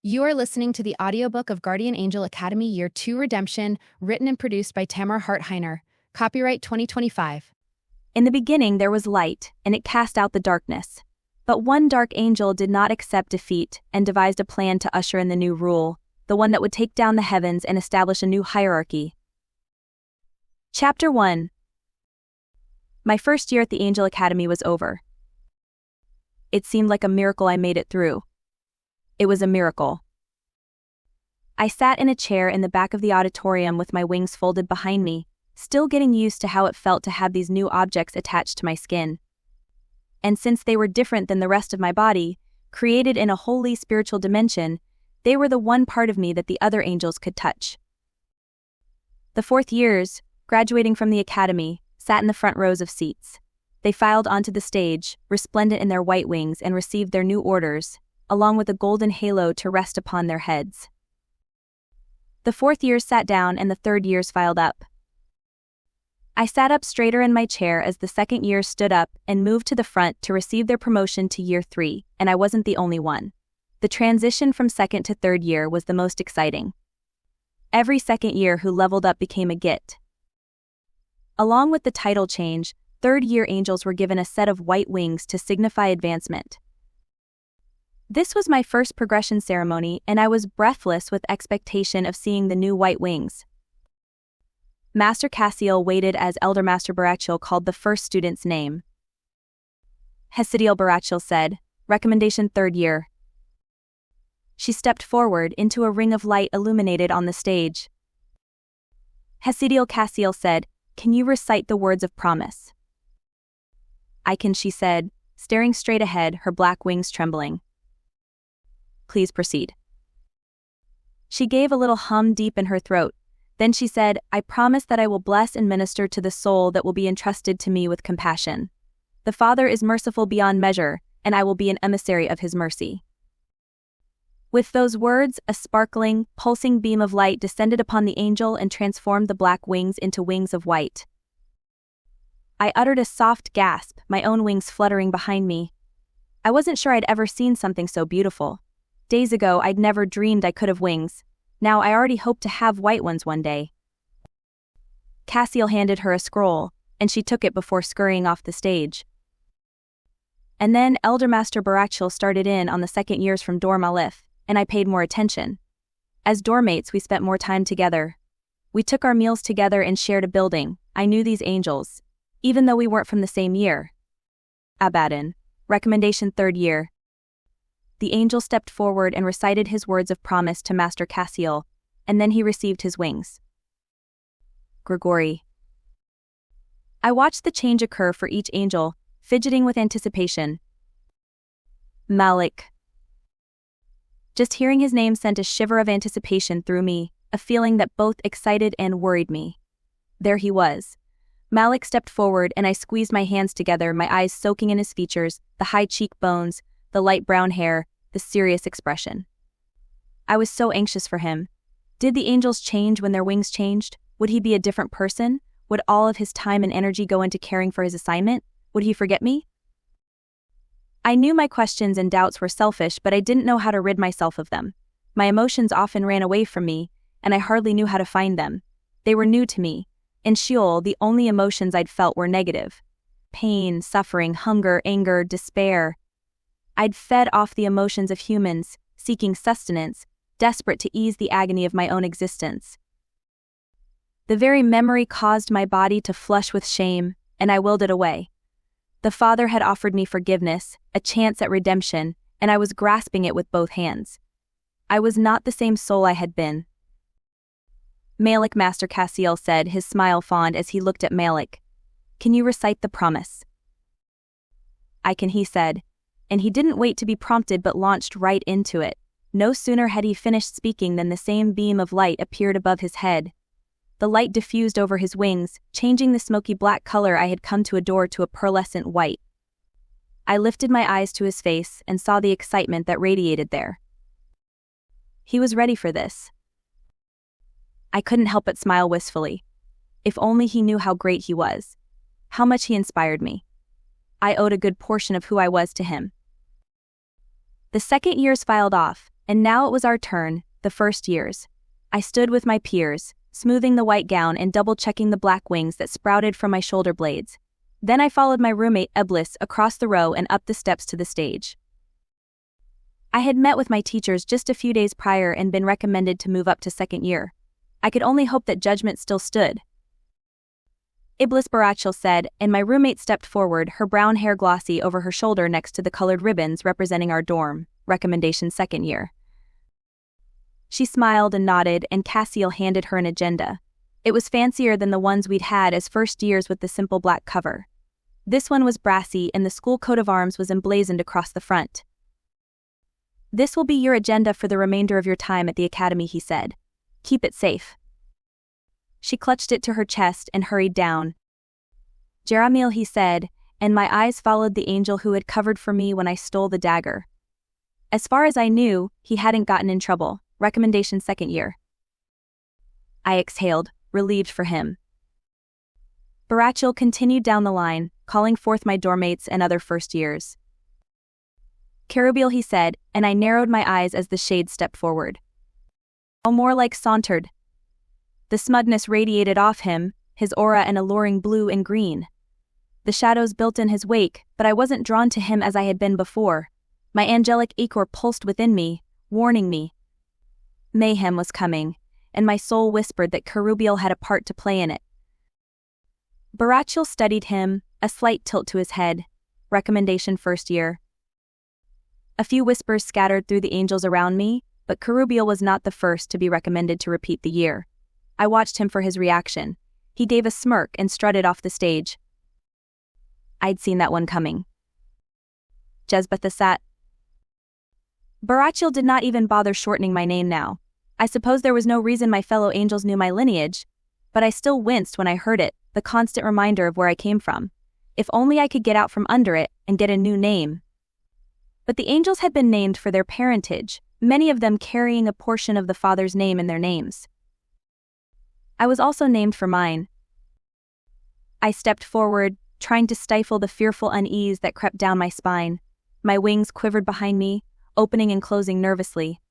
You are listening to the audiobook of Guardian Angel Academy Year 2 Redemption, written and produced by Tamara Hartheiner. Copyright 2025. In the beginning there was light, and it cast out the darkness. But one dark angel did not accept defeat and devised a plan to usher in the new rule, the one that would take down the heavens and establish a new hierarchy. Chapter 1. My first year at the Angel Academy was over. It seemed like a miracle I made it through. It was a miracle. I sat in a chair in the back of the auditorium with my wings folded behind me, still getting used to how it felt to have these new objects attached to my skin. And since they were different than the rest of my body, created in a wholly spiritual dimension, they were the one part of me that the other angels could touch. The fourth years, graduating from the academy, sat in the front rows of seats. They filed onto the stage, resplendent in their white wings, and received their new orders, along with a golden halo to rest upon their heads. The fourth years sat down and the third years filed up. I sat up straighter in my chair as the second years stood up and moved to the front to receive their promotion to year 3, and I wasn't the only one. The transition from second to third year was the most exciting. Every second year who leveled up became a Git. Along with the title change, third year angels were given a set of white wings to signify advancement. This was my first progression ceremony, and I was breathless with expectation of seeing the new white wings. Master Cassiel waited as Elder Master Barachiel called the first student's name. Hesidiel Barachiel said, "Recommendation third year." She stepped forward into a ring of light illuminated on the stage. Hesidiel Cassiel said, "Can you recite the words of promise?" "I can," she said, staring straight ahead, her black wings trembling. "Please proceed." She gave a little hum deep in her throat. Then she said, "I promise that I will bless and minister to the soul that will be entrusted to me with compassion. The Father is merciful beyond measure, and I will be an emissary of his mercy." With those words, a sparkling, pulsing beam of light descended upon the angel and transformed the black wings into wings of white. I uttered a soft gasp, my own wings fluttering behind me. I wasn't sure I'd ever seen something so beautiful. Days ago I'd never dreamed I could have wings. Now I already hoped to have white ones one day. Cassiel handed her a scroll, and she took it before scurrying off the stage. And then Elder Master Barachiel started in on the second years from Dorm Aleph, and I paid more attention. As dormmates we spent more time together. We took our meals together and shared a building. I knew these angels, even though we weren't from the same year. Abaddon. Recommendation third year. The angel stepped forward and recited his words of promise to Master Cassiel, and then he received his wings. Grigori. I watched the change occur for each angel, fidgeting with anticipation. Malik. Just hearing his name sent a shiver of anticipation through me, a feeling that both excited and worried me. There he was. Malik stepped forward and I squeezed my hands together, my eyes soaking in his features, the high cheekbones, the light brown hair, the serious expression. I was so anxious for him. Did the angels change when their wings changed? Would he be a different person? Would all of his time and energy go into caring for his assignment? Would he forget me? I knew my questions and doubts were selfish, but I didn't know how to rid myself of them. My emotions often ran away from me, and I hardly knew how to find them. They were new to me. In Sheol, the only emotions I'd felt were negative. Pain, suffering, hunger, anger, despair. I'd fed off the emotions of humans, seeking sustenance, desperate to ease the agony of my own existence. The very memory caused my body to flush with shame, and I willed it away. The Father had offered me forgiveness, a chance at redemption, and I was grasping it with both hands. I was not the same soul I had been. Malik, Master Cassiel said, his smile fond as he looked at Malik. "Can you recite the promise?" "I can," he said. And he didn't wait to be prompted but launched right into it. No sooner had he finished speaking than the same beam of light appeared above his head. The light diffused over his wings, changing the smoky black color I had come to adore to a pearlescent white. I lifted my eyes to his face and saw the excitement that radiated there. He was ready for this. I couldn't help but smile wistfully. If only he knew how great he was. How much he inspired me. I owed a good portion of who I was to him. The second years filed off, And now it was our turn, the first years. I stood with my peers, smoothing the white gown and double-checking the black wings that sprouted from my shoulder blades. Then I followed my roommate Eblis across the row and up the steps to the stage. I had met with my teachers just a few days prior and been recommended to move up to second year. I could only hope that judgment still stood. Iblis Barachil said, and my roommate stepped forward, her brown hair glossy over her shoulder next to the colored ribbons representing our dorm, recommendation second year. She smiled and nodded, and Cassiel handed her an agenda. It was fancier than the ones we'd had as first years with the simple black cover. This one was brassy, and the school coat of arms was emblazoned across the front. "This will be your agenda for the remainder of your time at the academy," he said. "Keep it safe." She clutched it to her chest and hurried down. "Jeremiel," he said, and my eyes followed the angel who had covered for me when I stole the dagger. As far as I knew, he hadn't gotten in trouble. Recommendation second year. I exhaled, relieved for him. Barachil continued down the line, calling forth my dormmates and other first years. "Carubiel," he said, and I narrowed my eyes as the shade stepped forward. "Oh, more like sauntered." The smugness radiated off him, his aura an alluring blue and green. The shadows built in his wake, but I wasn't drawn to him as I had been before. My angelic ichor pulsed within me, warning me. Mayhem was coming, and my soul whispered that Carubiel had a part to play in it. Barachil studied him, a slight tilt to his head. Recommendation first year. A few whispers scattered through the angels around me, but Carubiel was not the first to be recommended to repeat the year. I watched him for his reaction. He gave a smirk and strutted off the stage. I'd seen that one coming. Jezbathasat. Barachil did not even bother shortening my name now. I suppose there was no reason my fellow angels knew my lineage, but I still winced when I heard it, the constant reminder of where I came from. If only I could get out from under it and get a new name. But the angels had been named for their parentage, many of them carrying a portion of the Father's name in their names. I was also named for mine. I stepped forward, trying to stifle the fearful unease that crept down my spine. My wings quivered behind me, opening and closing nervously.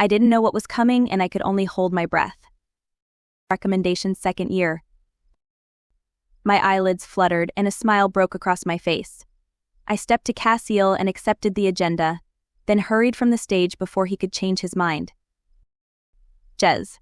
I didn't know what was coming, and I could only hold my breath. Recommendation second year. My eyelids fluttered, and a smile broke across my face. I stepped to Cassiel and accepted the agenda, then hurried from the stage before he could change his mind. Jez.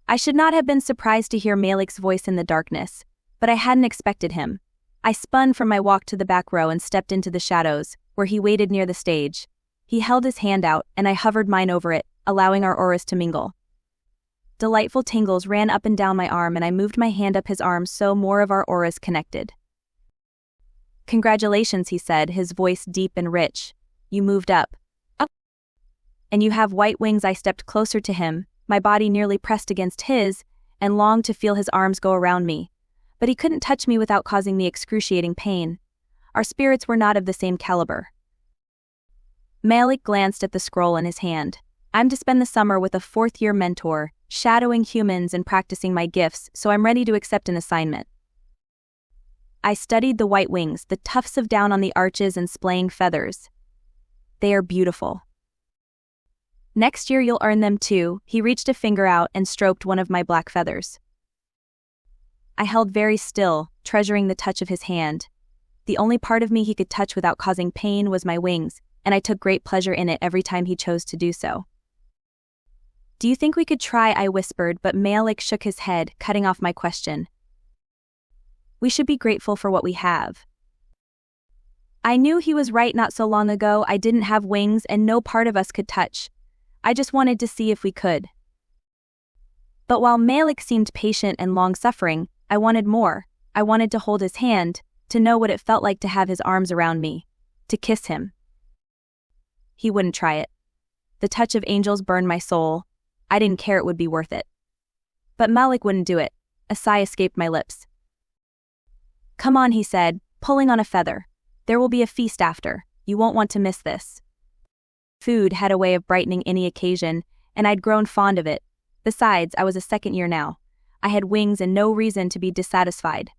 I should not have been surprised to hear Malik's voice in the darkness, but I hadn't expected him. I spun from my walk to the back row and stepped into the shadows, where he waited near the stage. He held his hand out, and I hovered mine over it, allowing our auras to mingle. Delightful tingles ran up and down my arm, and I moved my hand up his arm so more of our auras connected. "Congratulations," he said, his voice deep and rich. "You moved up. Up. And you have white wings." I stepped closer to him, my body nearly pressed against his, and longed to feel his arms go around me. But he couldn't touch me without causing me excruciating pain. Our spirits were not of the same caliber. Malik glanced at the scroll in his hand. "I'm to spend the summer with a fourth-year mentor, shadowing humans and practicing my gifts, so I'm ready to accept an assignment." I studied the white wings, the tufts of down on the arches and splaying feathers. "They are beautiful. Next year you'll earn them too." He reached a finger out and stroked one of my black feathers. I held very still, treasuring the touch of his hand. The only part of me he could touch without causing pain was my wings, and I took great pleasure in it every time he chose to do so. "Do you think we could try?" I whispered, but Malik shook his head, cutting off my question. "We should be grateful for what we have." I knew he was right. Not so long ago, I didn't have wings and no part of us could touch. I just wanted to see if we could. But while Malik seemed patient and long-suffering, I wanted more. I wanted to hold his hand, to know what it felt like to have his arms around me, to kiss him. He wouldn't try it. The touch of angels burned my soul. I didn't care, it would be worth it. But Malik wouldn't do it. A sigh escaped my lips. "Come on," he said, pulling on a feather. "There will be a feast after. You won't want to miss this." Food had a way of brightening any occasion, and I'd grown fond of it. Besides, I was a second year now. I had wings and no reason to be dissatisfied.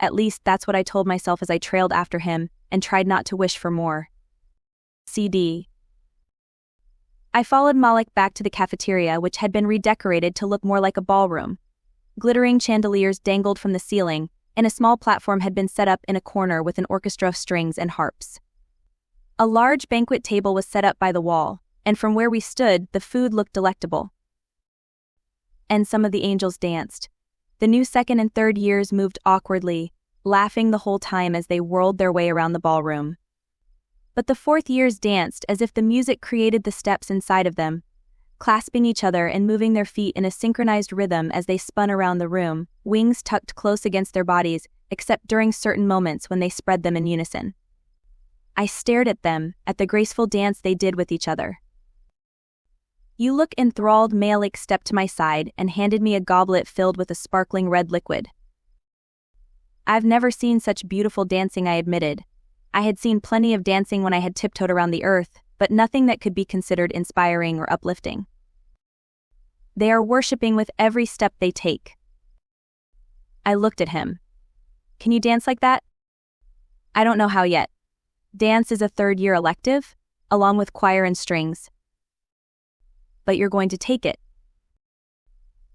At least that's what I told myself as I trailed after him and tried not to wish for more. CD. I followed Malik back to the cafeteria, which had been redecorated to look more like a ballroom. Glittering chandeliers dangled from the ceiling, and a small platform had been set up in a corner with an orchestra of strings and harps. A large banquet table was set up by the wall, and from where we stood, the food looked delectable. And some of the angels danced. The new second and third years moved awkwardly, laughing the whole time as they whirled their way around the ballroom. But the fourth years danced as if the music created the steps inside of them, clasping each other and moving their feet in a synchronized rhythm as they spun around the room, wings tucked close against their bodies, except during certain moments when they spread them in unison. I stared at them, at the graceful dance they did with each other. "You look enthralled." Malik stepped to my side and handed me a goblet filled with a sparkling red liquid. "I've never seen such beautiful dancing," I admitted. I had seen plenty of dancing when I had tiptoed around the earth, but nothing that could be considered inspiring or uplifting. "They are worshipping with every step they take." I looked at him. "Can you dance like that?" "I don't know how yet. Dance is a third-year elective, along with choir and strings." "But you're going to take it."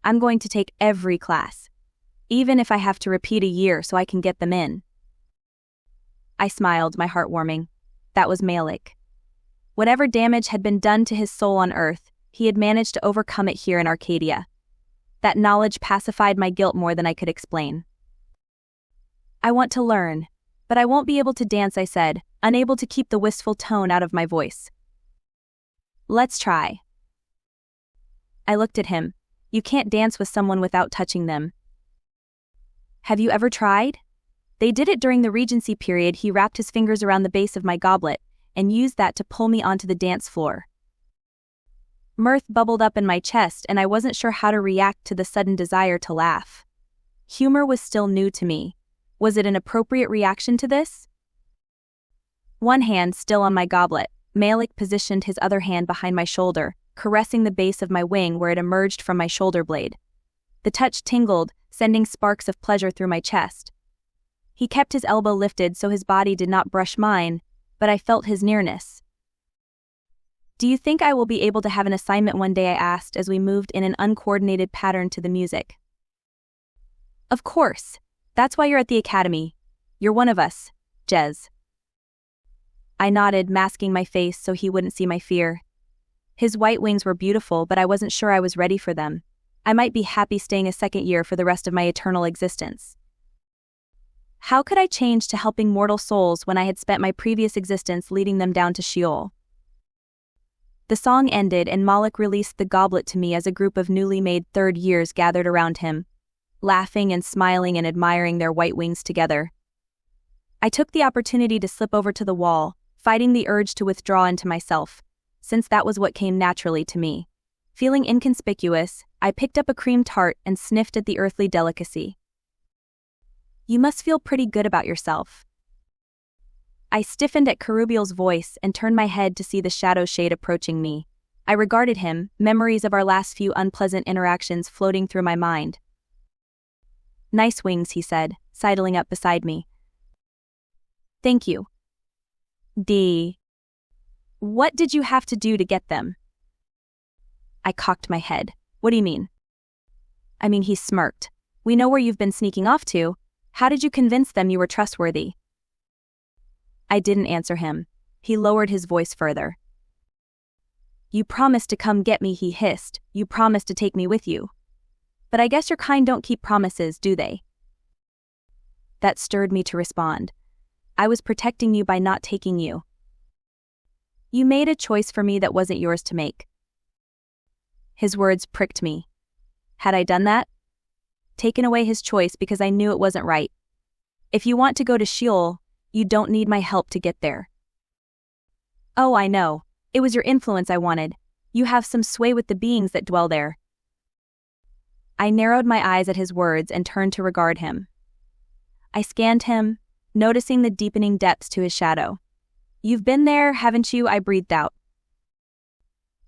"I'm going to take every class, even if I have to repeat a year so I can get them in." I smiled, my heart warming. That was Malik. Whatever damage had been done to his soul on Earth, he had managed to overcome it here in Arcadia. That knowledge pacified my guilt more than I could explain. "I want to learn, but I won't be able to dance," I said, unable to keep the wistful tone out of my voice. "Let's try." I looked at him. "You can't dance with someone without touching them." "Have you ever tried?" "They did it during the Regency period." He wrapped his fingers around the base of my goblet and used that to pull me onto the dance floor. Mirth bubbled up in my chest, and I wasn't sure how to react to the sudden desire to laugh. Humor was still new to me. Was it an appropriate reaction to this? One hand still on my goblet, Malik positioned his other hand behind my shoulder, caressing the base of my wing where it emerged from my shoulder blade. The touch tingled, sending sparks of pleasure through my chest. He kept his elbow lifted so his body did not brush mine, but I felt his nearness. "Do you think I will be able to have an assignment one day?" I asked as we moved in an uncoordinated pattern to the music. "Of course. That's why you're at the academy. You're one of us, Jez." I nodded, masking my face so he wouldn't see my fear. His white wings were beautiful, but I wasn't sure I was ready for them. I might be happy staying a second year for the rest of my eternal existence. How could I change to helping mortal souls when I had spent my previous existence leading them down to Sheol? The song ended and Malik released the goblet to me as a group of newly made third years gathered around him, laughing and smiling and admiring their white wings together. I took the opportunity to slip over to the wall, fighting the urge to withdraw into myself, since that was what came naturally to me. Feeling inconspicuous, I picked up a cream tart and sniffed at the earthly delicacy. "You must feel pretty good about yourself." I stiffened at Kerubiel's voice and turned my head to see the shadow shade approaching me. I regarded him, memories of our last few unpleasant interactions floating through my mind. "Nice wings," he said, sidling up beside me. "Thank you." What did you have to do to get them?" I cocked my head. "What do you mean?" "I mean," he smirked. "We know where you've been sneaking off to. How did you convince them you were trustworthy?" I didn't answer him. He lowered his voice further. "You promised to come get me," he hissed. "You promised to take me with you. But I guess your kind don't keep promises, do they?" That stirred me to respond. "I was protecting you by not taking you. You made a choice for me that wasn't yours to make." His words pricked me. Had I done that? Taken away his choice because I knew it wasn't right. "If you want to go to Sheol, you don't need my help to get there." "Oh, I know. It was your influence I wanted. You have some sway with the beings that dwell there." I narrowed my eyes at his words and turned to regard him. I scanned him, noticing the deepening depths to his shadow. "You've been there, haven't you?" I breathed out.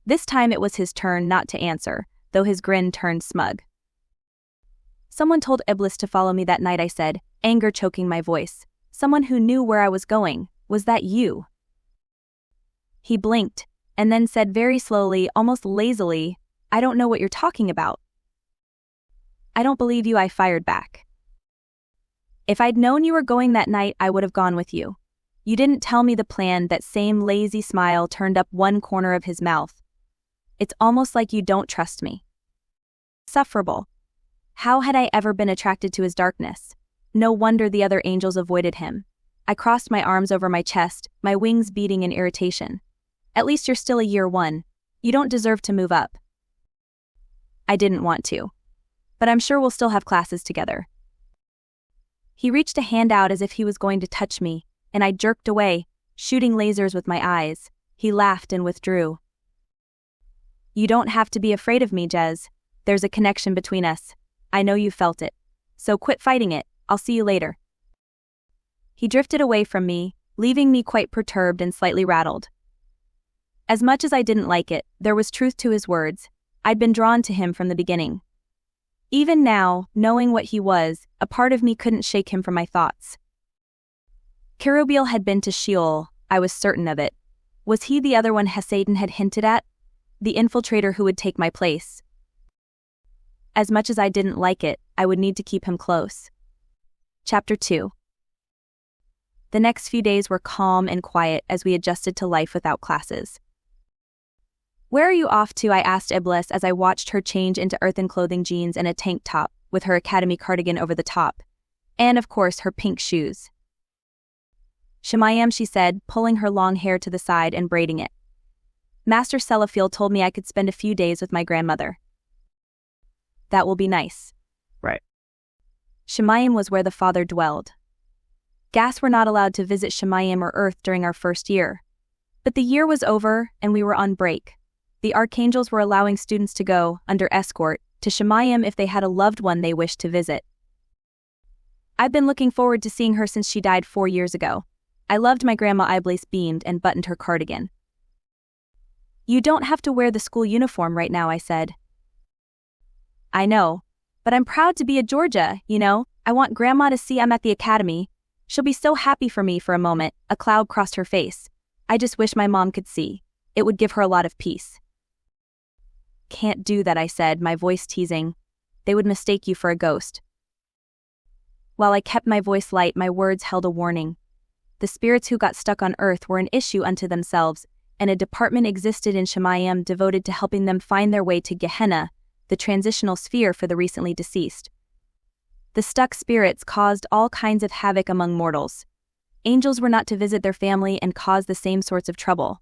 This time it was his turn not to answer, though his grin turned smug. "Someone told Iblis to follow me that night," I said, anger choking my voice. "Someone who knew where I was going. Was that you?" He blinked, and then said very slowly, almost lazily, "I don't know what you're talking about." "I don't believe you," I fired back. "If I'd known you were going that night, I would have gone with you. You didn't tell me the plan." That same lazy smile turned up one corner of his mouth. "It's almost like you don't trust me." Insufferable. How had I ever been attracted to his darkness? No wonder the other angels avoided him. I crossed my arms over my chest, my wings beating in irritation. "At least you're still a year one. You don't deserve to move up." I didn't want to. But I'm sure we'll still have classes together. He reached a hand out as if he was going to touch me, and I jerked away, shooting lasers with my eyes. He laughed and withdrew. "You don't have to be afraid of me, Jez. There's a connection between us. I know you felt it. So quit fighting it. I'll see you later." He drifted away from me, leaving me quite perturbed and slightly rattled. As much as I didn't like it, there was truth to his words. I'd been drawn to him from the beginning. Even now, knowing what he was, a part of me couldn't shake him from my thoughts. Kerubiel had been to Sheol, I was certain of it. Was he the other one Satan had hinted at? The infiltrator who would take my place? As much as I didn't like it, I would need to keep him close. Chapter 2. The next few days were calm and quiet as we adjusted to life without classes. "Where are you off to?" I asked Iblis as I watched her change into earthen clothing, jeans and a tank top, with her academy cardigan over the top. And, of course, her pink shoes. "Shemayim," she said, pulling her long hair to the side and braiding it. "Master Sellafiel told me I could spend a few days with my grandmother." "That will be nice." Right. Shemayim was where the father dwelled. Gas were not allowed to visit Shemayim or Earth during our first year. But the year was over, and we were on break. The archangels were allowing students to go, under escort, to Shemayim if they had a loved one they wished to visit. I'd been looking forward to seeing her since she died 4 years ago. I loved my grandma. Iblis beamed and buttoned her cardigan. "You don't have to wear the school uniform right now," I said. "I know. But I'm proud to be a Georgia, you know. I want Grandma to see I'm at the academy. She'll be so happy for me." For a moment, a cloud crossed her face. "I just wish my mom could see. It would give her a lot of peace." "Can't do that," I said, my voice teasing. "They would mistake you for a ghost." While I kept my voice light, my words held a warning. The spirits who got stuck on Earth were an issue unto themselves, and a department existed in Shemayim devoted to helping them find their way to Gehenna, the transitional sphere for the recently deceased. The stuck spirits caused all kinds of havoc among mortals. Angels were not to visit their family and cause the same sorts of trouble.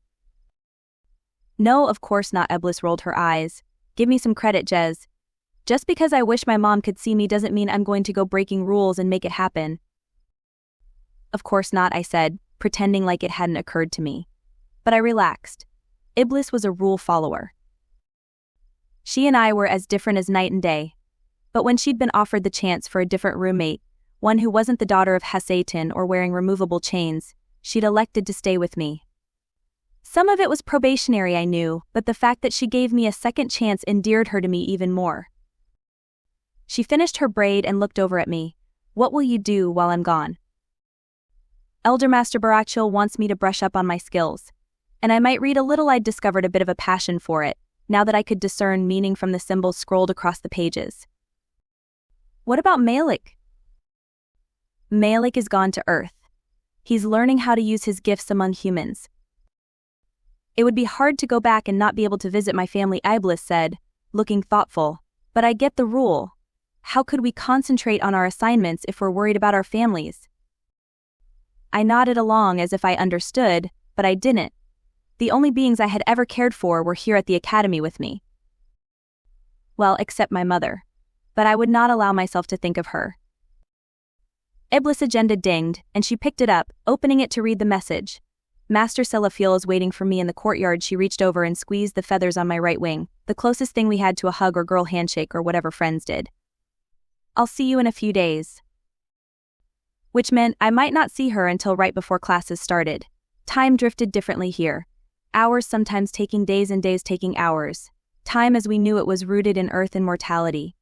"No, of course not." Iblis rolled her eyes. "Give me some credit, Jez. Just because I wish my mom could see me doesn't mean I'm going to go breaking rules and make it happen." "Of course not," I said, pretending like it hadn't occurred to me. But I relaxed. Iblis was a rule follower. She and I were as different as night and day. But when she'd been offered the chance for a different roommate, one who wasn't the daughter of Satan or wearing removable chains, she'd elected to stay with me. Some of it was probationary, I knew, but the fact that she gave me a second chance endeared her to me even more. She finished her braid and looked over at me. "What will you do while I'm gone?" "Elder Master Barachil wants me to brush up on my skills. And I might read a little. I'd discovered a bit of a passion for it, now that I could discern meaning from the symbols scrolled across the pages." "What about Malik?" "Malik is gone to Earth. He's learning how to use his gifts among humans." "It would be hard to go back and not be able to visit my family," Iblis said, looking thoughtful. "But I get the rule. How could we concentrate on our assignments if we're worried about our families?" I nodded along as if I understood, but I didn't. The only beings I had ever cared for were here at the academy with me. Well, except my mother. But I would not allow myself to think of her. Iblis' agenda dinged, and she picked it up, opening it to read the message. "Master Sellafiel is waiting for me in the courtyard." She reached over and squeezed the feathers on my right wing, the closest thing we had to a hug or girl handshake or whatever friends did. "I'll see you in a few days." Which meant I might not see her until right before classes started. Time drifted differently here. Hours sometimes taking days and days taking hours. Time as we knew it was rooted in Earth and mortality.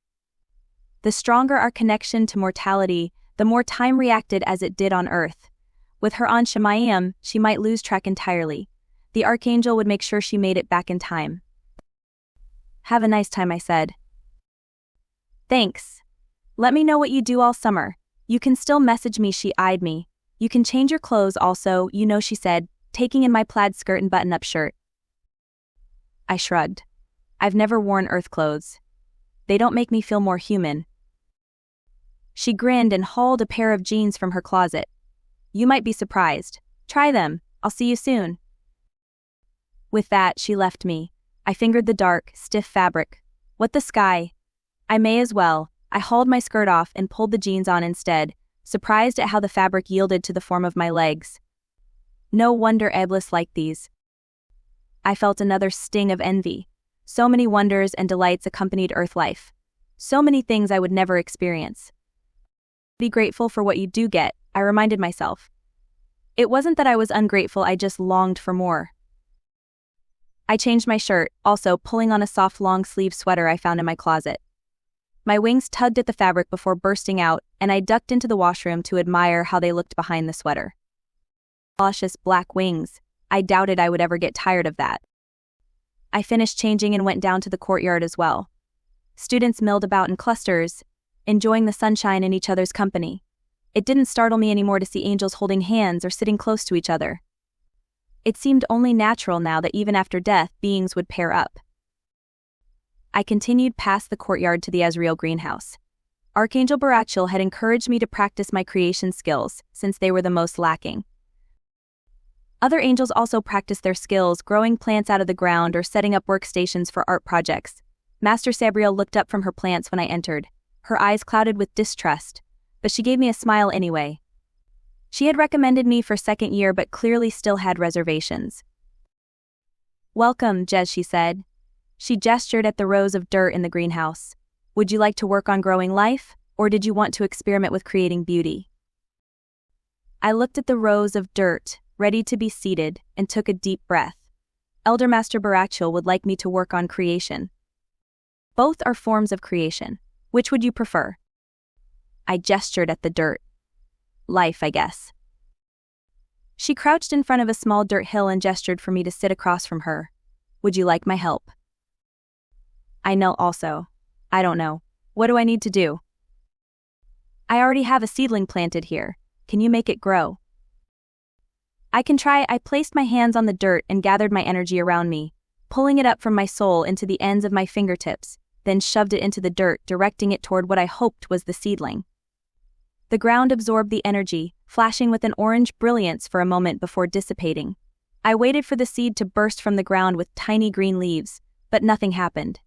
The stronger our connection to mortality, the more time reacted as it did on Earth. With her on Shemayim, she might lose track entirely. The archangel would make sure she made it back in time. Have a nice time, I said. Thanks. Let me know what you do all summer. You can still message me, she eyed me. You can change your clothes also, you know, she said, taking in my plaid skirt and button-up shirt. I shrugged. I've never worn earth clothes. They don't make me feel more human. She grinned and hauled a pair of jeans from her closet. You might be surprised. Try them. I'll see you soon. With that, she left me. I fingered the dark, stiff fabric. What the sky? I may as well. I hauled my skirt off and pulled the jeans on instead, surprised at how the fabric yielded to the form of my legs. No wonder Eblis liked these. I felt another sting of envy. So many wonders and delights accompanied Earth life. So many things I would never experience. Be grateful for what you do get, I reminded myself. It wasn't that I was ungrateful, I just longed for more. I changed my shirt, also pulling on a soft long-sleeve sweater I found in my closet. My wings tugged at the fabric before bursting out, and I ducked into the washroom to admire how they looked behind the sweater. Luscious black wings. I doubted I would ever get tired of that. I finished changing and went down to the courtyard as well. Students milled about in clusters, enjoying the sunshine and each other's company. It didn't startle me anymore to see angels holding hands or sitting close to each other. It seemed only natural now that even after death, beings would pair up. I continued past the courtyard to the Azrael greenhouse. Archangel Barachel had encouraged me to practice my creation skills, since they were the most lacking. Other angels also practiced their skills, growing plants out of the ground or setting up workstations for art projects. Master Sabriel looked up from her plants when I entered, her eyes clouded with distrust, but she gave me a smile anyway. She had recommended me for second year but clearly still had reservations. Welcome, Jez, she said. She gestured at the rows of dirt in the greenhouse. Would you like to work on growing life, or did you want to experiment with creating beauty? I looked at the rows of dirt, ready to be seeded, and took a deep breath. Elder Master Barachel would like me to work on creation. Both are forms of creation. Which would you prefer? I gestured at the dirt. Life, I guess. She crouched in front of a small dirt hill and gestured for me to sit across from her. Would you like my help? I knelt also. I don't know. What do I need to do? I already have a seedling planted here. Can you make it grow? I can try. I placed my hands on the dirt and gathered my energy around me, pulling it up from my soul into the ends of my fingertips, then shoved it into the dirt, directing it toward what I hoped was the seedling. The ground absorbed the energy, flashing with an orange brilliance for a moment before dissipating. I waited for the seed to burst from the ground with tiny green leaves, but nothing happened.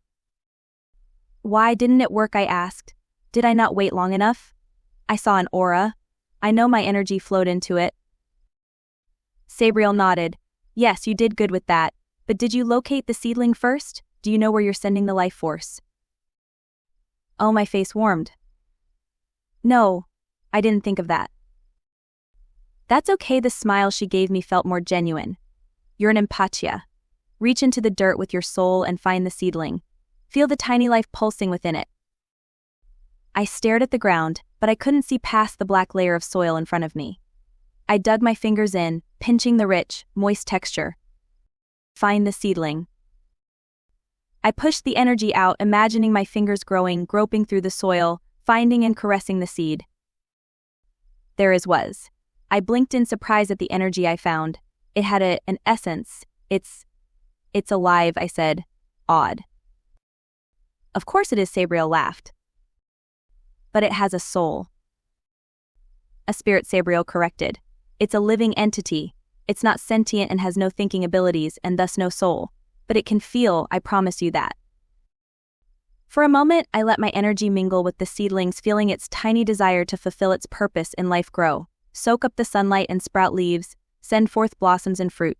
Why didn't it work? I asked. Did I not wait long enough? I saw an aura. I know my energy flowed into it. Sabriel nodded. Yes, you did good with that, but did you locate the seedling first? Do you know where you're sending the life force? Oh, my face warmed. No, I didn't think of that. That's okay, the smile she gave me felt more genuine. You're an empathia. Reach into the dirt with your soul and find the seedling. Feel the tiny life pulsing within it. I stared at the ground, but I couldn't see past the black layer of soil in front of me. I dug my fingers in, pinching the rich, moist texture. Find the seedling. I pushed the energy out, imagining my fingers growing, groping through the soil, finding and caressing the seed. There it was. I blinked in surprise at the energy I found. It had an essence. It's alive, I said. Odd. Of course it is, Sabriel laughed. But it has a soul. A spirit, Sabriel corrected. It's a living entity. It's not sentient and has no thinking abilities and thus no soul. But it can feel, I promise you that. For a moment, I let my energy mingle with the seedlings, feeling its tiny desire to fulfill its purpose in life grow, soak up the sunlight and sprout leaves, send forth blossoms and fruit.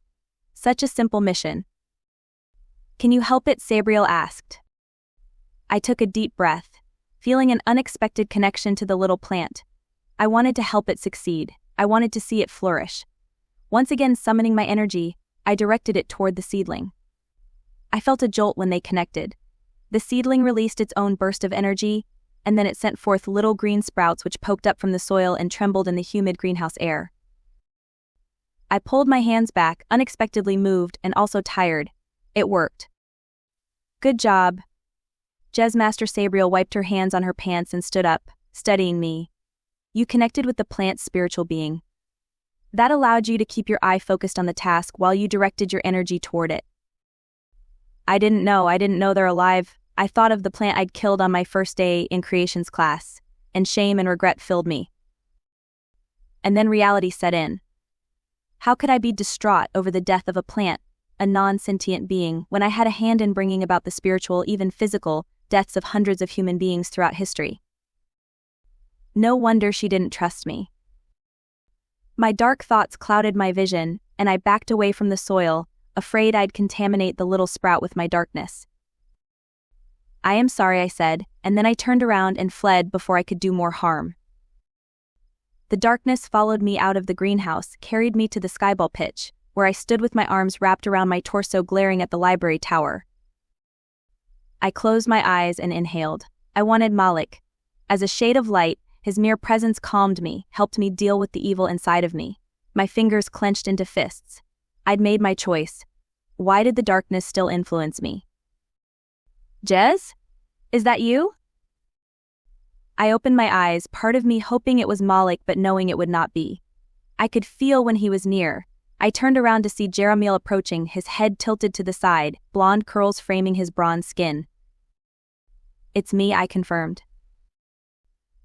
Such a simple mission. Can you help it? Sabriel asked. I took a deep breath, feeling an unexpected connection to the little plant. I wanted to help it succeed. I wanted to see it flourish. Once again summoning my energy, I directed it toward the seedling. I felt a jolt when they connected. The seedling released its own burst of energy, and then it sent forth little green sprouts which poked up from the soil and trembled in the humid greenhouse air. I pulled my hands back, unexpectedly moved and also tired. It worked. Good job. Master Sabriel wiped her hands on her pants and stood up, studying me. You connected with the plant's spiritual being. That allowed you to keep your eye focused on the task while you directed your energy toward it. I didn't know they're alive. I thought of the plant I'd killed on my first day in creations class, and shame and regret filled me. And then reality set in. How could I be distraught over the death of a plant, a non-sentient being, when I had a hand in bringing about the spiritual, even physical, deaths of hundreds of human beings throughout history? No wonder she didn't trust me. My dark thoughts clouded my vision, and I backed away from the soil, afraid I'd contaminate the little sprout with my darkness. I am sorry, I said, and then I turned around and fled before I could do more harm. The darkness followed me out of the greenhouse, carried me to the skyball pitch, where I stood with my arms wrapped around my torso, glaring at the library tower. I closed my eyes and inhaled. I wanted Malik. As a shade of light, his mere presence calmed me, helped me deal with the evil inside of me. My fingers clenched into fists. I'd made my choice. Why did the darkness still influence me? Jez? Is that you? I opened my eyes, part of me hoping it was Malik but knowing it would not be. I could feel when he was near. I turned around to see Jeremiel approaching, his head tilted to the side, blonde curls framing his bronze skin. It's me, I confirmed.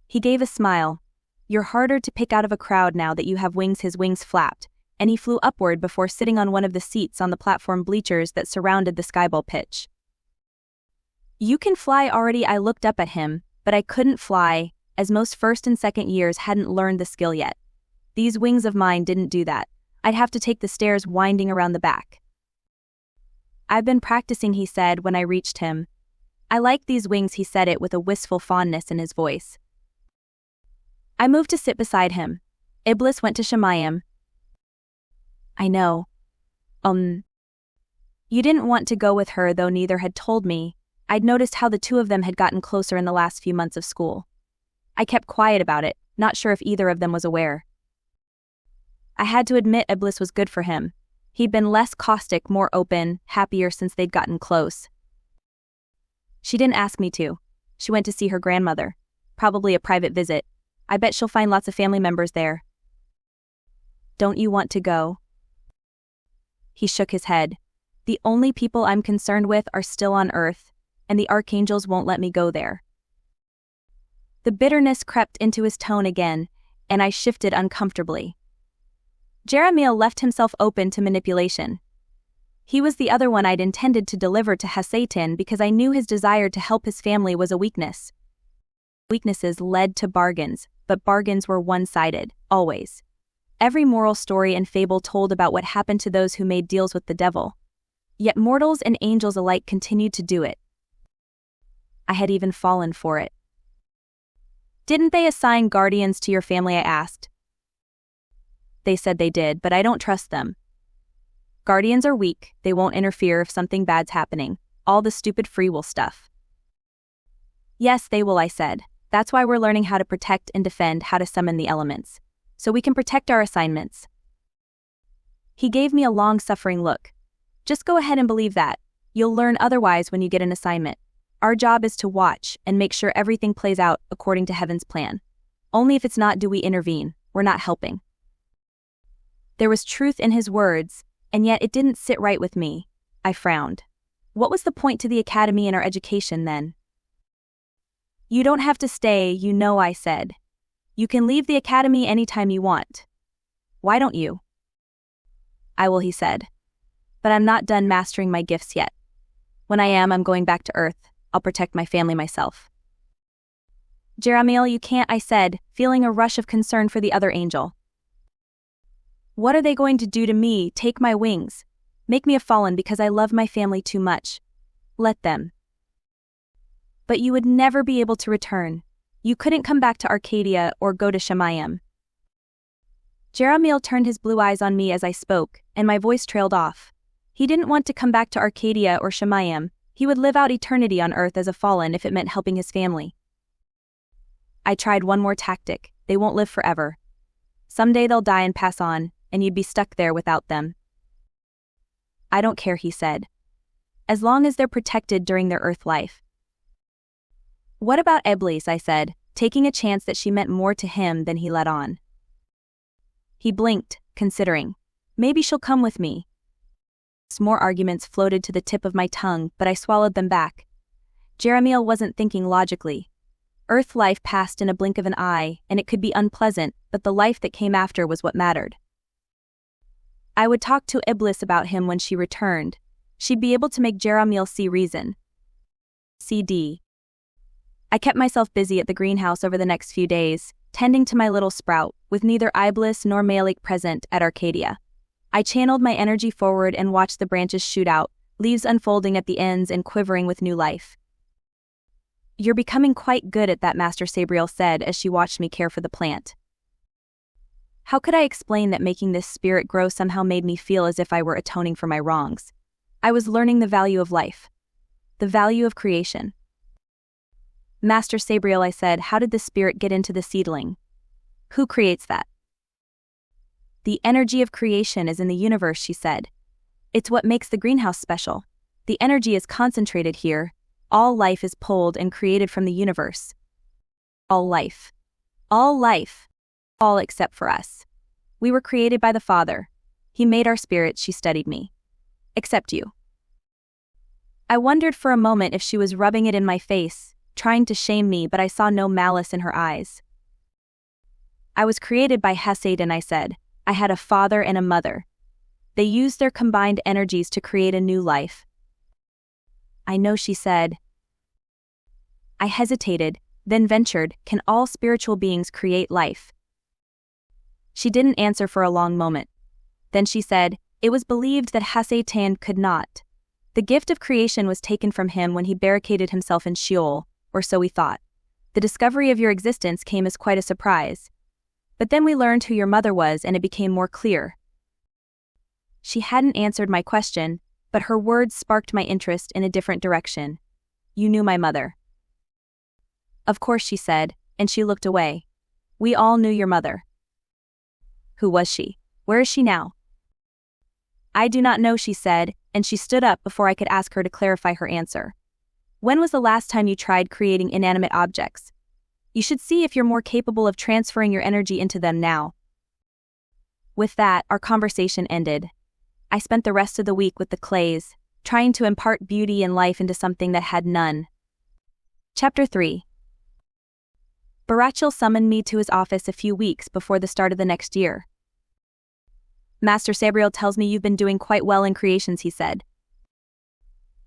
He gave a smile. You're harder to pick out of a crowd now that you have wings. His wings flapped, and he flew upward before sitting on one of the seats on the platform bleachers that surrounded the skyball pitch. You can fly already, I looked up at him, but I couldn't fly, as most first and second years hadn't learned the skill yet. These wings of mine didn't do that. I'd have to take the stairs winding around the back. I've been practicing, he said when I reached him. I like these wings, he said it with a wistful fondness in his voice. I moved to sit beside him. Iblis went to Shemayim. I know. You didn't want to go with her, though neither had told me. I'd noticed how the two of them had gotten closer in the last few months of school. I kept quiet about it, not sure if either of them was aware. I had to admit Iblis was good for him. He'd been less caustic, more open, happier since they'd gotten close. She didn't ask me to. She went to see her grandmother. Probably a private visit. I bet she'll find lots of family members there. Don't you want to go? He shook his head. The only people I'm concerned with are still on Earth, and the archangels won't let me go there. The bitterness crept into his tone again, and I shifted uncomfortably. Jeremiel left himself open to manipulation. He was the other one I'd intended to deliver to Hasatan because I knew his desire to help his family was a weakness. Weaknesses led to bargains, but bargains were one-sided, always. Every moral story and fable told about what happened to those who made deals with the devil. Yet mortals and angels alike continued to do it. I had even fallen for it. Didn't they assign guardians to your family, I asked. They said they did, but I don't trust them. Guardians are weak, they won't interfere if something bad's happening. All the stupid free will stuff. Yes, they will, I said. That's why we're learning how to protect and defend, how to summon the elements. So we can protect our assignments. He gave me a long-suffering look. Just go ahead and believe that. You'll learn otherwise when you get an assignment. Our job is to watch and make sure everything plays out according to heaven's plan. Only if it's not do we intervene. We're not helping. There was truth in his words, and yet it didn't sit right with me. I frowned. What was the point to the academy and our education then? You don't have to stay, you know, I said. You can leave the academy anytime you want. Why don't you? I will, he said. But I'm not done mastering my gifts yet. When I am, I'm going back to Earth. I'll protect my family myself. Jeremiel, you can't, I said, feeling a rush of concern for the other angel. What are they going to do to me? Take my wings. Make me a fallen because I love my family too much. Let them. But you would never be able to return. You couldn't come back to Arcadia or go to Shemayim. Jeremiel turned his blue eyes on me as I spoke, and my voice trailed off. He didn't want to come back to Arcadia or Shemayim. He would live out eternity on Earth as a fallen if it meant helping his family. I tried one more tactic. They won't live forever. Someday they'll die and pass on, and you'd be stuck there without them. I don't care, he said. As long as they're protected during their Earth life. What about Iblis, I said, taking a chance that she meant more to him than he let on. He blinked, considering. Maybe she'll come with me. More arguments floated to the tip of my tongue, but I swallowed them back. Jeremiel wasn't thinking logically. Earth life passed in a blink of an eye, and it could be unpleasant, but the life that came after was what mattered. I would talk to Iblis about him when she returned. She'd be able to make Jeremiel see reason. CD. I kept myself busy at the greenhouse over the next few days, tending to my little sprout, with neither Iblis nor Malik present at Arcadia. I channeled my energy forward and watched the branches shoot out, leaves unfolding at the ends and quivering with new life. You're becoming quite good at that, Master Sabriel said as she watched me care for the plant. How could I explain that making this spirit grow somehow made me feel as if I were atoning for my wrongs? I was learning the value of life. The value of creation. Master Sabriel, I said, how did the spirit get into the seedling? Who creates that? The energy of creation is in the universe, she said. It's what makes the greenhouse special. The energy is concentrated here. All life is pulled and created from the universe. All life. All life. All except for us. We were created by the Father. He made our spirits, she studied me. Except you. I wondered for a moment if she was rubbing it in my face, trying to shame me, but I saw no malice in her eyes. I was created by Hesed, and I said, I had a father and a mother. They used their combined energies to create a new life. I know, she said. I hesitated, then ventured, can all spiritual beings create life? She didn't answer for a long moment. Then she said, it was believed that Hasatan could not. The gift of creation was taken from him when he barricaded himself in Sheol, or so we thought. The discovery of your existence came as quite a surprise. But then we learned who your mother was and it became more clear. She hadn't answered my question, but her words sparked my interest in a different direction. You knew my mother. Of course, she said, and she looked away. We all knew your mother. Who was she? Where is she now? I do not know, she said, and she stood up before I could ask her to clarify her answer. When was the last time you tried creating inanimate objects? You should see if you're more capable of transferring your energy into them now. With that, our conversation ended. I spent the rest of the week with the clays, trying to impart beauty and life into something that had none. Chapter 3. Barachel summoned me to his office a few weeks before the start of the next year. Master Sabriel tells me you've been doing quite well in creations, he said.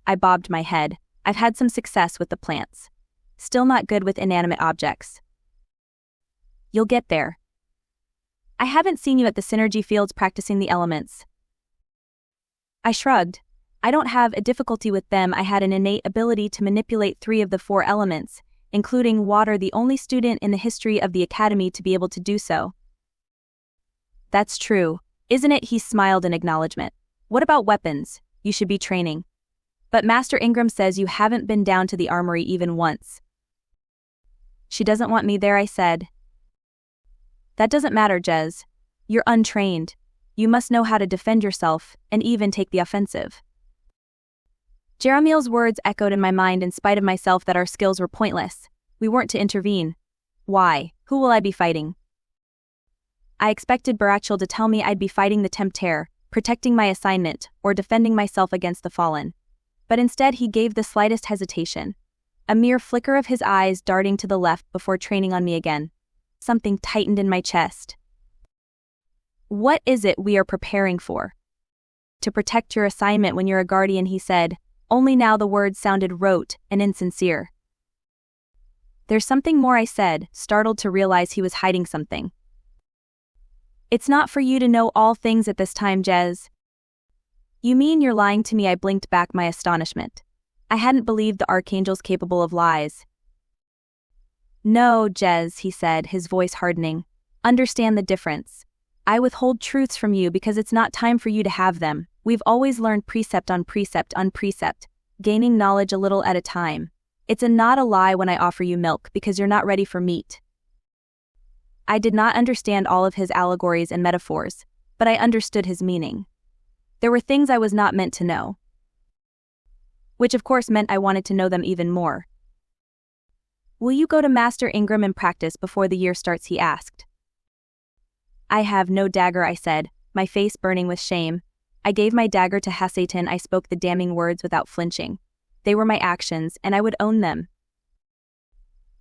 I bobbed my head. I've had some success with the plants. Still not good with inanimate objects. You'll get there. I haven't seen you at the synergy fields practicing the elements. I shrugged. I don't have a difficulty with them. I had an innate ability to manipulate 3 of the 4 elements, including water, the only student in the history of the academy to be able to do so. That's true, isn't it? He smiled in acknowledgement. What about weapons? You should be training. But Master Ingram says you haven't been down to the armory even once. She doesn't want me there, I said. That doesn't matter, Jez. You're untrained. You must know how to defend yourself, and even take the offensive. Jeremiel's words echoed in my mind in spite of myself that our skills were pointless. We weren't to intervene. Why? Who will I be fighting? I expected Barachel to tell me I'd be fighting the Tempter, protecting my assignment, or defending myself against the fallen. But instead he gave the slightest hesitation. A mere flicker of his eyes darting to the left before training on me again. Something tightened in my chest. What is it we are preparing for? To protect your assignment when you're a guardian, he said, only now the words sounded rote and insincere. There's something more, I said, startled to realize he was hiding something. It's not for you to know all things at this time, Jez. You mean you're lying to me? I blinked back my astonishment. I hadn't believed the archangels capable of lies. No, Jez, he said, his voice hardening. Understand the difference. I withhold truths from you because it's not time for you to have them. We've always learned precept on precept on precept, gaining knowledge a little at a time. It's not a lie when I offer you milk because you're not ready for meat. I did not understand all of his allegories and metaphors, but I understood his meaning. There were things I was not meant to know, which of course meant I wanted to know them even more. "Will you go to Master Ingram and practice before the year starts?" he asked. "I have no dagger," I said, my face burning with shame. I gave my dagger to Hasatan. I spoke the damning words without flinching. They were my actions, and I would own them.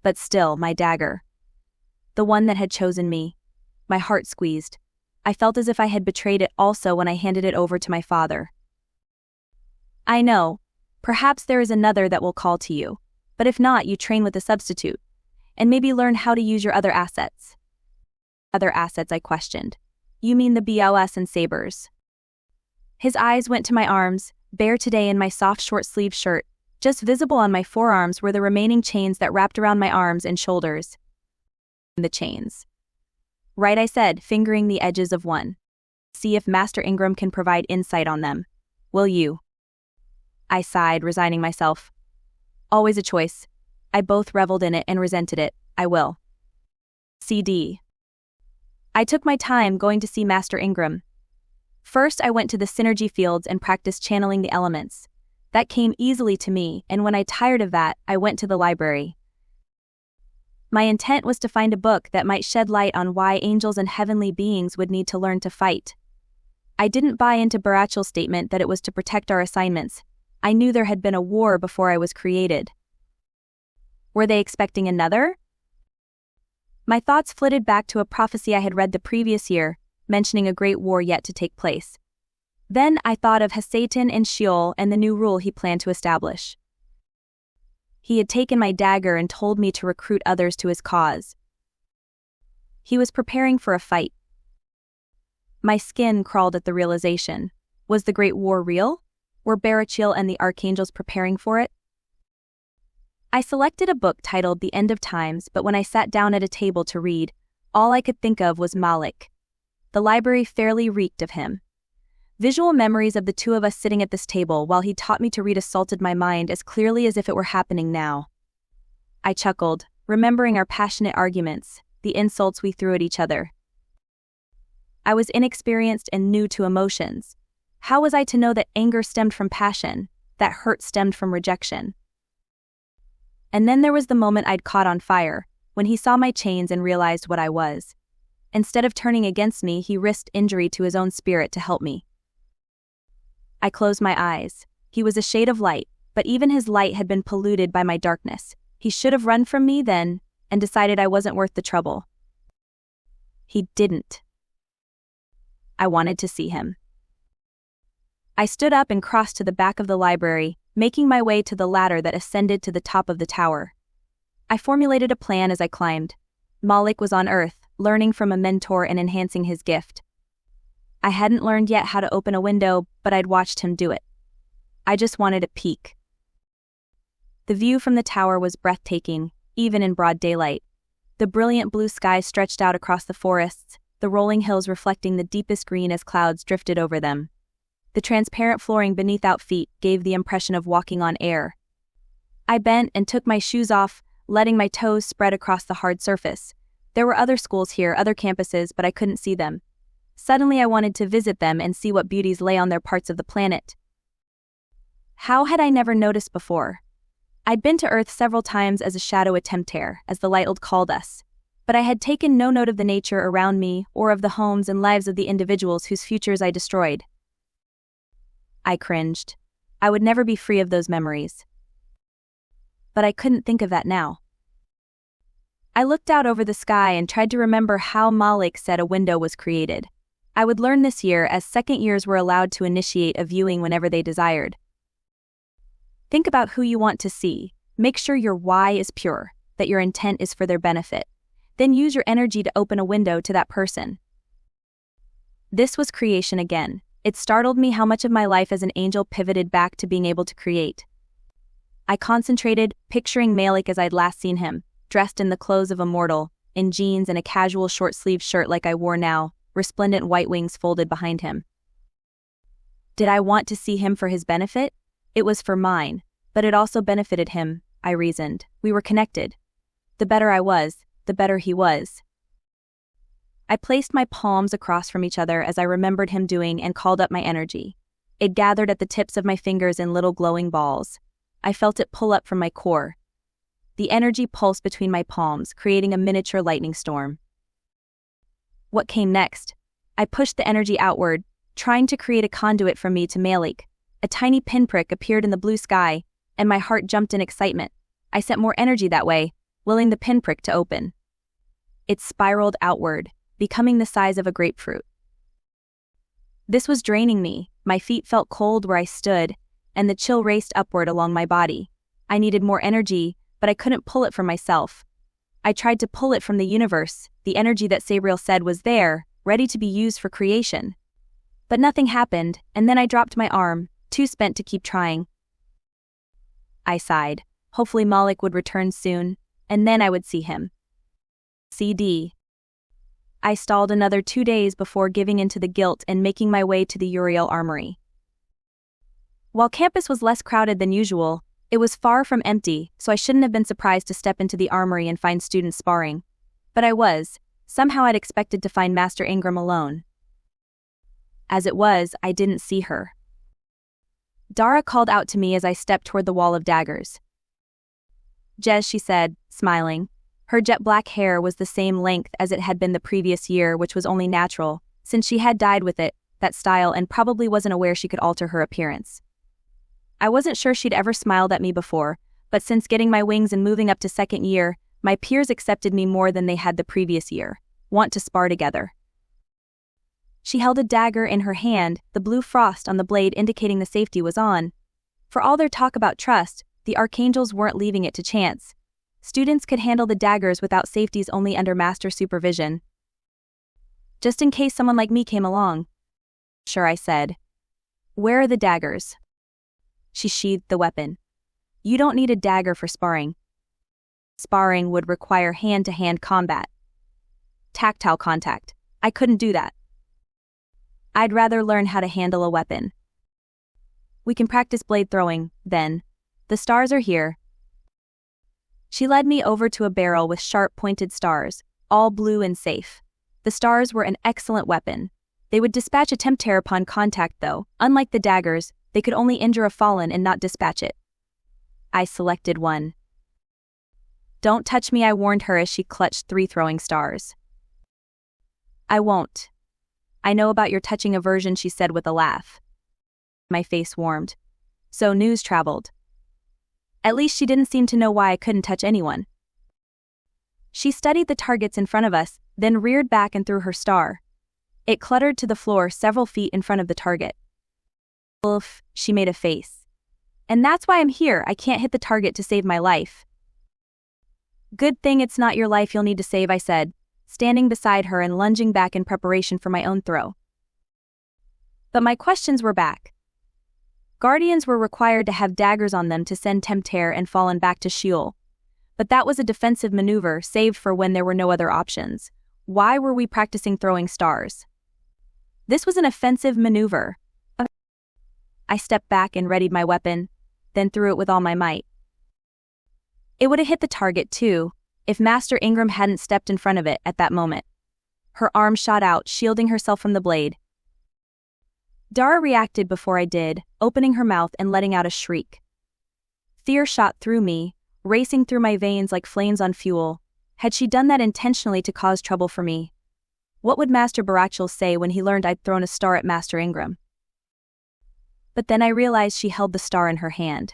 But still, my dagger. The one that had chosen me. My heart squeezed. I felt as if I had betrayed it also when I handed it over to my father. "I know. Perhaps there is another that will call to you. But if not, you train with a substitute. And maybe learn how to use your other assets." "Other assets?" I questioned. "You mean the BOS and sabers?" His eyes went to my arms, bare today in my soft short-sleeved shirt. Just visible on my forearms were the remaining chains that wrapped around my arms and shoulders. "The chains." "Right," I said, fingering the edges of one. "See if Master Ingram can provide insight on them. Will you?" I sighed, resigning myself. Always a choice. I both reveled in it and resented it. "I will." CD. I took my time going to see Master Ingram. First, I went to the synergy fields and practiced channeling the elements. That came easily to me, and when I tired of that, I went to the library. My intent was to find a book that might shed light on why angels and heavenly beings would need to learn to fight. I didn't buy into Barachel's statement that it was to protect our assignments. I knew there had been a war before I was created. Were they expecting another? My thoughts flitted back to a prophecy I had read the previous year, mentioning a great war yet to take place. Then I thought of Hasatan and Sheol and the new rule he planned to establish. He had taken my dagger and told me to recruit others to his cause. He was preparing for a fight. My skin crawled at the realization. Was the Great War real? Were Barachel and the archangels preparing for it? I selected a book titled The End of Times, but when I sat down at a table to read, all I could think of was Malik. The library fairly reeked of him. Visual memories of the two of us sitting at this table while he taught me to read assaulted my mind as clearly as if it were happening now. I chuckled, remembering our passionate arguments, the insults we threw at each other. I was inexperienced and new to emotions. How was I to know that anger stemmed from passion, that hurt stemmed from rejection? And then there was the moment I'd caught on fire, when he saw my chains and realized what I was. Instead of turning against me, he risked injury to his own spirit to help me. I closed my eyes. He was a shade of light, but even his light had been polluted by my darkness. He should have run from me then, and decided I wasn't worth the trouble. He didn't. I wanted to see him. I stood up and crossed to the back of the library, making my way to the ladder that ascended to the top of the tower. I formulated a plan as I climbed. Malik was on Earth, learning from a mentor and enhancing his gift. I hadn't learned yet how to open a window, but I'd watched him do it. I just wanted a peek. The view from the tower was breathtaking, even in broad daylight. The brilliant blue sky stretched out across the forests, the rolling hills reflecting the deepest green as clouds drifted over them. The transparent flooring beneath our feet gave the impression of walking on air. I bent and took my shoes off, letting my toes spread across the hard surface. There were other schools here, other campuses, but I couldn't see them. Suddenly I wanted to visit them and see what beauties lay on their parts of the planet. How had I never noticed before? I'd been to Earth several times as a shadow attempter, as the Light Old called us, but I had taken no note of the nature around me or of the homes and lives of the individuals whose futures I destroyed. I cringed. I would never be free of those memories. But I couldn't think of that now. I looked out over the sky and tried to remember how Malik said a window was created. I would learn this year, as second years were allowed to initiate a viewing whenever they desired. Think about who you want to see. Make sure your why is pure, that your intent is for their benefit. Then use your energy to open a window to that person. This was creation again. It startled me how much of my life as an angel pivoted back to being able to create. I concentrated, picturing Malik as I'd last seen him, dressed in the clothes of a mortal, in jeans and a casual short-sleeved shirt like I wore now, resplendent white wings folded behind him. Did I want to see him for his benefit? It was for mine, but it also benefited him, I reasoned. We were connected. The better I was, the better he was. I placed my palms across from each other as I remembered him doing and called up my energy. It gathered at the tips of my fingers in little glowing balls. I felt it pull up from my core. The energy pulsed between my palms, creating a miniature lightning storm. What came next? I pushed the energy outward, trying to create a conduit from me to Malik. A tiny pinprick appeared in the blue sky, and my heart jumped in excitement. I sent more energy that way, willing the pinprick to open. It spiraled outward, becoming the size of a grapefruit. This was draining me. My feet felt cold where I stood, and the chill raced upward along my body. I needed more energy, but I couldn't pull it from myself. I tried to pull it from the universe, the energy that Sabriel said was there, ready to be used for creation. But nothing happened, and then I dropped my arm, too spent to keep trying. I sighed. Hopefully Malik would return soon, and then I would see him. CD. I stalled another 2 days before giving in to the guilt and making my way to the Uriel Armory. While campus was less crowded than usual, it was far from empty, so I shouldn't have been surprised to step into the armory and find students sparring. But I was. Somehow I'd expected to find Master Ingram alone. As it was, I didn't see her. Dara called out to me as I stepped toward the wall of daggers. Jez, she said, smiling. Her jet black hair was the same length as it had been the previous year, which was only natural, since she had dyed with it, that style, and probably wasn't aware she could alter her appearance. I wasn't sure she'd ever smiled at me before, but since getting my wings and moving up to second year, my peers accepted me more than they had the previous year. Want to spar together. She held a dagger in her hand, the blue frost on the blade indicating the safety was on. For all their talk about trust, the archangels weren't leaving it to chance. Students could handle the daggers without safeties only under master supervision. Just in case someone like me came along. Sure, I said. Where are the daggers? She sheathed the weapon. You don't need a dagger for sparring. Sparring would require hand-to-hand combat. Tactile contact. I couldn't do that. I'd rather learn how to handle a weapon. We can practice blade throwing, then. The stars are here. She led me over to a barrel with sharp pointed stars, all blue and safe. The stars were an excellent weapon. They would dispatch a tempter upon contact though. Unlike the daggers, they could only injure a fallen and not dispatch it. I selected one. Don't touch me, I warned her as she clutched 3 throwing stars. I won't. I know about your touching aversion, she said with a laugh. My face warmed. So news traveled. At least she didn't seem to know why I couldn't touch anyone. She studied the targets in front of us, then reared back and threw her star. It cluttered to the floor several feet in front of the target. Oof, she made a face. And that's why I'm here, I can't hit the target to save my life. Good thing it's not your life you'll need to save, I said, standing beside her and lunging back in preparation for my own throw. But my questions were back. Guardians were required to have daggers on them to send Tempter and Fallen back to Sheol. But that was a defensive maneuver saved for when there were no other options. Why were we practicing throwing stars? This was an offensive maneuver. I stepped back and readied my weapon, then threw it with all my might. It would have hit the target too, if Master Ingram hadn't stepped in front of it at that moment. Her arm shot out, shielding herself from the blade. Dara reacted before I did, opening her mouth and letting out a shriek. Fear shot through me, racing through my veins like flames on fuel. Had she done that intentionally to cause trouble for me? What would Master Barachel say when he learned I'd thrown a star at Master Ingram? But then I realized she held the star in her hand.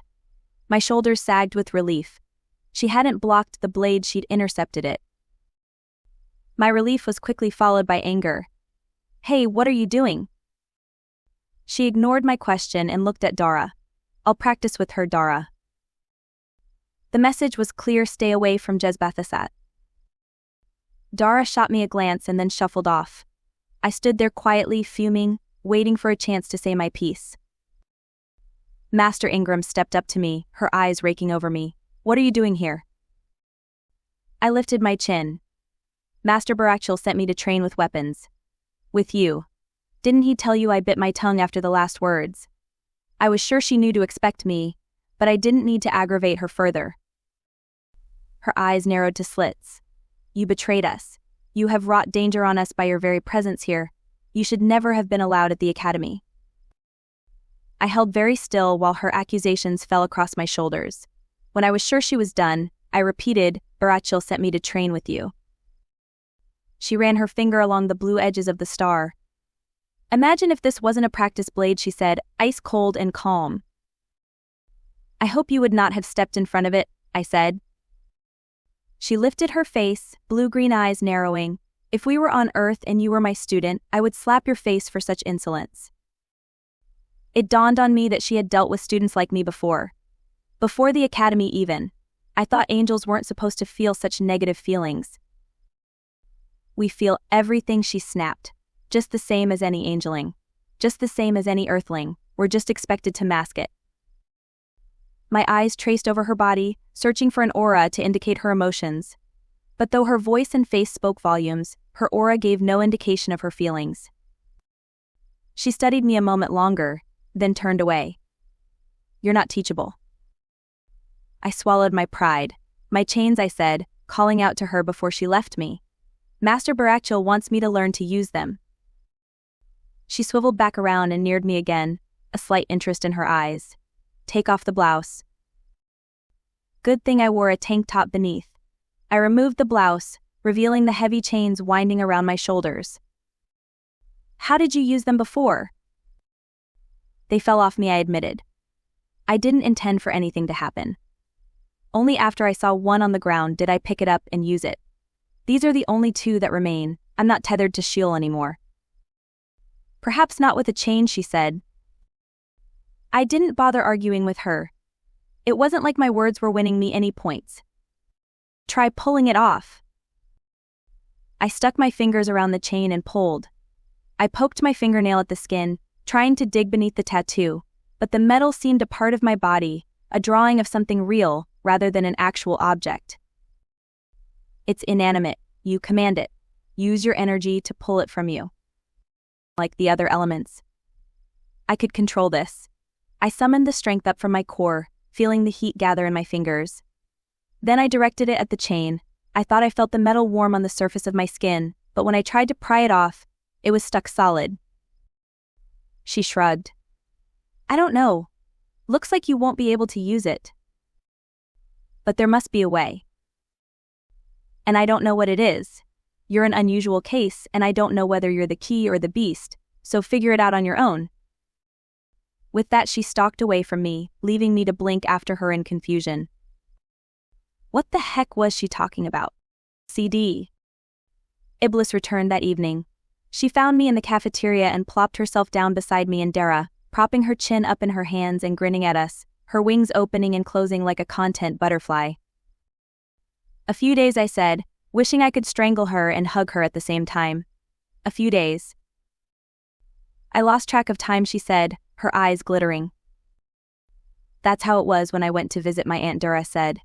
My shoulders sagged with relief. She hadn't blocked the blade, she'd intercepted it. My relief was quickly followed by anger. Hey, what are you doing? She ignored my question and looked at Dara. I'll practice with her, Dara. The message was clear: stay away from Jezbathasat. Dara shot me a glance and then shuffled off. I stood there quietly, fuming, waiting for a chance to say my piece. Master Ingram stepped up to me, her eyes raking over me. What are you doing here? I lifted my chin. Master Barachel sent me to train with weapons. With you. Didn't he tell you I bit my tongue after the last words? I was sure she knew to expect me, but I didn't need to aggravate her further. Her eyes narrowed to slits. You betrayed us. You have wrought danger on us by your very presence here. You should never have been allowed at the academy. I held very still while her accusations fell across my shoulders. When I was sure she was done, I repeated, Barachil sent me to train with you. She ran her finger along the blue edges of the star. Imagine if this wasn't a practice blade, she said, ice cold and calm. I hope you would not have stepped in front of it, I said. She lifted her face, blue-green eyes narrowing. If we were on Earth and you were my student, I would slap your face for such insolence. It dawned on me that she had dealt with students like me before. Before the academy even. I thought angels weren't supposed to feel such negative feelings. We feel everything, she snapped. Just the same as any angeling. Just the same as any earthling. We're just expected to mask it. My eyes traced over her body, searching for an aura to indicate her emotions. But though her voice and face spoke volumes, her aura gave no indication of her feelings. She studied me a moment longer, then turned away. You're not teachable. I swallowed my pride. My chains, I said, calling out to her before she left me. Master Barachil wants me to learn to use them. She swiveled back around and neared me again, a slight interest in her eyes. Take off the blouse. Good thing I wore a tank top beneath. I removed the blouse, revealing the heavy chains winding around my shoulders. How did you use them before? They fell off me, I admitted. I didn't intend for anything to happen. Only after I saw one on the ground did I pick it up and use it. These are the only two that remain. I'm not tethered to Sheol anymore. Perhaps not with a chain, she said. I didn't bother arguing with her. It wasn't like my words were winning me any points. Try pulling it off. I stuck my fingers around the chain and pulled. I poked my fingernail at the skin, trying to dig beneath the tattoo, but the metal seemed a part of my body, a drawing of something real rather than an actual object. It's inanimate, you command it. Use your energy to pull it from you. Like the other elements. I could control this. I summoned the strength up from my core, feeling the heat gather in my fingers. Then I directed it at the chain. I thought I felt the metal warm on the surface of my skin, but when I tried to pry it off, it was stuck solid. She shrugged. I don't know. Looks like you won't be able to use it. But there must be a way. And I don't know what it is. You're an unusual case, and I don't know whether you're the key or the beast, so figure it out on your own. With that, she stalked away from me, leaving me to blink after her in confusion. What the heck was she talking about? CD. Iblis returned that evening. She found me in the cafeteria and plopped herself down beside me and Dara, propping her chin up in her hands and grinning at us, her wings opening and closing like a content butterfly. A few days, I said, wishing I could strangle her and hug her at the same time. A few days. I lost track of time, she said, her eyes glittering. That's how it was when I went to visit my Aunt Dura said.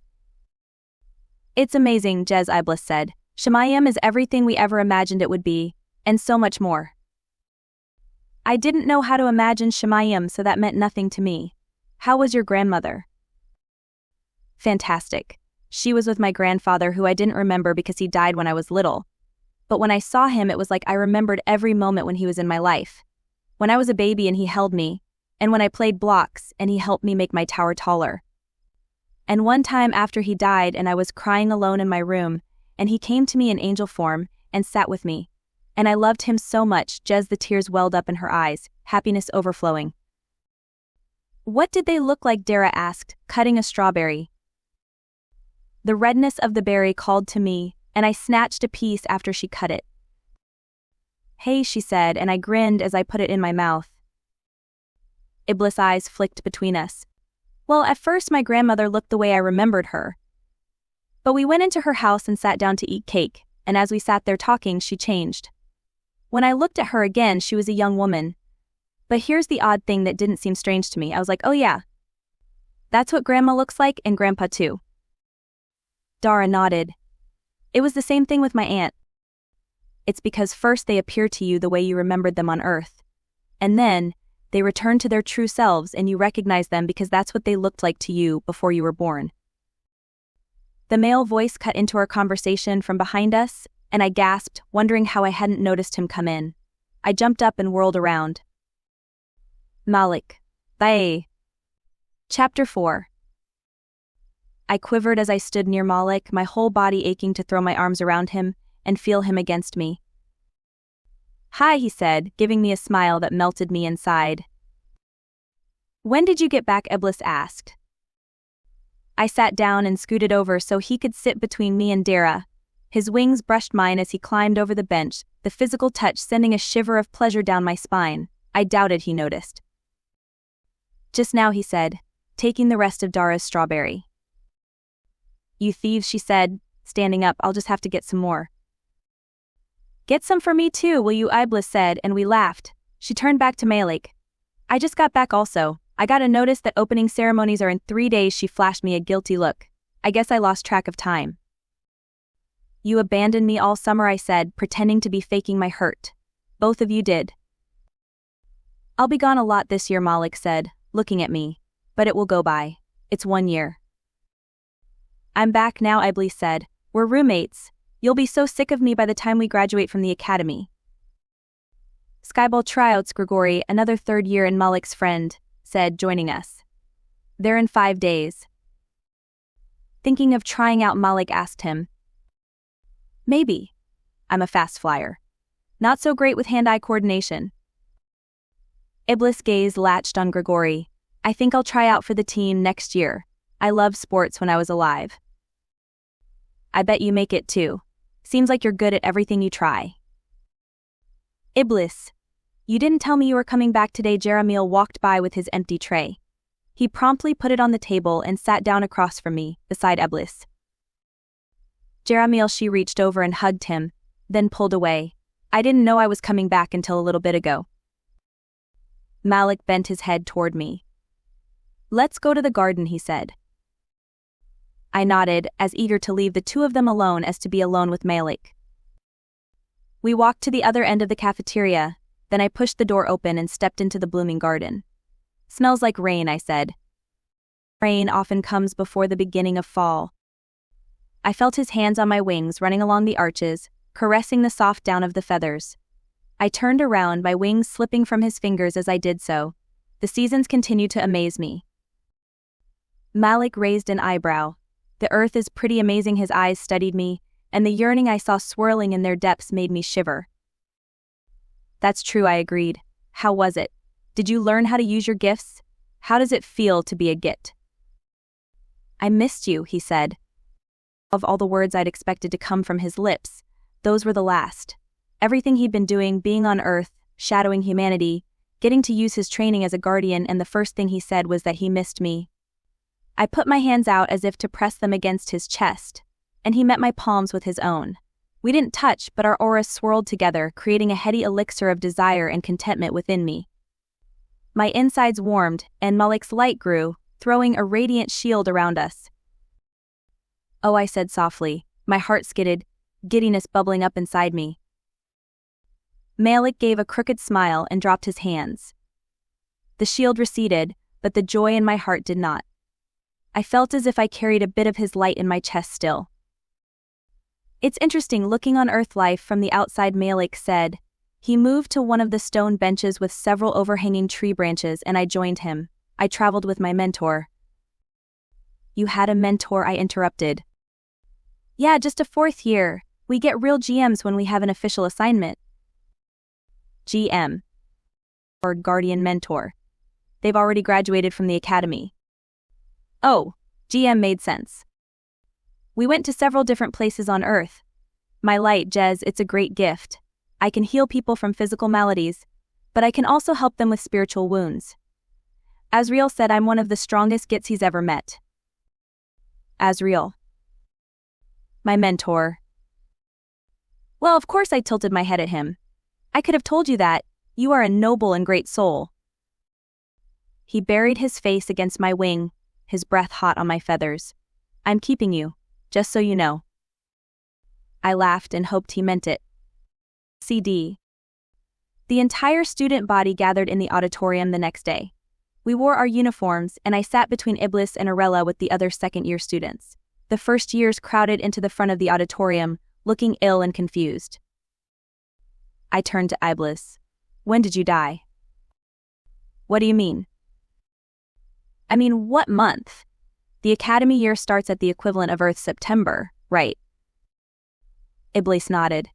It's amazing, Jez Iblis said. Shemayim is everything we ever imagined it would be, and so much more. I didn't know how to imagine Shemayim, so that meant nothing to me. How was your grandmother? Fantastic. She was with my grandfather, who I didn't remember because he died when I was little. But when I saw him, it was like I remembered every moment when he was in my life. When I was a baby and he held me, and when I played blocks and he helped me make my tower taller. And one time after he died and I was crying alone in my room, and he came to me in angel form and sat with me. And I loved him so much, Jez, the tears welled up in her eyes, happiness overflowing. What did they look like? Dara asked, cutting a strawberry. The redness of the berry called to me, and I snatched a piece after she cut it. Hey, she said, and I grinned as I put it in my mouth. Iblis' eyes flicked between us. Well, at first my grandmother looked the way I remembered her. But we went into her house and sat down to eat cake, and as we sat there talking, she changed. When I looked at her again, she was a young woman. But here's the odd thing that didn't seem strange to me. I was like, oh yeah. That's what Grandma looks like, and Grandpa too. Dara nodded. It was the same thing with my aunt. It's because first they appear to you the way you remembered them on Earth. And then, they return to their true selves and you recognize them because that's what they looked like to you before you were born. The male voice cut into our conversation from behind us, and I gasped, wondering how I hadn't noticed him come in. I jumped up and whirled around. Malik. Bye. Chapter 4. I quivered as I stood near Malik, my whole body aching to throw my arms around him and feel him against me. Hi, he said, giving me a smile that melted me inside. When did you get back? Iblis asked. I sat down and scooted over so he could sit between me and Dara. His wings brushed mine as he climbed over the bench, the physical touch sending a shiver of pleasure down my spine. I doubted he noticed. Just now, he said, taking the rest of Dara's strawberry. You thieves, she said, standing up. I'll just have to get some more. Get some for me too, will you? Iblis said, and we laughed. She turned back to Malik. I just got back also. I got a notice that opening ceremonies are in 3 days. She flashed me a guilty look. I guess I lost track of time. You abandoned me all summer, I said, pretending to be faking my hurt. Both of you did. I'll be gone a lot this year, Malik said, looking at me. But it will go by. It's 1 year. I'm back now, Iblis said. We're roommates. You'll be so sick of me by the time we graduate from the academy. Skyball tryouts, Grigory, another 3rd year and Malik's friend, said, joining us. They're in 5 days. Thinking of trying out, Malik asked him. Maybe. I'm a fast flyer. Not so great with hand-eye coordination. Iblis' gaze latched on Grigory. I think I'll try out for the team next year. I loved sports when I was alive. I bet you make it too. Seems like you're good at everything you try. Iblis. You didn't tell me you were coming back today. Jeremiel walked by with his empty tray. He promptly put it on the table and sat down across from me, beside Iblis. Jeremiel, she reached over and hugged him, then pulled away. I didn't know I was coming back until a little bit ago. Malik bent his head toward me. Let's go to the garden, he said. I nodded, as eager to leave the two of them alone as to be alone with Malik. We walked to the other end of the cafeteria, then I pushed the door open and stepped into the blooming garden. Smells like rain, I said. Rain often comes before the beginning of fall. I felt his hands on my wings running along the arches, caressing the soft down of the feathers. I turned around, my wings slipping from his fingers as I did so. The seasons continue to amaze me. Malik raised an eyebrow. The earth is pretty amazing. His eyes studied me, and the yearning I saw swirling in their depths made me shiver. That's true, I agreed. How was it? Did you learn how to use your gifts? How does it feel to be a git? I missed you, he said. Of all the words I'd expected to come from his lips, those were the last. Everything he'd been doing, being on Earth, shadowing humanity, getting to use his training as a guardian, and the first thing he said was that he missed me. I put my hands out as if to press them against his chest, and he met my palms with his own. We didn't touch, but our auras swirled together, creating a heady elixir of desire and contentment within me. My insides warmed, and Malik's light grew, throwing a radiant shield around us. Oh, I said softly, my heart skidded, giddiness bubbling up inside me. Malik gave a crooked smile and dropped his hands. The shield receded, but the joy in my heart did not. I felt as if I carried a bit of his light in my chest still. It's interesting looking on Earth life from the outside, Malik said. He moved to one of the stone benches with several overhanging tree branches, and I joined him. I traveled with my mentor. You had a mentor, I interrupted. Yeah, just a 4th year. We get real GMs when we have an official assignment. GM. Or Guardian Mentor. They've already graduated from the academy. Oh, GM made sense. We went to several different places on Earth. My light, Jez, it's a great gift. I can heal people from physical maladies, but I can also help them with spiritual wounds. Asriel said I'm one of the strongest gits he's ever met. Asriel. My mentor. Well, of course I tilted my head at him. I could have told you that. You are a noble and great soul. He buried his face against my wing, his breath hot on my feathers. I'm keeping you, just so you know. I laughed and hoped he meant it. CD. The entire student body gathered in the auditorium the next day. We wore our uniforms, and I sat between Iblis and Arella with the other second-year students. The first years crowded into the front of the auditorium, looking ill and confused. I turned to Iblis. When did you die? What do you mean? I mean, what month? The academy year starts at the equivalent of Earth's September, right? Iblis nodded.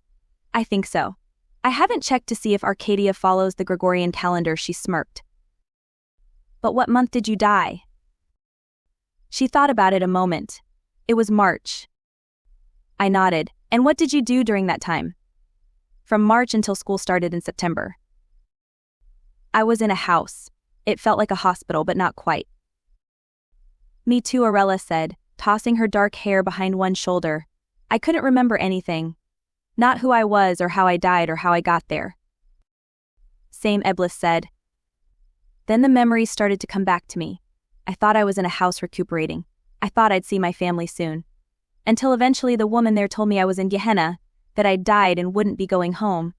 I think so. I haven't checked to see if Arcadia follows the Gregorian calendar, she smirked. But what month did you die? She thought about it a moment. It was March. I nodded. And what did you do during that time? From March until school started in September. I was in a house. It felt like a hospital, but not quite. Me too, Arella said, tossing her dark hair behind one shoulder. I couldn't remember anything. Not who I was or how I died or how I got there. Same, Iblis said. Then the memories started to come back to me. I thought I was in a house recuperating. I thought I'd see my family soon. Until eventually the woman there told me I was in Gehenna, that I'd died and wouldn't be going home.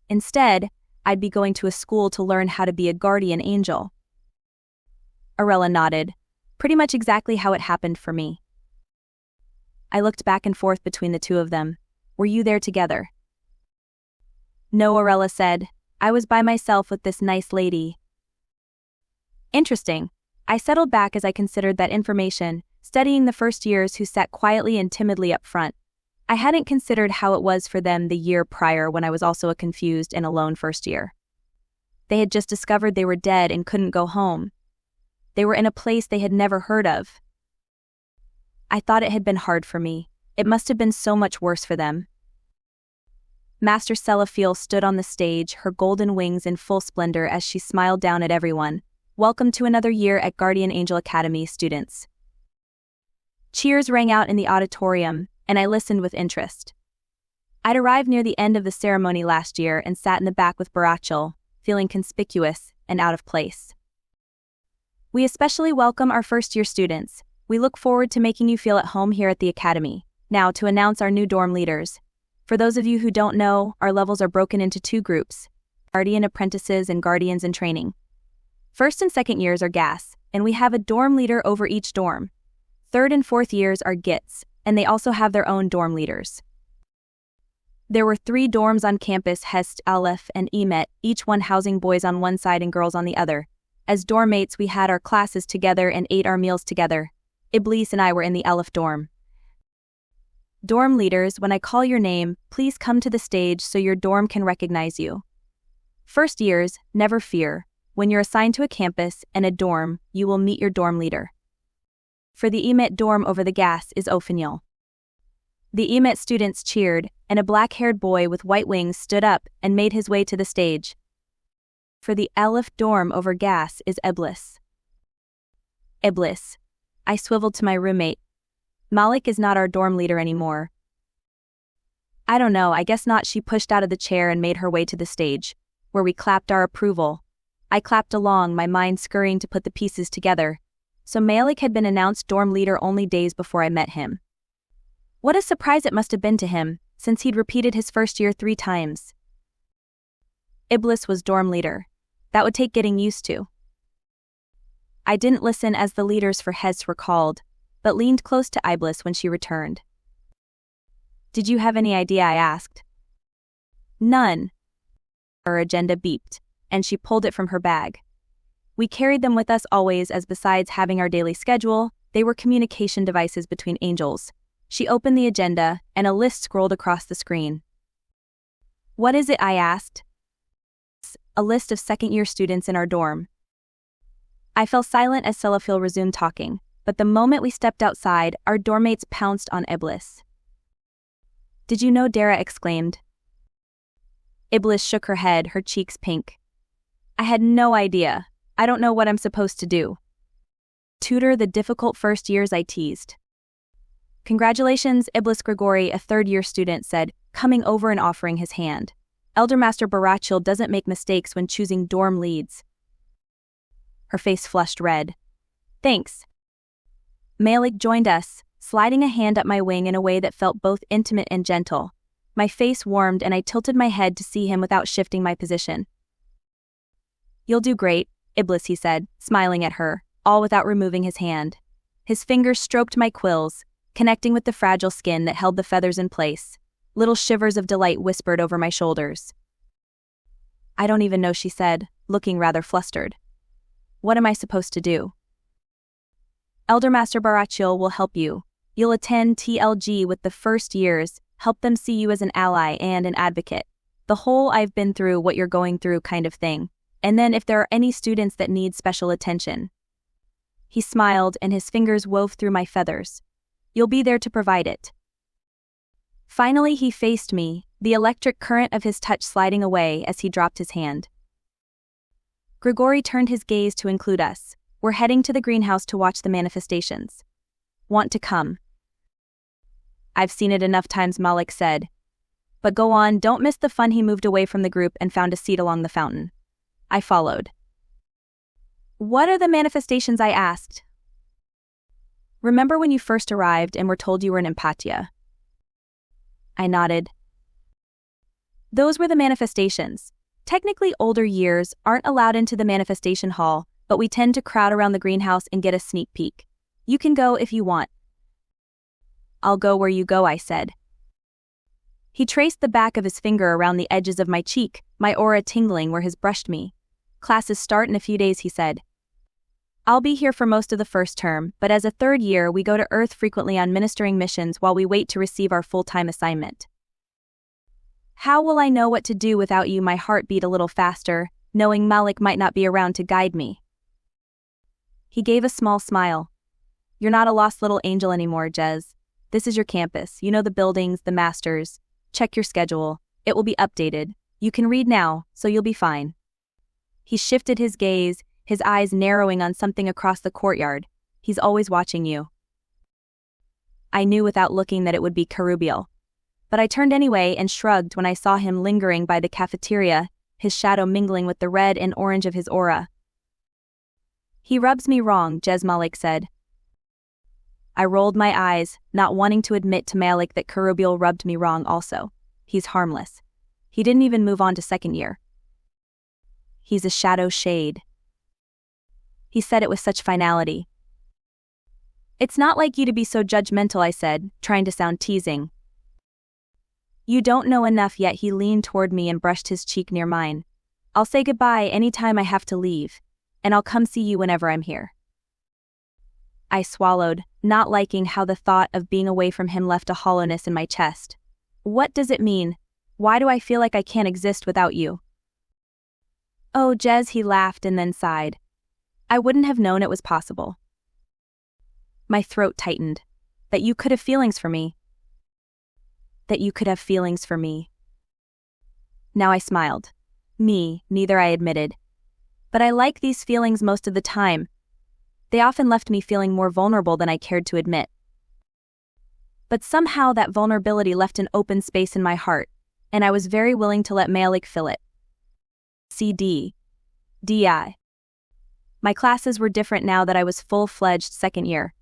Instead, I'd be going to a school to learn how to be a guardian angel. Arella nodded. Pretty much exactly how it happened for me. I looked back and forth between the two of them. Were you there together? No, Arella said. I was by myself with this nice lady. Interesting. I settled back as I considered that information, studying the first years who sat quietly and timidly up front. I hadn't considered how it was for them the year prior when I was also a confused and alone first year. They had just discovered they were dead and couldn't go home. They were in a place they had never heard of. I thought it had been hard for me. It must have been so much worse for them. Master Sellafiel stood on the stage, her golden wings in full splendor as she smiled down at everyone. Welcome to another year at Guardian Angel Academy, students. Cheers rang out in the auditorium, and I listened with interest. I'd arrived near the end of the ceremony last year and sat in the back with Barachel, feeling conspicuous and out of place. We especially welcome our first-year students. We look forward to making you feel at home here at the Academy. Now to announce our new dorm leaders. For those of you who don't know, our levels are broken into two groups, Guardian Apprentices and Guardians in Training. First and second years are GAS, and we have a dorm leader over each dorm. Third and fourth years are GITS, and they also have their own dorm leaders. There were 3 dorms on campus, Hest, Aleph, and Emet, each one housing boys on one side and girls on the other. As dorm mates, we had our classes together and ate our meals together. Iblis and I were in the Aleph dorm. Dorm leaders, when I call your name, please come to the stage so your dorm can recognize you. First years, never fear. When you're assigned to a campus and a dorm, you will meet your dorm leader. For the Emet dorm over the GAS is Ophaniel. The Emet students cheered, and a black-haired boy with white wings stood up and made his way to the stage. For the Aleph dorm over GAS is Iblis. Iblis. I swiveled to my roommate. Malik is not our dorm leader anymore. I don't know, I guess not. She pushed out of the chair and made her way to the stage, where we clapped our approval. I clapped along, my mind scurrying to put the pieces together. So Malik had been announced dorm leader only days before I met him. What a surprise it must have been to him, since he'd repeated his first year 3 times. Iblis was dorm leader. That would take getting used to. I didn't listen as the leaders for Hes were called, but leaned close to Iblis when she returned. Did you have any idea? I asked. None. Her agenda beeped, and she pulled it from her bag. We carried them with us always, as besides having our daily schedule, they were communication devices between angels. She opened the agenda, and a list scrolled across the screen. What is it? I asked. A list of second-year students in our dorm. I fell silent as Sellafiel resumed talking, but the moment we stepped outside, our dorm mates pounced on Iblis. Did you know? Dara exclaimed. Iblis shook her head, her cheeks pink. I had no idea. I don't know what I'm supposed to do. Tutor the difficult first years, I teased. Congratulations, Iblis. Grigori, a third-year student, said, coming over and offering his hand. Elder Master Barachil doesn't make mistakes when choosing dorm leads. Her face flushed red. Thanks. Malik joined us, sliding a hand up my wing in a way that felt both intimate and gentle. My face warmed and I tilted my head to see him without shifting my position. You'll do great, Iblis, he said, smiling at her, all without removing his hand. His fingers stroked my quills, connecting with the fragile skin that held the feathers in place. Little shivers of delight whispered over my shoulders. I don't even know, she said, looking rather flustered. What am I supposed to do? Elder Master Barachil will help you. You'll attend TLG with the first years, help them see you as an ally and an advocate. The whole I've been through what you're going through kind of thing. And then if there are any students that need special attention. He smiled and his fingers wove through my feathers. You'll be there to provide it. Finally he faced me, the electric current of his touch sliding away as he dropped his hand. Grigori turned his gaze to include us. We're heading to the greenhouse to watch the manifestations. Want to come? I've seen it enough times, Malik said. But go on, don't miss the fun. He moved away from the group and found a seat along the fountain. I followed. What are the manifestations? I asked. Remember when you first arrived and were told you were an empatia? I nodded. Those were the manifestations. Technically, older years aren't allowed into the manifestation hall, but we tend to crowd around the greenhouse and get a sneak peek. You can go if you want. I'll go where you go, I said. He traced the back of his finger around the edges of my cheek, my aura tingling where his brushed me. Classes start in a few days, he said. I'll be here for most of the first term, but as a third year we go to Earth frequently on ministering missions while we wait to receive our full-time assignment. How will I know what to do without you? My heart beat a little faster, knowing Malik might not be around to guide me. He gave a small smile. You're not a lost little angel anymore, Jez. This is your campus. You know the buildings, the masters. Check your schedule. It will be updated. You can read now, so you'll be fine. He shifted his gaze, his eyes narrowing on something across the courtyard. He's always watching you. I knew without looking that it would be Karubiel. But I turned anyway and shrugged when I saw him lingering by the cafeteria, his shadow mingling with the red and orange of his aura. He rubs me wrong, Jez, Malik said. I rolled my eyes, not wanting to admit to Malik that Karubiel rubbed me wrong also. He's harmless. He didn't even move on to second year. He's a shadow shade. He said it with such finality. It's not like you to be so judgmental, I said, trying to sound teasing. You don't know enough yet. He leaned toward me and brushed his cheek near mine. I'll say goodbye anytime I have to leave, and I'll come see you whenever I'm here. I swallowed, not liking how the thought of being away from him left a hollowness in my chest. What does it mean? Why do I feel like I can't exist without you? Oh, Jez, he laughed and then sighed. I wouldn't have known it was possible. My throat tightened. That you could have feelings for me. That you could have feelings for me. Now I smiled. Me, neither, I admitted. But I like these feelings most of the time. They often left me feeling more vulnerable than I cared to admit. But somehow that vulnerability left an open space in my heart, and I was very willing to let Malik fill it. CD. DI. My classes were different now that I was full-fledged second year.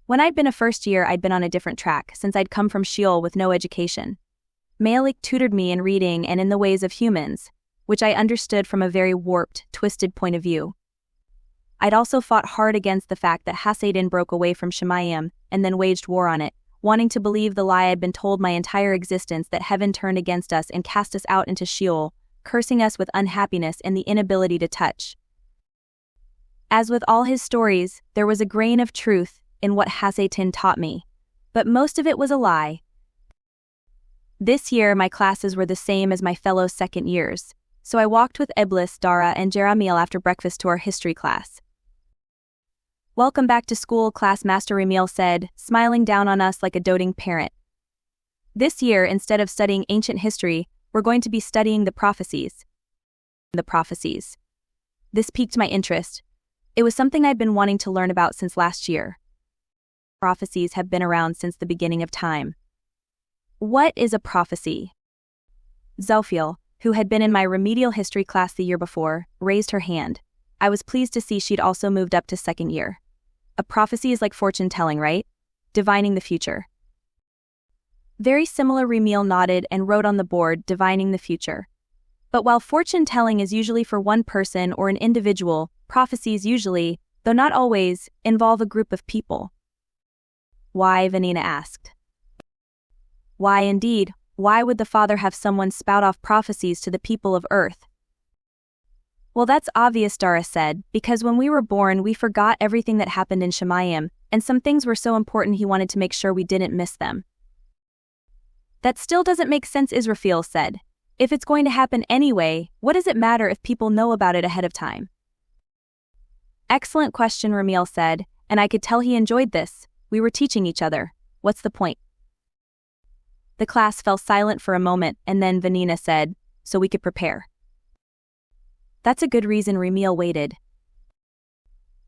When I'd been a first year, I'd been on a different track, since I'd come from Sheol with no education. Malik tutored me in reading and in the ways of humans, which I understood from a very warped, twisted point of view. I'd also fought hard against the fact that Hasadin broke away from Shemayim and then waged war on it, wanting to believe the lie I'd been told my entire existence that heaven turned against us and cast us out into Sheol, cursing us with unhappiness and the inability to touch. As with all his stories, there was a grain of truth in what Hasadin taught me, but most of it was a lie. This year my classes were the same as my fellow second years, so I walked with Eblis, Dara, and Jeremiel after breakfast to our history class. Welcome back to school, class, Master Remiel said, smiling down on us like a doting parent. This year, instead of studying ancient history, we're going to be studying the prophecies. The prophecies. This piqued my interest. It was something I'd been wanting to learn about since last year. Prophecies have been around since the beginning of time. What is a prophecy? Zophiel, who had been in my remedial history class the year before, raised her hand. I was pleased to see she'd also moved up to second year. A prophecy is like fortune-telling, right? Divining the future. Very similar, Remiel nodded and wrote on the board, divining the future. But while fortune-telling is usually for one person or an individual, prophecies usually, though not always, involve a group of people. Why? Vanina asked. Why indeed, why would the Father have someone spout off prophecies to the people of earth? Well, that's obvious, Dara said, because when we were born we forgot everything that happened in Shemayim, and some things were so important he wanted to make sure we didn't miss them. That still doesn't make sense, Israfil said. If it's going to happen anyway, what does it matter if people know about it ahead of time? Excellent question, Ramil said, and I could tell he enjoyed this. We were teaching each other. What's the point? The class fell silent for a moment, and then Vanina said, so we could prepare. That's a good reason. Ramil waited.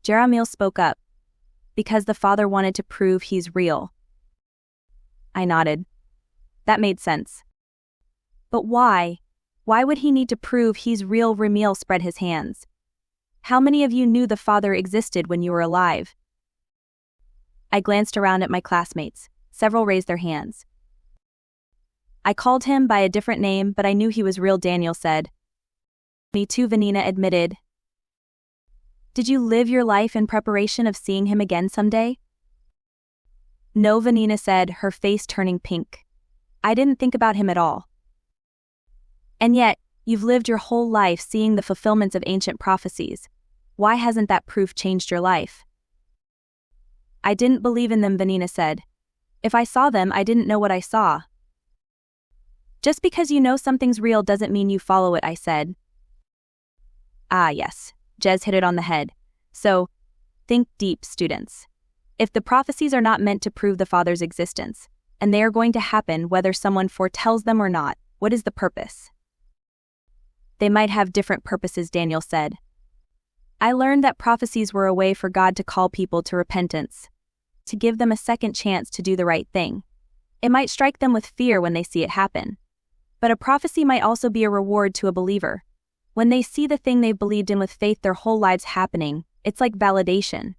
Jaramil spoke up. Because the Father wanted to prove he's real. I nodded. That made sense. But why? Why would he need to prove he's real? Ramil spread his hands. How many of you knew the Father existed when you were alive? I glanced around at my classmates. Several raised their hands. I called him by a different name, but I knew he was real, Daniel said. Me too, Vanina admitted. Did you live your life in preparation of seeing him again someday? No, Vanina said, her face turning pink. I didn't think about him at all. And yet, you've lived your whole life seeing the fulfillments of ancient prophecies. Why hasn't that proof changed your life? I didn't believe in them, Vanina said. If I saw them, I didn't know what I saw. Just because you know something's real doesn't mean you follow it, I said. Ah, yes. Jez hit it on the head. So, think deep, students. If the prophecies are not meant to prove the Father's existence, and they are going to happen whether someone foretells them or not, what is the purpose? They might have different purposes, Daniel said. I learned that prophecies were a way for God to call people to repentance, to give them a second chance to do the right thing. It might strike them with fear when they see it happen. But a prophecy might also be a reward to a believer. When they see the thing they've believed in with faith their whole lives happening, it's like validation.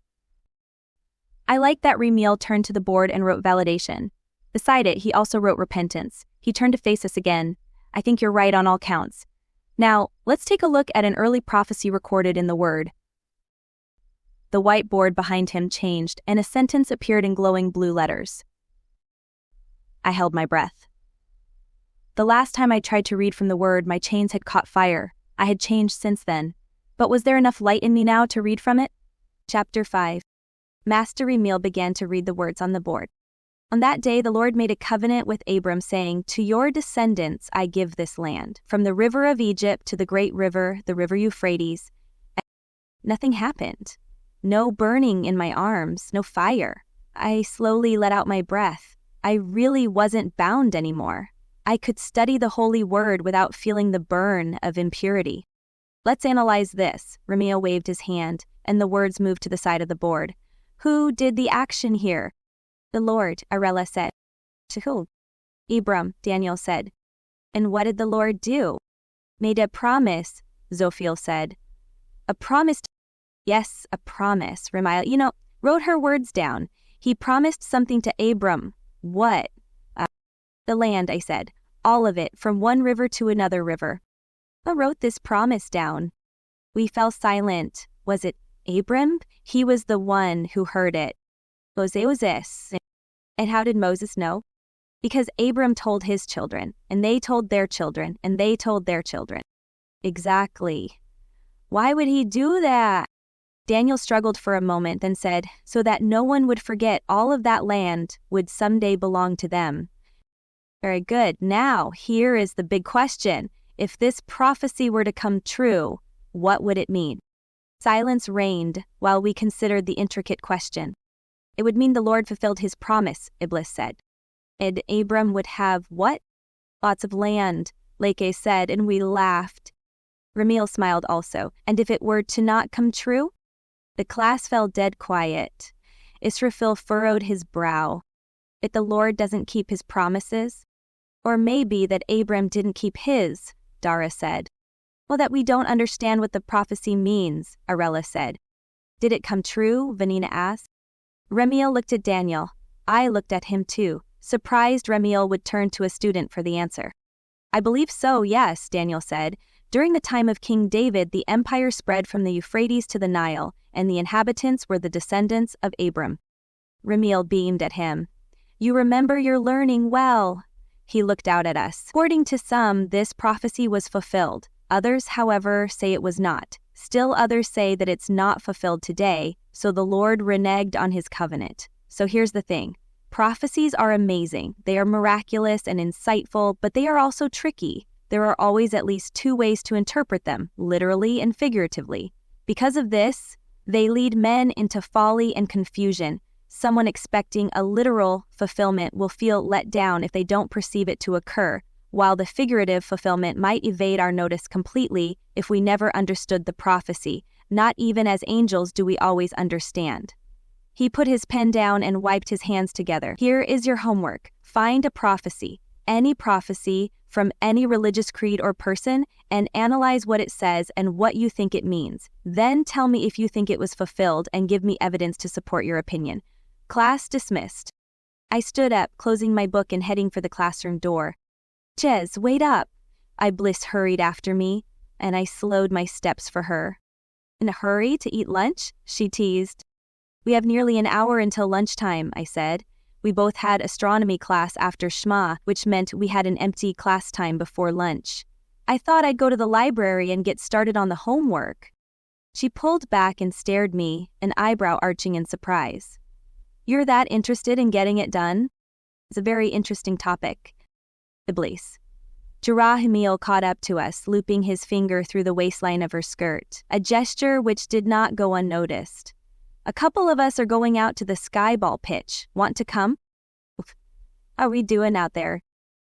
I like that. Ramil turned to the board and wrote validation. Beside it, he also wrote repentance. He turned to face us again. I think you're right on all counts. Now, let's take a look at an early prophecy recorded in the Word. The whiteboard behind him changed, and a sentence appeared in glowing blue letters. I held my breath. The last time I tried to read from the Word, my chains had caught fire. I had changed since then. But was there enough light in me now to read from it? Chapter 5. Master Ramil began to read the words on the board. On that day the Lord made a covenant with Abram, saying, to your descendants I give this land, from the river of Egypt to the great river, the river Euphrates. And nothing happened. No burning in my arms, no fire. I slowly let out my breath. I really wasn't bound anymore. I could study the holy word without feeling the burn of impurity. Let's analyze this. Ramil waved his hand, and the words moved to the side of the board. Who did the action here? The Lord, Arella said. To who? Abram, Daniel said. And what did the Lord do? Made a promise, Zophiel said. A promise? Yes, a promise, Ramil. Wrote her words down. He promised something to Abram. What? The land, I said. All of it, from one river to another river. Who wrote this promise down? We fell silent. Was it Abram? He was the one who heard it. Moses. And how did Moses know? Because Abram told his children, and they told their children, and they told their children. Exactly. Why would he do that? Daniel struggled for a moment, then said, so that no one would forget all of that land would someday belong to them. Very good. Now, here is the big question. If this prophecy were to come true, what would it mean? Silence reigned while we considered the intricate question. It would mean the Lord fulfilled his promise, Iblis said. And Abram would have what? Lots of land, Leke said, and we laughed. Ramil smiled also. And if it were to not come true? The class fell dead quiet. Israfil furrowed his brow. If the Lord doesn't keep his promises? Or maybe that Abram didn't keep his, Dara said. Well, that we don't understand what the prophecy means, Arella said. Did it come true? Vanina asked. Ramil looked at Daniel. I looked at him too. Surprised, Ramil would turn to a student for the answer. I believe so, yes, Daniel said. During the time of King David, the empire spread from the Euphrates to the Nile, and the inhabitants were the descendants of Abram. Ramil beamed at him. You remember your learning well. He looked out at us. According to some, this prophecy was fulfilled. Others, however, say it was not. Still others say that it's not fulfilled today, so the Lord reneged on his covenant. So here's the thing. Prophecies are amazing. They are miraculous and insightful, but they are also tricky. There are always at least two ways to interpret them, literally and figuratively. Because of this, they lead men into folly and confusion. Someone expecting a literal fulfillment will feel let down if they don't perceive it to occur, while the figurative fulfillment might evade our notice completely if we never understood the prophecy. Not even as angels do we always understand. He put his pen down and wiped his hands together. Here is your homework. Find a prophecy, any prophecy from any religious creed or person, and analyze what it says and what you think it means. Then tell me if you think it was fulfilled and give me evidence to support your opinion. Class dismissed. I stood up, closing my book and heading for the classroom door. Jez, wait up. Bliss hurried after me, and I slowed my steps for her. In a hurry to eat lunch? She teased. We have nearly an hour until lunchtime, I said. We both had astronomy class after Shema, which meant we had an empty class time before lunch. I thought I'd go to the library and get started on the homework. She pulled back and stared me, an eyebrow arching in surprise. You're that interested in getting it done? It's a very interesting topic. Iblis. Jerahimiel caught up to us, looping his finger through the waistline of her skirt, a gesture which did not go unnoticed. A couple of us are going out to the skyball pitch. Want to come? How are we doing out there?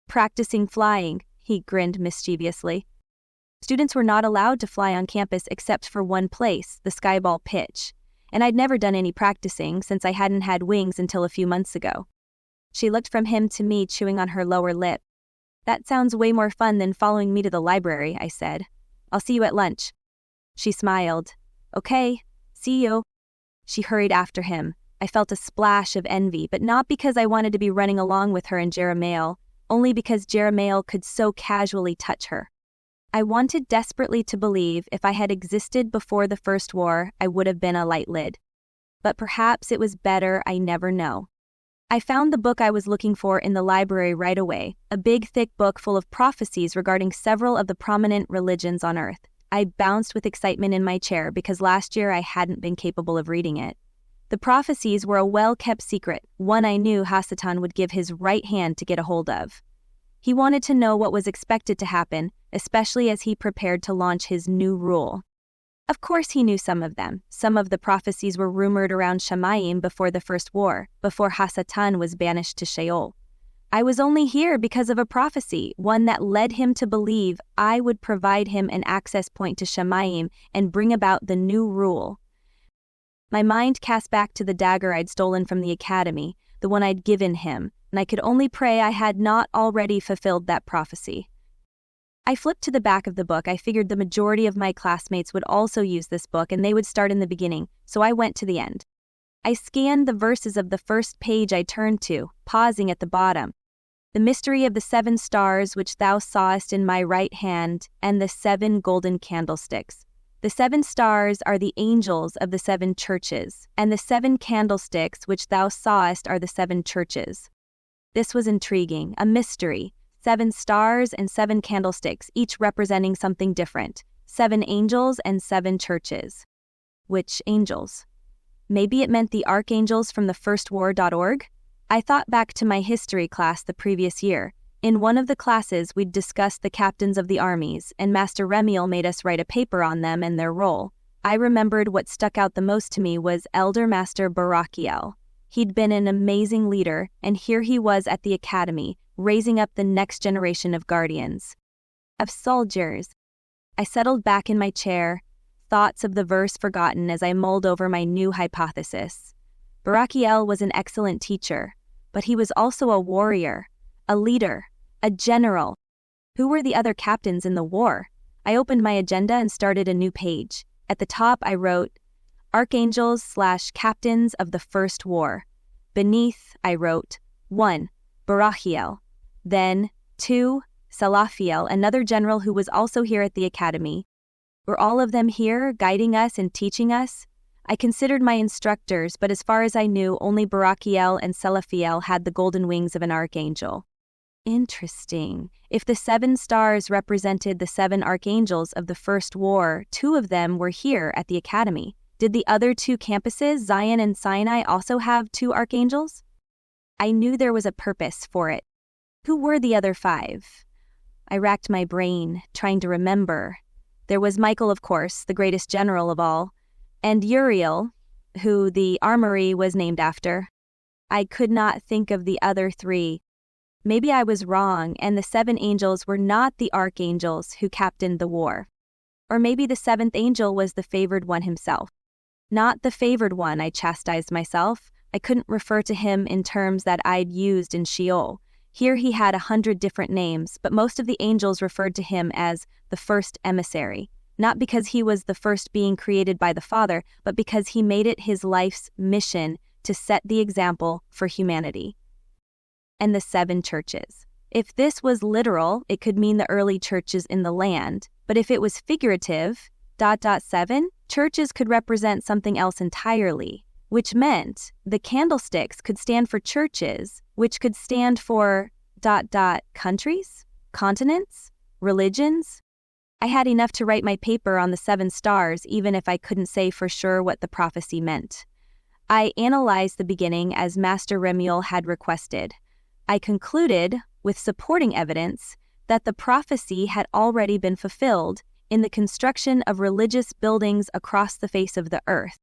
Practicing flying, he grinned mischievously. Students were not allowed to fly on campus except for one place, the skyball pitch, and I'd never done any practicing since I hadn't had wings until a few months ago. She looked from him to me, chewing on her lower lip. That sounds way more fun than following me to the library, I said. I'll see you at lunch. She smiled. Okay, see you. She hurried after him. I felt a splash of envy, but not because I wanted to be running along with her and Jerahimiel, only because Jerahimiel could so casually touch her. I wanted desperately to believe if I had existed before the First War, I would have been a light lid. But perhaps it was better, I never know. I found the book I was looking for in the library right away, a big thick book full of prophecies regarding several of the prominent religions on Earth. I bounced with excitement in my chair because last year I hadn't been capable of reading it. The prophecies were a well-kept secret, one I knew Hasatan would give his right hand to get a hold of. He wanted to know what was expected to happen, especially as he prepared to launch his new rule. Of course he knew some of them. Some of the prophecies were rumored around Shamayim before the First War, before Hasatan was banished to Sheol. I was only here because of a prophecy, one that led him to believe I would provide him an access point to Shamayim and bring about the new rule. My mind cast back to the dagger I'd stolen from the academy, the one I'd given him, and I could only pray I had not already fulfilled that prophecy. I flipped to the back of the book. I figured the majority of my classmates would also use this book and they would start in the beginning, so I went to the end. I scanned the verses of the first page I turned to, pausing at the bottom. The mystery of the 7 stars which thou sawest in my right hand, and the 7 golden candlesticks. The 7 stars are the angels of the 7 churches, and the 7 candlesticks which thou sawest are the 7 churches. This was intriguing, a mystery. 7 stars and 7 candlesticks, each representing something different. 7 angels and 7 churches. Which angels? Maybe it meant the archangels from the firstwar.org? I thought back to my history class the previous year. In one of the classes, we'd discussed the captains of the armies, and Master Remiel made us write a paper on them and their role. I remembered what stuck out the most to me was Elder Master Barakiel. He'd been an amazing leader, and here he was at the academy, raising up the next generation of guardians. Of soldiers. I settled back in my chair, thoughts of the verse forgotten as I mulled over my new hypothesis. Barakiel was an excellent teacher, but he was also a warrior, a leader, a general. Who were the other captains in the war? I opened my agenda and started a new page. At the top I wrote, Archangels/Captains of the First War. Beneath I wrote, 1. Barakiel. Then, 2. Salafiel, another general who was also here at the academy. Were all of them here, guiding us and teaching us? I considered my instructors, but as far as I knew, only Barakiel and Salafiel had the golden wings of an archangel. Interesting. If the 7 stars represented the 7 archangels of the First War, 2 of them were here at the Academy. Did the other 2 campuses, Zion and Sinai, also have 2 archangels? I knew there was a purpose for it. Who were the other 5? I racked my brain, trying to remember. There was Michael, of course, the greatest general of all, and Uriel, who the armory was named after. I could not think of the other 3. Maybe I was wrong, and the 7 angels were not the archangels who captained the war. Or maybe the 7th angel was the favored one himself. Not the favored one, I chastised myself. I couldn't refer to him in terms that I'd used in Sheol. Here he had 100 different names, but most of the angels referred to him as the first emissary. Not because he was the first being created by the Father, but because he made it his life's mission to set the example for humanity. And the 7 churches. If this was literal, it could mean the early churches in the land, but if it was figurative, 7 churches could represent something else entirely, which meant the candlesticks could stand for churches, which could stand for countries, continents, religions. I had enough to write my paper on the 7 stars, even if I couldn't say for sure what the prophecy meant. I analyzed the beginning as Master Remiel had requested. I concluded, with supporting evidence, that the prophecy had already been fulfilled in the construction of religious buildings across the face of the earth.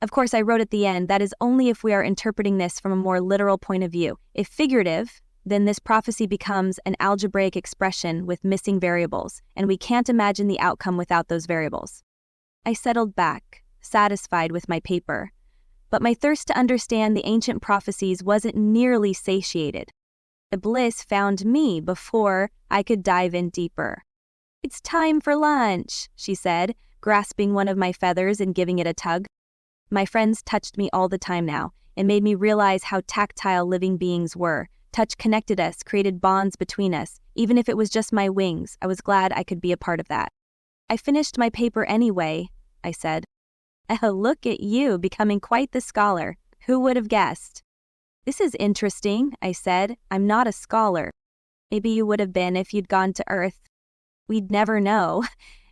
Of course, I wrote at the end, that is only if we are interpreting this from a more literal point of view. If figurative, then this prophecy becomes an algebraic expression with missing variables, and we can't imagine the outcome without those variables. I settled back, satisfied with my paper. But my thirst to understand the ancient prophecies wasn't nearly satiated. The bliss found me before I could dive in deeper. "It's time for lunch," she said, grasping one of my feathers and giving it a tug. My friends touched me all the time now. It made me realize how tactile living beings were. Touch connected us, created bonds between us. Even if it was just my wings, I was glad I could be a part of that. "I finished my paper anyway," I said. "Look at you, becoming quite the scholar. Who would have guessed?" "This is interesting," I said. "I'm not a scholar." "Maybe you would have been if you'd gone to Earth." "We'd never know."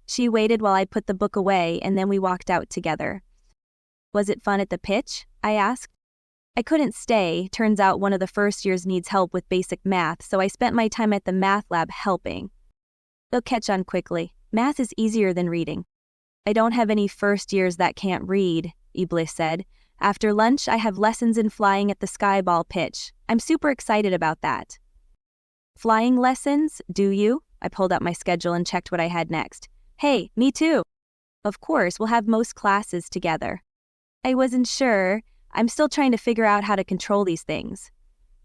She waited while I put the book away, and then we walked out together. "Was it fun at the pitch?" I asked. I couldn't stay. Turns out one of the first years needs help with basic math, so I spent my time at the math lab helping. "They'll catch on quickly. Math is easier than reading." "I don't have any first years that can't read," Iblis said. "After lunch, I have lessons in flying at the skyball pitch. I'm super excited about that." "Flying lessons, do you?" I pulled out my schedule and checked what I had next. "Hey, me too." "Of course, we'll have most classes together." I wasn't sure. I'm still trying to figure out how to control these things.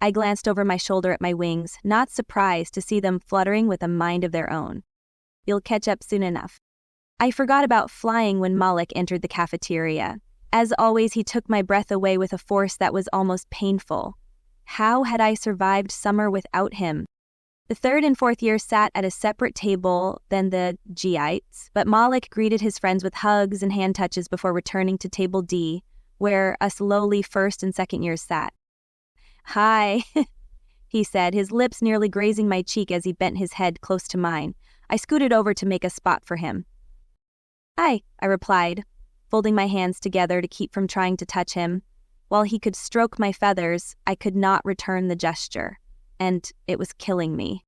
I glanced over my shoulder at my wings, not surprised to see them fluttering with a mind of their own. "You'll catch up soon enough." I forgot about flying when Malik entered the cafeteria. As always, he took my breath away with a force that was almost painful. How had I survived summer without him? The 3rd and 4th years sat at a separate table than the Giites, but Malik greeted his friends with hugs and hand touches before returning to table D, where us lowly 1st and 2nd years sat. "Hi," he said, his lips nearly grazing my cheek as he bent his head close to mine. I scooted over to make a spot for him. "Hi," I replied, folding my hands together to keep from trying to touch him. While he could stroke my feathers, I could not return the gesture, and it was killing me.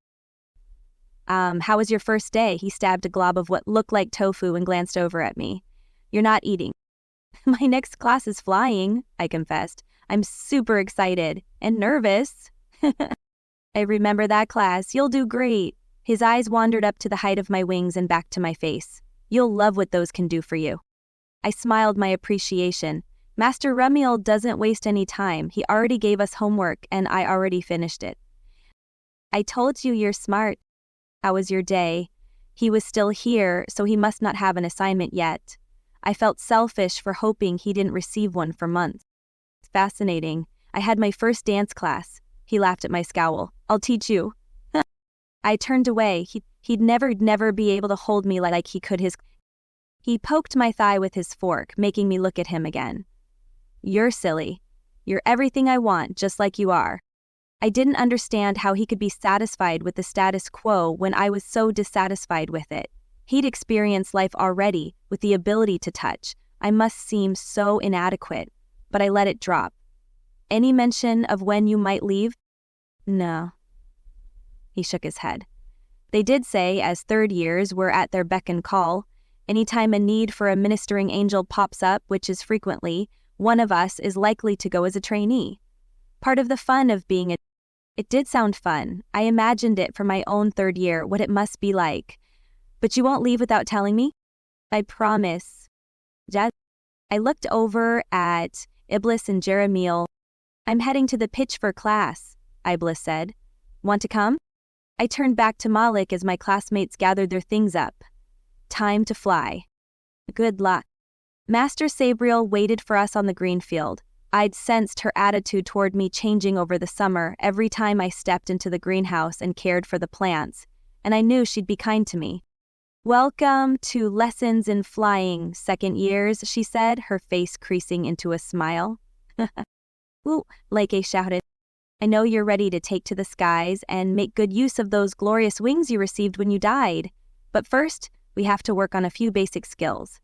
How was your first day?" He stabbed a glob of what looked like tofu and glanced over at me. "You're not eating." "My next class is flying," I confessed. "I'm super excited and nervous." "I remember that class. You'll do great." His eyes wandered up to the height of my wings and back to my face. "You'll love what those can do for you." I smiled my appreciation. Master Remiel doesn't waste any time. He already gave us homework, and I already finished it. "I told you you're smart." "How was your day?" He was still here, so he must not have an assignment yet. I felt selfish for hoping he didn't receive one for months. "It's fascinating. I had my first dance class." He laughed at my scowl. "I'll teach you." I turned away. He'd never be able to hold me like he could his... He poked my thigh with his fork, making me look at him again. "You're silly. You're everything I want, just like you are." I didn't understand how he could be satisfied with the status quo when I was so dissatisfied with it. He'd experienced life already, with the ability to touch. I must seem so inadequate, but I let it drop. Any mention of when you might leave? No. He shook his head. They did say, as third years were at their beck and call, anytime a need for a ministering angel pops up, which is frequently, one of us is likely to go as a trainee. Part of the fun of being It did sound fun. I imagined it for my own third year, what it must be like. But you won't leave without telling me? I promise. Jazz. I looked over at Iblis and Jeremiel. I'm heading to the pitch for class, Iblis said. Want to come? I turned back to Malik as my classmates gathered their things up. Time to fly. Good luck. Master Sabriel waited for us on the green field. I'd sensed her attitude toward me changing over the summer every time I stepped into the greenhouse and cared for the plants, and I knew she'd be kind to me. Welcome to Lessons in Flying, second years, she said, her face creasing into a smile. Ooh, Leke shouted. I know you're ready to take to the skies and make good use of those glorious wings you received when you died. But first, we have to work on a few basic skills.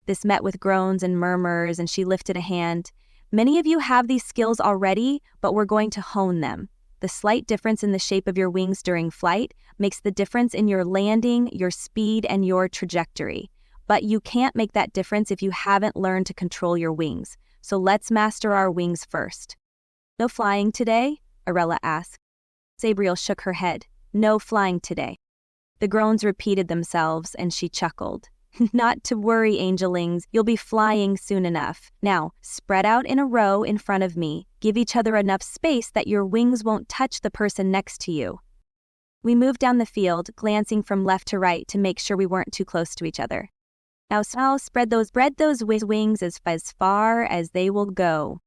This met with groans and murmurs, and she lifted a hand. Many of you have these skills already, but we're going to hone them. The slight difference in the shape of your wings during flight makes the difference in your landing, your speed, and your trajectory. But you can't make that difference if you haven't learned to control your wings. So let's master our wings first. No flying today? Arella asked. Sabriel shook her head. No flying today. The groans repeated themselves, and she chuckled. Not to worry, angelings, you'll be flying soon enough. Now, spread out in a row in front of me. Give each other enough space that your wings won't touch the person next to you. We moved down the field, glancing from left to right to make sure we weren't too close to each other. Now spread those wings as far as they will go.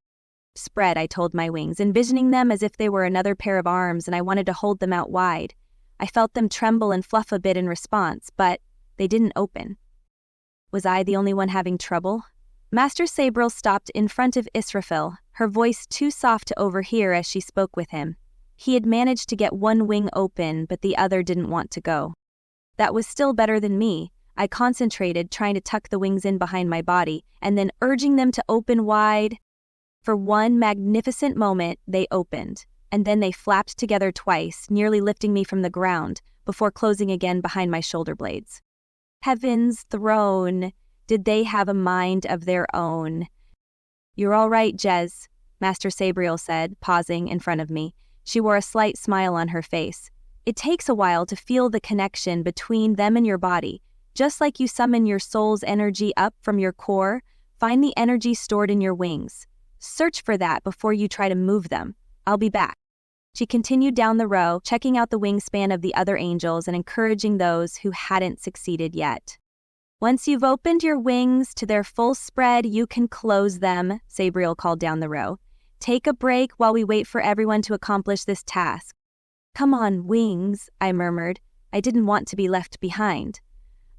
Spread, I told my wings, envisioning them as if they were another pair of arms and I wanted to hold them out wide. I felt them tremble and fluff a bit in response, but they didn't open. Was I the only one having trouble? Master Sabriel stopped in front of Israfil, her voice too soft to overhear as she spoke with him. He had managed to get one wing open, but the other didn't want to go. That was still better than me. I concentrated, trying to tuck the wings in behind my body, and then urging them to open wide. For one magnificent moment, they opened, and then they flapped together twice, nearly lifting me from the ground, before closing again behind my shoulder blades. Heaven's throne, did they have a mind of their own? You're all right, Jez, Master Sabriel said, pausing in front of me. She wore a slight smile on her face. It takes a while to feel the connection between them and your body. Just like you summon your soul's energy up from your core, find the energy stored in your wings. Search for that before you try to move them. I'll be back. She continued down the row, checking out the wingspan of the other angels and encouraging those who hadn't succeeded yet. Once you've opened your wings to their full spread, you can close them, Sabriel called down the row. Take a break while we wait for everyone to accomplish this task. Come on, wings, I murmured. I didn't want to be left behind.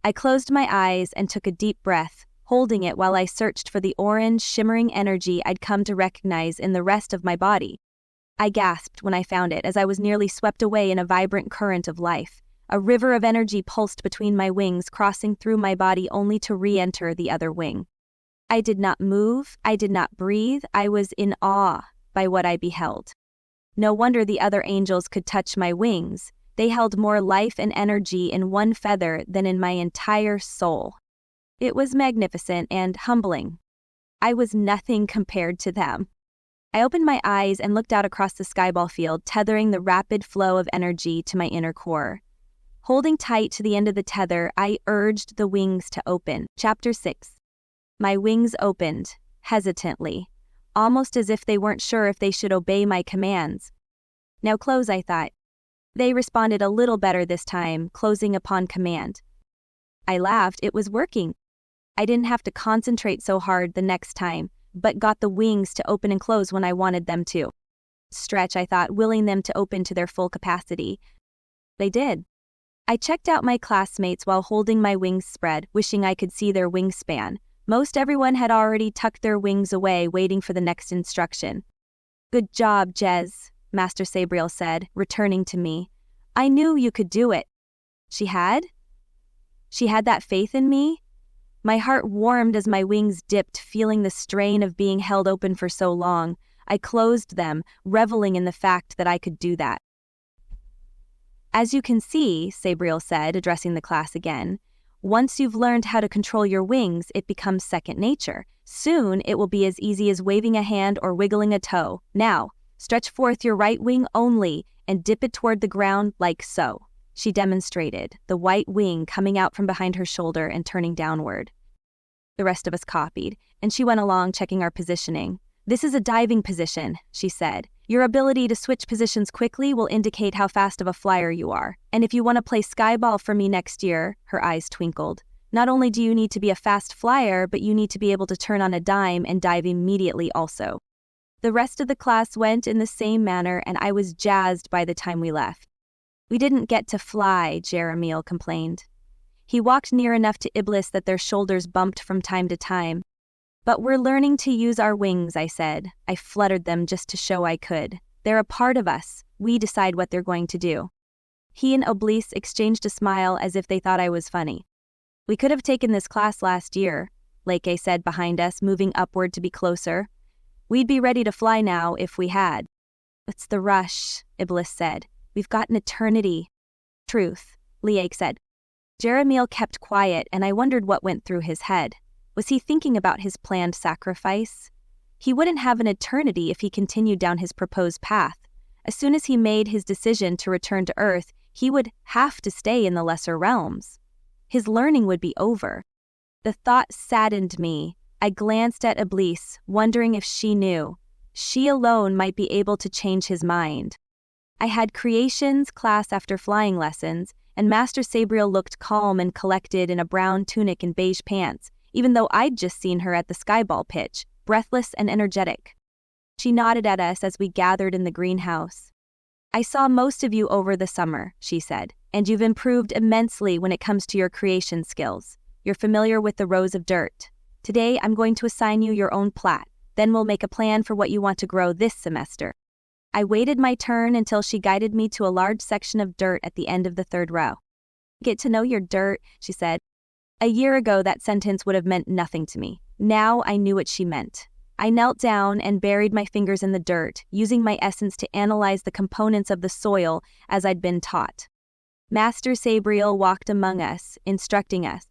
I closed my eyes and took a deep breath, holding it while I searched for the orange, shimmering energy I'd come to recognize in the rest of my body. I gasped when I found it as I was nearly swept away in a vibrant current of life. A river of energy pulsed between my wings, crossing through my body only to re-enter the other wing. I did not move, I did not breathe, I was in awe by what I beheld. No wonder the other angels could touch my wings. They held more life and energy in one feather than in my entire soul. It was magnificent and humbling. I was nothing compared to them. I opened my eyes and looked out across the skyball field, tethering the rapid flow of energy to my inner core. Holding tight to the end of the tether, I urged the wings to open. Chapter 6. My wings opened, hesitantly, almost as if they weren't sure if they should obey my commands. Now close, I thought. They responded a little better this time, closing upon command. I laughed. It was working. I didn't have to concentrate so hard the next time, but got the wings to open and close when I wanted them to. Stretch, I thought, willing them to open to their full capacity. They did. I checked out my classmates while holding my wings spread, wishing I could see their wingspan. Most everyone had already tucked their wings away, waiting for the next instruction. Good job, Jez, Master Sabriel said, returning to me. I knew you could do it. She had? She had that faith in me? My heart warmed as my wings dipped, feeling the strain of being held open for so long. I closed them, reveling in the fact that I could do that. As you can see, Sabriel said, addressing the class again, once you've learned how to control your wings, it becomes second nature. Soon, it will be as easy as waving a hand or wiggling a toe. Now, stretch forth your right wing only and dip it toward the ground like so. She demonstrated, the white wing coming out from behind her shoulder and turning downward. The rest of us copied, and she went along checking our positioning. This is a diving position, she said. Your ability to switch positions quickly will indicate how fast of a flyer you are. And if you want to play skyball for me next year, her eyes twinkled. Not only do you need to be a fast flyer, but you need to be able to turn on a dime and dive immediately also. The rest of the class went in the same manner, and I was jazzed by the time we left. We didn't get to fly, Jeremiel complained. He walked near enough to Iblis that their shoulders bumped from time to time. But we're learning to use our wings, I said. I fluttered them just to show I could. They're a part of us. We decide what they're going to do. He and Iblis exchanged a smile as if they thought I was funny. We could have taken this class last year, Leke said behind us, moving upward to be closer. We'd be ready to fly now if we had. It's the rush, Iblis said. We've got an eternity. Truth, Liake said. Jeremiel kept quiet, and I wondered what went through his head. Was he thinking about his planned sacrifice? He wouldn't have an eternity if he continued down his proposed path. As soon as he made his decision to return to Earth, he would have to stay in the lesser realms. His learning would be over. The thought saddened me. I glanced at Iblis, wondering if she knew. She alone might be able to change his mind. I had creations class after flying lessons, and Master Sabriel looked calm and collected in a brown tunic and beige pants, even though I'd just seen her at the skyball pitch, breathless and energetic. She nodded at us as we gathered in the greenhouse. I saw most of you over the summer, she said, and you've improved immensely when it comes to your creation skills. You're familiar with the rows of dirt. Today, I'm going to assign you your own plat. Then we'll make a plan for what you want to grow this semester. I waited my turn until she guided me to a large section of dirt at the end of the third row. Get to know your dirt, she said. A year ago, that sentence would have meant nothing to me. Now I knew what she meant. I knelt down and buried my fingers in the dirt, using my essence to analyze the components of the soil as I'd been taught. Master Sabriel walked among us, instructing us.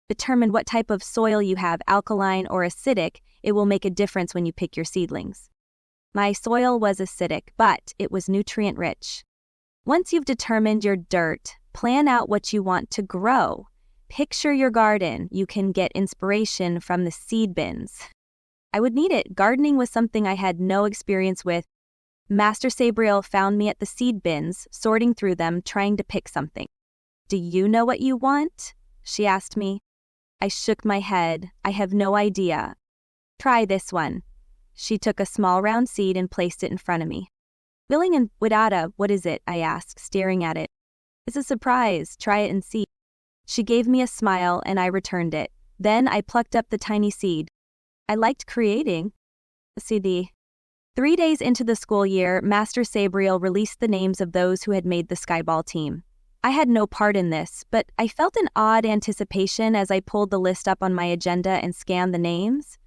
Determine what type of soil you have, alkaline or acidic. It will make a difference when you pick your seedlings. My soil was acidic, but it was nutrient-rich. Once you've determined your dirt, plan out what you want to grow. Picture your garden. You can get inspiration from the seed bins. I would need it. Gardening was something I had no experience with. Master Sabriel found me at the seed bins, sorting through them, trying to pick something. Do you know what you want? She asked me. I shook my head. I have no idea. Try this one. She took a small round seed and placed it in front of me. Willing and Widada, what is it? I asked, staring at it. It's a surprise. Try it and see. She gave me a smile and I returned it. Then I plucked up the tiny seed. I liked creating. CD. 3 days into the school year, Master Sabriel released the names of those who had made the skyball team. I had no part in this, but I felt an odd anticipation as I pulled the list up on my agenda and scanned the names.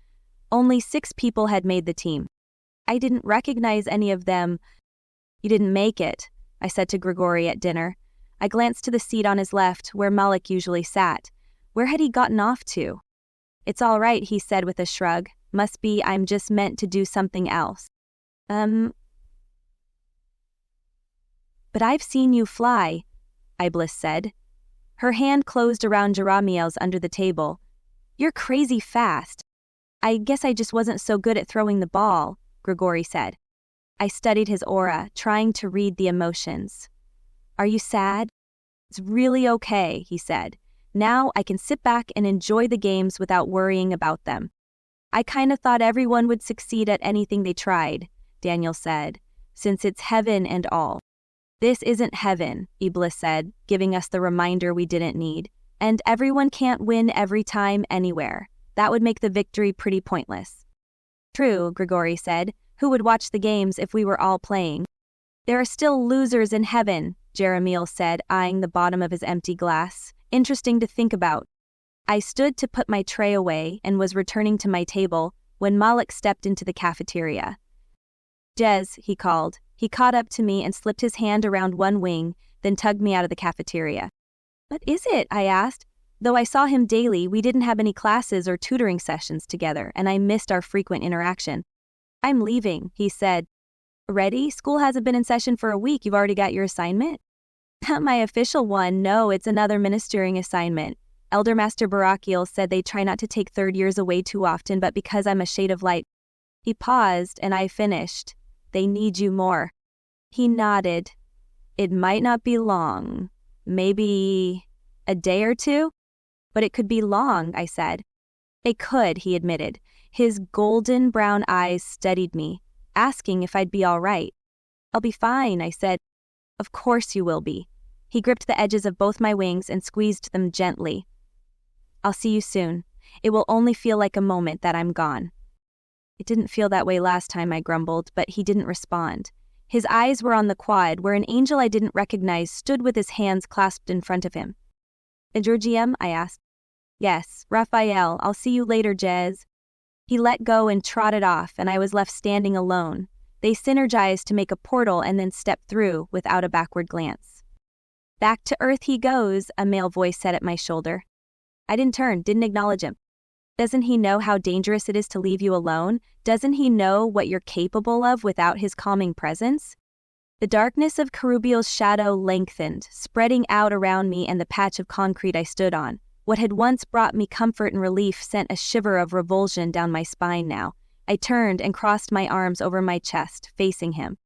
Only 6 people had made the team. I didn't recognize any of them. You didn't make it, I said to Grigori at dinner. I glanced to the seat on his left, where Malik usually sat. Where had he gotten off to? It's all right, he said with a shrug. Must be I'm just meant to do something else. But I've seen you fly, Iblis said. Her hand closed around Jeremiel's under the table. You're crazy fast. I guess I just wasn't so good at throwing the ball, Grigori said. I studied his aura, trying to read the emotions. Are you sad? It's really okay, he said. Now I can sit back and enjoy the games without worrying about them. I kind of thought everyone would succeed at anything they tried, Daniel said, since it's heaven and all. This isn't heaven, Iblis said, giving us the reminder we didn't need. And everyone can't win every time anywhere. That would make the victory pretty pointless. True, Grigori said. Who would watch the games if we were all playing? There are still losers in heaven, Jeremiel said, eyeing the bottom of his empty glass. Interesting to think about. I stood to put my tray away and was returning to my table when Malik stepped into the cafeteria. Jez, he called. He caught up to me and slipped his hand around one wing, then tugged me out of the cafeteria. What is it? I asked. Though I saw him daily, we didn't have any classes or tutoring sessions together, and I missed our frequent interaction. I'm leaving, he said. Ready? School hasn't been in session for a week. You've already got your assignment? Not my official one. No, it's another ministering assignment. Elder Master Barakiel said they try not to take third years away too often, but because I'm a shade of light. He paused, and I finished. They need you more. He nodded. It might not be long. Maybe a day or two? But it could be long, I said. It could, he admitted. His golden brown eyes studied me, asking if I'd be all right. I'll be fine, I said. Of course you will be. He gripped the edges of both my wings and squeezed them gently. I'll see you soon. It will only feel like a moment that I'm gone. It didn't feel that way last time, I grumbled, but he didn't respond. His eyes were on the quad, where an angel I didn't recognize stood with his hands clasped in front of him. Georgiem? I asked. Yes, Raphael, I'll see you later, Jez. He let go and trotted off, and I was left standing alone. They synergized to make a portal and then stepped through without a backward glance. Back to Earth he goes, a male voice said at my shoulder. I didn't turn, didn't acknowledge him. Doesn't he know how dangerous it is to leave you alone? Doesn't he know what you're capable of without his calming presence? The darkness of Kerubiel's shadow lengthened, spreading out around me and the patch of concrete I stood on. What had once brought me comfort and relief sent a shiver of revulsion down my spine now. I turned and crossed my arms over my chest, facing him.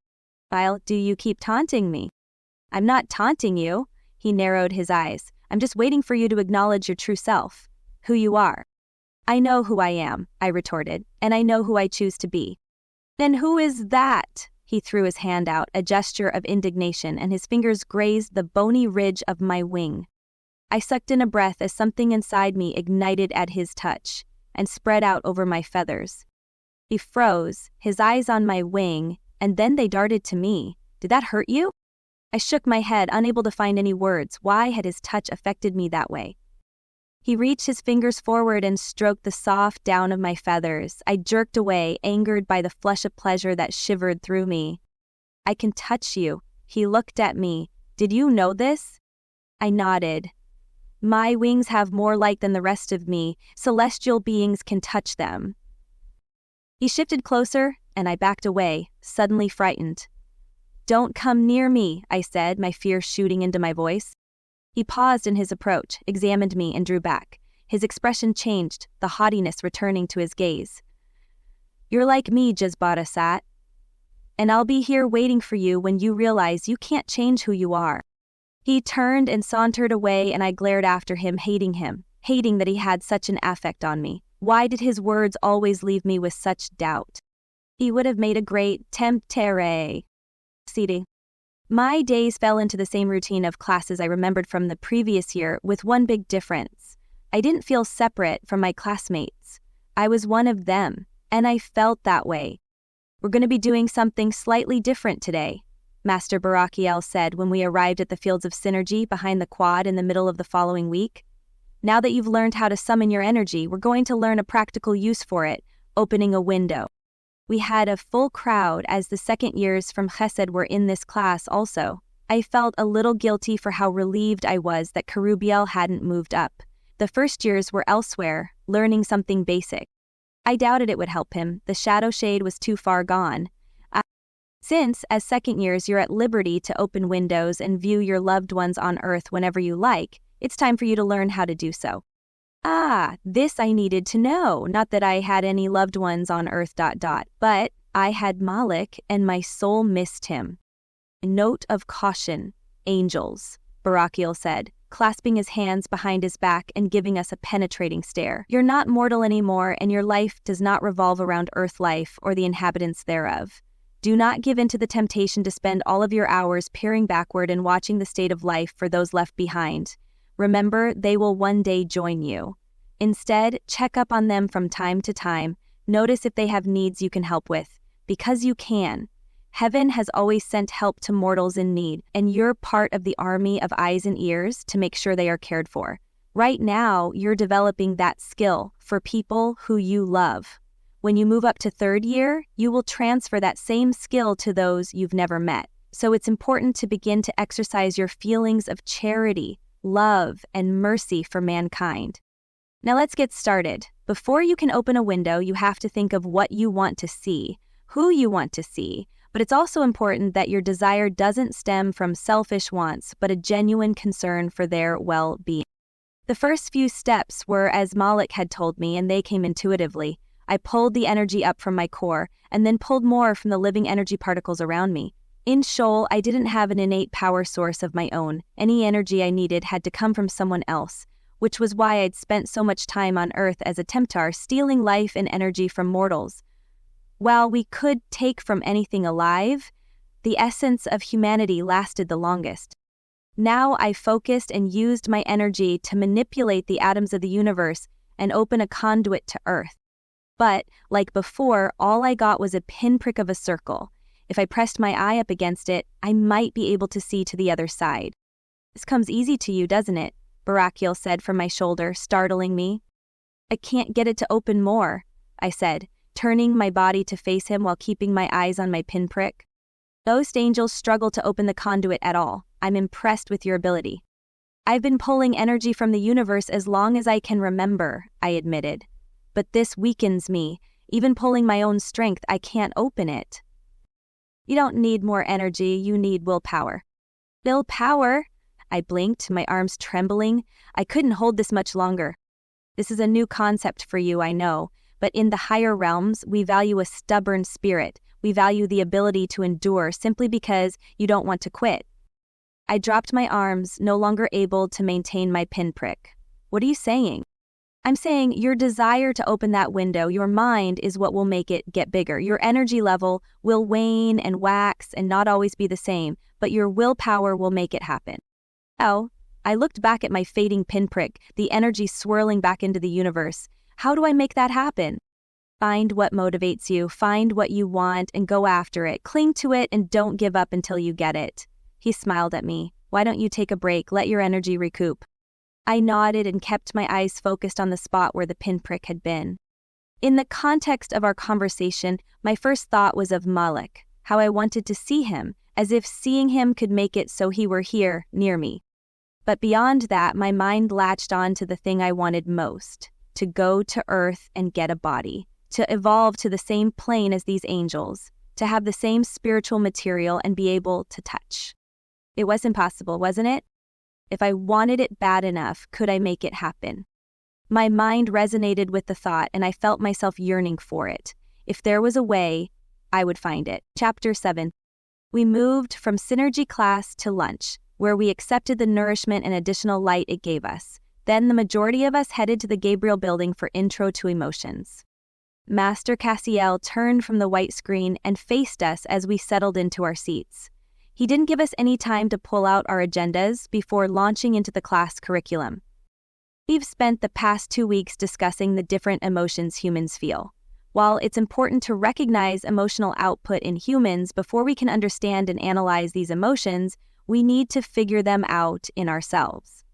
Kyle, do you keep taunting me? I'm not taunting you. He narrowed his eyes. I'm just waiting for you to acknowledge your true self, who you are. I know who I am, I retorted, and I know who I choose to be. Then who is that? He threw his hand out, a gesture of indignation, and his fingers grazed the bony ridge of my wing. I sucked in a breath as something inside me ignited at his touch and spread out over my feathers. He froze, his eyes on my wing, and then they darted to me. Did that hurt you? I shook my head, unable to find any words. Why had his touch affected me that way? He reached his fingers forward and stroked the soft down of my feathers. I jerked away, angered by the flush of pleasure that shivered through me. I can touch you. He looked at me. Did you know this? I nodded. My wings have more light than the rest of me. Celestial beings can touch them. He shifted closer, and I backed away, suddenly frightened. Don't come near me, I said, my fear shooting into my voice. He paused in his approach, examined me, and drew back. His expression changed, the haughtiness returning to his gaze. You're like me, Jezbarasat, and I'll be here waiting for you when you realize you can't change who you are. He turned and sauntered away, and I glared after him, hating that he had such an affect on me. Why did his words always leave me with such doubt? He would have made a great temptere. CD. My days fell into the same routine of classes I remembered from the previous year, with one big difference. I didn't feel separate from my classmates. I was one of them, and I felt that way. We're going to be doing something slightly different today, Master Barakiel said when we arrived at the Fields of Synergy behind the quad in the middle of the following week. Now that you've learned how to summon your energy, we're going to learn a practical use for it, opening a window. We had a full crowd as the second years from Chesed were in this class also. I felt a little guilty for how relieved I was that Kerubiel hadn't moved up. The first years were elsewhere, learning something basic. I doubted it would help him. The shadow shade was too far gone. Since, as second years, you're at liberty to open windows and view your loved ones on Earth whenever you like, it's time for you to learn how to do so. This I needed to know. Not that I had any loved ones on Earth ... but I had Malik, and my soul missed him. A note of caution, angels, Barakiel said, clasping his hands behind his back and giving us a penetrating stare. You're not mortal anymore, and your life does not revolve around Earth life or the inhabitants thereof. Do not give in to the temptation to spend all of your hours peering backward and watching the state of life for those left behind. Remember, they will one day join you. Instead, check up on them from time to time. Notice if they have needs you can help with, because you can. Heaven has always sent help to mortals in need, and you're part of the army of eyes and ears to make sure they are cared for. Right now, you're developing that skill for people who you love. When you move up to third year, you will transfer that same skill to those you've never met. So it's important to begin to exercise your feelings of charity, love, and mercy for mankind. Now let's get started. Before you can open a window, you have to think of what you want to see, who you want to see, but it's also important that your desire doesn't stem from selfish wants, but a genuine concern for their well-being. The first few steps were as Malik had told me, and they came intuitively. I pulled the energy up from my core, and then pulled more from the living energy particles around me. In Shoal, I didn't have an innate power source of my own. Any energy I needed had to come from someone else, which was why I'd spent so much time on Earth as a Temptar, stealing life and energy from mortals. While we could take from anything alive, the essence of humanity lasted the longest. Now I focused and used my energy to manipulate the atoms of the universe and open a conduit to Earth. But, like before, all I got was a pinprick of a circle. If I pressed my eye up against it, I might be able to see to the other side. This comes easy to you, doesn't it? Barakiel said from my shoulder, startling me. I can't get it to open more, I said, turning my body to face him while keeping my eyes on my pinprick. Most angels struggle to open the conduit at all. I'm impressed with your ability. I've been pulling energy from the universe as long as I can remember, I admitted. But this weakens me. Even pulling my own strength, I can't open it. You don't need more energy, you need willpower. Willpower? I blinked, my arms trembling. I couldn't hold this much longer. This is a new concept for you, I know, but in the higher realms, we value a stubborn spirit. We value the ability to endure simply because you don't want to quit. I dropped my arms, no longer able to maintain my pinprick. What are you saying? I'm saying your desire to open that window, your mind, is what will make it get bigger. Your energy level will wane and wax and not always be the same, but your willpower will make it happen. Oh, I looked back at my fading pinprick, the energy swirling back into the universe. How do I make that happen? Find what motivates you, find what you want, and go after it. Cling to it and don't give up until you get it. He smiled at me. Why don't you take a break, let your energy recoup? I nodded and kept my eyes focused on the spot where the pinprick had been. In the context of our conversation, my first thought was of Malik, how I wanted to see him, as if seeing him could make it so he were here, near me. But beyond that, my mind latched on to the thing I wanted most, to go to Earth and get a body, to evolve to the same plane as these angels, to have the same spiritual material and be able to touch. It was impossible, wasn't it? If I wanted it bad enough, could I make it happen? My mind resonated with the thought, and I felt myself yearning for it. If there was a way, I would find it. Chapter 7. We moved from Synergy class to lunch, where we accepted the nourishment and additional light it gave us. Then the majority of us headed to the Gabriel building for Intro to Emotions. Master Cassiel turned from the white screen and faced us as we settled into our seats. He didn't give us any time to pull out our agendas before launching into the class curriculum. We've spent the past 2 weeks discussing the different emotions humans feel. While it's important to recognize emotional output in humans before we can understand and analyze these emotions, we need to figure them out in ourselves.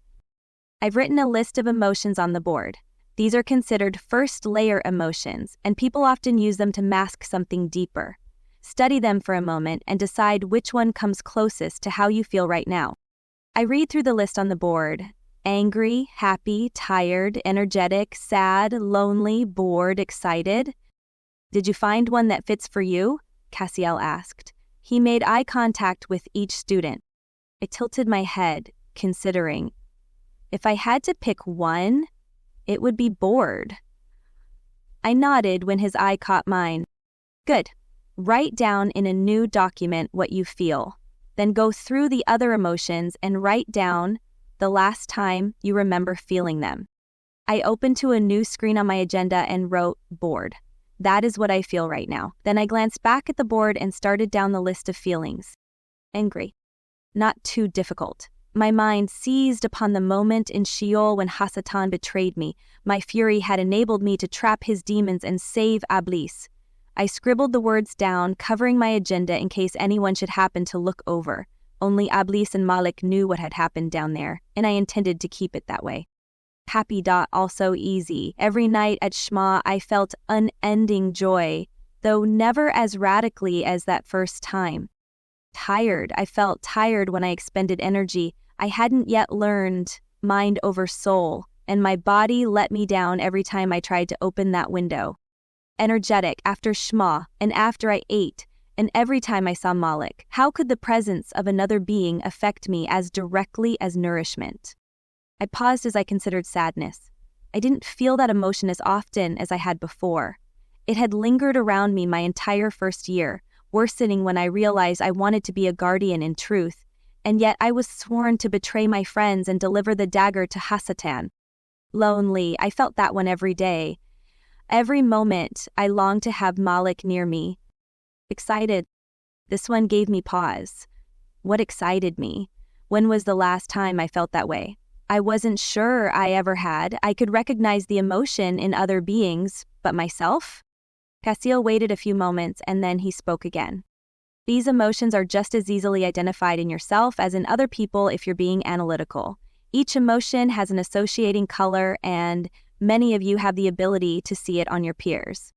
I've written a list of emotions on the board. These are considered first-layer emotions, and people often use them to mask something deeper. Study them for a moment and decide which one comes closest to how you feel right now. I read through the list on the board. Angry, happy, tired, energetic, sad, lonely, bored, excited. Did you find one that fits for you? Cassiel asked. He made eye contact with each student. I tilted my head, considering. If I had to pick one, it would be bored. I nodded when his eye caught mine. Good. Write down in a new document what you feel. Then go through the other emotions and write down the last time you remember feeling them. I opened to a new screen on my agenda and wrote, bored. That is what I feel right now. Then I glanced back at the board and started down the list of feelings. Angry. Not too difficult. My mind seized upon the moment in Sheol when Hasatan betrayed me. My fury had enabled me to trap his demons and save Ablis. I scribbled the words down, covering my agenda in case anyone should happen to look over. Only Ablis and Malik knew what had happened down there, and I intended to keep it that way. Happy. Also easy. Every night at Shema, I felt unending joy, though never as radically as that first time. Tired. I felt tired when I expended energy. I hadn't yet learned mind over soul, and my body let me down every time I tried to open that window. Energetic after Shema, and after I ate, and every time I saw Malik. How could the presence of another being affect me as directly as nourishment? I paused as I considered sadness. I didn't feel that emotion as often as I had before. It had lingered around me my entire first year, worsening when I realized I wanted to be a guardian in truth, and yet I was sworn to betray my friends and deliver the dagger to Hasatan. Lonely, I felt that one every day. Every moment, I longed to have Malik near me. Excited. This one gave me pause. What excited me? When was the last time I felt that way? I wasn't sure I ever had. I could recognize the emotion in other beings, but myself? Cassiel waited a few moments and then he spoke again. These emotions are just as easily identified in yourself as in other people if you're being analytical. Each emotion has an associating color, and many of you have the ability to see it on your peers.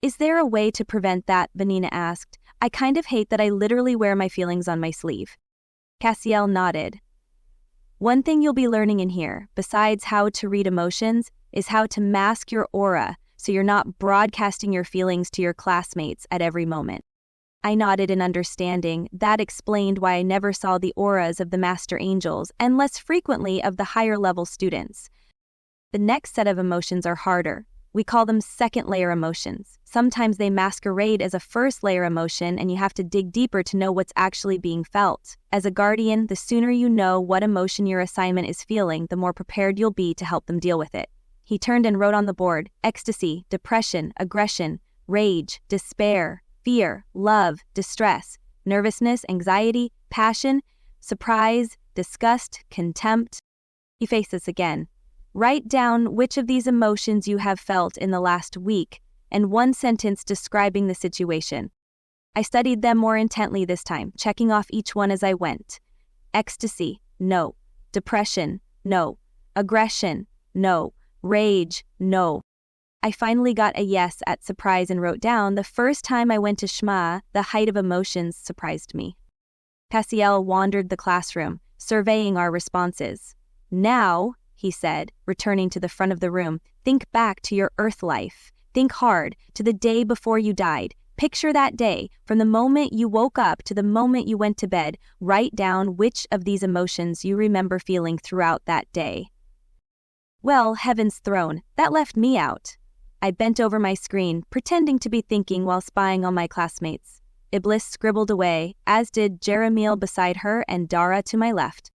Is there a way to prevent that? Vanina asked. I kind of hate that I literally wear my feelings on my sleeve. Cassiel nodded. One thing you'll be learning in here, besides how to read emotions, is how to mask your aura so you're not broadcasting your feelings to your classmates at every moment. I nodded in understanding. That explained why I never saw the auras of the Master Angels and less frequently of the higher-level students. The next set of emotions are harder. We call them second-layer emotions. Sometimes they masquerade as a first-layer emotion, and you have to dig deeper to know what's actually being felt. As a guardian, the sooner you know what emotion your assignment is feeling, the more prepared you'll be to help them deal with it. He turned and wrote on the board: ecstasy, depression, aggression, rage, despair, fear, love, distress, nervousness, anxiety, passion, surprise, disgust, contempt. He faced this again. Write down which of these emotions you have felt in the last week, and one sentence describing the situation. I studied them more intently this time, checking off each one as I went. Ecstasy, no. Depression, no. Aggression, no. Rage, no. I finally got a yes at surprise and wrote down, the first time I went to Shema, the height of emotions surprised me. Cassiel wandered the classroom, surveying our responses. Now, he said, returning to the front of the room, think back to your Earth life. Think hard, to the day before you died. Picture that day, from the moment you woke up to the moment you went to bed. Write down which of these emotions you remember feeling throughout that day. Well, heaven's throne, that left me out. I bent over my screen, pretending to be thinking while spying on my classmates. Iblis scribbled away, as did Jeremiel beside her and Dara to my left.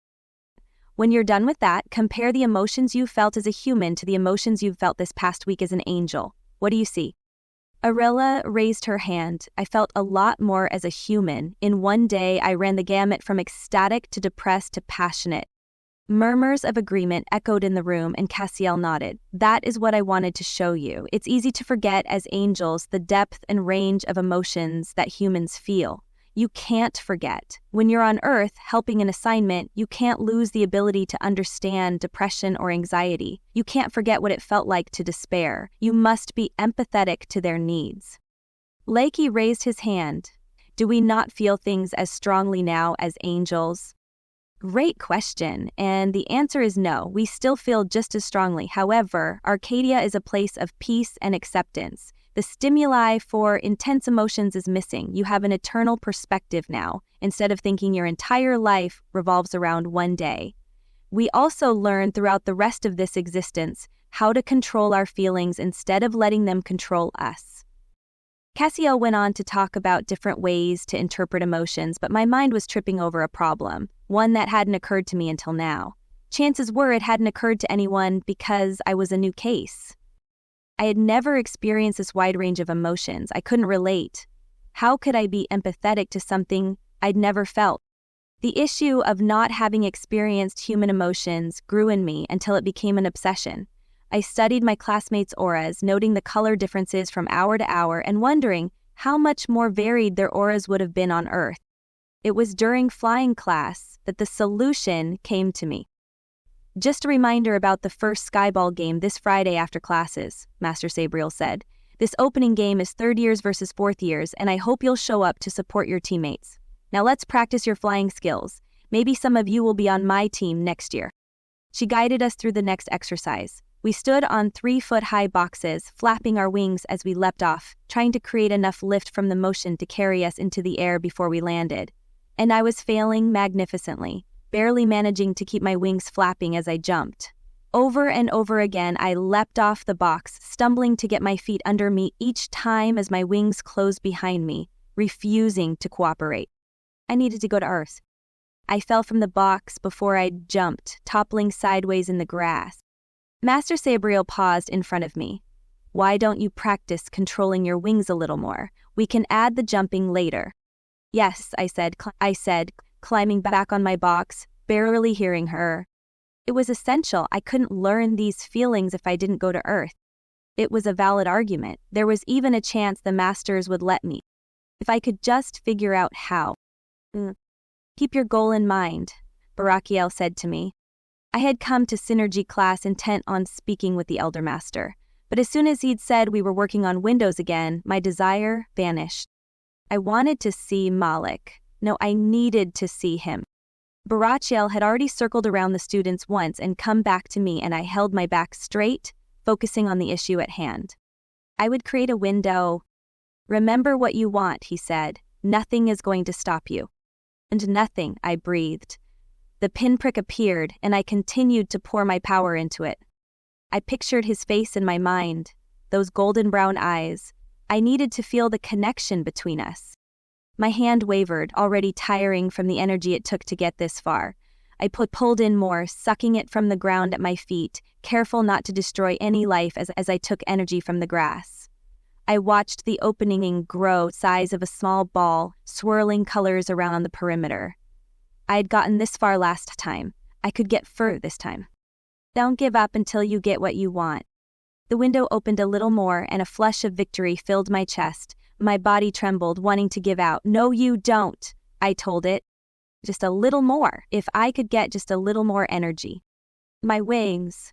When you're done with that, compare the emotions you felt as a human to the emotions you've felt this past week as an angel. What do you see? Arella raised her hand. I felt a lot more as a human. In one day, I ran the gamut from ecstatic to depressed to passionate. Murmurs of agreement echoed in the room, and Cassiel nodded. That is what I wanted to show you. It's easy to forget as angels the depth and range of emotions that humans feel. You can't forget. When you're on Earth helping an assignment, you can't lose the ability to understand depression or anxiety. You can't forget what it felt like to despair. You must be empathetic to their needs. Lakey raised his hand. Do we not feel things as strongly now as angels? Great question, and the answer is no. We still feel just as strongly. However, Arcadia is a place of peace and acceptance. The stimuli for intense emotions is missing. You have an eternal perspective now, instead of thinking your entire life revolves around one day. We also learn throughout the rest of this existence how to control our feelings instead of letting them control us. Cassiel went on to talk about different ways to interpret emotions, but my mind was tripping over a problem, one that hadn't occurred to me until now. Chances were it hadn't occurred to anyone because I was a new case. I had never experienced this wide range of emotions. I couldn't relate. How could I be empathetic to something I'd never felt? The issue of not having experienced human emotions grew in me until it became an obsession. I studied my classmates' auras, noting the color differences from hour to hour and wondering, how much more varied their auras would have been on Earth. It was during flying class that the solution came to me. Just a reminder about the first Skyball game this Friday after classes, Master Sabriel said. This opening game is 3rd years versus 4th years, and I hope you'll show up to support your teammates. Now let's practice your flying skills. Maybe some of you will be on my team next year. She guided us through the next exercise. We stood on 3-foot-high boxes, flapping our wings as we leapt off, trying to create enough lift from the motion to carry us into the air before we landed. And I was failing magnificently, barely managing to keep my wings flapping as I jumped. Over and over again, I leapt off the box, stumbling to get my feet under me each time as my wings closed behind me, refusing to cooperate. I needed to go to Earth. I fell from the box before I jumped, toppling sideways in the grass. Master Sabriel paused in front of me. Why don't you practice controlling your wings a little more? We can add the jumping later. Yes, I said, climbing back on my box, barely hearing her. It was essential. I couldn't learn these feelings if I didn't go to Earth. It was a valid argument. There was even a chance the masters would let me, if I could just figure out how. Keep your goal in mind, Barakiel said to me. I had come to Synergy class intent on speaking with the Elder Master, but as soon as he'd said we were working on Windows again, my desire vanished. I wanted to see Malik. No, I needed to see him. Barachiel had already circled around the students once and come back to me, and I held my back straight, focusing on the issue at hand. I would create a window. Remember what you want, he said. Nothing is going to stop you. And nothing, I breathed. The pinprick appeared, and I continued to pour my power into it. I pictured his face in my mind, those golden brown eyes. I needed to feel the connection between us. My hand wavered, already tiring from the energy it took to get this far. I pulled in more, sucking it from the ground at my feet, careful not to destroy any life as I took energy from the grass. I watched the opening grow, size of a small ball, swirling colors around the perimeter. I had gotten this far last time. I could get further this time. Don't give up until you get what you want. The window opened a little more, and a flush of victory filled my chest. My body trembled, wanting to give out. No, you don't, I told it. Just a little more, if I could get just a little more energy. My wings.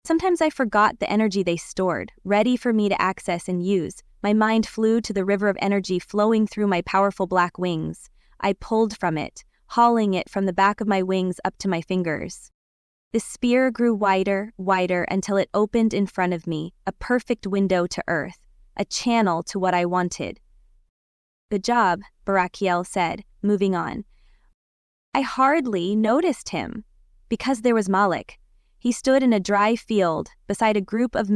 Sometimes I forgot the energy they stored, ready for me to access and use. My mind flew to the river of energy flowing through my powerful black wings. I pulled from it, hauling it from the back of my wings up to my fingers. The spear grew wider, until it opened in front of me, a perfect window to Earth, a channel to what I wanted. Good job, Barakiel said, moving on. I hardly noticed him, because there was Malik. He stood in a dry field, beside a group of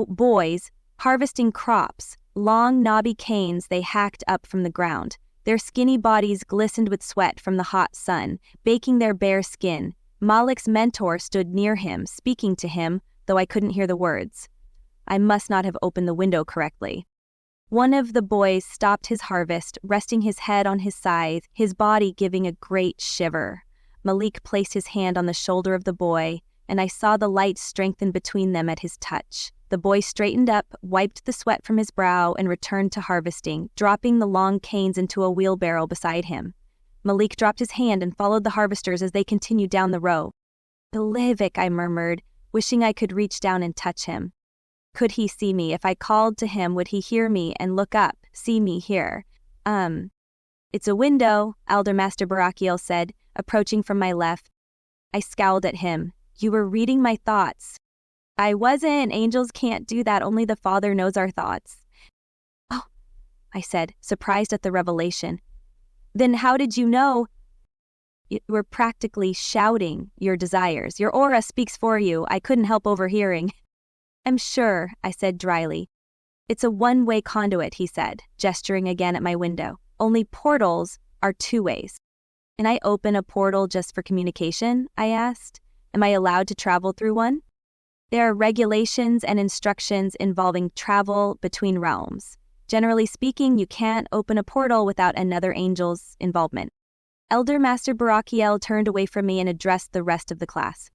boys, harvesting crops, long knobby canes they hacked up from the ground. Their skinny bodies glistened with sweat from the hot sun, baking their bare skin. Malik's mentor stood near him, speaking to him, though I couldn't hear the words. I must not have opened the window correctly. One of the boys stopped his harvest, resting his head on his scythe, his body giving a great shiver. Malik placed his hand on the shoulder of the boy, and I saw the light strengthen between them at his touch. The boy straightened up, wiped the sweat from his brow, and returned to harvesting, dropping the long canes into a wheelbarrow beside him. Malik dropped his hand and followed the harvesters as they continued down the row. Bilivik, I murmured, wishing I could reach down and touch him. Could he see me? If I called to him, would he hear me and look up, see me here? It's a window, Elder Master Barakiel said, approaching from my left. I scowled at him. You were reading my thoughts. I wasn't. Angels can't do that. Only the Father knows our thoughts. Oh, I said, surprised at the revelation. Then how did you know? You were practically shouting your desires. Your aura speaks for you. I couldn't help overhearing. I'm sure, I said dryly. It's a one-way conduit, he said, gesturing again at my window. Only portals are 2 ways. Can I open a portal just for communication? I asked. Am I allowed to travel through one? There are regulations and instructions involving travel between realms. Generally speaking, you can't open a portal without another angel's involvement. Elder Master Barakiel turned away from me and addressed the rest of the class.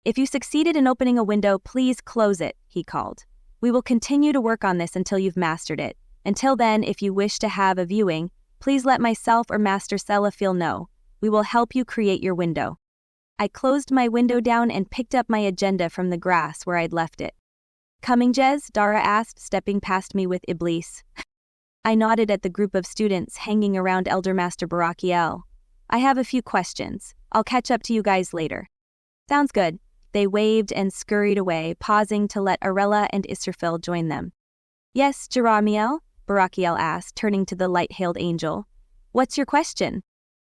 If you succeeded in opening a window, please close it, he called. We will continue to work on this until you've mastered it. Until then, if you wish to have a viewing, please let myself or Master Sellafiel know. We will help you create your window. I closed my window down and picked up my agenda from the grass where I'd left it. Coming, Jez? Dara asked, stepping past me with Iblis. I nodded at the group of students hanging around Elder Master Barakiel. I have a few questions. I'll catch up to you guys later. Sounds good. They waved and scurried away, pausing to let Arella and Israfil join them. Yes, Jeramiel? Barakiel asked, turning to the light-hailed angel. What's your question?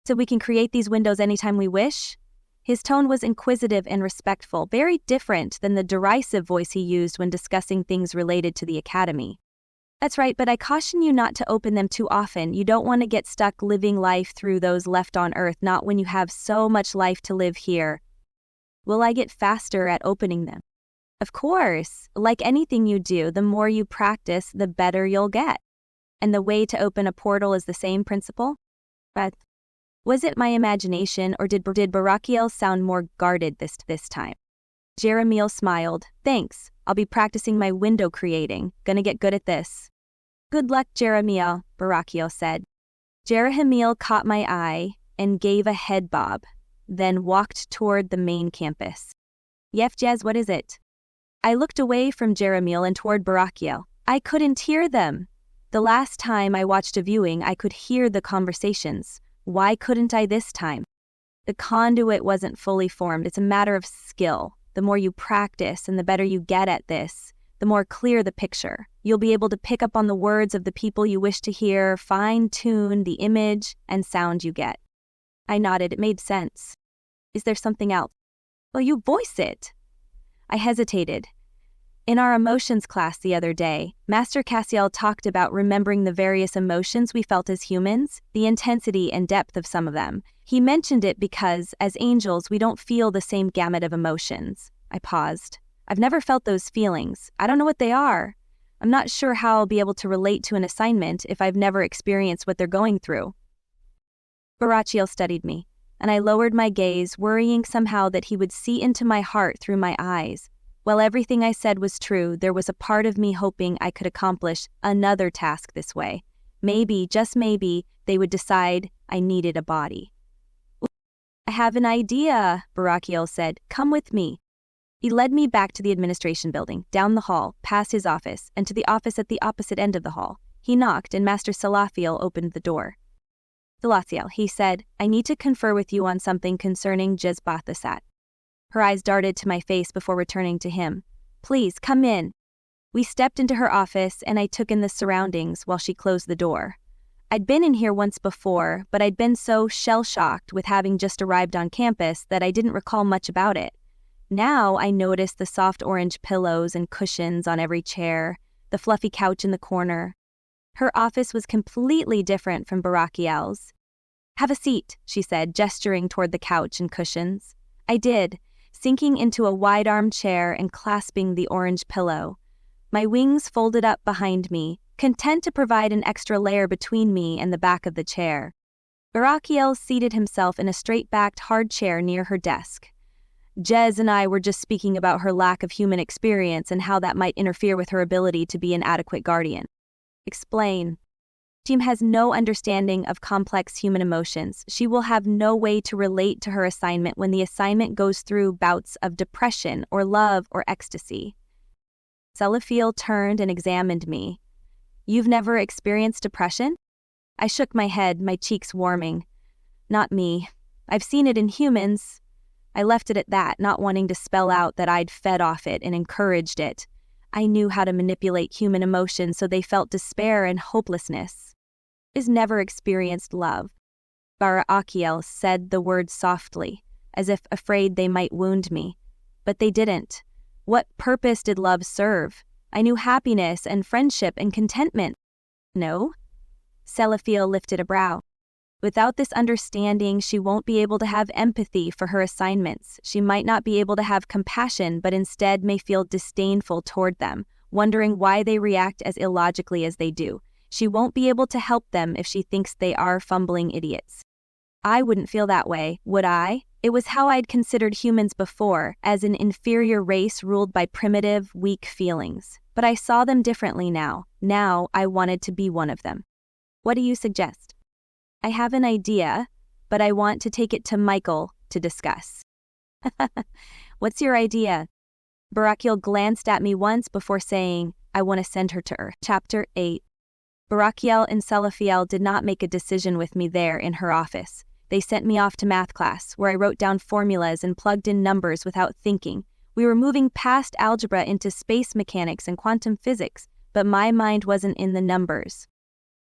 So we can create these windows anytime we wish? His tone was inquisitive and respectful, very different than the derisive voice he used when discussing things related to the academy. That's right, but I caution you not to open them too often. You don't want to get stuck living life through those left on Earth, not when you have so much life to live here. Will I get faster at opening them? Of course. Like anything you do, the more you practice, the better you'll get. And the way to open a portal is the same principle? But was it my imagination, or did Barakiel sound more guarded this time? Jeremiel smiled. Thanks. I'll be practicing my window creating. Gonna get good at this. Good luck, Jeremiel, Barakiel said. Jeremiel caught my eye and gave a head bob, then walked toward the main campus. Yef, Jez, what is it? I looked away from Jeremiel and toward Barakiel. I couldn't hear them. The last time I watched a viewing, I could hear the conversations. Why couldn't I this time? The conduit wasn't fully formed. It's a matter of skill. The more you practice and the better you get at this, the more clear the picture. You'll be able to pick up on the words of the people you wish to hear, fine-tune the image and sound you get. I nodded. It made sense. Is there something else? Well, you voice it. I hesitated. In our emotions class the other day, Master Cassiel talked about remembering the various emotions we felt as humans, the intensity and depth of some of them. He mentioned it because, as angels, we don't feel the same gamut of emotions. I paused. I've never felt those feelings. I don't know what they are. I'm not sure how I'll be able to relate to an assignment if I've never experienced what they're going through. Barachiel studied me, and I lowered my gaze, worrying somehow that he would see into my heart through my eyes. While everything I said was true, there was a part of me hoping I could accomplish another task this way. Maybe, just maybe, they would decide I needed a body. I have an idea, Barakiel said. Come with me. He led me back to the administration building, down the hall, past his office, and to the office at the opposite end of the hall. He knocked, and Master Sellafiel opened the door. Sellafiel, he said, I need to confer with you on something concerning Jezbathasat. Her eyes darted to my face before returning to him. Please, come in. We stepped into her office, and I took in the surroundings while she closed the door. I'd been in here once before, but I'd been so shell-shocked with having just arrived on campus that I didn't recall much about it. Now I noticed the soft orange pillows and cushions on every chair, the fluffy couch in the corner. Her office was completely different from Barakiel's. Have a seat, she said, gesturing toward the couch and cushions. I did, sinking into a wide-armed chair and clasping the orange pillow. My wings folded up behind me, content to provide an extra layer between me and the back of the chair. Barakiel seated himself in a straight-backed hard chair near her desk. Jez and I were just speaking about her lack of human experience and how that might interfere with her ability to be an adequate guardian. Explain. Team has no understanding of complex human emotions. She will have no way to relate to her assignment when the assignment goes through bouts of depression or love or ecstasy. Sellafiel turned and examined me. You've never experienced depression? I shook my head, my cheeks warming. Not me. I've seen it in humans. I left it at that, not wanting to spell out that I'd fed off it and encouraged it. I knew how to manipulate human emotions so they felt despair and hopelessness. Is never experienced love. Barakiel said the words softly, as if afraid they might wound me. But they didn't. What purpose did love serve? I knew happiness and friendship and contentment. No? Sellafiel lifted a brow. Without this understanding, she won't be able to have empathy for her assignments. She might not be able to have compassion, but instead may feel disdainful toward them, wondering why they react as illogically as they do. She won't be able to help them if she thinks they are fumbling idiots. I wouldn't feel that way, would I? It was how I'd considered humans before, as an inferior race ruled by primitive, weak feelings. But I saw them differently now. Now I wanted to be one of them. What do you suggest? I have an idea, but I want to take it to Michael to discuss. What's your idea? Barakiel glanced at me once before saying, I want to send her to Earth. Chapter 8. Barakiel and Salafiel did not make a decision with me there in her office. They sent me off to math class, where I wrote down formulas and plugged in numbers without thinking. We were moving past algebra into space mechanics and quantum physics, but my mind wasn't in the numbers.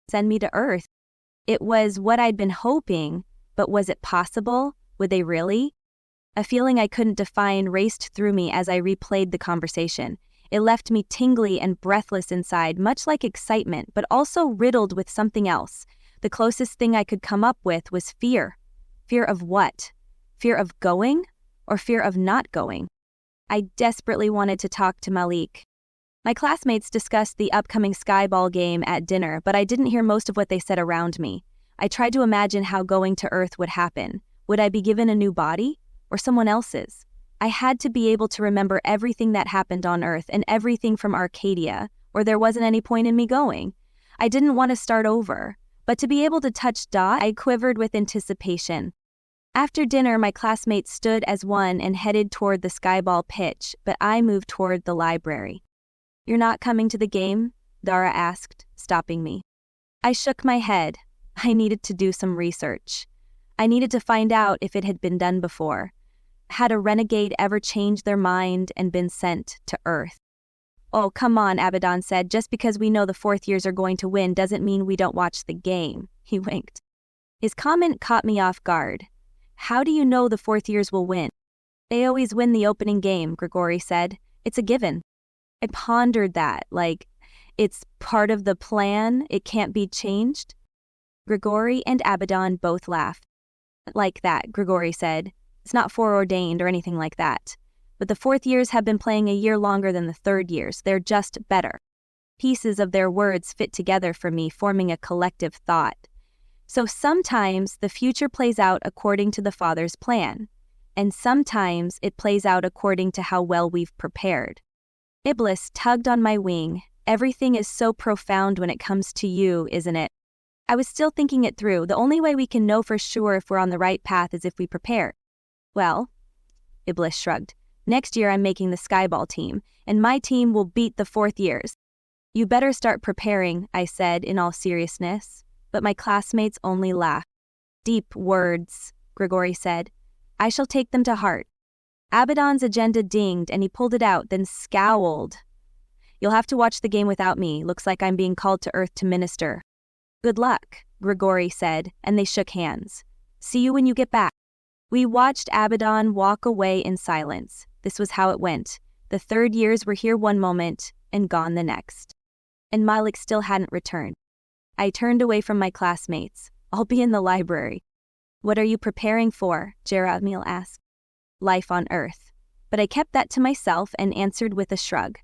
Send me to Earth. It was what I'd been hoping, but was it possible? Would they really? A feeling I couldn't define raced through me as I replayed the conversation. It left me tingly and breathless inside, much like excitement, but also riddled with something else. The closest thing I could come up with was fear. Fear of what? Fear of going? Or fear of not going? I desperately wanted to talk to Malik. My classmates discussed the upcoming skyball game at dinner, but I didn't hear most of what they said around me. I tried to imagine how going to Earth would happen. Would I be given a new body? Or someone else's? I had to be able to remember everything that happened on Earth and everything from Arcadia, or there wasn't any point in me going. I didn't want to start over, but to be able to touch Dot, I quivered with anticipation. After dinner, my classmates stood as one and headed toward the skyball pitch, but I moved toward the library. You're not coming to the game? Dara asked, stopping me. I shook my head. I needed to do some research. I needed to find out if it had been done before. Had a renegade ever changed their mind and been sent to Earth? Oh, come on, Abaddon said. Just because we know the fourth years are going to win doesn't mean we don't watch the game. He winked. His comment caught me off guard. How do you know the fourth years will win? They always win the opening game, Grigori said. It's a given. I pondered that, like, it's part of the plan, it can't be changed. Grigori and Abaddon both laughed. Like that, Grigori said. It's not foreordained or anything like that. But the fourth years have been playing a year longer than the third years. They're just better. Pieces of their words fit together for me, forming a collective thought. So sometimes the future plays out according to the Father's plan, and sometimes it plays out according to how well we've prepared. Iblis tugged on my wing. Everything is so profound when it comes to you, isn't it? I was still thinking it through. The only way we can know for sure if we're on the right path is if we prepare. Well, Iblis shrugged. Next year I'm making the skyball team, and my team will beat the fourth years. You better start preparing, I said in all seriousness, but my classmates only laughed. Deep words, Grigori said. I shall take them to heart. Abaddon's agenda dinged and he pulled it out, then scowled. You'll have to watch the game without me. Looks like I'm being called to Earth to minister. Good luck, Grigori said, and they shook hands. See you when you get back. We watched Abaddon walk away in silence. This was how it went. The third years were here one moment and gone the next. And Malik still hadn't returned. I turned away from my classmates. I'll be in the library. What are you preparing for? Jerahmeel asked. Life on Earth. But I kept that to myself and answered with a shrug.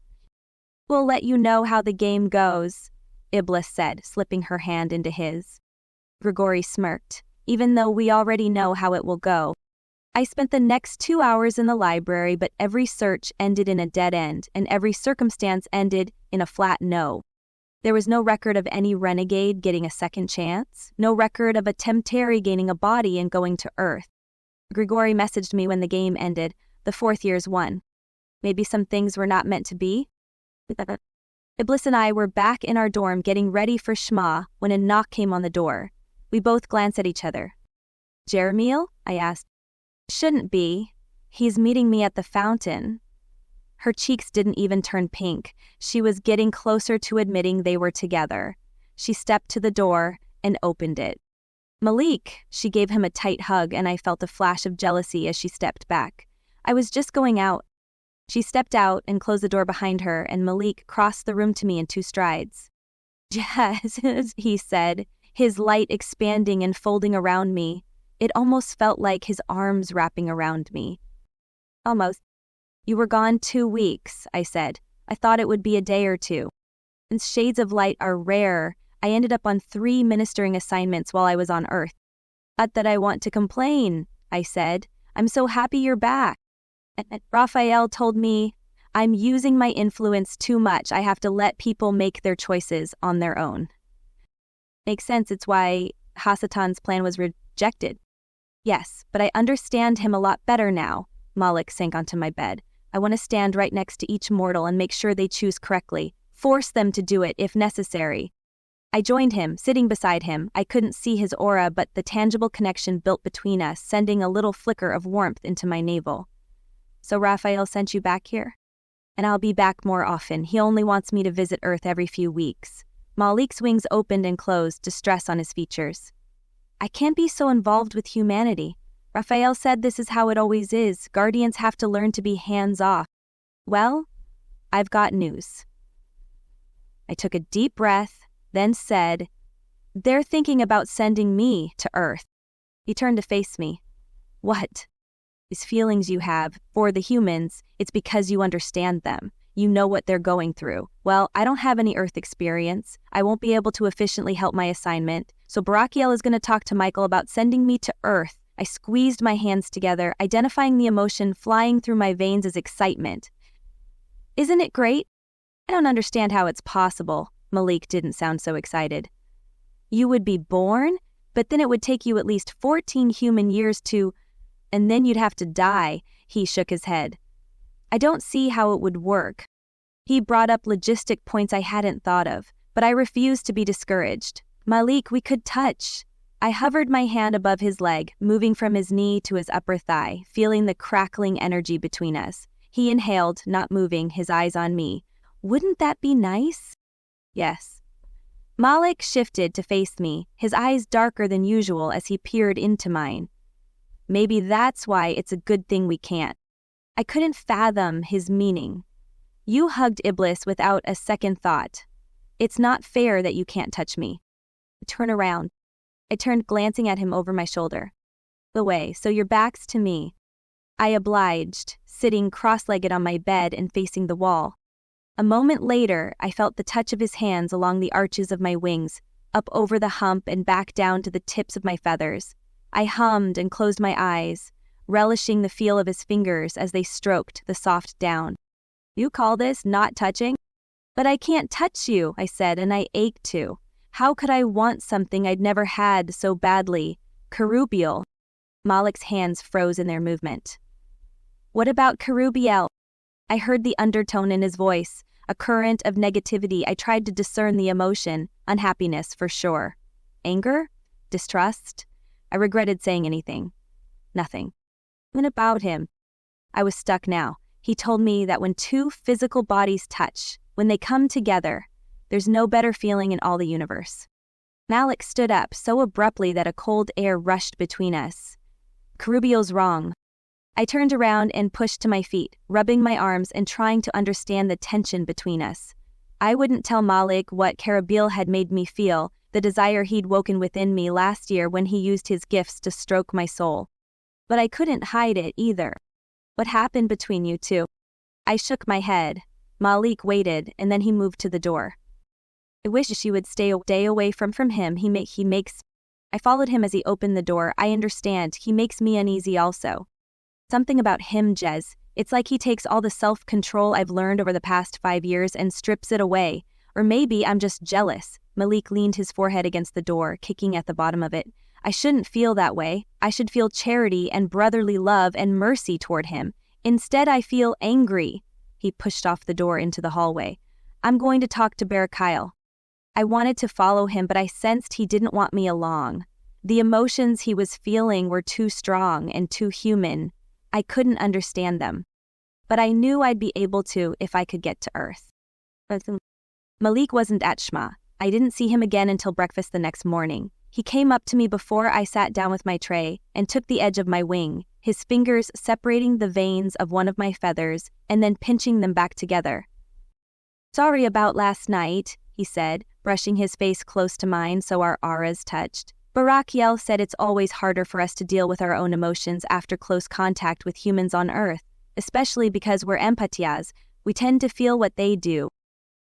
We'll let you know how the game goes, Iblis said, slipping her hand into his. Grigori smirked. Even though we already know how it will go. I spent the next 2 hours in the library, but every search ended in a dead end, and every circumstance ended in a flat no. There was no record of any renegade getting a second chance, no record of a Temptari gaining a body and going to Earth. Grigori messaged me when the game ended. The fourth years won. Maybe some things were not meant to be? Iblis and I were back in our dorm getting ready for Shema when a knock came on the door. We both glanced at each other. Jerahmeel? I asked. Shouldn't be. He's meeting me at the fountain. Her cheeks didn't even turn pink. She was getting closer to admitting they were together. She stepped to the door and opened it. Malik, she gave him a tight hug, and I felt a flash of jealousy as she stepped back. I was just going out. She stepped out and closed the door behind her, and Malik crossed the room to me in 2 strides. Jazz, he said, his light expanding and folding around me. It almost felt like his arms wrapping around me. Almost. You were gone 2 weeks, I said. I thought it would be a day or 2. Since shades of light are rare, I ended up on 3 ministering assignments while I was on Earth. Not that I want to complain, I said. I'm so happy you're back. And Raphael told me I'm using my influence too much. I have to let people make their choices on their own. Makes sense. It's why Hasatan's plan was rejected. Yes, but I understand him a lot better now. Malik sank onto my bed. I want to stand right next to each mortal and make sure they choose correctly. Force them to do it if necessary. I joined him, sitting beside him. I couldn't see his aura, but the tangible connection built between us, sending a little flicker of warmth into my navel. So Raphael sent you back here? And I'll be back more often. He only wants me to visit Earth every few weeks. Malik's wings opened and closed, distress on his features. I can't be so involved with humanity. Raphael said this is how it always is. Guardians have to learn to be hands-off. Well, I've got news. I took a deep breath, then said, they're thinking about sending me to Earth. He turned to face me. What? These feelings you have for the humans, it's because you understand them. You know what they're going through. Well, I don't have any Earth experience. I won't be able to efficiently help my assignment. So Barakiel is going to talk to Michael about sending me to Earth. I squeezed my hands together, identifying the emotion flying through my veins as excitement. Isn't it great? I don't understand how it's possible. Malik didn't sound so excited. You would be born, but then it would take you at least 14 human years to, and then you'd have to die. He shook his head. I don't see how it would work. He brought up logistic points I hadn't thought of, but I refused to be discouraged. Malik, we could touch. I hovered my hand above his leg, moving from his knee to his upper thigh, feeling the crackling energy between us. He inhaled, not moving, his eyes on me. Wouldn't that be nice? Yes. Malik shifted to face me, his eyes darker than usual as he peered into mine. Maybe that's why it's a good thing we can't. I couldn't fathom his meaning. You hugged Iblis without a second thought. It's not fair that you can't touch me. Turn around. I turned, glancing at him over my shoulder. Away, so your back's to me. I obliged, sitting cross-legged on my bed and facing the wall. A moment later, I felt the touch of his hands along the arches of my wings, up over the hump and back down to the tips of my feathers. I hummed and closed my eyes, relishing the feel of his fingers as they stroked the soft down. You call this not touching? But I can't touch you, I said, and I ached to. How could I want something I'd never had so badly? Kerubiel. Malik's hands froze in their movement. What about Kerubiel? I heard the undertone in his voice, a current of negativity. I tried to discern the emotion, unhappiness for sure. Anger? Distrust? I regretted saying anything. Nothing. What about him? I was stuck now. He told me that when two physical bodies touch, when they come together, there's no better feeling in all the universe. Malik stood up so abruptly that a cold air rushed between us. Kerubiel's wrong. I turned around and pushed to my feet, rubbing my arms and trying to understand the tension between us. I wouldn't tell Malik what Kerubiel had made me feel, the desire he'd woken within me last year when he used his gifts to stroke my soul. But I couldn't hide it either. What happened between you two? I shook my head. Malik waited, and then he moved to the door. I wish she would stay away from him. He makes... I followed him as he opened the door. I understand. He makes me uneasy also. Something about him, Jez. It's like he takes all the self-control I've learned over the past 5 years and strips it away. Or maybe I'm just jealous. Malik leaned his forehead against the door, kicking at the bottom of it. I shouldn't feel that way. I should feel charity and brotherly love and mercy toward him. Instead, I feel angry. He pushed off the door into the hallway. I'm going to talk to Barakiel. I wanted to follow him, but I sensed he didn't want me along. The emotions he was feeling were too strong and too human. I couldn't understand them. But I knew I'd be able to if I could get to Earth. Malik wasn't at Shma. I didn't see him again until breakfast the next morning. He came up to me before I sat down with my tray and took the edge of my wing, his fingers separating the veins of one of my feathers and then pinching them back together. Sorry about last night, he said, brushing his face close to mine so our auras touched. Barakiel said it's always harder for us to deal with our own emotions after close contact with humans on Earth, especially because we're empaths. We tend to feel what they do.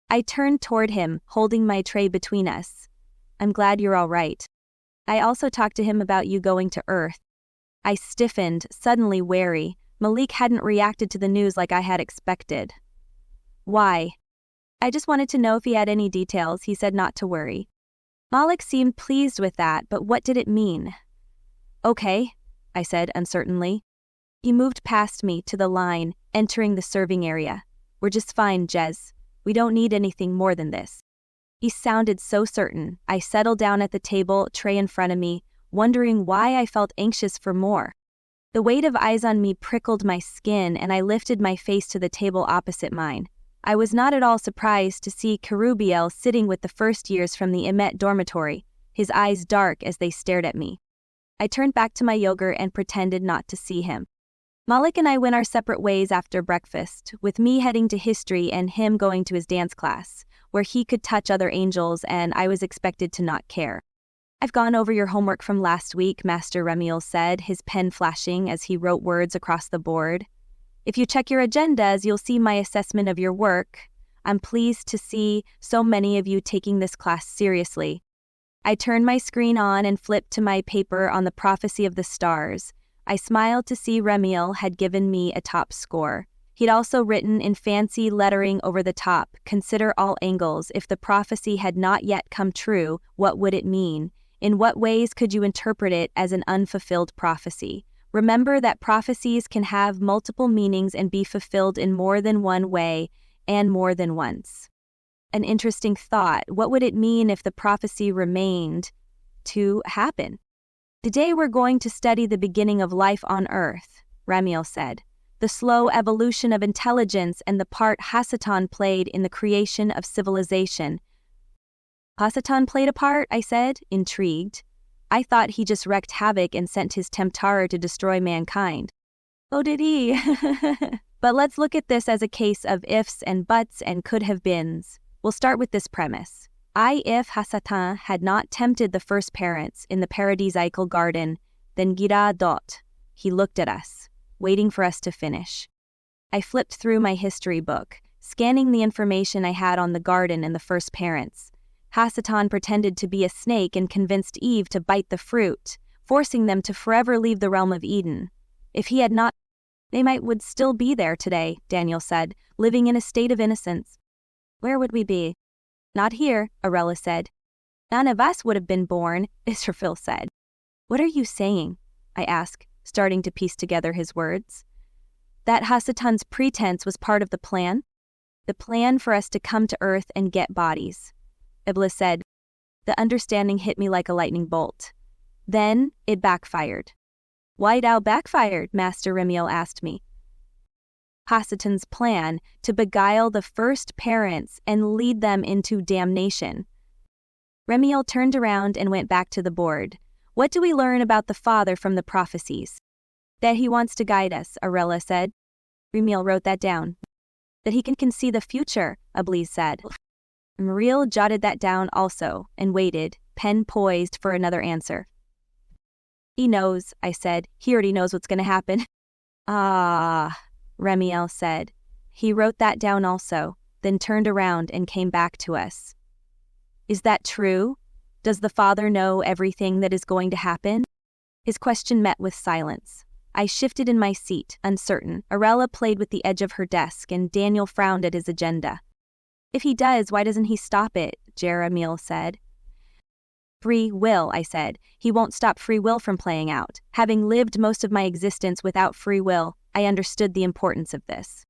I turned toward him, holding my tray between us. I'm glad you're all right. I also talked to him about you going to Earth. I stiffened, suddenly wary. Malik hadn't reacted to the news like I had expected. Why? I just wanted to know if he had any details. He said not to worry. Malik seemed pleased with that, but what did it mean? Okay, I said uncertainly. He moved past me to the line, entering the serving area. We're just fine, Jez. We don't need anything more than this. He sounded so certain. I settled down at the table, tray in front of me, wondering why I felt anxious for more. The weight of eyes on me prickled my skin, and I lifted my face to the table opposite mine. I was not at all surprised to see Kerubiel sitting with the first years from the Emet dormitory, his eyes dark as they stared at me. I turned back to my yogurt and pretended not to see him. Malik and I went our separate ways after breakfast, with me heading to history and him going to his dance class, where he could touch other angels and I was expected to not care. I've gone over your homework from last week, Master Remiel said, his pen flashing as he wrote words across the board. If you check your agendas, you'll see my assessment of your work. I'm pleased to see so many of you taking this class seriously. I turned my screen on and flipped to my paper on the prophecy of the stars. I smiled to see Remiel had given me a top score. He'd also written in fancy lettering over the top, "Consider all angles. If the prophecy had not yet come true, what would it mean? In what ways could you interpret it as an unfulfilled prophecy? Remember that prophecies can have multiple meanings and be fulfilled in more than one way and more than once." An interesting thought. What would it mean if the prophecy remained to happen? Today we're going to study the beginning of life on Earth, Remiel said. The slow evolution of intelligence and the part Hasatan played in the creation of civilization. Hasatan played a part, I said, intrigued. I thought he just wreaked havoc and sent his Temptar to destroy mankind. Oh, did he? But let's look at this as a case of ifs and buts and could-have-beens. We'll start with this premise. If Hasatan had not tempted the first parents in the paradisiacal garden, then Gira dot. He looked at us, waiting for us to finish. I flipped through my history book, scanning the information I had on the garden and the first parents. Hasatan pretended to be a snake and convinced Eve to bite the fruit, forcing them to forever leave the realm of Eden. If he had not, they would still be there today, Daniel said, living in a state of innocence. Where would we be? Not here, Arella said. None of us would have been born, Israfil said. What are you saying? I asked, starting to piece together his words. That Hasatan's pretense was part of the plan? The plan for us to come to Earth and get bodies. Iblis said. The understanding hit me like a lightning bolt. Then it backfired. Why'd it backfired? Master Remiel asked me. Hasatan's plan to beguile the first parents and lead them into damnation. Remiel turned around and went back to the board. What do we learn about the father from the prophecies? That he wants to guide us, Arella said. Remiel wrote that down. That he can see the future, Iblis said. Muriel jotted that down also, and waited, pen poised for another answer. He knows, I said. He already knows what's going to happen. Ah, Remiel said. He wrote that down also, then turned around and came back to us. Is that true? Does the father know everything that is going to happen? His question met with silence. I shifted in my seat, uncertain. Arella played with the edge of her desk, and Daniel frowned at his agenda. If he does, why doesn't he stop it? Jeremiel said. Free will, I said. He won't stop free will from playing out. Having lived most of my existence without free will, I understood the importance of this.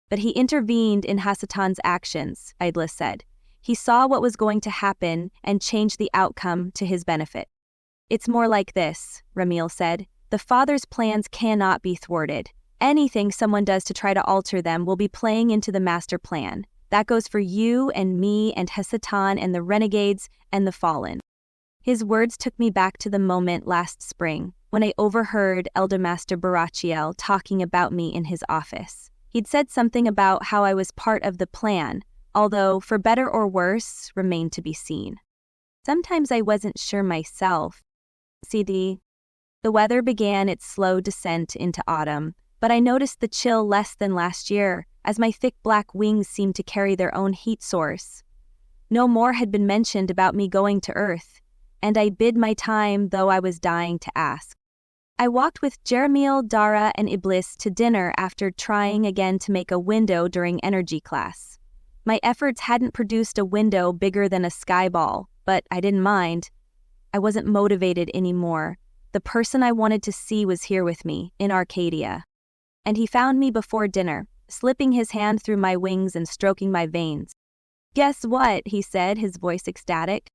But he intervened in Hasatan's actions, Idlis said. He saw what was going to happen and changed the outcome to his benefit. It's more like this, Remiel said. The father's plans cannot be thwarted. Anything someone does to try to alter them will be playing into the master plan. That goes for you and me and Hasatan and the renegades and the fallen. His words took me back to the moment last spring when I overheard Elder Master Barachiel talking about me in his office. He'd said something about how I was part of the plan, although for better or worse remained to be seen. Sometimes I wasn't sure myself. See, the weather began its slow descent into autumn, but I noticed the chill less than last year, as my thick black wings seemed to carry their own heat source. No more had been mentioned about me going to Earth, and I bid my time, though I was dying to ask. I walked with Jeremiel, Dara, and Iblis to dinner after trying again to make a window during energy class. My efforts hadn't produced a window bigger than a sky ball, but I didn't mind. I wasn't motivated anymore. The person I wanted to see was here with me, in Arcadia. And he found me before dinner, slipping his hand through my wings and stroking my veins. "Guess what?" he said, his voice ecstatic.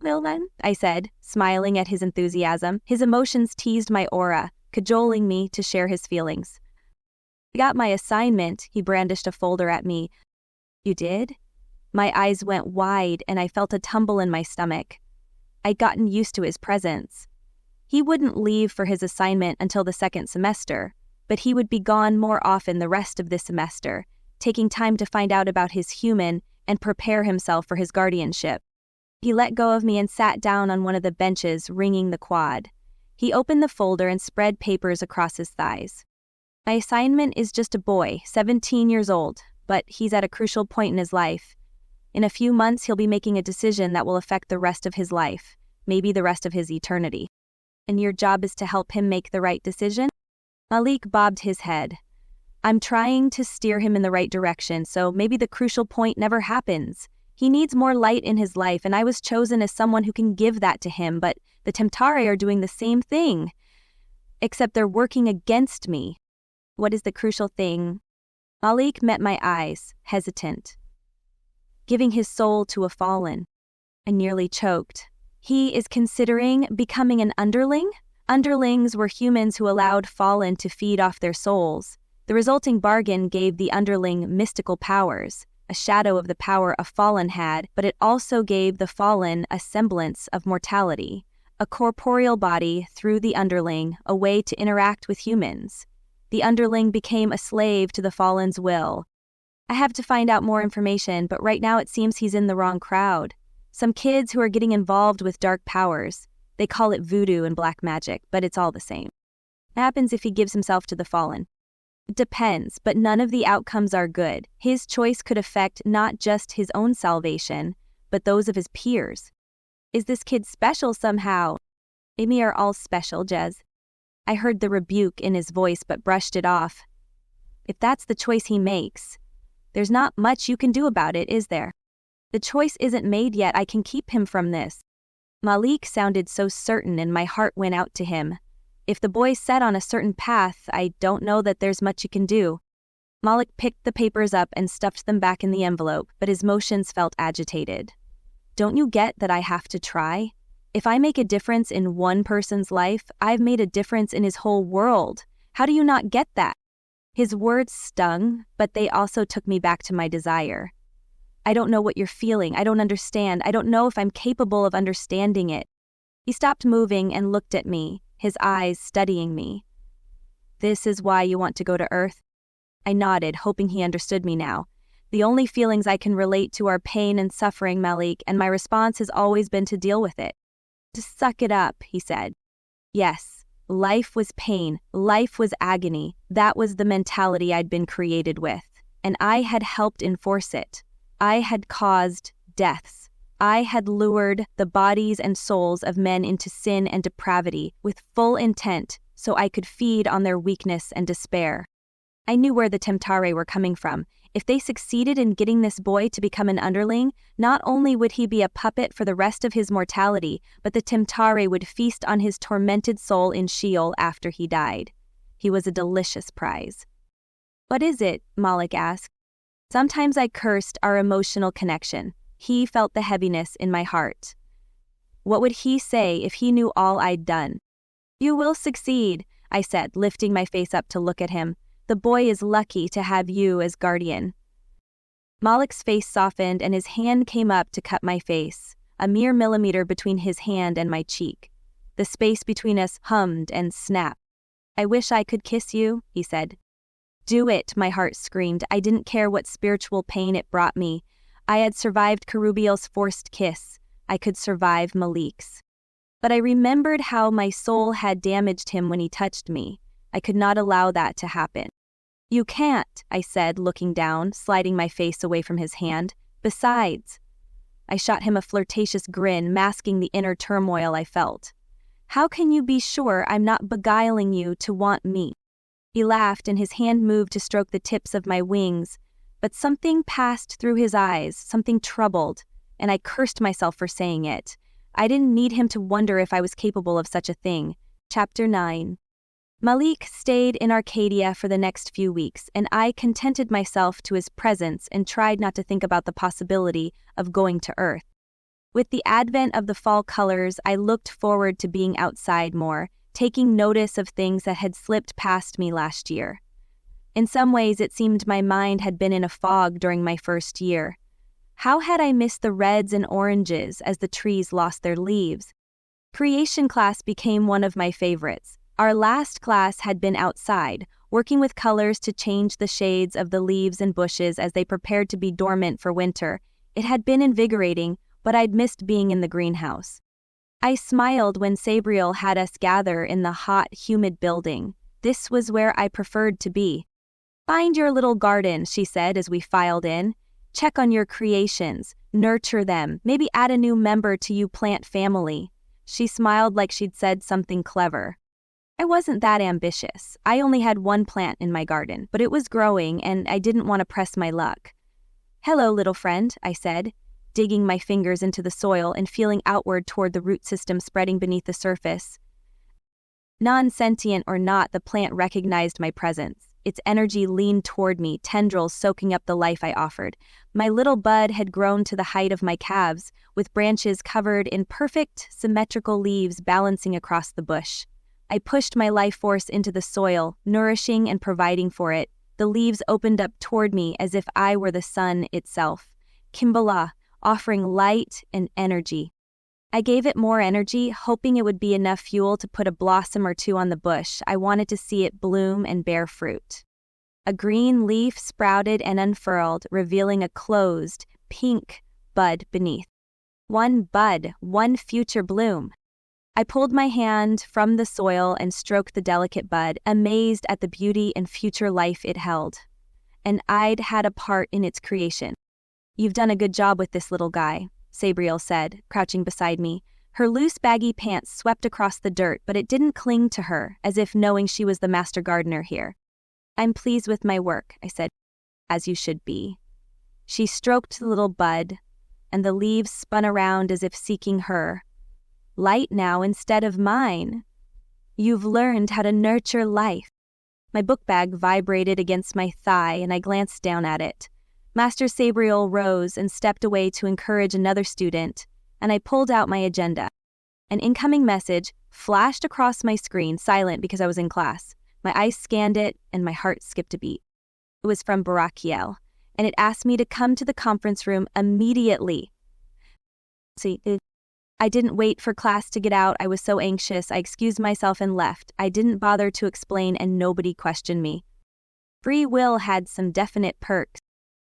"Well then," I said, smiling at his enthusiasm. His emotions teased my aura, cajoling me to share his feelings. "I got my assignment," he brandished a folder at me. "You did?" My eyes went wide and I felt a tumble in my stomach. I'd gotten used to his presence. He wouldn't leave for his assignment until the second semester, but he would be gone more often the rest of this semester, taking time to find out about his human and prepare himself for his guardianship. He let go of me and sat down on one of the benches, ringing the quad. He opened the folder and spread papers across his thighs. "My assignment is just a boy, 17 years old, but he's at a crucial point in his life. In a few months, he'll be making a decision that will affect the rest of his life, maybe the rest of his eternity. And your job is to help him make the right decision?" Malik bobbed his head. "I'm trying to steer him in the right direction, so maybe the crucial point never happens. He needs more light in his life, and I was chosen as someone who can give that to him, but the Temtari are doing the same thing. Except they're working against me." "What is the crucial thing?" Malik met my eyes, hesitant. "Giving his soul to a fallen." I nearly choked. "He is considering becoming an underling?" Underlings were humans who allowed fallen to feed off their souls. The resulting bargain gave the underling mystical powers, a shadow of the power a fallen had, but it also gave the fallen a semblance of mortality, a corporeal body through the underling, a way to interact with humans. The underling became a slave to the fallen's will. I have to find out more information, but right now it seems he's in the wrong crowd. Some kids who are getting involved with dark powers. They call it voodoo and black magic, but it's all the same. What happens if he gives himself to the fallen? It depends, but none of the outcomes are good. His choice could affect not just his own salvation, but those of his peers. Is this kid special somehow? Maybe are all special, Jez. I heard the rebuke in his voice but brushed it off. If that's the choice he makes, there's not much you can do about it, is there? The choice isn't made yet. I can keep him from this. Malik sounded so certain and my heart went out to him. If the boy's set on a certain path, I don't know that there's much you can do. Malik picked the papers up and stuffed them back in the envelope, but his motions felt agitated. "Don't you get that I have to try? If I make a difference in one person's life, I've made a difference in his whole world. How do you not get that?" His words stung, but they also took me back to my desire. "I don't know what you're feeling. I don't understand. I don't know if I'm capable of understanding it." He stopped moving and looked at me, his eyes studying me. "This is why you want to go to Earth?" I nodded, hoping he understood me now. "The only feelings I can relate to are pain and suffering, Malik, and my response has always been to deal with it." "Just suck it up," he said. Yes, life was pain. Life was agony. That was the mentality I'd been created with, and I had helped enforce it. I had caused deaths. I had lured the bodies and souls of men into sin and depravity with full intent so I could feed on their weakness and despair. I knew where the Temtari were coming from. If they succeeded in getting this boy to become an underling, not only would he be a puppet for the rest of his mortality, but the Temtari would feast on his tormented soul in Sheol after he died. He was a delicious prize. "What is it?" Malik asked. Sometimes I cursed our emotional connection. He felt the heaviness in my heart. What would he say if he knew all I'd done? "You will succeed," I said, lifting my face up to look at him. "The boy is lucky to have you as guardian." Malik's face softened and his hand came up to cut my face, a mere millimeter between his hand and my cheek. The space between us hummed and snapped. "I wish I could kiss you," he said. "Do it," my heart screamed. I didn't care what spiritual pain it brought me. I had survived Kerubiel's forced kiss. I could survive Malik's. But I remembered how my soul had damaged him when he touched me. I could not allow that to happen. "You can't," I said, looking down, sliding my face away from his hand. "Besides, I shot him a flirtatious grin, masking the inner turmoil I felt. How can you be sure I'm not beguiling you to want me? He laughed and his hand moved to stroke the tips of my wings, but something passed through his eyes, something troubled, and I cursed myself for saying it. I didn't need him to wonder if I was capable of such a thing. Chapter 9. Malik stayed in Arcadia for the next few weeks, and I contented myself to his presence and tried not to think about the possibility of going to Earth. With the advent of the fall colors, I looked forward to being outside more, taking notice of things that had slipped past me last year. In some ways, it seemed my mind had been in a fog during my first year. How had I missed the reds and oranges as the trees lost their leaves? Creation class became one of my favorites. Our last class had been outside, working with colors to change the shades of the leaves and bushes as they prepared to be dormant for winter. It had been invigorating, but I'd missed being in the greenhouse. I smiled when Sabriel had us gather in the hot, humid building. This was where I preferred to be. "Find your little garden," she said as we filed in. "Check on your creations, nurture them, maybe add a new member to you plant family." She smiled like she'd said something clever. I wasn't that ambitious. I only had one plant in my garden, but it was growing and I didn't want to press my luck. "Hello, little friend," I said, digging my fingers into the soil and feeling outward toward the root system spreading beneath the surface. Non-sentient or not, the plant recognized my presence. Its energy leaned toward me, tendrils soaking up the life I offered. My little bud had grown to the height of my calves, with branches covered in perfect, symmetrical leaves balancing across the bush. I pushed my life force into the soil, nourishing and providing for it. The leaves opened up toward me as if I were the sun itself. Kimbalah, offering light and energy. I gave it more energy, hoping it would be enough fuel to put a blossom or two on the bush. I wanted to see it bloom and bear fruit. A green leaf sprouted and unfurled, revealing a closed, pink bud beneath. One bud, one future bloom. I pulled my hand from the soil and stroked the delicate bud, amazed at the beauty and future life it held. And I'd had a part in its creation. "You've done a good job with this little guy," Sabriel said, crouching beside me. Her loose, baggy pants swept across the dirt, but it didn't cling to her, as if knowing she was the master gardener here. "I'm pleased with my work," I said, "as you should be." She stroked the little bud, and the leaves spun around as if seeking her. "Light now instead of mine. You've learned how to nurture life." My book bag vibrated against my thigh, and I glanced down at it. Master Sabriel rose and stepped away to encourage another student, and I pulled out my agenda. An incoming message flashed across my screen, silent because I was in class. My eyes scanned it, and my heart skipped a beat. It was from Barakiel, and it asked me to come to the conference room immediately. I didn't wait for class to get out. I was so anxious. I excused myself and left. I didn't bother to explain, and nobody questioned me. Free will had some definite perks.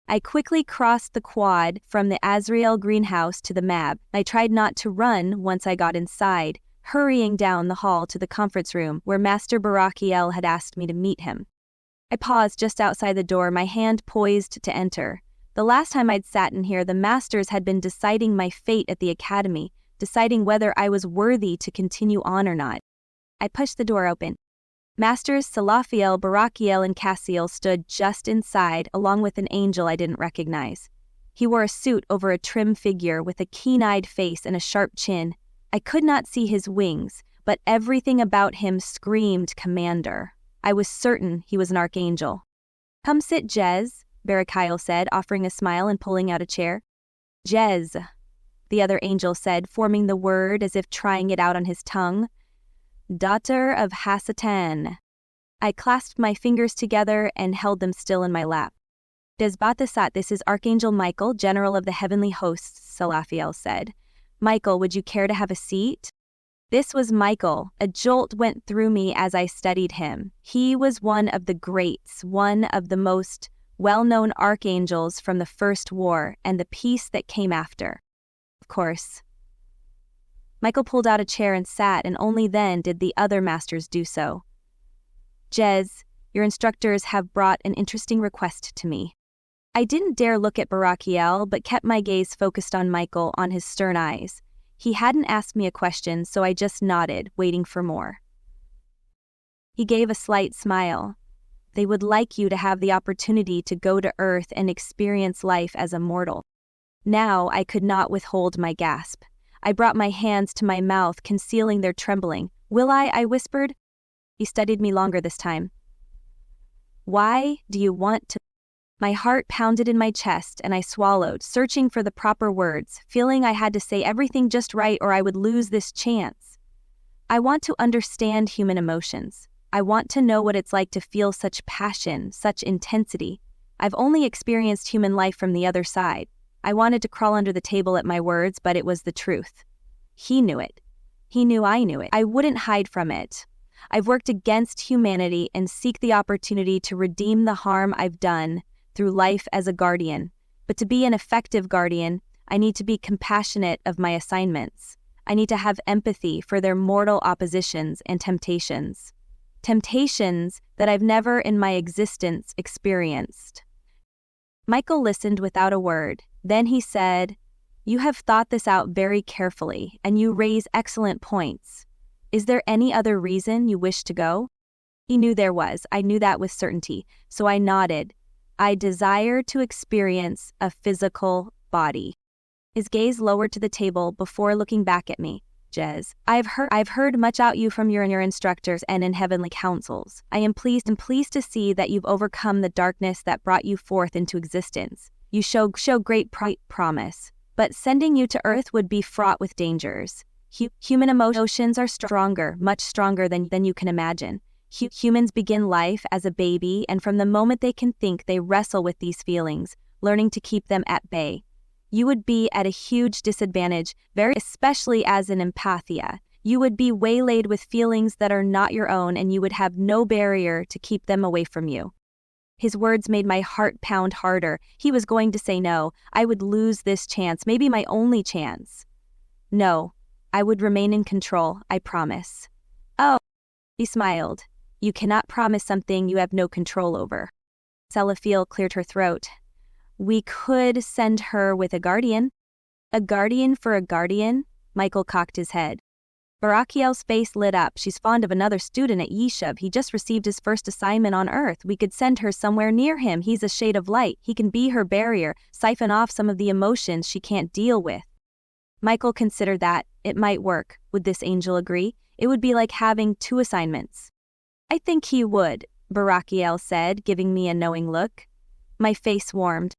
I quickly crossed the quad from the Azrael greenhouse to the MAB. I tried not to run once I got inside, hurrying down the hall to the conference room where Master Barakiel had asked me to meet him. I paused just outside the door, my hand poised to enter. The last time I'd sat in here, the masters had been deciding my fate at the academy, deciding whether I was worthy to continue on or not. I pushed the door open. Masters Salafiel, Barakiel, and Cassiel stood just inside, along with an angel I didn't recognize. He wore a suit over a trim figure with a keen-eyed face and a sharp chin. I could not see his wings, but everything about him screamed commander. I was certain he was an archangel. "Come sit, Jez," Barakiel said, offering a smile and pulling out a chair. "Jez," the other angel said, forming the word as if trying it out on his tongue. "Daughter of Hasatan." I clasped my fingers together and held them still in my lap. "Desbatasat, this is Archangel Michael, General of the Heavenly Hosts," Salafiel said. "Michael, would you care to have a seat?" This was Michael. A jolt went through me as I studied him. He was one of the greats, one of the most well-known archangels from the First War and the peace that came after. Of course. Michael pulled out a chair and sat, and only then did the other masters do so. "Jez, your instructors have brought an interesting request to me." I didn't dare look at Barakiel, but kept my gaze focused on Michael, on his stern eyes. He hadn't asked me a question, so I just nodded, waiting for more. He gave a slight smile. They would like you to have the opportunity to go to Earth and experience life as a mortal. Now I could not withhold my gasp. I brought my hands to my mouth, concealing their trembling. Will I whispered. He studied me longer this time. Why do you want to? My heart pounded in my chest and I swallowed, searching for the proper words, feeling I had to say everything just right or I would lose this chance. I want to understand human emotions. I want to know what it's like to feel such passion, such intensity. I've only experienced human life from the other side. I wanted to crawl under the table at my words, but it was the truth. He knew it. He knew I knew it. I wouldn't hide from it. I've worked against humanity and seek the opportunity to redeem the harm I've done through life as a guardian. But to be an effective guardian, I need to be compassionate of my assignments. I need to have empathy for their mortal oppositions and temptations. Temptations that I've never in my existence experienced. Michael listened without a word. Then he said, "You have thought this out very carefully, and you raise excellent points. Is there any other reason you wish to go?" He knew there was. I knew that with certainty, so I nodded. I desire to experience a physical body. His gaze lowered to the table before looking back at me. Jez, I've heard much about you from your instructors and in heavenly councils. I am pleased to see that you've overcome the darkness that brought you forth into existence. You show great promise, but sending you to Earth would be fraught with dangers. Human emotions are stronger, much stronger than you can imagine. Humans begin life as a baby, and from the moment they can think, they wrestle with these feelings, learning to keep them at bay. You would be at a huge disadvantage, especially as an empathia. You would be waylaid with feelings that are not your own, and you would have no barrier to keep them away from you. His words made my heart pound harder. He was going to say no. I would lose this chance, maybe my only chance. No, I would remain in control, I promise. Oh, he smiled. You cannot promise something you have no control over. Sellafiel cleared her throat. We could send her with a guardian. A guardian for a guardian? Michael cocked his head. Barakiel's face lit up. She's fond of another student at Yeshiv. He just received his first assignment on Earth. We could send her somewhere near him. He's a shade of light. He can be her barrier, siphon off some of the emotions she can't deal with. Michael considered that. It might work. Would this angel agree? It would be like having 2 assignments. I think he would, Barakiel said, giving me a knowing look. My face warmed.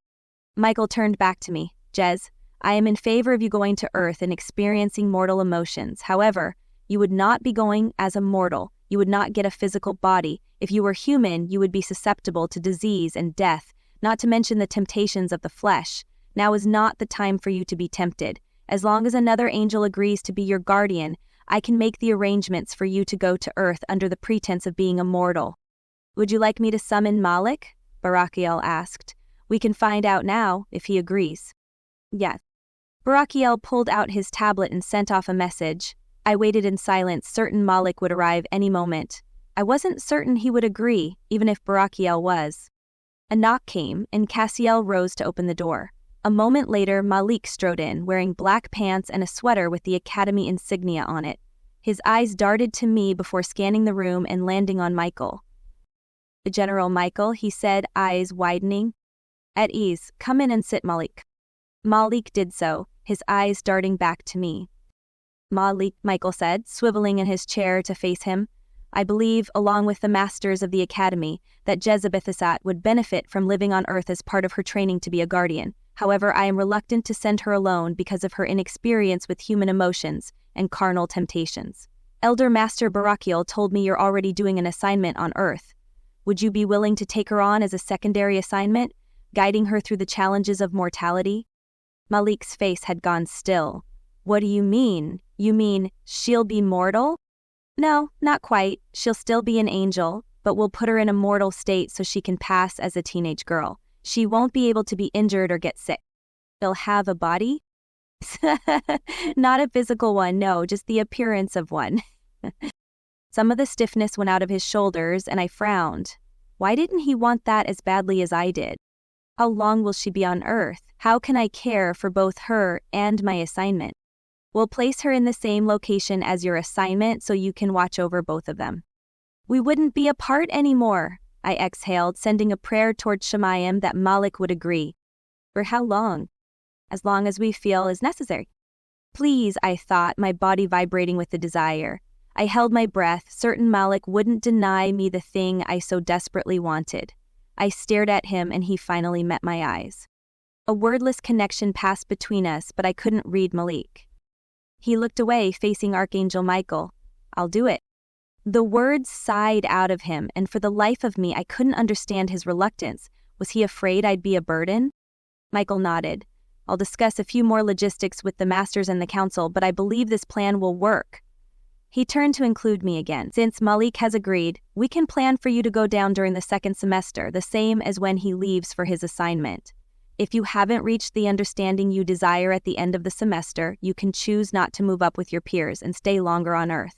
Michael turned back to me. Jez, I am in favor of you going to Earth and experiencing mortal emotions. However, you would not be going as a mortal. You would not get a physical body. If you were human, you would be susceptible to disease and death, not to mention the temptations of the flesh. Now is not the time for you to be tempted. As long as another angel agrees to be your guardian, I can make the arrangements for you to go to Earth under the pretense of being a mortal. Would you like me to summon Malik? Barakiel asked. We can find out now, if he agrees. Yes. Barakiel pulled out his tablet and sent off a message. I waited in silence, certain Malik would arrive any moment. I wasn't certain he would agree, even if Barakiel was. A knock came, and Cassiel rose to open the door. A moment later, Malik strode in, wearing black pants and a sweater with the Academy insignia on it. His eyes darted to me before scanning the room and landing on Michael. General Michael, he said, eyes widening. At ease, come in and sit, Malik. Malik did so, his eyes darting back to me. Malik, Michael said, swiveling in his chair to face him. I believe, along with the masters of the Academy, that Jezebethasat would benefit from living on Earth as part of her training to be a guardian. However, I am reluctant to send her alone because of her inexperience with human emotions and carnal temptations. Elder Master Barakiel told me you're already doing an assignment on Earth. Would you be willing to take her on as a secondary assignment, guiding her through the challenges of mortality? Malik's face had gone still. What do you mean? You mean she'll be mortal? No, not quite. She'll still be an angel, but we'll put her in a mortal state so she can pass as a teenage girl. She won't be able to be injured or get sick. She'll have a body? Not a physical one, no, just the appearance of one. Some of the stiffness went out of his shoulders, and I frowned. Why didn't he want that as badly as I did? How long will she be on Earth? How can I care for both her and my assignment? We'll place her in the same location as your assignment so you can watch over both of them. We wouldn't be apart anymore, I exhaled, sending a prayer toward Shemayim that Malik would agree. For how long? As long as we feel is necessary. Please, I thought, my body vibrating with the desire. I held my breath, certain Malik wouldn't deny me the thing I so desperately wanted. I stared at him and he finally met my eyes. A wordless connection passed between us, but I couldn't read Malik. He looked away, facing Archangel Michael. I'll do it. The words sighed out of him, and for the life of me, I couldn't understand his reluctance. Was he afraid I'd be a burden? Michael nodded. I'll discuss a few more logistics with the masters and the council, but I believe this plan will work. He turned to include me again. Since Malik has agreed, we can plan for you to go down during the second semester, the same as when he leaves for his assignment. If you haven't reached the understanding you desire at the end of the semester, you can choose not to move up with your peers and stay longer on Earth.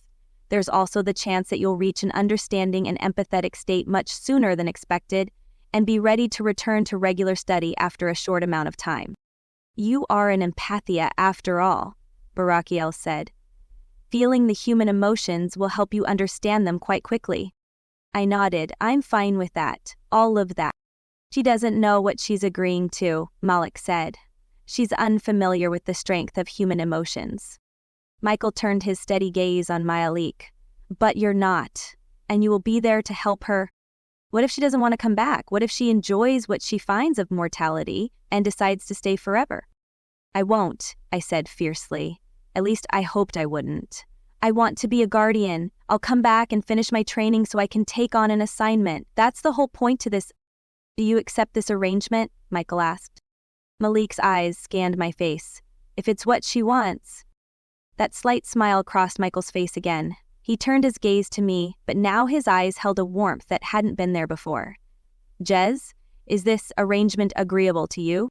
There's also the chance that you'll reach an understanding and empathetic state much sooner than expected and be ready to return to regular study after a short amount of time. You are an empathia after all, Barakiel said. Feeling the human emotions will help you understand them quite quickly. I nodded. I'm fine with that. All of that. She doesn't know what she's agreeing to, Malik said. She's unfamiliar with the strength of human emotions. Michael turned his steady gaze on Malik. But you're not, and you will be there to help her. What if she doesn't want to come back? What if she enjoys what she finds of mortality and decides to stay forever? I won't, I said fiercely. At least I hoped I wouldn't. I want to be a guardian. I'll come back and finish my training so I can take on an assignment. That's the whole point to this. Do you accept this arrangement? Michael asked. Malik's eyes scanned my face. If it's what she wants. That slight smile crossed Michael's face again. He turned his gaze to me, but now his eyes held a warmth that hadn't been there before. Jez, is this arrangement agreeable to you?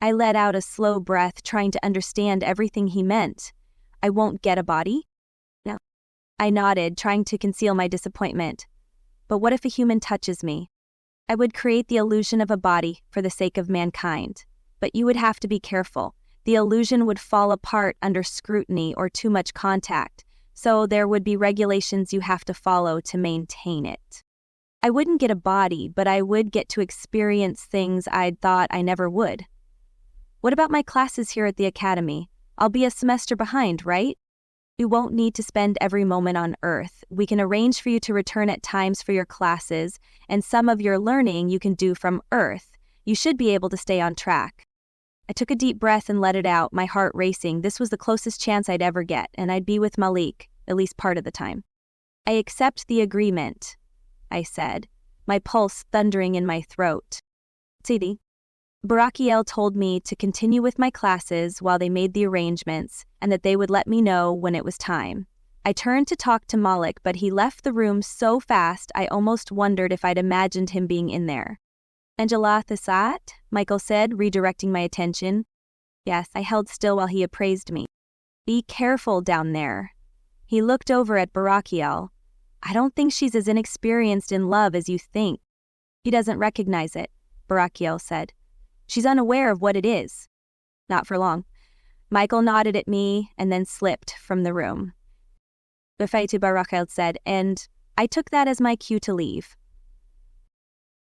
I let out a slow breath, trying to understand everything he meant. I won't get a body? No. I nodded, trying to conceal my disappointment. But what if a human touches me? I would create the illusion of a body for the sake of mankind. But you would have to be careful. The illusion would fall apart under scrutiny or too much contact, so there would be regulations you have to follow to maintain it. I wouldn't get a body, but I would get to experience things I'd thought I never would. What about my classes here at the academy? I'll be a semester behind, right? You won't need to spend every moment on Earth. We can arrange for you to return at times for your classes, and some of your learning you can do from Earth. You should be able to stay on track. I took a deep breath and let it out, my heart racing. This was the closest chance I'd ever get, and I'd be with Malik, at least part of the time. I accept the agreement, I said, my pulse thundering in my throat. Sidi. Barakiel told me to continue with my classes while they made the arrangements, and that they would let me know when it was time. I turned to talk to Malik, but he left the room so fast I almost wondered if I'd imagined him being in there. Angela Thasat, Michael said, redirecting my attention. Yes, I held still while he appraised me. Be careful down there. He looked over at Barakiel. I don't think she's as inexperienced in love as you think. He doesn't recognize it, Barakiel said. She's unaware of what it is. Not for long. Michael nodded at me and then slipped from the room. Befaitu Barakiel said, and I took that as my cue to leave.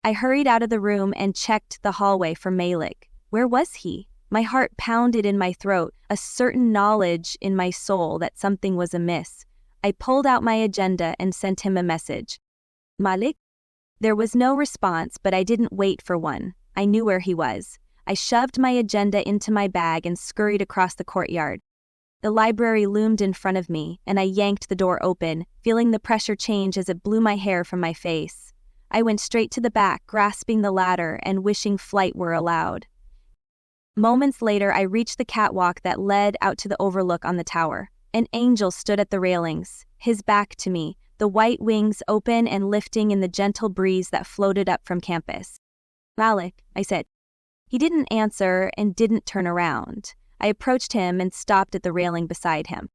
I hurried out of the room and checked the hallway for Malik. Where was he? My heart pounded in my throat, a certain knowledge in my soul that something was amiss. I pulled out my agenda and sent him a message. Malik? There was no response, but I didn't wait for one. I knew where he was. I shoved my agenda into my bag and scurried across the courtyard. The library loomed in front of me, and I yanked the door open, feeling the pressure change as it blew my hair from my face. I went straight to the back, grasping the ladder and wishing flight were allowed. Moments later, I reached the catwalk that led out to the overlook on the tower. An angel stood at the railings, his back to me, the white wings open and lifting in the gentle breeze that floated up from campus. Malik, I said. He didn't answer and didn't turn around. I approached him and stopped at the railing beside him.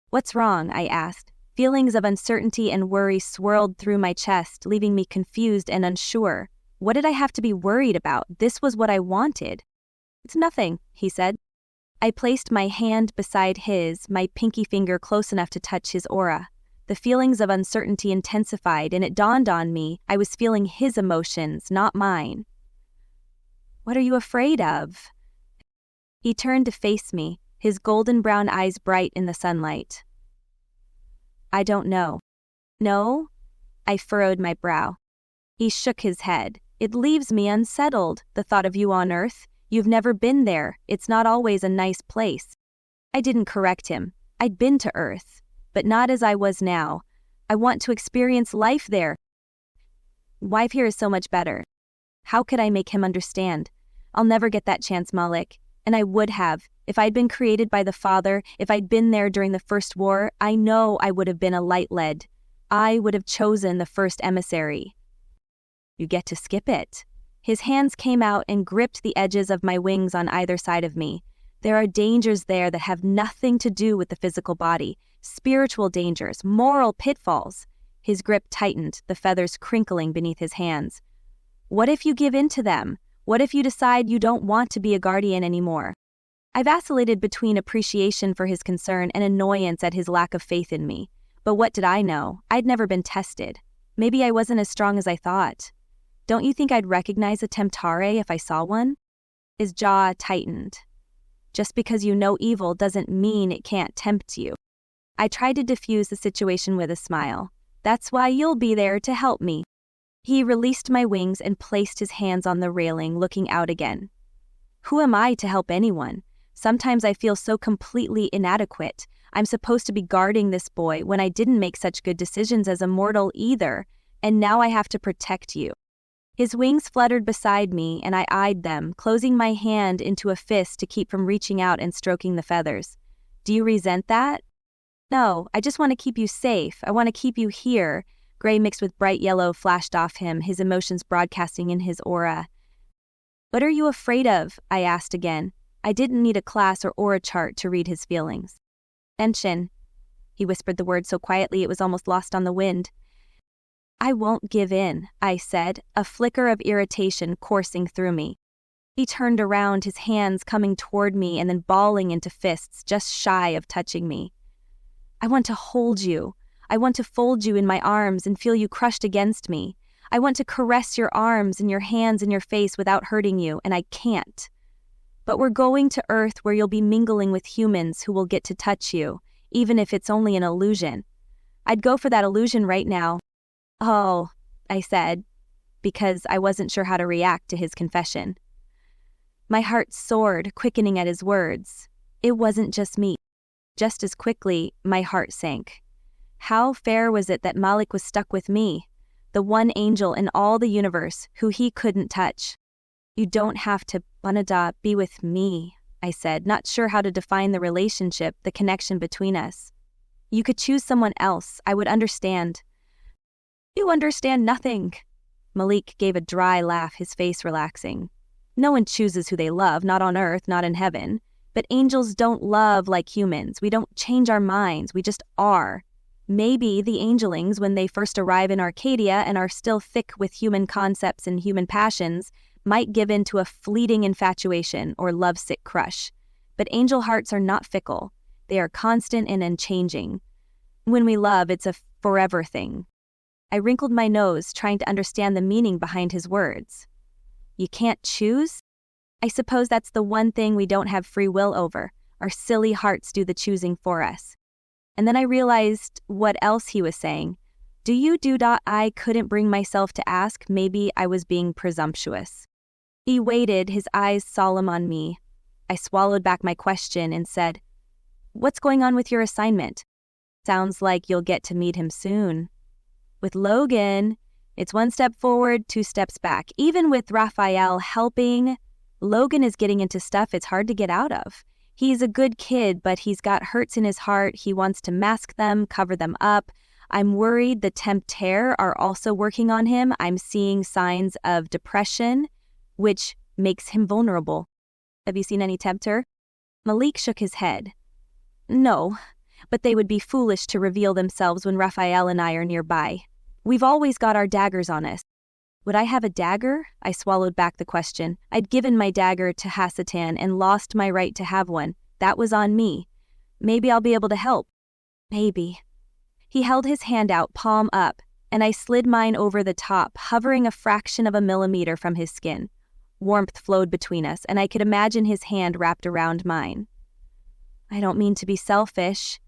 What's wrong? I asked. Feelings of uncertainty and worry swirled through my chest, leaving me confused and unsure. What did I have to be worried about? This was what I wanted. It's nothing, he said. I placed my hand beside his, my pinky finger close enough to touch his aura. The feelings of uncertainty intensified, and it dawned on me I was feeling his emotions, not mine. What are you afraid of? He turned to face me, his golden brown eyes bright in the sunlight. I don't know. No? I furrowed my brow. He shook his head. It leaves me unsettled, the thought of you on Earth. You've never been there. It's not always a nice place. I didn't correct him. I'd been to Earth, but not as I was now. I want to experience life there. Life here is so much better. How could I make him understand? I'll never get that chance, Malik. And I would have. If I'd been created by the Father, if I'd been there during the First War, I know I would have been a light lead. I would have chosen the first emissary. You get to skip it. His hands came out and gripped the edges of my wings on either side of me. There are dangers there that have nothing to do with the physical body. Spiritual dangers, moral pitfalls. His grip tightened, the feathers crinkling beneath his hands. What if you give in to them? What if you decide you don't want to be a guardian anymore? I vacillated between appreciation for his concern and annoyance at his lack of faith in me. But what did I know? I'd never been tested. Maybe I wasn't as strong as I thought. Don't you think I'd recognize a temptare if I saw one? His jaw tightened. Just because you know evil doesn't mean it can't tempt you. I tried to diffuse the situation with a smile. That's why you'll be there to help me. He released my wings and placed his hands on the railing, looking out again. Who am I to help anyone? Sometimes I feel so completely inadequate. I'm supposed to be guarding this boy when I didn't make such good decisions as a mortal either, and now I have to protect you. His wings fluttered beside me, and I eyed them, closing my hand into a fist to keep from reaching out and stroking the feathers. Do you resent that? No, I just want to keep you safe. I want to keep you here. Gray mixed with bright yellow flashed off him, his emotions broadcasting in his aura. What are you afraid of? I asked again. I didn't need a class or aura chart to read his feelings. Tension. He whispered the word so quietly it was almost lost on the wind. I won't give in, I said, a flicker of irritation coursing through me. He turned around, his hands coming toward me and then balling into fists, just shy of touching me. I want to hold you. I want to fold you in my arms and feel you crushed against me. I want to caress your arms and your hands and your face without hurting you, and I can't. But we're going to Earth where you'll be mingling with humans who will get to touch you, even if it's only an illusion. I'd go for that illusion right now. Oh, I said, because I wasn't sure how to react to his confession. My heart soared, quickening at his words. It wasn't just me. Just as quickly, my heart sank. How fair was it that Malik was stuck with me, the one angel in all the universe who he couldn't touch? You don't have to, Banada, be with me, I said, not sure how to define the relationship, the connection between us. You could choose someone else, I would understand. You understand nothing. Malik gave a dry laugh, his face relaxing. No one chooses who they love, not on Earth, not in heaven. But angels don't love like humans. We don't change our minds, we just are. Maybe the angelings, when they first arrive in Arcadia and are still thick with human concepts and human passions, might give in to a fleeting infatuation or lovesick crush. But angel hearts are not fickle. They are constant and unchanging. When we love, it's a forever thing. I wrinkled my nose, trying to understand the meaning behind his words. You can't choose? I suppose that's the one thing we don't have free will over. Our silly hearts do the choosing for us. And then I realized what else he was saying. Do you do? I couldn't bring myself to ask. Maybe I was being presumptuous. He waited, his eyes solemn on me. I swallowed back my question and said, What's going on with your assignment? Sounds like you'll get to meet him soon. With Logan, it's one step forward, two steps back. Even with Raphael helping, Logan is getting into stuff it's hard to get out of. He's a good kid, but he's got hurts in his heart. He wants to mask them, cover them up. I'm worried the Tempter are also working on him. I'm seeing signs of depression, which makes him vulnerable. Have you seen any Tempter? Malik shook his head. No, but they would be foolish to reveal themselves when Raphael and I are nearby. We've always got our daggers on us. Would I have a dagger? I swallowed back the question. I'd given my dagger to Hasatan and lost my right to have one. That was on me. Maybe I'll be able to help. Maybe. He held his hand out, palm up, and I slid mine over the top, hovering a fraction of a millimeter from his skin. Warmth flowed between us, and I could imagine his hand wrapped around mine. I don't mean to be selfish.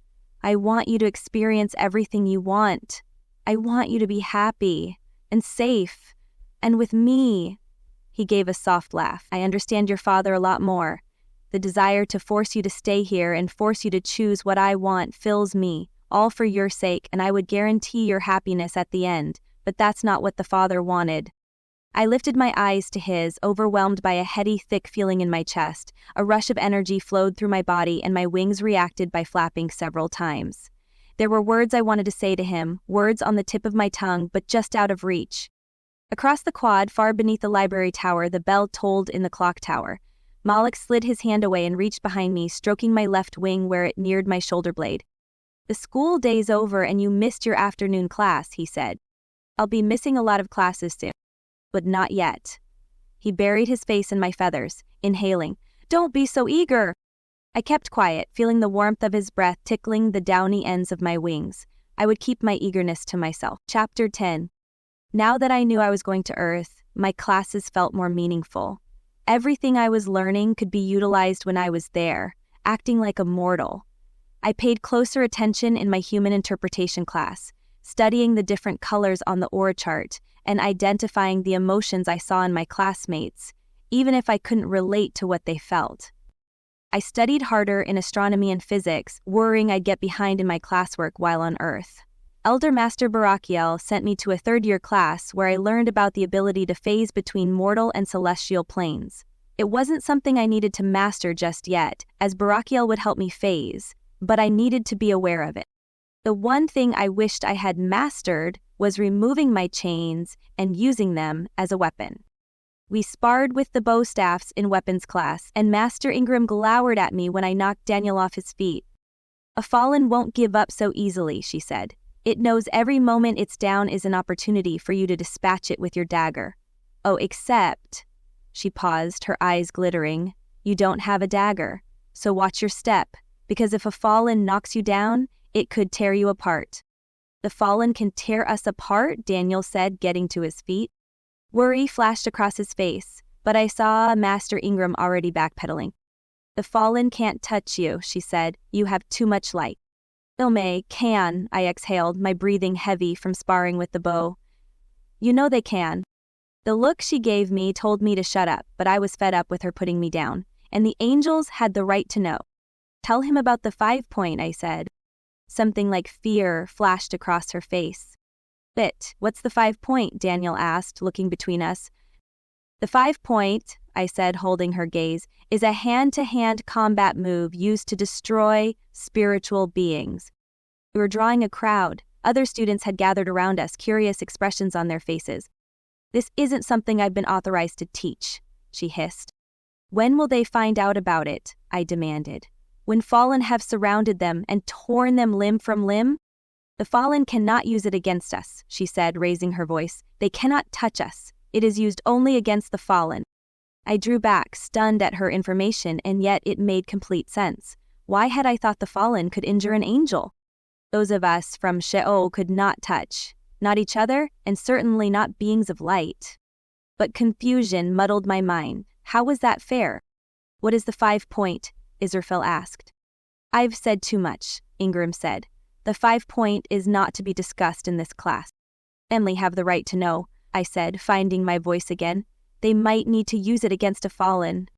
I want you to experience everything you want. I want you to be happy and safe and with me. He gave a soft laugh. I understand your father a lot more. The desire to force you to stay here and force you to choose what I want fills me, all for your sake, and I would guarantee your happiness at the end, but that's not what the father wanted. I lifted my eyes to his, overwhelmed by a heady, thick feeling in my chest. A rush of energy flowed through my body and my wings reacted by flapping several times. There were words I wanted to say to him, words on the tip of my tongue, but just out of reach. Across the quad, far beneath the library tower, the bell tolled in the clock tower. Malik slid his hand away and reached behind me, stroking my left wing where it neared my shoulder blade. The school day's over and you missed your afternoon class, he said. I'll be missing a lot of classes soon. But not yet. He buried his face in my feathers, inhaling. Don't be so eager. I kept quiet, feeling the warmth of his breath tickling the downy ends of my wings. I would keep my eagerness to myself. Chapter 10. Now that I knew I was going to Earth, my classes felt more meaningful. Everything I was learning could be utilized when I was there, acting like a mortal. I paid closer attention in my human interpretation class, studying the different colors on the aura chart, and identifying the emotions I saw in my classmates, even if I couldn't relate to what they felt. I studied harder in astronomy and physics, worrying I'd get behind in my classwork while on Earth. Elder Master Barakiel sent me to a third-year class where I learned about the ability to phase between mortal and celestial planes. It wasn't something I needed to master just yet, as Barakiel would help me phase, but I needed to be aware of it. The one thing I wished I had mastered was removing my chains and using them as a weapon. We sparred with the bow staffs in weapons class, and Master Ingram glowered at me when I knocked Daniel off his feet. A fallen won't give up so easily, she said. It knows every moment it's down is an opportunity for you to dispatch it with your dagger. Oh, except, she paused, her eyes glittering, you don't have a dagger, so watch your step, because if a fallen knocks you down, it could tear you apart. The fallen can tear us apart, Daniel said, getting to his feet. Worry flashed across his face, but I saw Master Ingram already backpedaling. The fallen can't touch you, she said. You have too much light. Ilme can, I exhaled, my breathing heavy from sparring with the bow. You know they can. The look she gave me told me to shut up, but I was fed up with her putting me down, and the angels had the right to know. Tell him about the 5-point, I said. Something like fear flashed across her face. What's the 5-point? Daniel asked, looking between us. The 5-point, I said, holding her gaze, is a hand-to-hand combat move used to destroy spiritual beings. We were drawing a crowd. Other students had gathered around us, curious expressions on their faces. This isn't something I've been authorized to teach, she hissed. When will they find out about it? I demanded. When fallen have surrounded them and torn them limb from limb? The fallen cannot use it against us, she said, raising her voice. They cannot touch us. It is used only against the fallen. I drew back, stunned at her information, and yet it made complete sense. Why had I thought the fallen could injure an angel? Those of us from Sheol could not touch, not each other, and certainly not beings of light. But confusion muddled my mind. How was that fair? What is the 5-point? Israfel asked. I've said too much, Ingram said. The 5-point is not to be discussed in this class. Emily have the right to know, I said, finding my voice again. They might need to use it against a fallen.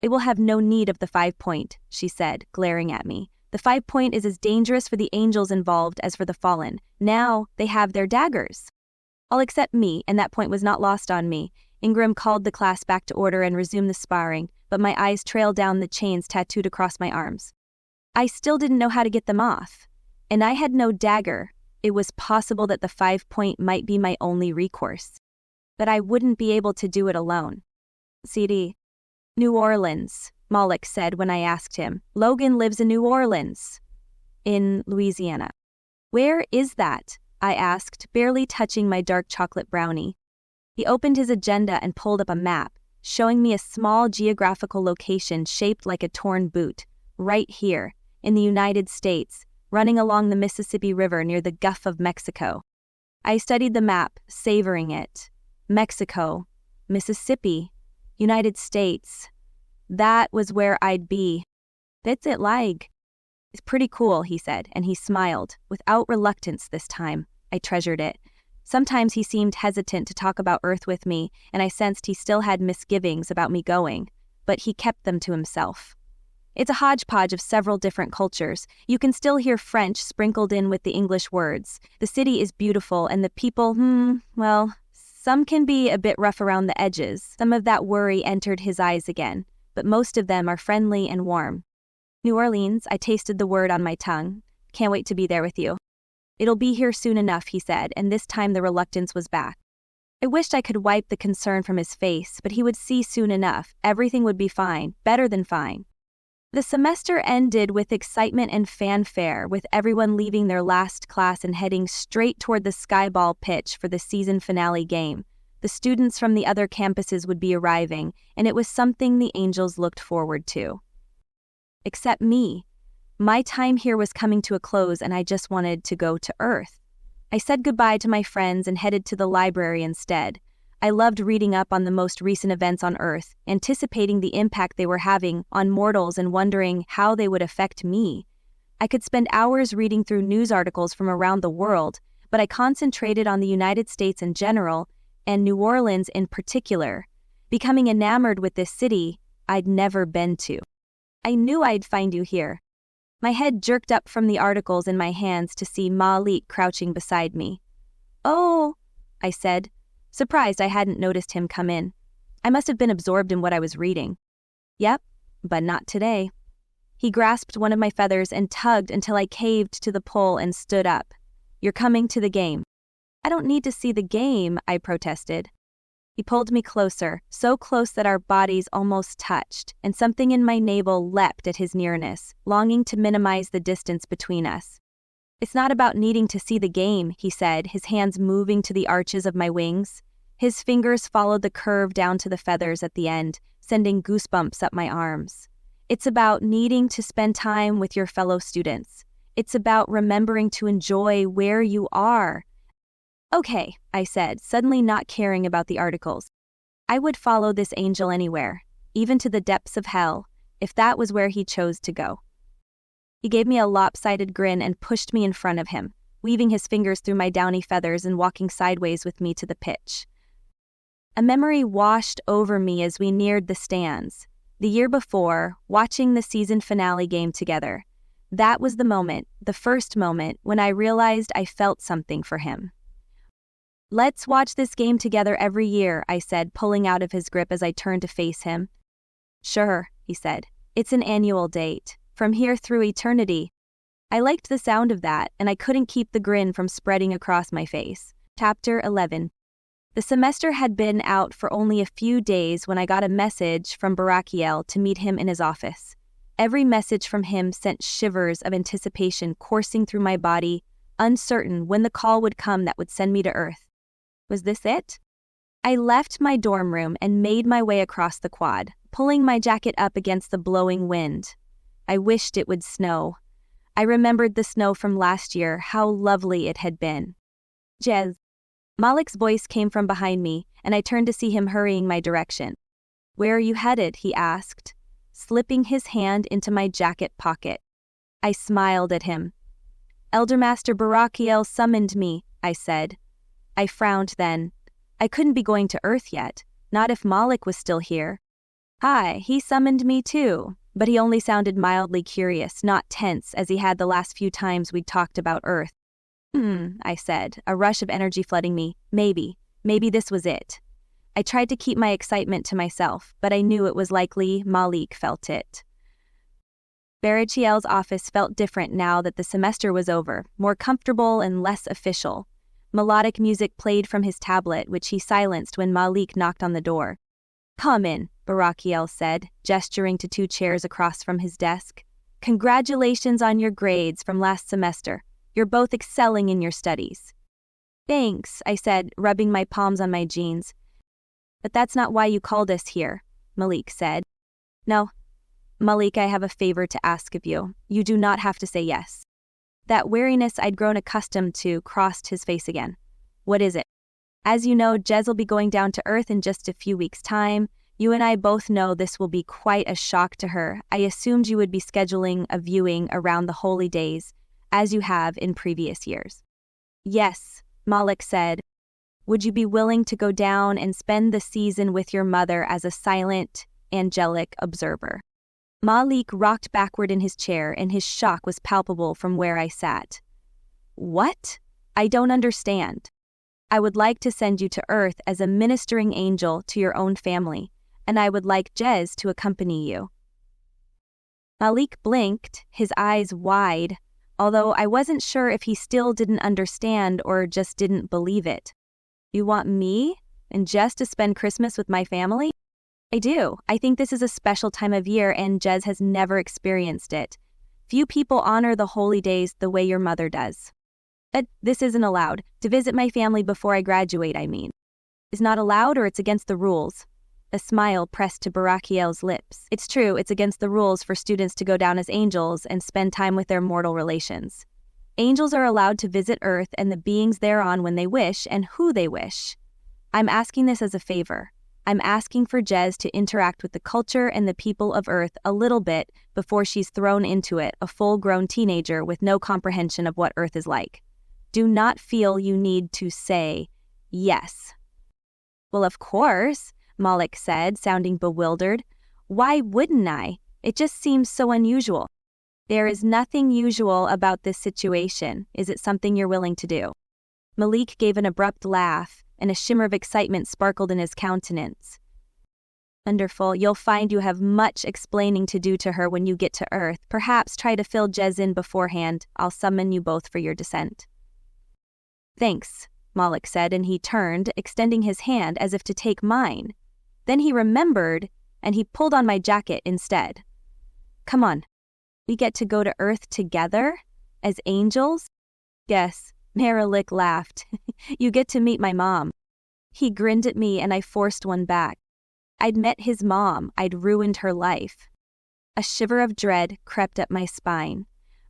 They will have no need of the 5-point, she said, glaring at me. The 5-point is as dangerous for the angels involved as for the fallen. Now they have their daggers. All except me, and that point was not lost on me. Ingram called the class back to order and resumed the sparring, but my eyes trailed down the chains tattooed across my arms. I still didn't know how to get them off. And I had no dagger. It was possible that the 5-point might be my only recourse. But I wouldn't be able to do it alone. CD. New Orleans, Malik said when I asked him. Logan lives in New Orleans. In Louisiana. Where is that? I asked, barely touching my dark chocolate brownie. He opened his agenda and pulled up a map, showing me a small geographical location shaped like a torn boot, right here, in the United States, running along the Mississippi River near the Gulf of Mexico. I studied the map, savoring it. Mexico, Mississippi, United States. That was where I'd be. That's it like. It's pretty cool, he said, and he smiled, without reluctance this time. I treasured it. Sometimes he seemed hesitant to talk about Earth with me, and I sensed he still had misgivings about me going, but he kept them to himself. It's a hodgepodge of several different cultures. You can still hear French sprinkled in with the English words. The city is beautiful, and the people, well, some can be a bit rough around the edges. Some of that worry entered his eyes again, but most of them are friendly and warm. New Orleans, I tasted the word on my tongue. Can't wait to be there with you. It'll be here soon enough, he said, and this time the reluctance was back. I wished I could wipe the concern from his face, but he would see soon enough. Everything would be fine, better than fine. The semester ended with excitement and fanfare, with everyone leaving their last class and heading straight toward the skyball pitch for the season finale game. The students from the other campuses would be arriving, and it was something the Angels looked forward to. Except me. My time here was coming to a close and I just wanted to go to Earth. I said goodbye to my friends and headed to the library instead. I loved reading up on the most recent events on Earth, anticipating the impact they were having on mortals and wondering how they would affect me. I could spend hours reading through news articles from around the world, but I concentrated on the United States in general, and New Orleans in particular, becoming enamored with this city I'd never been to. I knew I'd find you here. My head jerked up from the articles in my hands to see Malik crouching beside me. "Oh," I said, surprised I hadn't noticed him come in. I must have been absorbed in what I was reading. "Yep, but not today." He grasped one of my feathers and tugged until I caved to the pull and stood up. "You're coming to the game." "I don't need to see the game," I protested. He pulled me closer, so close that our bodies almost touched, and something in my navel leapt at his nearness, longing to minimize the distance between us. "It's not about needing to see the game," he said, his hands moving to the arches of my wings. His fingers followed the curve down to the feathers at the end, sending goosebumps up my arms. "It's about needing to spend time with your fellow students. It's about remembering to enjoy where you are." "Okay," I said, suddenly not caring about the articles. I would follow this angel anywhere, even to the depths of hell, if that was where he chose to go. He gave me a lopsided grin and pushed me in front of him, weaving his fingers through my downy feathers and walking sideways with me to the pitch. A memory washed over me as we neared the stands. The year before, watching the season finale game together. That was the moment, the first moment, when I realized I felt something for him. "Let's watch this game together every year," I said, pulling out of his grip as I turned to face him. "Sure," he said. "It's an annual date. From here through eternity." I liked the sound of that, and I couldn't keep the grin from spreading across my face. Chapter 11. The semester had been out for only a few days when I got a message from Barakiel to meet him in his office. Every message from him sent shivers of anticipation coursing through my body, uncertain when the call would come that would send me to Earth. Was this it? I left my dorm room and made my way across the quad, pulling my jacket up against the blowing wind. I wished it would snow. I remembered the snow from last year, how lovely it had been. "Jez." Malik's voice came from behind me, and I turned to see him hurrying my direction. "Where are you headed?" he asked, slipping his hand into my jacket pocket. I smiled at him. "Eldermaster Barakiel summoned me," I said. I frowned then. I couldn't be going to Earth yet, not if Malik was still here. "Hi, he summoned me too," but he only sounded mildly curious, not tense as he had the last few times we'd talked about Earth. I said, a rush of energy flooding me. Maybe this was it. I tried to keep my excitement to myself, but I knew it was likely Malik felt it. Barakiel's office felt different now that the semester was over, more comfortable and less official. Melodic music played from his tablet, which he silenced when Malik knocked on the door. "Come in," Barakiel said, gesturing to 2 chairs across from his desk. "Congratulations on your grades from last semester. You're both excelling in your studies." "Thanks," I said, rubbing my palms on my jeans. But that's not why you called us here, Malik said. No, Malik, I have a favor to ask of you. You do not have to say yes. That wariness I'd grown accustomed to crossed his face again. What is it? As you know, Jez will be going down to Earth in just a few weeks' time. You and I both know this will be quite a shock to her. I assumed you would be scheduling a viewing around the holy days, as you have in previous years. Yes, Malik said. Would you be willing to go down and spend the season with your mother as a silent, angelic observer? Malik rocked backward in his chair, and his shock was palpable from where I sat. What? I don't understand. I would like to send you to Earth as a ministering angel to your own family, and I would like Jez to accompany you. Malik blinked, his eyes wide, although I wasn't sure if he still didn't understand or just didn't believe it. You want me and Jez to spend Christmas with my family? I do. I think this is a special time of year and Jez has never experienced it. Few people honor the holy days the way your mother does. But this isn't allowed. To visit my family before I graduate, I mean. It's not allowed or it's against the rules. A smile pressed to Barakiel's lips. It's true, it's against the rules for students to go down as angels and spend time with their mortal relations. Angels are allowed to visit Earth and the beings thereon when they wish and who they wish. I'm asking this as a favor. I'm asking for Jez to interact with the culture and the people of Earth a little bit before she's thrown into it, a full-grown teenager with no comprehension of what Earth is like. Do not feel you need to say yes. Well, of course, Malik said, sounding bewildered. Why wouldn't I? It just seems so unusual. There is nothing usual about this situation. Is it something you're willing to do? Malik gave an abrupt laugh, and a shimmer of excitement sparkled in his countenance. Wonderful. You'll find you have much explaining to do to her when you get to Earth. Perhaps try to fill Jez in beforehand. I'll summon you both for your descent. Thanks, Malik said, and he turned, extending his hand as if to take mine. Then he remembered, and he pulled on my jacket instead. Come on. We get to go to Earth together? As angels? Yes, Malik laughed. You get to meet my mom. He grinned at me and I forced one back. I'd met his mom. I'd ruined her life. A shiver of dread crept up my spine.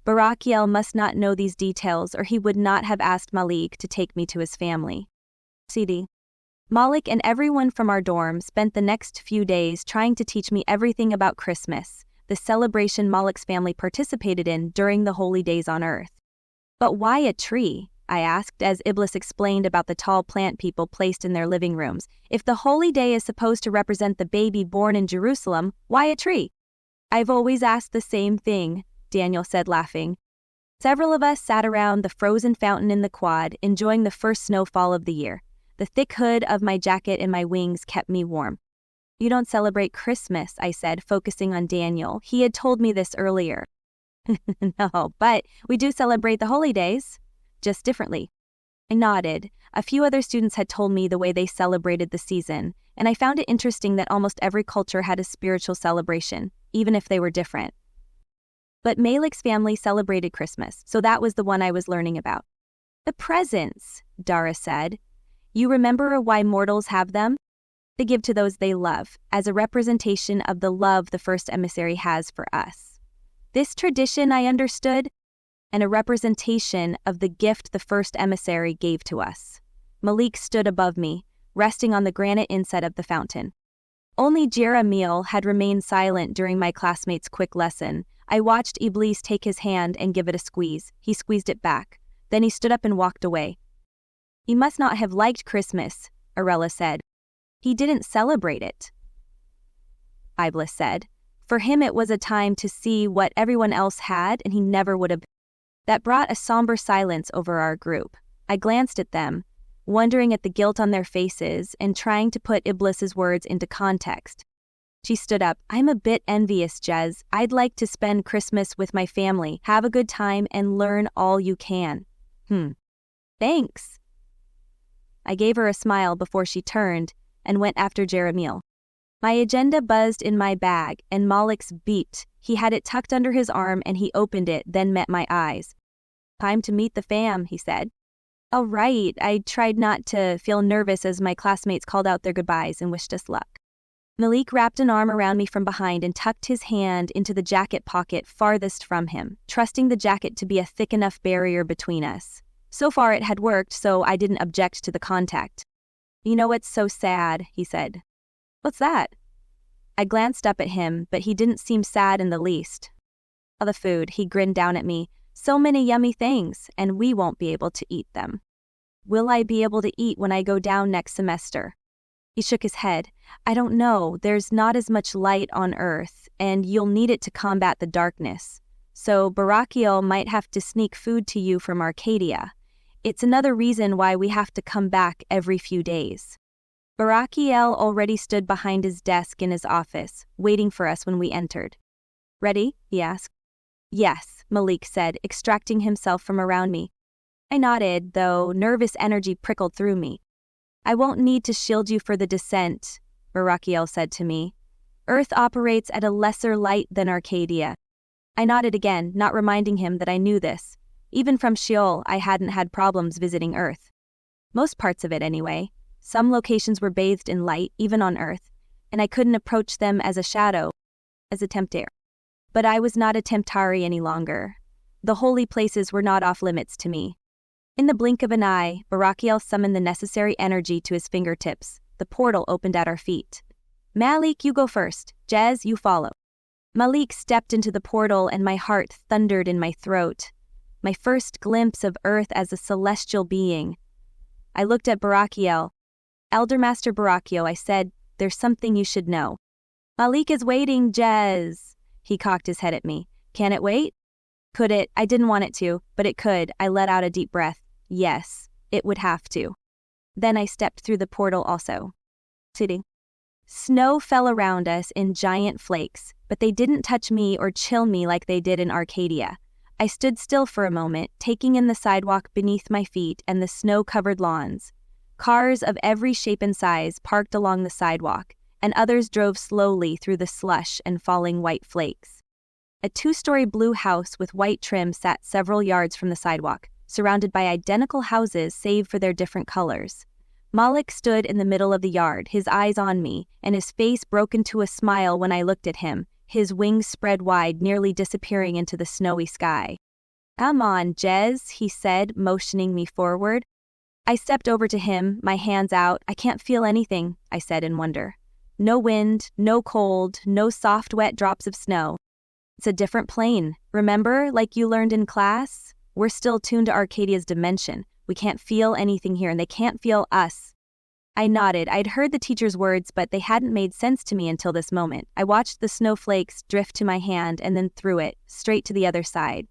Barakiel must not know these details or he would not have asked Malik to take me to his family. CD. Malik and everyone from our dorm spent the next few days trying to teach me everything about Christmas, the celebration Malik's family participated in during the holy days on Earth. But why a tree? I asked as Iblis explained about the tall plant people placed in their living rooms. If the holy day is supposed to represent the baby born in Jerusalem, why a tree? I've always asked the same thing, Daniel said, laughing. Several of us sat around the frozen fountain in the quad, enjoying the first snowfall of the year. The thick hood of my jacket and my wings kept me warm. You don't celebrate Christmas, I said, focusing on Daniel. He had told me this earlier. No, but we do celebrate the holy days, just differently. I nodded. A few other students had told me the way they celebrated the season, and I found it interesting that almost every culture had a spiritual celebration, even if they were different. But Malik's family celebrated Christmas, so that was the one I was learning about. The presents, Dara said. You remember why mortals have them? They give to those they love, as a representation of the love the first emissary has for us. This tradition I understood, and a representation of the gift the first emissary gave to us. Malik stood above me, resting on the granite inset of the fountain. Only Jeremiel had remained silent during my classmate's quick lesson. I watched Iblis take his hand and give it a squeeze. He squeezed it back. Then he stood up and walked away. He must not have liked Christmas, Arella said. He didn't celebrate it, Iblis said. For him it was a time to see what everyone else had, and he never would have. That brought a somber silence over our group. I glanced at them, wondering at the guilt on their faces and trying to put Iblis's words into context. She stood up. I'm a bit envious, Jez. I'd like to spend Christmas with my family, have a good time, and learn all you can. Thanks. I gave her a smile before she turned and went after Jeremiel. My agenda buzzed in my bag, and Malik's beeped. He had it tucked under his arm, and he opened it, then met my eyes. Time to meet the fam, he said. All right, I tried not to feel nervous as my classmates called out their goodbyes and wished us luck. Malik wrapped an arm around me from behind and tucked his hand into the jacket pocket farthest from him, trusting the jacket to be a thick enough barrier between us. So far it had worked, so I didn't object to the contact. You know what's so sad, he said. What's that? I glanced up at him, but he didn't seem sad in the least. All the food, he grinned down at me. So many yummy things, and we won't be able to eat them. Will I be able to eat when I go down next semester? He shook his head. I don't know, there's not as much light on Earth, and you'll need it to combat the darkness. So Barakiel might have to sneak food to you from Arcadia. It's another reason why we have to come back every few days. Barakiel already stood behind his desk in his office, waiting for us when we entered. Ready? He asked. Yes, Malik said, extracting himself from around me. I nodded, though nervous energy prickled through me. I won't need to shield you for the descent, Barakiel said to me. Earth operates at a lesser light than Arcadia. I nodded again, not reminding him that I knew this. Even from Sheol, I hadn't had problems visiting Earth. Most parts of it, anyway. Some locations were bathed in light, even on Earth, and I couldn't approach them as a shadow, as a tempter. But I was not a temptari any longer. The holy places were not off limits to me. In the blink of an eye, Barakiel summoned the necessary energy to his fingertips. The portal opened at our feet. Malik, you go first. Jez, you follow. Malik stepped into the portal and my heart thundered in my throat. My first glimpse of Earth as a celestial being. I looked at Barakiel. Elder Master Barakiel, I said, there's something you should know. Malik is waiting, Jez. He cocked his head at me. Can it wait? Could it? I didn't want it to, but it could. I let out a deep breath. Yes, it would have to. Then I stepped through the portal also. Sitting. Snow fell around us in giant flakes, but they didn't touch me or chill me like they did in Arcadia. I stood still for a moment, taking in the sidewalk beneath my feet and the snow-covered lawns. Cars of every shape and size parked along the sidewalk, and others drove slowly through the slush and falling white flakes. A 2-story blue house with white trim sat several yards from the sidewalk, surrounded by identical houses save for their different colors. Malik stood in the middle of the yard, his eyes on me, and his face broke into a smile when I looked at him, his wings spread wide, nearly disappearing into the snowy sky. Come on, Jez, he said, motioning me forward. I stepped over to him, my hands out. I can't feel anything, I said in wonder. No wind, no cold, no soft, wet drops of snow. It's a different plane. Remember, like you learned in class? We're still tuned to Arcadia's dimension. We can't feel anything here, and they can't feel us. I nodded. I'd heard the teacher's words, but they hadn't made sense to me until this moment. I watched the snowflakes drift to my hand and then through it, straight to the other side.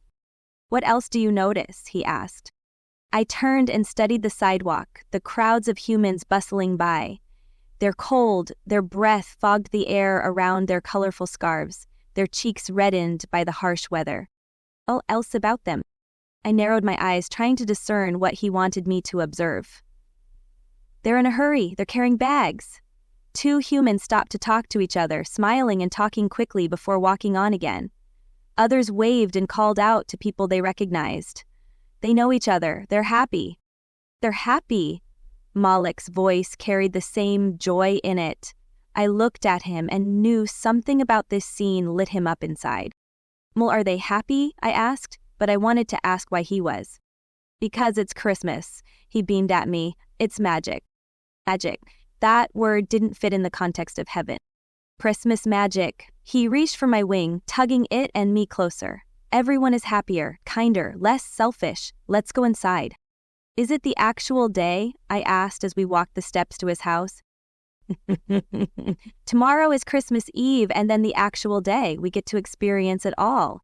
What else do you notice? He asked. I turned and studied the sidewalk, the crowds of humans bustling by. Their cold, their breath fogged the air around their colorful scarves, their cheeks reddened by the harsh weather. All else about them. I narrowed my eyes, trying to discern what he wanted me to observe. They're in a hurry. They're carrying bags. 2 humans stopped to talk to each other, smiling and talking quickly before walking on again. Others waved and called out to people they recognized. They know each other. They're happy. They're happy. Malik's voice carried the same joy in it. I looked at him and knew something about this scene lit him up inside. Well, are they happy? I asked, but I wanted to ask why he was. Because it's Christmas, he beamed at me. It's magic. Magic. That word didn't fit in the context of heaven. Christmas magic. He reached for my wing, tugging it and me closer. Everyone is happier, kinder, less selfish. Let's go inside. Is it the actual day? I asked as we walked the steps to his house. Tomorrow is Christmas Eve and then the actual day. We get to experience it all.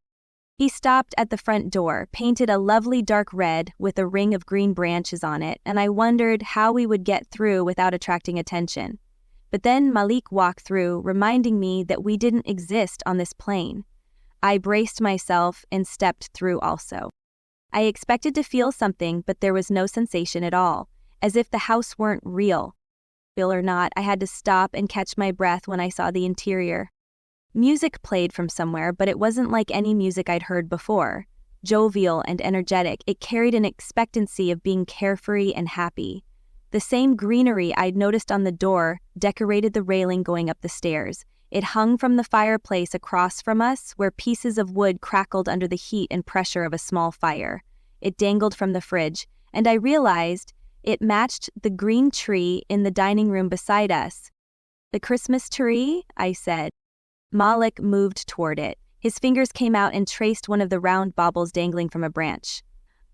He stopped at the front door, painted a lovely dark red with a ring of green branches on it, and I wondered how we would get through without attracting attention. But then Malik walked through, reminding me that we didn't exist on this plane. I braced myself and stepped through also. I expected to feel something, but there was no sensation at all, as if the house weren't real. Real or not, I had to stop and catch my breath when I saw the interior. Music played from somewhere, but it wasn't like any music I'd heard before. jovial and energetic. It carried an expectancy of being carefree and happy. The same greenery I'd noticed on the door decorated the railing going up the stairs. It hung from the fireplace across from us, where pieces of wood crackled under the heat and pressure of a small fire. It dangled from the fridge, and I realized it matched the green tree in the dining room beside us. "The Christmas tree?" I said. Malik moved toward it. His fingers came out and traced one of the round baubles dangling from a branch.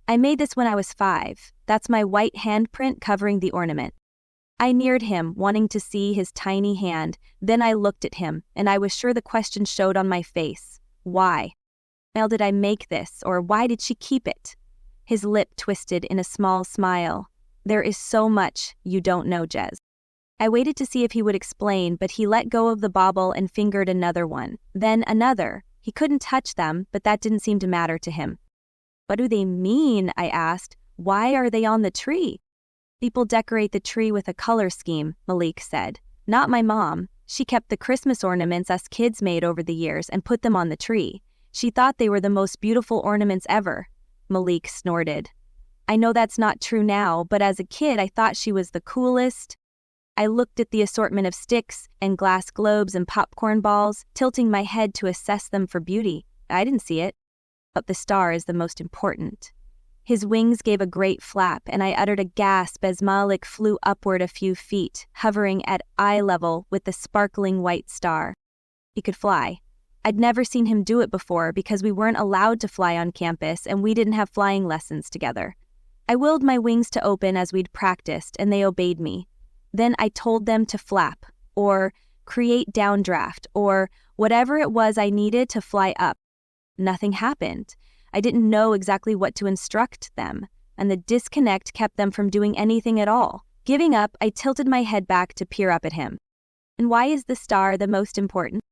"I made this when I was 5. That's my white handprint covering the ornament." I neared him, wanting to see his tiny hand. Then I looked at him, and I was sure the question showed on my face. Why? How did I make this, or why did she keep it? His lip twisted in a small smile. "There is so much you don't know, Jez." I waited to see if he would explain, but he let go of the bauble and fingered another one, then another. He couldn't touch them, but that didn't seem to matter to him. "What do they mean?" I asked. "Why are they on the tree?" "People decorate the tree with a color scheme," Malik said. "Not my mom. She kept the Christmas ornaments us kids made over the years and put them on the tree. She thought they were the most beautiful ornaments ever." Malik snorted. "I know that's not true now, but as a kid I thought she was the coolest." I looked at the assortment of sticks and glass globes and popcorn balls, tilting my head to assess them for beauty. I didn't see it. But the star is the most important. His wings gave a great flap, and I uttered a gasp as Malik flew upward a few feet, hovering at eye level with the sparkling white star. He could fly. I'd never seen him do it before because we weren't allowed to fly on campus and we didn't have flying lessons together. I willed my wings to open as we'd practiced, and they obeyed me. Then I told them to flap, or create downdraft, or whatever it was I needed to fly up. Nothing happened. I didn't know exactly what to instruct them, and the disconnect kept them from doing anything at all. Giving up, I tilted my head back to peer up at him. "And why is the star the most important?"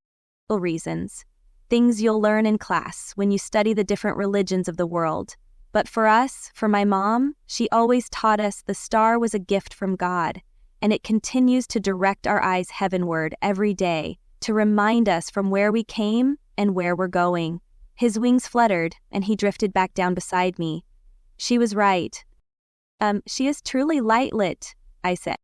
"Well, reasons. Things you'll learn in class when you study the different religions of the world. But for us, for my mom, she always taught us the star was a gift from God, and it continues to direct our eyes heavenward every day, to remind us from where we came and where we're going." His wings fluttered, and he drifted back down beside me. "She was right." She is truly light-lit," I said.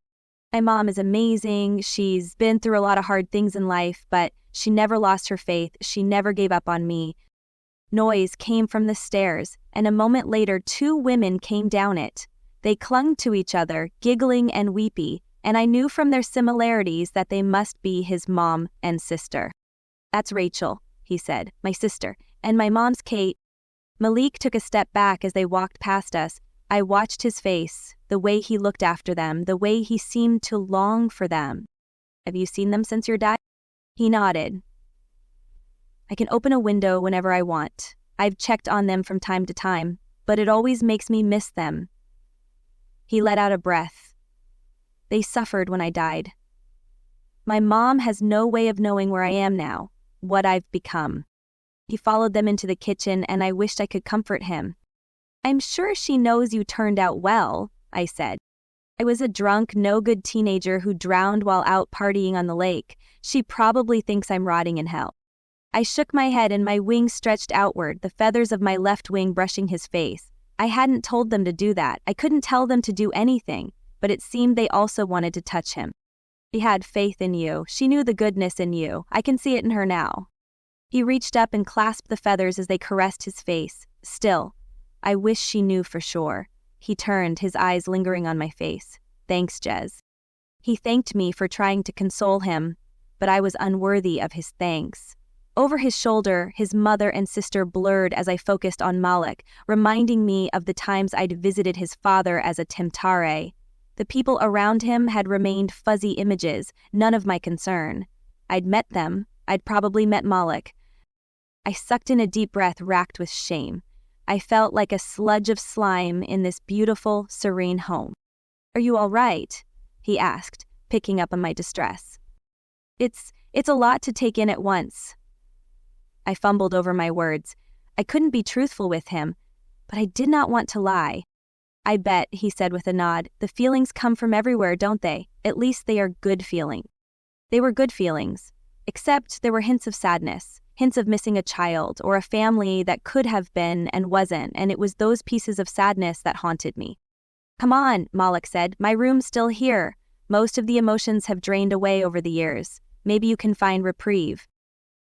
"My mom is amazing. She's been through a lot of hard things in life, but she never lost her faith. She never gave up on me." Noise came from the stairs, and a moment later 2 women came down it. They clung to each other, giggling and weepy, and I knew from their similarities that they must be his mom and sister. "That's Rachel," he said, "my sister, and my mom's Kate." Malik took a step back as they walked past us. I watched his face, the way he looked after them, the way he seemed to long for them. "Have you seen them since your dad?" He nodded. "I can open a window whenever I want. I've checked on them from time to time, but it always makes me miss them." He let out a breath. "They suffered when I died. My mom has no way of knowing where I am now, what I've become." He followed them into the kitchen, and I wished I could comfort him. "I'm sure she knows you turned out well," I said. "I was a drunk, no-good teenager who drowned while out partying on the lake. She probably thinks I'm rotting in hell." I shook my head and my wings stretched outward, the feathers of my left wing brushing his face. I hadn't told them to do that. I couldn't tell them to do anything, but it seemed they also wanted to touch him. "She had faith in you. She knew the goodness in you. I can see it in her now." He reached up and clasped the feathers as they caressed his face. "Still, I wish she knew for sure." He turned, his eyes lingering on my face. "Thanks, Jez." He thanked me for trying to console him, but I was unworthy of his thanks. Over his shoulder, his mother and sister blurred as I focused on Malik, reminding me of the times I'd visited his father as a Temtare. The people around him had remained fuzzy images, none of my concern. I'd met them. I'd probably met Malik. I sucked in a deep breath, racked with shame. I felt like a sludge of slime in this beautiful, serene home. "Are you all right?" he asked, picking up on my distress. It's a lot to take in at once." I fumbled over my words. I couldn't be truthful with him, but I did not want to lie. "I bet," he said with a nod, "the feelings come from everywhere, don't they? At least they are good feelings." They were good feelings, except there were hints of sadness. hints of missing a child or a family that could have been and wasn't, and it was those pieces of sadness that haunted me. "Come on," Malik said, "my room's still here. Most of the emotions have drained away over the years. Maybe you can find reprieve."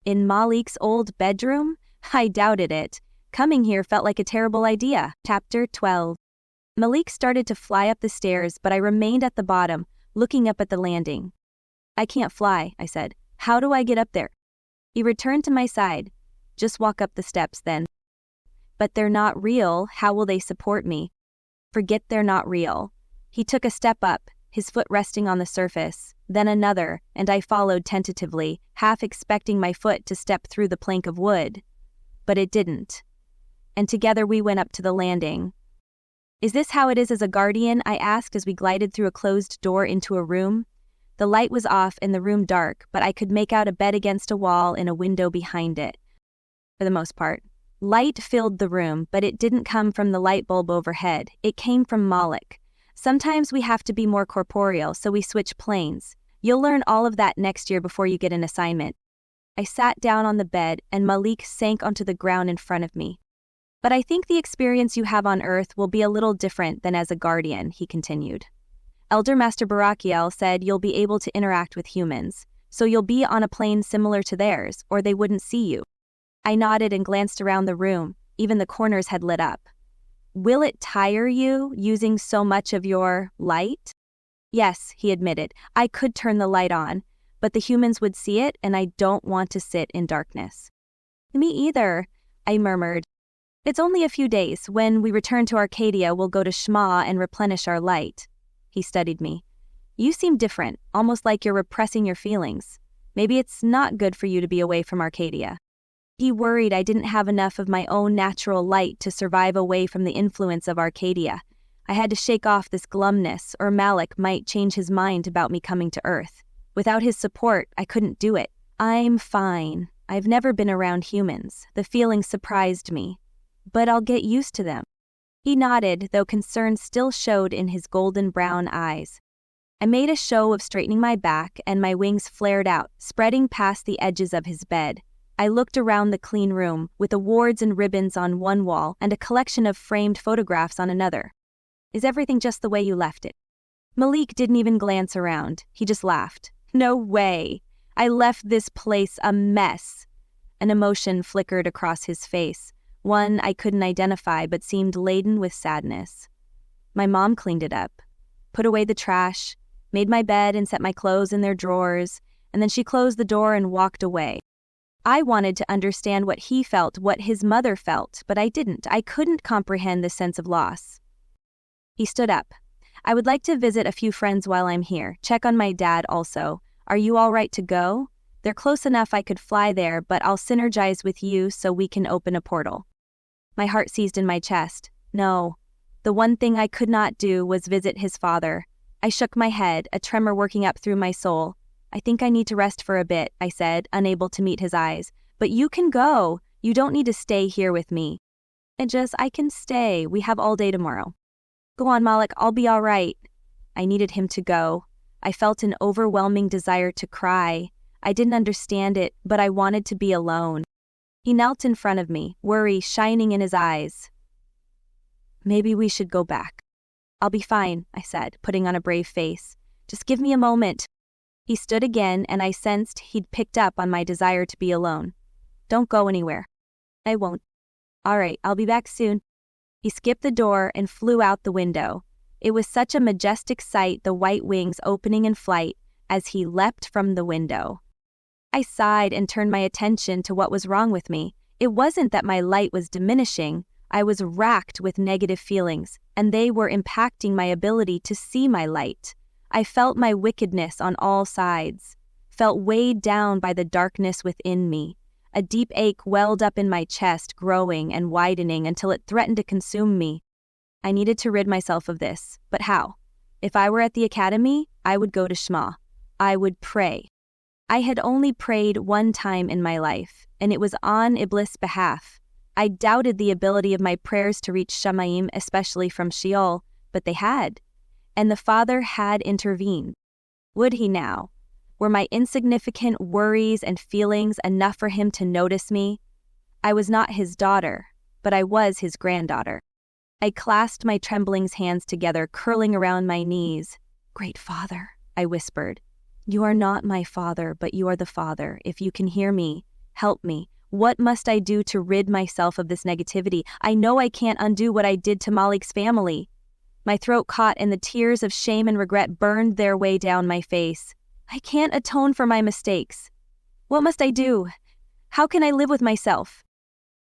In Malik's old bedroom? I doubted it. Coming here felt like a terrible idea. Chapter 12. Malik started to fly up the stairs, but I remained at the bottom, looking up at the landing. "I can't fly," I said. "How do I get up there?" He returned to my side. "Just walk up the steps then." "But they're not real. How will they support me?" "Forget they're not real." He took a step up, his foot resting on the surface, then another, and I followed tentatively, half expecting my foot to step through the plank of wood. But it didn't. And together we went up to the landing. "Is this how it is as a guardian?" I asked as we glided through a closed door into a room. The light was off and the room dark, but I could make out a bed against a wall and a window behind it. For the most part. Light filled the room, but it didn't come from the light bulb overhead. It came from Malik. Sometimes we have to be more corporeal, so we switch planes. You'll learn all of that next year before you get an assignment. I sat down on the bed, and Malik sank onto the ground in front of me. "But I think the experience you have on Earth will be a little different than as a guardian," he continued. "Elder Master Barakiel said you'll be able to interact with humans, so you'll be on a plane similar to theirs, or they wouldn't see you." I nodded and glanced around the room. Even the corners had lit up. "Will it tire you, using so much of your light?" "Yes," he admitted. "I could turn the light on, but the humans would see it, and I don't want to sit in darkness." "Me either," I murmured. "It's only a few days. When we return to Arcadia, we'll go to Shma and replenish our light." He studied me. "You seem different, almost like you're repressing your feelings. Maybe it's not good for you to be away from Arcadia." He worried I didn't have enough of my own natural light to survive away from the influence of Arcadia. I had to shake off this glumness, or Malik might change his mind about me coming to Earth. Without his support, I couldn't do it. "I'm fine. I've never been around humans. The feeling surprised me. But I'll get used to them." He nodded, though concern still showed in his golden brown eyes. I made a show of straightening my back, and my wings flared out, spreading past the edges of his bed. I looked around the clean room, with awards and ribbons on one wall and a collection of framed photographs on another. "Is everything just the way you left it?" Malik didn't even glance around. He just laughed. "No way. I left this place a mess." An emotion flickered across his face, one I couldn't identify but seemed laden with sadness. "My mom cleaned it up, put away the trash, made my bed and set my clothes in their drawers, and then she closed the door and walked away." I wanted to understand what he felt, what his mother felt, but I didn't. I couldn't comprehend the sense of loss. He stood up. "I would like to visit a few friends while I'm here. Check on my dad also. Are you all right to go? They're close enough I could fly there, but I'll synergize with you so we can open a portal." My heart seized in my chest. No. The one thing I could not do was visit his father. I shook my head, a tremor working up through my soul. "I think I need to rest for a bit," I said, unable to meet his eyes. "But you can go. You don't need to stay here with me." I can stay. We have all day tomorrow." "Go on, Malik. I'll be all right." I needed him to go. I felt an overwhelming desire to cry. I didn't understand it, but I wanted to be alone. He knelt in front of me, worry shining in his eyes. "Maybe we should go back." "I'll be fine," I said, putting on a brave face. "Just give me a moment." He stood again, and I sensed he'd picked up on my desire to be alone. "Don't go anywhere." "I won't." "All right, I'll be back soon." He skipped the door and flew out the window. It was such a majestic sight, the white wings opening in flight as he leapt from the window. I sighed and turned my attention to what was wrong with me. It wasn't that my light was diminishing. I was racked with negative feelings, and they were impacting my ability to see my light. I felt my wickedness on all sides, felt weighed down by the darkness within me. A deep ache welled up in my chest, growing and widening until it threatened to consume me. I needed to rid myself of this, but how? If I were at the academy, I would go to Shma. I would pray. I had only prayed one time in my life, and it was on Iblis' behalf. I doubted the ability of my prayers to reach Shamayim, especially from Sheol, but they had. And the Father had intervened. Would he now? Were my insignificant worries and feelings enough for him to notice me? I was not his daughter, but I was his granddaughter. I clasped my trembling hands together, curling around my knees. "Great Father," I whispered. "You are not my father, but you are the Father. If you can hear me, help me. What must I do to rid myself of this negativity? I know I can't undo what I did to Malik's family." My throat caught and the tears of shame and regret burned their way down my face. I can't atone for my mistakes. What must I do? How can I live with myself?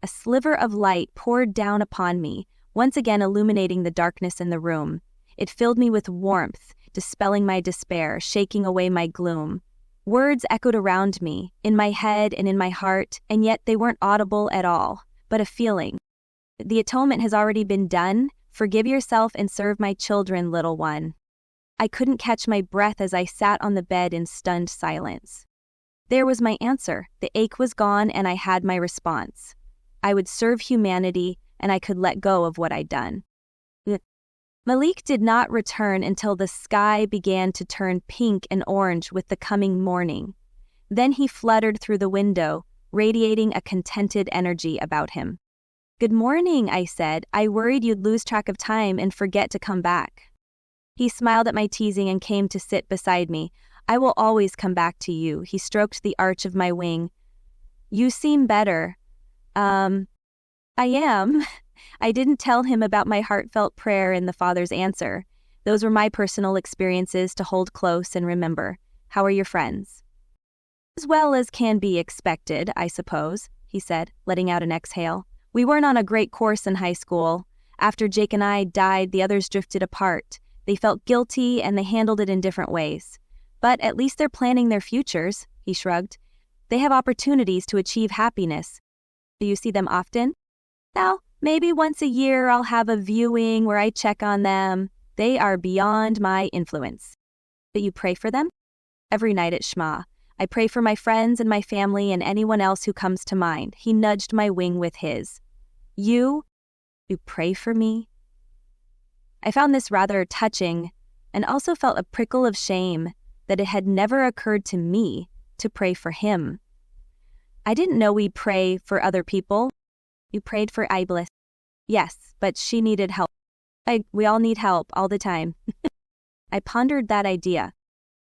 A sliver of light poured down upon me, once again illuminating the darkness in the room. It filled me with warmth, dispelling my despair, shaking away my gloom. Words echoed around me, in my head and in my heart, and yet they weren't audible at all, but a feeling. "The atonement has already been done. Forgive yourself and serve my children, little one." I couldn't catch my breath as I sat on the bed in stunned silence. There was my answer. The ache was gone and I had my response. I would serve humanity and I could let go of what I'd done. Malik did not return until the sky began to turn pink and orange with the coming morning. Then he fluttered through the window, radiating a contented energy about him. "Good morning," I said. "I worried you'd lose track of time and forget to come back." He smiled at my teasing and came to sit beside me. "I will always come back to you." He stroked the arch of my wing. "You seem better." I am." I didn't tell him about my heartfelt prayer and the Father's answer. Those were my personal experiences to hold close and remember. "How are your friends?" "As well as can be expected, I suppose," he said, letting out an exhale. "We weren't on a great course in high school. After Jake and I died, the others drifted apart. They felt guilty and they handled it in different ways. But at least they're planning their futures," he shrugged. "They have opportunities to achieve happiness." "Do you see them often?" "No, maybe once a year I'll have a viewing where I check on them. They are beyond my influence." "But you pray for them?" "Every night at Shema. I pray for my friends and my family and anyone else who comes to mind." He nudged my wing with his. You pray for me?" I found this rather touching and also felt a prickle of shame that it had never occurred to me to pray for him. I didn't know we pray for other people. "You prayed for Iblis." "Yes, but she needed help." We all need help all the time." I pondered that idea.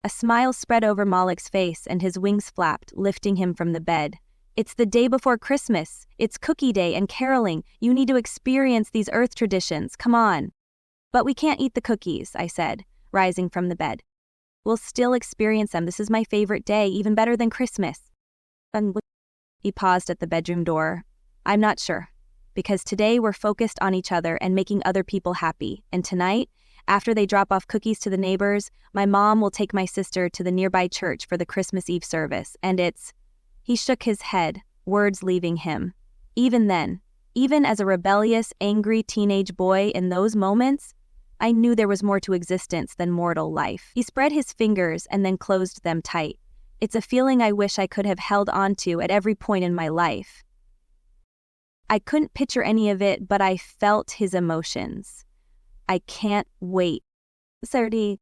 A smile spread over Malik's face and his wings flapped, lifting him from the bed. "It's the day before Christmas. It's cookie day and caroling. You need to experience these earth traditions. Come on." "But we can't eat the cookies," I said, rising from the bed. "We'll still experience them. This is my favorite day, even better than Christmas." He paused at the bedroom door. "I'm not sure. Because today we're focused on each other and making other people happy. And tonight, after they drop off cookies to the neighbors, my mom will take my sister to the nearby church for the Christmas Eve service. And it's..." He shook his head, words leaving him. Even then, even as a rebellious, angry teenage boy in those moments, I knew there was more to existence than mortal life. He spread his fingers and then closed them tight. It's a feeling I wish I could have held on to at every point in my life. I couldn't picture any of it, but I felt his emotions. I can't wait. 30.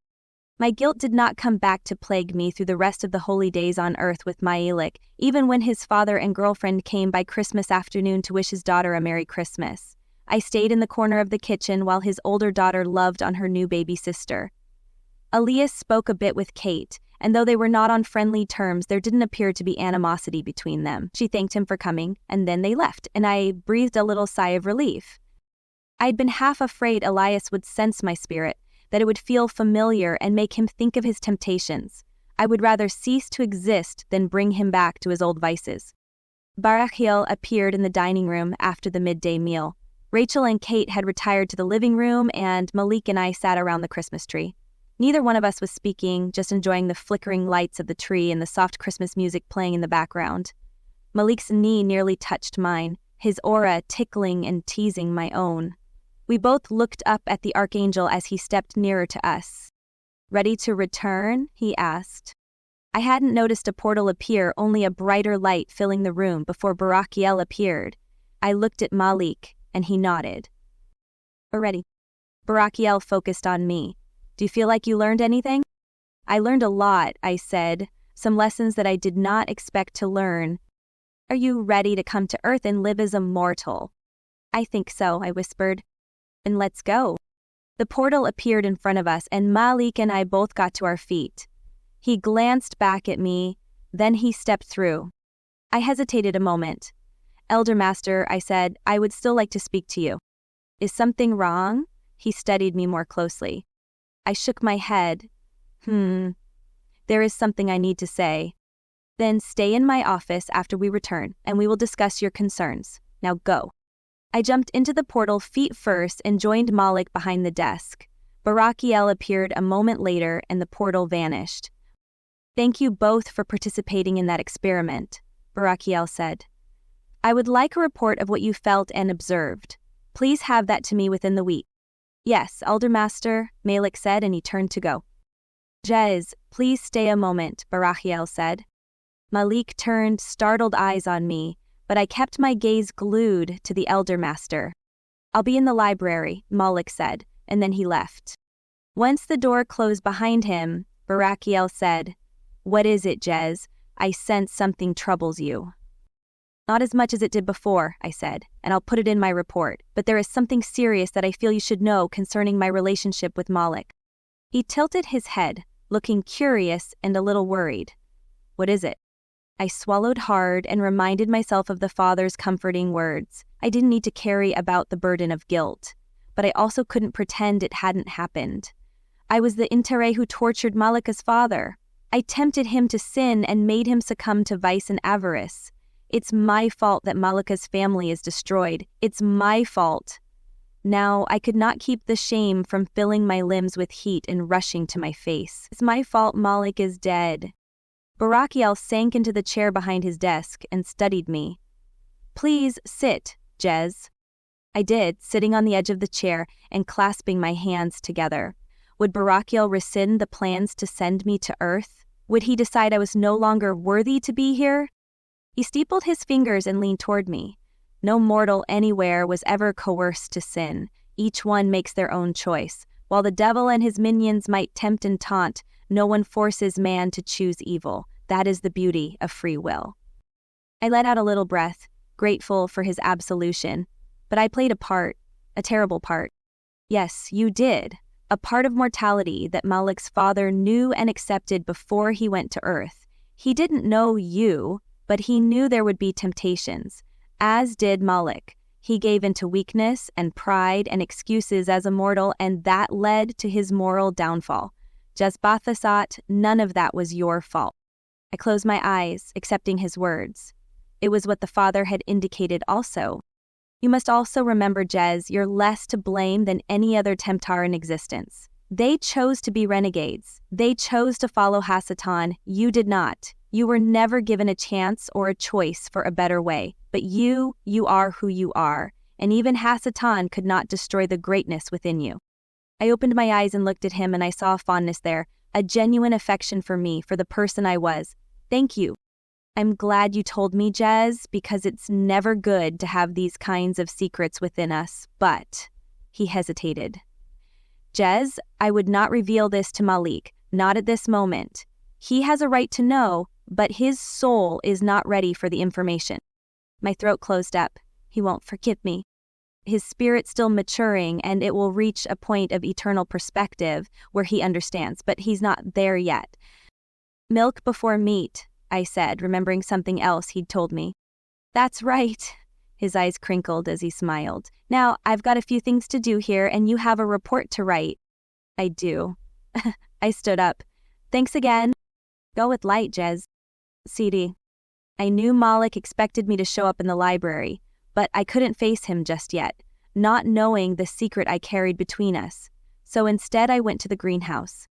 My guilt did not come back to plague me through the rest of the holy days on earth with Malik, even when his father and girlfriend came by Christmas afternoon to wish his daughter a Merry Christmas. I stayed in the corner of the kitchen while his older daughter loved on her new baby sister. Elias spoke a bit with Kate, and though they were not on friendly terms, there didn't appear to be animosity between them. She thanked him for coming, and then they left, and I breathed a little sigh of relief. I'd been half afraid Elias would sense my spirit, that it would feel familiar and make him think of his temptations. I would rather cease to exist than bring him back to his old vices. Barachiel appeared in the dining room after the midday meal. Rachel and Kate had retired to the living room, and Malik and I sat around the Christmas tree. Neither one of us was speaking, just enjoying the flickering lights of the tree and the soft Christmas music playing in the background. Malik's knee nearly touched mine, his aura tickling and teasing my own. We both looked up at the archangel as he stepped nearer to us. "Ready to return?" he asked. I hadn't noticed a portal appear, only a brighter light filling the room before Barachiel appeared. I looked at Malik, and he nodded. "We're ready." Barachiel focused on me. "Do you feel like you learned anything?" "I learned a lot," I said, some lessons that I did not expect to learn. Are you ready to come to Earth and live as a mortal? I think so, I whispered. And let's go. The portal appeared in front of us, and Malik and I both got to our feet. He glanced back at me, then he stepped through. I hesitated a moment. Elder Master, I said, I would still like to speak to you. Is something wrong? He studied me more closely. I shook my head. There is something I need to say. Then stay in my office after we return, and we will discuss your concerns. Now go. I jumped into the portal feet first and joined Malik behind the desk. Barakiel appeared a moment later and the portal vanished. Thank you both for participating in that experiment, Barakiel said. I would like a report of what you felt and observed. Please have that to me within the week. Yes, Elder Master, Malik said, and he turned to go. Jez, please stay a moment, Barakiel said. Malik turned startled eyes on me, but I kept my gaze glued to the Elder Master. I'll be in the library, Malik said, and then he left. Once the door closed behind him, Barakiel said, What is it, Jez? I sense something troubles you. Not as much as it did before, I said, and I'll put it in my report, but there is something serious that I feel you should know concerning my relationship with Malik. He tilted his head, looking curious and a little worried. What is it? I swallowed hard and reminded myself of the father's comforting words. I didn't need to carry about the burden of guilt, but I also couldn't pretend it hadn't happened. I was the Intere who tortured Malika's father. I tempted him to sin and made him succumb to vice and avarice. It's my fault that Malika's family is destroyed. It's my fault. Now I could not keep the shame from filling my limbs with heat and rushing to my face. It's my fault Malik is dead. Barakiel sank into the chair behind his desk and studied me. Please sit, Jez. I did, sitting on the edge of the chair and clasping my hands together. Would Barakiel rescind the plans to send me to Earth? Would he decide I was no longer worthy to be here? He steepled his fingers and leaned toward me. No mortal anywhere was ever coerced to sin. Each one makes their own choice. While the devil and his minions might tempt and taunt, no one forces man to choose evil. That is the beauty of free will. I let out a little breath, grateful for his absolution. But I played a part, a terrible part. Yes, you did. A part of mortality that Malik's father knew and accepted before he went to Earth. He didn't know you, but he knew there would be temptations. As did Malik. He gave into weakness and pride and excuses as a mortal, and that led to his moral downfall. Jezbathasat, none of that was your fault. I closed my eyes, accepting his words. It was what the father had indicated also. You must also remember, Jez, you're less to blame than any other Temptar in existence. They chose to be renegades. They chose to follow Hasatan. You did not. You were never given a chance or a choice for a better way. But you are who you are, and even Hasatan could not destroy the greatness within you. I opened my eyes and looked at him, and I saw a fondness there, a genuine affection for me, for the person I was. Thank you. I'm glad you told me, Jez, because it's never good to have these kinds of secrets within us, but... He hesitated. Jez, I would not reveal this to Malik, not at this moment. He has a right to know, but his soul is not ready for the information. My throat closed up. He won't forgive me. His spirit's still maturing, and it will reach a point of eternal perspective where he understands, but he's not there yet. Milk before meat, I said, remembering something else he'd told me. That's right. His eyes crinkled as he smiled. Now, I've got a few things to do here, and you have a report to write. I do. I stood up. Thanks again. Go with light, Jez. CD. I knew Malik expected me to show up in the library, but I couldn't face him just yet, not knowing the secret I carried between us. So instead I went to the greenhouse.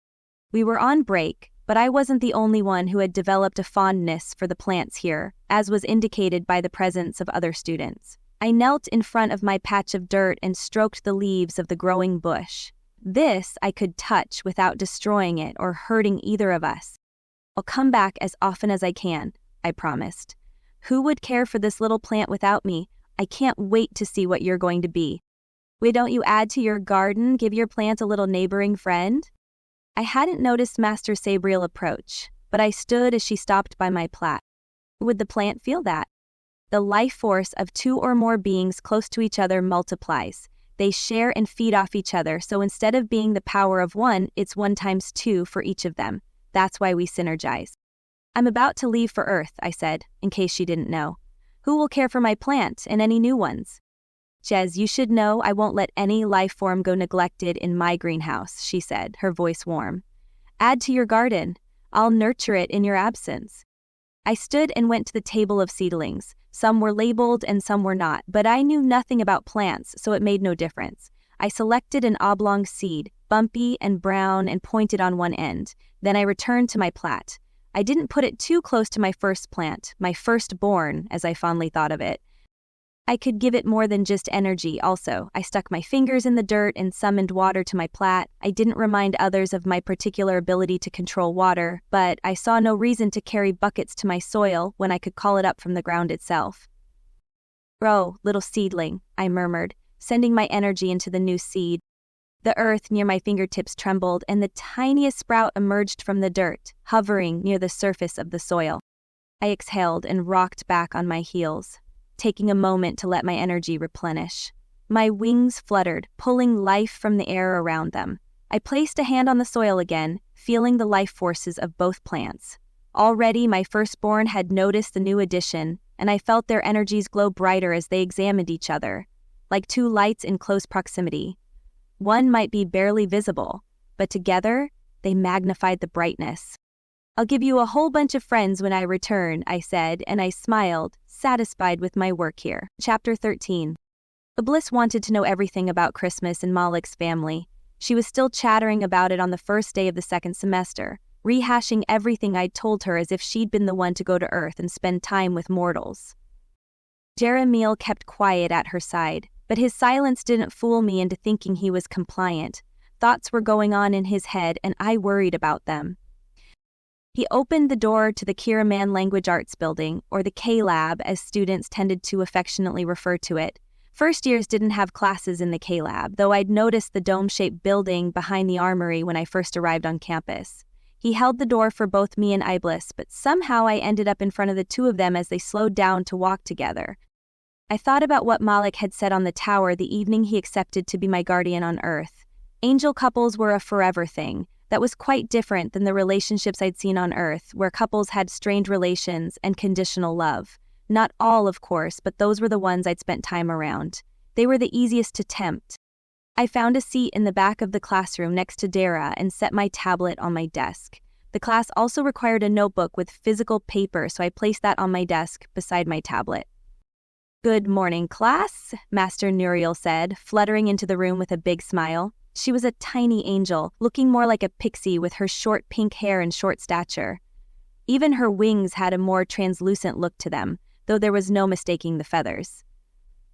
We were on break, but I wasn't the only one who had developed a fondness for the plants here, as was indicated by the presence of other students. I knelt in front of my patch of dirt and stroked the leaves of the growing bush. This I could touch without destroying it or hurting either of us. I'll come back as often as I can, I promised. Who would care for this little plant without me? I can't wait to see what you're going to be. Why don't you add to your garden, give your plant a little neighboring friend? I hadn't noticed Master Sabriel approach. but I stood as she stopped by my plat. Would the plant feel that? The life force of two or more beings close to each other multiplies. They share and feed off each other, so instead of being the power of one, it's 1 times 2 for each of them. That's why we synergize. I'm about to leave for Earth, I said, in case she didn't know. Who will care for my plant and any new ones? Jez, you should know I won't let any life form go neglected in my greenhouse, she said, her voice warm. Add to your garden. I'll nurture it in your absence. I stood and went to the table of seedlings. Some were labeled and some were not, but I knew nothing about plants, so it made no difference. I selected an oblong seed, bumpy and brown and pointed on one end. Then I returned to my plat. I didn't put it too close to my first plant, my firstborn, as I fondly thought of it. I could give it more than just energy also. I stuck my fingers in the dirt and summoned water to my plat. I didn't remind others of my particular ability to control water, but I saw no reason to carry buckets to my soil when I could call it up from the ground itself. Grow, little seedling, I murmured, sending my energy into the new seed. The earth near my fingertips trembled, and the tiniest sprout emerged from the dirt, hovering near the surface of the soil. I exhaled and rocked back on my heels, taking a moment to let my energy replenish. My wings fluttered, pulling life from the air around them. I placed a hand on the soil again, feeling the life forces of both plants. Already my firstborn had noticed the new addition, and I felt their energies glow brighter as they examined each other, like two lights in close proximity. One might be barely visible, but together, they magnified the brightness. I'll give you a whole bunch of friends when I return, I said, and I smiled, satisfied with my work here. Chapter 13. Bliss wanted to know everything about Christmas and Malik's family. She was still chattering about it on the first day of the second semester, rehashing everything I'd told her as if she'd been the one to go to Earth and spend time with mortals. Jeremiel kept quiet at her side, but his silence didn't fool me into thinking he was compliant. Thoughts were going on in his head, and I worried about them. He opened the door to the Kiraman Language Arts Building, or the K-Lab as students tended to affectionately refer to it. First years didn't have classes in the K-Lab, though I'd noticed the dome-shaped building behind the armory when I first arrived on campus. He held the door for both me and Iblis, but somehow I ended up in front of the two of them as they slowed down to walk together. I thought about what Malik had said on the tower the evening he accepted to be my guardian on Earth. Angel couples were a forever thing. That was quite different than the relationships I'd seen on Earth, where couples had strained relations and conditional love. Not all, of course, but those were the ones I'd spent time around. They were the easiest to tempt. I found a seat in the back of the classroom next to Dara and set my tablet on my desk. The class also required a notebook with physical paper, so I placed that on my desk beside my tablet. Good morning, class, Master Nuriel said, fluttering into the room with a big smile. She was a tiny angel, looking more like a pixie with her short pink hair and short stature. Even her wings had a more translucent look to them, though there was no mistaking the feathers.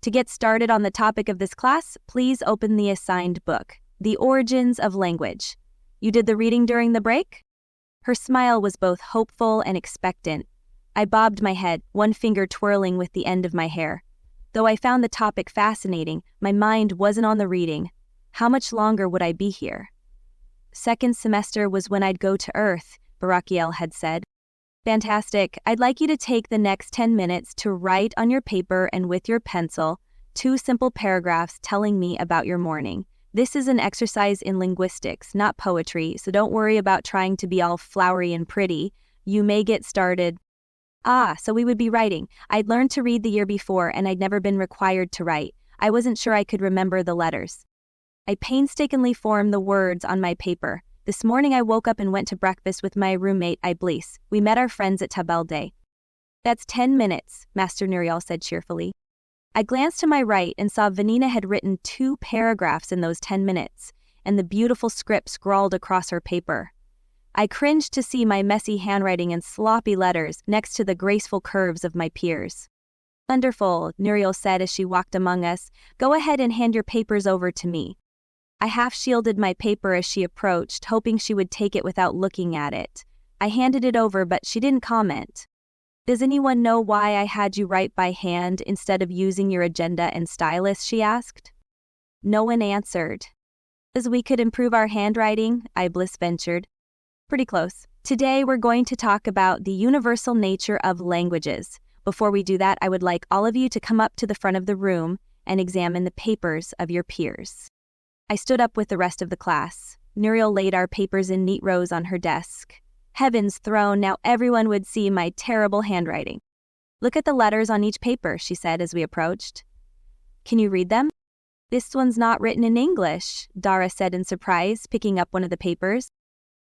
To get started on the topic of this class, please open the assigned book, The Origins of Language. You did the reading during the break? Her smile was both hopeful and expectant. I bobbed my head, one finger twirling with the end of my hair. Though I found the topic fascinating, my mind wasn't on the reading. How much longer would I be here? Second semester was when I'd go to Earth, Barakiel had said. Fantastic. I'd like you to take the next 10 minutes to write on your paper and with your pencil 2 simple paragraphs telling me about your morning. This is an exercise in linguistics, not poetry, so don't worry about trying to be all flowery and pretty. You may get started. So we would be writing. I'd learned to read the year before and I'd never been required to write. I wasn't sure I could remember the letters. I painstakingly formed the words on my paper. This morning I woke up and went to breakfast with my roommate Iblis. We met our friends at Tabelde. That's 10 minutes, Master Nuriel said cheerfully. I glanced to my right and saw Vanina had written 2 paragraphs in those 10 minutes, and the beautiful script scrawled across her paper. I cringed to see my messy handwriting and sloppy letters next to the graceful curves of my peers. Wonderful, Nuriel said as she walked among us. Go ahead and hand your papers over to me. I half-shielded my paper as she approached, hoping she would take it without looking at it. I handed it over, but she didn't comment. Does anyone know why I had you write by hand instead of using your agenda and stylus, she asked. No one answered. As we could improve our handwriting, Iblis ventured. Pretty close. Today we're going to talk about the universal nature of languages. Before we do that, I would like all of you to come up to the front of the room and examine the papers of your peers. I stood up with the rest of the class. Muriel laid our papers in neat rows on her desk. Heavens throne, now everyone would see my terrible handwriting. Look at the letters on each paper, she said as we approached. Can you read them? This one's not written in English, Dara said in surprise, picking up one of the papers.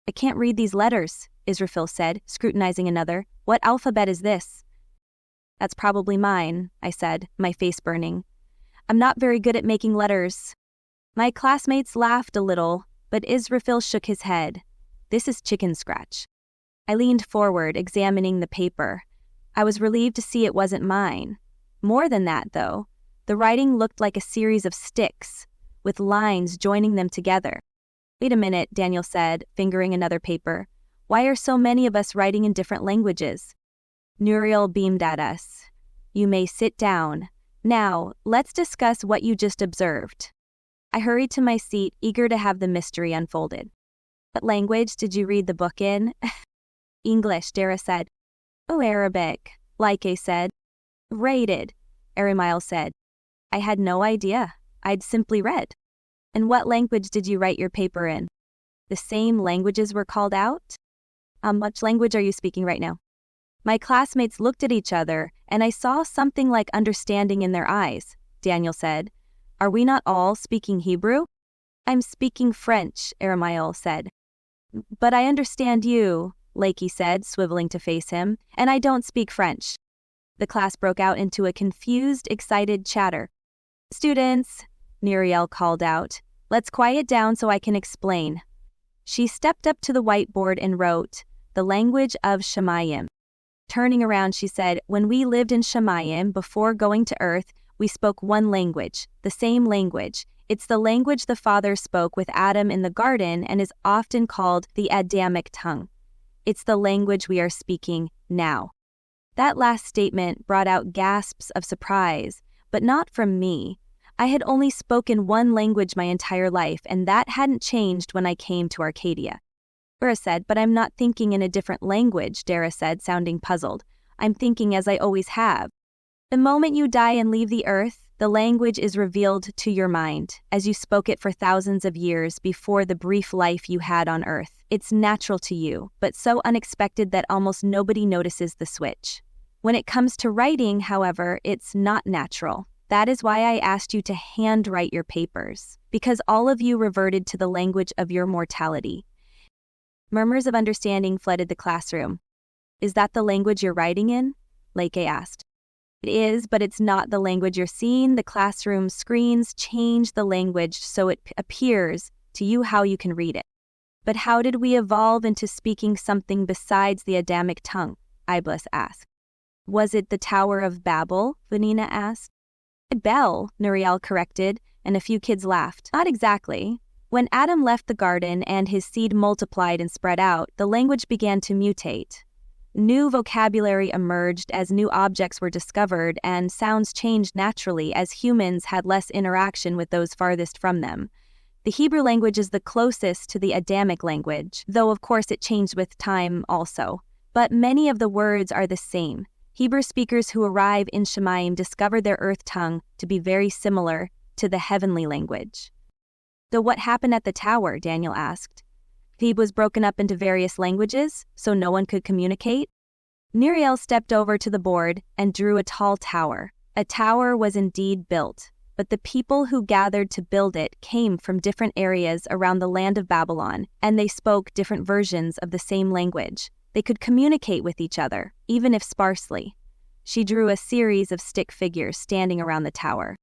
I can't read these letters, Israfil said, scrutinizing another. What alphabet is this? That's probably mine, I said, my face burning. I'm not very good at making letters. My classmates laughed a little, but Israfil shook his head. This is chicken scratch. I leaned forward, examining the paper. I was relieved to see it wasn't mine. More than that, though. The writing looked like a series of sticks, with lines joining them together. Wait a minute, Daniel said, fingering another paper. Why are so many of us writing in different languages? Muriel beamed at us. You may sit down. Now, let's discuss what you just observed. I hurried to my seat, eager to have the mystery unfolded. What language did you read the book in? English, Dara said. Oh, Arabic, Laike said. Rated, Arimail said. I had no idea. I'd simply read. And what language did you write your paper in? The same languages were called out? Which language are you speaking right now? My classmates looked at each other, and I saw something like understanding in their eyes, Daniel said. Are we not all speaking Hebrew? I'm speaking French, Arimail said. But I understand you, Lakey said, swiveling to face him, and I don't speak French. The class broke out into a confused, excited chatter. Students, Muriel called out, let's quiet down so I can explain. She stepped up to the whiteboard and wrote, the language of Shemayim. Turning around, she said, when we lived in Shemayim before going to earth, we spoke one language, the same language. It's the language the Father spoke with Adam in the garden and is often called the Adamic tongue. It's the language we are speaking now. That last statement brought out gasps of surprise, but not from me. I had only spoken one language my entire life, and that hadn't changed when I came to Arcadia. Dara said, but I'm not thinking in a different language, Dara said, sounding puzzled. I'm thinking as I always have. The moment you die and leave the earth, the language is revealed to your mind, as you spoke it for thousands of years before the brief life you had on earth. It's natural to you, but so unexpected that almost nobody notices the switch. When it comes to writing, however, it's not natural. That is why I asked you to handwrite your papers, because all of you reverted to the language of your mortality. Murmurs of understanding flooded the classroom. Is that the language you're writing in? Laike asked. It is, but it's not the language you're seeing. The classroom screens change the language so it appears to you how you can read it. But how did we evolve into speaking something besides the Adamic tongue? Iblis asked. Was it the Tower of Babel? Vanina asked. Bell, Nuriel corrected, and a few kids laughed. Not exactly. When Adam left the garden and his seed multiplied and spread out, the language began to mutate. New vocabulary emerged as new objects were discovered, and sounds changed naturally as humans had less interaction with those farthest from them. The Hebrew language is the closest to the Adamic language, though of course it changed with time also. But many of the words are the same. Hebrew speakers who arrive in Shemayim discover their earth tongue to be very similar to the heavenly language. So what happened at the tower? Daniel asked. Thebe was broken up into various languages, so no one could communicate. Muriel stepped over to the board and drew a tall tower. A tower was indeed built, but the people who gathered to build it came from different areas around the land of Babylon, and they spoke different versions of the same language. They could communicate with each other, even if sparsely. She drew a series of stick figures standing around the tower.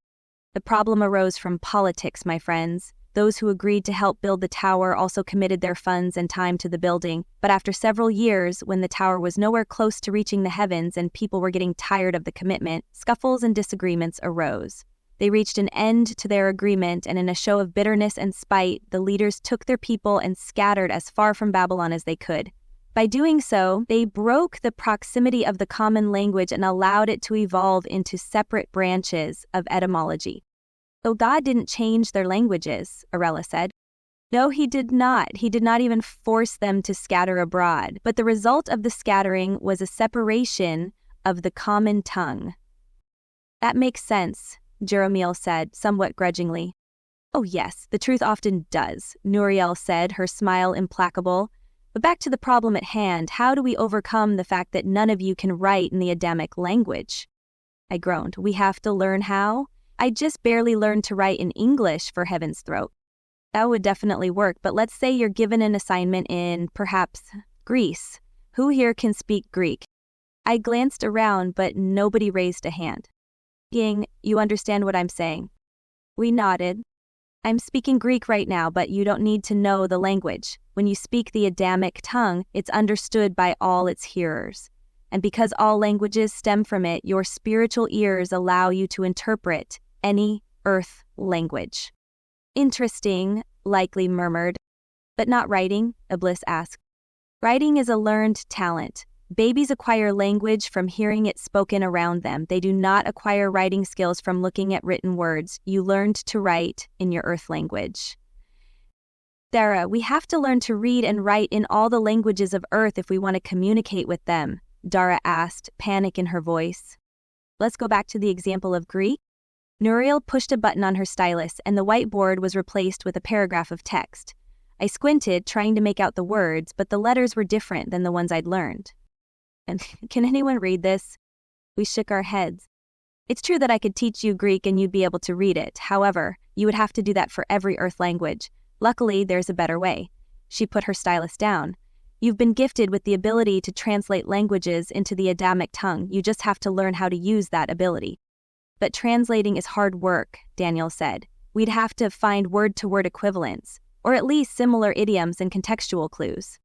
The problem arose from politics, my friends. Those who agreed to help build the tower also committed their funds and time to the building, but after several years, when the tower was nowhere close to reaching the heavens and people were getting tired of the commitment, scuffles and disagreements arose. They reached an end to their agreement, and in a show of bitterness and spite, the leaders took their people and scattered as far from Babylon as they could. By doing so, they broke the proximity of the common language and allowed it to evolve into separate branches of etymology. Though God didn't change their languages, Arella said. No, he did not. He did not even force them to scatter abroad, but the result of the scattering was a separation of the common tongue. That makes sense, Jeremiel said, somewhat grudgingly. Oh yes, the truth often does, Nuriel said, her smile implacable. But back to the problem at hand, how do we overcome the fact that none of you can write in the Adamic language? I groaned. We have to learn how? I just barely learned to write in English, for heaven's throat. That would definitely work, but let's say you're given an assignment in, perhaps, Greece. Who here can speak Greek? I glanced around, but nobody raised a hand. Ying, you understand what I'm saying? We nodded. I'm speaking Greek right now, but you don't need to know the language. When you speak the Adamic tongue, it's understood by all its hearers. And because all languages stem from it, your spiritual ears allow you to interpret any earth language. Interesting, Likely murmured. But not writing, Iblis asked. Writing is a learned talent. Babies acquire language from hearing it spoken around them. They do not acquire writing skills from looking at written words. You learned to write in your earth language. Dara, we have to learn to read and write in all the languages of Earth if we want to communicate with them, Dara asked, panic in her voice. Let's go back to the example of Greek. Nuriel pushed a button on her stylus and the whiteboard was replaced with a paragraph of text. I squinted, trying to make out the words, but the letters were different than the ones I'd learned. And can anyone read this? We shook our heads. It's true that I could teach you Greek and you'd be able to read it. However, you would have to do that for every Earth language. Luckily, there's a better way. She put her stylus down. You've been gifted with the ability to translate languages into the Adamic tongue. You just have to learn how to use that ability. But translating is hard work, Daniel said. We'd have to find word-to-word equivalents, or at least similar idioms and contextual clues.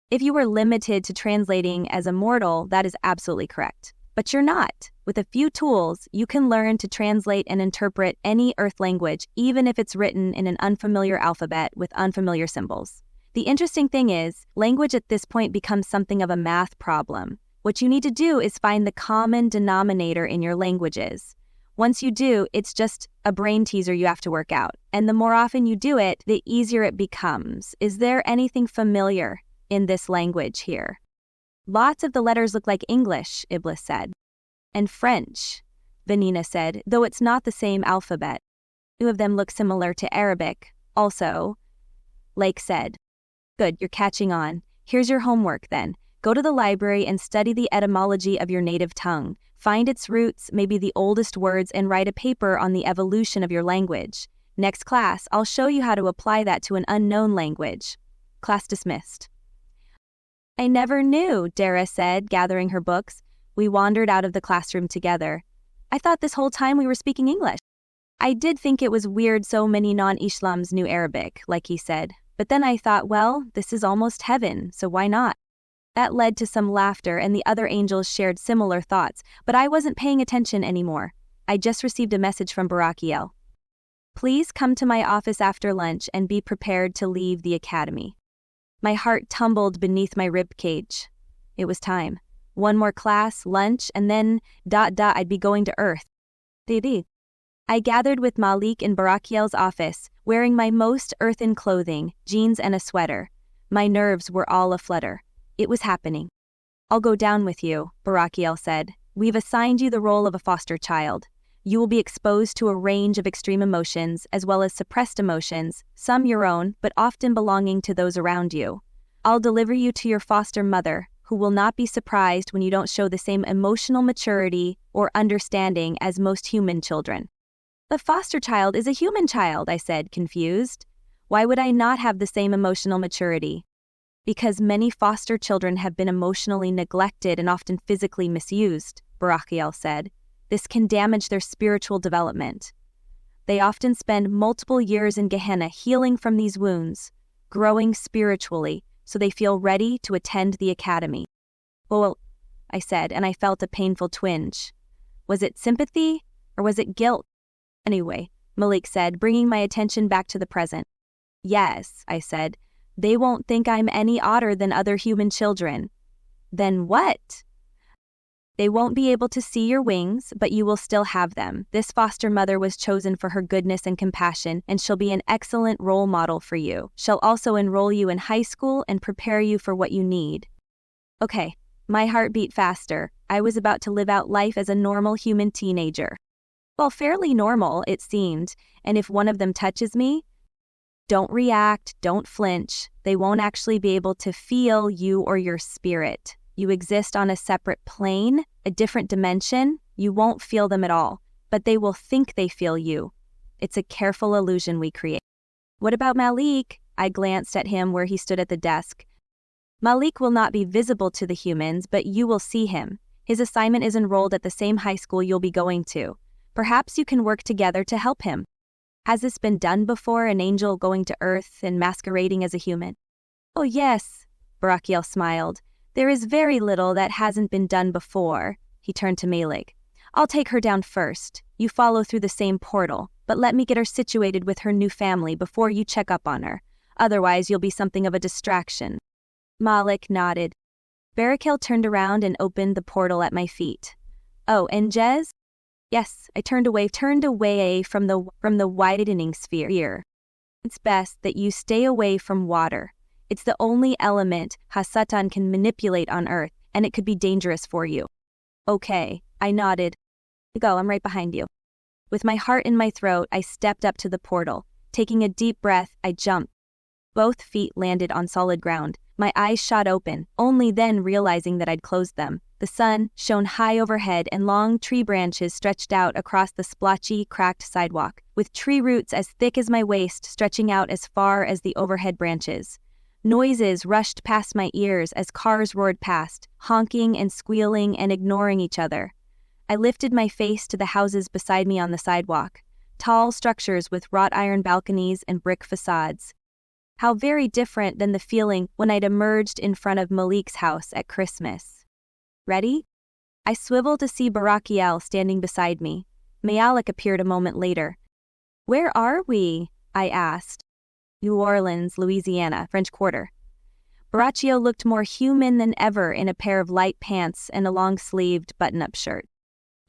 If you were limited to translating as a mortal, that is absolutely correct. But you're not. With a few tools, you can learn to translate and interpret any Earth language, even if it's written in an unfamiliar alphabet with unfamiliar symbols. The interesting thing is, language at this point becomes something of a math problem. What you need to do is find the common denominator in your languages. Once you do, it's just a brain teaser you have to work out. And the more often you do it, the easier it becomes. Is there anything familiar in this language here? Lots of the letters look like English, Iblis said. And French, Vanina said, though it's not the same alphabet. Two of them look similar to Arabic, also, Lake said. Good, you're catching on. Here's your homework then. Go to the library and study the etymology of your native tongue. Find its roots, maybe the oldest words, and write a paper on the evolution of your language. Next class, I'll show you how to apply that to an unknown language. Class dismissed. I never knew, Dara said, gathering her books. We wandered out of the classroom together. I thought this whole time we were speaking English. I did think it was weird so many non-Islams knew Arabic, like he said. But then I thought, well, this is almost heaven, so why not? That led to some laughter, and the other angels shared similar thoughts, but I wasn't paying attention anymore. I just received a message from Barakiel. Please come to my office after lunch and be prepared to leave the academy. My heart tumbled beneath my rib cage. It was time. One more class, lunch, and then, I'd be going to Earth. Didi. I gathered with Malik in Barakiel's office, wearing my most earthen clothing, jeans and a sweater. My nerves were all aflutter. It was happening. I'll go down with you, Barakiel said. We've assigned you the role of a foster child. You will be exposed to a range of extreme emotions, as well as suppressed emotions, some your own, but often belonging to those around you. I'll deliver you to your foster mother, who will not be surprised when you don't show the same emotional maturity or understanding as most human children. The foster child is a human child, I said, confused. Why would I not have the same emotional maturity? Because many foster children have been emotionally neglected and often physically misused, Barakiel said. This can damage their spiritual development. They often spend multiple years in Gehenna healing from these wounds, growing spiritually, so they feel ready to attend the academy. Well, I said, and I felt a painful twinge. Was it sympathy, or was it guilt? Anyway, Malik said, bringing my attention back to the present. Yes, I said. They won't think I'm any odder than other human children. Then what? They won't be able to see your wings, but you will still have them. This foster mother was chosen for her goodness and compassion, and she'll be an excellent role model for you. She'll also enroll you in high school and prepare you for what you need. Okay, my heart beat faster. I was about to live out life as a normal human teenager. Well, fairly normal, it seemed, and if one of them touches me, don't react, don't flinch. They won't actually be able to feel you or your spirit. You exist on a separate plane, a different dimension. You won't feel them at all, but they will think they feel you. It's a careful illusion we create. What about Malik? I glanced at him where he stood at the desk. Malik will not be visible to the humans, but you will see him. His assignment is enrolled at the same high school you'll be going to. Perhaps you can work together to help him. Has this been done before, an angel going to Earth and masquerading as a human? Oh yes, Barakiel smiled. There is very little that hasn't been done before. He turned to Malik. I'll take her down first. You follow through the same portal, but let me get her situated with her new family before you check up on her. Otherwise, you'll be something of a distraction. Malik nodded. Barakiel turned around and opened the portal at my feet. Oh, and Jez? Yes, I turned away from the widening sphere. It's best that you stay away from water. It's the only element Hasatan can manipulate on Earth, and it could be dangerous for you. Okay, I nodded. Go, I'm right behind you. With my heart in my throat, I stepped up to the portal. Taking a deep breath, I jumped. Both feet landed on solid ground. My eyes shot open, only then realizing that I'd closed them. The sun shone high overhead and long tree branches stretched out across the splotchy, cracked sidewalk, with tree roots as thick as my waist stretching out as far as the overhead branches. Noises rushed past my ears as cars roared past, honking and squealing and ignoring each other. I lifted my face to the houses beside me on the sidewalk, tall structures with wrought iron balconies and brick facades. How very different than the feeling when I'd emerged in front of Malik's house at Christmas. Ready? I swiveled to see Barakiel standing beside me. Malik appeared a moment later. Where are we? I asked. New Orleans, Louisiana, French Quarter. Barakiel looked more human than ever in a pair of light pants and a long-sleeved button-up shirt.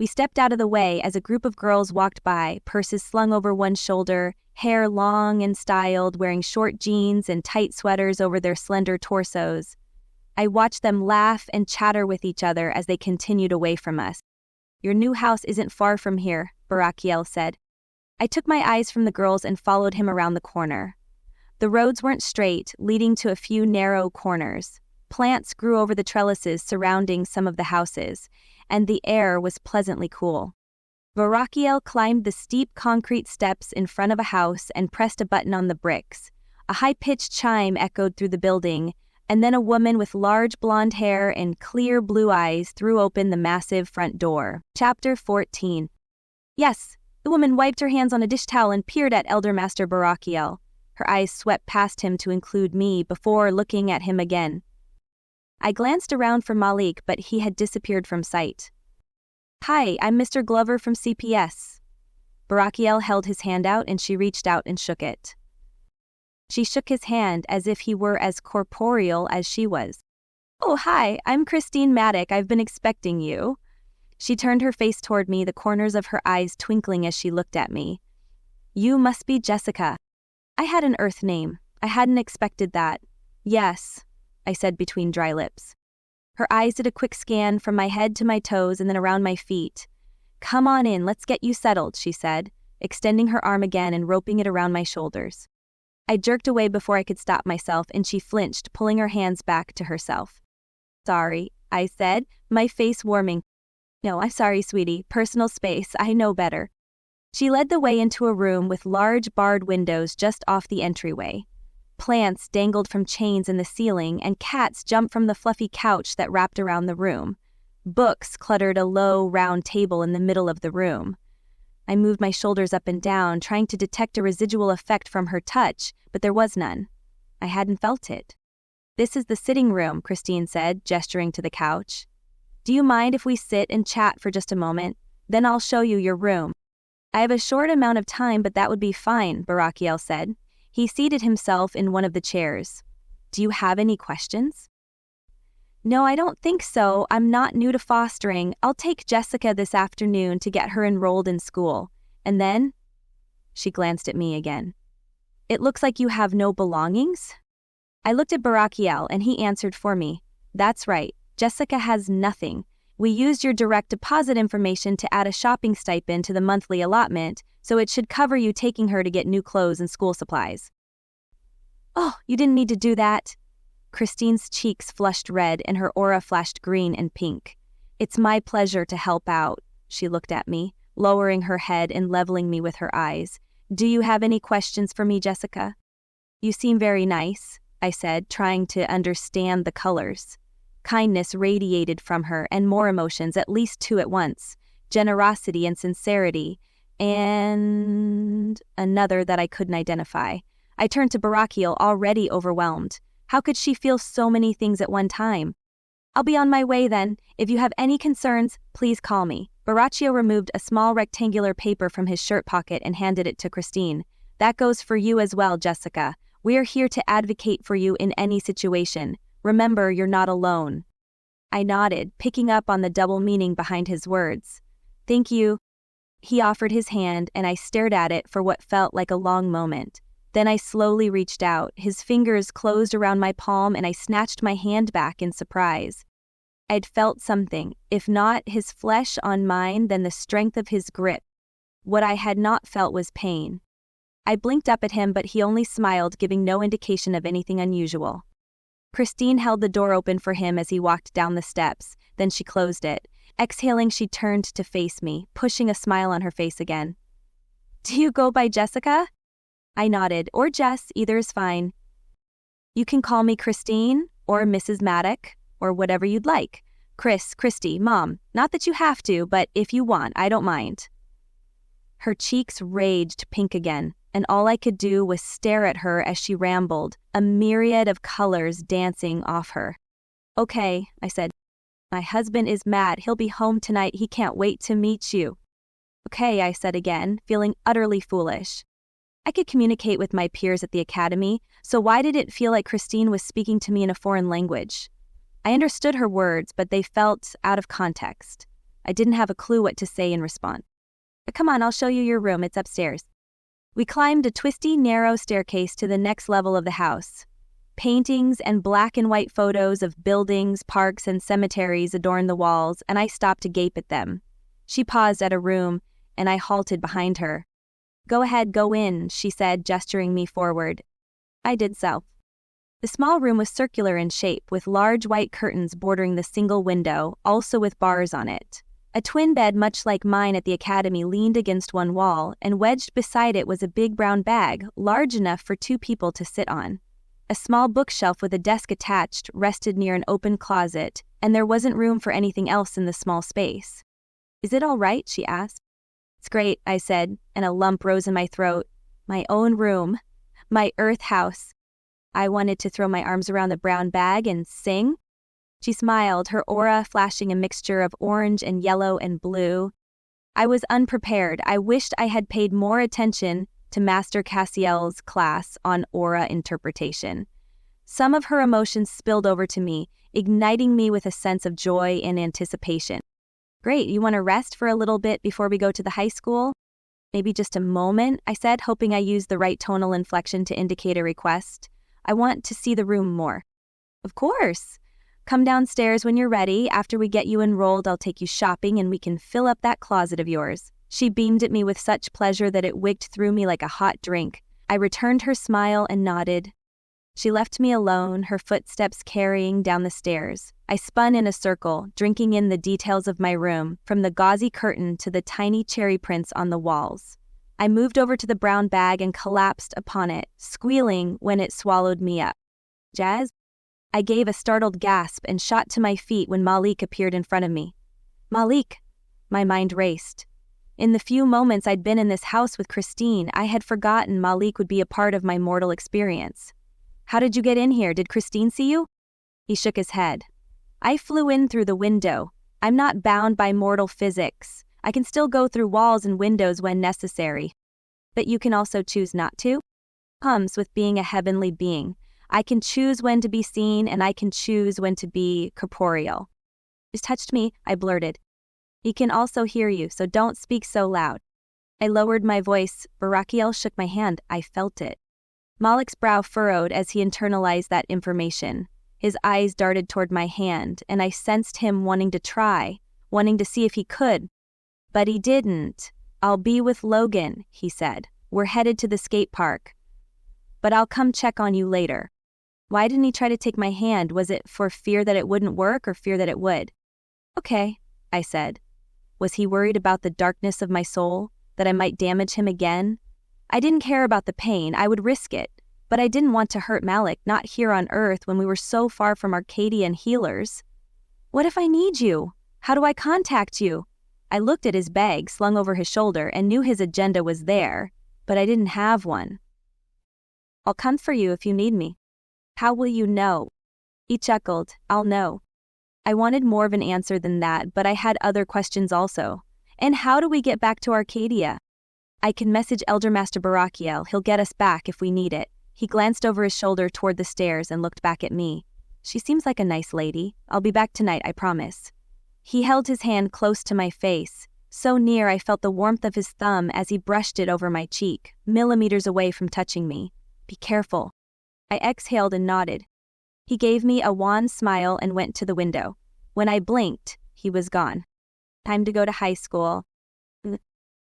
We stepped out of the way as a group of girls walked by, purses slung over one shoulder, hair long and styled, wearing short jeans and tight sweaters over their slender torsos. I watched them laugh and chatter with each other as they continued away from us. Your new house isn't far from here, Barakiel said. I took my eyes from the girls and followed him around the corner. The roads weren't straight, leading to a few narrow corners. Plants grew over the trellises surrounding some of the houses, and the air was pleasantly cool. Barakiel climbed the steep concrete steps in front of a house and pressed a button on the bricks. A high-pitched chime echoed through the building, and then a woman with large blonde hair and clear blue eyes threw open the massive front door. Chapter 14. Yes, the woman wiped her hands on a dish towel and peered at Elder Master Barakiel. Her eyes swept past him to include me before looking at him again. I glanced around for Malik, but he had disappeared from sight. Hi, I'm Mr. Glover from CPS. Barakiel held his hand out and she reached out and shook it. She shook his hand as if he were as corporeal as she was. Oh, hi, I'm Christine Maddock. I've been expecting you. She turned her face toward me, the corners of her eyes twinkling as she looked at me. You must be Jessica. I had an Earth name. I hadn't expected that. Yes, I said between dry lips. Her eyes did a quick scan from my head to my toes and then around my feet. Come on in, let's get you settled, she said, extending her arm again and roping it around my shoulders. I jerked away before I could stop myself, and she flinched, pulling her hands back to herself. Sorry, I said, my face warming. No, I'm sorry, sweetie. Personal space, I know better. She led the way into a room with large barred windows just off the entryway. Plants dangled from chains in the ceiling, and cats jumped from the fluffy couch that wrapped around the room. Books cluttered a low, round table in the middle of the room. I moved my shoulders up and down, trying to detect a residual effect from her touch, but there was none. I hadn't felt it. This is the sitting room, Christine said, gesturing to the couch. Do you mind if we sit and chat for just a moment? Then I'll show you your room. I have a short amount of time, but that would be fine, Barakiel said. He seated himself in one of the chairs. Do you have any questions? No, I don't think so. I'm not new to fostering. I'll take Jessica this afternoon to get her enrolled in school. And then? She glanced at me again. It looks like you have no belongings? I looked at Barakiel and he answered for me. That's right. Jessica has nothing. We used your direct deposit information to add a shopping stipend to the monthly allotment, so it should cover you taking her to get new clothes and school supplies. Oh, you didn't need to do that. Christine's cheeks flushed red and her aura flashed green and pink. It's my pleasure to help out, she looked at me, lowering her head and leveling me with her eyes. Do you have any questions for me, Jessica? You seem very nice, I said, trying to understand the colors. Kindness radiated from her and more emotions, at least two at once, generosity and sincerity, and another that I couldn't identify. I turned to Barakiel, already overwhelmed. How could she feel so many things at one time? I'll be on my way then. If you have any concerns, please call me. Baraccio removed a small rectangular paper from his shirt pocket and handed it to Christine. That goes for you as well, Jessica. We're here to advocate for you in any situation. Remember, you're not alone. I nodded, picking up on the double meaning behind his words. Thank you. He offered his hand, and I stared at it for what felt like a long moment. Then I slowly reached out, his fingers closed around my palm, and I snatched my hand back in surprise. I'd felt something, if not his flesh on mine, then the strength of his grip. What I had not felt was pain. I blinked up at him, but he only smiled, giving no indication of anything unusual. Christine held the door open for him as he walked down the steps, then she closed it. Exhaling, she turned to face me, pushing a smile on her face again. Do you go by Jessica? I nodded. Or Jess, either is fine. You can call me Christine, or Mrs. Maddock, or whatever you'd like. Christy, Mom. Not that you have to, but if you want, I don't mind. Her cheeks raged pink again, and all I could do was stare at her as she rambled, a myriad of colors dancing off her. Okay, I said. My husband is mad. He'll be home tonight. He can't wait to meet you. Okay, I said again, feeling utterly foolish. I could communicate with my peers at the academy, so why did it feel like Christine was speaking to me in a foreign language? I understood her words, but they felt out of context. I didn't have a clue what to say in response. But come on, I'll show you your room. It's upstairs. We climbed a twisty, narrow staircase to the next level of the house. Paintings and black and white photos of buildings, parks, and cemeteries adorned the walls, and I stopped to gape at them. She paused at a room, and I halted behind her. Go ahead, go in, she said, gesturing me forward. I did so. The small room was circular in shape, with large white curtains bordering the single window, also with bars on it. A twin bed much like mine at the academy leaned against one wall, and wedged beside it was a big brown bag, large enough for two people to sit on. A small bookshelf with a desk attached rested near an open closet, and there wasn't room for anything else in the small space. Is it all right? She asked. It's great, I said, and a lump rose in my throat. My own room. My earth house. I wanted to throw my arms around the brown bag and sing. She smiled, her aura flashing a mixture of orange and yellow and blue. I was unprepared. I wished I had paid more attention to Master Cassiel's class on aura interpretation. Some of her emotions spilled over to me, igniting me with a sense of joy and anticipation. Great, you want to rest for a little bit before we go to the high school? Maybe just a moment, I said, hoping I used the right tonal inflection to indicate a request. I want to see the room more. Of course. Come downstairs when you're ready. After we get you enrolled, I'll take you shopping and we can fill up that closet of yours. She beamed at me with such pleasure that it wicked through me like a hot drink. I returned her smile and nodded. She left me alone, her footsteps carrying down the stairs. I spun in a circle, drinking in the details of my room, from the gauzy curtain to the tiny cherry prints on the walls. I moved over to the brown bag and collapsed upon it, squealing when it swallowed me up. Jazz? I gave a startled gasp and shot to my feet when Malik appeared in front of me. Malik! My mind raced. In the few moments I'd been in this house with Christine, I had forgotten Malik would be a part of my mortal experience. How did you get in here? Did Christine see you? He shook his head. I flew in through the window. I'm not bound by mortal physics. I can still go through walls and windows when necessary. But you can also choose not to? Comes with being a heavenly being. I can choose when to be seen, and I can choose when to be corporeal. Just touched me, I blurted. He can also hear you, so don't speak so loud. I lowered my voice. Barakiel shook my hand. I felt it. Malik's brow furrowed as he internalized that information. His eyes darted toward my hand, and I sensed him wanting to try, wanting to see if he could. But he didn't. I'll be with Logan, he said. We're headed to the skate park. But I'll come check on you later. Why didn't he try to take my hand? Was it for fear that it wouldn't work or fear that it would? Okay, I said. Was he worried about the darkness of my soul, that I might damage him again? I didn't care about the pain, I would risk it, but I didn't want to hurt Malik, not here on Earth when we were so far from Arcadia and healers. What if I need you? How do I contact you? I looked at his bag slung over his shoulder and knew his agenda was there, but I didn't have one. I'll come for you if you need me. How will you know? He chuckled. I'll know. I wanted more of an answer than that, but I had other questions also. And how do we get back to Arcadia? I can message Elder Master Barakiel. He'll get us back if we need it. He glanced over his shoulder toward the stairs and looked back at me. She seems like a nice lady. I'll be back tonight, I promise. He held his hand close to my face, so near I felt the warmth of his thumb as he brushed it over my cheek, millimeters away from touching me. Be careful. I exhaled and nodded. He gave me a wan smile and went to the window. When I blinked, he was gone. Time to go to high school.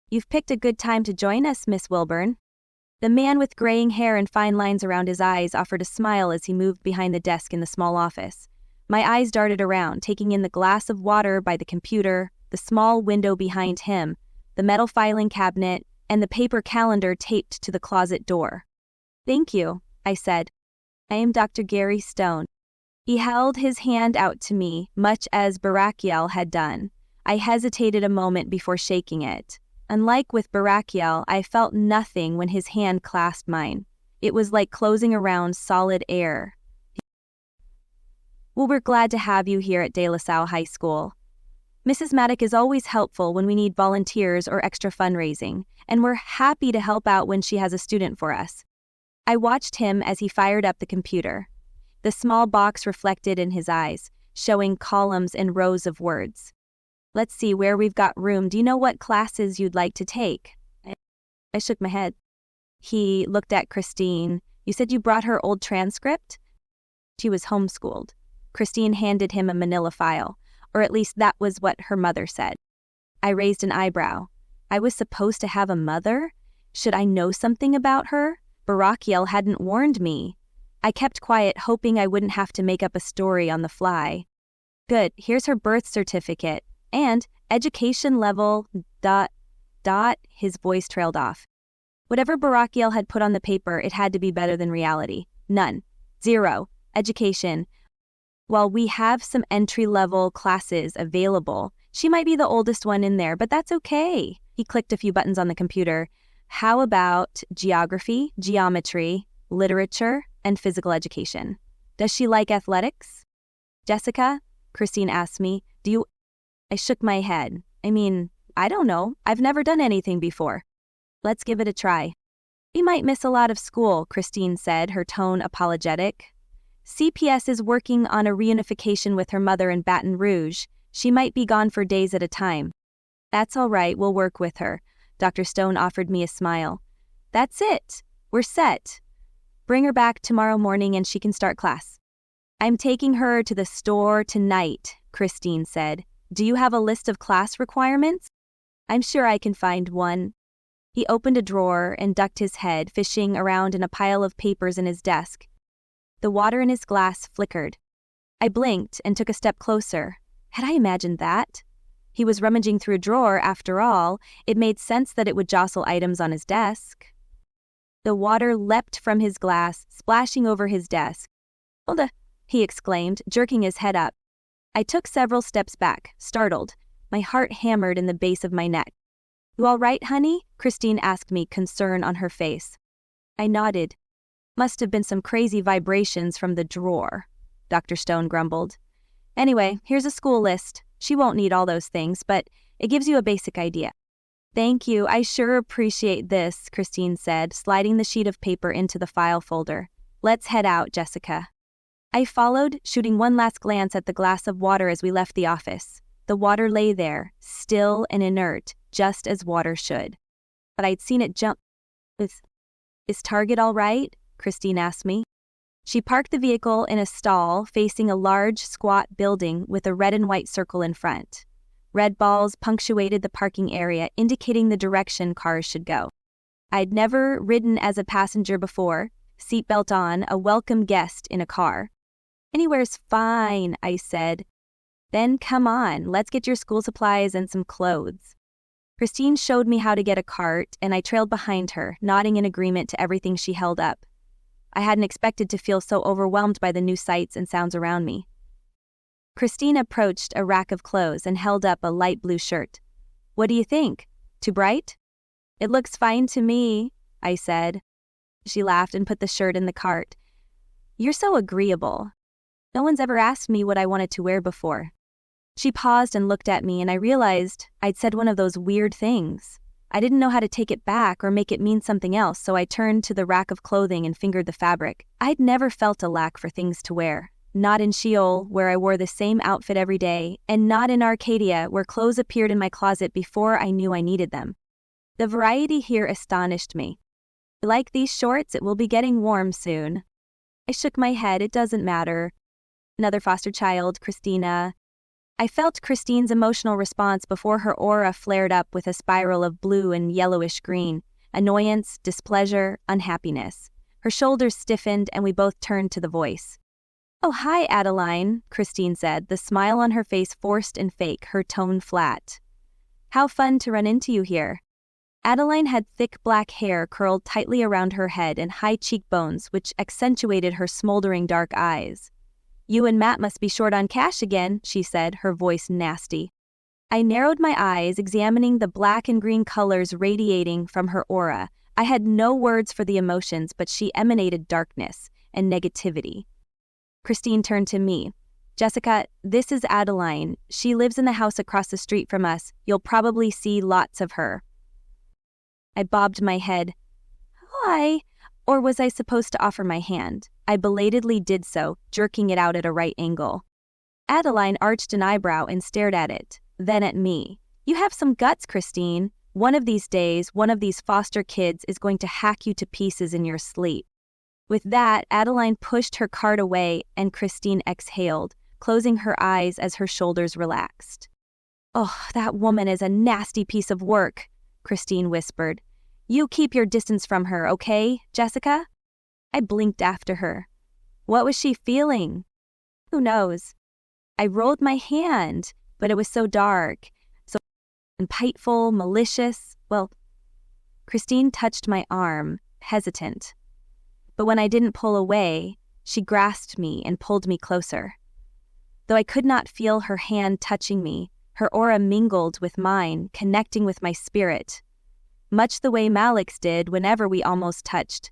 You've picked a good time to join us, Miss Wilburn. The man with graying hair and fine lines around his eyes offered a smile as he moved behind the desk in the small office. My eyes darted around, taking in the glass of water by the computer, the small window behind him, the metal filing cabinet, and the paper calendar taped to the closet door. Thank you, I said. I am Dr. Gary Stone. He held his hand out to me, much as Barakiel had done. I hesitated a moment before shaking it. Unlike with Barakiel, I felt nothing when his hand clasped mine. It was like closing around solid air. Well, we're glad to have you here at De La Salle High School. Mrs. Maddock is always helpful when we need volunteers or extra fundraising, and we're happy to help out when she has a student for us. I watched him as he fired up the computer. The small box reflected in his eyes, showing columns and rows of words. Let's see where we've got room. Do you know what classes you'd like to take? I shook my head. He looked at Christine. You said you brought her old transcript? She was homeschooled. Christine handed him a manila file, or at least that was what her mother said. I raised an eyebrow. I was supposed to have a mother? Should I know something about her? Barakiel hadn't warned me. I kept quiet, hoping I wouldn't have to make up a story on the fly. Good, here's her birth certificate. And education level ... His voice trailed off. Whatever Barakiel had put on the paper, it had to be better than reality. None. 0. Education. While we have some entry-level classes available, she might be the oldest one in there, but that's okay. He clicked a few buttons on the computer. How about geography, geometry, literature, and physical education? Does she like athletics? Jessica? Christine asked me. Do you... I shook my head. I don't know. I've never done anything before. Let's give it a try. We might miss a lot of school, Christine said, her tone apologetic. CPS is working on a reunification with her mother in Baton Rouge. She might be gone for days at a time. That's all right, we'll work with her. Dr. Stone offered me a smile. That's it. We're set. Bring her back tomorrow morning and she can start class. I'm taking her to the store tonight, Christine said. Do you have a list of class requirements? I'm sure I can find one. He opened a drawer and ducked his head, fishing around in a pile of papers in his desk. The water in his glass flickered. I blinked and took a step closer. Had I imagined that? He was rummaging through a drawer, after all. It made sense that it would jostle items on his desk. The water leapt from his glass, splashing over his desk. Hold he exclaimed, jerking his head up. I took several steps back, startled. My heart hammered in the base of my neck. You all right, honey? Christine asked me, concern on her face. I nodded. Must have been some crazy vibrations from the drawer, Dr. Stone grumbled. Anyway, here's a school list. She won't need all those things, but it gives you a basic idea. Thank you, I sure appreciate this, Christine said, sliding the sheet of paper into the file folder. Let's head out, Jessica. I followed, shooting one last glance at the glass of water as we left the office. The water lay there, still and inert, just as water should. But I'd seen it jump. Is Target all right? Christine asked me. She parked the vehicle in a stall facing a large, squat building with a red and white circle in front. Red balls punctuated the parking area, indicating the direction cars should go. I'd never ridden as a passenger before, seatbelt on, a welcome guest in a car. Anywhere's fine, I said. Then come on, let's get your school supplies and some clothes. Christine showed me how to get a cart, and I trailed behind her, nodding in agreement to everything she held up. I hadn't expected to feel so overwhelmed by the new sights and sounds around me. Christine approached a rack of clothes and held up a light blue shirt. What do you think? Too bright? It looks fine to me, I said. She laughed and put the shirt in the cart. You're so agreeable. No one's ever asked me what I wanted to wear before. She paused and looked at me, and I realized I'd said one of those weird things. I didn't know how to take it back or make it mean something else, so I turned to the rack of clothing and fingered the fabric. I'd never felt a lack for things to wear. Not in Sheol, where I wore the same outfit every day, and not in Arcadia, where clothes appeared in my closet before I knew I needed them. The variety here astonished me. Like these shorts, it will be getting warm soon. I shook my head. It doesn't matter. Another foster child, Christina. I felt Christine's emotional response before her aura flared up with a spiral of blue and yellowish green, annoyance, displeasure, unhappiness. Her shoulders stiffened and we both turned to the voice. Oh, hi, Adeline, Christine said, the smile on her face forced and fake, her tone flat. How fun to run into you here. Adeline had thick black hair curled tightly around her head and high cheekbones, which accentuated her smoldering dark eyes. You and Matt must be short on cash again, she said, her voice nasty. I narrowed my eyes, examining the black and green colors radiating from her aura. I had no words for the emotions, but she emanated darkness and negativity. Christine turned to me. Jessica, this is Adeline. She lives in the house across the street from us. You'll probably see lots of her. I bobbed my head. Hi. Or was I supposed to offer my hand? I belatedly did so, jerking it out at a right angle. Adeline arched an eyebrow and stared at it, then at me. You have some guts, Christine. One of these days, one of these foster kids is going to hack you to pieces in your sleep. With that, Adeline pushed her cart away and Christine exhaled, closing her eyes as her shoulders relaxed. Oh, that woman is a nasty piece of work, Christine whispered. You keep your distance from her, okay, Jessica? I blinked after her. What was she feeling? Who knows? I rolled my hand, but it was so dark, so spiteful, malicious. Well, Christine touched my arm, hesitant. But when I didn't pull away, she grasped me and pulled me closer. Though I could not feel her hand touching me, her aura mingled with mine, connecting with my spirit, much the way Malik's did whenever we almost touched.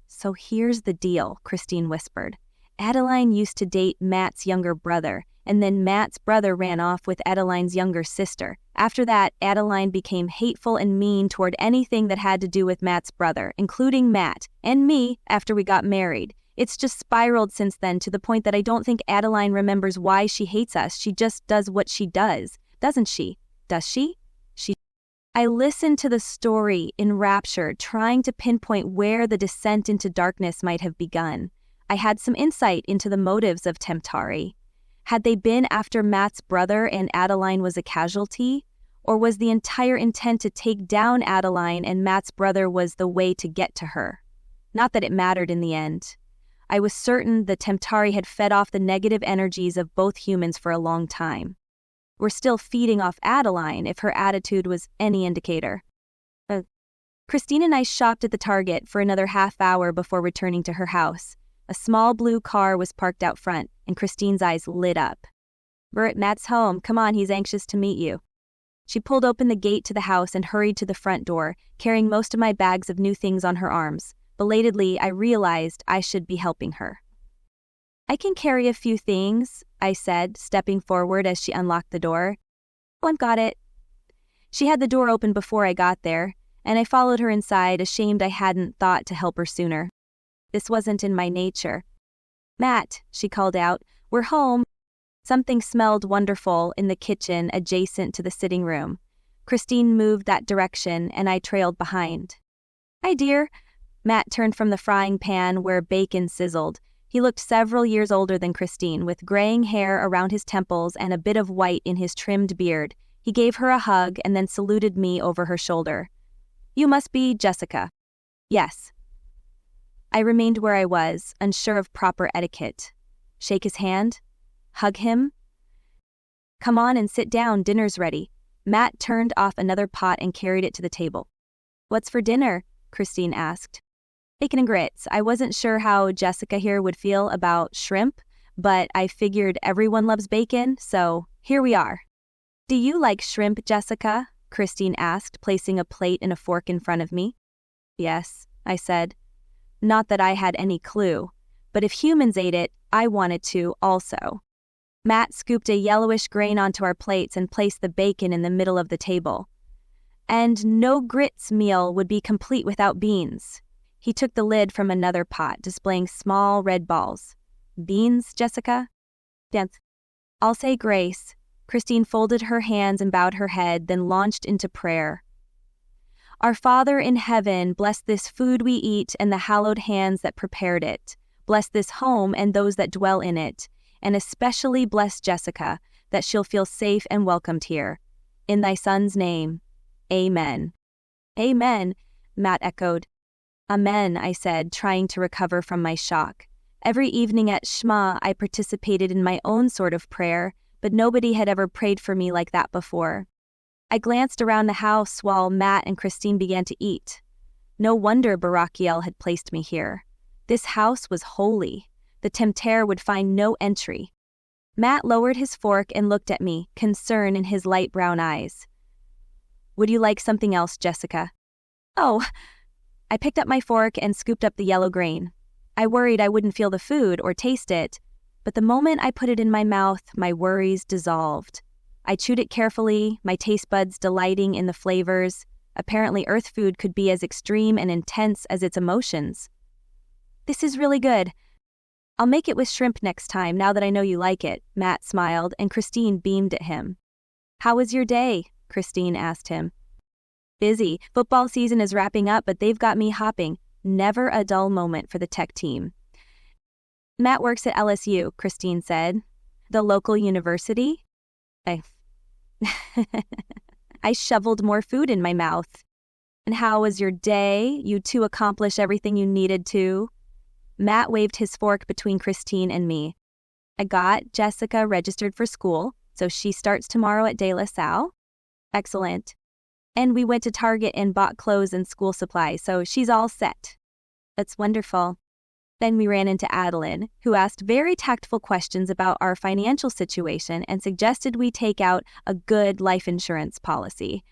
So here's the deal, Christine whispered. Adeline used to date Matt's younger brother, and then Matt's brother ran off with Adeline's younger sister. After that, Adeline became hateful and mean toward anything that had to do with Matt's brother, including Matt, and me after we got married. It's just spiraled since then to the point that I don't think Adeline remembers why she hates us. She just does what she does, doesn't she? Does she? I listened to the story, enraptured, trying to pinpoint where the descent into darkness might have begun. I had some insight into the motives of Temptari. Had they been after Matt's brother and Adeline was a casualty? Or was the entire intent to take down Adeline and Matt's brother was the way to get to her? Not that it mattered in the end. I was certain the Temptari had fed off the negative energies of both humans for a long time. We're still feeding off Adeline if her attitude was any indicator. Christine and I shopped at the Target for another half hour before returning to her house. A small blue car was parked out front, and Christine's eyes lit up. We're at Matt's home. Come on, he's anxious to meet you. She pulled open the gate to the house and hurried to the front door, carrying most of my bags of new things on her arms. Belatedly, I realized I should be helping her. I can carry a few things, I said, stepping forward as she unlocked the door. Oh, I've got it. She had the door open before I got there, and I followed her inside, ashamed I hadn't thought to help her sooner. This wasn't in my nature. "Matt," she called out, "we're home." Something smelled wonderful in the kitchen adjacent to the sitting room. Christine moved that direction, and I trailed behind. "Hi, dear." Matt turned from the frying pan where bacon sizzled. He looked several years older than Christine, with graying hair around his temples and a bit of white in his trimmed beard. He gave her a hug and then saluted me over her shoulder. "You must be Jessica." "Yes." I remained where I was, unsure of proper etiquette. Shake his hand? Hug him? "Come on and sit down, dinner's ready." Matt turned off another pot and carried it to the table. "What's for dinner?" Christine asked. "Bacon and grits." I wasn't sure how Jessica here would feel about shrimp, but I figured everyone loves bacon, so here we are. "Do you like shrimp, Jessica?" Christine asked, placing a plate and a fork in front of me. "Yes," I said. Not that I had any clue, but if humans ate it, I wanted to also. Matt scooped a yellowish grain onto our plates and placed the bacon in the middle of the table. And no grits meal would be complete without beans. He took the lid from another pot, displaying small red balls. "Beans, Jessica?" "Yes." "I'll say grace." Christine folded her hands and bowed her head, then launched into prayer. "Our Father in heaven, bless this food we eat and the hallowed hands that prepared it. Bless this home and those that dwell in it, and especially bless Jessica, that she'll feel safe and welcomed here. In thy Son's name, amen." "Amen," Matt echoed. "Amen," I said, trying to recover from my shock. Every evening at Shema, I participated in my own sort of prayer, but nobody had ever prayed for me like that before. I glanced around the house while Matt and Christine began to eat. No wonder Barakiel had placed me here. This house was holy. The tempter would find no entry. Matt lowered his fork and looked at me, concern in his light brown eyes. "Would you like something else, Jessica?" "Oh." I picked up my fork and scooped up the yellow grain. I worried I wouldn't feel the food or taste it, but the moment I put it in my mouth, my worries dissolved. I chewed it carefully, my taste buds delighting in the flavors. Apparently earth food could be as extreme and intense as its emotions. "This is really good. I'll make it with shrimp next time, now that I know you like it," Matt smiled, and Christine beamed at him. "How was your day?" Christine asked him. "Busy. Football season is wrapping up, but they've got me hopping. Never a dull moment for the tech team." "Matt works at LSU," Christine said. "The local university?" I shoveled more food in my mouth. "And how was your day? You two accomplish everything you needed to?" Matt waved his fork between Christine and me. "I got Jessica registered for school, so she starts tomorrow at De La Salle." "Excellent." "And we went to Target and bought clothes and school supplies, so she's all set." "That's wonderful." Then we ran into Adeline, who asked very tactful questions about our financial situation and suggested we take out a good life insurance policy.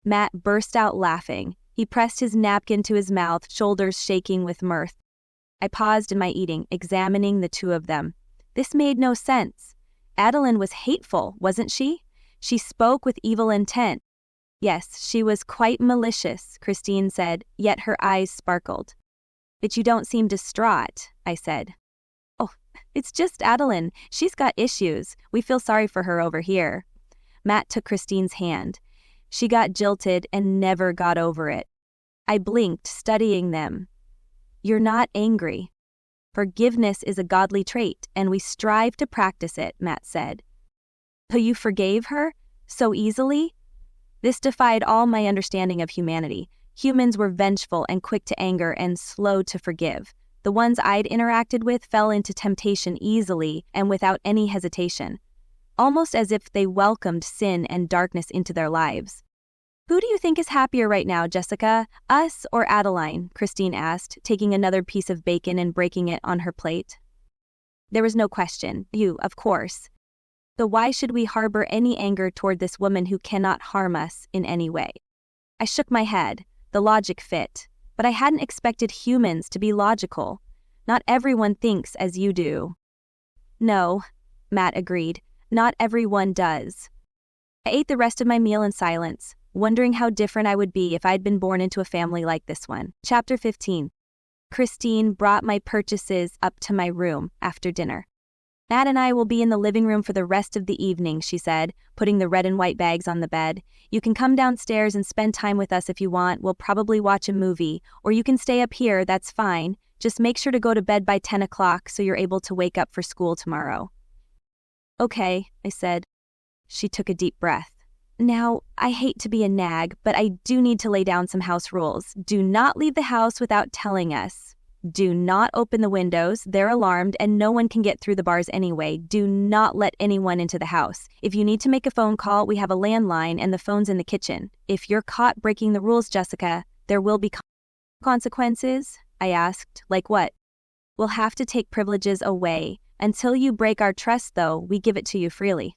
Matt burst out laughing. He pressed his napkin to his mouth, shoulders shaking with mirth. I paused in my eating, examining the two of them. This made no sense. Adeline was hateful, wasn't she? She spoke with evil intent. "Yes, she was quite malicious," Christine said, yet her eyes sparkled. "But you don't seem distraught," I said. "Oh, it's just Adeline. She's got issues. We feel sorry for her over here." Matt took Christine's hand. She got jilted and never got over it. I blinked, studying them. "You're not angry. Forgiveness is a godly trait, and we strive to practice it," Matt said. "But you forgave her? So easily?" This defied all my understanding of humanity. Humans were vengeful and quick to anger and slow to forgive. The ones I'd interacted with fell into temptation easily and without any hesitation, almost as if they welcomed sin and darkness into their lives. "Who do you think is happier right now, Jessica? Us or Adeline?" Christine asked, taking another piece of bacon and breaking it on her plate. There was no question. You, of course. Though why should we harbor any anger toward this woman who cannot harm us in any way? I shook my head. The logic fit, but I hadn't expected humans to be logical. Not everyone thinks as you do. "No," Matt agreed, "not everyone does." I ate the rest of my meal in silence, wondering how different I would be if I'd been born into a family like this one. Chapter 15. Christine brought my purchases up to my room after dinner. Matt and I will be in the living room for the rest of the evening, she said, putting the red and white bags on the bed. You can come downstairs and spend time with us if you want. We'll probably watch a movie, or you can stay up here, that's fine. Just make sure to go to bed by 10 o'clock so you're able to wake up for school tomorrow. Okay, I said. She took a deep breath. Now, I hate to be a nag, but I do need to lay down some house rules. Do not leave the house without telling us. Do not open the windows, they're alarmed, and no one can get through the bars anyway. Do not let anyone into the house. If you need to make a phone call, we have a landline and the phone's in the kitchen. If you're caught breaking the rules, Jessica, there will be consequences? I asked. Like what? We'll have to take privileges away. Until you break our trust, though, we give it to you freely.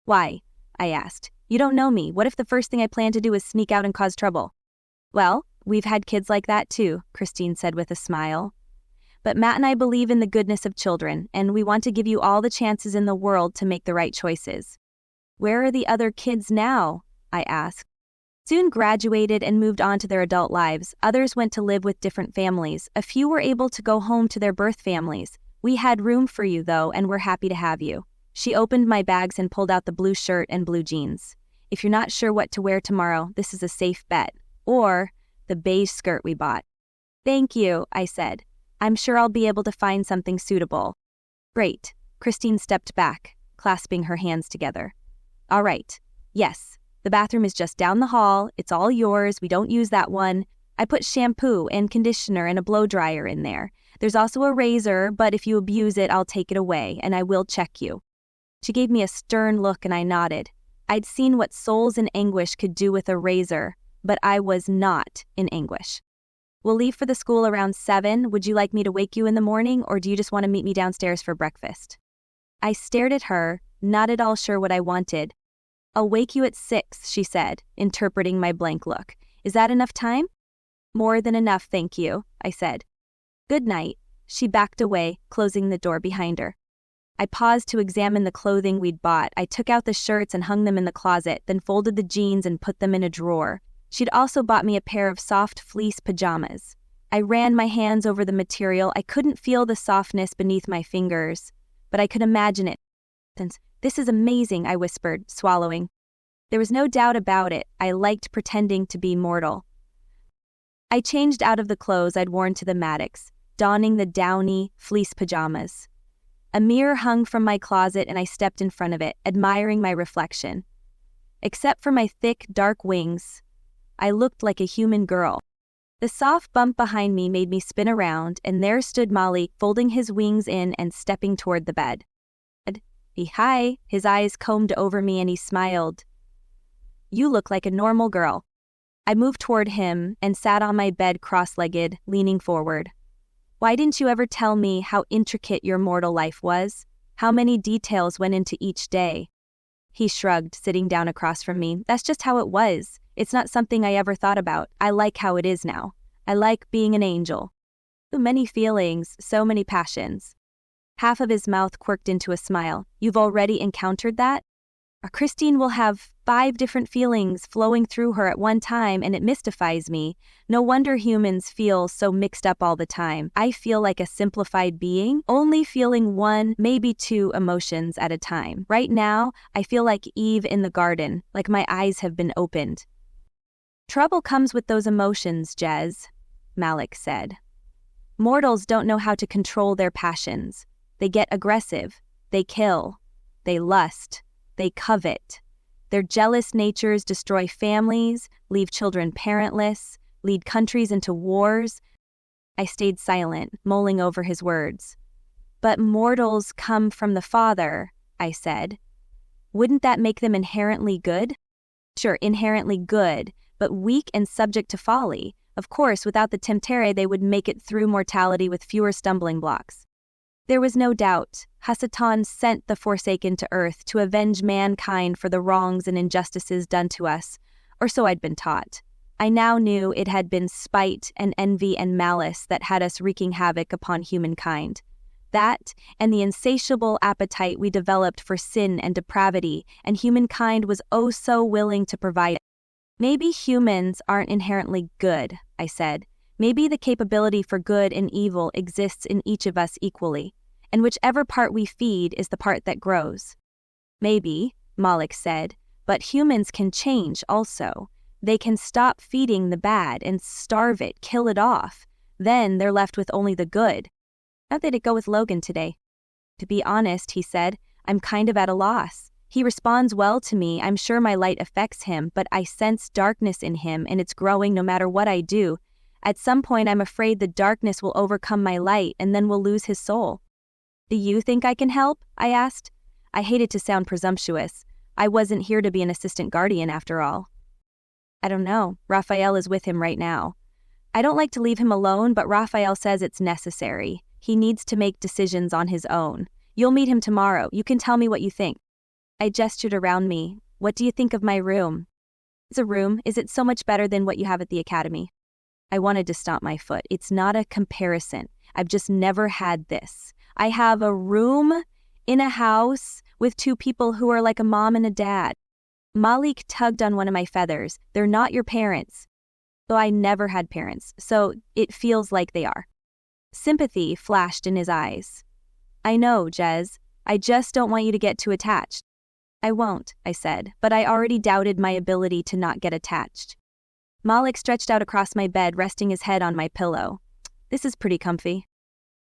Why? I asked. You don't know me. What if the first thing I plan to do is sneak out and cause trouble? Well, we've had kids like that too, Christine said with a smile. But Matt and I believe in the goodness of children, and we want to give you all the chances in the world to make the right choices. Where are the other kids now? I asked. Soon graduated and moved on to their adult lives. Others went to live with different families. A few were able to go home to their birth families. We had room for you, though, and we're happy to have you. She opened my bags and pulled out the blue shirt and blue jeans. If you're not sure what to wear tomorrow, this is a safe bet. Or the beige skirt we bought. Thank you, I said. I'm sure I'll be able to find something suitable. Great. Christine stepped back, clasping her hands together. All right. Yes. The bathroom is just down the hall. It's all yours. We don't use that one. I put shampoo and conditioner and a blow dryer in there. There's also a razor, but if you abuse it, I'll take it away, and I will check you. She gave me a stern look and I nodded. I'd seen what souls in anguish could do with a razor, but I was not in anguish. We'll leave for the school around 7. Would you like me to wake you in the morning, or do you just want to meet me downstairs for breakfast? I stared at her, not at all sure what I wanted. I'll wake you at 6, she said, interpreting my blank look. Is that enough time? More than enough, thank you, I said. Good night. She backed away, closing the door behind her. I paused to examine the clothing we'd bought. I took out the shirts and hung them in the closet, then folded the jeans and put them in a drawer. She'd also bought me a pair of soft fleece pajamas. I ran my hands over the material. I couldn't feel the softness beneath my fingers, but I could imagine it. This is amazing, I whispered, swallowing. There was no doubt about it. I liked pretending to be mortal. I changed out of the clothes I'd worn to the Maddox, donning the downy fleece pajamas. A mirror hung from my closet and I stepped in front of it, admiring my reflection. Except for my thick, dark wings, I looked like a human girl. The soft bump behind me made me spin around, and there stood Molly, folding his wings in and stepping toward the bed. Hi, his eyes combed over me and he smiled. You look like a normal girl. I moved toward him and sat on my bed cross-legged, leaning forward. Why didn't you ever tell me how intricate your mortal life was? How many details went into each day? He shrugged, sitting down across from me. That's just how it was. It's not something I ever thought about. I like how it is now. I like being an angel. So many feelings, so many passions. Half of his mouth quirked into a smile. You've already encountered that? Christine will have 5 different feelings flowing through her at one time, and it mystifies me. No wonder humans feel so mixed up all the time. I feel like a simplified being, only feeling 1, maybe 2 emotions at a time. Right now, I feel like Eve in the garden, like my eyes have been opened. Trouble comes with those emotions, Jez, Malik said. Mortals don't know how to control their passions. They get aggressive. They kill. They lust. They covet. Their jealous natures destroy families, leave children parentless, lead countries into wars. I stayed silent, mulling over his words. But mortals come from the Father, I said. Wouldn't that make them inherently good? Sure, inherently good, but weak and subject to folly. Of course, without the temptere, they would make it through mortality with fewer stumbling blocks. There was no doubt. Hasatan sent the Forsaken to earth to avenge mankind for the wrongs and injustices done to us, or so I'd been taught. I now knew it had been spite and envy and malice that had us wreaking havoc upon humankind. That, and the insatiable appetite we developed for sin and depravity, and humankind was oh so willing to provide it. Maybe humans aren't inherently good, I said. Maybe the capability for good and evil exists in each of us equally, and whichever part we feed is the part that grows. Maybe, Malik said, but humans can change also. They can stop feeding the bad and starve it, kill it off. Then they're left with only the good. How did it go with Logan today? To be honest, he said, I'm kind of at a loss. He responds well to me, I'm sure my light affects him, but I sense darkness in him and it's growing no matter what I do. At some point I'm afraid the darkness will overcome my light and then we'll lose his soul. Do you think I can help? I asked. I hated to sound presumptuous. I wasn't here to be an assistant guardian after all. I don't know. Raphael is with him right now. I don't like to leave him alone, but Raphael says it's necessary. He needs to make decisions on his own. You'll meet him tomorrow. You can tell me what you think. I gestured around me. What do you think of my room? It's a room. Is it so much better than what you have at the academy? I wanted to stomp my foot. It's not a comparison. I've just never had this. I have a room in a house with two people who are like a mom and a dad. Malik tugged on one of my feathers. They're not your parents. Though I never had parents, so it feels like they are. Sympathy flashed in his eyes. I know, Jez. I just don't want you to get too attached. I won't, I said, but I already doubted my ability to not get attached. Malik stretched out across my bed, resting his head on my pillow. This is pretty comfy.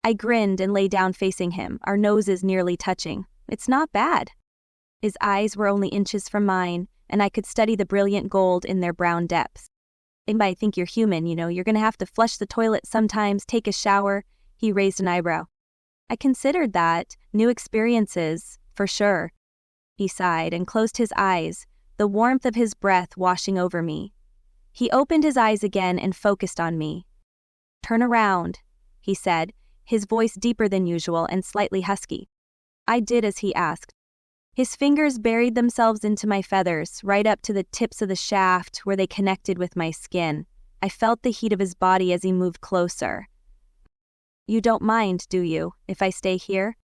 I grinned and lay down facing him, our noses nearly touching. It's not bad. His eyes were only inches from mine, and I could study the brilliant gold in their brown depths. They might think you're human, you're gonna have to flush the toilet sometimes, take a shower. He raised an eyebrow. I considered that. New experiences, for sure. He sighed and closed his eyes, the warmth of his breath washing over me. He opened his eyes again and focused on me. Turn around, he said, his voice deeper than usual and slightly husky. I did as he asked. His fingers buried themselves into my feathers, right up to the tips of the shaft where they connected with my skin. I felt the heat of his body as he moved closer. You don't mind, do you, if I stay here?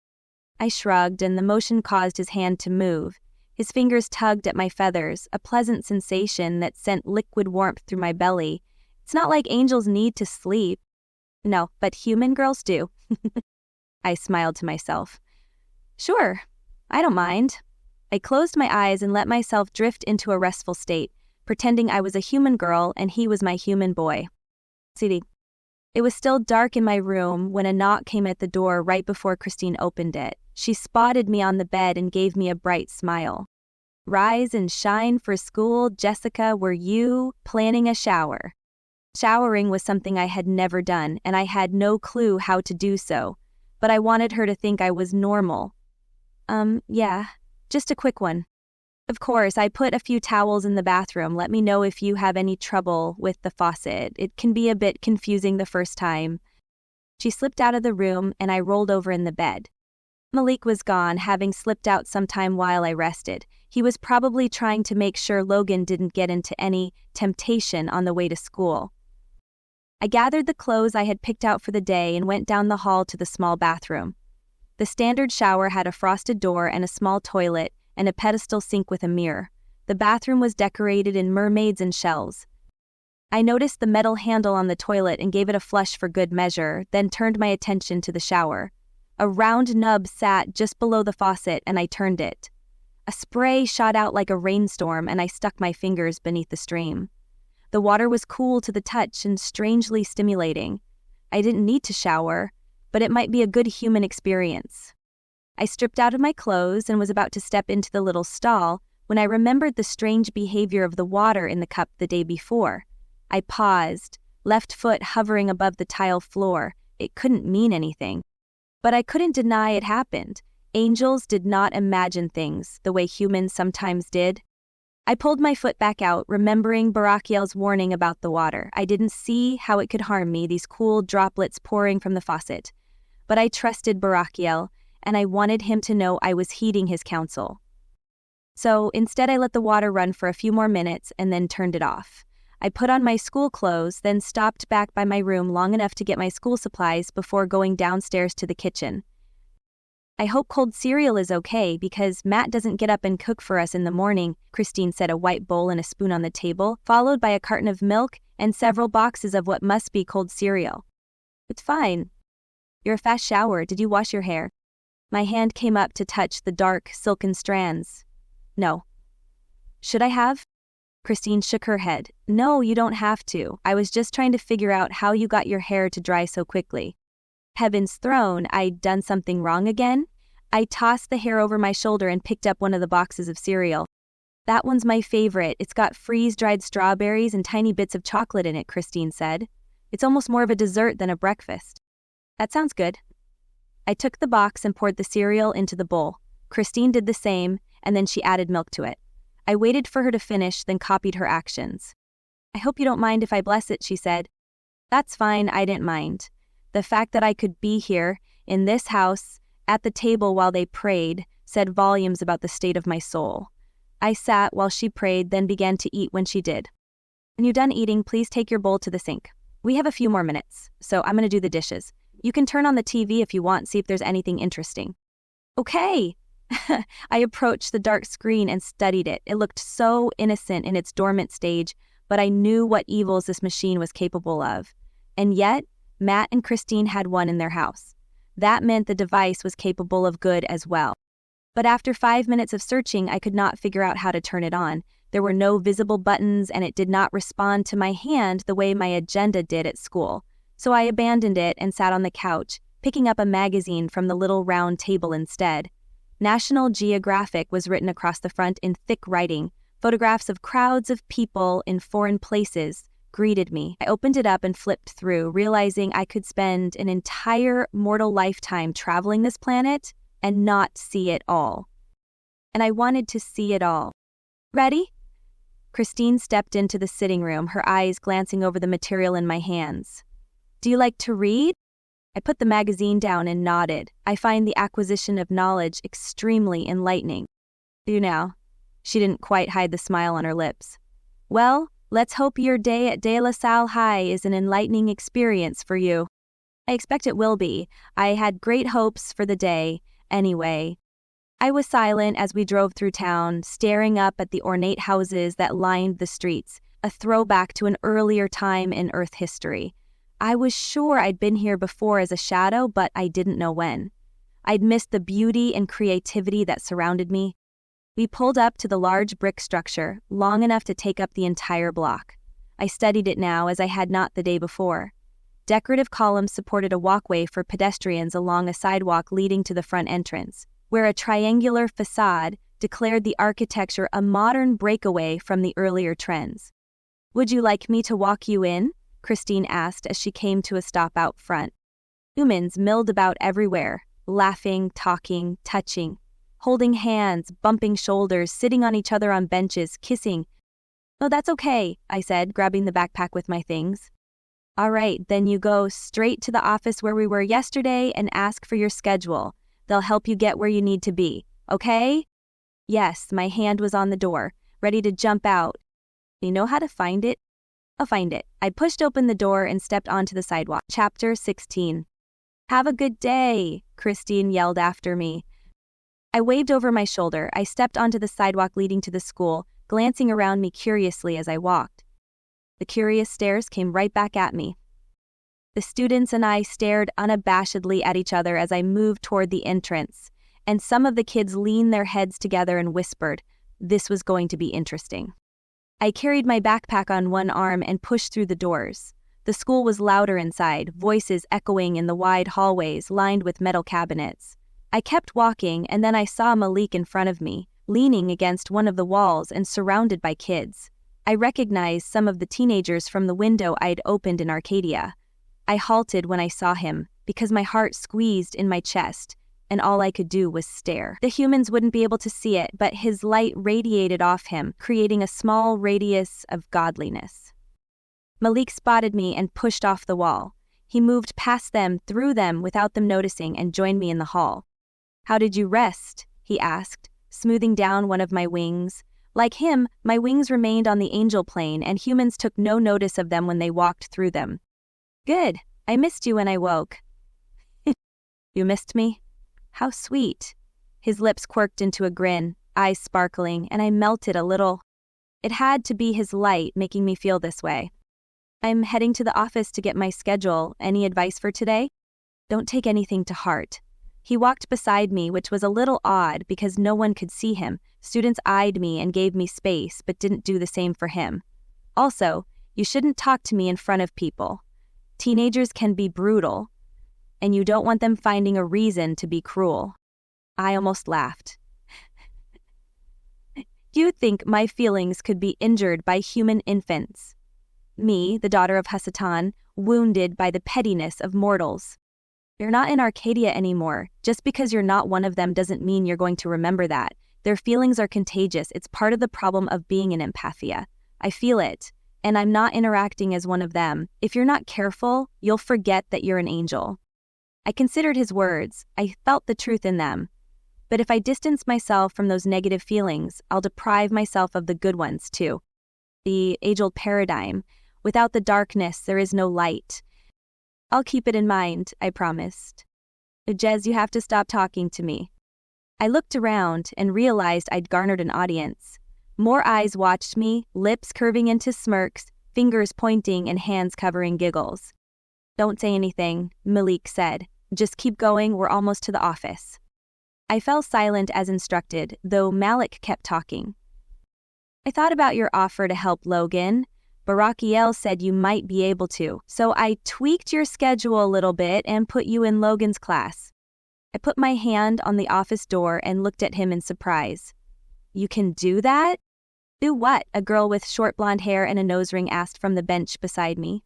I shrugged, and the motion caused his hand to move. His fingers tugged at my feathers, a pleasant sensation that sent liquid warmth through my belly. It's not like angels need to sleep. No, but human girls do. I smiled to myself. Sure, I don't mind. I closed my eyes and let myself drift into a restful state, pretending I was a human girl and he was my human boy. CD. It was still dark in my room when a knock came at the door right before Christine opened it. She spotted me on the bed and gave me a bright smile. Rise and shine for school, Jessica. Were you planning a shower? Showering was something I had never done, and I had no clue how to do so, but I wanted her to think I was normal. Yeah, just a quick one. Of course, I put a few towels in the bathroom. Let me know if you have any trouble with the faucet. It can be a bit confusing the first time. She slipped out of the room, and I rolled over in the bed. Malik was gone, having slipped out sometime while I rested. He was probably trying to make sure Logan didn't get into any temptation on the way to school. I gathered the clothes I had picked out for the day and went down the hall to the small bathroom. The standard shower had a frosted door and a small toilet and a pedestal sink with a mirror. The bathroom was decorated in mermaids and shells. I noticed the metal handle on the toilet and gave it a flush for good measure, then turned my attention to the shower. A round nub sat just below the faucet and I turned it. A spray shot out like a rainstorm and I stuck my fingers beneath the stream. The water was cool to the touch and strangely stimulating. I didn't need to shower, but it might be a good human experience. I stripped out of my clothes and was about to step into the little stall when I remembered the strange behavior of the water in the cup the day before. I paused, left foot hovering above the tile floor. It couldn't mean anything. But I couldn't deny it happened. Angels did not imagine things the way humans sometimes did. I pulled my foot back out, remembering Barakiel's warning about the water. I didn't see how it could harm me, these cool droplets pouring from the faucet. But I trusted Barakiel, and I wanted him to know I was heeding his counsel. So instead I let the water run for a few more minutes and then turned it off. I put on my school clothes, then stopped back by my room long enough to get my school supplies before going downstairs to the kitchen. I hope cold cereal is okay because Matt doesn't get up and cook for us in the morning, Christine set a white bowl and a spoon on the table, followed by a carton of milk and several boxes of what must be cold cereal. It's fine. You're a fast shower. Did you wash your hair? My hand came up to touch the dark, silken strands. No. Should I have? Christine shook her head. No, you don't have to. I was just trying to figure out how you got your hair to dry so quickly. Heaven's throne, I'd done something wrong again? I tossed the hair over my shoulder and picked up one of the boxes of cereal. That one's my favorite. It's got freeze-dried strawberries and tiny bits of chocolate in it, Christine said. It's almost more of a dessert than a breakfast. That sounds good. I took the box and poured the cereal into the bowl. Christine did the same, and then she added milk to it. I waited for her to finish, then copied her actions. I hope you don't mind if I bless it, she said. That's fine, I didn't mind. The fact that I could be here, in this house, at the table while they prayed, said volumes about the state of my soul. I sat while she prayed, then began to eat when she did. When you're done eating, please take your bowl to the sink. We have a few more minutes, so I'm going to do the dishes. You can turn on the TV if you want, see if there's anything interesting. Okay. I approached the dark screen and studied it. It looked so innocent in its dormant stage, but I knew what evils this machine was capable of. And yet, Matt and Christine had one in their house. That meant the device was capable of good as well. But after 5 minutes of searching, I could not figure out how to turn it on. There were no visible buttons, and it did not respond to my hand the way my agenda did at school. So I abandoned it and sat on the couch, picking up a magazine from the little round table instead. National Geographic was written across the front in thick writing. Photographs of crowds of people in foreign places greeted me. I opened it up and flipped through, realizing I could spend an entire mortal lifetime traveling this planet and not see it all. And I wanted to see it all. Ready? Christine stepped into the sitting room, her eyes glancing over the material in my hands. Do you like to read? I put the magazine down and nodded. I find the acquisition of knowledge extremely enlightening. You now. She didn't quite hide the smile on her lips. Well, let's hope your day at De La Salle High is an enlightening experience for you. I expect it will be. I had great hopes for the day, anyway. I was silent as we drove through town, staring up at the ornate houses that lined the streets, a throwback to an earlier time in Earth history. I was sure I'd been here before as a shadow, but I didn't know when. I'd missed the beauty and creativity that surrounded me. We pulled up to the large brick structure, long enough to take up the entire block. I studied it now as I had not the day before. Decorative columns supported a walkway for pedestrians along a sidewalk leading to the front entrance, where a triangular facade declared the architecture a modern breakaway from the earlier trends. Would you like me to walk you in? Christine asked as she came to a stop out front. Humans milled about everywhere, laughing, talking, touching, holding hands, bumping shoulders, sitting on each other on benches, kissing. Oh, that's okay, I said, grabbing the backpack with my things. All right, then you go straight to the office where we were yesterday and ask for your schedule. They'll help you get where you need to be, okay? Yes, my hand was on the door, ready to jump out. You know how to find it? I'll find it. I pushed open the door and stepped onto the sidewalk. Chapter 16. Have a good day, Christine yelled after me. I waved over my shoulder. I stepped onto the sidewalk leading to the school, glancing around me curiously as I walked. The curious stares came right back at me. The students and I stared unabashedly at each other as I moved toward the entrance, and some of the kids leaned their heads together and whispered, this was going to be interesting. I carried my backpack on one arm and pushed through the doors. The school was louder inside, voices echoing in the wide hallways lined with metal cabinets. I kept walking, and then I saw Malik in front of me, leaning against one of the walls and surrounded by kids. I recognized some of the teenagers from the window I'd opened in Arcadia. I halted when I saw him, because my heart squeezed in my chest, and all I could do was stare. The humans wouldn't be able to see it, but his light radiated off him, creating a small radius of godliness. Malik spotted me and pushed off the wall. He moved past them, through them without them noticing, and joined me in the hall. How did you rest? He asked, smoothing down one of my wings. Like him, my wings remained on the angel plane, and humans took no notice of them when they walked through them. Good. I missed you when I woke. You missed me? How sweet. His lips quirked into a grin, eyes sparkling, and I melted a little. It had to be his light making me feel this way. I'm heading to the office to get my schedule. Any advice for today? Don't take anything to heart. He walked beside me, which was a little odd because no one could see him. Students eyed me and gave me space, but didn't do the same for him. Also, you shouldn't talk to me in front of people. Teenagers can be brutal, and you don't want them finding a reason to be cruel. I almost laughed. You think my feelings could be injured by human infants? Me, the daughter of Hasatan, wounded by the pettiness of mortals. You're not in Arcadia anymore. Just because you're not one of them doesn't mean you're going to remember that. Their feelings are contagious. It's part of the problem of being an empathia. I feel it, and I'm not interacting as one of them. If you're not careful, you'll forget that you're an angel. I considered his words. I felt the truth in them. But if I distance myself from those negative feelings, I'll deprive myself of the good ones too. The age-old paradigm. Without the darkness, there is no light. I'll keep it in mind, I promised. Jez, you have to stop talking to me. I looked around and realized I'd garnered an audience. More eyes watched me, lips curving into smirks, fingers pointing and hands covering giggles. Don't say anything, Malik said. Just keep going, we're almost to the office. I fell silent as instructed, though Malik kept talking. I thought about your offer to help Logan. Barakiel said you might be able to, so I tweaked your schedule a little bit and put you in Logan's class. I put my hand on the office door and looked at him in surprise. You can do that? Do what? A girl with short blonde hair and a nose ring asked from the bench beside me.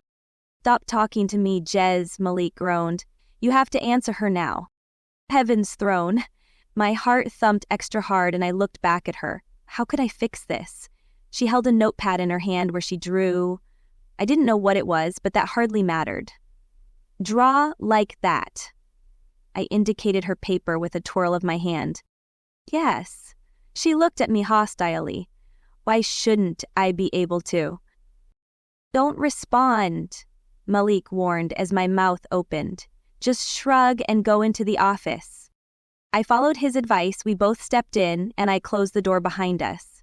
Stop talking to me, Jez, Malik groaned. You have to answer her now. Heaven's throne. My heart thumped extra hard and I looked back at her. How could I fix this? She held a notepad in her hand where she drew. I didn't know what it was, but that hardly mattered. Draw like that. I indicated her paper with a twirl of my hand. Yes. She looked at me hostilely. Why shouldn't I be able to? Don't respond, Malik warned as my mouth opened. Just shrug and go into the office. I followed his advice, we both stepped in, and I closed the door behind us.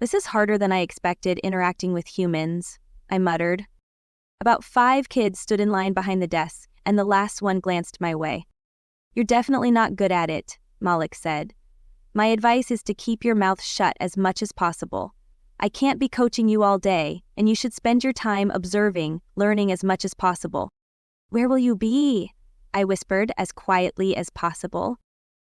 This is harder than I expected, interacting with humans, I muttered. About 5 kids stood in line behind the desk, and the last one glanced my way. You're definitely not good at it, Malik said. My advice is to keep your mouth shut as much as possible. I can't be coaching you all day, and you should spend your time observing, learning as much as possible. Where will you be? I whispered as quietly as possible.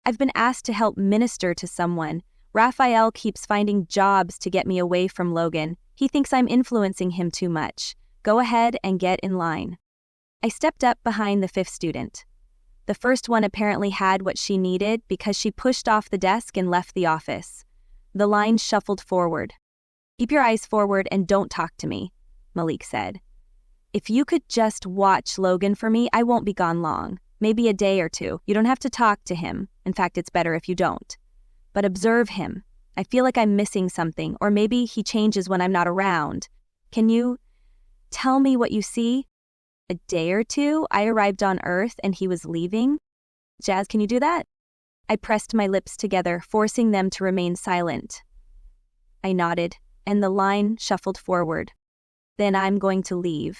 I've been asked to help minister to someone. Raphael keeps finding jobs to get me away from Logan. He thinks I'm influencing him too much. Go ahead and get in line. I stepped up behind the 5th student. The first one apparently had what she needed because she pushed off the desk and left the office. The line shuffled forward. Keep your eyes forward and don't talk to me, Malik said. If you could just watch Logan for me, I won't be gone long. Maybe a day or 2. You don't have to talk to him. In fact, it's better if you don't. But observe him. I feel like I'm missing something, or maybe he changes when I'm not around. Can you tell me what you see? A day or 2, I arrived on Earth and he was leaving. Jazz, can you do that? I pressed my lips together, forcing them to remain silent. I nodded, and the line shuffled forward. Then I'm going to leave.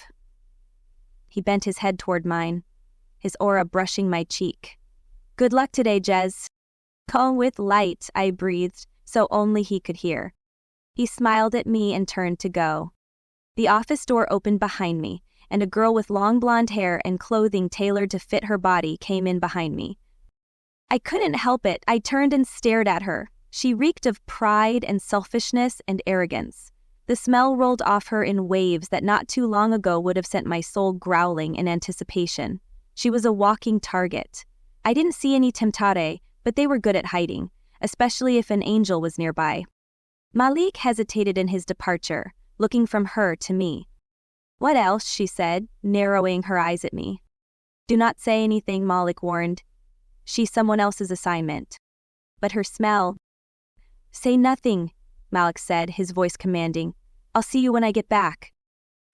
He bent his head toward mine, his aura brushing my cheek. Good luck today, Jez. Go with light, I breathed, so only he could hear. He smiled at me and turned to go. The office door opened behind me, and a girl with long blonde hair and clothing tailored to fit her body came in behind me. I couldn't help it. I turned and stared at her. She reeked of pride and selfishness and arrogance. The smell rolled off her in waves that not too long ago would have sent my soul growling in anticipation. She was a walking target. I didn't see any temptare, but they were good at hiding, especially if an angel was nearby. Malik hesitated in his departure, looking from her to me. What else? She said, narrowing her eyes at me. Do not say anything, Malik warned. She's someone else's assignment. But her smell... Say nothing, Malik said, his voice commanding. I'll see you when I get back.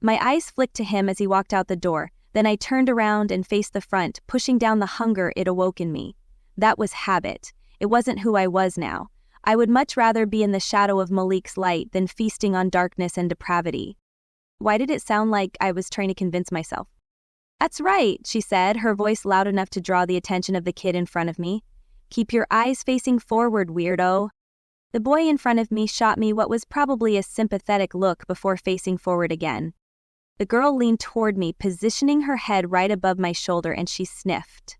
My eyes flicked to him as he walked out the door. Then I turned around and faced the front, pushing down the hunger it awoke in me. That was habit. It wasn't who I was now. I would much rather be in the shadow of Malik's light than feasting on darkness and depravity. Why did it sound like I was trying to convince myself? That's right, she said, her voice loud enough to draw the attention of the kid in front of me. Keep your eyes facing forward, weirdo. The boy in front of me shot me what was probably a sympathetic look before facing forward again. The girl leaned toward me, positioning her head right above my shoulder, and she sniffed.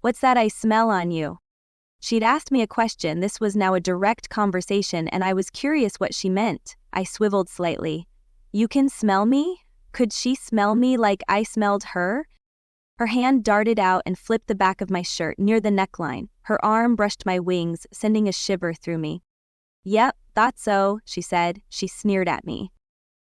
What's that I smell on you? She'd asked me a question. This was now a direct conversation, and I was curious what she meant. I swiveled slightly. You can smell me? Could she smell me like I smelled her? Her hand darted out and flipped the back of my shirt near the neckline. Her arm brushed my wings, sending a shiver through me. Yep, thought so, she said. She sneered at me.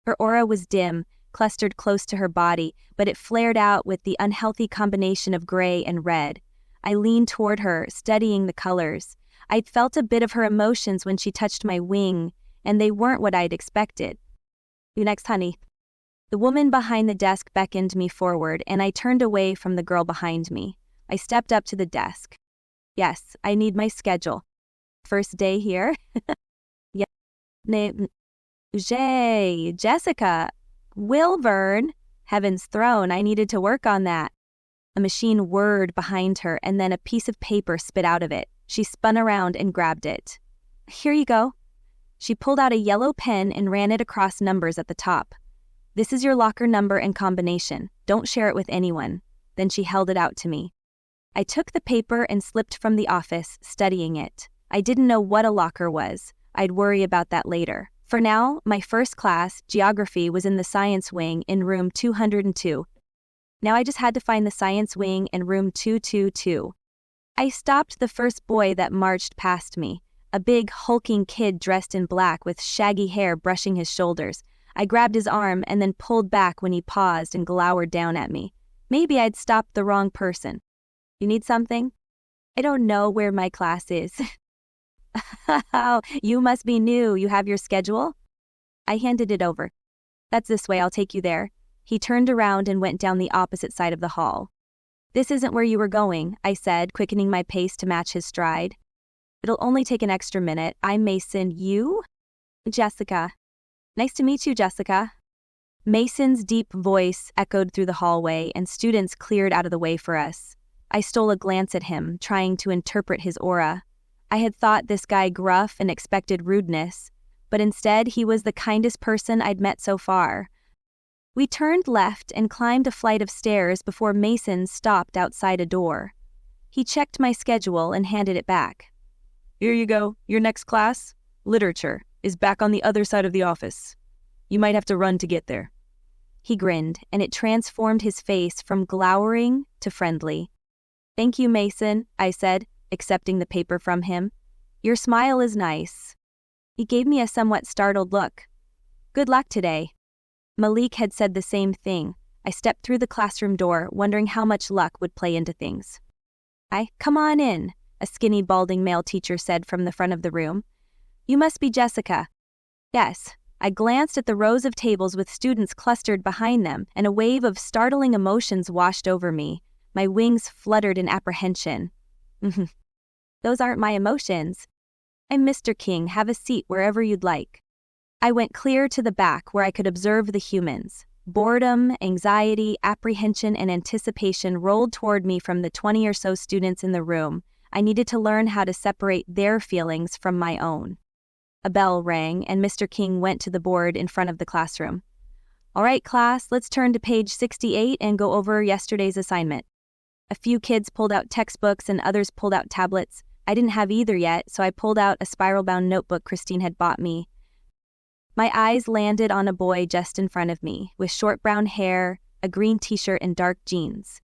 Her aura was dim, clustered close to her body, but it flared out with the unhealthy combination of gray and red. I leaned toward her, studying the colors. I'd felt a bit of her emotions when she touched my wing, and they weren't what I'd expected. You next, honey. The woman behind the desk beckoned me forward, and I turned away from the girl behind me. I stepped up to the desk. Yes, I need my schedule. First day here? Yeah. Jessica. Wilburn. Heaven's throne, I needed to work on that. A machine whirred behind her, and then a piece of paper spit out of it. She spun around and grabbed it. Here you go. She pulled out a yellow pen and ran it across numbers at the top. This is your locker number and combination. Don't share it with anyone. Then she held it out to me. I took the paper and slipped from the office, studying it. I didn't know what a locker was. I'd worry about that later. For now, my first class, geography, was in the science wing in room 202. Now I just had to find the science wing in room 222. I stopped the first boy that marched past me, a big, hulking kid dressed in black with shaggy hair brushing his shoulders. I grabbed his arm and then pulled back when he paused and glowered down at me. Maybe I'd stopped the wrong person. You need something? I don't know where my class is. Oh, you must be new. You have your schedule? I handed it over. That's this way, I'll take you there. He turned around and went down the opposite side of the hall. This isn't where you were going, I said, quickening my pace to match his stride. It'll only take an extra minute. I'm Mason. You? Jessica. Nice to meet you, Jessica. Mason's deep voice echoed through the hallway, and students cleared out of the way for us. I stole a glance at him, trying to interpret his aura. I had thought this guy gruff and expected rudeness, but instead he was the kindest person I'd met so far. We turned left and climbed a flight of stairs before Mason stopped outside a door. He checked my schedule and handed it back. Here you go. Your next class, literature, is back on the other side of the office. You might have to run to get there. He grinned, and it transformed his face from glowering to friendly. Thank you, Mason, I said, accepting the paper from him. Your smile is nice. He gave me a somewhat startled look. Good luck today. Malik had said the same thing. I stepped through the classroom door, wondering how much luck would play into things. Come on in, a skinny, balding male teacher said from the front of the room. You must be Jessica. Yes. I glanced at the rows of tables with students clustered behind them, and a wave of startling emotions washed over me. My wings fluttered in apprehension. Those aren't my emotions. I'm Mr. King. Have a seat wherever you'd like. I went clear to the back where I could observe the humans. Boredom, anxiety, apprehension, and anticipation rolled toward me from the 20 or so students in the room. I needed to learn how to separate their feelings from my own. A bell rang, and Mr. King went to the board in front of the classroom. All right, class, let's turn to page 68 and go over yesterday's assignment. A few kids pulled out textbooks and others pulled out tablets. I didn't have either yet, so I pulled out a spiral-bound notebook Christine had bought me. My eyes landed on a boy just in front of me, with short brown hair, a green t-shirt, and dark jeans.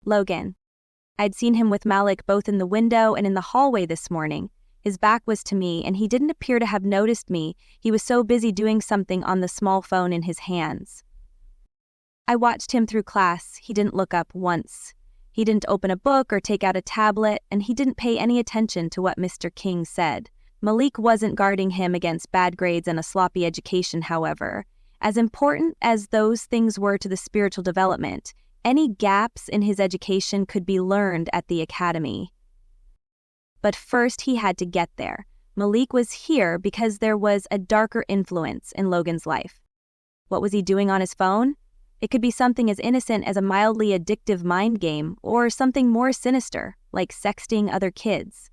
Logan. I'd seen him with Malik both in the window and in the hallway this morning. His back was to me, and he didn't appear to have noticed me. He was so busy doing something on the small phone in his hands. I watched him through class. He didn't look up once. He didn't open a book or take out a tablet, and he didn't pay any attention to what Mr. King said. Malik wasn't guarding him against bad grades and a sloppy education, however. As important as those things were to the spiritual development, any gaps in his education could be learned at the academy. But first he had to get there. Malik was here because there was a darker influence in Logan's life. What was he doing on his phone? It could be something as innocent as a mildly addictive mind game, or something more sinister, like sexting other kids.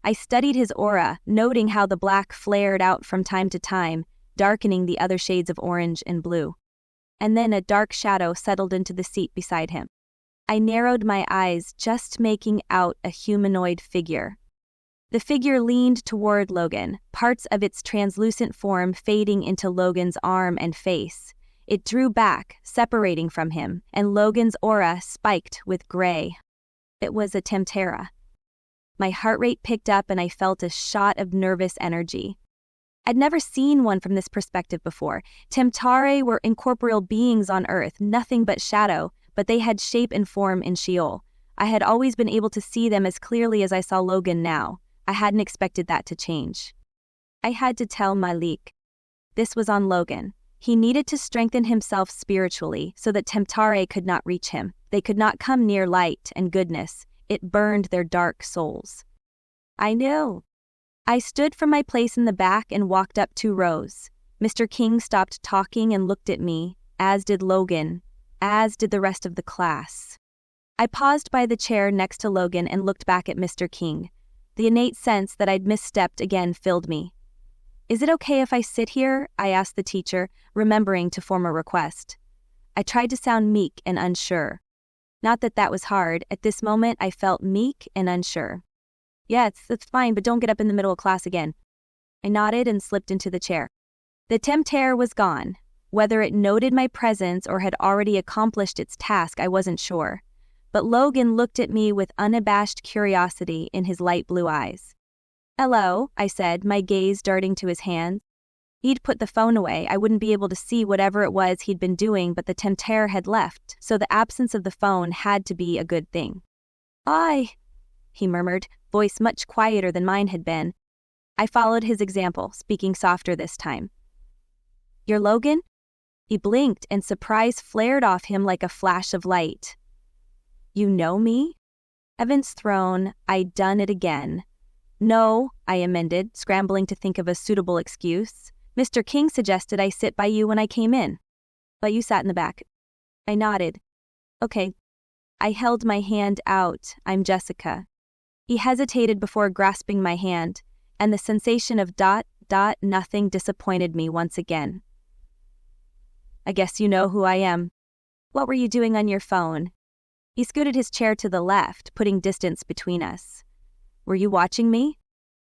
I studied his aura, noting how the black flared out from time to time, darkening the other shades of orange and blue. And then a dark shadow settled into the seat beside him. I narrowed my eyes, just making out a humanoid figure. The figure leaned toward Logan, parts of its translucent form fading into Logan's arm and face. It drew back, separating from him, and Logan's aura spiked with gray. It was a Temptera. My heart rate picked up and I felt a shot of nervous energy. I'd never seen one from this perspective before. Temptare were incorporeal beings on Earth, nothing but shadow, but they had shape and form in Sheol. I had always been able to see them as clearly as I saw Logan now. I hadn't expected that to change. I had to tell Malik. This was on Logan. He needed to strengthen himself spiritually so that Temptare could not reach him. They could not come near light and goodness. It burned their dark souls. I knew. I stood from my place in the back and walked up 2 rows. Mr. King stopped talking and looked at me, as did Logan, as did the rest of the class. I paused by the chair next to Logan and looked back at Mr. King. The innate sense that I'd misstepped again filled me. Is it okay if I sit here? I asked the teacher, remembering to form a request. I tried to sound meek and unsure. Not that that was hard. At this moment, I felt meek and unsure. Yeah, it's fine, but don't get up in the middle of class again. I nodded and slipped into the chair. The Tempter was gone. Whether it noted my presence or had already accomplished its task, I wasn't sure. But Logan looked at me with unabashed curiosity in his light blue eyes. Hello, I said, my gaze darting to his hand. He'd put the phone away. I wouldn't be able to see whatever it was he'd been doing, but the Tempter had left, so the absence of the phone had to be a good thing. "Aye," he murmured, voice much quieter than mine had been. I followed his example, speaking softer this time. "You're Logan?" He blinked, and surprise flared off him like a flash of light. "You know me?" Heavens thrown, I'd done it again. "No," I amended, scrambling to think of a suitable excuse. "Mr. King suggested I sit by you when I came in. But you sat in the back." I nodded. "Okay." I held my hand out. "I'm Jessica." He hesitated before grasping my hand, and the sensation of ... nothing disappointed me once again. "I guess you know who I am. What were you doing on your phone?" He scooted his chair to the left, putting distance between us. "Were you watching me?"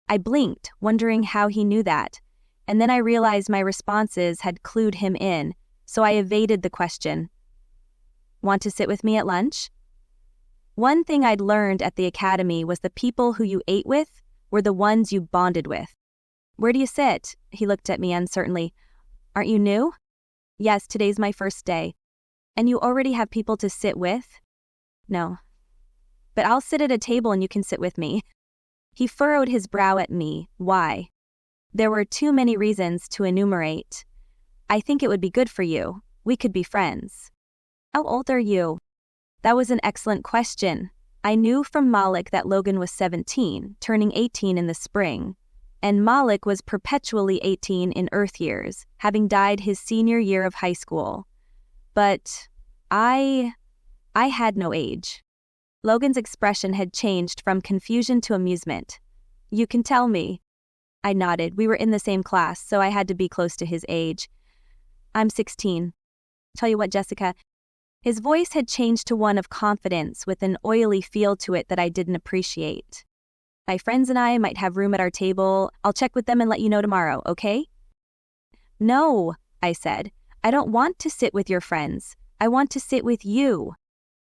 I blinked, wondering how he knew that, and then I realized my responses had clued him in, so I evaded the question. "Want to sit with me at lunch?" One thing I'd learned at the academy was the people who you ate with were the ones you bonded with. "Where do you sit?" He looked at me uncertainly. "Aren't you new?" "Yes, today's my first day." "And you already have people to sit with?" "No." "But I'll sit at a table and you can sit with me." He furrowed his brow at me. Why? There were too many reasons to enumerate. "I think it would be good for you. We could be friends." "How old are you?" That was an excellent question. I knew from Malik that Logan was 17, turning 18 in the spring, and Malik was perpetually 18 in Earth years, having died his senior year of high school. But I had no age. Logan's expression had changed from confusion to amusement. "You can tell me." I nodded. We were in the same class, so I had to be close to his age. "I'm 16. Tell you what, Jessica." His voice had changed to one of confidence with an oily feel to it that I didn't appreciate. "My friends and I might have room at our table. I'll check with them and let you know tomorrow, okay?" "No," I said. "I don't want to sit with your friends. I want to sit with you."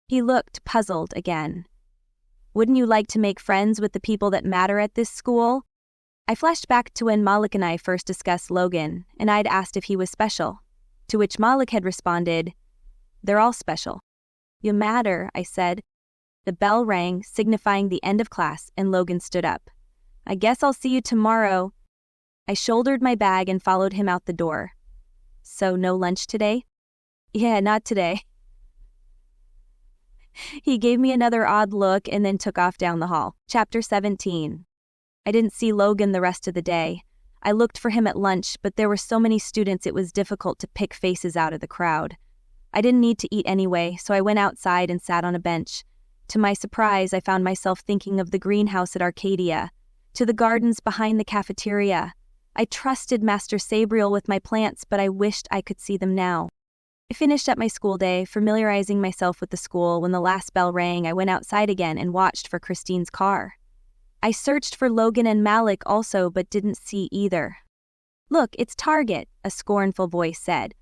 He looked puzzled again. "Wouldn't you like to make friends with the people that matter at this school?" I flashed back to when Malik and I first discussed Logan, and I'd asked if he was special, to which Malik had responded, "They're all special." "You matter," I said. The bell rang, signifying the end of class, and Logan stood up. "I guess I'll see you tomorrow." I shouldered my bag and followed him out the door. "So no lunch today?" "Yeah, not today." He gave me another odd look and then took off down the hall. Chapter 17. I didn't see Logan the rest of the day. I looked for him at lunch, but there were so many students it was difficult to pick faces out of the crowd. I didn't need to eat anyway, so I went outside and sat on a bench. To my surprise, I found myself thinking of the greenhouse at Arcadia, to the gardens behind the cafeteria. I trusted Master Sabriel with my plants, but I wished I could see them now. I finished up my school day, familiarizing myself with the school. When the last bell rang, I went outside again and watched for Christine's car. I searched for Logan and Malik also, but didn't see either. "Look, it's Target," a scornful voice said.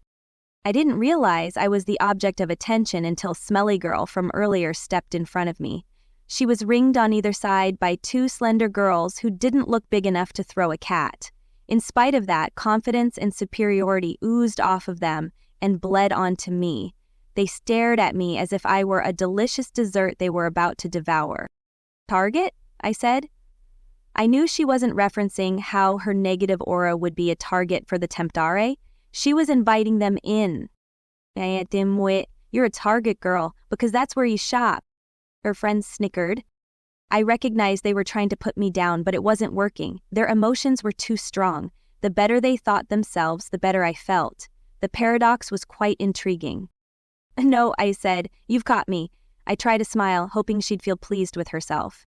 I didn't realize I was the object of attention until Smelly Girl from earlier stepped in front of me. She was ringed on either side by two slender girls who didn't look big enough to throw a cat. In spite of that, confidence and superiority oozed off of them and bled onto me. They stared at me as if I were a delicious dessert they were about to devour. "Target?" I said. I knew she wasn't referencing how her negative aura would be a target for the Temptare. She was inviting them in. "Dimwit, you're a Target girl, because that's where you shop." Her friends snickered. I recognized they were trying to put me down, but it wasn't working. Their emotions were too strong. The better they thought themselves, the better I felt. The paradox was quite intriguing. "No," I said, "you've caught me." I tried to smile, hoping she'd feel pleased with herself.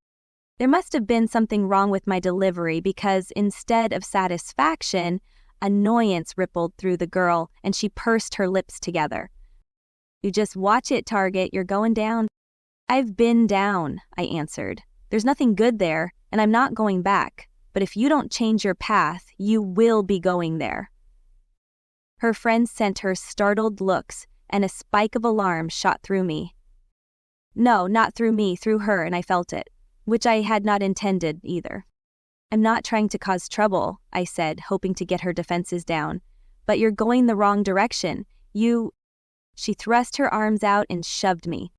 There must have been something wrong with my delivery because instead of satisfaction, annoyance rippled through the girl and she pursed her lips together. "You just watch it, Target, you're going down." "I've been down," I answered. "There's nothing good there, and I'm not going back. But if you don't change your path, you will be going there." Her friends sent her startled looks, and a spike of alarm shot through me. No, not through me, through her, and I felt it, which I had not intended either. "I'm not trying to cause trouble," I said, hoping to get her defenses down. "But you're going the wrong direction. She thrust her arms out and shoved me.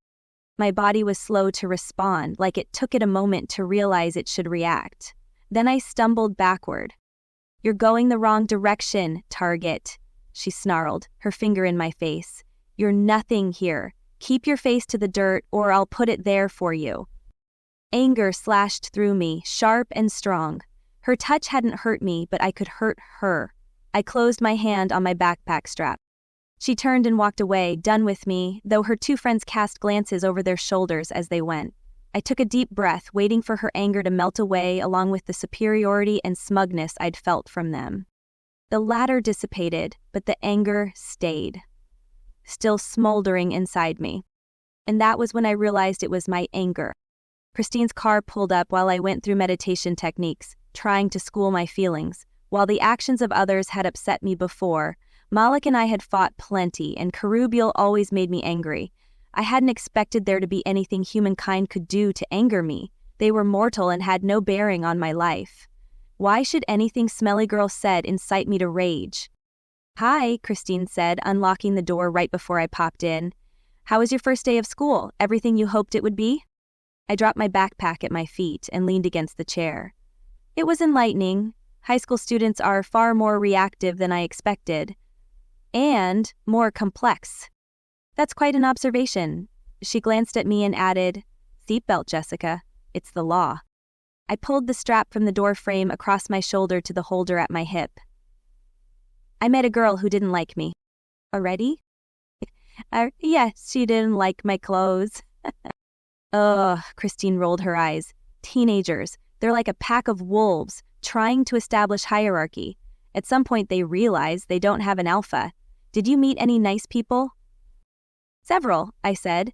My body was slow to respond, like it took it a moment to realize it should react. Then I stumbled backward. "You're going the wrong direction, Target," she snarled, her finger in my face. "You're nothing here. Keep your face to the dirt, or I'll put it there for you." Anger slashed through me, sharp and strong. Her touch hadn't hurt me, but I could hurt her. I closed my hand on my backpack strap. She turned and walked away, done with me, though her two friends cast glances over their shoulders as they went. I took a deep breath, waiting for her anger to melt away along with the superiority and smugness I'd felt from them. The latter dissipated, but the anger stayed, still smoldering inside me. And that was when I realized it was my anger. Christine's car pulled up while I went through meditation techniques, trying to school my feelings. While the actions of others had upset me before, Malik and I had fought plenty, and Karubial always made me angry. I hadn't expected there to be anything humankind could do to anger me. They were mortal and had no bearing on my life. Why should anything Smelly Girl said incite me to rage? "Hi," Christine said, unlocking the door right before I popped in. "How was your first day of school? Everything you hoped it would be?" I dropped my backpack at my feet and leaned against the chair. "It was enlightening. High school students are far more reactive than I expected. And more complex." "That's quite an observation." She glanced at me and added, "Seatbelt, Jessica. It's the law." I pulled the strap from the door frame across my shoulder to the holder at my hip. "I met a girl who didn't like me." "Already?" Yes, she didn't like my clothes." Ugh, Christine rolled her eyes. "Teenagers. They're like a pack of wolves, trying to establish hierarchy. At some point they realize they don't have an alpha. Did you meet any nice people?" "Several," I said.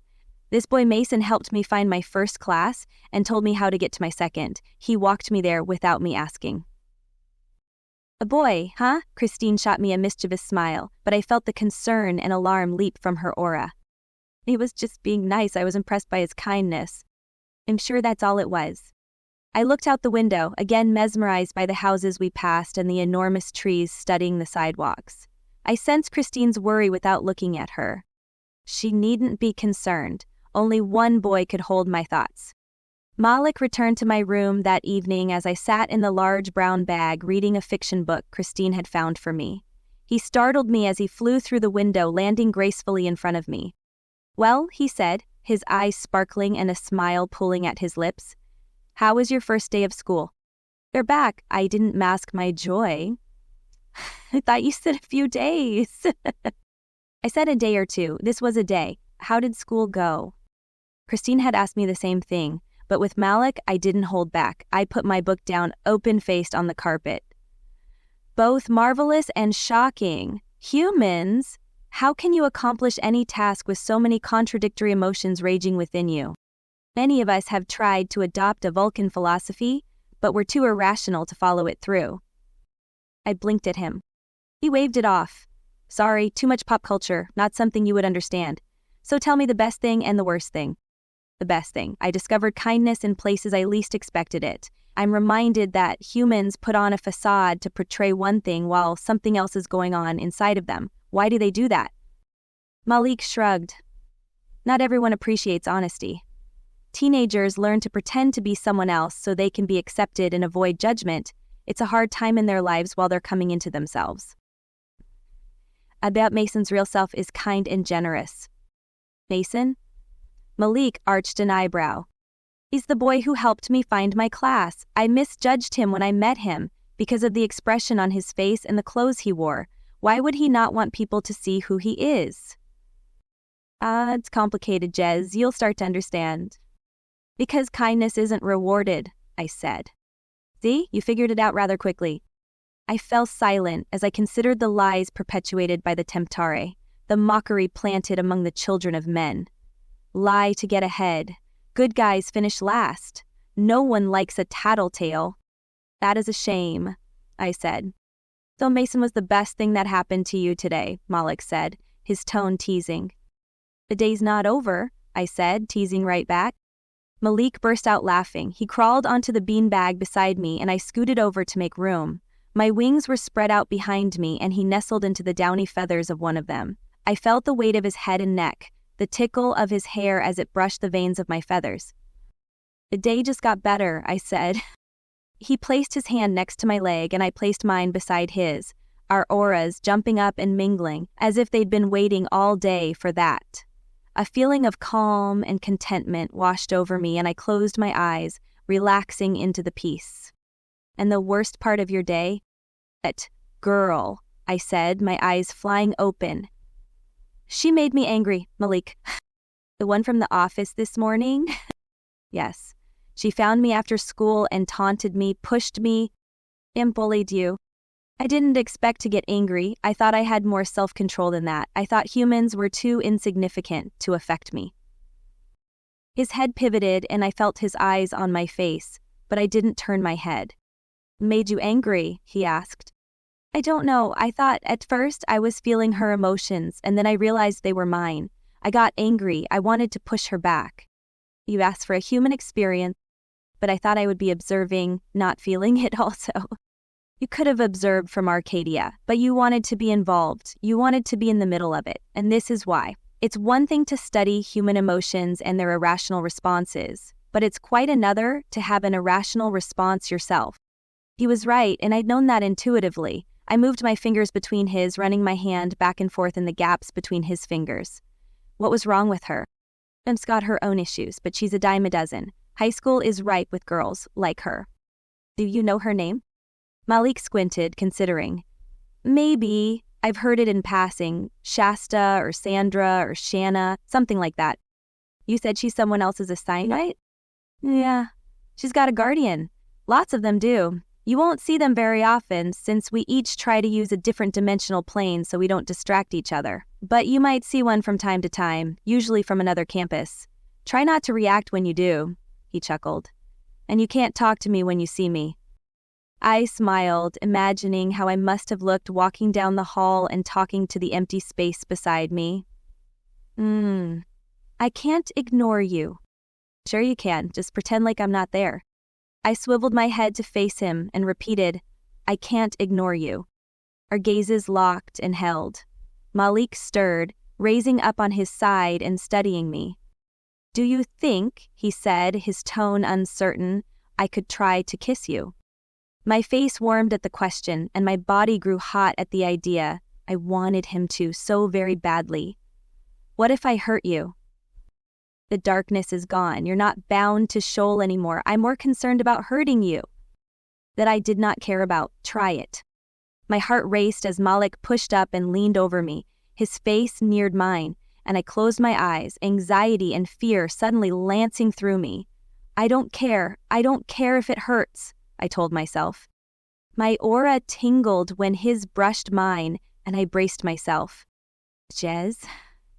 "This boy Mason helped me find my first class and told me how to get to my second. He walked me there without me asking." "A boy, huh?" Christine shot me a mischievous smile, but I felt the concern and alarm leap from her aura. "He was just being nice. I was impressed by his kindness." "I'm sure that's all it was." I looked out the window, again mesmerized by the houses we passed and the enormous trees studding the sidewalks. I sensed Christine's worry without looking at her. She needn't be concerned. Only one boy could hold my thoughts. Malik returned to my room that evening as I sat in the large brown bag reading a fiction book Christine had found for me. He startled me as he flew through the window, landing gracefully in front of me. "Well," he said, his eyes sparkling and a smile pulling at his lips. "How was your first day of school?" "They're back." I didn't mask my joy. "I thought you said a few days." I said a day or two. This was a day. "How did school go?" Christine had asked me the same thing, but with Malik, I didn't hold back. I put my book down open-faced on the carpet. "Both marvelous and shocking. Humans, how can you accomplish any task with so many contradictory emotions raging within you? Many of us have tried to adopt a Vulcan philosophy, but we're too irrational to follow it through." I blinked at him. He waved it off. "Sorry, too much pop culture, not something you would understand. So tell me the best thing and the worst thing." "The best thing. I discovered kindness in places I least expected it. I'm reminded that humans put on a facade to portray one thing while something else is going on inside of them. Why do they do that?" Malik shrugged. "Not everyone appreciates honesty. Teenagers learn to pretend to be someone else so they can be accepted and avoid judgment. It's a hard time in their lives while they're coming into themselves." "I bet Mason's real self is kind and generous." "Mason?" Malik arched an eyebrow. "He's the boy who helped me find my class. I misjudged him when I met him because of the expression on his face and the clothes he wore. Why would he not want people to see who he is?" It's complicated, Jez. You'll start to understand." "Because kindness isn't rewarded," I said. "See, you figured it out rather quickly." I fell silent as I considered the lies perpetuated by the Temptare, the mockery planted among the children of men. Lie to get ahead. Good guys finish last. No one likes a tattletale. "That is a shame," I said. "So Mason was the best thing that happened to you today," Malik said, his tone teasing. "The day's not over," I said, teasing right back. Malik burst out laughing. He crawled onto the beanbag beside me and I scooted over to make room. My wings were spread out behind me and he nestled into the downy feathers of one of them. I felt the weight of his head and neck, the tickle of his hair as it brushed the veins of my feathers. "The day just got better," I said. He placed his hand next to my leg and I placed mine beside his, our auras jumping up and mingling as if they'd been waiting all day for that. A feeling of calm and contentment washed over me and I closed my eyes, relaxing into the peace. "And the worst part of your day?" "That girl," I said, my eyes flying open. "She made me angry, Malik." "The one from the office this morning?" "Yes. She found me after school and taunted me, pushed me, and bullied you. I didn't expect to get angry. I thought I had more self-control than that. I thought humans were too insignificant to affect me." His head pivoted and I felt his eyes on my face, but I didn't turn my head. "Made you angry?" he asked. "I don't know. I thought at first I was feeling her emotions and then I realized they were mine. I got angry. I wanted to push her back." "You asked for a human experience, but I thought I would be observing, not feeling it also." "You could have observed from Arcadia, but you wanted to be involved. You wanted to be in the middle of it, and this is why. It's one thing to study human emotions and their irrational responses, but it's quite another to have an irrational response yourself." He was right, and I'd known that intuitively. I moved my fingers between his, running my hand back and forth in the gaps between his fingers. "What was wrong with her?" "Em's got her own issues, but she's a dime a dozen. High school is ripe with girls like her." "Do you know her name?" Malik squinted, considering. "Maybe. I've heard it in passing. Shasta or Sandra or Shanna, something like that." "You said she's someone else's assignment?" "Yeah. She's got a guardian. Lots of them do. You won't see them very often since we each try to use a different dimensional plane so we don't distract each other. But you might see one from time to time, usually from another campus. Try not to react when you do," he chuckled. "And you can't talk to me when you see me." I smiled, imagining how I must have looked walking down the hall and talking to the empty space beside me. "I can't ignore you." "Sure you can, just pretend like I'm not there." I swiveled my head to face him and repeated, "I can't ignore you." Our gazes locked and held. Malik stirred, raising up on his side and studying me. "Do you think," he said, his tone uncertain, "I could try to kiss you?" My face warmed at the question, and my body grew hot at the idea. I wanted him to so very badly. "What if I hurt you?" The darkness is gone. You're not bound to Shoal anymore. I'm more concerned about hurting you. That I did not care about. Try it. My heart raced as Malik pushed up and leaned over me. His face neared mine, and I closed my eyes, anxiety and fear suddenly lancing through me. I don't care if it hurts, I told myself. My aura tingled when his brushed mine, and I braced myself. Jez,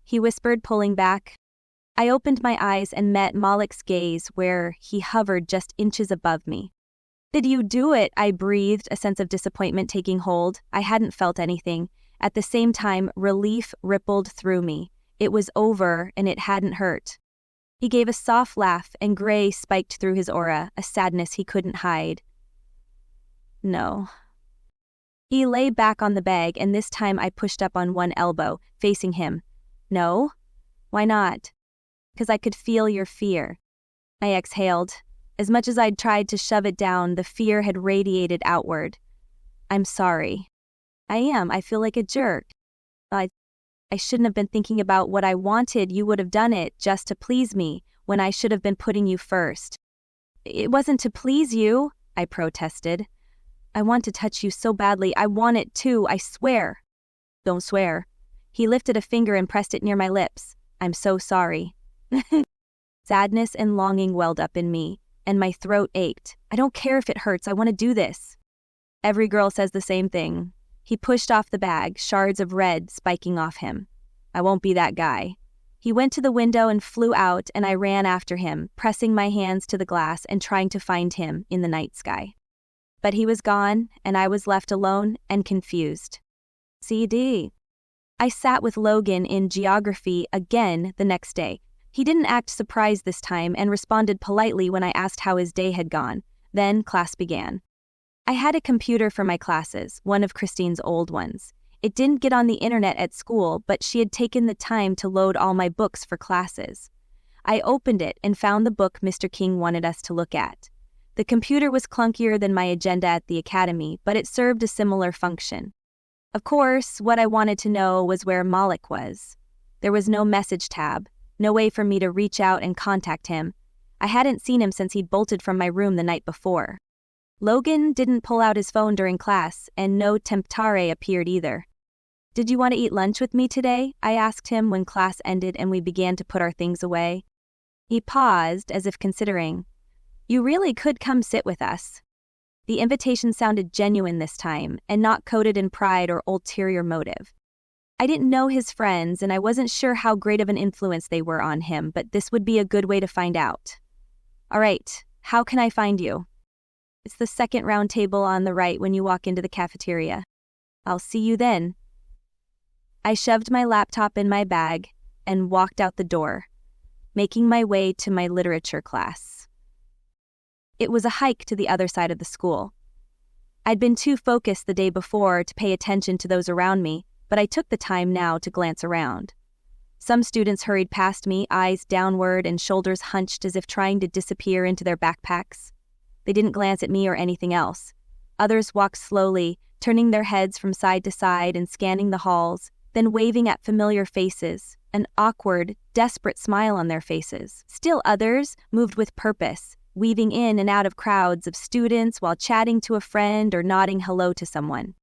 he whispered, pulling back. I opened my eyes and met Malik's gaze where he hovered just inches above me. Did you do it? I breathed, a sense of disappointment taking hold. I hadn't felt anything. At the same time, relief rippled through me. It was over, and it hadn't hurt. He gave a soft laugh, and gray spiked through his aura, a sadness he couldn't hide. No. He lay back on the bag, and this time I pushed up on one elbow, facing him. No? Why not? 'Cause I could feel your fear. I exhaled. As much as I'd tried to shove it down, the fear had radiated outward. I'm sorry. I am. I feel like a jerk. I shouldn't have been thinking about what I wanted. You would have done it just to please me, when I should have been putting you first. It wasn't to please you, I protested. I want to touch you so badly. I want it too, I swear. Don't swear. He lifted a finger and pressed it near my lips. I'm so sorry. Sadness and longing welled up in me, and my throat ached. I don't care if it hurts. I want to do this. Every girl says the same thing. He pushed off the bag, shards of red spiking off him. I won't be that guy. He went to the window and flew out, and I ran after him, pressing my hands to the glass and trying to find him in the night sky. But he was gone, and I was left alone and confused. CD. I sat with Logan in geography again the next day. He didn't act surprised this time and responded politely when I asked how his day had gone. Then class began. I had a computer for my classes, one of Christine's old ones. It didn't get on the internet at school, but she had taken the time to load all my books for classes. I opened it and found the book Mr. King wanted us to look at. The computer was clunkier than my agenda at the academy, but it served a similar function. Of course, what I wanted to know was where Malik was. There was no message tab, no way for me to reach out and contact him. I hadn't seen him since he'd bolted from my room the night before. Logan didn't pull out his phone during class, and no Temptare appeared either. Did you want to eat lunch with me today? I asked him when class ended and we began to put our things away. He paused, as if considering. You really could come sit with us. The invitation sounded genuine this time, and not coded in pride or ulterior motive. I didn't know his friends, and I wasn't sure how great of an influence they were on him, but this would be a good way to find out. All right, how can I find you? It's the second round table on the right when you walk into the cafeteria. I'll see you then. I shoved my laptop in my bag and walked out the door, making my way to my literature class. It was a hike to the other side of the school. I'd been too focused the day before to pay attention to those around me, but I took the time now to glance around. Some students hurried past me, eyes downward and shoulders hunched as if trying to disappear into their backpacks. They didn't glance at me or anything else. Others walked slowly, turning their heads from side to side and scanning the halls, then waving at familiar faces, an awkward, desperate smile on their faces. Still others moved with purpose, weaving in and out of crowds of students while chatting to a friend or nodding hello to someone.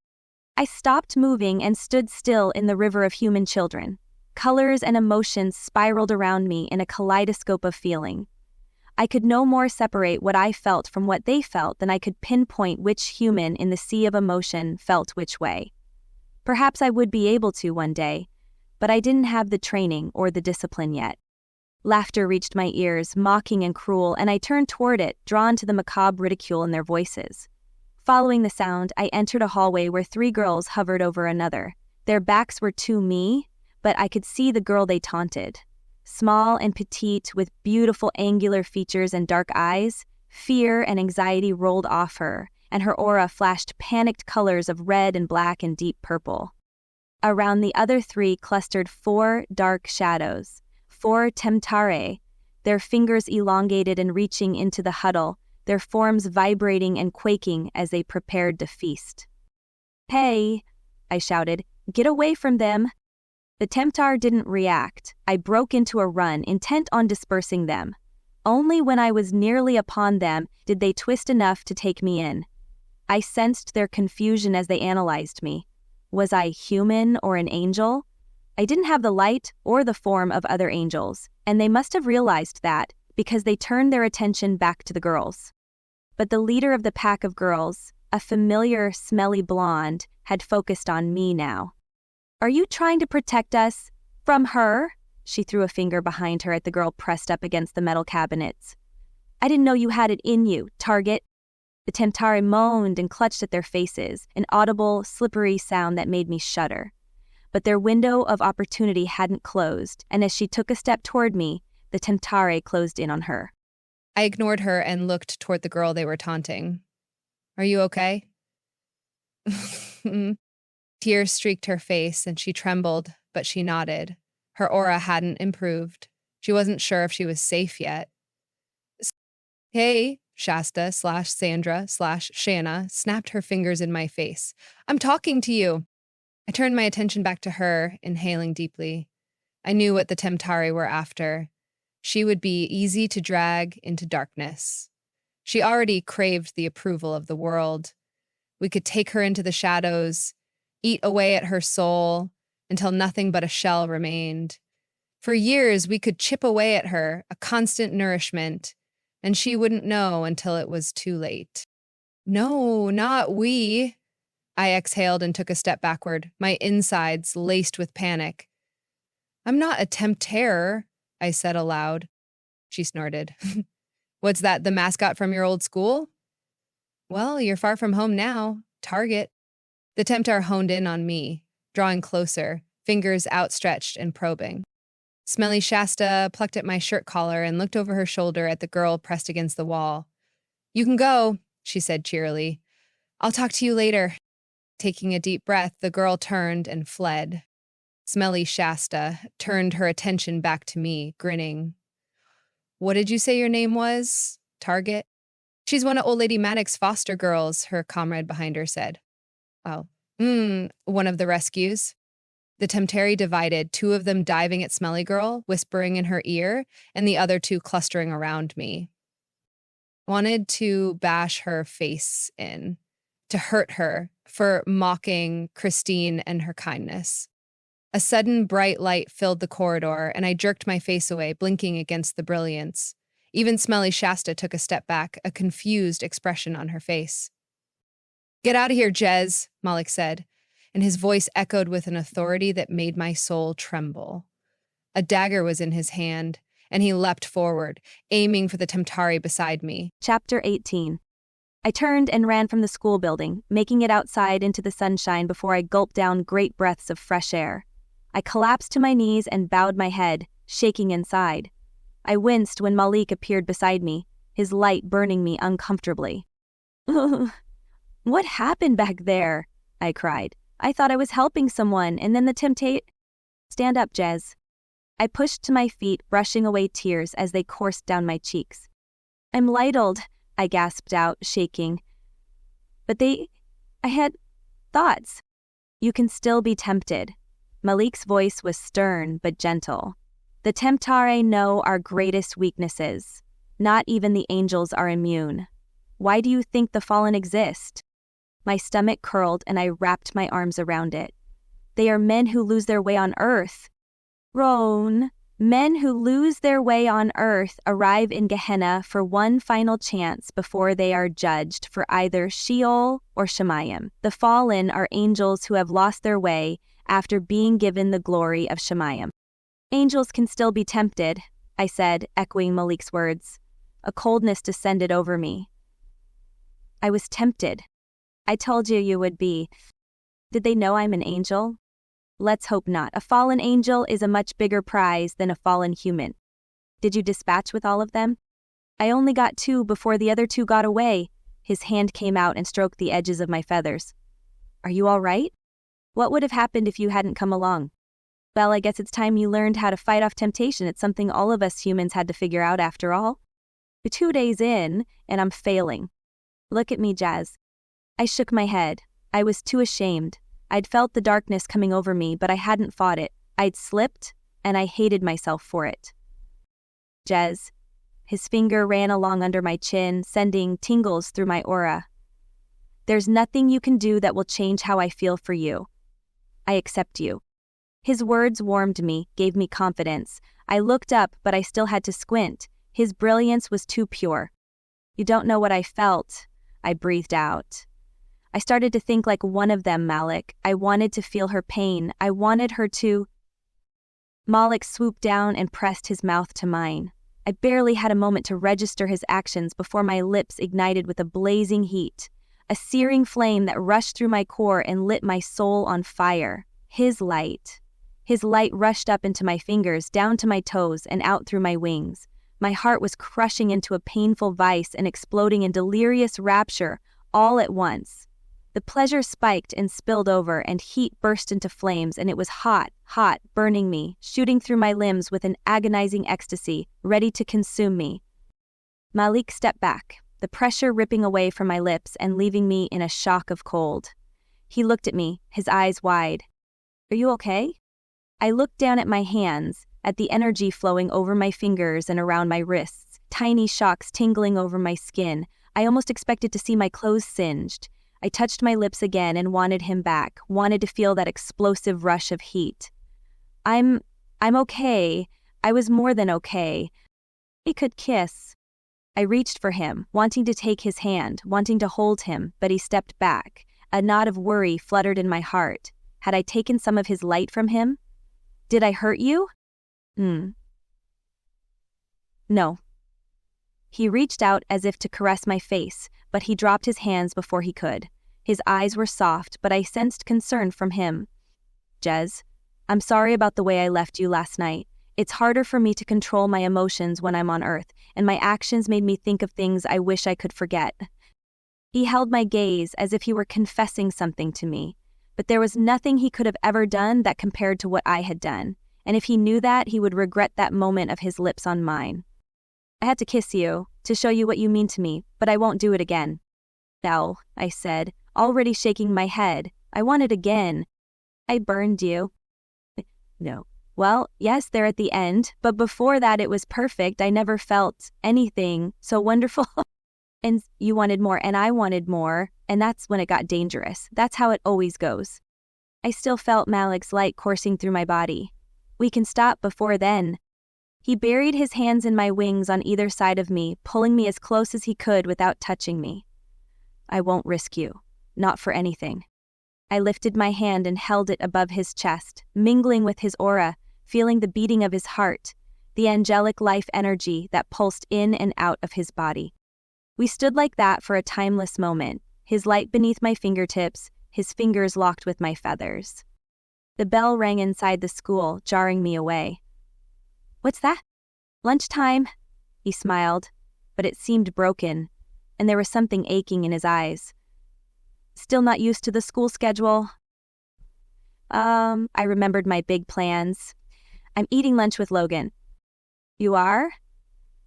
I stopped moving and stood still in the river of human children. Colors and emotions spiraled around me in a kaleidoscope of feeling. I could no more separate what I felt from what they felt than I could pinpoint which human in the sea of emotion felt which way. Perhaps I would be able to one day, but I didn't have the training or the discipline yet. Laughter reached my ears, mocking and cruel, and I turned toward it, drawn to the macabre ridicule in their voices. Following the sound, I entered a hallway where 3 girls hovered over another. Their backs were to me, but I could see the girl they taunted. Small and petite, with beautiful angular features and dark eyes, fear and anxiety rolled off her, and her aura flashed panicked colors of red and black and deep purple. Around the other 3 clustered 4 dark shadows, 4 Temptare, their fingers elongated and reaching into the huddle, their forms vibrating and quaking as they prepared to feast. Hey, I shouted, get away from them. The temptar didn't react. I broke into a run, intent on dispersing them. Only when I was nearly upon them did they twist enough to take me in. I sensed their confusion as they analyzed me. Was I human or an angel? I didn't have the light or the form of other angels, and they must have realized that because they turned their attention back to the girls. But the leader of the pack of girls, a familiar, smelly blonde, had focused on me now. "Are you trying to protect us from her?" She threw a finger behind her at the girl pressed up against the metal cabinets. "I didn't know you had it in you, target." The temptari moaned and clutched at their faces, an audible, slippery sound that made me shudder. But their window of opportunity hadn't closed, and as she took a step toward me, the temptari closed in on her. I ignored her and looked toward the girl they were taunting. "Are you okay?" Tears streaked her face and she trembled, but she nodded. Her aura hadn't improved. She wasn't sure if she was safe yet. "Hey," Shasta/Sandra/Shanna snapped her fingers in my face. "I'm talking to you." I turned my attention back to her, inhaling deeply. I knew what the temptari were after. She would be easy to drag into darkness. She already craved the approval of the world. We could take her into the shadows, eat away at her soul, until nothing but a shell remained. For years, we could chip away at her, a constant nourishment, and she wouldn't know until it was too late. "No, not we." I exhaled and took a step backward, my insides laced with panic. "I'm not a tempter," I said aloud. She snorted. "What's that, the mascot from your old school?" "Well, you're far from home now. Target." The tempter honed in on me, drawing closer, fingers outstretched and probing. Smelly Shasta plucked at my shirt collar and looked over her shoulder at the girl pressed against the wall. "You can go," she said cheerily. "I'll talk to you later." Taking a deep breath, the girl turned and fled. Smelly Shasta turned her attention back to me, grinning. "What did you say your name was, Target?" "She's one of old lady Maddox's foster girls," her comrade behind her said. "Oh, one of the rescues." The temptari divided, two of them diving at Smelly Girl, whispering in her ear, and the other two clustering around me. Wanted to bash her face in, to hurt her for mocking Christine and her kindness. A sudden bright light filled the corridor, and I jerked my face away, blinking against the brilliance. Even Smelly Shasta took a step back, a confused expression on her face. "Get out of here, Jez," Malik said, and his voice echoed with an authority that made my soul tremble. A dagger was in his hand, and he leapt forward, aiming for the temptari beside me. Chapter 18. I turned and ran from the school building, making it outside into the sunshine before I gulped down great breaths of fresh air. I collapsed to my knees and bowed my head, shaking inside. I winced when Malik appeared beside me, his light burning me uncomfortably. "Ugh. What happened back there?" I cried. "I thought I was helping someone, and then the temptate—" "Stand up, Jez." I pushed to my feet, brushing away tears as they coursed down my cheeks. "I'm lidled," I gasped out, shaking. "But I had thoughts." "You can still be tempted." Malik's voice was stern but gentle. "The temptare know our greatest weaknesses. Not even the angels are immune. Why do you think the fallen exist?" My stomach curled and I wrapped my arms around it. "They are men who lose their way on earth." "Roan, men who lose their way on earth arrive in Gehenna for one final chance before they are judged for either Sheol or Shemayim. The fallen are angels who have lost their way after being given the glory of Shemayim." "Angels can still be tempted," I said, echoing Malik's words. A coldness descended over me. "I was tempted. I told you you would be." "Did they know I'm an angel?" "Let's hope not. A fallen angel is a much bigger prize than a fallen human." "Did you dispatch with all of them?" "I only got 2 before the other 2 got away." His hand came out and stroked the edges of my feathers. "Are you all right? What would have happened if you hadn't come along?" "Well, I guess it's time you learned how to fight off temptation. It's something all of us humans had to figure out after all." 2 days in, and I'm failing. "Look at me, Jaz." I shook my head. I was too ashamed. I'd felt the darkness coming over me, but I hadn't fought it. I'd slipped, and I hated myself for it. Jez. His finger ran along under my chin, sending tingles through my aura. There's nothing you can do that will change how I feel for you. I accept you. His words warmed me, gave me confidence. I looked up, but I still had to squint. His brilliance was too pure. You don't know what I felt, I breathed out. I started to think like one of them, Malik. I wanted to feel her pain. I wanted her to... Malik swooped down and pressed his mouth to mine. I barely had a moment to register his actions before my lips ignited with a blazing heat, a searing flame that rushed through my core and lit my soul on fire. His light. His light rushed up into my fingers, down to my toes, and out through my wings. My heart was crushing into a painful vice and exploding in delirious rapture, all at once. The pleasure spiked and spilled over, and heat burst into flames, and it was hot, burning me, shooting through my limbs with an agonizing ecstasy, ready to consume me. Malik stepped back, the pressure ripping away from my lips and leaving me in a shock of cold. He looked at me, his eyes wide. Are you okay? I looked down at my hands, at the energy flowing over my fingers and around my wrists, tiny shocks tingling over my skin. I almost expected to see my clothes singed. I touched my lips again and wanted him back, wanted to feel that explosive rush of heat. I'm okay. I was more than okay. We could kiss. I reached for him, wanting to take his hand, wanting to hold him, but he stepped back. A knot of worry fluttered in my heart. Had I taken some of his light from him? Did I hurt you? No. He reached out as if to caress my face, but he dropped his hands before he could. His eyes were soft, but I sensed concern from him. Jez, I'm sorry about the way I left you last night. It's harder for me to control my emotions when I'm on Earth, and my actions made me think of things I wish I could forget. He held my gaze as if he were confessing something to me, but there was nothing he could have ever done that compared to what I had done, and if he knew that, he would regret that moment of his lips on mine. I had to kiss you, to show you what you mean to me, but I won't do it again. No, I said, already shaking my head. I want it again. I burned you. No. Well, yes, there at the end, but before that it was perfect. I never felt anything so wonderful. And you wanted more, and I wanted more, and that's when it got dangerous. That's how it always goes. I still felt Malik's light coursing through my body. We can stop before then. He buried his hands in my wings on either side of me, pulling me as close as he could without touching me. I won't risk you. Not for anything. I lifted my hand and held it above his chest, mingling with his aura, feeling the beating of his heart, the angelic life energy that pulsed in and out of his body. We stood like that for a timeless moment, his light beneath my fingertips, his fingers locked with my feathers. The bell rang inside the school, jarring me away. What's that? Lunchtime, he smiled, but it seemed broken, and there was something aching in his eyes. Still not used to the school schedule? I remembered my big plans. I'm eating lunch with Logan. You are?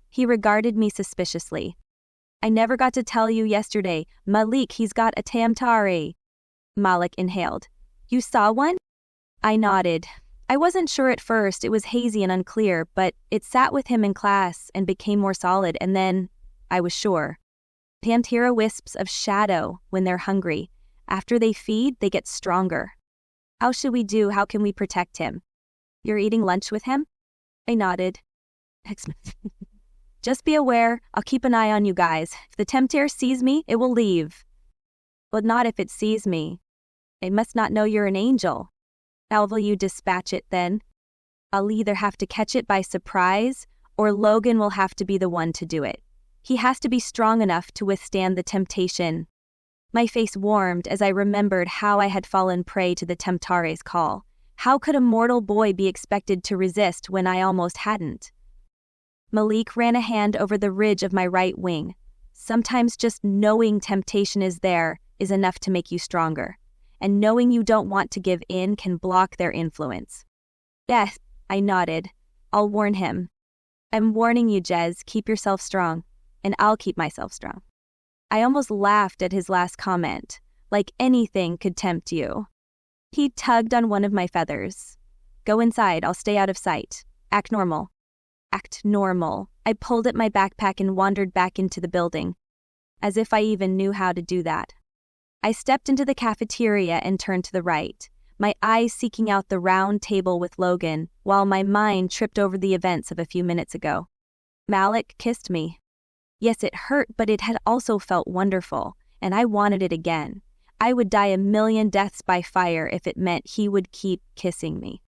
He regarded me suspiciously. I never got to tell you yesterday. Malik, he's got a Tamtari. Malik inhaled. You saw one? I nodded. I wasn't sure at first. It was hazy and unclear, but it sat with him in class and became more solid, and then I was sure. Tamtira wisps of shadow when they're hungry. After they feed, they get stronger. How should we do? How can we protect him? You're eating lunch with him? I nodded. Just be aware. I'll keep an eye on you guys. If the Tempter sees me, it will leave. But not if it sees me. It must not know you're an angel. How will you dispatch it then? I'll either have to catch it by surprise, or Logan will have to be the one to do it. He has to be strong enough to withstand the temptation. My face warmed as I remembered how I had fallen prey to the Temptare's call. How could a mortal boy be expected to resist when I almost hadn't? Malik ran a hand over the ridge of my right wing. Sometimes just knowing temptation is there is enough to make you stronger, and knowing you don't want to give in can block their influence. Yes, I nodded. I'll warn him. I'm warning you, Jez, keep yourself strong, and I'll keep myself strong. I almost laughed at his last comment, like anything could tempt you. He tugged on one of my feathers. Go inside, I'll stay out of sight. Act normal. Act normal. I pulled at my backpack and wandered back into the building. As if I even knew how to do that. I stepped into the cafeteria and turned to the right, my eyes seeking out the round table with Logan, while my mind tripped over the events of a few minutes ago. Malik kissed me. Yes, it hurt, but it had also felt wonderful, and I wanted it again. I would die a million deaths by fire if it meant he would keep kissing me.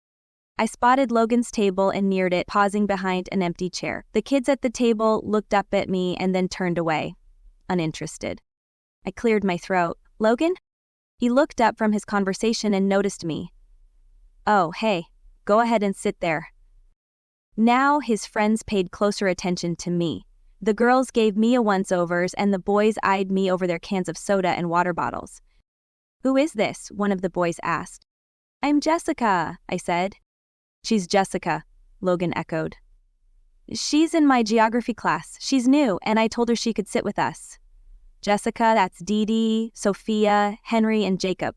I spotted Logan's table and neared it, pausing behind an empty chair. The kids at the table looked up at me and then turned away, uninterested. I cleared my throat. Logan? He looked up from his conversation and noticed me. Oh, hey, go ahead and sit there. Now his friends paid closer attention to me. The girls gave me a once-overs and the boys eyed me over their cans of soda and water bottles. Who is this? One of the boys asked. I'm Jessica, I said. She's Jessica, Logan echoed. She's in my geography class. She's new, and I told her she could sit with us. Jessica, that's Dee Dee, Sophia, Henry, and Jacob.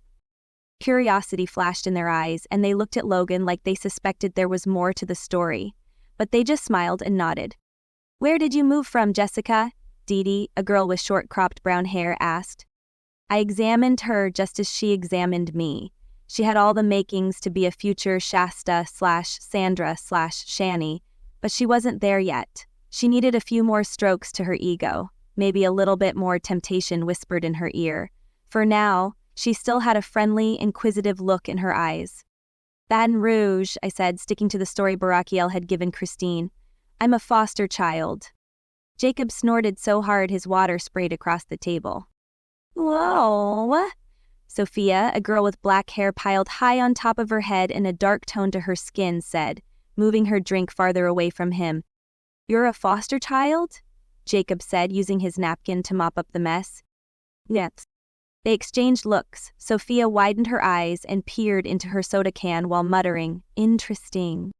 Curiosity flashed in their eyes, and they looked at Logan like they suspected there was more to the story. But they just smiled and nodded. Where did you move from, Jessica? Dee Dee, a girl with short-cropped brown hair, asked. I examined her just as she examined me. She had all the makings to be a future Shasta/Sandra/Shani, but she wasn't there yet. She needed a few more strokes to her ego, maybe a little bit more temptation whispered in her ear. For now, she still had a friendly, inquisitive look in her eyes. Baton Rouge, I said, sticking to the story Barakiel had given Christine. I'm a foster child. Jacob snorted so hard his water sprayed across the table. Whoa. Sophia, a girl with black hair piled high on top of her head and a dark tone to her skin, said, moving her drink farther away from him. You're a foster child? Jacob said, using his napkin to mop up the mess. Yes. They exchanged looks. Sophia widened her eyes and peered into her soda can while muttering, Interesting.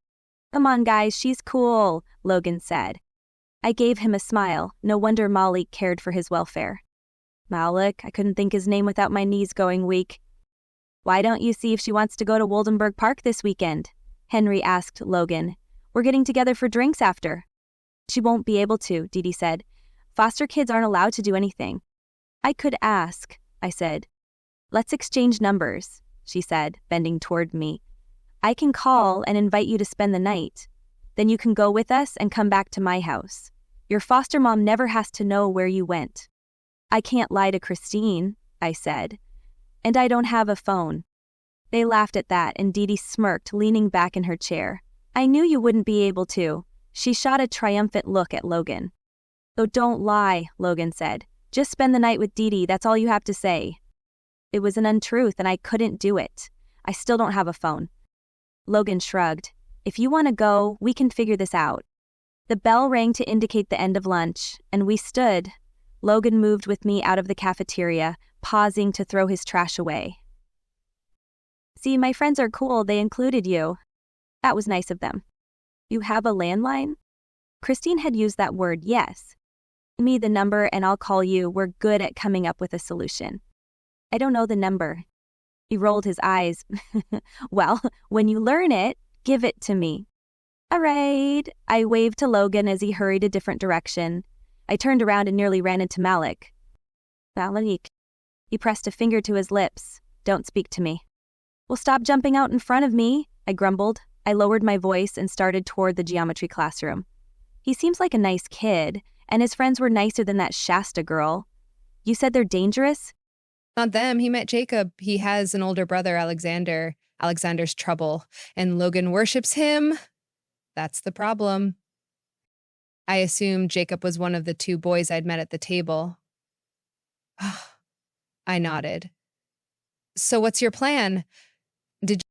Come on, guys, she's cool, Logan said. I gave him a smile. No wonder Malik cared for his welfare. Malik, I couldn't think his name without my knees going weak. Why don't you see if she wants to go to Woldenberg Park this weekend? Henry asked Logan. We're getting together for drinks after. She won't be able to, Dee Dee said. Foster kids aren't allowed to do anything. I could ask, I said. Let's exchange numbers, she said, bending toward me. I can call and invite you to spend the night. Then you can go with us and come back to my house. Your foster mom never has to know where you went. I can't lie to Christine, I said. And I don't have a phone. They laughed at that and Dee Dee smirked, leaning back in her chair. I knew you wouldn't be able to. She shot a triumphant look at Logan. Oh, don't lie, Logan said. Just spend the night with Dee Dee, that's all you have to say. It was an untruth and I couldn't do it. I still don't have a phone. Logan shrugged. If you want to go, we can figure this out. The bell rang to indicate the end of lunch, and we stood. Logan moved with me out of the cafeteria, pausing to throw his trash away. See, my friends are cool, they included you. That was nice of them. You have a landline? Christine had used that word, yes. Give me the number and I'll call you. We're good at coming up with a solution. I don't know the number. He rolled his eyes. Well, when you learn it, give it to me. All right. I waved to Logan as he hurried a different direction. I turned around and nearly ran into Malik. Malik. He pressed a finger to his lips. Don't speak to me. Well, stop jumping out in front of me, I grumbled. I lowered my voice and started toward the geometry classroom. He seems like a nice kid, and his friends were nicer than that Shasta girl. You said they're dangerous? Not them. He met Jacob. He has an older brother, Alexander. Alexander's trouble, and Logan worships him. That's the problem. I assumed Jacob was one of the two boys I'd met at the table. I nodded. So what's your plan? Did you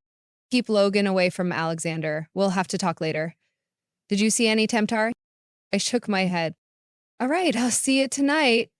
keep Logan away from Alexander? We'll have to talk later. Did you see any Temptar? I shook my head. All right, I'll see it tonight.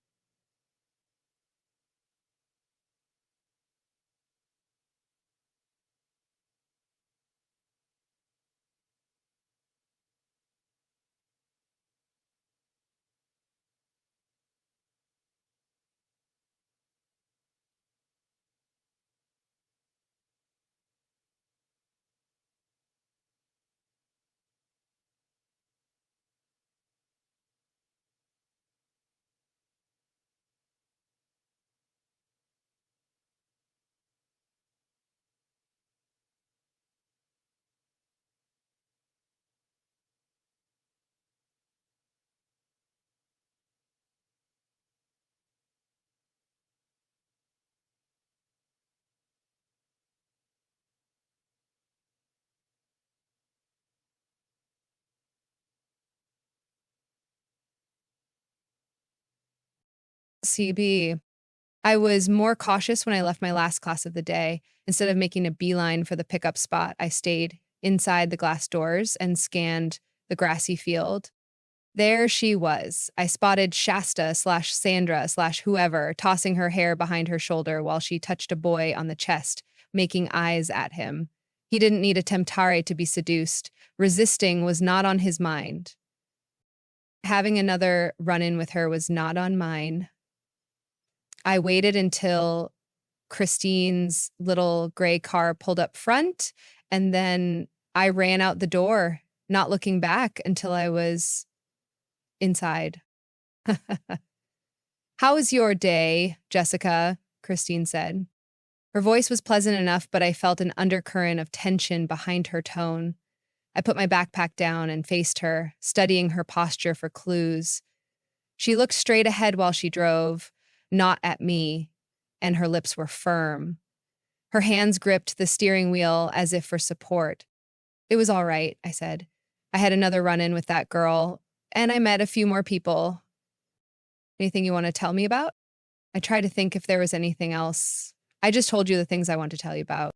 LCB. I was more cautious when I left my last class of the day. Instead of making a beeline for the pickup spot, I stayed inside the glass doors and scanned the grassy field. There she was. I spotted Shasta/Sandra/whoever tossing her hair behind her shoulder while she touched a boy on the chest, making eyes at him. He didn't need a temptare to be seduced. Resisting was not on his mind. Having another run-in with her was not on mine. I waited until Christine's little gray car pulled up front, and then I ran out the door, not looking back until I was inside. "How was your day, Jessica?" Christine said. Her voice was pleasant enough, but I felt an undercurrent of tension behind her tone. I put my backpack down and faced her, studying her posture for clues. She looked straight ahead while she drove, not at me, and her lips were firm. Her hands gripped the steering wheel as if for support. "It was all right," I said. "I had another run-in with that girl, and I met a few more people. Anything you want to tell me about?" I tried to think if there was anything else. "I just told you the things I want to tell you about."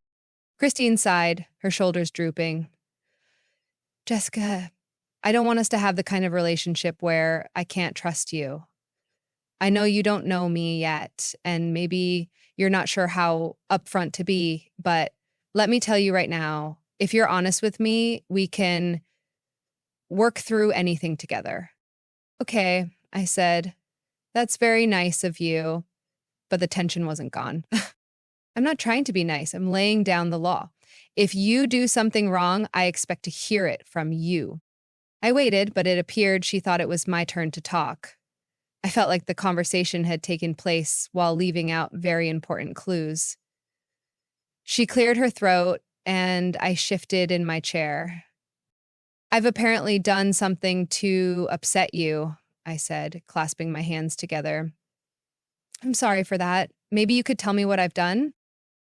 Christine sighed, her shoulders drooping. "Jessica, I don't want us to have the kind of relationship where I can't trust you. I know you don't know me yet, and maybe you're not sure how upfront to be, but let me tell you right now, if you're honest with me, we can work through anything together." "Okay," I said. "That's very nice of you." But the tension wasn't gone. I'm not trying to be nice. I'm laying down the law. If you do something wrong, I expect to hear it from you. I waited, but it appeared she thought it was my turn to talk. I felt like the conversation had taken place while leaving out very important clues. She cleared her throat, and I shifted in my chair. "I've apparently done something to upset you," I said, clasping my hands together. "I'm sorry for that. Maybe you could tell me what I've done?"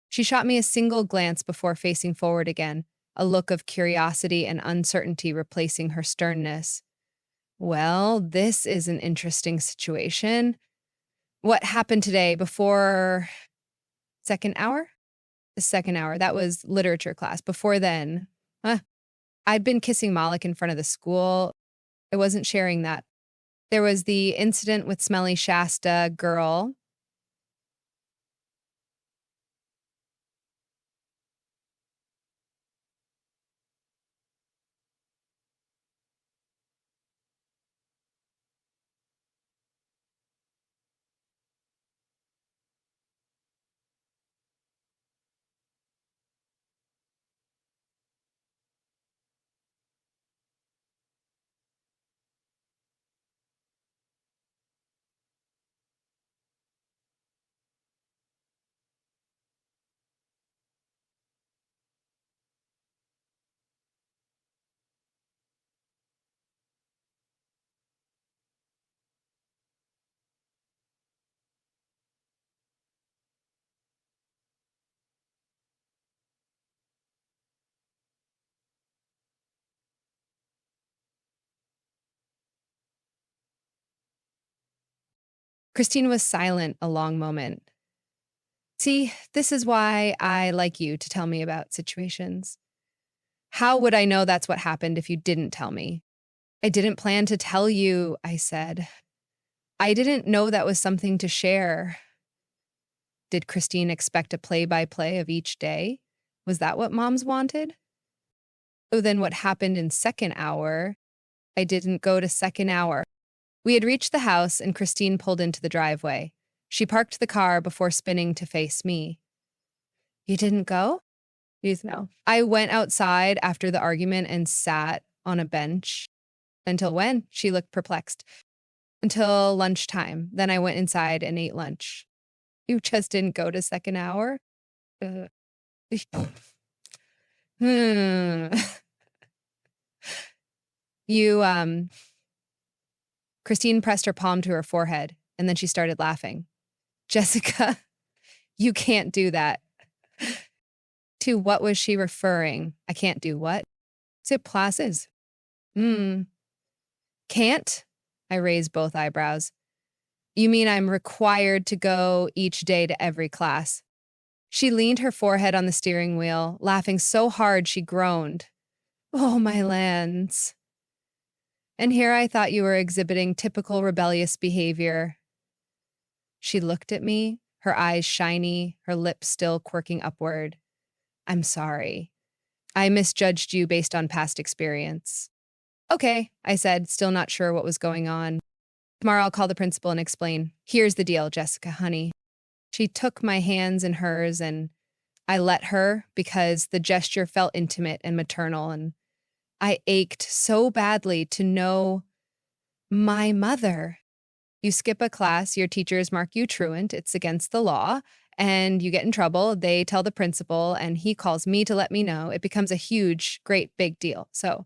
She shot me a single glance before facing forward again, a look of curiosity and uncertainty replacing her sternness. "Well, this is an interesting situation. What happened today before second hour?" The second hour, that was literature class. Before then, I'd been kissing Malik in front of the school. I wasn't sharing that. There was the incident with smelly Shasta girl. Christine was silent a long moment. "See, this is why I like you to tell me about situations. How would I know that's what happened if you didn't tell me?" "I didn't plan to tell you," I said. "I didn't know that was something to share." Did Christine expect a play-by-play of each day? Was that what moms wanted? Oh, then what happened in second hour? I didn't go to second hour. We had reached the house and Christine pulled into the driveway. She parked the car before spinning to face me. "You didn't go?" No. "I went outside after the argument and sat on a bench." "Until when?" She looked perplexed. "Until lunchtime. Then I went inside and ate lunch." "You just didn't go to second hour?" Uh, hmm. You, Christine pressed her palm to her forehead, and then she started laughing. "Jessica, you can't do that." To what was she referring? I can't do what? C'est places. Can't? I raised both eyebrows. You mean I'm required to go each day to every class? She leaned her forehead on the steering wheel, laughing so hard she groaned. Oh, my lands. And here I thought you were exhibiting typical rebellious behavior. She looked at me, her eyes shiny, her lips still quirking upward. I'm sorry. I misjudged you based on past experience. Okay, I said, still not sure what was going on. Tomorrow I'll call the principal and explain. Here's the deal, Jessica, honey. She took my hands in hers and I let her because the gesture felt intimate and maternal, and I ached so badly to know my mother. You skip a class, your teachers mark you truant, it's against the law, and you get in trouble. They tell the principal, and he calls me to let me know. It becomes a huge, great big deal. So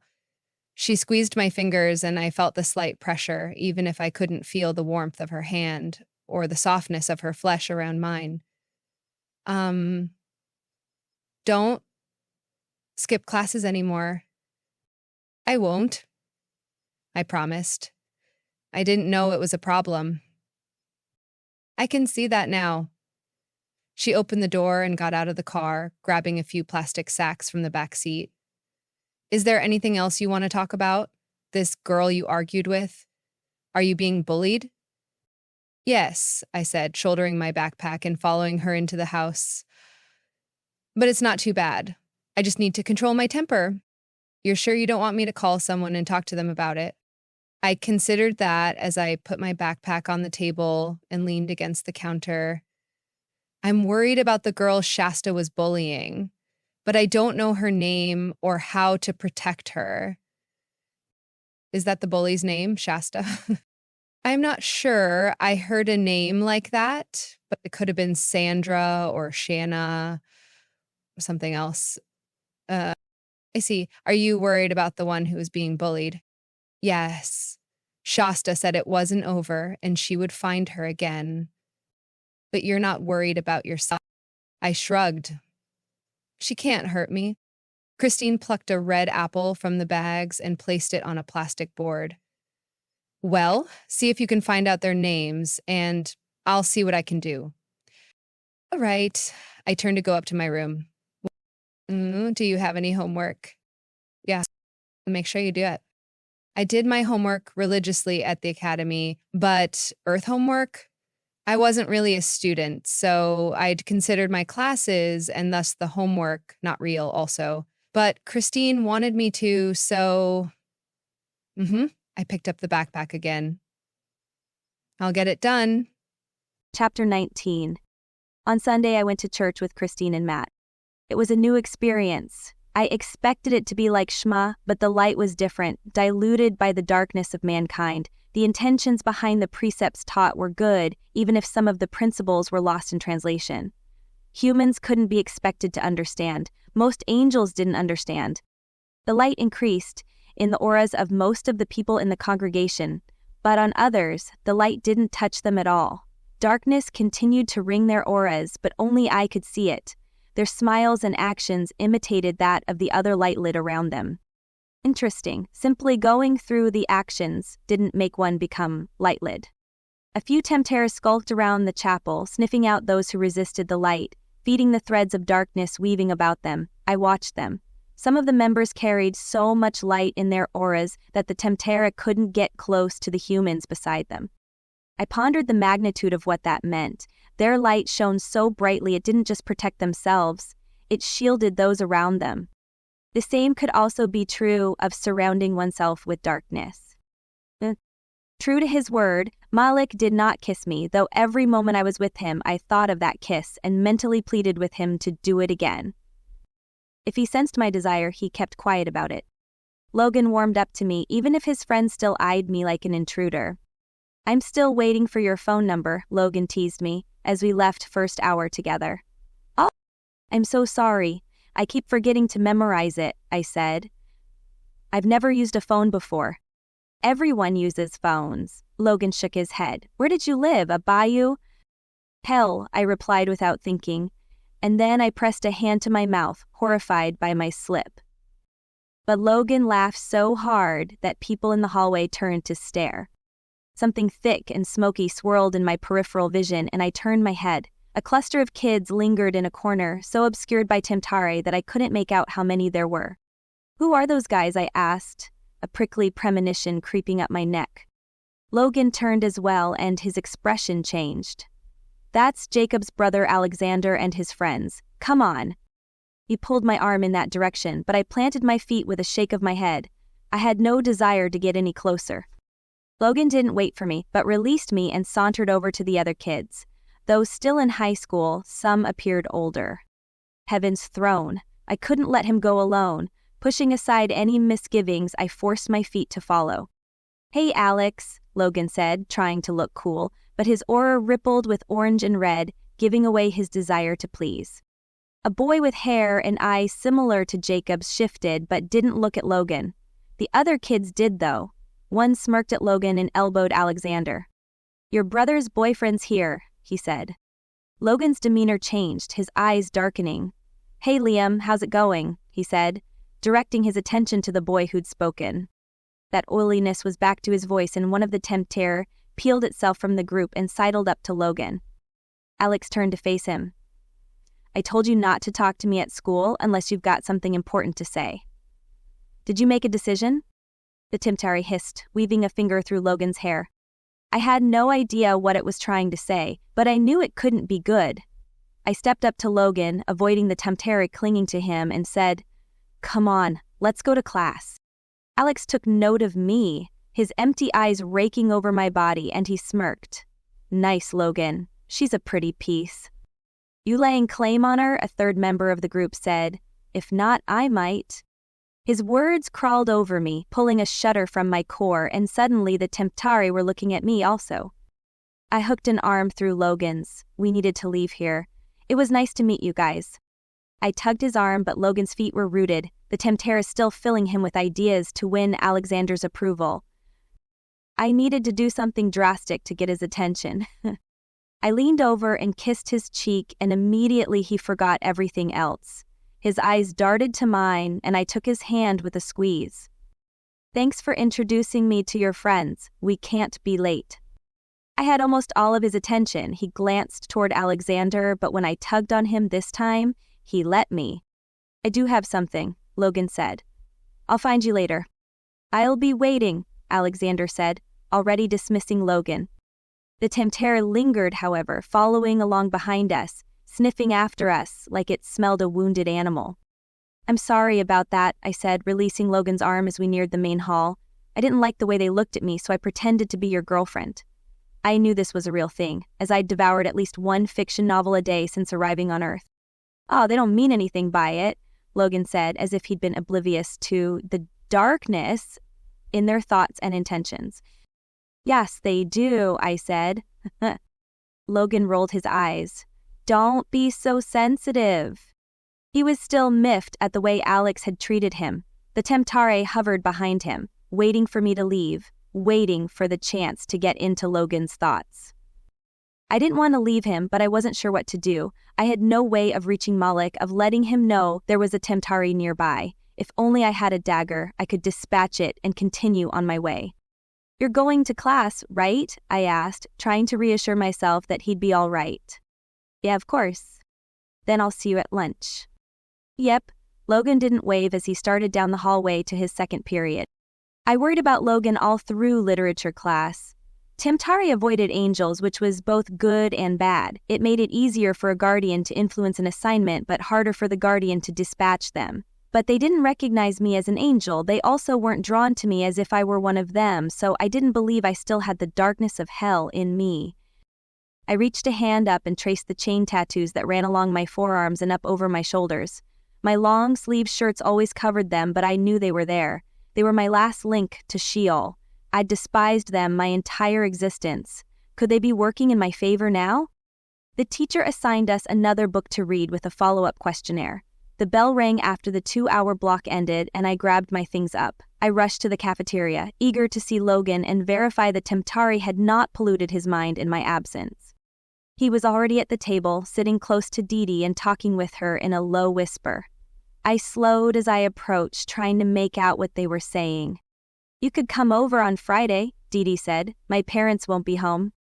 she squeezed my fingers, and I felt the slight pressure, even if I couldn't feel the warmth of her hand or the softness of her flesh around mine. Don't skip classes anymore. I won't, I promised. I didn't know it was a problem. I can see that now. She opened the door and got out of the car, grabbing a few plastic sacks from the back seat. Is there anything else you want to talk about? This girl you argued with? Are you being bullied? Yes, I said, shouldering my backpack and following her into the house. But it's not too bad. I just need to control my temper. You're sure you don't want me to call someone and talk to them about it? I considered that as I put my backpack on the table and leaned against the counter. I'm worried about the girl Shasta was bullying, but I don't know her name or how to protect her. Is that the bully's name, Shasta? I'm not sure. I heard a name like that, but it could have been Sandra or Shanna or something else. I see. Are you worried about the one who was being bullied? Yes. Shasta said it wasn't over and she would find her again. But you're not worried about yourself. I shrugged. She can't hurt me. Christine plucked a red apple from the bags and placed it on a plastic board. Well, see if you can find out their names, and I'll see what I can do. All right. I turned to go up to my room. Do you have any homework? Yeah, make sure you do it. I did my homework religiously at the academy, but Earth homework? I wasn't really a student, so I'd considered my classes and thus the homework not real also. But Christine wanted me to, so... I picked up the backpack again. I'll get it done. Chapter 19. On Sunday, I went to church with Christine and Matt. It was a new experience. I expected it to be like Shema, but the light was different, diluted by the darkness of mankind. The intentions behind the precepts taught were good, even if some of the principles were lost in translation. Humans couldn't be expected to understand. Most angels didn't understand. The light increased in the auras of most of the people in the congregation, but on others, the light didn't touch them at all. Darkness continued to ring their auras, but only I could see it. Their smiles and actions imitated that of the other light lit around them. Interesting, simply going through the actions didn't make one become light-lit. A few tempters skulked around the chapel, sniffing out those who resisted the light, feeding the threads of darkness weaving about them. I watched them. Some of the members carried so much light in their auras that the temptera couldn't get close to the humans beside them. I pondered the magnitude of what that meant. Their light shone so brightly it didn't just protect themselves, it shielded those around them. The same could also be true of surrounding oneself with darkness. True to his word, Malik did not kiss me, though every moment I was with him I thought of that kiss and mentally pleaded with him to do it again. If he sensed my desire, he kept quiet about it. Logan warmed up to me, even if his friends still eyed me like an intruder. I'm still waiting for your phone number, Logan teased me, as we left first hour together. Oh, I'm so sorry. I keep forgetting to memorize it, I said. I've never used a phone before. Everyone uses phones. Logan shook his head. Where did you live, a bayou? Hell, I replied without thinking, and then I pressed a hand to my mouth, horrified by my slip. But Logan laughed so hard that people in the hallway turned to stare. Something thick and smoky swirled in my peripheral vision, and I turned my head. A cluster of kids lingered in a corner, so obscured by Temtare that I couldn't make out how many there were. "Who are those guys?" I asked, a prickly premonition creeping up my neck. Logan turned as well, and his expression changed. "That's Jacob's brother Alexander and his friends. Come on." He pulled my arm in that direction, but I planted my feet with a shake of my head. I had no desire to get any closer. Logan didn't wait for me, but released me and sauntered over to the other kids. Though still in high school, some appeared older. Heaven's throne, I couldn't let him go alone. Pushing aside any misgivings, I forced my feet to follow. "Hey, Alex," Logan said, trying to look cool, but his aura rippled with orange and red, giving away his desire to please. A boy with hair and eyes similar to Jacob's shifted but didn't look at Logan. The other kids did, though. One smirked at Logan and elbowed Alexander. "Your brother's boyfriend's here," he said. Logan's demeanor changed, his eyes darkening. "Hey, Liam, how's it going?" he said, directing his attention to the boy who'd spoken. That oiliness was back to his voice, and one of the Tempter peeled itself from the group and sidled up to Logan. Alex turned to face him. "I told you not to talk to me at school unless you've got something important to say." "Did you make a decision?" The Temptari hissed, weaving a finger through Logan's hair. I had no idea what it was trying to say, but I knew it couldn't be good. I stepped up to Logan, avoiding the Temptari clinging to him, and said, "Come on, let's go to class." Alex took note of me, his empty eyes raking over my body, and he smirked. "Nice, Logan. She's a pretty piece." "You laying claim on her?" a third member of the group said. "If not, I might." His words crawled over me, pulling a shudder from my core, and suddenly the Temptari were looking at me also. I hooked an arm through Logan's. We needed to leave here. "It was nice to meet you guys." I tugged his arm, but Logan's feet were rooted, the Temptara still filling him with ideas to win Alexander's approval. I needed to do something drastic to get his attention. I leaned over and kissed his cheek, and immediately he forgot everything else. His eyes darted to mine, and I took his hand with a squeeze. "Thanks for introducing me to your friends. We can't be late." I had almost all of his attention. He glanced toward Alexander, but when I tugged on him this time, he let me. "I do have something," Logan said. "I'll find you later." "I'll be waiting," Alexander said, already dismissing Logan. The Tempter lingered, however, following along behind us, sniffing after us like it smelled a wounded animal. "I'm sorry about that," I said, releasing Logan's arm as we neared the main hall. "I didn't like the way they looked at me, so I pretended to be your girlfriend." I knew this was a real thing, as I'd devoured at least one fiction novel a day since arriving on Earth. "Oh, they don't mean anything by it," Logan said, as if he'd been oblivious to the darkness in their thoughts and intentions. "Yes, they do," I said. Logan rolled his eyes. "Don't be so sensitive." He was still miffed at the way Alex had treated him. The Temptare hovered behind him, waiting for me to leave, waiting for the chance to get into Logan's thoughts. I didn't want to leave him, but I wasn't sure what to do. I had no way of reaching Malik, of letting him know there was a Temptari nearby. If only I had a dagger, I could dispatch it and continue on my way. "You're going to class, right?" I asked, trying to reassure myself that he'd be all right. "Yeah, of course." "Then I'll see you at lunch." "Yep." Logan didn't wave as he started down the hallway to his second period. I worried about Logan all through literature class. Temptari avoided angels, which was both good and bad. It made it easier for a guardian to influence an assignment, but harder for the guardian to dispatch them. But they didn't recognize me as an angel. They also weren't drawn to me as if I were one of them, so I didn't believe I still had the darkness of hell in me. I reached a hand up and traced the chain tattoos that ran along my forearms and up over my shoulders. My long-sleeved shirts always covered them, but I knew they were there. They were my last link to Sheol. I'd despised them my entire existence. Could they be working in my favor now? The teacher assigned us another book to read with a follow-up questionnaire. The bell rang after the 2-hour block ended, and I grabbed my things up. I rushed to the cafeteria, eager to see Logan and verify that Temptari had not polluted his mind in my absence. He was already at the table, sitting close to Didi and talking with her in a low whisper. I slowed as I approached, trying to make out what they were saying. "You could come over on Friday," Dee said. My parents won't be home.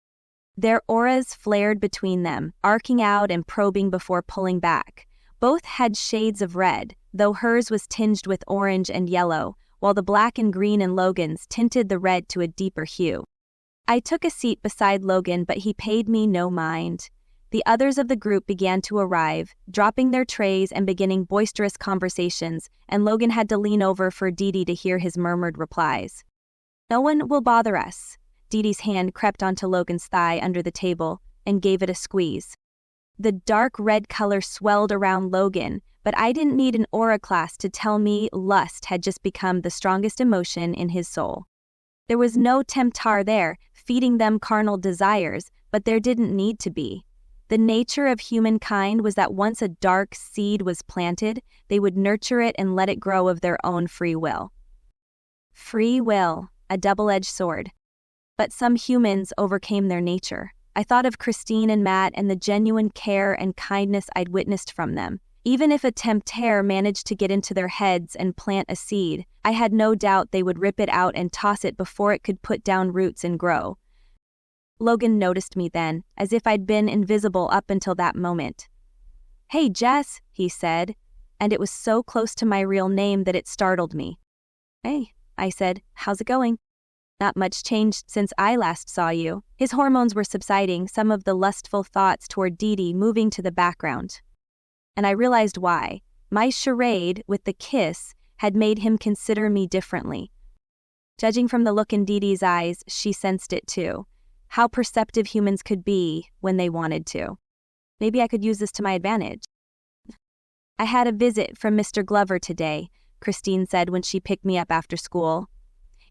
Their auras flared between them, arcing out and probing before pulling back. Both had shades of red, though hers was tinged with orange and yellow, while the black and green in Logan's tinted the red to a deeper hue. I took a seat beside Logan, but he paid me no mind. The others of the group began to arrive, dropping their trays and beginning boisterous conversations, and Logan had to lean over for Dee to hear his murmured replies. No one will bother us. Dee's hand crept onto Logan's thigh under the table and gave it a squeeze. The dark red color swelled around Logan, but I didn't need an aura class to tell me lust had just become the strongest emotion in his soul. There was no temptar there, feeding them carnal desires, but there didn't need to be. The nature of humankind was that once a dark seed was planted, they would nurture it and let it grow of their own free will. Free will, a double-edged sword. But some humans overcame their nature. I thought of Christine and Matt and the genuine care and kindness I'd witnessed from them. Even if a tempter managed to get into their heads and plant a seed, I had no doubt they would rip it out and toss it before it could put down roots and grow. Logan noticed me then, as if I'd been invisible up until that moment. Hey, Jess, he said, and it was so close to my real name that it startled me. Hey, I said, how's it going? Not much changed since I last saw you. His hormones were subsiding, some of the lustful thoughts toward Dee moving to the background. And I realized why. My charade with the kiss had made him consider me differently. Judging from the look in Dee's eyes, she sensed it too. How perceptive humans could be when they wanted to. Maybe I could use this to my advantage. I had a visit from Mr. Glover today, Christine said when she picked me up after school.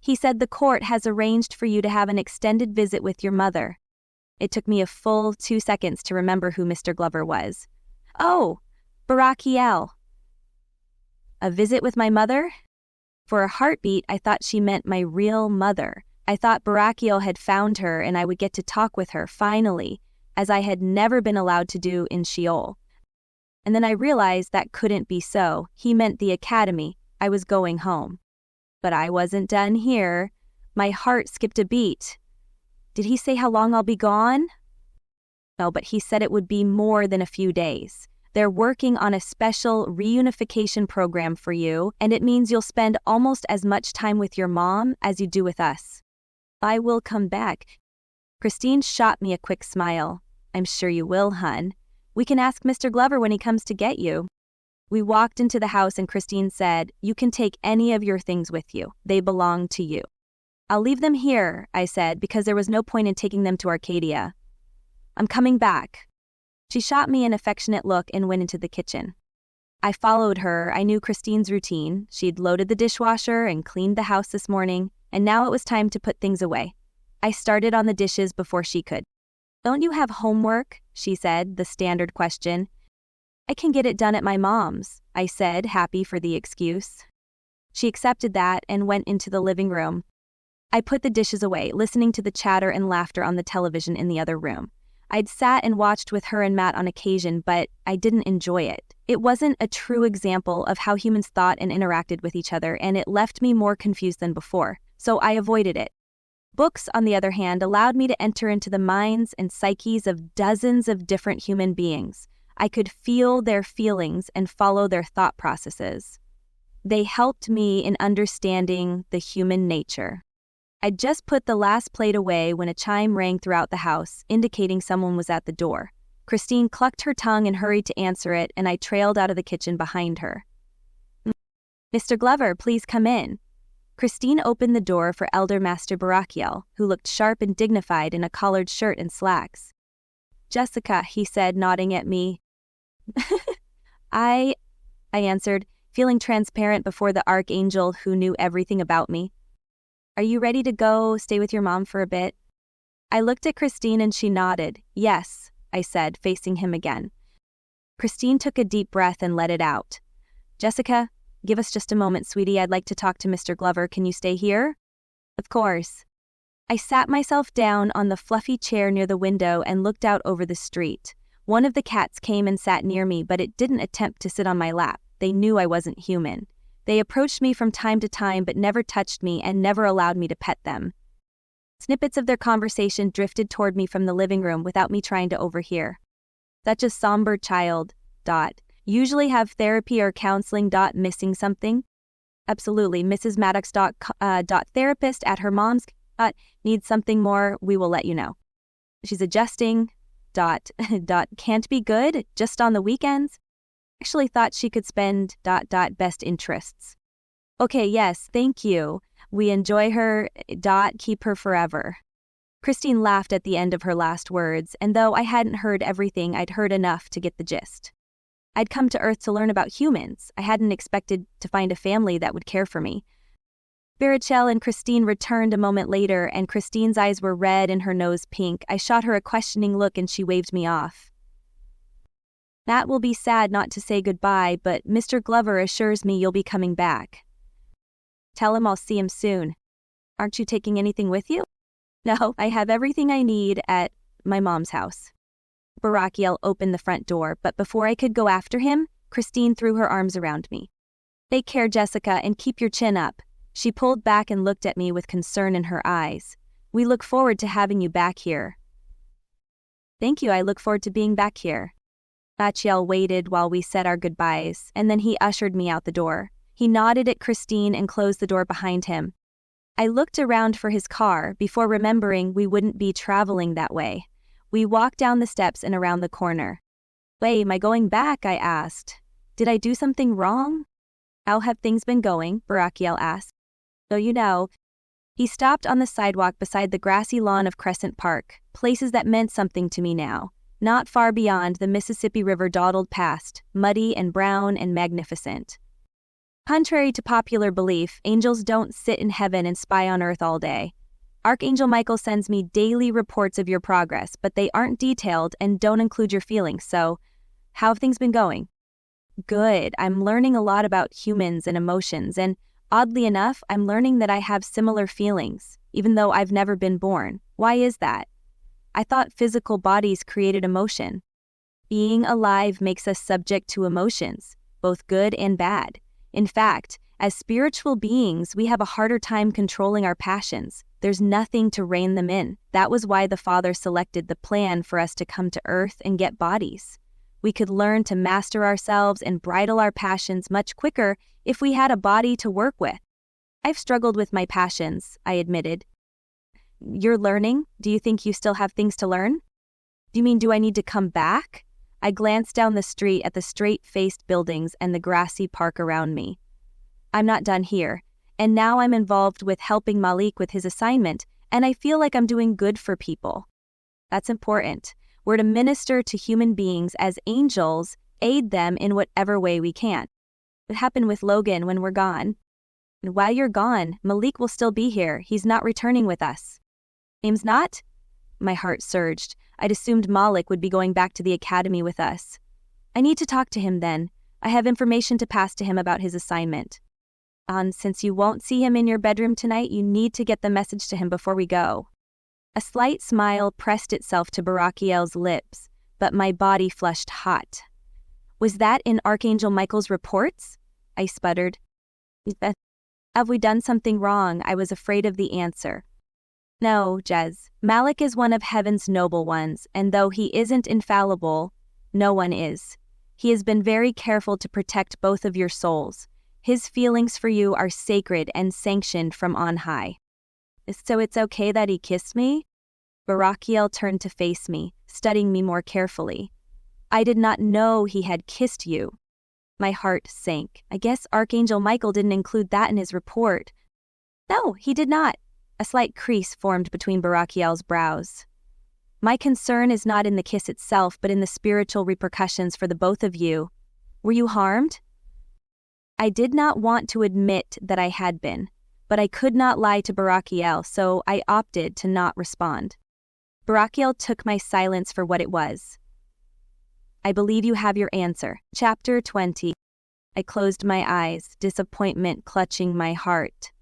He said the court has arranged for you to have an extended visit with your mother. It took me a full 2 seconds to remember who Mr. Glover was. Oh, Barakiel. A visit with my mother? For a heartbeat, I thought she meant my real mother. I thought Barakiel had found her and I would get to talk with her, finally, as I had never been allowed to do in Sheol. And then I realized that couldn't be so. He meant the academy. I was going home. But I wasn't done here. My heart skipped a beat. Did he say how long I'll be gone? No, but he said it would be more than a few days. They're working on a special reunification program for you, and it means you'll spend almost as much time with your mom as you do with us. I will come back. Christine shot me a quick smile. I'm sure you will, hun. We can ask Mr. Glover when he comes to get you. We walked into the house and Christine said, you can take any of your things with you. They belong to you. I'll leave them here, I said, because there was no point in taking them to Arcadia. I'm coming back. She shot me an affectionate look and went into the kitchen. I followed her. I knew Christine's routine. She'd loaded the dishwasher and cleaned the house this morning, and now it was time to put things away. I started on the dishes before she could. Don't you have homework? She said, the standard question. I can get it done at my mom's, I said, happy for the excuse. She accepted that and went into the living room. I put the dishes away, listening to the chatter and laughter on the television in the other room. I'd sat and watched with her and Matt on occasion, but I didn't enjoy it. It wasn't a true example of how humans thought and interacted with each other, and it left me more confused than before, so I avoided it. Books, on the other hand, allowed me to enter into the minds and psyches of dozens of different human beings. I could feel their feelings and follow their thought processes. They helped me in understanding the human nature. I'd just put the last plate away when a chime rang throughout the house, indicating someone was at the door. Christine clucked her tongue and hurried to answer it, and I trailed out of the kitchen behind her. Mr. Glover, please come in. Christine opened the door for Elder Master Barakiel, who looked sharp and dignified in a collared shirt and slacks. Jessica, he said, nodding at me. I answered, feeling transparent before the archangel who knew everything about me. Are you ready to go stay with your mom for a bit? I looked at Christine and she nodded. Yes, I said, facing him again. Christine took a deep breath and let it out. Jessica, give us just a moment, sweetie. I'd like to talk to Mr. Glover. Can you stay here? Of course. I sat myself down on the fluffy chair near the window and looked out over the street. One of the cats came and sat near me, but it didn't attempt to sit on my lap. They knew I wasn't human. They approached me from time to time but never touched me and never allowed me to pet them. Snippets of their conversation drifted toward me from the living room without me trying to overhear. Such a somber child. Usually have therapy or counseling. Missing something? Absolutely. Mrs. Maddox. Therapist at her mom's. Needs something more. We will let you know. She's adjusting. Can't be good. Just on the weekends. Actually thought she could spend. Best interests. Okay, yes, thank you. We enjoy her. Keep her forever. Christine laughed at the end of her last words, and though I hadn't heard everything, I'd heard enough to get the gist. I'd come to Earth to learn about humans. I hadn't expected to find a family that would care for me. Barichel and Christine returned a moment later, and Christine's eyes were red and her nose pink. I shot her a questioning look and she waved me off. Matt will be sad not to say goodbye, but Mr. Glover assures me you'll be coming back. Tell him I'll see him soon. Aren't you taking anything with you? No, I have everything I need at my mom's house. Barakiel opened the front door, but before I could go after him, Christine threw her arms around me. Take care, Jessica, and keep your chin up. She pulled back and looked at me with concern in her eyes. We look forward to having you back here. Thank you, I look forward to being back here. Barakiel waited while we said our goodbyes, and then he ushered me out the door. He nodded at Christine and closed the door behind him. I looked around for his car before remembering we wouldn't be traveling that way. We walked down the steps and around the corner. Wait, am I going back? I asked. Did I do something wrong? How have things been going? Barakiel asked. So you know. He stopped on the sidewalk beside the grassy lawn of Crescent Park, places that meant something to me now. Not far beyond, the Mississippi River dawdled past, muddy and brown and magnificent. Contrary to popular belief, angels don't sit in heaven and spy on earth all day. Archangel Michael sends me daily reports of your progress, but they aren't detailed and don't include your feelings, so how have things been going? Good. I'm learning a lot about humans and emotions, and oddly enough, I'm learning that I have similar feelings, even though I've never been born. Why is that? I thought physical bodies created emotion. Being alive makes us subject to emotions, both good and bad. In fact, as spiritual beings, we have a harder time controlling our passions. There's nothing to rein them in. That was why the Father selected the plan for us to come to Earth and get bodies. We could learn to master ourselves and bridle our passions much quicker if we had a body to work with. I've struggled with my passions, I admitted. You're learning? Do you think you still have things to learn? Do you mean, do I need to come back? I glanced down the street at the straight-faced buildings and the grassy park around me. I'm not done here, and now I'm involved with helping Malik with his assignment, and I feel like I'm doing good for people. That's important. We're to minister to human beings as angels, aid them in whatever way we can. What happened with Logan when we're gone? And while you're gone, Malik will still be here. He's not returning with us. Ames not? My heart surged. I'd assumed Malik would be going back to the academy with us. I need to talk to him then. I have information to pass to him about his assignment. Since you won't see him in your bedroom tonight, you need to get the message to him before we go. A slight smile pressed itself to Barakiel's lips, but my body flushed hot. Was that in Archangel Michael's reports? I sputtered. Have we done something wrong? I was afraid of the answer. No, Jez. Malik is one of heaven's noble ones, and though he isn't infallible, no one is. He has been very careful to protect both of your souls. His feelings for you are sacred and sanctioned from on high. So it's okay that he kissed me? Barakiel turned to face me, studying me more carefully. I did not know he had kissed you. My heart sank. I guess Archangel Michael didn't include that in his report. No, he did not. A slight crease formed between Barakiel's brows. My concern is not in the kiss itself, but in the spiritual repercussions for the both of you. Were you harmed? I did not want to admit that I had been, but I could not lie to Barakiel, so I opted to not respond. Barakiel took my silence for what it was. I believe you have your answer. Chapter 20. I closed my eyes, disappointment clutching my heart.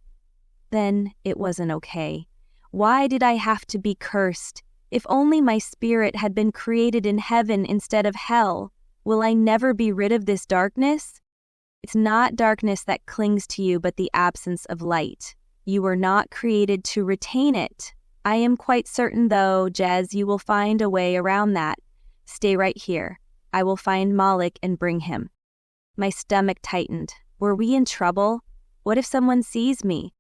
Then it wasn't okay. Why did I have to be cursed? If only my spirit had been created in heaven instead of hell. Will I never be rid of this darkness? It's not darkness that clings to you, but the absence of light. You were not created to retain it. I am quite certain, though, Jez, you will find a way around that. Stay right here. I will find Malik and bring him. My stomach tightened. Were we in trouble? What if someone sees me?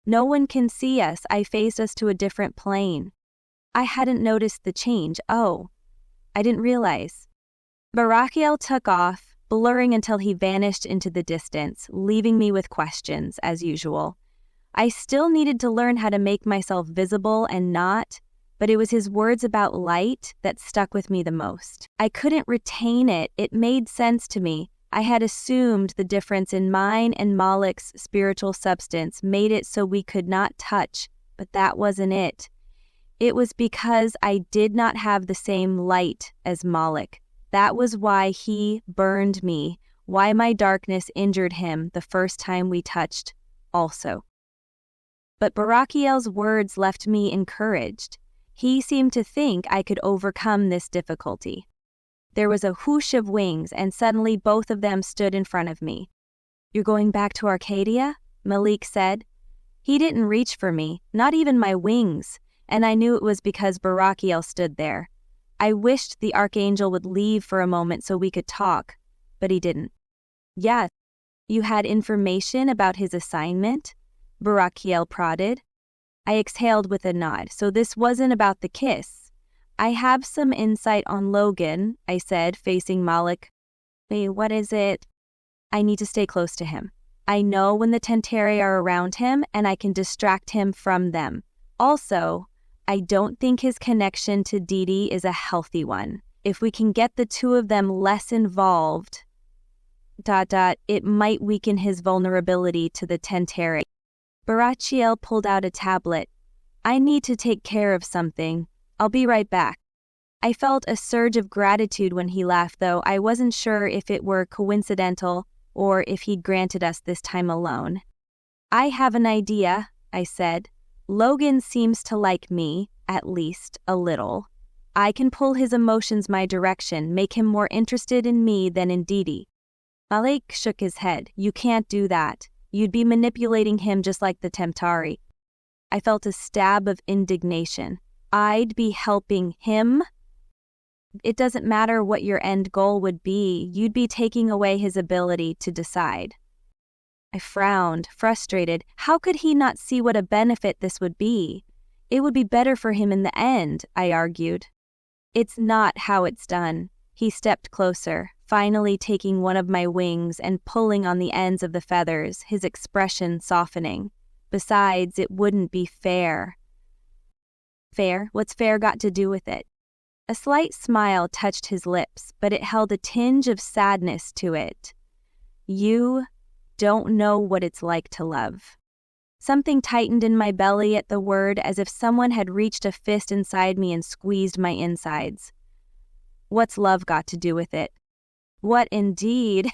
No one can see us. I phased us to a different plane. I hadn't noticed the change. Oh, I didn't realize. Barakiel took off, blurring until he vanished into the distance, leaving me with questions, as usual. I still needed to learn how to make myself visible and not, but it was his words about light that stuck with me the most. I couldn't retain it. It made sense to me. I had assumed the difference in mine and Malik's spiritual substance made it so we could not touch, but that wasn't it. It was because I did not have the same light as Malik. That was why he burned me, why my darkness injured him the first time we touched also. But Barakiel's words left me encouraged. He seemed to think I could overcome this difficulty. There was a whoosh of wings, and suddenly both of them stood in front of me. "You're going back to Arcadia?" Malik said. He didn't reach for me, not even my wings, and I knew it was because Barakiel stood there. I wished the Archangel would leave for a moment so we could talk, but he didn't. "Yes, you had information about his assignment?" Barakiel prodded. I exhaled with a nod. "So this wasn't about the kiss." "I have some insight on Logan," I said, facing Malik. "Wait, what is it?" "I need to stay close to him. I know when the Tenteri are around him, and I can distract him from them. Also, I don't think his connection to Didi is a healthy one. If we can get the two of them less involved, it might weaken his vulnerability to the Tenteri." Barachiel pulled out a tablet. "I need to take care of something. I'll be right back." I felt a surge of gratitude when he left, though I wasn't sure if it were coincidental or if he'd granted us this time alone. "I have an idea," I said. "Logan seems to like me, at least a little. I can pull his emotions my direction, make him more interested in me than in Didi." Malik shook his head. "You can't do that. You'd be manipulating him just like the Tentari." I felt a stab of indignation. I'd be helping him? It doesn't matter what your end goal would be, you'd be taking away his ability to decide. I frowned, frustrated. How could he not see what a benefit this would be? It would be better for him in the end, I argued. "It's not how it's done." He stepped closer, finally taking one of my wings and pulling on the ends of the feathers, his expression softening. "Besides, it wouldn't be fair." "Fair? What's fair got to do with it?" A slight smile touched his lips, but it held a tinge of sadness to it. "You don't know what it's like to love." Something tightened in my belly at the word, as if someone had reached a fist inside me and squeezed my insides. "What's love got to do with it?" "What indeed?"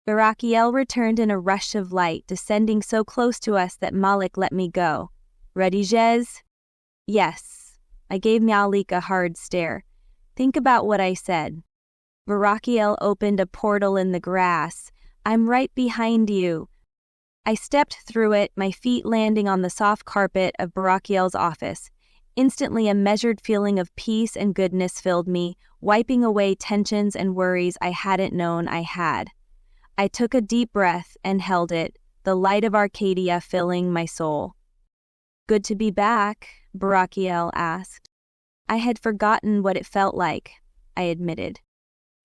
Barakiel returned in a rush of light, descending so close to us that Malik let me go. "Ready, Jez?" "Yes." I gave Malik a hard stare. "Think about what I said." Barakiel opened a portal in the grass. "I'm right behind you." I stepped through it, my feet landing on the soft carpet of Barakiel's office. Instantly, a measured feeling of peace and goodness filled me, wiping away tensions and worries I hadn't known I had. I took a deep breath and held it, the light of Arcadia filling my soul. "Good to be back," Barakiel asked. I had forgotten what it felt like, I admitted.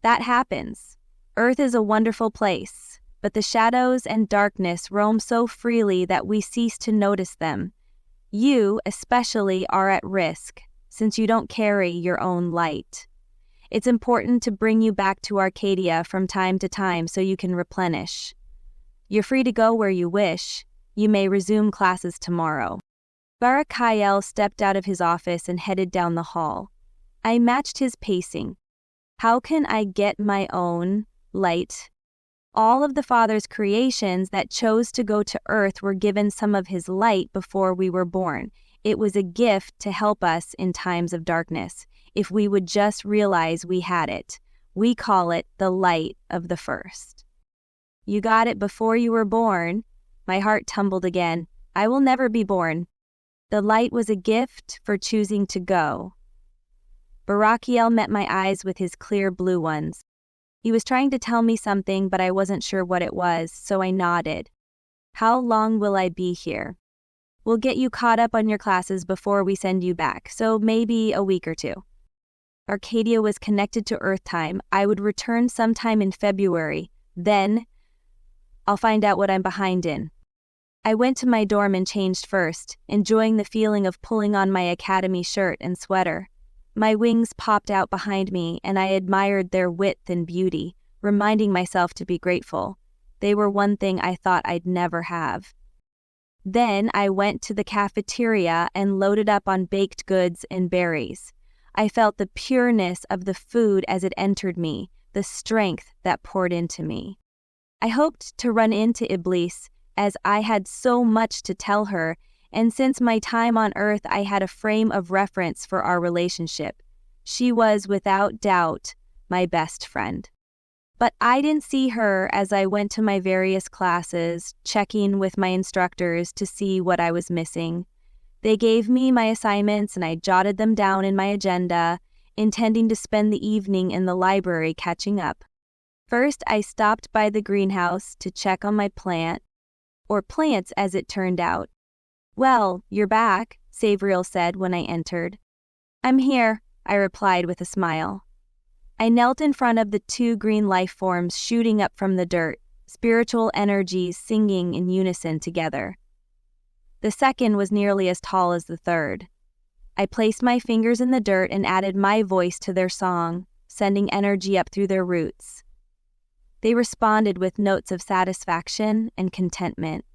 "That happens. Earth is a wonderful place, but the shadows and darkness roam so freely that we cease to notice them. You, especially, are at risk, since you don't carry your own light. It's important to bring you back to Arcadia from time to time so you can replenish. You're free to go where you wish. You may resume classes tomorrow." Barakiel stepped out of his office and headed down the hall. I matched his pacing. How can I get my own light? All of the Father's creations that chose to go to Earth were given some of his light before we were born. It was a gift to help us in times of darkness, if we would just realize we had it. We call it the light of the first. "You got it before you were born." My heart tumbled again. "I will never be born." The light was a gift for choosing to go. Barakiel met my eyes with his clear blue ones. He was trying to tell me something, but I wasn't sure what it was, so I nodded. How long will I be here? We'll get you caught up on your classes before we send you back, so maybe a week or two. Arcadia was connected to Earth time. I would return sometime in February. Then, I'll find out what I'm behind in. I went to my dorm and changed first, enjoying the feeling of pulling on my academy shirt and sweater. My wings popped out behind me, and I admired their width and beauty, reminding myself to be grateful. They were one thing I thought I'd never have. Then I went to the cafeteria and loaded up on baked goods and berries. I felt the pureness of the food as it entered me, the strength that poured into me. I hoped to run into Iblis, as I had so much to tell her, and since my time on Earth I had a frame of reference for our relationship. She was, without doubt, my best friend. But I didn't see her as I went to my various classes, checking with my instructors to see what I was missing. They gave me my assignments and I jotted them down in my agenda, intending to spend the evening in the library catching up. First, I stopped by the greenhouse to check on my plant, or plants as it turned out. Well, you're back, Savriel said when I entered. I'm here, I replied with a smile. I knelt in front of the two green life forms shooting up from the dirt, spiritual energies singing in unison together. The second was nearly as tall as the third. I placed my fingers in the dirt and added my voice to their song, sending energy up through their roots. They responded with notes of satisfaction and contentment.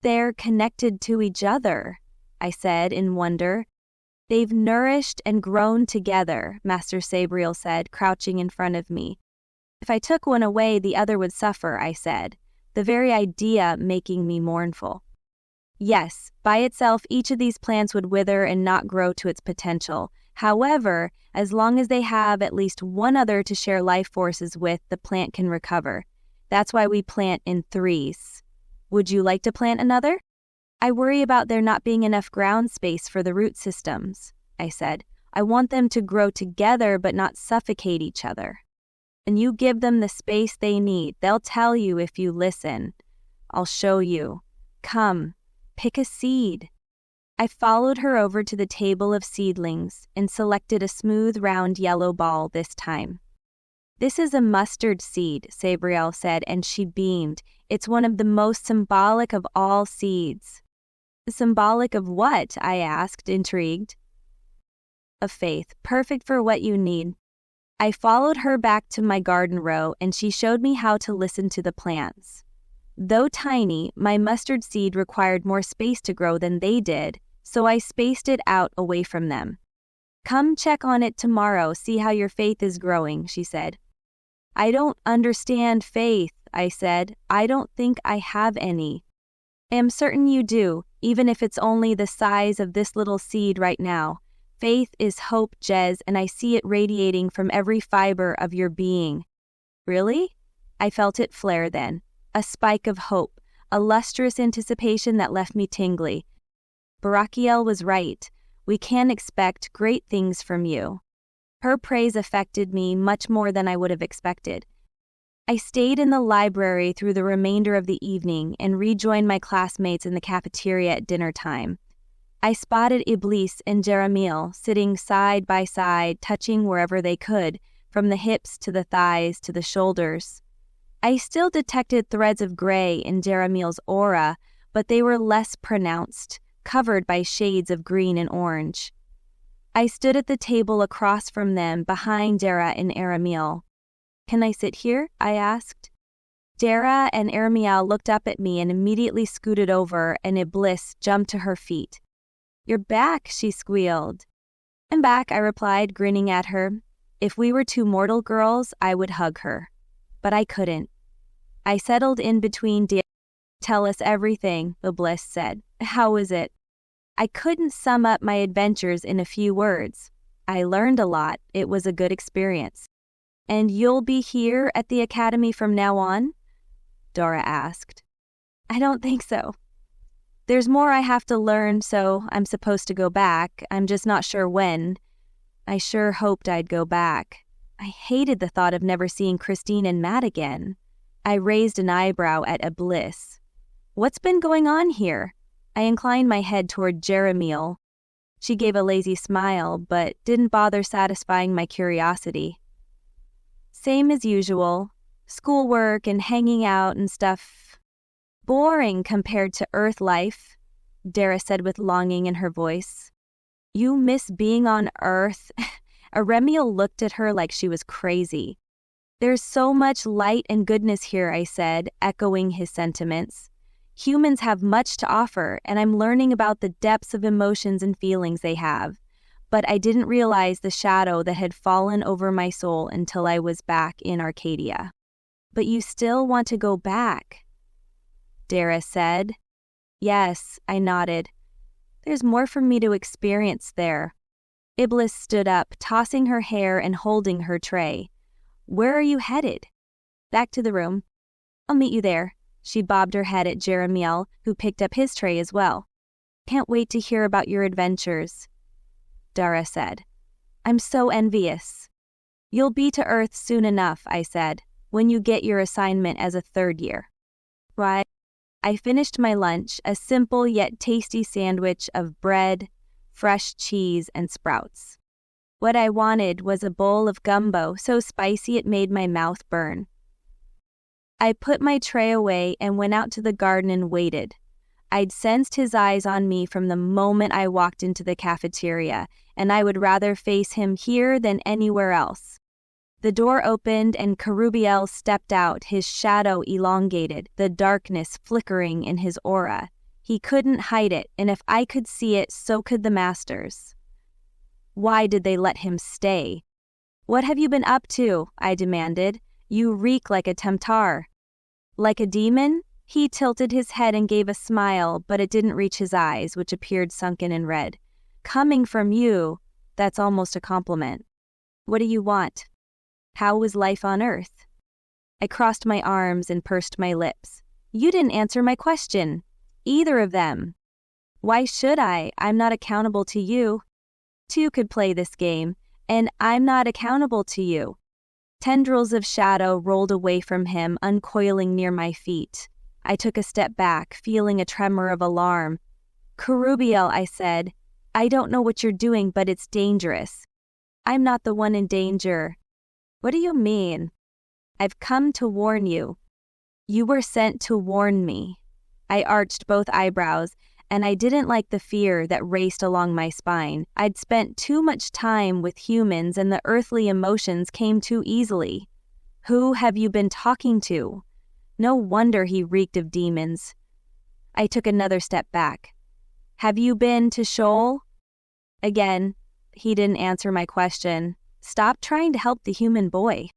They're connected to each other, I said in wonder. They've nourished and grown together, Master Sabriel said, crouching in front of me. If I took one away, the other would suffer, I said, the very idea making me mournful. Yes, by itself, each of these plants would wither and not grow to its potential. However, as long as they have at least one other to share life forces with, the plant can recover. That's why we plant in threes. Would you like to plant another? I worry about there not being enough ground space for the root systems, I said. I want them to grow together but not suffocate each other. And you give them the space they need. They'll tell you if you listen. I'll show you. Come. Pick a seed. I followed her over to the table of seedlings and selected a smooth, round yellow ball this time. This is a mustard seed, Sabriel said, and she beamed. It's one of the most symbolic of all seeds. Symbolic of what? I asked, intrigued. Of faith, perfect for what you need. I followed her back to my garden row, and she showed me how to listen to the plants. Though tiny, my mustard seed required more space to grow than they did, so I spaced it out away from them. Come check on it tomorrow, see how your faith is growing, she said. I don't understand faith, I said. I don't think I have any. I am certain you do, even if it's only the size of this little seed right now. Faith is hope, Jez, and I see it radiating from every fiber of your being. Really? I felt it flare then. A spike of hope, a lustrous anticipation that left me tingly. Barakiel was right. We can expect great things from you. Her praise affected me much more than I would have expected. I stayed in the library through the remainder of the evening and rejoined my classmates in the cafeteria at dinner time. I spotted Iblis and Jeremiel sitting side by side, touching wherever they could, from the hips to the thighs to the shoulders. I still detected threads of gray in Jeremiel's aura, but they were less pronounced, covered by shades of green and orange. I stood at the table across from them, behind Dara and Jeremiel. Can I sit here? I asked. Dara and Jeremiel looked up at me and immediately scooted over, and Iblis jumped to her feet. You're back, she squealed. I'm back, I replied, grinning at her. If we were two mortal girls, I would hug her. But I couldn't. I settled in between Tell us everything, Iblis said. How was it? I couldn't sum up my adventures in a few words. I learned a lot. It was a good experience. And you'll be here at the academy from now on? Dora asked. I don't think so. There's more I have to learn, so I'm supposed to go back. I'm just not sure when. I sure hoped I'd go back. I hated the thought of never seeing Christine and Matt again. I raised an eyebrow at Iblis. What's been going on here? I inclined my head toward Jeremiel. She gave a lazy smile, but didn't bother satisfying my curiosity. Same as usual. Schoolwork and hanging out and stuff. Boring compared to Earth life, Dara said with longing in her voice. You miss being on Earth? Aremiel looked at her like she was crazy. There's so much light and goodness here, I said, echoing his sentiments. Humans have much to offer, and I'm learning about the depths of emotions and feelings they have. But I didn't realize the shadow that had fallen over my soul until I was back in Arcadia. But you still want to go back, Dara said. Yes, I nodded. There's more for me to experience there. Iblis stood up, tossing her hair and holding her tray. Where are you headed? Back to the room. I'll meet you there. She bobbed her head at Jeremiel, who picked up his tray as well. Can't wait to hear about your adventures, Dara said. I'm so envious. You'll be to Earth soon enough, I said, when you get your assignment as a third year. Right. I finished my lunch, a simple yet tasty sandwich of bread, fresh cheese, and sprouts. What I wanted was a bowl of gumbo so spicy it made my mouth burn. I put my tray away and went out to the garden and waited. I'd sensed his eyes on me from the moment I walked into the cafeteria, and I would rather face him here than anywhere else. The door opened and Kerubiel stepped out, his shadow elongated, the darkness flickering in his aura. He couldn't hide it, and if I could see it, so could the masters. Why did they let him stay? What have you been up to? I demanded. You reek like a temptar. Like a demon? He tilted his head and gave a smile, but it didn't reach his eyes, which appeared sunken and red. Coming from you, that's almost a compliment. What do you want? How was life on Earth? I crossed my arms and pursed my lips. You didn't answer my question. Either of them. Why should I? I'm not accountable to you. Two could play this game, and I'm not accountable to you. Tendrils of shadow rolled away from him, uncoiling near my feet. I took a step back, feeling a tremor of alarm. Kerubiel, I said, I don't know what you're doing, but it's dangerous. I'm not the one in danger. What do you mean? I've come to warn you. You were sent to warn me. I arched both eyebrows, and I didn't like the fear that raced along my spine. I'd spent too much time with humans and the earthly emotions came too easily. Who have you been talking to? No wonder he reeked of demons. I took another step back. Have you been to Sheol? Again, he didn't answer my question. Stop trying to help the human boy.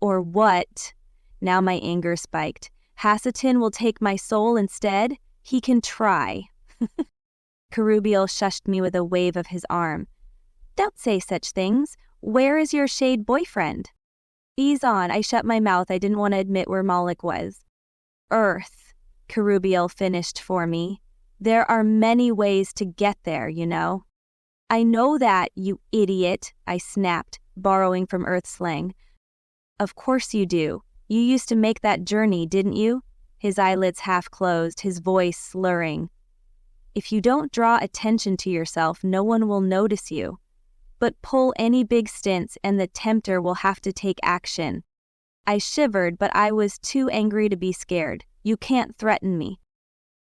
Or what? Now my anger spiked. Hassatin will take my soul instead? He can try. Kerubiel shushed me with a wave of his arm. Don't say such things. Where is your shade boyfriend? Ease on. I shut my mouth. I didn't want to admit where Malik was. Earth, Kerubiel finished for me. There are many ways to get there, you know. I know that, you idiot, I snapped, borrowing from Earth slang. Of course you do. You used to make that journey, didn't you? His eyelids half closed, his voice slurring. If you don't draw attention to yourself, no one will notice you. But pull any big stints and the tempter will have to take action. I shivered, but I was too angry to be scared. You can't threaten me.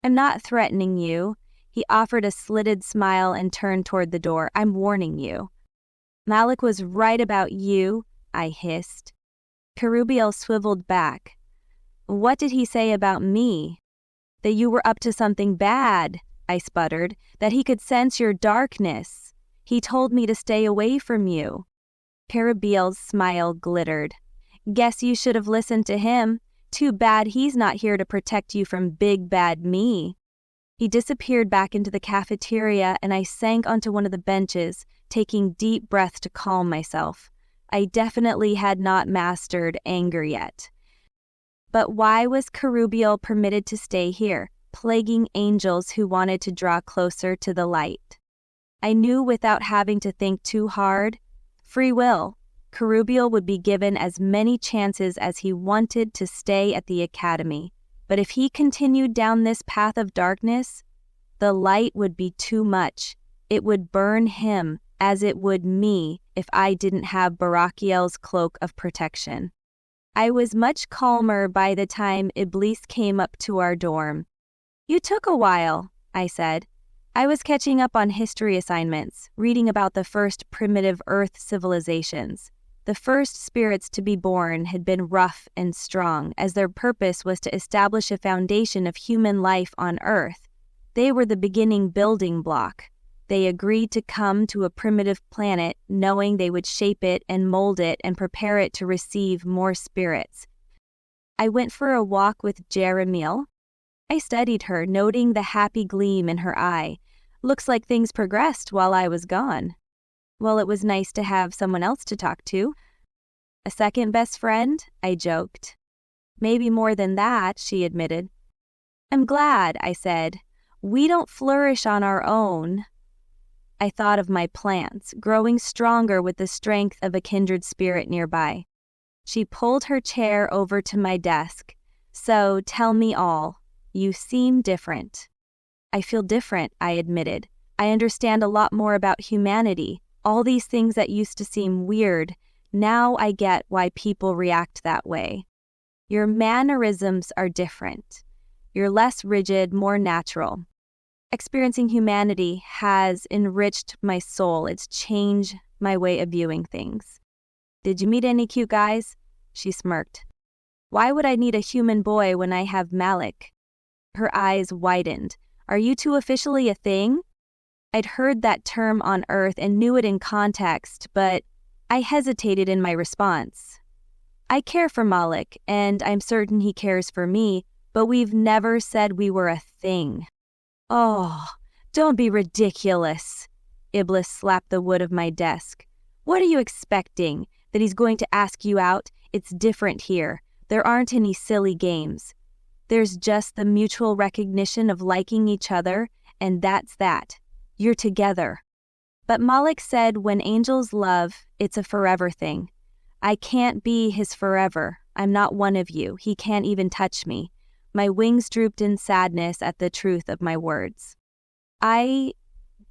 I'm not threatening you. He offered a slitted smile and turned toward the door. I'm warning you. Malik was right about you, I hissed. Kerubiel swiveled back. What did he say about me? That you were up to something bad, I sputtered, that he could sense your darkness. He told me to stay away from you. Kerubiel's smile glittered. Guess you should have listened to him. Too bad he's not here to protect you from big bad me. He disappeared back into the cafeteria and I sank onto one of the benches, taking deep breaths to calm myself. I definitely had not mastered anger yet. But why was Kerubiel permitted to stay here? plaguing angels who wanted to draw closer to the light. I knew without having to think too hard, free will. Kerubiel would be given as many chances as he wanted to stay at the academy. But if he continued down this path of darkness, the light would be too much. It would burn him as it would me if I didn't have Barakiel's cloak of protection. I was much calmer by the time Iblis came up to our dorm. "You took a while," I said. I was catching up on history assignments, reading about the first primitive Earth civilizations. The first spirits to be born had been rough and strong, as their purpose was to establish a foundation of human life on Earth. They were the beginning building block. They agreed to come to a primitive planet, knowing they would shape it and mold it and prepare it to receive more spirits. I went for a walk with Jeremiel. I studied her, noting the happy gleam in her eye. Looks like things progressed while I was gone. Well, it was nice to have someone else to talk to. "A second best friend?" I joked. "Maybe more than that," she admitted. "I'm glad," I said. "We don't flourish on our own." I thought of my plants, growing stronger with the strength of a kindred spirit nearby. She pulled her chair over to my desk. "So, tell me all. You seem different." "I feel different," I admitted. "I understand a lot more about humanity. All these things that used to seem weird, now I get why people react that way. Your mannerisms are different. You're less rigid, more natural. Experiencing humanity has enriched my soul. It's changed my way of viewing things." "Did you meet any cute guys?" She smirked. "Why would I need a human boy when I have Malik?" Her eyes widened. "Are you two officially a thing?" I'd heard that term on Earth and knew it in context, but I hesitated in my response. "I care for Malik, and I'm certain he cares for me, but we've never said we were a thing." "Oh, don't be ridiculous." Iblis slapped the wood of my desk. "What are you expecting? That he's going to ask you out? It's different here. There aren't any silly games. There's just the mutual recognition of liking each other, and that's that. You're together." But Malik said when angels love, it's a forever thing. I can't be his forever. I'm not one of you. He can't even touch me. My wings drooped in sadness at the truth of my words. "I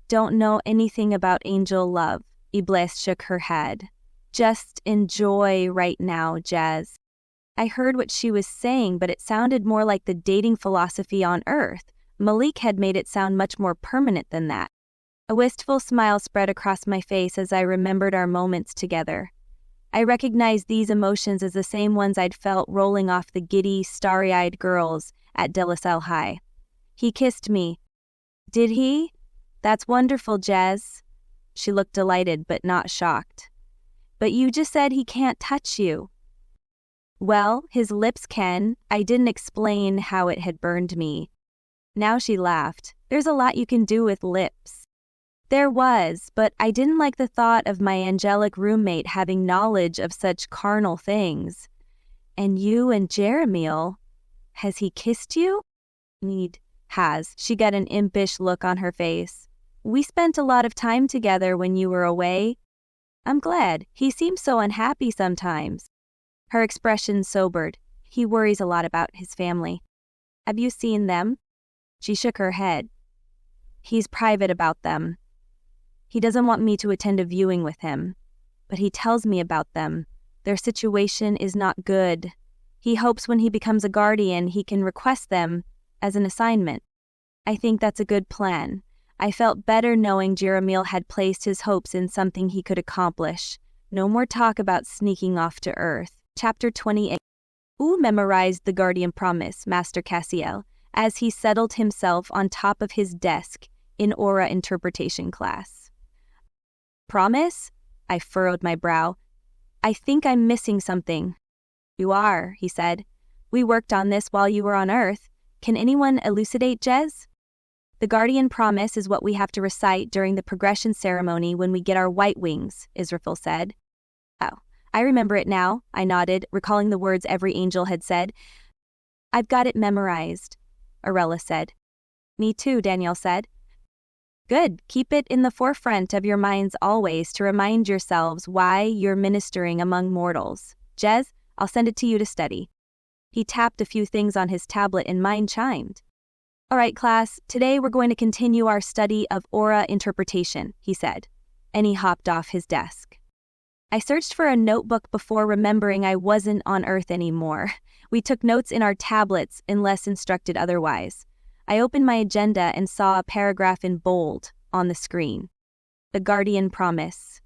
don't know anything about angel love." Iblis shook her head. "Just enjoy right now, Jez." I heard what she was saying, but it sounded more like the dating philosophy on Earth. Malik had made it sound much more permanent than that. A wistful smile spread across my face as I remembered our moments together. I recognized these emotions as the same ones I'd felt rolling off the giddy, starry-eyed girls at De La Salle High. "He kissed me." "Did he? That's wonderful, Jez." She looked delighted but not shocked. "But you just said he can't touch you." "Well, his lips can." I didn't explain how it had burned me. Now she laughed. "There's a lot you can do with lips." There was, but I didn't like the thought of my angelic roommate having knowledge of such carnal things. "And you and Jeremiel, has he kissed you?" "Has." She got an impish look on her face. "We spent a lot of time together when you were away." "I'm glad. He seems so unhappy sometimes." Her expression sobered. "He worries a lot about his family." "Have you seen them?" She shook her head. "He's private about them. He doesn't want me to attend a viewing with him, but he tells me about them. Their situation is not good. He hopes when he becomes a guardian he can request them as an assignment. I think that's a good plan. I felt better knowing Jeremiel had placed his hopes in something he could accomplish. No more talk about sneaking off to Earth. Chapter 28. Memorized the Guardian Promise, Master Cassiel, as he settled himself on top of his desk in aura interpretation class. "Promise?" I furrowed my brow. "I think I'm missing something." "You are," he said. "We worked on this while you were on Earth. Can anyone elucidate, Jez?" "The Guardian Promise is what we have to recite during the progression ceremony when we get our white wings," Israfil said. "Oh, I remember it now," I nodded, recalling the words every angel had said. "I've got it memorized." Arella said. Me too, Daniel said. Good, keep it in the forefront of your minds always to remind yourselves why you're ministering among mortals. Jez, I'll send it to you to study. He tapped a few things on his tablet and mine chimed. All right, class, today we're going to continue our study of aura interpretation, he said, and he hopped off his desk. I searched for a notebook before remembering I wasn't on Earth anymore. We took notes in our tablets unless instructed otherwise. I opened my agenda and saw a paragraph in bold on the screen. The Guardian Promise.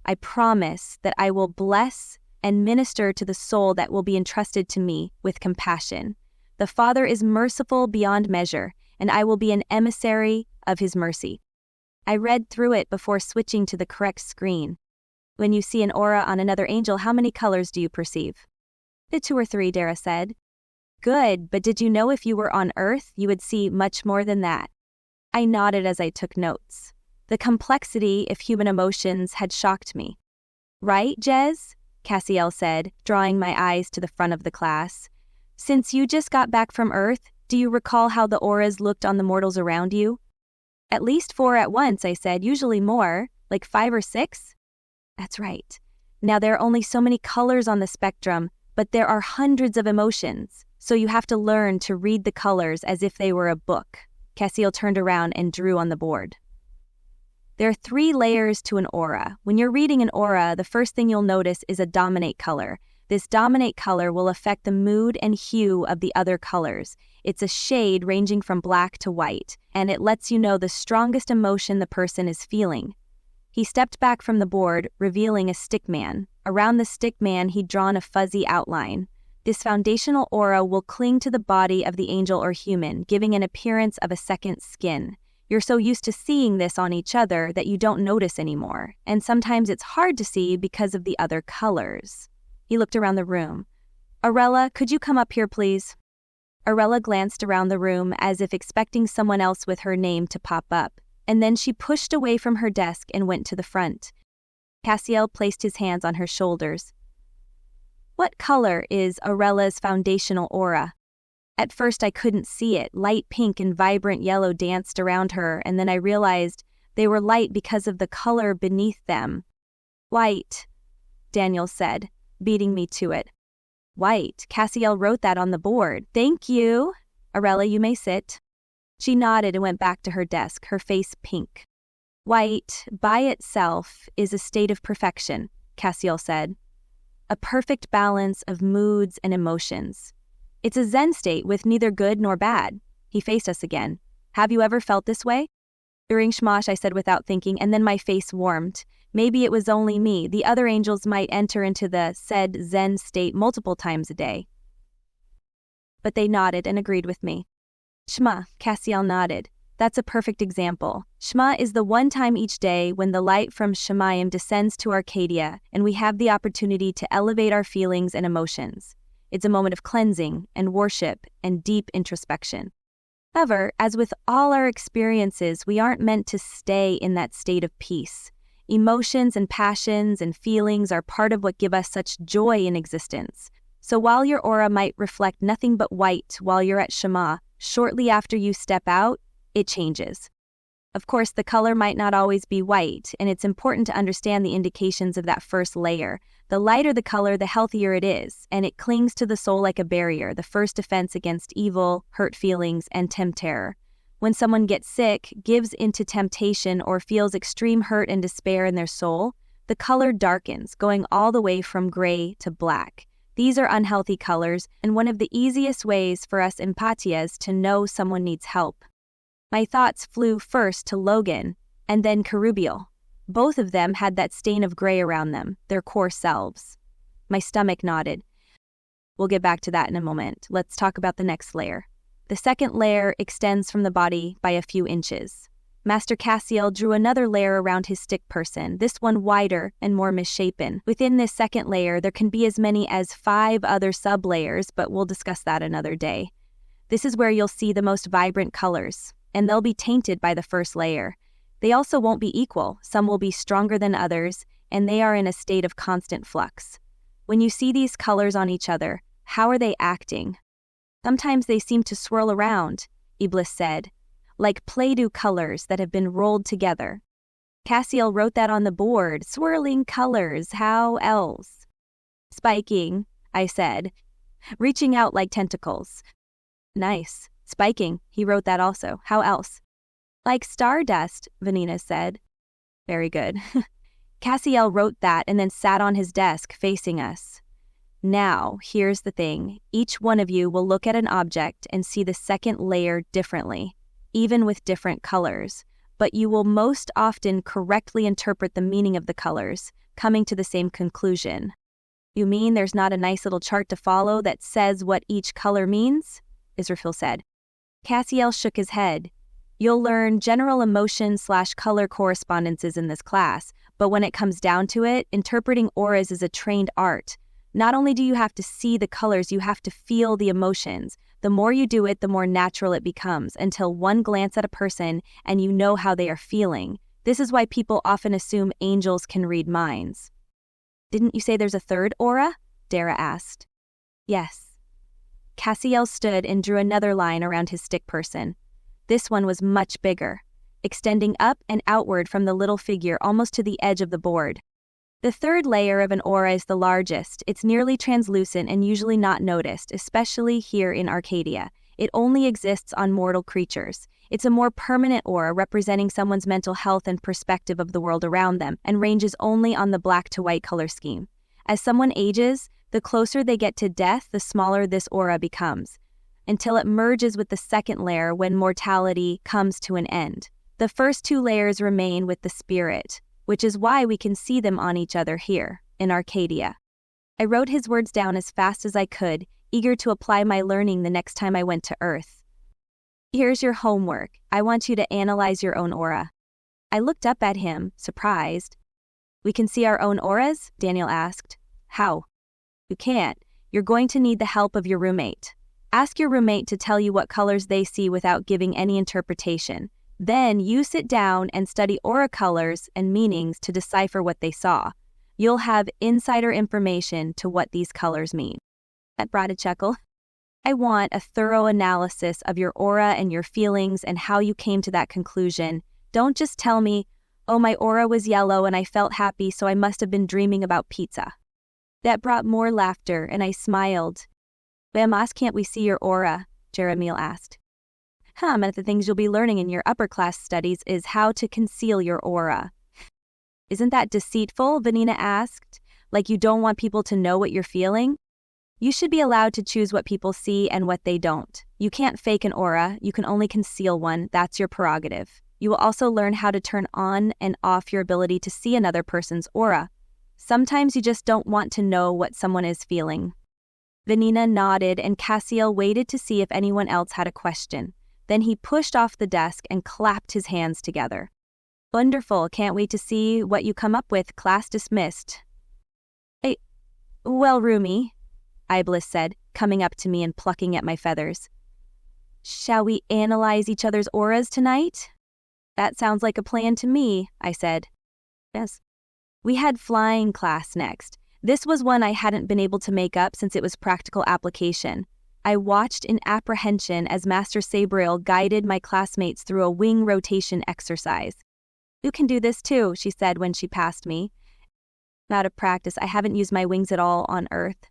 I promise that I will bless and minister to the soul that will be entrusted to me with compassion. The Father is merciful beyond measure, and I will be an emissary of his mercy. I read through it before switching to the correct screen. When you see an aura on another angel, how many colors do you perceive? 2 or 3, Dara said. Good, but did you know if you were on Earth, you would see much more than that? I nodded as I took notes. The complexity of human emotions had shocked me. Right, Jez? Cassiel said, drawing my eyes to the front of the class. Since you just got back from Earth, do you recall how the auras looked on the mortals around you? At least 4 at once, I said, usually more, like 5 or 6. That's right. Now there are only so many colors on the spectrum, but there are hundreds of emotions, so you have to learn to read the colors as if they were a book. Cassiel turned around and drew on the board. There are 3 layers to an aura. When you're reading an aura, the first thing you'll notice is a dominate color. This dominate color will affect the mood and hue of the other colors. It's a shade ranging from black to white, and it lets you know the strongest emotion the person is feeling. He stepped back from the board, revealing a stickman. Around the stickman, he'd drawn a fuzzy outline. This foundational aura will cling to the body of the angel or human, giving an appearance of a second skin. You're so used to seeing this on each other that you don't notice anymore, and sometimes it's hard to see because of the other colors. He looked around the room. Arella, could you come up here, please? Arella glanced around the room as if expecting someone else with her name to pop up, and then she pushed away from her desk and went to the front. Cassiel placed his hands on her shoulders. What color is Arella's foundational aura? At first I couldn't see it. Light pink and vibrant yellow danced around her, and then I realized they were light because of the color beneath them. White, Daniel said, beating me to it. White. Cassiel wrote that on the board. Thank you. Arella, you may sit. She nodded and went back to her desk, her face pink. White, by itself, is a state of perfection, Cassiel said. A perfect balance of moods and emotions. It's a Zen state with neither good nor bad. He faced us again. Have you ever felt this way? During Shmosh, I said without thinking, and then my face warmed. Maybe it was only me. The other angels might enter into the said Zen state multiple times a day. But they nodded and agreed with me. Shema, Cassiel nodded. That's a perfect example. Shema is the one time each day when the light from Shemayim descends to Arcadia, and we have the opportunity to elevate our feelings and emotions. It's a moment of cleansing and worship and deep introspection. However, as with all our experiences, we aren't meant to stay in that state of peace. Emotions and passions and feelings are part of what give us such joy in existence. So while your aura might reflect nothing but white while you're at Shema, shortly after you step out, it changes. Of course, the color might not always be white, and it's important to understand the indications of that first layer. The lighter the color, the healthier it is, and it clings to the soul like a barrier, the first defense against evil, hurt feelings, and terror. When someone gets sick, gives into temptation, or feels extreme hurt and despair in their soul, the color darkens, going all the way from gray to black. These are unhealthy colors, and one of the easiest ways for us empathias to know someone needs help. My thoughts flew first to Logan, and then Carubiel. Both of them had that stain of gray around them, their core selves. My stomach nodded. We'll get back to that in a moment. Let's talk about the next layer. The second layer extends from the body by a few inches. Master Cassiel drew another layer around his stick person, this one wider and more misshapen. Within this second layer, there can be as many as 5 other sub-layers, but we'll discuss that another day. This is where you'll see the most vibrant colors, and they'll be tainted by the first layer. They also won't be equal. Some will be stronger than others, and they are in a state of constant flux. When you see these colors on each other, how are they acting? Sometimes they seem to swirl around. Iblis said. Like Play-Doh colors that have been rolled together. Cassiel wrote that on the board. Swirling colors, how else? Spiking, I said, reaching out like tentacles. Nice. Spiking, he wrote that also. How else? Like stardust, Vanina said. Very good. Cassiel wrote that and then sat on his desk facing us. Now, here's the thing. Each one of you will look at an object and see the second layer differently, even with different colors, but you will most often correctly interpret the meaning of the colors, coming to the same conclusion. You mean there's not a nice little chart to follow that says what each color means? Israfil said. Cassiel shook his head. You'll learn general emotion/color correspondences in this class, but when it comes down to it, interpreting auras is a trained art. Not only do you have to see the colors, you have to feel the emotions. The more you do it, the more natural it becomes, until one glance at a person and you know how they are feeling. This is why people often assume angels can read minds. Didn't you say there's a third aura? Dara asked. Yes. Cassiel stood and drew another line around his stick person. This one was much bigger, extending up and outward from the little figure almost to the edge of the board. The third layer of an aura is the largest. It's nearly translucent and usually not noticed, especially here in Arcadia. It only exists on mortal creatures. It's a more permanent aura representing someone's mental health and perspective of the world around them, and ranges only on the black to white color scheme. As someone ages, the closer they get to death, the smaller this aura becomes, until it merges with the second layer when mortality comes to an end. The first two layers remain with the spirit, which is why we can see them on each other here, in Arcadia. I wrote his words down as fast as I could, eager to apply my learning the next time I went to Earth. Here's your homework. I want you to analyze your own aura. I looked up at him, surprised. We can see our own auras? Daniel asked. How? You can't. You're going to need the help of your roommate. Ask your roommate to tell you what colors they see without giving any interpretation. Then you sit down and study aura colors and meanings to decipher what they saw. You'll have insider information to what these colors mean. That brought a chuckle. I want a thorough analysis of your aura and your feelings and how you came to that conclusion. Don't just tell me, oh, my aura was yellow and I felt happy, so I must have been dreaming about pizza. That brought more laughter, and I smiled. Mas, can't we see your aura? Jeremiel asked. One of the things you'll be learning in your upper class studies is how to conceal your aura. Isn't that deceitful? Vanina asked. Like you don't want people to know what you're feeling? You should be allowed to choose what people see and what they don't. You can't fake an aura, you can only conceal one. That's your prerogative. You will also learn how to turn on and off your ability to see another person's aura. Sometimes you just don't want to know what someone is feeling. Vanina nodded and Cassiel waited to see if anyone else had a question. Then he pushed off the desk and clapped his hands together. Wonderful, can't wait to see what you come up with. Class dismissed. Well, Rumi, Iblis said, coming up to me and plucking at my feathers. Shall we analyze each other's auras tonight? That sounds like a plan to me, I said. Yes. We had flying class next. This was one I hadn't been able to make up since it was practical application. I watched in apprehension as Master Sabriel guided my classmates through a wing rotation exercise. You can do this too, she said when she passed me. Out of practice, I haven't used my wings at all on Earth.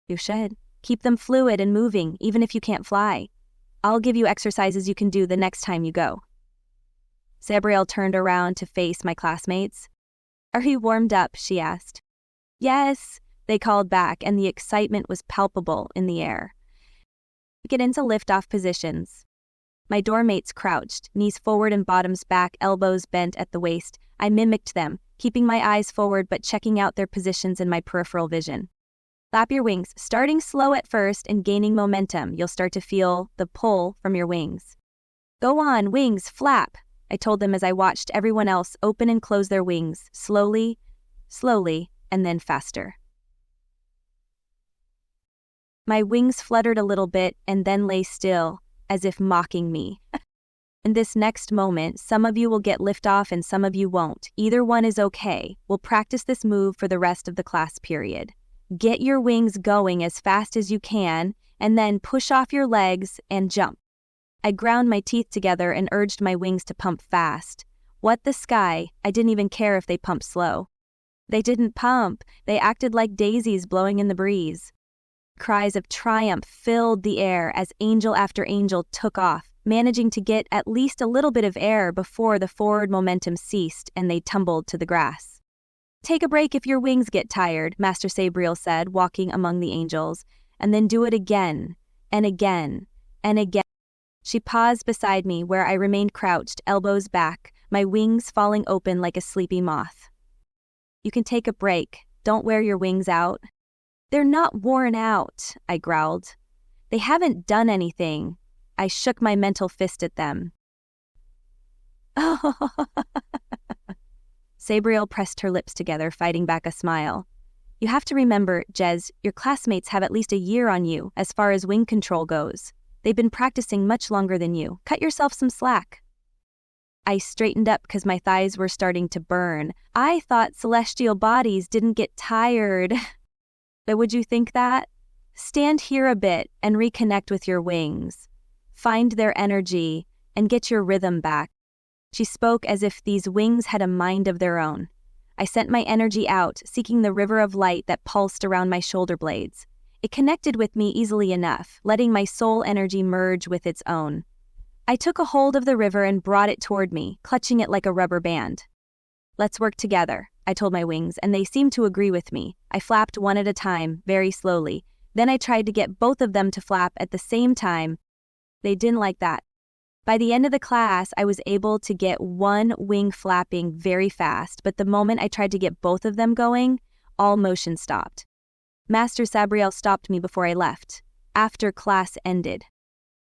You should. Keep them fluid and moving, even if you can't fly. I'll give you exercises you can do the next time you go. Sabriel turned around to face my classmates. Are you warmed up? She asked. Yes, they called back, and the excitement was palpable in the air. Get into lift-off positions. My dormmates crouched, knees forward and bottoms back, elbows bent at the waist. I mimicked them, keeping my eyes forward but checking out their positions in my peripheral vision. Flap your wings, starting slow at first and gaining momentum. You'll start to feel the pull from your wings. Go on, wings, flap, I told them as I watched everyone else open and close their wings, slowly, and then faster. My wings fluttered a little bit and then lay still, as if mocking me. In this next moment, some of you will get liftoff and some of you won't. Either one is okay. We'll practice this move for the rest of the class period. Get your wings going as fast as you can, and then push off your legs and jump. I ground my teeth together and urged my wings to pump fast. What the sky? I didn't even care if they pumped slow. They didn't pump, they acted like daisies blowing in the breeze. Cries of triumph filled the air as angel after angel took off, managing to get at least a little bit of air before the forward momentum ceased and they tumbled to the grass. "Take a break if your wings get tired," Master Sabriel said, walking among the angels, "and then do it again, and again, and again." She paused beside me where I remained crouched, elbows back, my wings falling open like a sleepy moth. "You can take a break. Don't wear your wings out." "They're not worn out," I growled. "They haven't done anything." I shook my mental fist at them. Sabriel pressed her lips together, fighting back a smile. "You have to remember, Jez, your classmates have at least a year on you as far as wing control goes. They've been practicing much longer than you. Cut yourself some slack." I straightened up because my thighs were starting to burn. I thought celestial bodies didn't get tired. But would you think that? Stand here a bit and reconnect with your wings. Find their energy and get your rhythm back. She spoke as if these wings had a mind of their own. I sent my energy out, seeking the river of light that pulsed around my shoulder blades. It connected with me easily enough, letting my soul energy merge with its own. I took a hold of the river and brought it toward me, clutching it like a rubber band. "Let's work together," I told my wings, and they seemed to agree with me. I flapped one at a time, very slowly. Then I tried to get both of them to flap at the same time. They didn't like that. By the end of the class, I was able to get one wing flapping very fast, but the moment I tried to get both of them going, all motion stopped. Master Sabriel stopped me before I left, after class ended.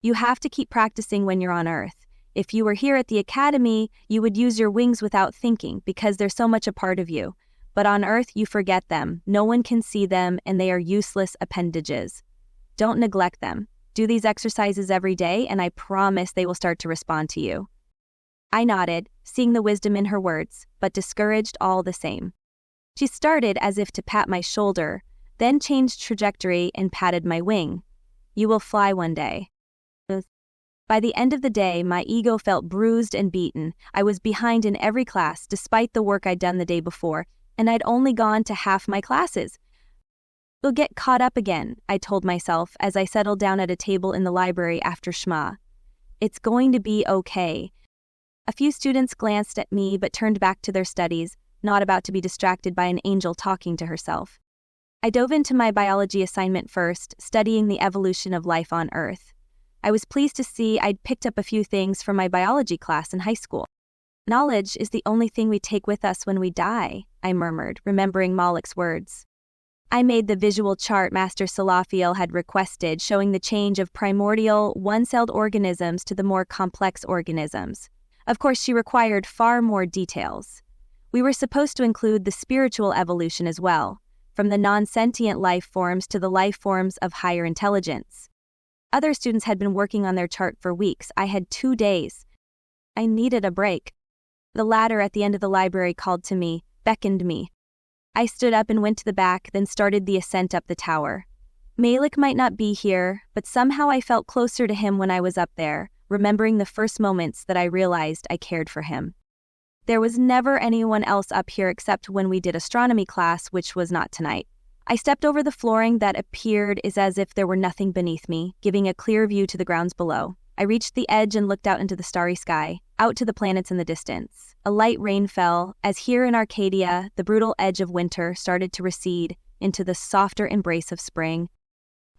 "You have to keep practicing when you're on Earth. If you were here at the academy, you would use your wings without thinking because they're so much a part of you. But on Earth, you forget them. No one can see them, and they are useless appendages. Don't neglect them. Do these exercises every day, and I promise they will start to respond to you." I nodded, seeing the wisdom in her words, but discouraged all the same. She started as if to pat my shoulder, then changed trajectory and patted my wing. "You will fly one day." By the end of the day, my ego felt bruised and beaten. I was behind in every class, despite the work I'd done the day before, and I'd only gone to half my classes. "We'll get caught up again," I told myself as I settled down at a table in the library after Shema. "It's going to be okay." A few students glanced at me but turned back to their studies, not about to be distracted by an angel talking to herself. I dove into my biology assignment first, studying the evolution of life on Earth. I was pleased to see I'd picked up a few things from my biology class in high school. "Knowledge is the only thing we take with us when we die," I murmured, remembering Malik's words. I made the visual chart Master Salafiel had requested, showing the change of primordial, one-celled organisms to the more complex organisms. Of course, she required far more details. We were supposed to include the spiritual evolution as well, from the non-sentient life forms to the life forms of higher intelligence. Other students had been working on their chart for weeks. I had 2 days. I needed a break. The ladder at the end of the library called to me, beckoned me. I stood up and went to the back, then started the ascent up the tower. Malik might not be here, but somehow I felt closer to him when I was up there, remembering the first moments that I realized I cared for him. There was never anyone else up here except when we did astronomy class, which was not tonight. I stepped over the flooring that appeared as if there were nothing beneath me, giving a clear view to the grounds below. I reached the edge and looked out into the starry sky, out to the planets in the distance. A light rain fell, as here in Arcadia, the brutal edge of winter started to recede into the softer embrace of spring.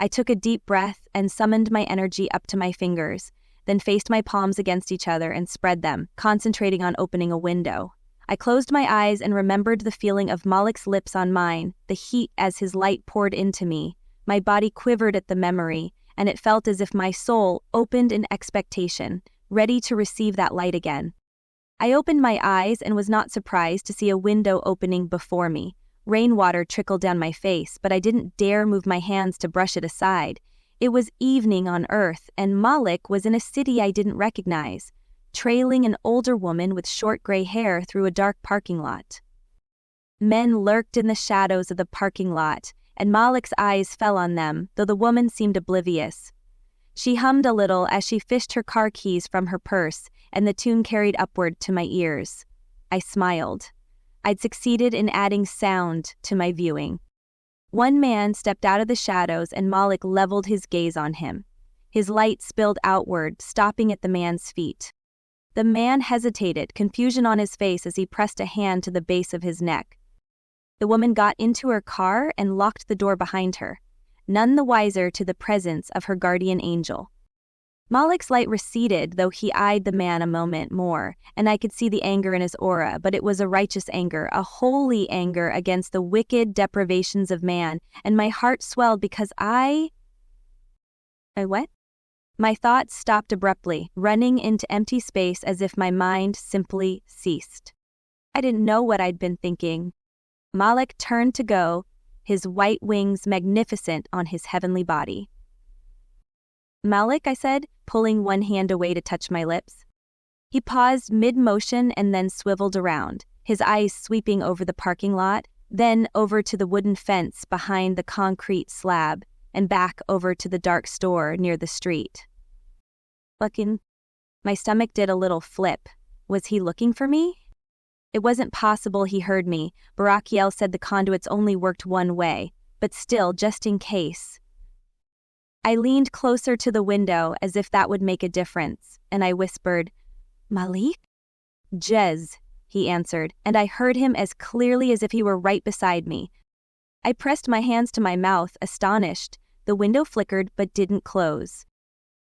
I took a deep breath and summoned my energy up to my fingers, then faced my palms against each other and spread them, concentrating on opening a window. I closed my eyes and remembered the feeling of Malik's lips on mine, the heat as his light poured into me. My body quivered at the memory, and it felt as if my soul opened in expectation, ready to receive that light again. I opened my eyes and was not surprised to see a window opening before me. Rainwater trickled down my face, but I didn't dare move my hands to brush it aside. It was evening on Earth, and Malik was in a city I didn't recognize, trailing an older woman with short gray hair through a dark parking lot. Men lurked in the shadows of the parking lot, and Malik's eyes fell on them, though the woman seemed oblivious. She hummed a little as she fished her car keys from her purse, and the tune carried upward to my ears. I smiled. I'd succeeded in adding sound to my viewing. One man stepped out of the shadows and Malik leveled his gaze on him. His light spilled outward, stopping at the man's feet. The man hesitated, confusion on his face as he pressed a hand to the base of his neck. The woman got into her car and locked the door behind her, none the wiser to the presence of her guardian angel. Malik's light receded, though he eyed the man a moment more, and I could see the anger in his aura, but it was a righteous anger, a holy anger against the wicked deprivations of man, and my heart swelled because I what? My thoughts stopped abruptly, running into empty space as if my mind simply ceased. I didn't know what I'd been thinking. Malik turned to go, his white wings magnificent on his heavenly body. "Malik," I said, pulling one hand away to touch my lips. He paused mid-motion and then swiveled around, his eyes sweeping over the parking lot, then over to the wooden fence behind the concrete slab, and back over to the dark store near the street. "Looking?" My stomach did a little flip. Was he looking for me? It wasn't possible he heard me. Barakiel said the conduits only worked one way, but still, just in case. I leaned closer to the window as if that would make a difference, and I whispered, "Malik?" "Jez," he answered, and I heard him as clearly as if he were right beside me. I pressed my hands to my mouth, astonished. The window flickered but didn't close.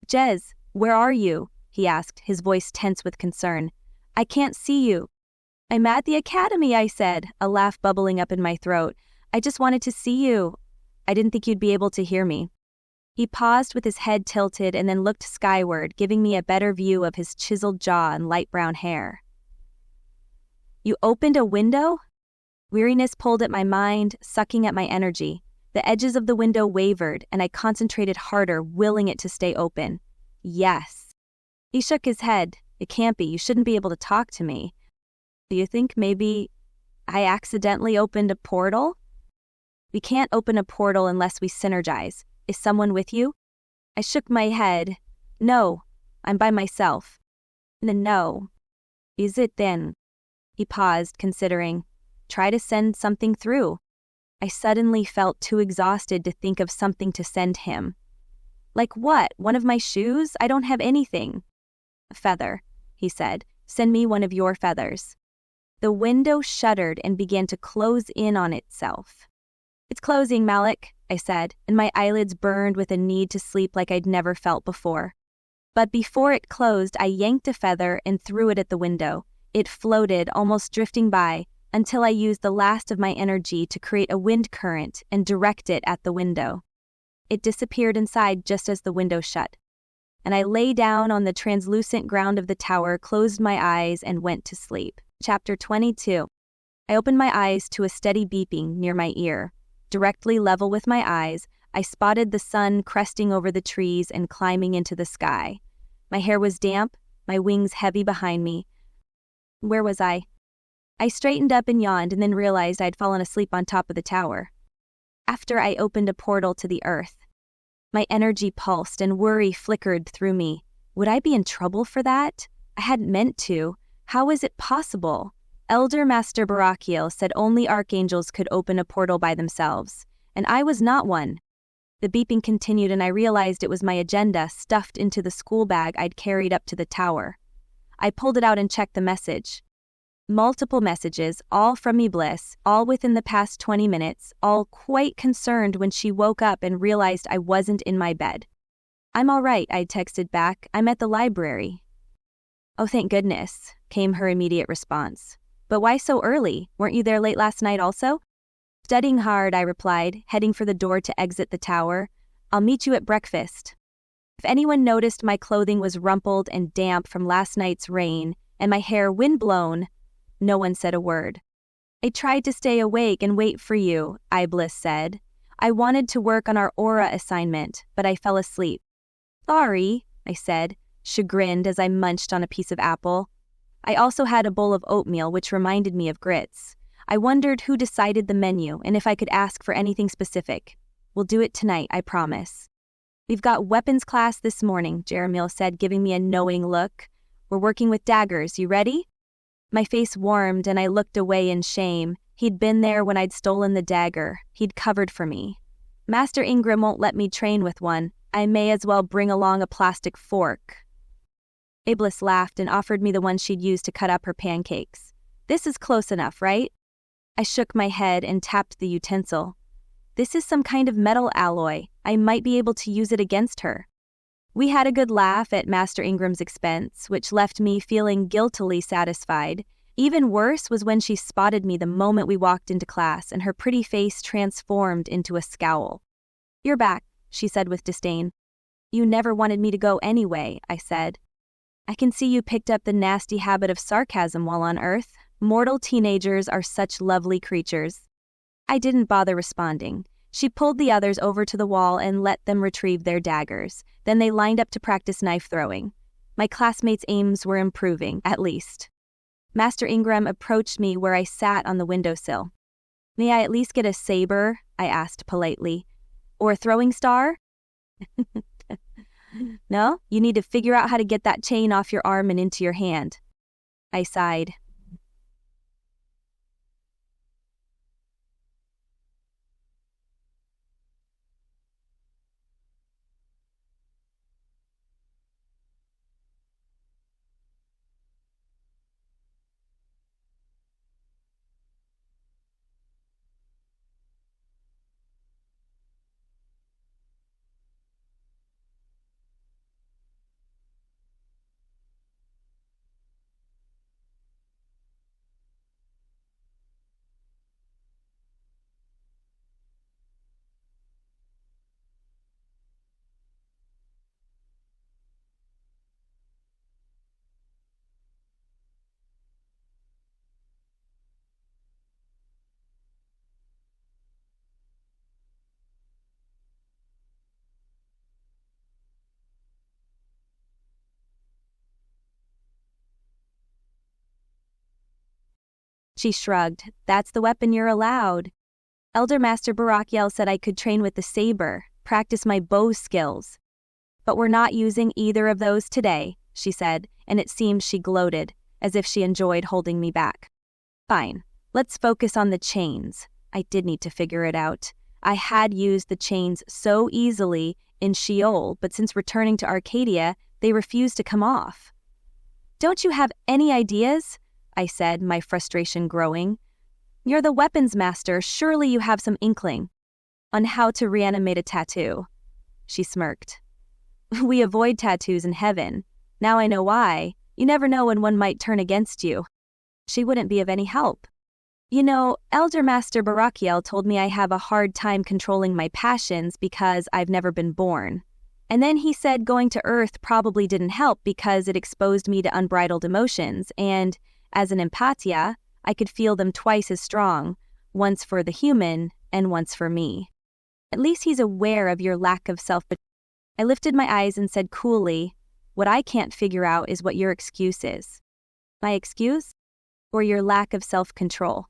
"Jez, where are you?" he asked, his voice tense with concern. "I can't see you." "I'm at the academy," I said, a laugh bubbling up in my throat. "I just wanted to see you. I didn't think you'd be able to hear me." He paused with his head tilted and then looked skyward, giving me a better view of his chiseled jaw and light brown hair. "You opened a window?" Weariness pulled at my mind, sucking at my energy. The edges of the window wavered, and I concentrated harder, willing it to stay open. "Yes." He shook his head. "It can't be. You shouldn't be able to talk to me. Do you think maybe I accidentally opened a portal?" "We can't open a portal unless we synergize. Is someone with you?" I shook my head. "No, I'm by myself." "No. Is it then?" He paused, considering. "Try to send something through." I suddenly felt too exhausted to think of something to send him. "Like what? One of my shoes? I don't have anything." "A feather," he said. "Send me one of your feathers." The window shuddered and began to close in on itself. "It's closing, Malik," I said, and my eyelids burned with a need to sleep like I'd never felt before. But before it closed, I yanked a feather and threw it at the window. It floated, almost drifting by, until I used the last of my energy to create a wind current and direct it at the window. It disappeared inside just as the window shut. And I lay down on the translucent ground of the tower, closed my eyes, and went to sleep. Chapter 22. I opened my eyes to a steady beeping near my ear. Directly level with my eyes, I spotted the sun cresting over the trees and climbing into the sky. My hair was damp, my wings heavy behind me. Where was I? I straightened up and yawned and then realized I'd fallen asleep on top of the tower. After I opened a portal to the earth. My energy pulsed and worry flickered through me. Would I be in trouble for that? I hadn't meant to. How was it possible? Elder Master Barakiel said only archangels could open a portal by themselves, and I was not one. The beeping continued and I realized it was my agenda stuffed into the school bag I'd carried up to the tower. I pulled it out and checked the message. Multiple messages, all from Iblis, all within the past 20 minutes, all quite concerned when she woke up and realized I wasn't in my bed. "I'm all right," I texted back. "I'm at the library." "Oh, thank goodness," came her immediate response. "But why so early? Weren't you there late last night also?" "Studying hard," I replied, heading for the door to exit the tower. "I'll meet you at breakfast." If anyone noticed, my clothing was rumpled and damp from last night's rain, and my hair windblown. No one said a word. "I tried to stay awake and wait for you," Iblis said. "I wanted to work on our aura assignment, but I fell asleep." "Sorry," I said, chagrined as I munched on a piece of apple. I also had a bowl of oatmeal, which reminded me of grits. I wondered who decided the menu and if I could ask for anything specific. "We'll do it tonight, I promise." We've got weapons class this morning, Jeremiel said, giving me a knowing look. We're working with daggers, you ready? My face warmed and I looked away in shame. He'd been there when I'd stolen the dagger. He'd covered for me. Master Ingram won't let me train with one. I may as well bring along a plastic fork. Iblis laughed and offered me the one she'd used to cut up her pancakes. This is close enough, right? I shook my head and tapped the utensil. This is some kind of metal alloy. I might be able to use it against her. We had a good laugh at Master Ingram's expense, which left me feeling guiltily satisfied. Even worse was when she spotted me the moment we walked into class and her pretty face transformed into a scowl. You're back, she said with disdain. You never wanted me to go anyway, I said. I can see you picked up the nasty habit of sarcasm while on Earth. Mortal teenagers are such lovely creatures. I didn't bother responding. She pulled the others over to the wall and let them retrieve their daggers. Then they lined up to practice knife throwing. My classmates' aims were improving, at least. Master Ingram approached me where I sat on the windowsill. May I at least get a saber? I asked politely. Or a throwing star? No, you need to figure out how to get that chain off your arm and into your hand. I sighed. She shrugged. That's the weapon you're allowed. Elder Master Barakiel said I could train with the saber, practice my bow skills. But we're not using either of those today, she said, and it seemed she gloated, as if she enjoyed holding me back. Fine, let's focus on the chains. I did need to figure it out. I had used the chains so easily in Sheol, but since returning to Arcadia, they refused to come off. Don't you have any ideas? I said, my frustration growing. You're the weapons master, surely you have some inkling on how to reanimate a tattoo. She smirked. We avoid tattoos in heaven. Now I know why. You never know when one might turn against you. She wouldn't be of any help. You know, Elder Master Barakiel told me I have a hard time controlling my passions because I've never been born. And then he said going to Earth probably didn't help because it exposed me to unbridled emotions, and as an empathia, I could feel them twice as strong, once for the human and once for me. At least he's aware of your lack of self-control. I lifted my eyes and said coolly, what I can't figure out is what your excuse is. My excuse? Or your lack of self-control?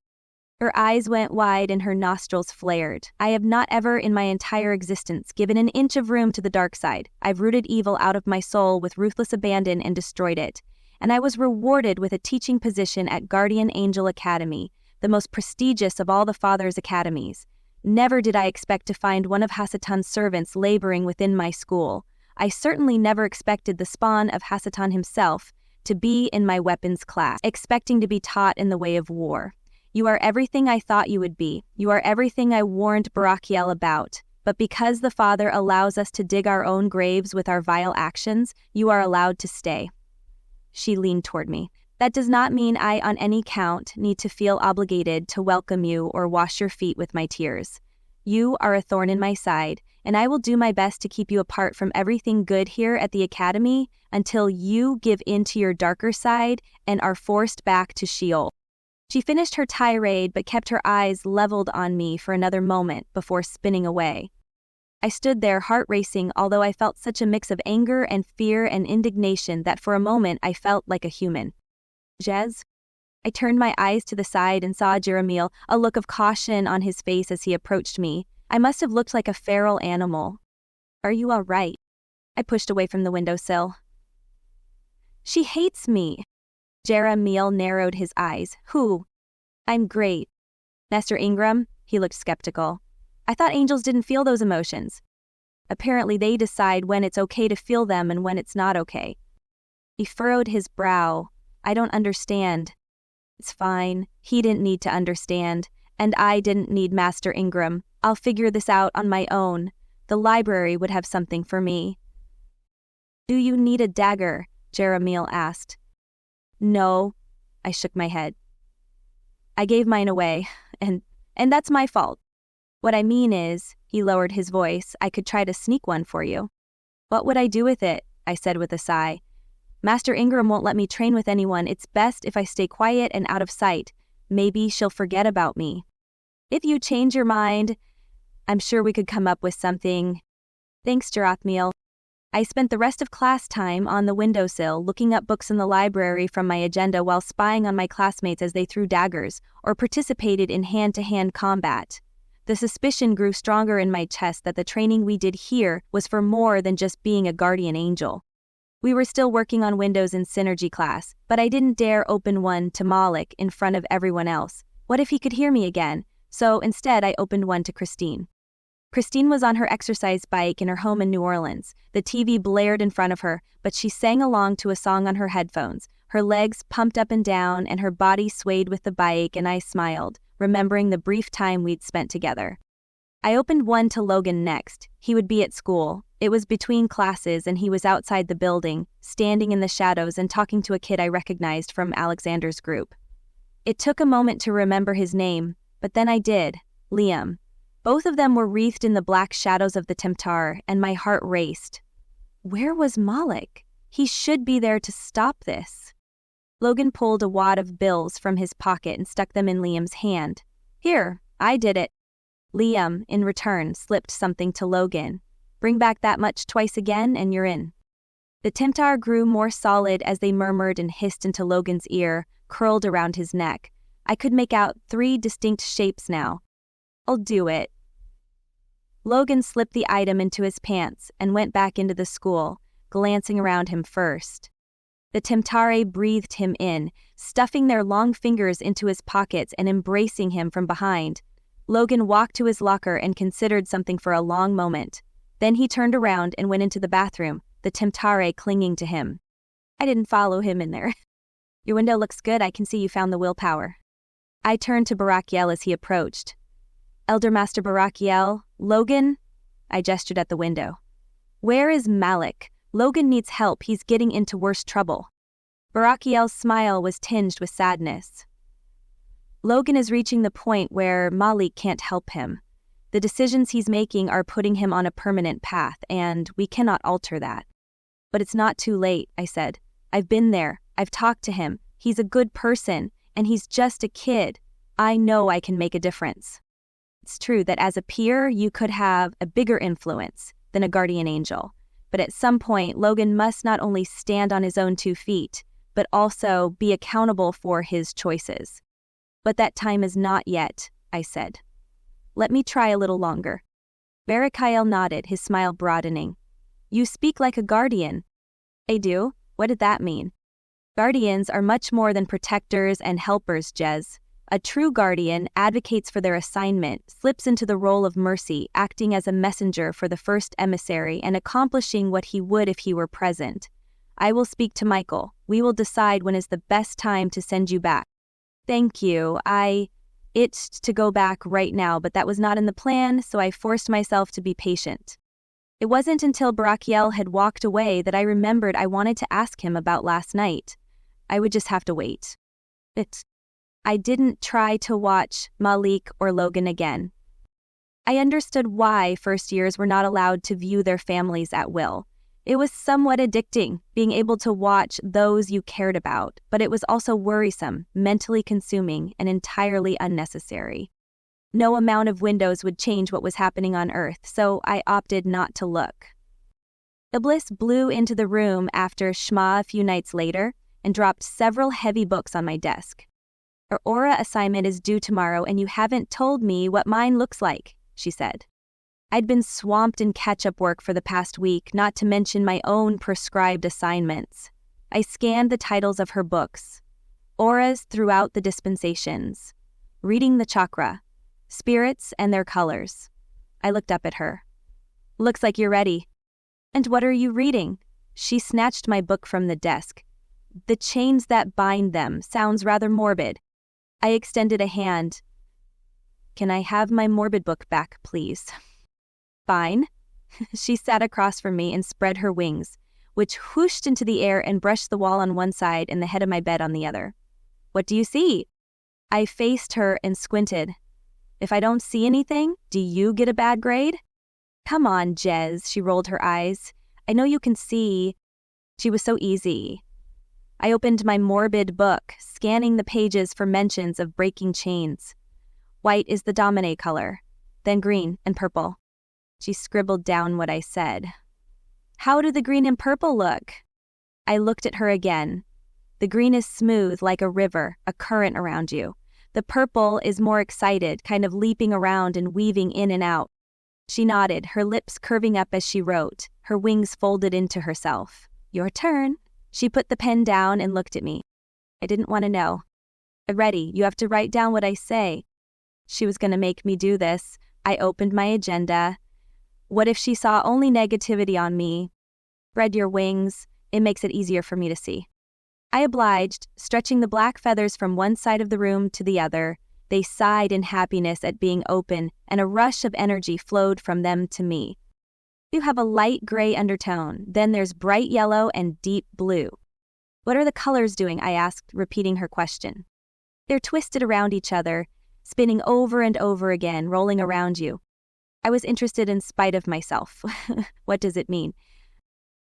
Her eyes went wide and her nostrils flared. I have not ever in my entire existence given an inch of room to the dark side. I've rooted evil out of my soul with ruthless abandon and destroyed it. And I was rewarded with a teaching position at Guardian Angel Academy, the most prestigious of all the Father's academies. Never did I expect to find one of Hassatan's servants laboring within my school. I certainly never expected the spawn of Hassatan himself to be in my weapons class, expecting to be taught in the way of war. You are everything I thought you would be. You are everything I warned Barakiel about. But because the Father allows us to dig our own graves with our vile actions, you are allowed to stay. She leaned toward me. That does not mean I, on any count, need to feel obligated to welcome you or wash your feet with my tears. You are a thorn in my side, and I will do my best to keep you apart from everything good here at the Academy until you give in to your darker side and are forced back to Sheol. She finished her tirade but kept her eyes leveled on me for another moment before spinning away. I stood there, heart racing, although I felt such a mix of anger and fear and indignation that for a moment I felt like a human. Jez? I turned my eyes to the side and saw Jeremiel, a look of caution on his face as he approached me. I must have looked like a feral animal. Are you all right? I pushed away from the windowsill. She hates me. Jeremiel narrowed his eyes. Who? I'm great. Master Ingram? He looked skeptical. I thought angels didn't feel those emotions. Apparently they decide when it's okay to feel them and when it's not okay. He furrowed his brow. I don't understand. It's fine. He didn't need to understand. And I didn't need Master Ingram. I'll figure this out on my own. The library would have something for me. Do you need a dagger? Jeremiel asked. No. I shook my head. I gave mine away, and that's my fault. What I mean is, he lowered his voice, I could try to sneak one for you. What would I do with it? I said with a sigh. Master Ingram won't let me train with anyone. It's best if I stay quiet and out of sight. Maybe she'll forget about me. If you change your mind, I'm sure we could come up with something. Thanks, Jerathmiel. I spent the rest of class time on the windowsill looking up books in the library from my agenda while spying on my classmates as they threw daggers or participated in hand-to-hand combat. The suspicion grew stronger in my chest that the training we did here was for more than just being a guardian angel. We were still working on windows in Synergy class, but I didn't dare open one to Malik in front of everyone else. What if he could hear me again? So instead I opened one to Christine. Christine was on her exercise bike in her home in New Orleans. The TV blared in front of her, but she sang along to a song on her headphones. Her legs pumped up and down and her body swayed with the bike, and I smiled, remembering the brief time we'd spent together. I opened one to Logan next. He would be at school. It was between classes and he was outside the building, standing in the shadows and talking to a kid I recognized from Alexander's group. It took a moment to remember his name, but then I did. Liam. Both of them were wreathed in the black shadows of the Temptar, and my heart raced. Where was Malik? He should be there to stop this. Logan pulled a wad of bills from his pocket and stuck them in Liam's hand. Here, I did it. Liam, in return, slipped something to Logan. Bring back that much twice again and you're in. The Temptar grew more solid as they murmured and hissed into Logan's ear, curled around his neck. I could make out 3 distinct shapes now. I'll do it. Logan slipped the item into his pants and went back into the school, glancing around him first. The Temptare breathed him in, stuffing their long fingers into his pockets and embracing him from behind. Logan walked to his locker and considered something for a long moment. Then he turned around and went into the bathroom, the Temptare clinging to him. I didn't follow him in there. Your window looks good. I can see you found the willpower. I turned to Barakiel as he approached. Elder Master Barakiel, Logan? I gestured at the window. Where is Malik? Logan needs help. He's getting into worse trouble. Barakiel's smile was tinged with sadness. Logan is reaching the point where Malik can't help him. The decisions he's making are putting him on a permanent path, and we cannot alter that. But it's not too late, I said. I've been there. I've talked to him. He's a good person, and he's just a kid. I know I can make a difference. It's true that as a peer, you could have a bigger influence than a guardian angel. But at some point, Logan must not only stand on his own 2 feet, but also be accountable for his choices. But that time is not yet, I said. Let me try a little longer. Barakiel nodded, his smile broadening. You speak like a guardian. I do? What did that mean? Guardians are much more than protectors and helpers, Jez. A true guardian advocates for their assignment, slips into the role of mercy, acting as a messenger for the first emissary and accomplishing what he would if he were present. I will speak to Michael. We will decide when is the best time to send you back. Thank you. I itched to go back right now, but that was not in the plan, so I forced myself to be patient. It wasn't until Barakiel had walked away that I remembered I wanted to ask him about last night. I would just have to wait. I didn't try to watch Malik or Logan again. I understood why first years were not allowed to view their families at will. It was somewhat addicting, being able to watch those you cared about, but it was also worrisome, mentally consuming, and entirely unnecessary. No amount of windows would change what was happening on Earth, so I opted not to look. Iblis blew into the room after Shema a few nights later and dropped several heavy books on my desk. Our aura assignment is due tomorrow and you haven't told me what mine looks like, she said. I'd been swamped in catch-up work for the past week, not to mention my own prescribed assignments. I scanned the titles of her books. Auras Throughout the Dispensations. Reading the Chakra. Spirits and Their Colors. I looked up at her. Looks like you're ready. And what are you reading? She snatched my book from the desk. The Chains That Bind Them sounds rather morbid. I extended a hand. Can I have my morbid book back, please? Fine. She sat across from me and spread her wings, which whooshed into the air and brushed the wall on one side and the head of my bed on the other. What do you see? I faced her and squinted. If I don't see anything, do you get a bad grade? Come on, Jez, she rolled her eyes. I know you can see. She was so easy. I opened my morbid book, scanning the pages for mentions of breaking chains. White is the dominate color, then green and purple. She scribbled down what I said. How do the green and purple look? I looked at her again. The green is smooth like a river, a current around you. The purple is more excited, kind of leaping around and weaving in and out. She nodded, her lips curving up as she wrote, her wings folded into herself. Your turn. She put the pen down and looked at me. I didn't want to know. Ready, you have to write down what I say. She was going to make me do this. I opened my agenda. What if she saw only negativity on me? Spread your wings. It makes it easier for me to see. I obliged, stretching the black feathers from one side of the room to the other. They sighed in happiness at being open, and a rush of energy flowed from them to me. You have a light gray undertone, then there's bright yellow and deep blue. What are the colors doing? I asked, repeating her question. They're twisted around each other, spinning over and over again, rolling around you. I was interested in spite of myself. What does it mean?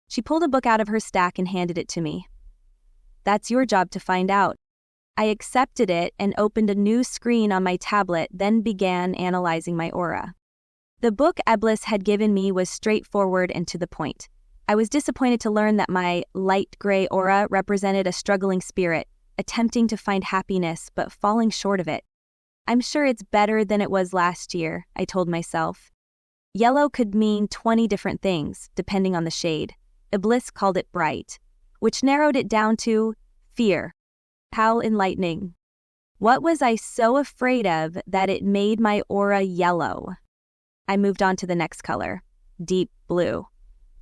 She pulled a book out of her stack and handed it to me. That's your job to find out. I accepted it and opened a new screen on my tablet, then began analyzing my aura. The book Eblis had given me was straightforward and to the point. I was disappointed to learn that my light gray aura represented a struggling spirit, attempting to find happiness but falling short of it. I'm sure it's better than it was last year, I told myself. Yellow could mean 20 different things, depending on the shade. Iblis called it bright, which narrowed it down to fear. How enlightening. What was I so afraid of that it made my aura yellow? I moved on to the next color, deep blue.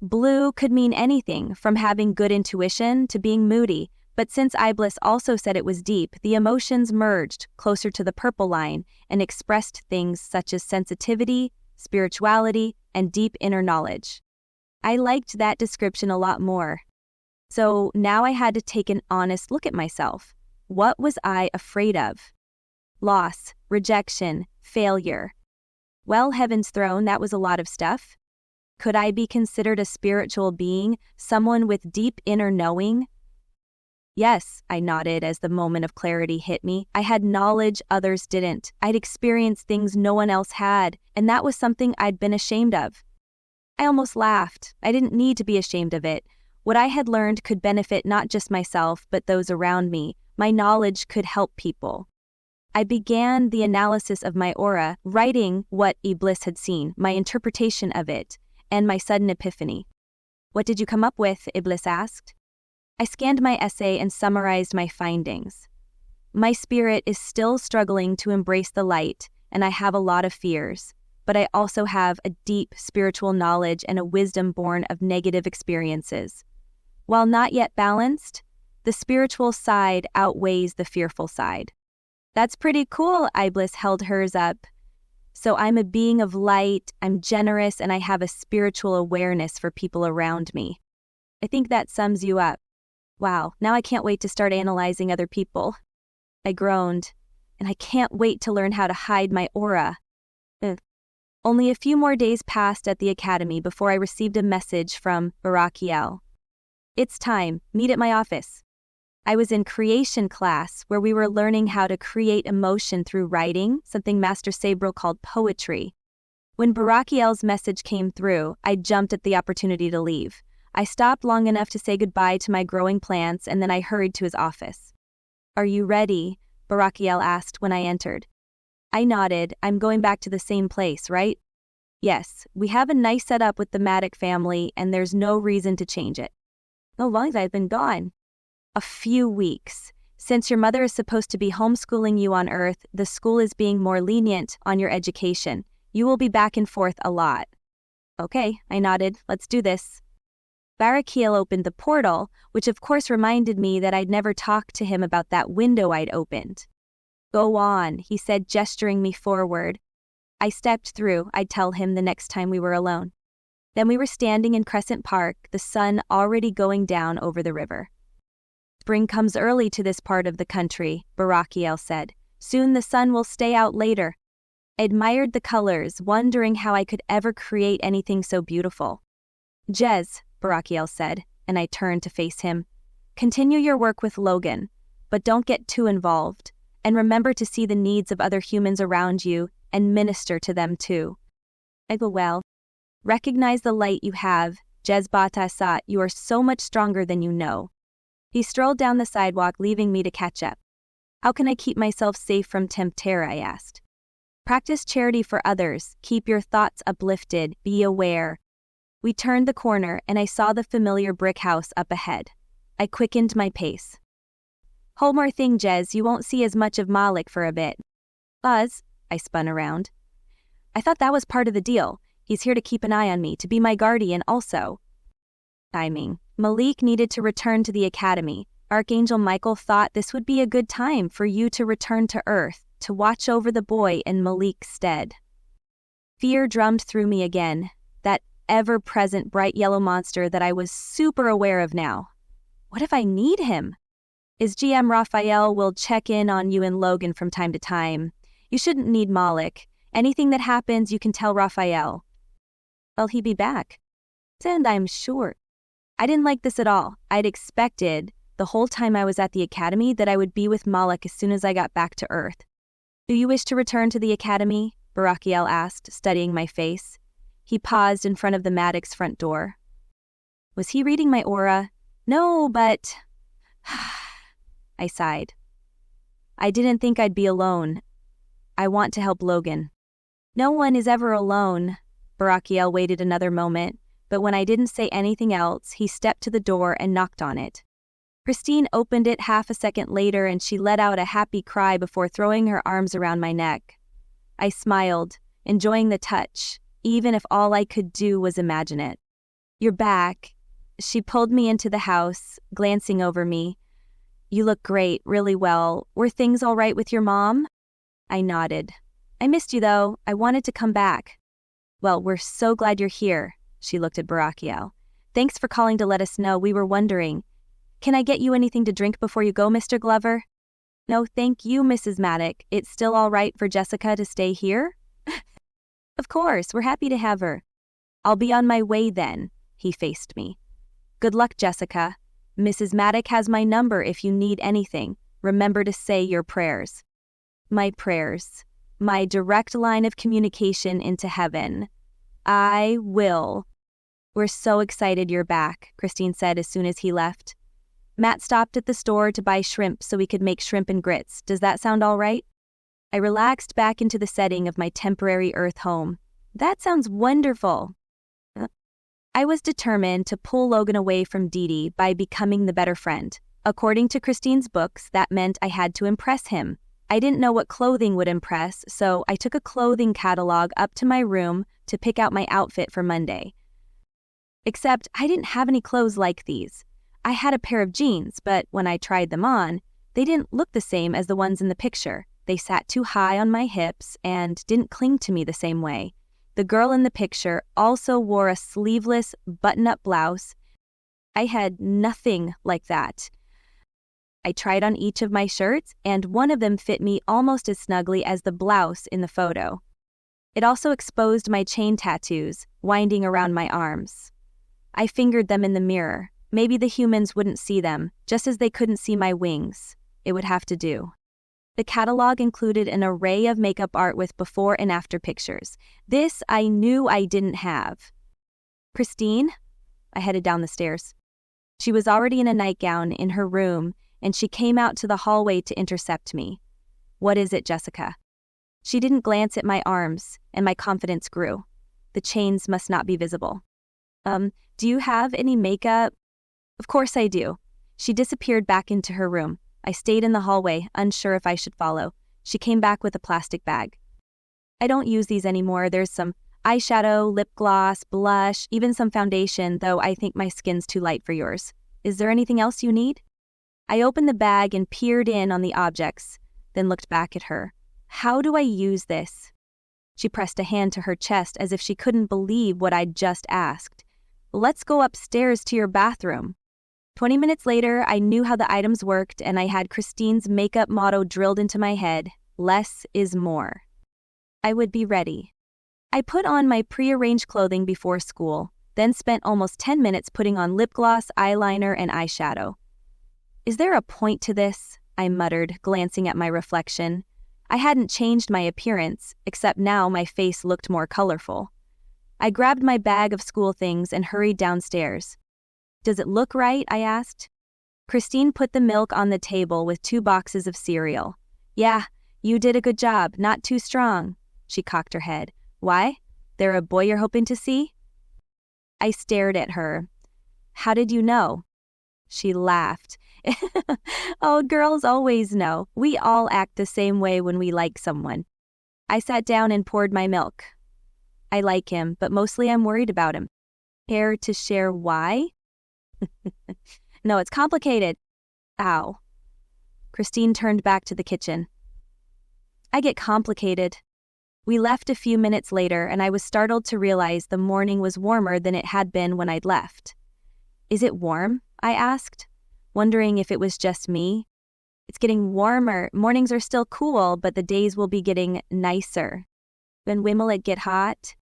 Blue could mean anything, from having good intuition to being moody, but since Iblis also said it was deep, the emotions merged closer to the purple line and expressed things such as sensitivity, spirituality, and deep inner knowledge. I liked that description a lot more. So now I had to take an honest look at myself. What was I afraid of? Loss, rejection, failure. Well, heaven's throne, that was a lot of stuff. Could I be considered a spiritual being, someone with deep inner knowing? Yes, I nodded as the moment of clarity hit me. I had knowledge others didn't. I'd experienced things no one else had, and that was something I'd been ashamed of. I almost laughed. I didn't need to be ashamed of it. What I had learned could benefit not just myself, but those around me. My knowledge could help people. I began the analysis of my aura, writing what Iblis had seen, my interpretation of it, and my sudden epiphany. What did you come up with? Iblis asked. I scanned my essay and summarized my findings. My spirit is still struggling to embrace the light, and I have a lot of fears, but I also have a deep spiritual knowledge and a wisdom born of negative experiences. While not yet balanced, the spiritual side outweighs the fearful side. That's pretty cool, Iblis held hers up. So I'm a being of light, I'm generous, and I have a spiritual awareness for people around me. I think that sums you up. Wow, now I can't wait to start analyzing other people. I groaned, and I can't wait to learn how to hide my aura. Only a few more days passed at the academy before I received a message from Barakiel. It's time, meet at my office. I was in creation class where we were learning how to create emotion through writing, something Master Sabril called poetry. When Barakiel's message came through, I jumped at the opportunity to leave. I stopped long enough to say goodbye to my growing plants, and then I hurried to his office. Are you ready? Barakiel asked when I entered. I nodded. I'm going back to the same place, right? Yes, we have a nice setup with the Maddox family, and there's no reason to change it. How long have I been gone? A few weeks. Since your mother is supposed to be homeschooling you on Earth, the school is being more lenient on your education. You will be back and forth a lot. Okay, I nodded. Let's do this. Barakiel opened the portal, which of course reminded me that I'd never talked to him about that window I'd opened. Go on, he said, gesturing me forward. I stepped through, I'd tell him the next time we were alone. Then we were standing in Crescent Park, the sun already going down over the river. Spring comes early to this part of the country, Barakiel said. Soon the sun will stay out later. I admired the colors, wondering how I could ever create anything so beautiful. Jez, Barakiel said, and I turned to face him. Continue your work with Logan, but don't get too involved, and remember to see the needs of other humans around you and minister to them too. I go, well, recognize the light you have, Jez Batasat, you are so much stronger than you know. He strolled down the sidewalk, leaving me to catch up. How can I keep myself safe from Tempter? I asked. Practice charity for others, keep your thoughts uplifted, be aware. We turned the corner and I saw the familiar brick house up ahead. I quickened my pace. Whole more thing, Jez, you won't see as much of Malik for a bit. Buzz, I spun around. I thought that was part of the deal. He's here to keep an eye on me, to be my guardian also. Timing. Malik needed to return to the academy. Archangel Michael thought this would be a good time for you to return to Earth, to watch over the boy in Malik's stead. Fear drummed through me again, that ever-present bright yellow monster that I was super aware of now. What if I need him? Is GM Raphael will check in on you and Logan from time to time. You shouldn't need Malik. Anything that happens, you can tell Raphael. Will he be back? And I'm sure. I didn't like this at all. I'd expected, the whole time I was at the academy, that I would be with Malik as soon as I got back to Earth. Do you wish to return to the academy? Barakiel asked, studying my face. He paused in front of the Maddox front door. Was he reading my aura? No, but... I sighed. I didn't think I'd be alone. I want to help Logan. No one is ever alone. Barakiel waited another moment, but when I didn't say anything else, he stepped to the door and knocked on it. Christine opened it half a second later and she let out a happy cry before throwing her arms around my neck. I smiled, enjoying the touch, even if all I could do was imagine it. You're back. She pulled me into the house, glancing over me. You look great, really well. Were things all right with your mom? I nodded. I missed you though. I wanted to come back. Well, we're so glad you're here. She looked at Barakiel. Thanks for calling to let us know. We were wondering. Can I get you anything to drink before you go, Mr. Glover? No, thank you, Mrs. Maddox. It's still all right for Jessica to stay here? Of course, we're happy to have her. I'll be on my way then, he faced me. Good luck, Jessica. Mrs. Maddox has my number if you need anything. Remember to say your prayers. My prayers. My direct line of communication into heaven. I will. We're so excited you're back, Christine said as soon as he left. Matt stopped at the store to buy shrimp so we could make shrimp and grits. Does that sound all right? I relaxed back into the setting of my temporary Earth home. That sounds wonderful. I was determined to pull Logan away from Dee Dee by becoming the better friend. According to Christine's books, that meant I had to impress him. I didn't know what clothing would impress, so I took a clothing catalog up to my room to pick out my outfit for Monday. Except I didn't have any clothes like these. I had a pair of jeans, but when I tried them on, they didn't look the same as the ones in the picture. They sat too high on my hips and didn't cling to me the same way. The girl in the picture also wore a sleeveless button-up blouse. I had nothing like that. I tried on each of my shirts, and one of them fit me almost as snugly as the blouse in the photo. It also exposed my chain tattoos, winding around my arms. I fingered them in the mirror. Maybe the humans wouldn't see them, just as they couldn't see my wings. It would have to do. The catalog included an array of makeup art with before and after pictures. This I knew I didn't have. Christine? I headed down the stairs. She was already in a nightgown in her room, and she came out to the hallway to intercept me. What is it, Jessica? She didn't glance at my arms, and my confidence grew. The chains must not be visible. Do you have any makeup? Of course I do. She disappeared back into her room. I stayed in the hallway, unsure if I should follow. She came back with a plastic bag. I don't use these anymore. There's some eyeshadow, lip gloss, blush, even some foundation, though I think my skin's too light for yours. Is there anything else you need? I opened the bag and peered in on the objects, then looked back at her. How do I use this? She pressed a hand to her chest as if she couldn't believe what I'd just asked. Let's go upstairs to your bathroom. 20 minutes later, I knew how the items worked and I had Christine's makeup motto drilled into my head: less is more. I would be ready. I put on my pre-arranged clothing before school, then spent almost 10 minutes putting on lip gloss, eyeliner, and eyeshadow. Is there a point to this? I muttered, glancing at my reflection. I hadn't changed my appearance, except now my face looked more colorful. I grabbed my bag of school things and hurried downstairs. Does it look right? I asked. Christine put the milk on the table with 2 boxes of cereal. Yeah, you did a good job, not too strong. She cocked her head. Why? There a boy you're hoping to see? I stared at her. How did you know? She laughed. Oh, girls always know. We all act the same way when we like someone. I sat down and poured my milk. I like him, but mostly I'm worried about him. Care to share why? No, it's complicated. Ow. Christine turned back to the kitchen. I get complicated. We left a few minutes later, and I was startled to realize the morning was warmer than it had been when I'd left. Is it warm? I asked, wondering if it was just me. It's getting warmer. Mornings are still cool, but the days will be getting nicer. When will it get hot?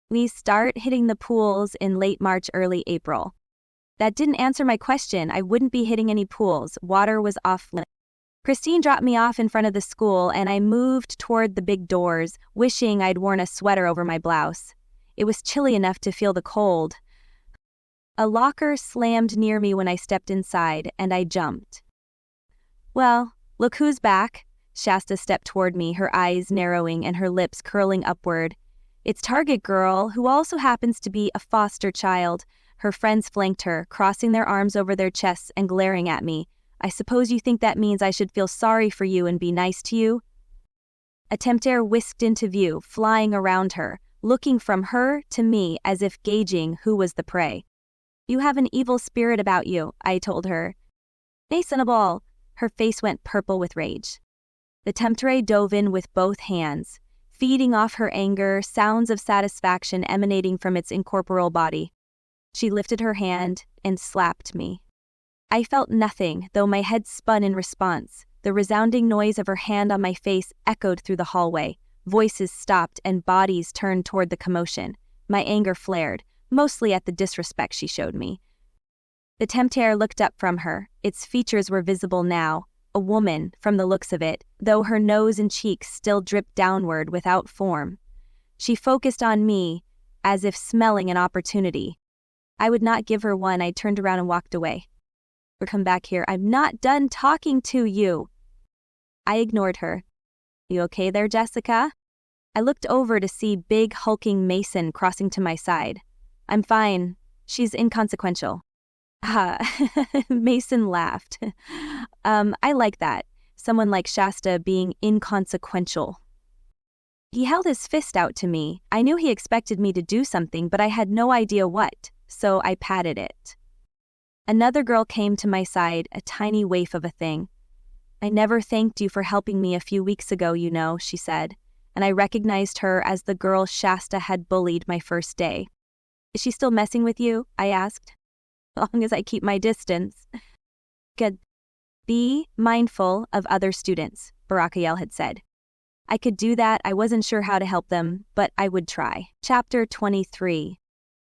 We start hitting the pools in late March, early April. That didn't answer my question. I wouldn't be hitting any pools. Water was off limits. Christine dropped me off in front of the school, and I moved toward the big doors, wishing I'd worn a sweater over my blouse. It was chilly enough to feel the cold. A locker slammed near me when I stepped inside, and I jumped. Well, look who's back. Shasta stepped toward me, her eyes narrowing and her lips curling upward. It's Target Girl, who also happens to be a foster child. Her friends flanked her, crossing their arms over their chests and glaring at me. I suppose you think that means I should feel sorry for you and be nice to you? A tempter whisked into view, flying around her, looking from her to me as if gauging who was the prey. You have an evil spirit about you, I told her. Masonable. Her face went purple with rage. The tempter dove in with both hands, feeding off her anger, sounds of satisfaction emanating from its incorporeal body. She lifted her hand and slapped me. I felt nothing, though my head spun in response. The resounding noise of her hand on my face echoed through the hallway. Voices stopped and bodies turned toward the commotion. My anger flared, mostly at the disrespect she showed me. The tempter looked up from her. Its features were visible now. A woman, from the looks of it, though her nose and cheeks still dripped downward without form. She focused on me, as if smelling an opportunity. I would not give her one. I turned around and walked away. Come back here. I'm not done talking to you. I ignored her. You okay there, Jessica? I looked over to see big hulking Mason crossing to my side. I'm fine. She's inconsequential. Mason laughed. I like that. Someone like Shasta being inconsequential. He held his fist out to me. I knew he expected me to do something, but I had no idea what, so I patted it. Another girl came to my side, a tiny waif of a thing. I never thanked you for helping me a few weeks ago, you know, she said, and I recognized her as the girl Shasta had bullied my first day. Is she still messing with you? I asked. As long as I keep my distance. Good. Be mindful of other students, Barakael had said. I could do that. I wasn't sure how to help them, but I would try. Chapter 23.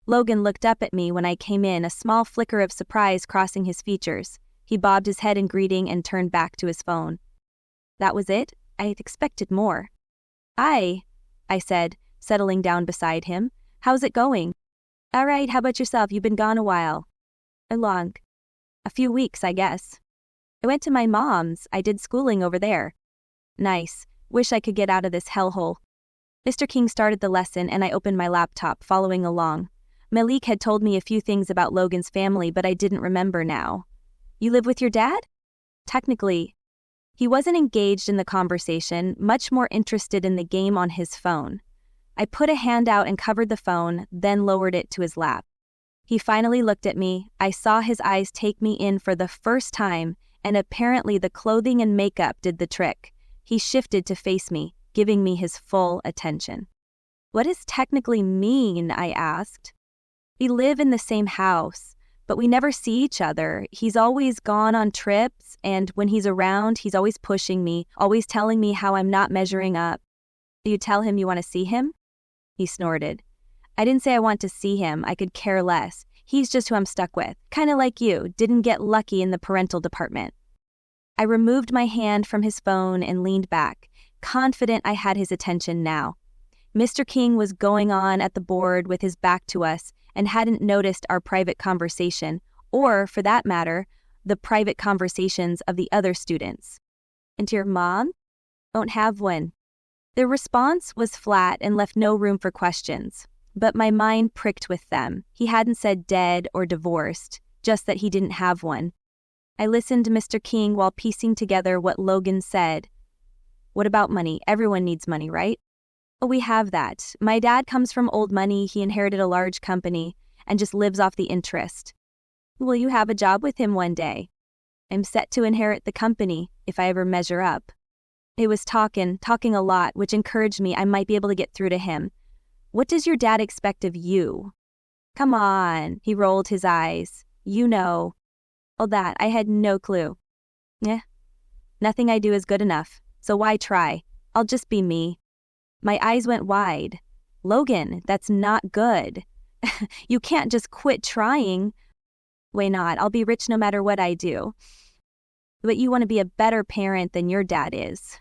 Logan looked up at me when I came in, a small flicker of surprise crossing his features. He bobbed his head in greeting and turned back to his phone. That was it? I had expected more. I said, settling down beside him. How's it going? All right, how about yourself? You've been gone a while. Long. A few weeks, I guess. I went to my mom's. I did schooling over there. Nice. Wish I could get out of this hellhole. Mr. King started the lesson and I opened my laptop, following along. Malik had told me a few things about Logan's family, but I didn't remember now. You live with your dad? Technically. He wasn't engaged in the conversation, much more interested in the game on his phone. I put a hand out and covered the phone, then lowered it to his lap. He finally looked at me. I saw his eyes take me in for the first time, and apparently the clothing and makeup did the trick. He shifted to face me, giving me his full attention. What does technically mean? I asked. We live in the same house, but we never see each other. He's always gone on trips, and when he's around, he's always pushing me, always telling me how I'm not measuring up. You tell him you want to see him? He snorted. I didn't say I want to see him. I could care less. He's just who I'm stuck with. Kinda like you, didn't get lucky in the parental department. I removed my hand from his phone and leaned back, confident I had his attention now. Mr. King was going on at the board with his back to us and hadn't noticed our private conversation, or, for that matter, the private conversations of the other students. And to your mom? Don't have one. Their response was flat and left no room for questions, but my mind pricked with them. He hadn't said dead or divorced, just that he didn't have one. I listened to Mr. King while piecing together what Logan said. What about money? Everyone needs money, right? Oh, we have that. My dad comes from old money. He inherited a large company and just lives off the interest. Will you have a job with him one day? I'm set to inherit the company if I ever measure up. He was talking a lot, which encouraged me I might be able to get through to him. What does your dad expect of you? Come on, he rolled his eyes. You know. All that, I had no clue. Nothing I do is good enough, so why try? I'll just be me. My eyes went wide. Logan, that's not good. You can't just quit trying. Why not? I'll be rich no matter what I do. But you want to be a better parent than your dad is.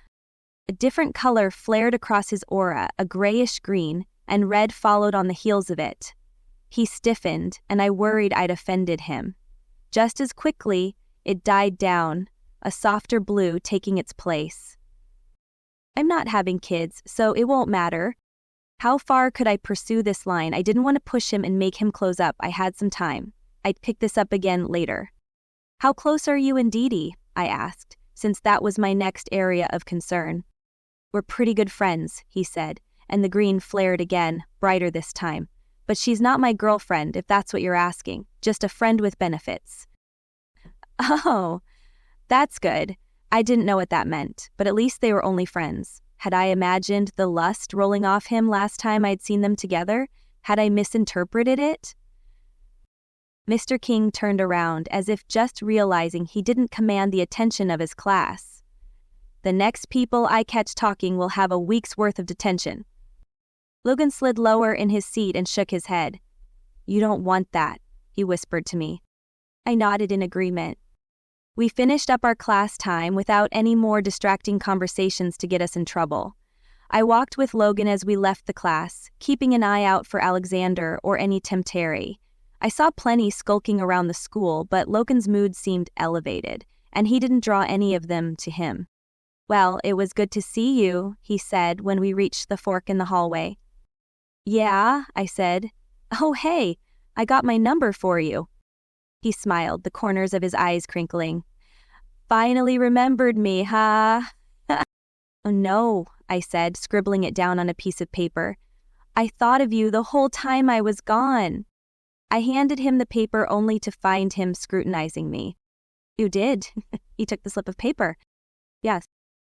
A different color flared across his aura, a grayish green, and red followed on the heels of it. He stiffened, and I worried I'd offended him. Just as quickly, it died down, a softer blue taking its place. I'm not having kids, so it won't matter. How far could I pursue this line? I didn't want to push him and make him close up. I had some time. I'd pick this up again later. How close are you and Dee Dee? I asked, since that was my next area of concern. We're pretty good friends, he said, and the green flared again, brighter this time. But she's not my girlfriend, if that's what you're asking. Just a friend with benefits. Oh, that's good. I didn't know what that meant, but at least they were only friends. Had I imagined the lust rolling off him last time I'd seen them together? Had I misinterpreted it? Mr. King turned around as if just realizing he didn't command the attention of his class. The next people I catch talking will have a week's worth of detention. Logan slid lower in his seat and shook his head. You don't want that, he whispered to me. I nodded in agreement. We finished up our class time without any more distracting conversations to get us in trouble. I walked with Logan as we left the class, keeping an eye out for Alexander or any Temteri. I saw plenty skulking around the school, but Logan's mood seemed elevated, and he didn't draw any of them to him. Well, it was good to see you, he said when we reached the fork in the hallway. Yeah, I said. Oh, hey, I got my number for you. He smiled, the corners of his eyes crinkling. Finally remembered me, huh? Oh, no, I said, scribbling it down on a piece of paper. I thought of you the whole time I was gone. I handed him the paper only to find him scrutinizing me. You did? He took the slip of paper. Yes.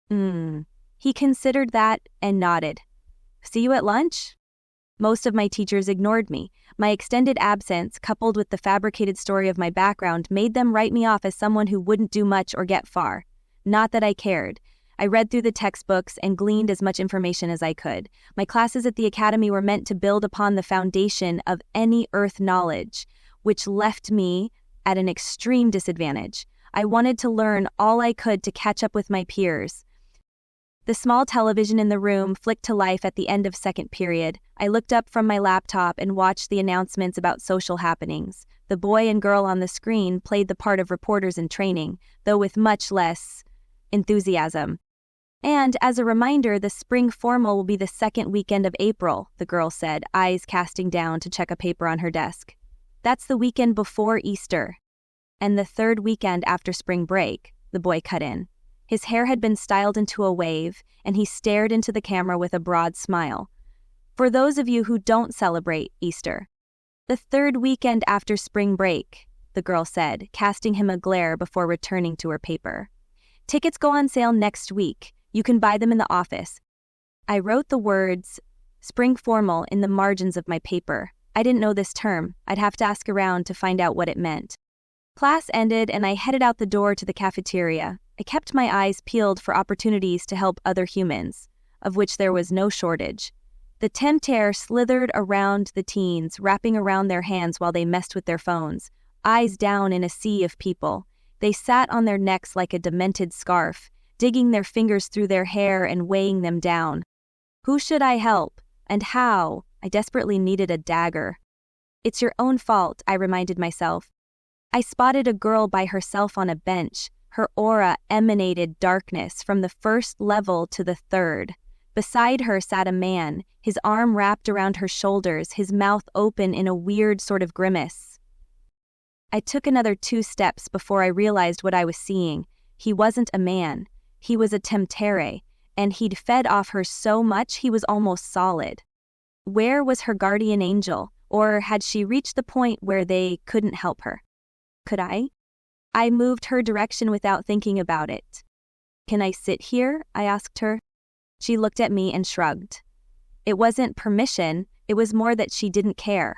He considered that and nodded. See you at lunch? Most of my teachers ignored me. My extended absence, coupled with the fabricated story of my background, made them write me off as someone who wouldn't do much or get far. Not that I cared. I read through the textbooks and gleaned as much information as I could. My classes at the academy were meant to build upon the foundation of any earth knowledge, which left me at an extreme disadvantage. I wanted to learn all I could to catch up with my peers. The small television in the room flicked to life at the end of second period. I looked up from my laptop and watched the announcements about social happenings. The boy and girl on the screen played the part of reporters in training, though with much less enthusiasm. And as a reminder, the spring formal will be the second weekend of April, the girl said, eyes casting down to check a paper on her desk. That's the weekend before Easter. And the third weekend after spring break, the boy cut in. His hair had been styled into a wave, and he stared into the camera with a broad smile. For those of you who don't celebrate Easter. The third weekend after spring break, the girl said, casting him a glare before returning to her paper. Tickets go on sale next week. You can buy them in the office. I wrote the words, spring formal, in the margins of my paper. I didn't know this term. I'd have to ask around to find out what it meant. Class ended and I headed out the door to the cafeteria. I kept my eyes peeled for opportunities to help other humans, of which there was no shortage. The tempter slithered around the teens, wrapping around their hands while they messed with their phones, eyes down in a sea of people. They sat on their necks like a demented scarf, digging their fingers through their hair and weighing them down. Who should I help? And how? I desperately needed a dagger. It's your own fault, I reminded myself. I spotted a girl by herself on a bench. Her aura emanated darkness from the first level to the third. Beside her sat a man, his arm wrapped around her shoulders, his mouth open in a weird sort of grimace. I took another 2 steps before I realized what I was seeing. He wasn't a man. He was a temptere, and he'd fed off her so much he was almost solid. Where was her guardian angel, or had she reached the point where they couldn't help her? Could I? I moved her direction without thinking about it. Can I sit here? I asked her. She looked at me and shrugged. It wasn't permission, it was more that she didn't care.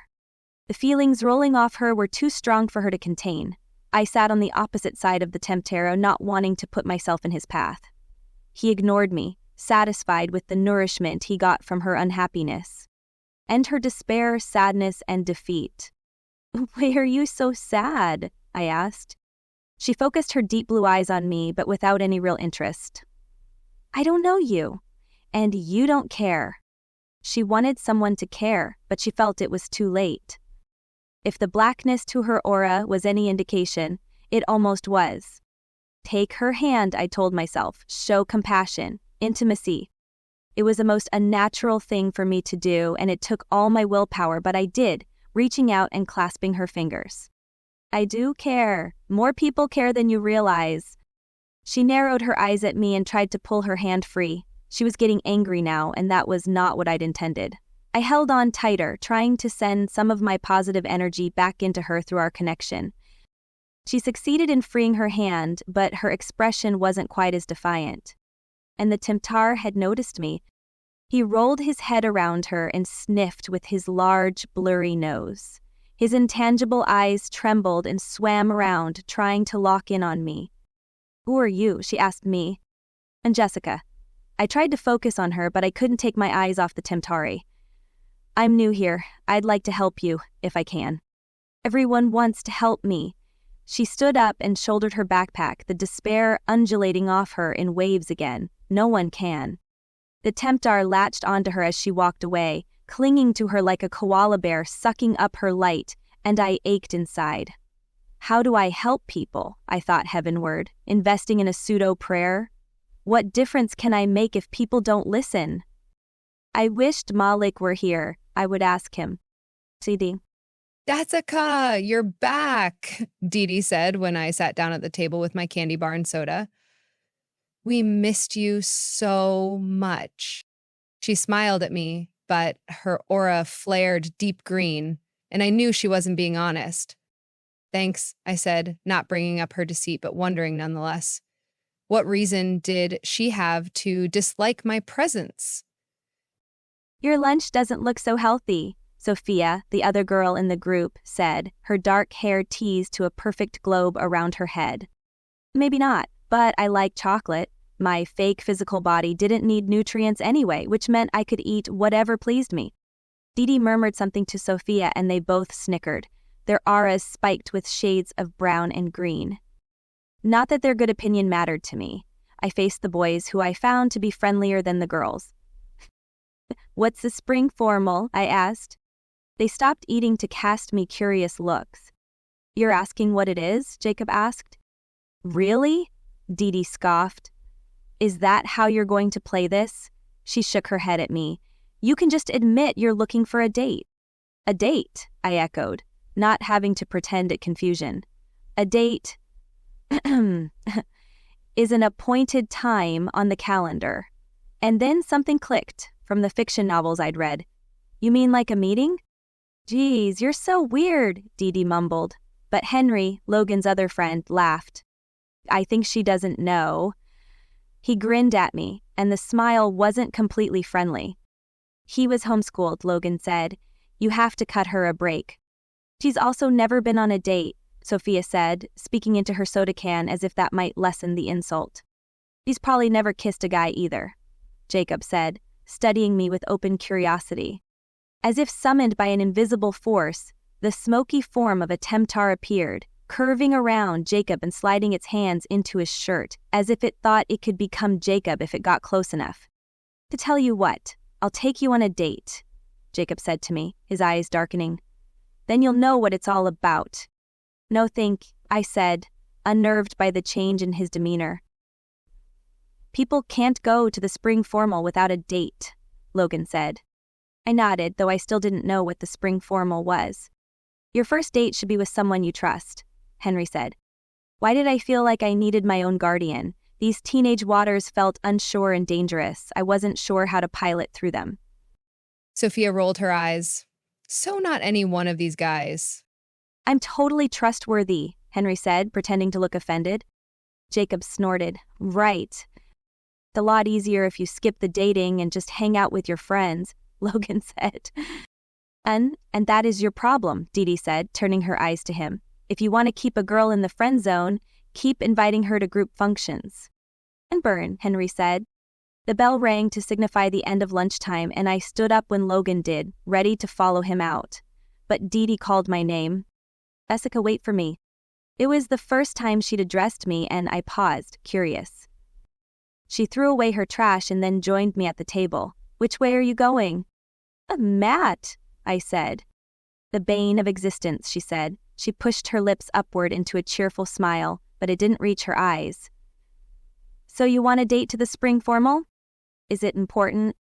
The feelings rolling off her were too strong for her to contain. I sat on the opposite side of the tempter, not wanting to put myself in his path. He ignored me, satisfied with the nourishment he got from her unhappiness. And her despair, sadness, and defeat. Why are you so sad? I asked. She focused her deep blue eyes on me, but without any real interest. I don't know you, and you don't care. She wanted someone to care, but she felt it was too late. If the blackness to her aura was any indication, it almost was. Take her hand, I told myself, show compassion, intimacy. It was the most unnatural thing for me to do, and it took all my willpower, but I did, reaching out and clasping her fingers. I do care. More people care than you realize. She narrowed her eyes at me and tried to pull her hand free. She was getting angry now, and that was not what I'd intended. I held on tighter, trying to send some of my positive energy back into her through our connection. She succeeded in freeing her hand, but her expression wasn't quite as defiant. And the tempter had noticed me. He rolled his head around her and sniffed with his large, blurry nose. His intangible eyes trembled and swam around, trying to lock in on me. Who are you? She asked me. And Jessica. I tried to focus on her, but I couldn't take my eyes off the tempter. I'm new here. I'd like to help you, if I can. Everyone wants to help me. She stood up and shouldered her backpack, the despair undulating off her in waves again. No one can. The tempter latched onto her as she walked away, clinging to her like a koala bear, sucking up her light, and I ached inside. How do I help people? I thought heavenward, investing in a pseudo-prayer. What difference can I make if people don't listen? I wished Malik were here. I would ask him. CD. Jessica, you're back, Dee Dee said when I sat down at the table with my candy bar and soda. We missed you so much. She smiled at me, but her aura flared deep green, and I knew she wasn't being honest. Thanks, I said, not bringing up her deceit, but wondering nonetheless. What reason did she have to dislike my presence? Your lunch doesn't look so healthy, Sophia, the other girl in the group, said, her dark hair teased to a perfect globe around her head. Maybe not, but I like chocolate. My fake physical body didn't need nutrients anyway, which meant I could eat whatever pleased me. Dee Dee murmured something to Sophia and they both snickered, their auras spiked with shades of brown and green. Not that their good opinion mattered to me. I faced the boys, who I found to be friendlier than the girls. What's the spring formal? I asked. They stopped eating to cast me curious looks. You're asking what it is? Jacob asked. Really? Dee Dee scoffed. Is that how you're going to play this? She shook her head at me. You can just admit you're looking for a date. A date, I echoed, not having to pretend at confusion. A date is an appointed time on the calendar. And then something clicked from the fiction novels I'd read. You mean like a meeting? Geez, you're so weird, Dee Dee mumbled. But Henry, Logan's other friend, laughed. I think she doesn't know. He grinned at me, and the smile wasn't completely friendly. He was homeschooled, Logan said. You have to cut her a break. She's also never been on a date, Sophia said, speaking into her soda can as if that might lessen the insult. She's probably never kissed a guy either, Jacob said, studying me with open curiosity. As if summoned by an invisible force, the smoky form of a temptar appeared, curving around Jacob and sliding its hands into his shirt, as if it thought it could become Jacob if it got close enough. To tell you what, I'll take you on a date, Jacob said to me, his eyes darkening. Then you'll know what it's all about. No think, I said, unnerved by the change in his demeanor. People can't go to the spring formal without a date, Logan said. I nodded, though I still didn't know what the spring formal was. Your first date should be with someone you trust, Henry said. Why did I feel like I needed my own guardian? These teenage waters felt unsure and dangerous. I wasn't sure how to pilot through them. Sophia rolled her eyes. So not any one of these guys. I'm totally trustworthy, Henry said, pretending to look offended. Jacob snorted. Right. It's a lot easier if you skip the dating and just hang out with your friends, Logan said. And that is your problem, Dee Dee said, turning her eyes to him. If you want to keep a girl in the friend zone, keep inviting her to group functions. And burn, Henry said. The bell rang to signify the end of lunchtime, and I stood up when Logan did, ready to follow him out. But Dee Dee called my name. Jessica, wait for me. It was the first time she'd addressed me, and I paused, curious. She threw away her trash and then joined me at the table. Which way are you going? Matt, I said. The bane of existence, she said. She pushed her lips upward into a cheerful smile, but it didn't reach her eyes. So you want a date to the spring formal? Is it important?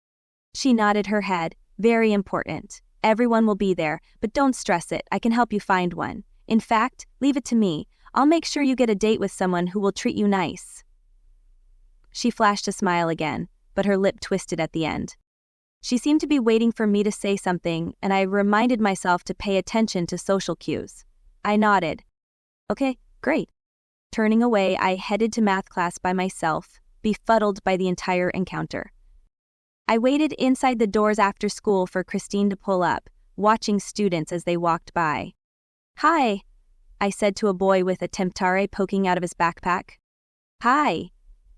She nodded her head. Very important. Everyone will be there, but don't stress it. I can help you find one. In fact, leave it to me. I'll make sure you get a date with someone who will treat you nice. She flashed a smile again, but her lip twisted at the end. She seemed to be waiting for me to say something, and I reminded myself to pay attention to social cues. I nodded. Okay, great. Turning away, I headed to math class by myself, befuddled by the entire encounter. I waited inside the doors after school for Christine to pull up, watching students as they walked by. Hi, I said to a boy with a temptare poking out of his backpack. Hi,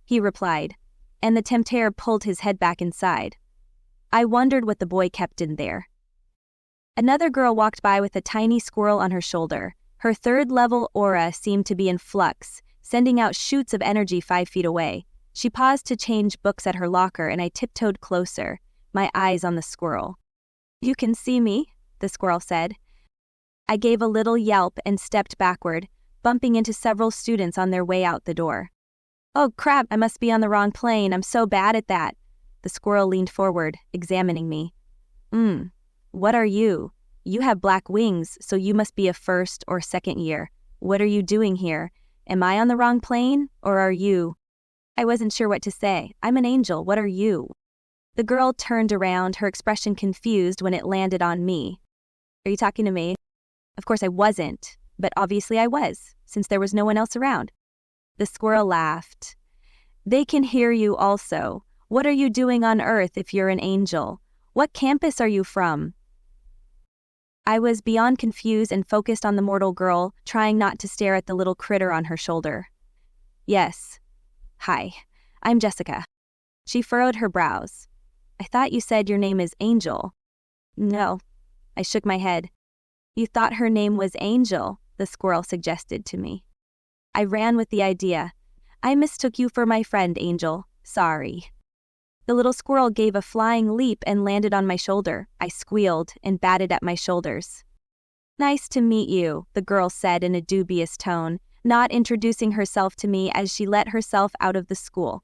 he replied, and the temptare pulled his head back inside. I wondered what the boy kept in there. Another girl walked by with a tiny squirrel on her shoulder. Her third-level aura seemed to be in flux, sending out shoots of energy 5 feet away. She paused to change books at her locker, and I tiptoed closer, my eyes on the squirrel. You can see me, the squirrel said. I gave a little yelp and stepped backward, bumping into several students on their way out the door. Oh crap, I must be on the wrong plane. I'm so bad at that. The squirrel leaned forward, examining me. What are you? You have black wings, so you must be a first or second year. What are you doing here? Am I on the wrong plane, or are you? I wasn't sure what to say. I'm an angel. What are you? The girl turned around, her expression confused when it landed on me. Are you talking to me? Of course I wasn't, but obviously I was, since there was no one else around. The squirrel laughed. They can hear you also. What are you doing on Earth if you're an angel? What campus are you from? I was beyond confused and focused on the mortal girl, trying not to stare at the little critter on her shoulder. Yes. Hi, I'm Jessica. She furrowed her brows. I thought you said your name is Angel. No. I shook my head. You thought her name was Angel, the squirrel suggested to me. I ran with the idea. I mistook you for my friend, Angel. Sorry. The little squirrel gave a flying leap and landed on my shoulder. I squealed and batted at my shoulders. Nice to meet you, the girl said in a dubious tone, not introducing herself to me as she let herself out of the school.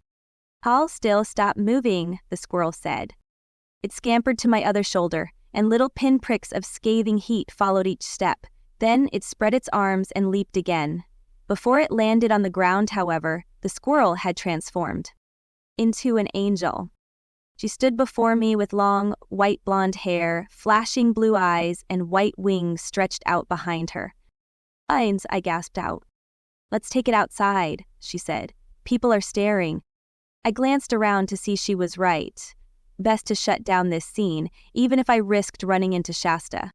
I'll still stop moving, the squirrel said. It scampered to my other shoulder, and little pinpricks of scathing heat followed each step. Then it spread its arms and leaped again. Before it landed on the ground, however, the squirrel had transformed into an angel. She stood before me with long, white blonde hair, flashing blue eyes, and white wings stretched out behind her. I gasped out. Let's take it outside, she said. People are staring. I glanced around to see she was right. Best to shut down this scene, even if I risked running into Shasta.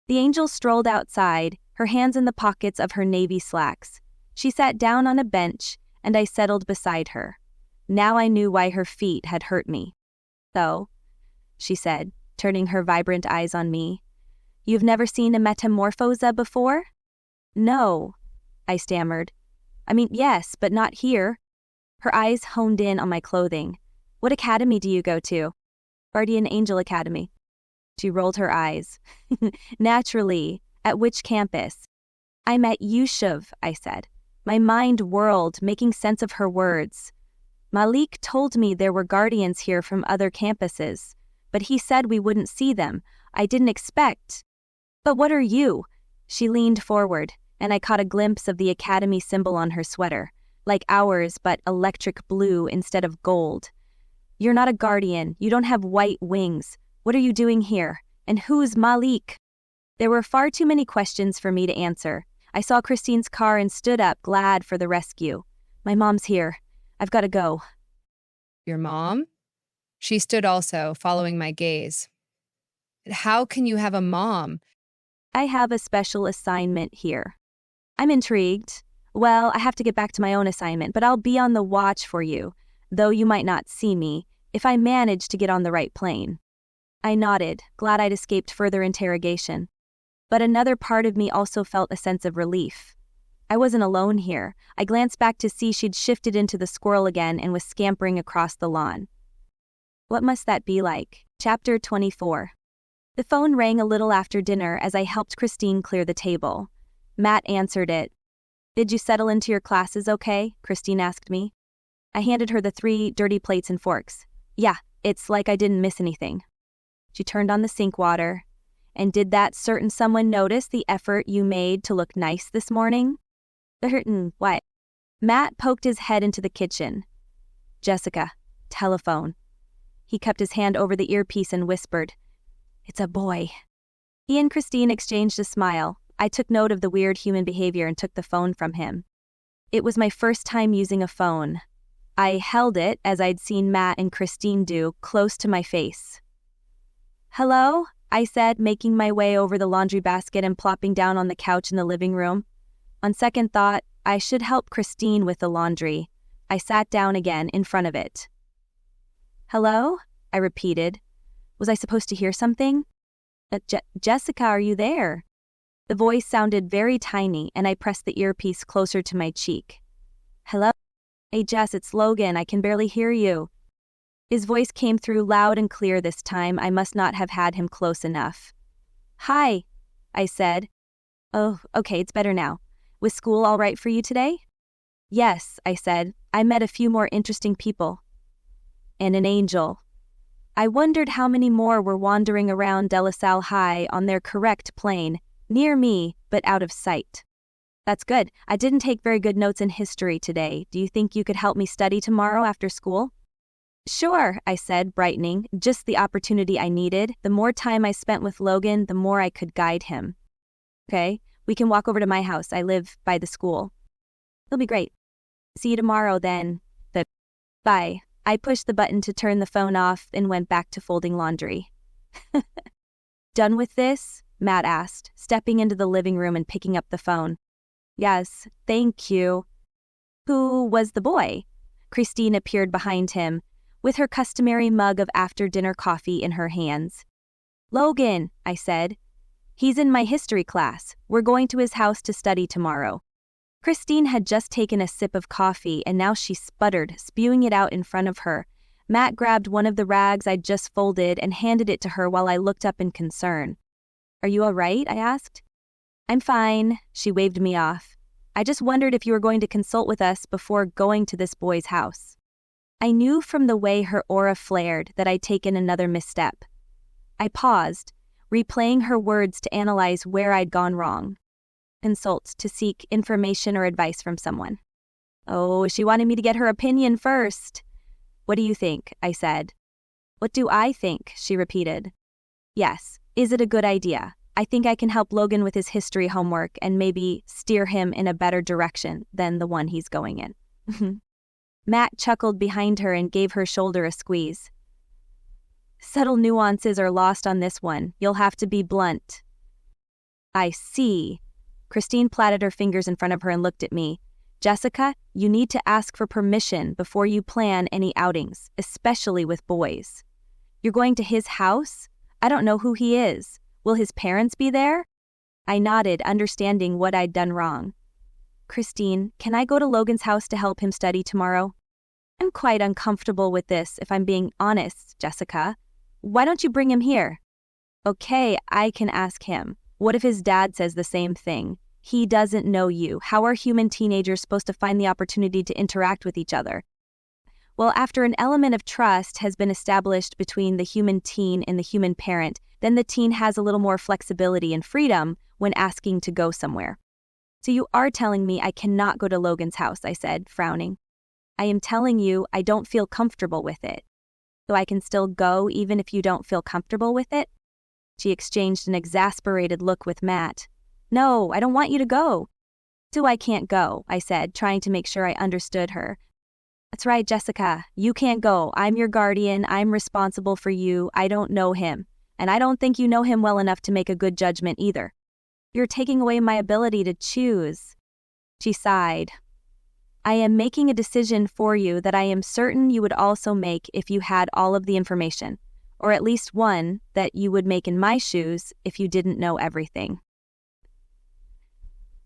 The angel strolled outside, her hands in the pockets of her navy slacks. She sat down on a bench, and I settled beside her. Now I knew why her feet had hurt me. So, she said, turning her vibrant eyes on me, you've never seen a metamorphosa before? No, I stammered. I mean, yes, but not here. Her eyes honed in on my clothing. What academy do you go to? Guardian Angel Academy. She rolled her eyes. Naturally, at which campus? I'm at Yushuv, I said. My mind whirled, making sense of her words. Malik told me there were guardians here from other campuses, but he said we wouldn't see them. I didn't expect. But what are you? She leaned forward, and I caught a glimpse of the academy symbol on her sweater, like ours but electric blue instead of gold. You're not a guardian, you don't have white wings. What are you doing here? And who's Malik? There were far too many questions for me to answer. I saw Christine's car and stood up, glad for the rescue. My mom's here. I've got to go. Your mom? She stood also, following my gaze. How can you have a mom? I have a special assignment here. I'm intrigued. Well, I have to get back to my own assignment, but I'll be on the watch for you, though you might not see me, if I manage to get on the right plane. I nodded, glad I'd escaped further interrogation. But another part of me also felt a sense of relief. I wasn't alone here. I glanced back to see she'd shifted into the squirrel again and was scampering across the lawn. What must that be like? Chapter 24. The phone rang a little after dinner as I helped Christine clear the table. Matt answered it. Did you settle into your classes okay? Christine asked me. I handed her the 3 dirty plates and forks. Yeah, it's like I didn't miss anything. She turned on the sink water. And did that certain someone notice the effort you made to look nice this morning? What? Matt poked his head into the kitchen. Jessica, telephone. He kept his hand over the earpiece and whispered, It's a boy. He and Christine exchanged a smile. I took note of the weird human behavior and took the phone from him. It was my first time using a phone. I held it, as I'd seen Matt and Christine do, close to my face. Hello? I said, making my way over the laundry basket and plopping down on the couch in the living room. On second thought, I should help Christine with the laundry. I sat down again in front of it. Hello? I repeated. Was I supposed to hear something? Jessica, are you there? The voice sounded very tiny, and I pressed the earpiece closer to my cheek. Hello? Hey Jess, it's Logan. I can barely hear you. His voice came through loud and clear this time. I must not have had him close enough. Hi, I said. Oh, okay, it's better now. Was school all right for you today? Yes, I said. I met a few more interesting people. And an angel. I wondered how many more were wandering around De La Salle High on their correct plane, near me, but out of sight. That's good. I didn't take very good notes in history today. Do you think you could help me study tomorrow after school? Sure, I said, brightening. Just the opportunity I needed. The more time I spent with Logan, the more I could guide him. Okay, we can walk over to my house. I live by the school. It'll be great. See you tomorrow then. Bye. I pushed the button to turn the phone off and went back to folding laundry. Done with this? Matt asked, stepping into the living room and picking up the phone. Yes, thank you. Who was the boy? Christine appeared behind him, with her customary mug of after-dinner coffee in her hands. Logan, I said. He's in my history class. We're going to his house to study tomorrow. Christine had just taken a sip of coffee and now she sputtered, spewing it out in front of her. Matt grabbed one of the rags I'd just folded and handed it to her while I looked up in concern. Are you all right? I asked. I'm fine, she waved me off. I just wondered if you were going to consult with us before going to this boy's house. I knew from the way her aura flared that I'd taken another misstep. I paused, replaying her words to analyze where I'd gone wrong. Consult to seek information or advice from someone. Oh, she wanted me to get her opinion first. What do you think? I said. What do I think? She repeated. Yes, is it a good idea? I think I can help Logan with his history homework and maybe steer him in a better direction than the one he's going in. Matt chuckled behind her and gave her shoulder a squeeze. Subtle nuances are lost on this one. You'll have to be blunt. I see. Christine platted her fingers in front of her and looked at me. Jessica, you need to ask for permission before you plan any outings, especially with boys. You're going to his house? I don't know who he is. Will his parents be there? I nodded, understanding what I'd done wrong. Christine, can I go to Logan's house to help him study tomorrow? I'm quite uncomfortable with this, if I'm being honest, Jessica. Why don't you bring him here? Okay, I can ask him. What if his dad says the same thing? He doesn't know you. How are human teenagers supposed to find the opportunity to interact with each other? Well, after an element of trust has been established between the human teen and the human parent, then the teen has a little more flexibility and freedom when asking to go somewhere. So you are telling me I cannot go to Logan's house, I said, frowning. I am telling you I don't feel comfortable with it. So I can still go even if you don't feel comfortable with it? She exchanged an exasperated look with Matt. No, I don't want you to go. So I can't go, I said, trying to make sure I understood her. That's right, Jessica. You can't go. I'm your guardian. I'm responsible for you. I don't know him. And I don't think you know him well enough to make a good judgment either. You're taking away my ability to choose. She sighed. I am making a decision for you that I am certain you would also make if you had all of the information, or at least one that you would make in my shoes if you didn't know everything.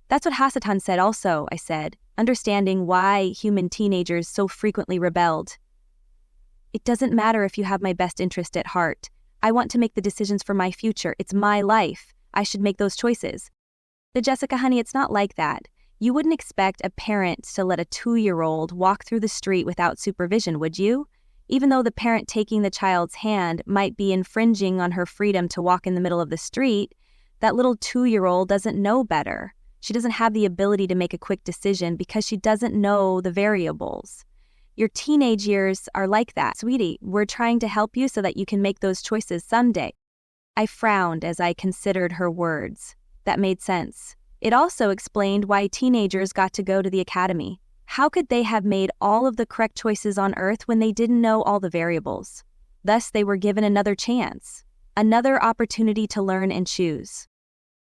That's what Hasatan said also, I said, understanding why human teenagers so frequently rebelled. It doesn't matter if you have my best interest at heart. I want to make the decisions for my future. It's my life. I should make those choices. But Jessica, honey, it's not like that. You wouldn't expect a parent to let a 2-year-old walk through the street without supervision, would you? Even though the parent taking the child's hand might be infringing on her freedom to walk in the middle of the street, that little 2-year-old doesn't know better. She doesn't have the ability to make a quick decision because she doesn't know the variables. Your teenage years are like that, sweetie. We're trying to help you so that you can make those choices someday. I frowned as I considered her words. That made sense. It also explained why teenagers got to go to the academy. How could they have made all of the correct choices on Earth when they didn't know all the variables? Thus, they were given another chance, another opportunity to learn and choose.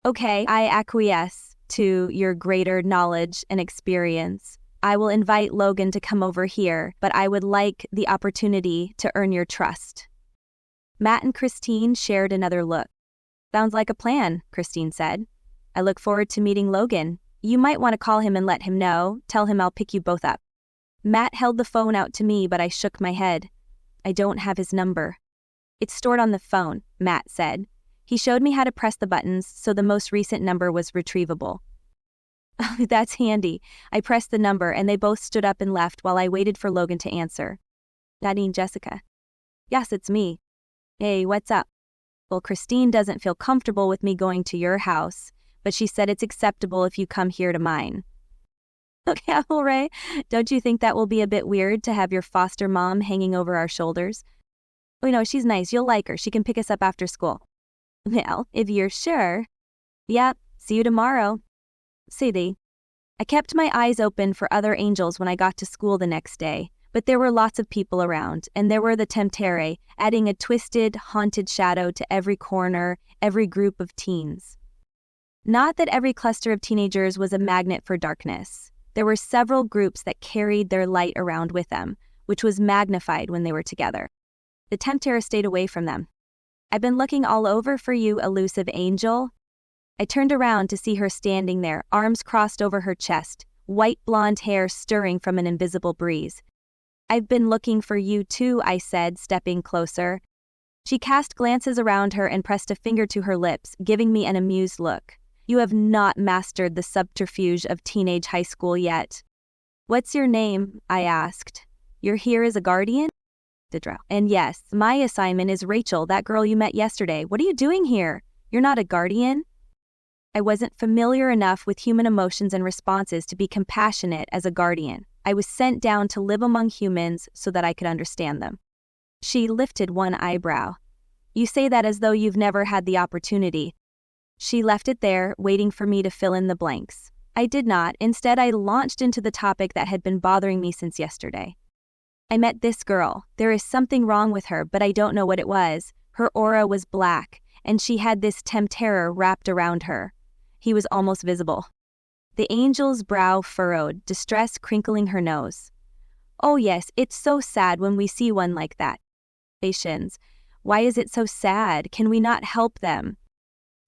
Okay, I acquiesce to your greater knowledge and experience. I will invite Logan to come over here, but I would like the opportunity to earn your trust. Matt and Christine shared another look. Sounds like a plan, Christine said. I look forward to meeting Logan. You might want to call him and let him know. Tell him I'll pick you both up. Matt held the phone out to me, but I shook my head. I don't have his number. It's stored on the phone, Matt said. He showed me how to press the buttons so the most recent number was retrievable. That's handy. I pressed the number and they both stood up and left while I waited for Logan to answer. Nadine, Jessica. Yes, it's me. Hey, what's up? Well, Christine doesn't feel comfortable with me going to your house, but she said it's acceptable if you come here to mine. Okay, well, Ray, don't you think that will be a bit weird to have your foster mom hanging over our shoulders? Oh, no, she's nice. You'll like her. She can pick us up after school. Well, if you're sure. Yep, see you tomorrow. Sadie. I kept my eyes open for other angels when I got to school the next day, but there were lots of people around, and there were the Temptere, adding a twisted, haunted shadow to every corner, every group of teens. Not that every cluster of teenagers was a magnet for darkness. There were several groups that carried their light around with them, which was magnified when they were together. The Temptere stayed away from them. I've been looking all over for you, elusive angel. I turned around to see her standing there, arms crossed over her chest, white blonde hair stirring from an invisible breeze. I've been looking for you too, I said, stepping closer. She cast glances around her and pressed a finger to her lips, giving me an amused look. You have not mastered the subterfuge of teenage high school yet. What's your name? I asked. You're here as a guardian? Didra. And yes, my assignment is Rachel, that girl you met yesterday. What are you doing here? You're not a guardian? I wasn't familiar enough with human emotions and responses to be compassionate as a guardian. I was sent down to live among humans so that I could understand them. She lifted one eyebrow. You say that as though you've never had the opportunity. She left it there, waiting for me to fill in the blanks. I did not. Instead, I launched into the topic that had been bothering me since yesterday. I met this girl. There is something wrong with her, but I don't know what it was. Her aura was black, and she had this terror wrapped around her. He was almost visible. The angel's brow furrowed, distress crinkling her nose. Oh yes, it's so sad when we see one like that. Patience. Why is it so sad? Can we not help them?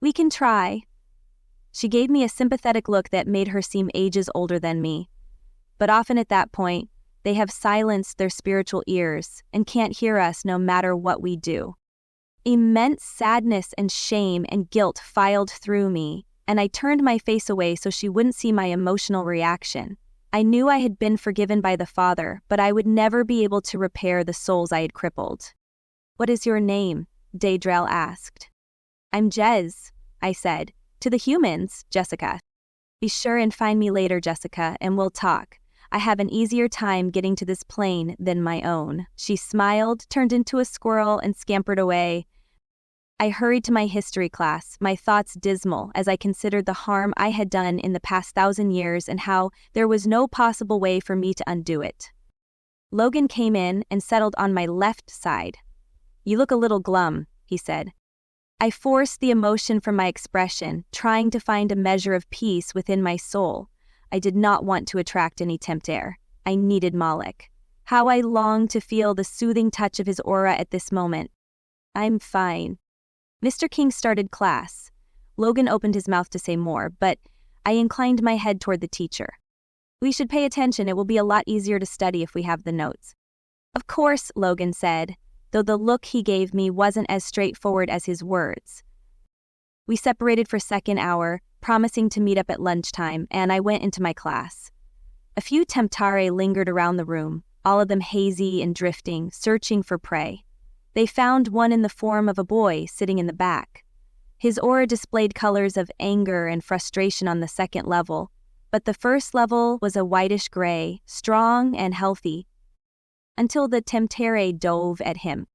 We can try. She gave me a sympathetic look that made her seem ages older than me. But often at that point, they have silenced their spiritual ears and can't hear us no matter what we do. Immense sadness and shame and guilt filed through me, and I turned my face away so she wouldn't see my emotional reaction. I knew I had been forgiven by the Father, but I would never be able to repair the souls I had crippled. What is your name? Daedrel asked. I'm Jez, I said. To the humans, Jessica. Be sure and find me later, Jessica, and we'll talk. I have an easier time getting to this plane than my own. She smiled, turned into a squirrel, and scampered away. I hurried to my history class, my thoughts dismal as I considered the harm I had done in the past 1,000 years and how there was no possible way for me to undo it. Logan came in and settled on my left side. You look a little glum, he said. I forced the emotion from my expression, trying to find a measure of peace within my soul. I did not want to attract any tempter. I needed Malik. How I longed to feel the soothing touch of his aura at this moment. I'm fine. Mr. King started class. Logan opened his mouth to say more, but I inclined my head toward the teacher. We should pay attention. It will be a lot easier to study if we have the notes. Of course, Logan said, though the look he gave me wasn't as straightforward as his words. We separated for second hour, promising to meet up at lunchtime, and I went into my class. A few temptare lingered around the room, all of them hazy and drifting, searching for prey. They found one in the form of a boy sitting in the back. His aura displayed colors of anger and frustration on the second level, but the first level was a whitish gray, strong and healthy, until the temptare dove at him.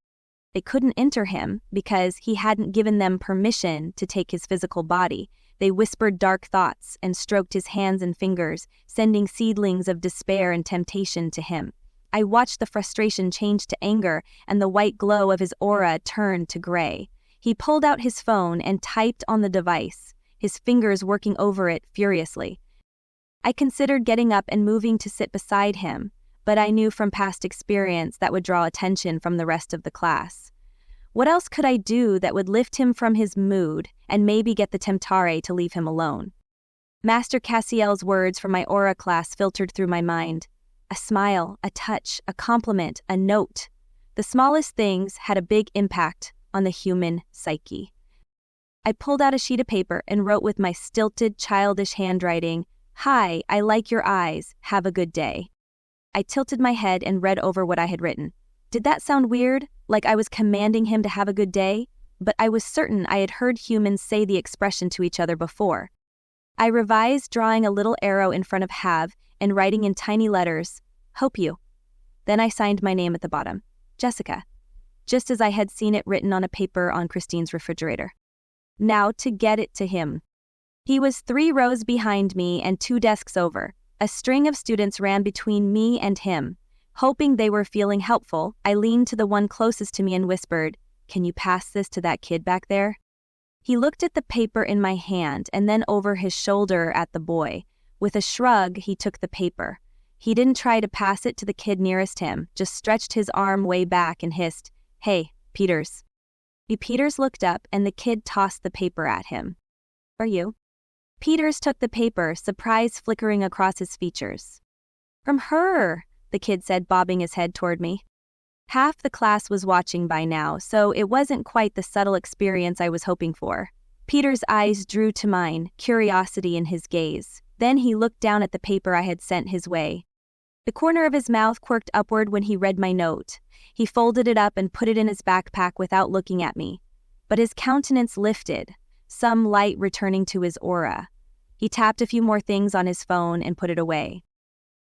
They couldn't enter him because he hadn't given them permission to take his physical body. They whispered dark thoughts and stroked his hands and fingers, sending seedlings of despair and temptation to him. I watched the frustration change to anger, and the white glow of his aura turned to gray. He pulled out his phone and typed on the device, his fingers working over it furiously. I considered getting up and moving to sit beside him, but I knew from past experience that would draw attention from the rest of the class. What else could I do that would lift him from his mood and maybe get the temptare to leave him alone? Master Cassiel's words from my aura class filtered through my mind. A smile, a touch, a compliment, a note. The smallest things had a big impact on the human psyche. I pulled out a sheet of paper and wrote with my stilted, childish handwriting, "Hi, I like your eyes. Have a good day." I tilted my head and read over what I had written. Did that sound weird? Like I was commanding him to have a good day? But I was certain I had heard humans say the expression to each other before. I revised, drawing a little arrow in front of have and writing in tiny letters, "Hope you." Then I signed my name at the bottom, Jessica, just as I had seen it written on a paper on Christine's refrigerator. Now to get it to him. He was 3 rows behind me and 2 desks over. A string of students ran between me and him. Hoping they were feeling helpful, I leaned to the one closest to me and whispered, "Can you pass this to that kid back there?" He looked at the paper in my hand and then over his shoulder at the boy. With a shrug, he took the paper. He didn't try to pass it to the kid nearest him, just stretched his arm way back and hissed, "Hey, Peters." Peters looked up and the kid tossed the paper at him. "Are you?" Peters took the paper, surprise flickering across his features. "From her," the kid said, bobbing his head toward me. Half the class was watching by now, so it wasn't quite the subtle experience I was hoping for. Peters' eyes drew to mine, curiosity in his gaze. Then he looked down at the paper I had sent his way. The corner of his mouth quirked upward when he read my note. He folded it up and put it in his backpack without looking at me. But his countenance lifted, some light returning to his aura. He tapped a few more things on his phone and put it away.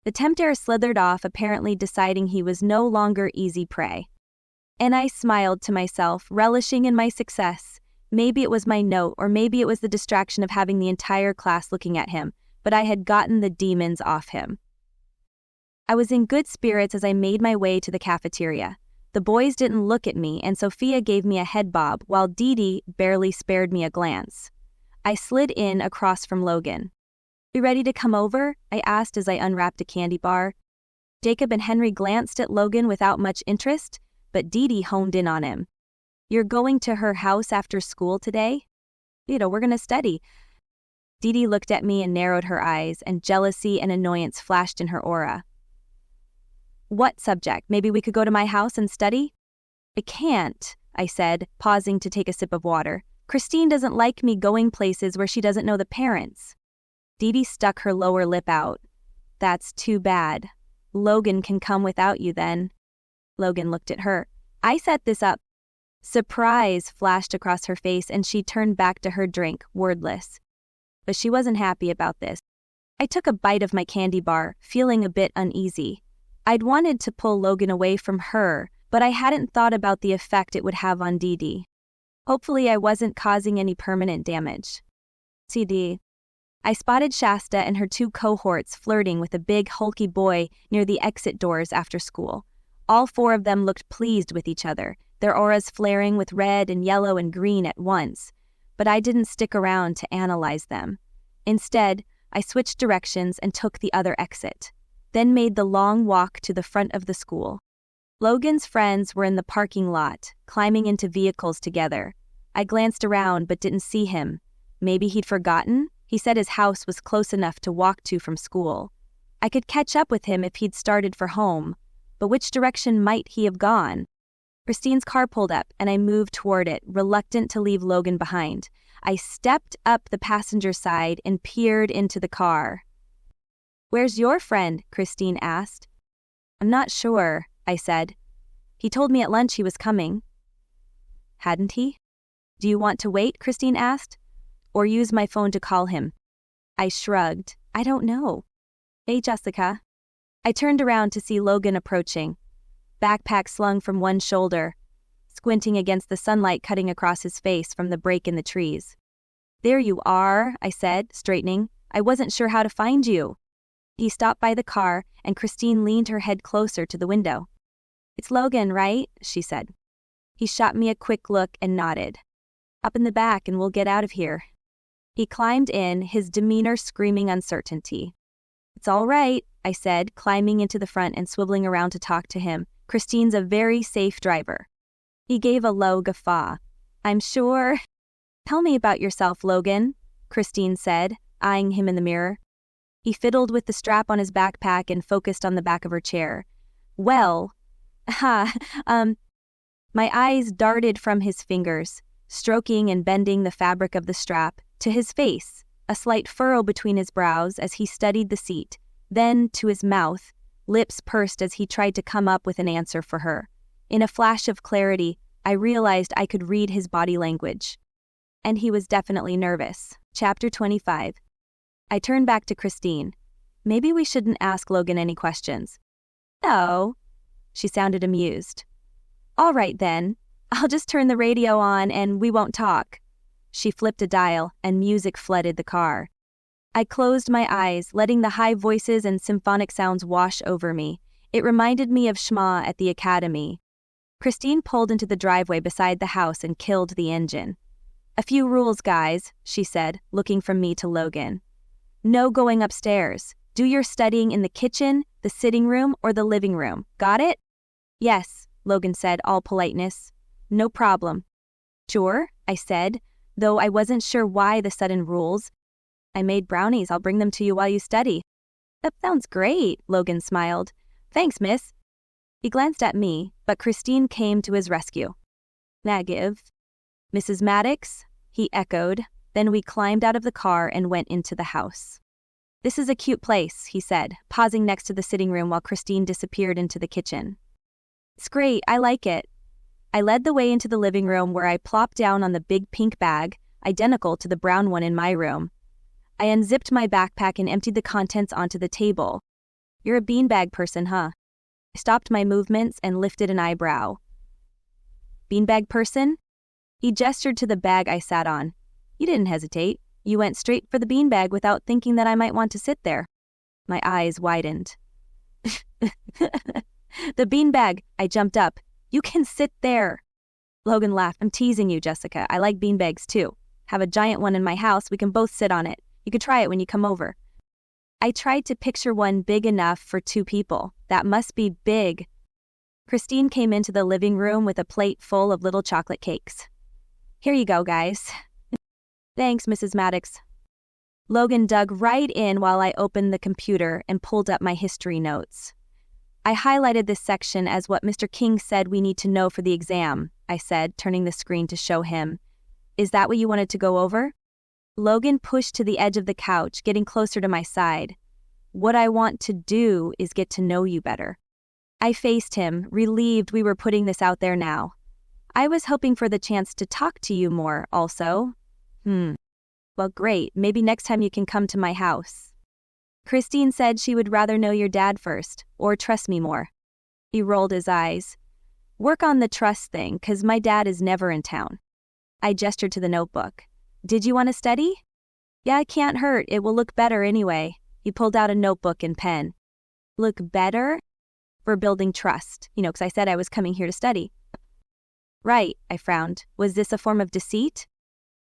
The tempter slithered off, apparently deciding he was no longer easy prey. And I smiled to myself, relishing in my success. Maybe it was my note, or maybe it was the distraction of having the entire class looking at him, but I had gotten the demons off him. I was in good spirits as I made my way to the cafeteria. The boys didn't look at me, and Sophia gave me a head bob, while Dee Dee barely spared me a glance. I slid in across from Logan. "You ready to come over?" I asked as I unwrapped a candy bar. Jacob and Henry glanced at Logan without much interest, but Dee Dee honed in on him. "You're going to her house after school today?" We're gonna study." Dee Dee looked at me and narrowed her eyes, and jealousy and annoyance flashed in her aura. "What subject? Maybe we could go to my house and study?" "I can't," I said, pausing to take a sip of water. "Christine doesn't like me going places where she doesn't know the parents." Dee Dee stuck her lower lip out. "That's too bad. Logan can come without you then." Logan looked at her. "I set this up." Surprise flashed across her face, and she turned back to her drink, wordless. But she wasn't happy about this. I took a bite of my candy bar, feeling a bit uneasy. I'd wanted to pull Logan away from her, but I hadn't thought about the effect it would have on Dee Dee. Hopefully I wasn't causing any permanent damage. CD. I spotted Shasta and her two cohorts flirting with a big, hulky boy near the exit doors after school. All four of them looked pleased with each other, their auras flaring with red and yellow and green at once. But I didn't stick around to analyze them. Instead, I switched directions and took the other exit, then made the long walk to the front of the school. Logan's friends were in the parking lot, climbing into vehicles together. I glanced around but didn't see him. Maybe he'd forgotten? He said his house was close enough to walk to from school. I could catch up with him if he'd started for home, but which direction might he have gone? Christine's car pulled up, and I moved toward it, reluctant to leave Logan behind. I stepped up the passenger side and peered into the car. "Where's your friend?" Christine asked. "I'm not sure," I said. "He told me at lunch he was coming." Hadn't he? "Do you want to wait?" Christine asked. "Or use my phone to call him?" I shrugged. "I don't know." "Hey, Jessica." I turned around to see Logan approaching, backpack slung from one shoulder, squinting against the sunlight cutting across his face from the break in the trees. "There you are," I said, straightening. "I wasn't sure how to find you." He stopped by the car, and Christine leaned her head closer to the window. "It's Logan, right?" she said. He shot me a quick look and nodded. "Up in the back and we'll get out of here." He climbed in, his demeanor screaming uncertainty. "It's all right," I said, climbing into the front and swiveling around to talk to him. "Christine's a very safe driver." He gave a low guffaw. "I'm sure." "Tell me about yourself, Logan," Christine said, eyeing him in the mirror. He fiddled with the strap on his backpack and focused on the back of her chair. "Well, my eyes darted from his fingers, stroking and bending the fabric of the strap, to his face, a slight furrow between his brows as he studied the seat, then to his mouth, lips pursed as he tried to come up with an answer for her. In a flash of clarity, I realized I could read his body language. And he was definitely nervous. Chapter 25. I turned back to Christine. "Maybe we shouldn't ask Logan any questions." "No." She sounded amused. "All right then. I'll just turn the radio on and we won't talk." She flipped a dial and music flooded the car. I closed my eyes, letting the high voices and symphonic sounds wash over me. It reminded me of Shma at the academy. Christine pulled into the driveway beside the house and killed the engine. "A few rules, guys," she said, looking from me to Logan. "No going upstairs. Do your studying in the kitchen, the sitting room, or the living room. Got it?" "Yes," Logan said, all politeness. "No problem." "Sure," I said, though I wasn't sure why the sudden rules. "I made brownies. I'll bring them to you while you study." "That sounds great," Logan smiled. "Thanks, miss." He glanced at me, but Christine came to his rescue. "Negative." "Mrs. Maddox?" he echoed. Then we climbed out of the car and went into the house. This is a cute place, he said, pausing next to the sitting room while Christine disappeared into the kitchen. It's great, I like it. I led the way into the living room where I plopped down on the big pink bag, identical to the brown one in my room. I unzipped my backpack and emptied the contents onto the table. You're a beanbag person, huh? I stopped my movements and lifted an eyebrow. Beanbag person? He gestured to the bag I sat on. You didn't hesitate. You went straight for the beanbag without thinking that I might want to sit there. My eyes widened. The beanbag, I jumped up. You can sit there. Logan laughed. I'm teasing you, Jessica. I like beanbags too. Have a giant one in my house. We can both sit on it. You could try it when you come over. I tried to picture one big enough for 2 people. That must be big. Christine came into the living room with a plate full of little chocolate cakes. Here you go, guys. Thanks, Mrs. Maddox. Logan dug right in while I opened the computer and pulled up my history notes. I highlighted this section as what Mr. King said we need to know for the exam, I said, turning the screen to show him. Is that what you wanted to go over? Logan pushed to the edge of the couch, getting closer to my side. What I want to do is get to know you better. I faced him, relieved we were putting this out there now. I was hoping for the chance to talk to you more, also. Well, great. Maybe next time you can come to my house. Christine said she would rather know your dad first, or trust me more. He rolled his eyes. Work on the trust thing, 'cause my dad is never in town. I gestured to the notebook. Did you want to study? Yeah, it can't hurt. It will look better anyway. He pulled out a notebook and pen. Look better? For building trust, 'cause I said I was coming here to study. Right, I frowned. Was this a form of deceit?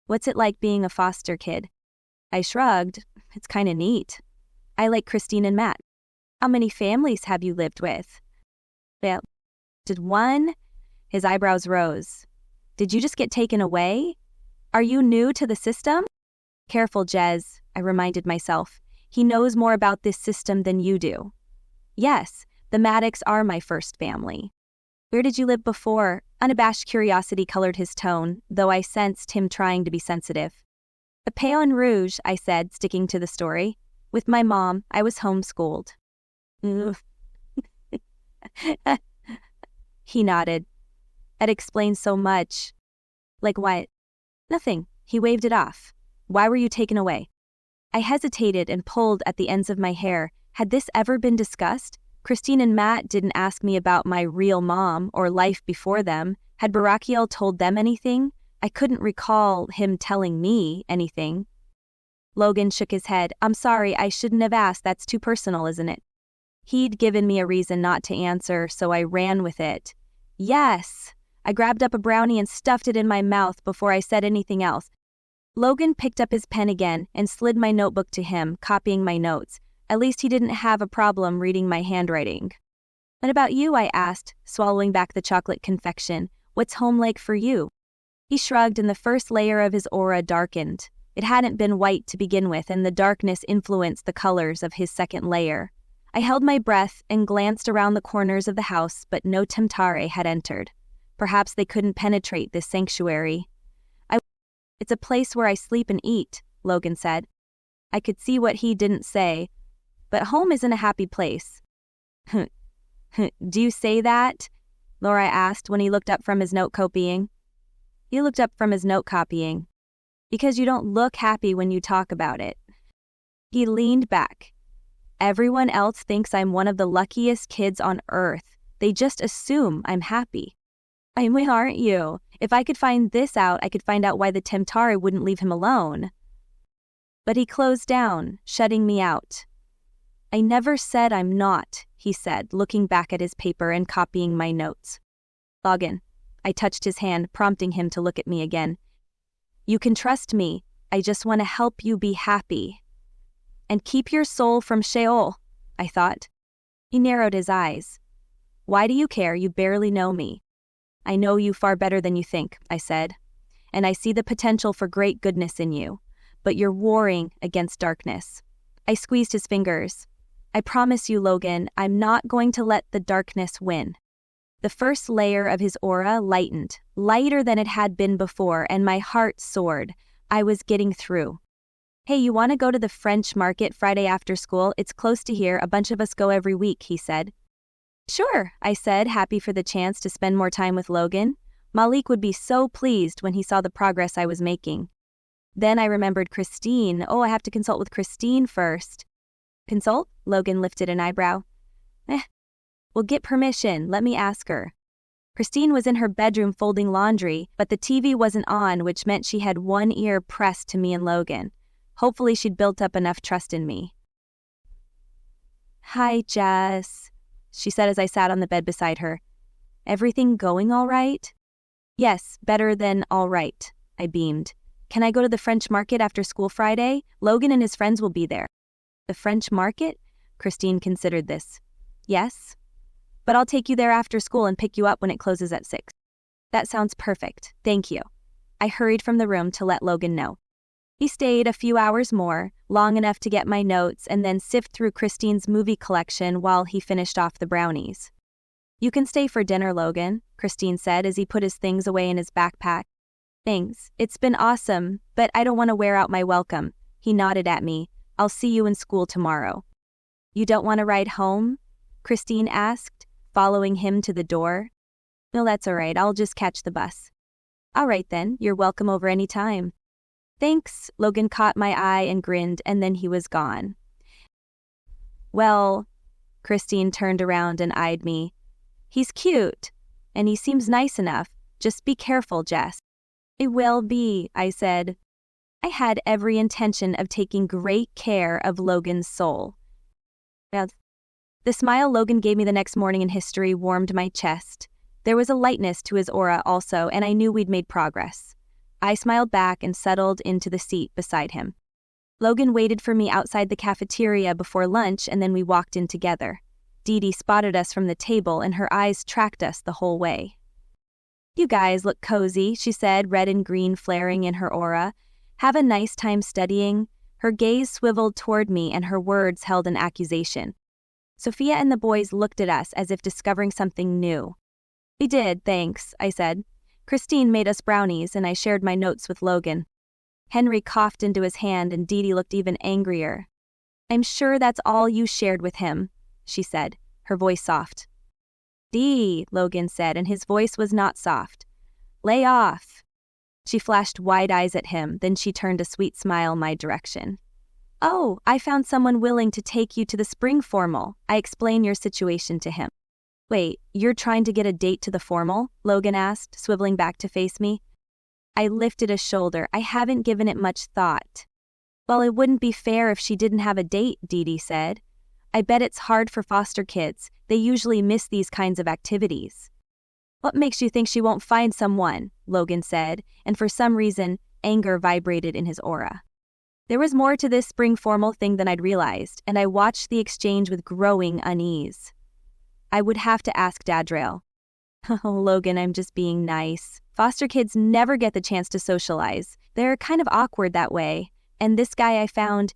What's it like being a foster kid? I shrugged. It's kind of neat. I like Christine and Matt. How many families have you lived with? Well, did one? His eyebrows rose. Did you just get taken away? Are you new to the system? Careful, Jez, I reminded myself. He knows more about this system than you do. Yes, the Maddocks are my first family. Where did you live before? Unabashed curiosity colored his tone, though I sensed him trying to be sensitive. A Paon Rouge, I said, sticking to the story. With my mom, I was homeschooled. He nodded. That explains so much. Like what? Nothing. He waved it off. Why were you taken away? I hesitated and pulled at the ends of my hair. Had this ever been discussed? Christine and Matt didn't ask me about my real mom or life before them. Had Barakiel told them anything? I couldn't recall him telling me anything. Logan shook his head. I'm sorry, I shouldn't have asked. That's too personal, isn't it? He'd given me a reason not to answer, so I ran with it. Yes! I grabbed up a brownie and stuffed it in my mouth before I said anything else. Logan picked up his pen again and slid my notebook to him, copying my notes. At least he didn't have a problem reading my handwriting. What about you? I asked, swallowing back the chocolate confection. What's home like for you? He shrugged and the first layer of his aura darkened. It hadn't been white to begin with, and the darkness influenced the colors of his second layer. I held my breath and glanced around the corners of the house, but no Temtare had entered. Perhaps they couldn't penetrate this sanctuary. It's a place where I sleep and eat, Logan said. I could see what he didn't say, but home isn't a happy place. Do you say that? Laura asked when he looked up from his note copying. He looked up from his note copying. Because you don't look happy when you talk about it. He leaned back. Everyone else thinks I'm one of the luckiest kids on earth. They just assume I'm happy. I mean, aren't you? If I could find this out, I could find out why the Temtare wouldn't leave him alone. But he closed down, shutting me out. I never said I'm not, he said, looking back at his paper and copying my notes. Logan. I touched his hand, prompting him to look at me again. You can trust me. I just want to help you be happy. And keep your soul from Sheol, I thought. He narrowed his eyes. Why do you care? You barely know me. I know you far better than you think, I said. And I see the potential for great goodness in you. But you're warring against darkness. I squeezed his fingers. I promise you, Logan, I'm not going to let the darkness win. The first layer of his aura lightened, lighter than it had been before, and my heart soared. I was getting through. Hey, you want to go to the French market Friday after school? It's close to here, a bunch of us go every week, he said. Sure, I said, happy for the chance to spend more time with Logan. Malik would be so pleased when he saw the progress I was making. Then I remembered Christine. Oh, I have to consult with Christine first. Consult? Logan lifted an eyebrow. We'll get permission, let me ask her. Christine was in her bedroom folding laundry, but the TV wasn't on, which meant she had one ear pressed to me and Logan. Hopefully she'd built up enough trust in me. Hi, Jess, she said as I sat on the bed beside her. Everything going all right? Yes, better than all right, I beamed. Can I go to the French market after school Friday? Logan and his friends will be there. The French market? Christine considered this. Yes, but I'll take you there after school and pick you up when it closes at 6. That sounds perfect, thank you. I hurried from the room to let Logan know. He stayed a few hours more, long enough to get my notes and then sift through Christine's movie collection while he finished off the brownies. You can stay for dinner, Logan, Christine said as he put his things away in his backpack. Thanks, it's been awesome, but I don't want to wear out my welcome. He nodded at me. I'll see you in school tomorrow. You don't want to ride home? Christine asked, following him to the door. No, that's all right, I'll just catch the bus. All right then, you're welcome over any time. Thanks, Logan caught my eye and grinned, and then he was gone. Well, Christine turned around and eyed me. He's cute, and he seems nice enough. Just be careful, Jess. I will be, I said. I had every intention of taking great care of Logan's soul. The smile Logan gave me the next morning in history warmed my chest. There was a lightness to his aura also, and I knew we'd made progress. I smiled back and settled into the seat beside him. Logan waited for me outside the cafeteria before lunch, and then we walked in together. Dee Dee spotted us from the table, and her eyes tracked us the whole way. You guys look cozy, she said, red and green flaring in her aura. Have a nice time studying. Her gaze swiveled toward me, and her words held an accusation. Sophia and the boys looked at us as if discovering something new. We did, thanks, I said. Christine made us brownies, and I shared my notes with Logan. Henry coughed into his hand, and Dee Dee looked even angrier. I'm sure that's all you shared with him, she said, her voice soft. Dee, Logan said, and his voice was not soft. Lay off. She flashed wide eyes at him, then she turned a sweet smile my direction. Oh, I found someone willing to take you to the spring formal. I explained your situation to him. Wait, you're trying to get a date to the formal? Logan asked, swiveling back to face me. I lifted a shoulder. I haven't given it much thought. Well, it wouldn't be fair if she didn't have a date, Dee Dee said. I bet it's hard for foster kids. They usually miss these kinds of activities. What makes you think she won't find someone? Logan said, and for some reason, anger vibrated in his aura. There was more to this spring formal thing than I'd realized, and I watched the exchange with growing unease. I would have to ask Dadrail. Oh, Logan, I'm just being nice. Foster kids never get the chance to socialize. They're kind of awkward that way. And this guy I found...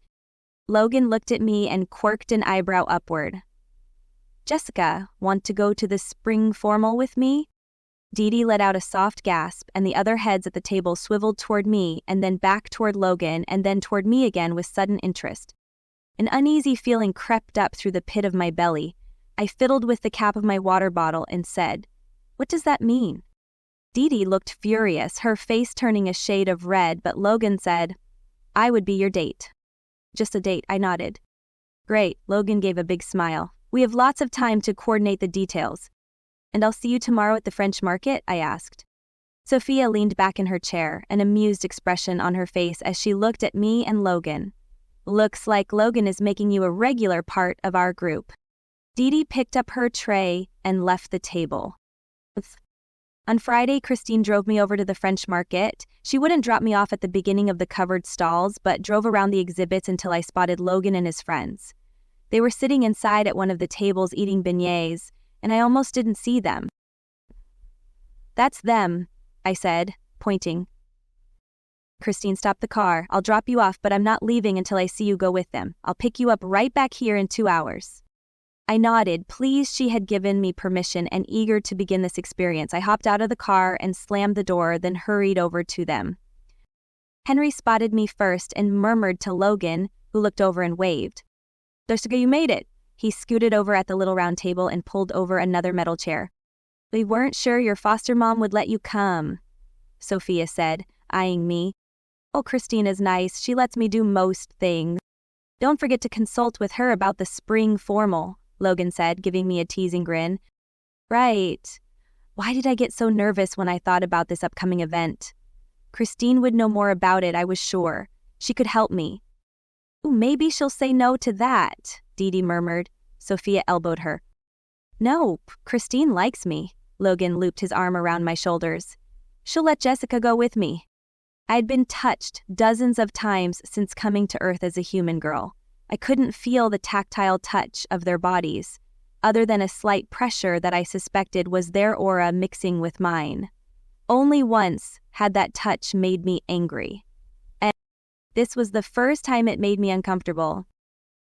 Logan looked at me and quirked an eyebrow upward. Jessica, want to go to the spring formal with me? Dee Dee let out a soft gasp, and the other heads at the table swiveled toward me and then back toward Logan and then toward me again with sudden interest. An uneasy feeling crept up through the pit of my belly. I fiddled with the cap of my water bottle and said, What does that mean? Dee Dee looked furious, her face turning a shade of red, but Logan said, I would be your date. Just a date, I nodded. Great, Logan gave a big smile. We have lots of time to coordinate the details. And I'll see you tomorrow at the French market, I asked. Sophia leaned back in her chair, an amused expression on her face as she looked at me and Logan. Looks like Logan is making you a regular part of our group. Dee Dee picked up her tray and left the table. On Friday, Christine drove me over to the French market. She wouldn't drop me off at the beginning of the covered stalls, but drove around the exhibits until I spotted Logan and his friends. They were sitting inside at one of the tables eating beignets, and I almost didn't see them. That's them, I said, pointing. Christine stopped the car. I'll drop you off, but I'm not leaving until I see you go with them. I'll pick you up right back here in 2 hours. I nodded, pleased she had given me permission and eager to begin this experience. I hopped out of the car and slammed the door, then hurried over to them. Henry spotted me first and murmured to Logan, who looked over and waved. "Jessica, you made it." He scooted over at the little round table and pulled over another metal chair. "We weren't sure your foster mom would let you come," Sophia said, eyeing me. "Oh, Christina's nice. She lets me do most things." "Don't forget to consult with her about the spring formal," Logan said, giving me a teasing grin. Right. Why did I get so nervous when I thought about this upcoming event? Christine would know more about it, I was sure. She could help me. "Ooh, maybe she'll say no to that," Dee Dee murmured. Sophia elbowed her. "Nope, Christine likes me." Logan looped his arm around my shoulders. "She'll let Jessica go with me." I'd been touched dozens of times since coming to Earth as a human girl. I couldn't feel the tactile touch of their bodies, other than a slight pressure that I suspected was their aura mixing with mine. Only once had that touch made me angry. And this was the first time it made me uncomfortable.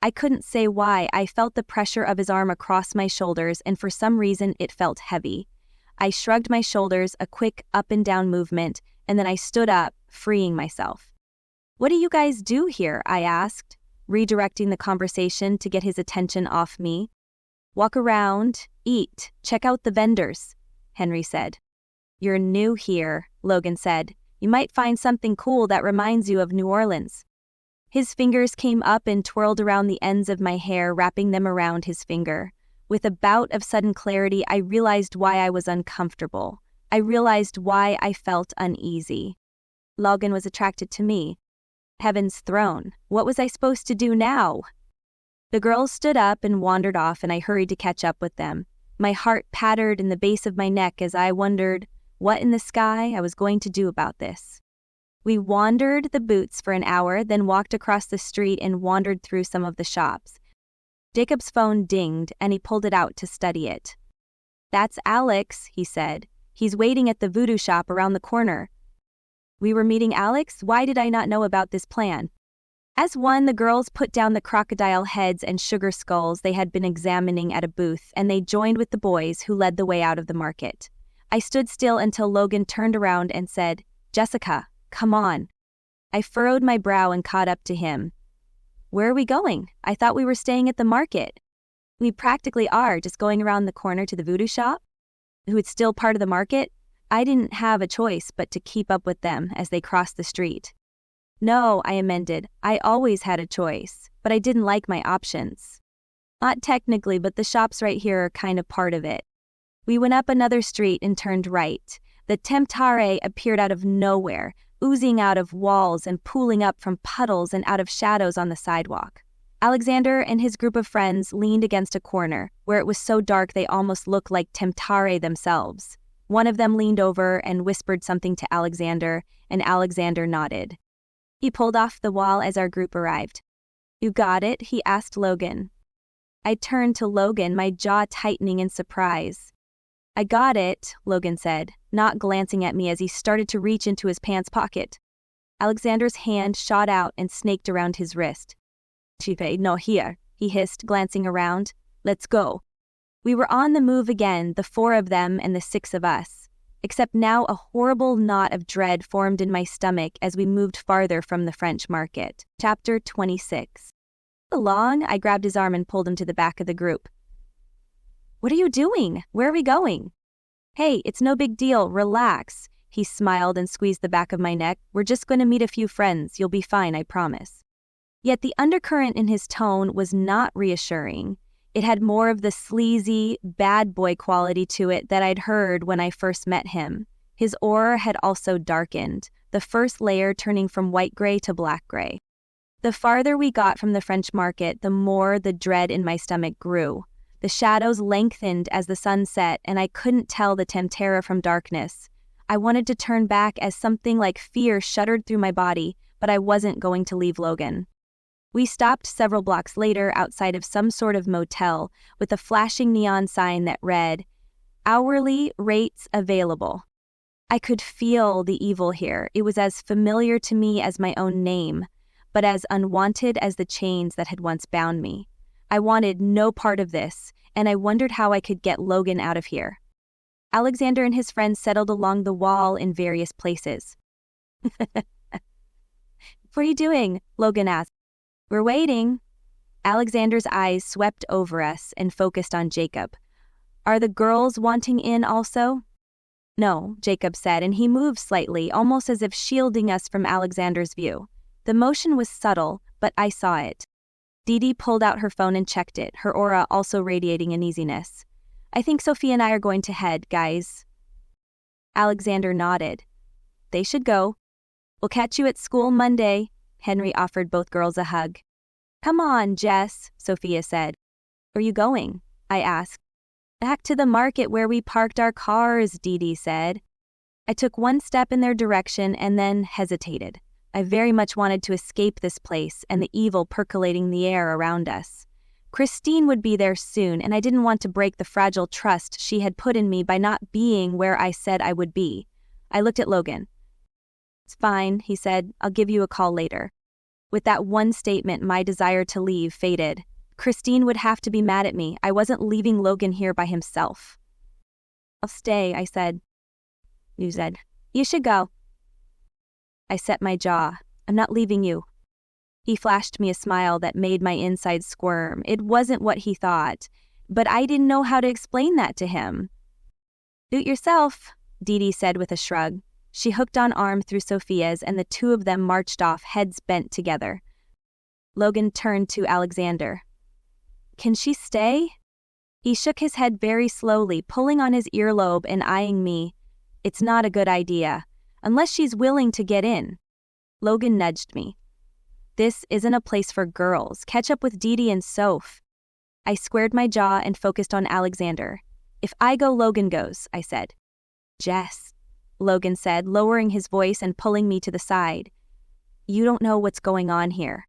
I couldn't say why. I felt the pressure of his arm across my shoulders, and for some reason it felt heavy. I shrugged my shoulders, a quick up and down movement, and then I stood up, freeing myself. "What do you guys do here?" I asked, redirecting the conversation to get his attention off me. "Walk around, eat, check out the vendors," Henry said. "You're new here," Logan said. "You might find something cool that reminds you of New Orleans." His fingers came up and twirled around the ends of my hair, wrapping them around his finger. With a bout of sudden clarity, I realized why I was uncomfortable. I realized why I felt uneasy. Logan was attracted to me. Heaven's throne. What was I supposed to do now? The girls stood up and wandered off, and I hurried to catch up with them. My heart pattered in the base of my neck as I wondered what in the sky I was going to do about this. We wandered the boots for an hour, then walked across the street and wandered through some of the shops. Jacob's phone dinged, and he pulled it out to study it. "That's Alex," he said. "He's waiting at the voodoo shop around the corner." We were meeting Alex? Why did I not know about this plan? As one, the girls put down the crocodile heads and sugar skulls they had been examining at a booth, and they joined with the boys who led the way out of the market. I stood still until Logan turned around and said, "Jessica, come on." I furrowed my brow and caught up to him. "Where are we going? I thought we were staying at the market." "We practically are, just going around the corner to the voodoo shop." "Who is still part of the market?" I didn't have a choice but to keep up with them as they crossed the street. "No," I amended. "I always had a choice, but I didn't like my options." "Not technically, but the shops right here are kind of part of it." We went up another street and turned right. The Temptare appeared out of nowhere, oozing out of walls and pooling up from puddles and out of shadows on the sidewalk. Alexander and his group of friends leaned against a corner, where it was so dark they almost looked like Temptare themselves. One of them leaned over and whispered something to Alexander, and Alexander nodded. He pulled off the wall as our group arrived. "You got it?" he asked Logan. I turned to Logan, my jaw tightening in surprise. "I got it," Logan said, not glancing at me as he started to reach into his pants pocket. Alexander's hand shot out and snaked around his wrist. "Chipe, no here," he hissed, glancing around. "Let's go." We were on the move again, the 4 of them and the 6 of us. Except now a horrible knot of dread formed in my stomach as we moved farther from the French market. Chapter 26. "Along," I grabbed his arm and pulled him to the back of the group. "What are you doing? Where are we going?" "Hey, it's no big deal, relax." He smiled and squeezed the back of my neck. "We're just going to meet a few friends. You'll be fine, I promise." Yet the undercurrent in his tone was not reassuring. It had more of the sleazy, bad boy quality to it that I'd heard when I first met him. His aura had also darkened, the first layer turning from white-gray to black-gray. The farther we got from the French market, the more the dread in my stomach grew. The shadows lengthened as the sun set, and I couldn't tell the Temptara from darkness. I wanted to turn back as something like fear shuddered through my body, but I wasn't going to leave Logan. We stopped several blocks later outside of some sort of motel with a flashing neon sign that read, "Hourly rates available." I could feel the evil here. It was as familiar to me as my own name, but as unwanted as the chains that had once bound me. I wanted no part of this, and I wondered how I could get Logan out of here. Alexander and his friends settled along the wall in various places. What are you doing? Logan asked. We're waiting. Alexander's eyes swept over us and focused on Jacob. Are the girls wanting in also? No, Jacob said, and he moved slightly, almost as if shielding us from Alexander's view. The motion was subtle, but I saw it. Dee pulled out her phone and checked it, her aura also radiating uneasiness. I think Sophia and I are going to head, guys. Alexander nodded. They should go. We'll catch you at school Monday. Henry offered both girls a hug. Come on, Jess, Sophia said. Where are you going? I asked. Back to the market where we parked our cars, Dee said. I took one step in their direction and then hesitated. I very much wanted to escape this place and the evil percolating the air around us. Christine would be there soon, and I didn't want to break the fragile trust she had put in me by not being where I said I would be. I looked at Logan. It's fine, he said. I'll give you a call later. With that one statement, my desire to leave faded. Christine would have to be mad at me. I wasn't leaving Logan here by himself. I'll stay, I said. You said. You should go. I set my jaw. I'm not leaving you. He flashed me a smile that made my insides squirm. It wasn't what he thought, but I didn't know how to explain that to him. Do it yourself, Dee said with a shrug. She hooked on arm through Sophia's, and the two of them marched off, heads bent together. Logan turned to Alexander. Can she stay? He shook his head very slowly, pulling on his earlobe and eyeing me. It's not a good idea, unless she's willing to get in. Logan nudged me. This isn't a place for girls. Catch up with Dee and Soph. I squared my jaw and focused on Alexander. If I go, Logan goes, I said. Jess, Logan said, lowering his voice and pulling me to the side. You don't know what's going on here.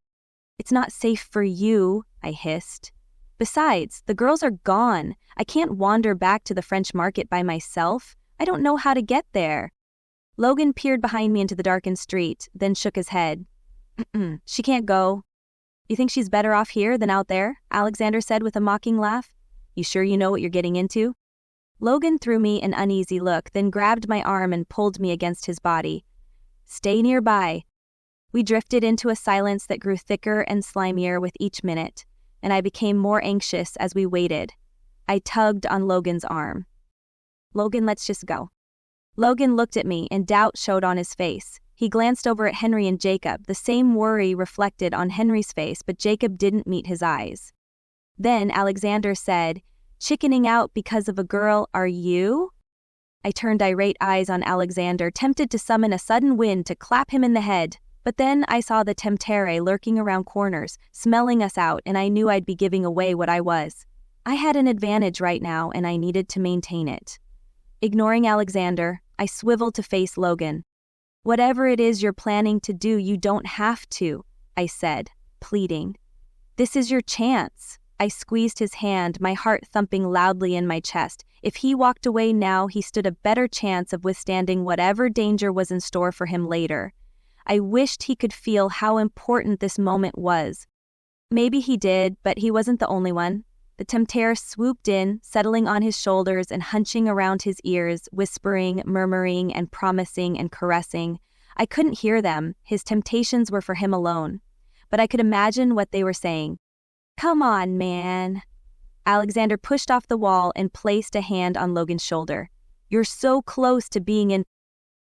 It's not safe for you, I hissed. Besides, the girls are gone. I can't wander back to the French market by myself. I don't know how to get there. Logan peered behind me into the darkened street, then shook his head. She can't go. You think she's better off here than out there? Alexander said with a mocking laugh. You sure you know what you're getting into? Logan threw me an uneasy look, then grabbed my arm and pulled me against his body. Stay nearby. We drifted into a silence that grew thicker and slimier with each minute, and I became more anxious as we waited. I tugged on Logan's arm. Logan, let's just go. Logan looked at me, and doubt showed on his face. He glanced over at Henry and Jacob, the same worry reflected on Henry's face, but Jacob didn't meet his eyes. Then Alexander said, Chickening out because of a girl, are you? I turned irate eyes on Alexander, tempted to summon a sudden wind to clap him in the head. But then I saw the temptere lurking around corners, smelling us out, and I knew I'd be giving away what I was. I had an advantage right now, and I needed to maintain it. Ignoring Alexander, I swiveled to face Logan. Whatever it is you're planning to do, you don't have to, I said, pleading. This is your chance. I squeezed his hand, my heart thumping loudly in my chest. If he walked away now, he stood a better chance of withstanding whatever danger was in store for him later. I wished he could feel how important this moment was. Maybe he did, but he wasn't the only one. The tempter swooped in, settling on his shoulders and hunching around his ears, whispering, murmuring, and promising and caressing. I couldn't hear them. His temptations were for him alone. But I could imagine what they were saying. Come on, man. Alexander pushed off the wall and placed a hand on Logan's shoulder. You're so close to being in...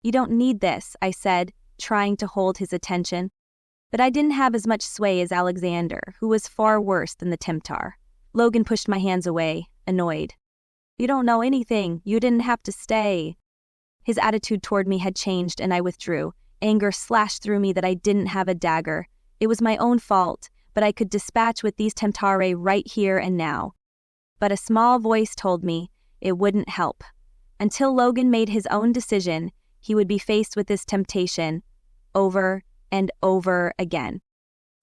You don't need this, I said, trying to hold his attention. But I didn't have as much sway as Alexander, who was far worse than the tempter. Logan pushed my hands away, annoyed. You don't know anything. You didn't have to stay. His attitude toward me had changed, and I withdrew. Anger slashed through me that I didn't have a dagger. It was my own fault, but I could dispatch with these temptare right here and now. But a small voice told me it wouldn't help. Until Logan made his own decision, he would be faced with this temptation over and over again.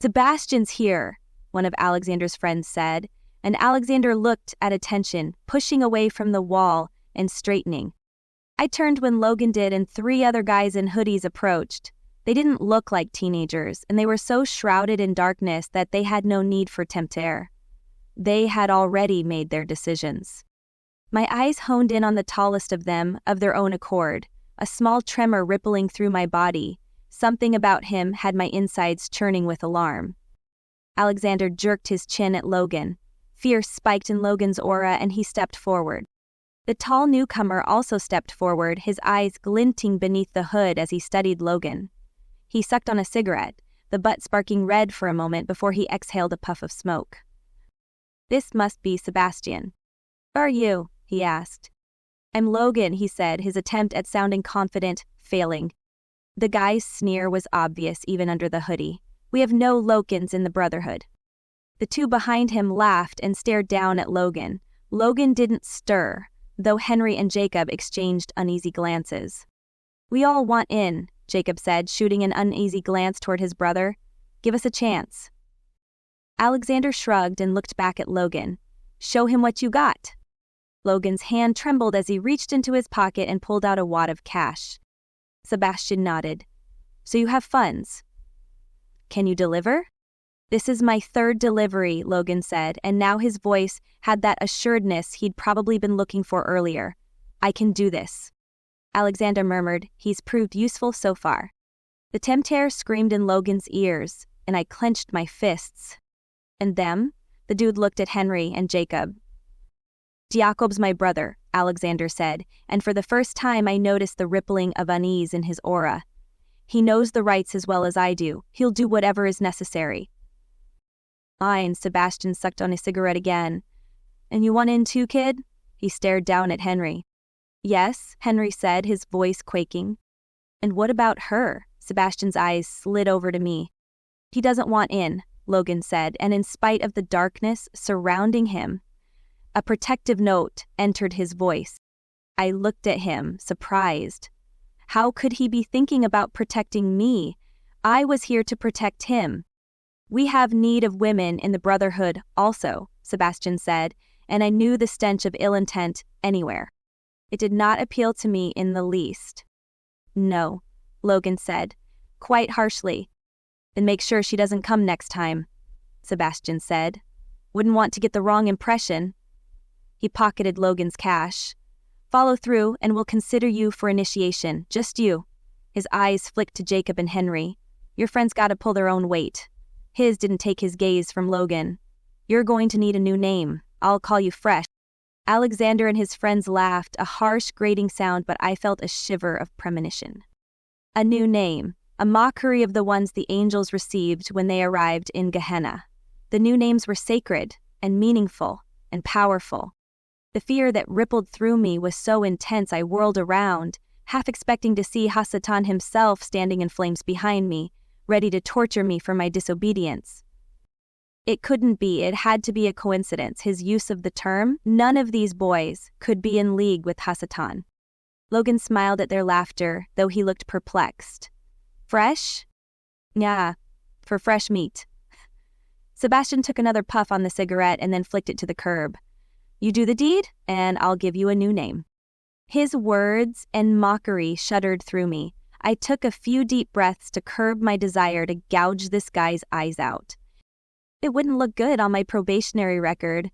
Sebastian's here, one of Alexander's friends said, and Alexander looked at attention, pushing away from the wall and straightening. I turned when Logan did, and 3 other guys in hoodies approached. They didn't look like teenagers, and they were so shrouded in darkness that they had no need for tempter. They had already made their decisions. My eyes honed in on the tallest of them, of their own accord, a small tremor rippling through my body. Something about him had my insides churning with alarm. Alexander jerked his chin at Logan. Fear spiked in Logan's aura and he stepped forward. The tall newcomer also stepped forward, his eyes glinting beneath the hood as he studied Logan. He sucked on a cigarette, the butt sparking red for a moment before he exhaled a puff of smoke. "This must be Sebastian." "Who are you?" he asked. "I'm Logan," he said, his attempt at sounding confident failing. The guy's sneer was obvious even under the hoodie. "We have no Logans in the Brotherhood." The two behind him laughed and stared down at Logan. Logan didn't stir, though Henry and Jacob exchanged uneasy glances. "We all want in," Jacob said, shooting an uneasy glance toward his brother. "Give us a chance." Alexander shrugged and looked back at Logan. "Show him what you got." Logan's hand trembled as he reached into his pocket and pulled out a wad of cash. Sebastian nodded. "So you have funds. Can you deliver?" "This is my third delivery," Logan said, and now his voice had that assuredness he'd probably been looking for earlier. "I can do this." Alexander murmured, "He's proved useful so far." The tempter screamed in Logan's ears, and I clenched my fists. "And them?" The dude looked at Henry and Jacob. "Jacob's my brother," Alexander said, and for the first time I noticed the rippling of unease in his aura. "He knows the rights as well as I do. He'll do whatever is necessary." "Fine," Sebastian sucked on his cigarette again. "And you want in too, kid?" He stared down at Henry. "Yes," Henry said, his voice quaking. "And what about her?" Sebastian's eyes slid over to me. "He doesn't want in," Logan said, and in spite of the darkness surrounding him, a protective note entered his voice. I looked at him, surprised. How could he be thinking about protecting me? I was here to protect him. "We have need of women in the Brotherhood also," Sebastian said, and I knew the stench of ill intent anywhere. It did not appeal to me in the least. "No," Logan said, quite harshly. "Then make sure she doesn't come next time," Sebastian said. "Wouldn't want to get the wrong impression." He pocketed Logan's cash. "Follow through and we'll consider you for initiation, just you." His eyes flicked to Jacob and Henry. "Your friends gotta pull their own weight." His didn't take his gaze from Logan. "You're going to need a new name. I'll call you Fresh." Alexander and his friends laughed, a harsh, grating sound, but I felt a shiver of premonition. A new name, a mockery of the ones the angels received when they arrived in Gehenna. The new names were sacred and meaningful and powerful. The fear that rippled through me was so intense I whirled around, half expecting to see Hasatan himself standing in flames behind me, ready to torture me for my disobedience. It couldn't be, it had to be a coincidence, his use of the term. None of these boys could be in league with Hasatan. Logan smiled at their laughter, though he looked perplexed. "Fresh?" "Yeah, for fresh meat." Sebastian took another puff on the cigarette and then flicked it to the curb. "You do the deed, and I'll give you a new name." His words and mockery shuddered through me. I took a few deep breaths to curb my desire to gouge this guy's eyes out. It wouldn't look good on my probationary record.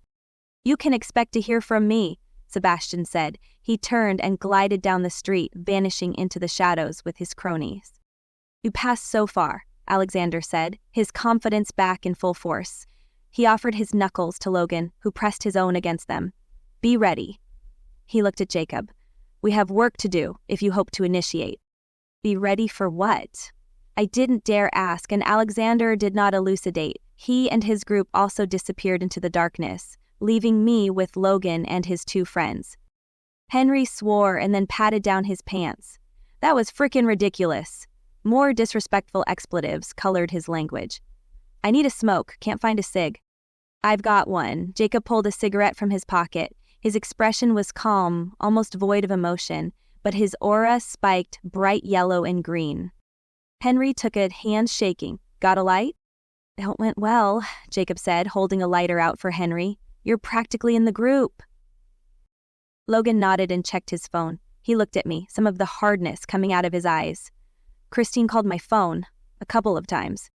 "You can expect to hear from me," Sebastian said. He turned and glided down the street, vanishing into the shadows with his cronies. "You passed so far," Alexander said, his confidence back in full force. He offered his knuckles to Logan, who pressed his own against them. "Be ready." He looked at Jacob. "We have work to do if you hope to initiate." Be ready for what? I didn't dare ask, and Alexander did not elucidate. He and his group also disappeared into the darkness, leaving me with Logan and his two friends. Henry swore and then patted down his pants. That was frickin' ridiculous. More disrespectful expletives colored his language. "I need a smoke, can't find a cig." "I've got one." Jacob pulled a cigarette from his pocket. His expression was calm, almost void of emotion, but his aura spiked bright yellow and green. Henry took it, hands shaking. "Got a light?" "That went well," Jacob said, holding a lighter out for Henry. "You're practically in the group." Logan nodded and checked his phone. He looked at me, some of the hardness coming out of his eyes. "Christine called my phone, a couple of times."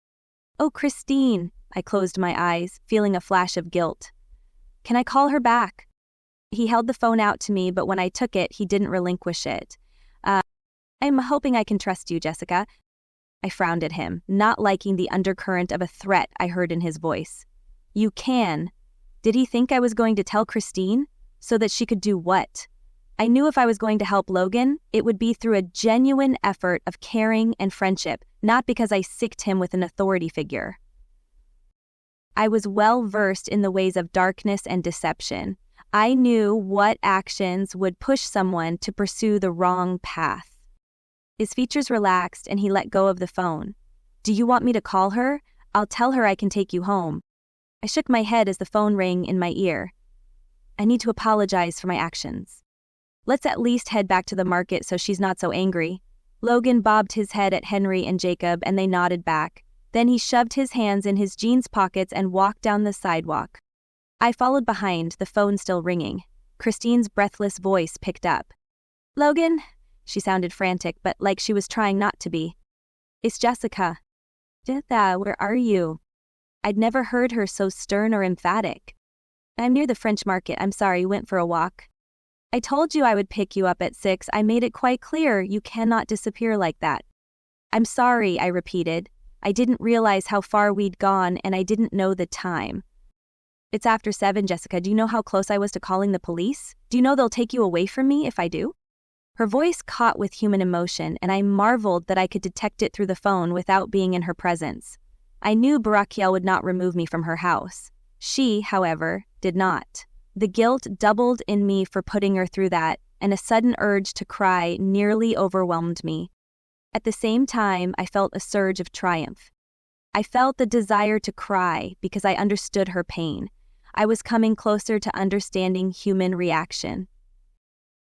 "Oh, Christine." I closed my eyes, feeling a flash of guilt. "Can I call her back?" He held the phone out to me, but when I took it, he didn't relinquish it. I'm hoping I can trust you, Jessica." I frowned at him, not liking the undercurrent of a threat I heard in his voice. You can. Did he think I was going to tell Christine? So that she could do what? I knew if I was going to help Logan, it would be through a genuine effort of caring and friendship, not because I sicked him with an authority figure. I was well versed in the ways of darkness and deception. I knew what actions would push someone to pursue the wrong path. His features relaxed and he let go of the phone. Do you want me to call her? I'll tell her I can take you home. I shook my head as the phone rang in my ear. I need to apologize for my actions. Let's at least head back to the market so she's not so angry. Logan bobbed his head at Henry and Jacob and they nodded back. Then he shoved his hands in his jeans pockets and walked down the sidewalk. I followed behind, the phone still ringing. Christine's breathless voice picked up. Logan? She sounded frantic, but like she was trying not to be. It's Jessica. Jessica, where are you? I'd never heard her so stern or emphatic. I'm near the French market. I'm sorry, went for a walk. I told you I would pick you up at 6. I made it quite clear you cannot disappear like that. I'm sorry, I repeated. I didn't realize how far we'd gone and I didn't know the time. It's after 7, Jessica. Do you know how close I was to calling the police? Do you know they'll take you away from me if I do? Her voice caught with human emotion, and I marveled that I could detect it through the phone without being in her presence. I knew Barakiel would not remove me from her house. She, however, did not. The guilt doubled in me for putting her through that, and a sudden urge to cry nearly overwhelmed me. At the same time, I felt a surge of triumph. I felt the desire to cry because I understood her pain. I was coming closer to understanding human reaction.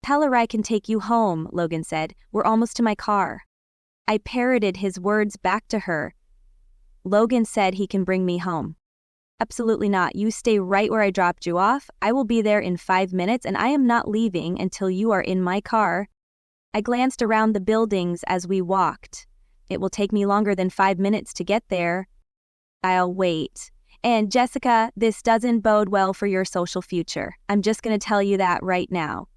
Tell her I can take you home, Logan said. We're almost to my car. I parroted his words back to her. Logan said he can bring me home. Absolutely not. You stay right where I dropped you off. I will be there in 5 minutes, and I am not leaving until you are in my car. I glanced around the buildings as we walked. It will take me longer than 5 minutes to get there. I'll wait. And Jessica, this doesn't bode well for your social future. I'm just going to tell you that right now.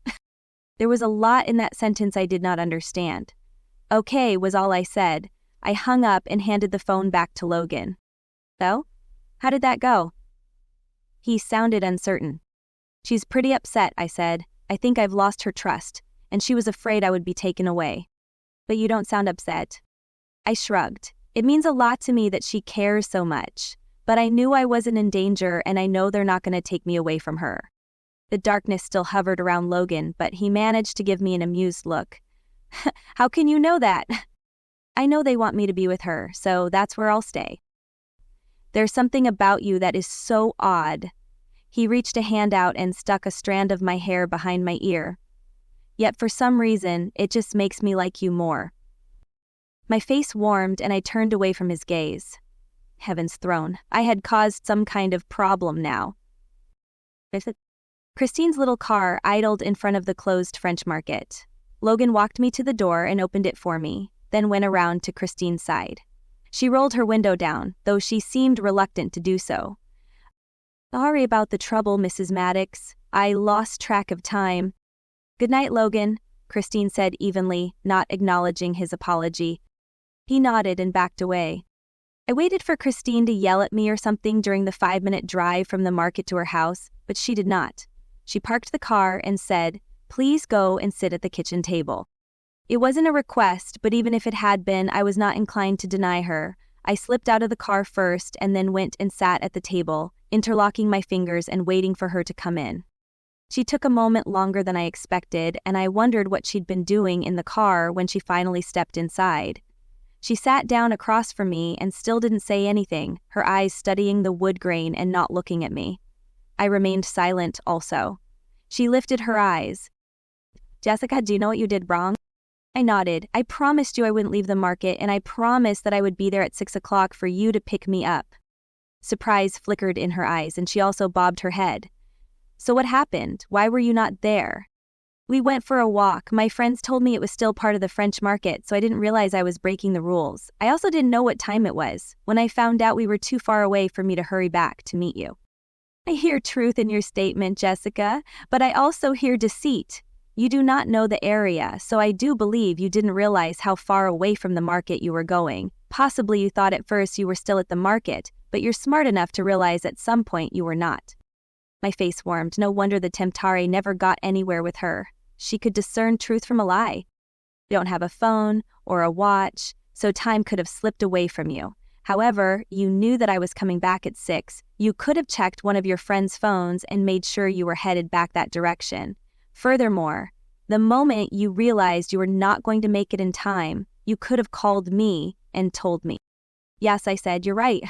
There was a lot in that sentence I did not understand. Okay, was all I said. I hung up and handed the phone back to Logan. So, how did that go? He sounded uncertain. She's pretty upset, I said. I think I've lost her trust, and she was afraid I would be taken away. But you don't sound upset. I shrugged. It means a lot to me that she cares so much, but I knew I wasn't in danger and I know they're not going to take me away from her. The darkness still hovered around Logan, but he managed to give me an amused look. How can you know that? I know they want me to be with her, so that's where I'll stay. There's something about you that is so odd. He reached a hand out and stuck a strand of my hair behind my ear. Yet for some reason, it just makes me like you more. My face warmed and I turned away from his gaze. Heaven's throne, I had caused some kind of problem now. Christine's little car idled in front of the closed French market. Logan walked me to the door and opened it for me, then went around to Christine's side. She rolled her window down, though she seemed reluctant to do so. Sorry about the trouble, Mrs. Maddox. I lost track of time. Good night, Logan, Christine said evenly, not acknowledging his apology. He nodded and backed away. I waited for Christine to yell at me or something during the 5-minute drive from the market to her house, but she did not. She parked the car and said, "Please go and sit at the kitchen table." It wasn't a request, but even if it had been, I was not inclined to deny her. I slipped out of the car first and then went and sat at the table, interlocking my fingers and waiting for her to come in. She took a moment longer than I expected, and I wondered what she'd been doing in the car when she finally stepped inside. She sat down across from me and still didn't say anything, her eyes studying the wood grain and not looking at me. I remained silent also. She lifted her eyes. Jessica, do you know what you did wrong? I nodded. I promised you I wouldn't leave the market, and I promised that I would be there at 6 o'clock for you to pick me up. Surprise flickered in her eyes, and she also bobbed her head. So what happened? Why were you not there? We went for a walk. My friends told me it was still part of the French market, so I didn't realize I was breaking the rules. I also didn't know what time it was. When I found out we were too far away for me to hurry back to meet you. I hear truth in your statement, Jessica, but I also hear deceit. You do not know the area, so I do believe you didn't realize how far away from the market you were going. Possibly you thought at first you were still at the market, but you're smart enough to realize at some point you were not. My face warmed. No wonder the Temptari never got anywhere with her. She could discern truth from a lie. You don't have a phone or a watch, so time could have slipped away from you. However, you knew that I was coming back at 6. You could have checked one of your friends' phones and made sure you were headed back that direction. Furthermore, the moment you realized you were not going to make it in time, you could have called me and told me. Yes, I said, you're right.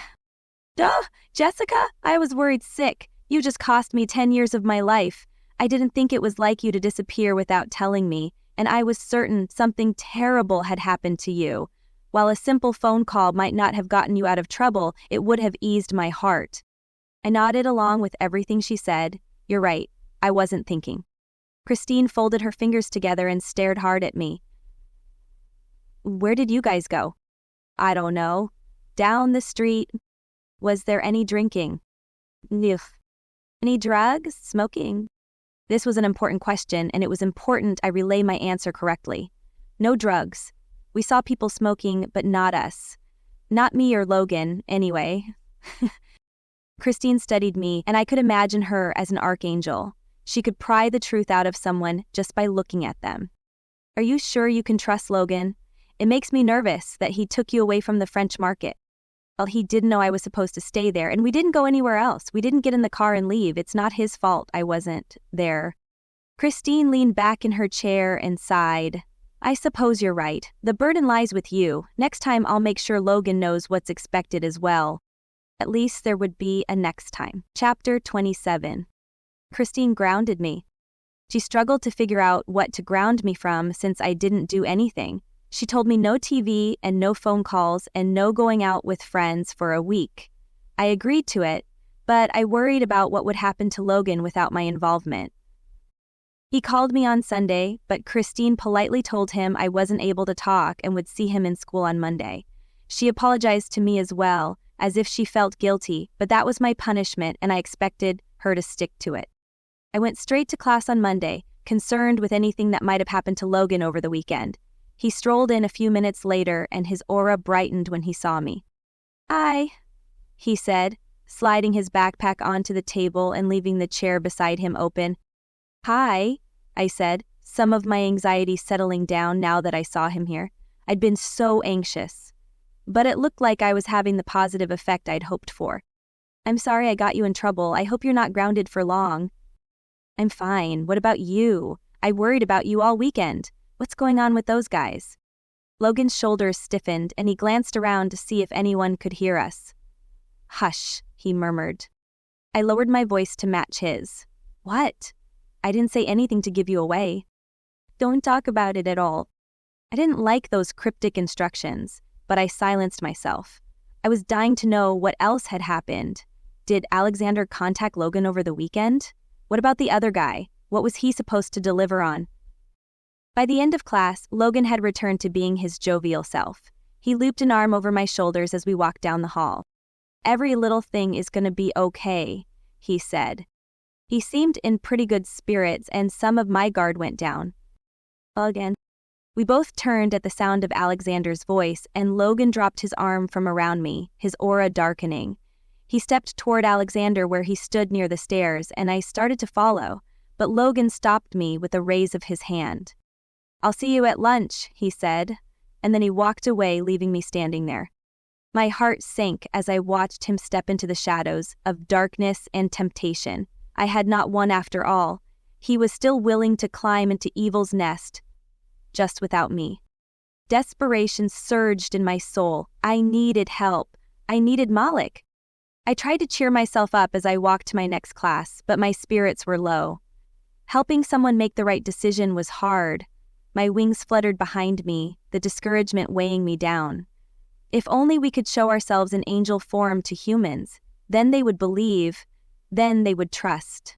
Duh, Jessica, I was worried sick. You just cost me 10 years of my life. I didn't think it was like you to disappear without telling me, and I was certain something terrible had happened to you. While a simple phone call might not have gotten you out of trouble, it would have eased my heart. I nodded along with everything she said. You're right, I wasn't thinking. Christine folded her fingers together and stared hard at me. Where did you guys go? I don't know. Down the street. Was there any drinking? Ugh. Any drugs? Smoking? This was an important question, and it was important I relay my answer correctly. No drugs. We saw people smoking, but not us. Not me or Logan, anyway. Christine studied me, and I could imagine her as an archangel. She could pry the truth out of someone just by looking at them. Are you sure you can trust Logan? It makes me nervous that he took you away from the French market. Well, he didn't know I was supposed to stay there, and we didn't go anywhere else. We didn't get in the car and leave. It's not his fault I wasn't there. Christine leaned back in her chair and sighed. I suppose you're right. The burden lies with you. Next time I'll make sure Logan knows what's expected as well. At least there would be a next time. Chapter 27. Christine grounded me. She struggled to figure out what to ground me from since I didn't do anything. She told me no TV and no phone calls and no going out with friends for a week. I agreed to it, but I worried about what would happen to Logan without my involvement. He called me on Sunday, but Christine politely told him I wasn't able to talk and would see him in school on Monday. She apologized to me as well, as if she felt guilty, but that was my punishment and I expected her to stick to it. I went straight to class on Monday, concerned with anything that might have happened to Logan over the weekend. He strolled in a few minutes later and his aura brightened when he saw me. Hi, he said, sliding his backpack onto the table and leaving the chair beside him open. Hi, I said, some of my anxiety settling down now that I saw him here. I'd been so anxious. But it looked like I was having the positive effect I'd hoped for. I'm sorry I got you in trouble. I hope you're not grounded for long. I'm fine. What about you? I worried about you all weekend. What's going on with those guys? Logan's shoulders stiffened and he glanced around to see if anyone could hear us. Hush, he murmured. I lowered my voice to match his. What? I didn't say anything to give you away. Don't talk about it at all. I didn't like those cryptic instructions, but I silenced myself. I was dying to know what else had happened. Did Alexander contact Logan over the weekend? What about the other guy? What was he supposed to deliver on? By the end of class, Logan had returned to being his jovial self. He looped an arm over my shoulders as we walked down the hall. Every little thing is going to be okay, he said. He seemed in pretty good spirits and some of my guard went down. Again. We both turned at the sound of Alexander's voice and Logan dropped his arm from around me, his aura darkening. He stepped toward Alexander where he stood near the stairs and I started to follow, but Logan stopped me with a raise of his hand. I'll see you at lunch, he said, and then he walked away, leaving me standing there. My heart sank as I watched him step into the shadows of darkness and temptation. I had not won after all. He was still willing to climb into evil's nest, just without me. Desperation surged in my soul. I needed help. I needed Malik. I tried to cheer myself up as I walked to my next class, but my spirits were low. Helping someone make the right decision was hard. My wings fluttered behind me, the discouragement weighing me down. If only we could show ourselves in angel form to humans, then they would believe, then they would trust.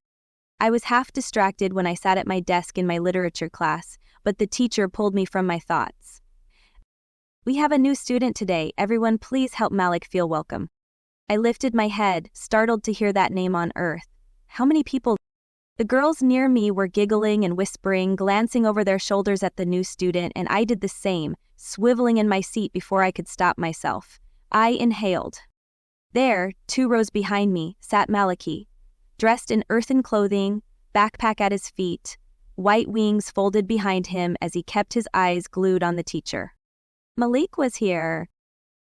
I was half distracted when I sat at my desk in my literature class, but the teacher pulled me from my thoughts. We have a new student today. Everyone please help Malik feel welcome. I lifted my head, startled to hear that name on earth. How many people? The girls near me were giggling and whispering, glancing over their shoulders at the new student, and I did the same, swiveling in my seat before I could stop myself. I inhaled. There, 2 rows behind me, sat Maliki, dressed in earthen clothing, backpack at his feet, white wings folded behind him as he kept his eyes glued on the teacher. Malik was here.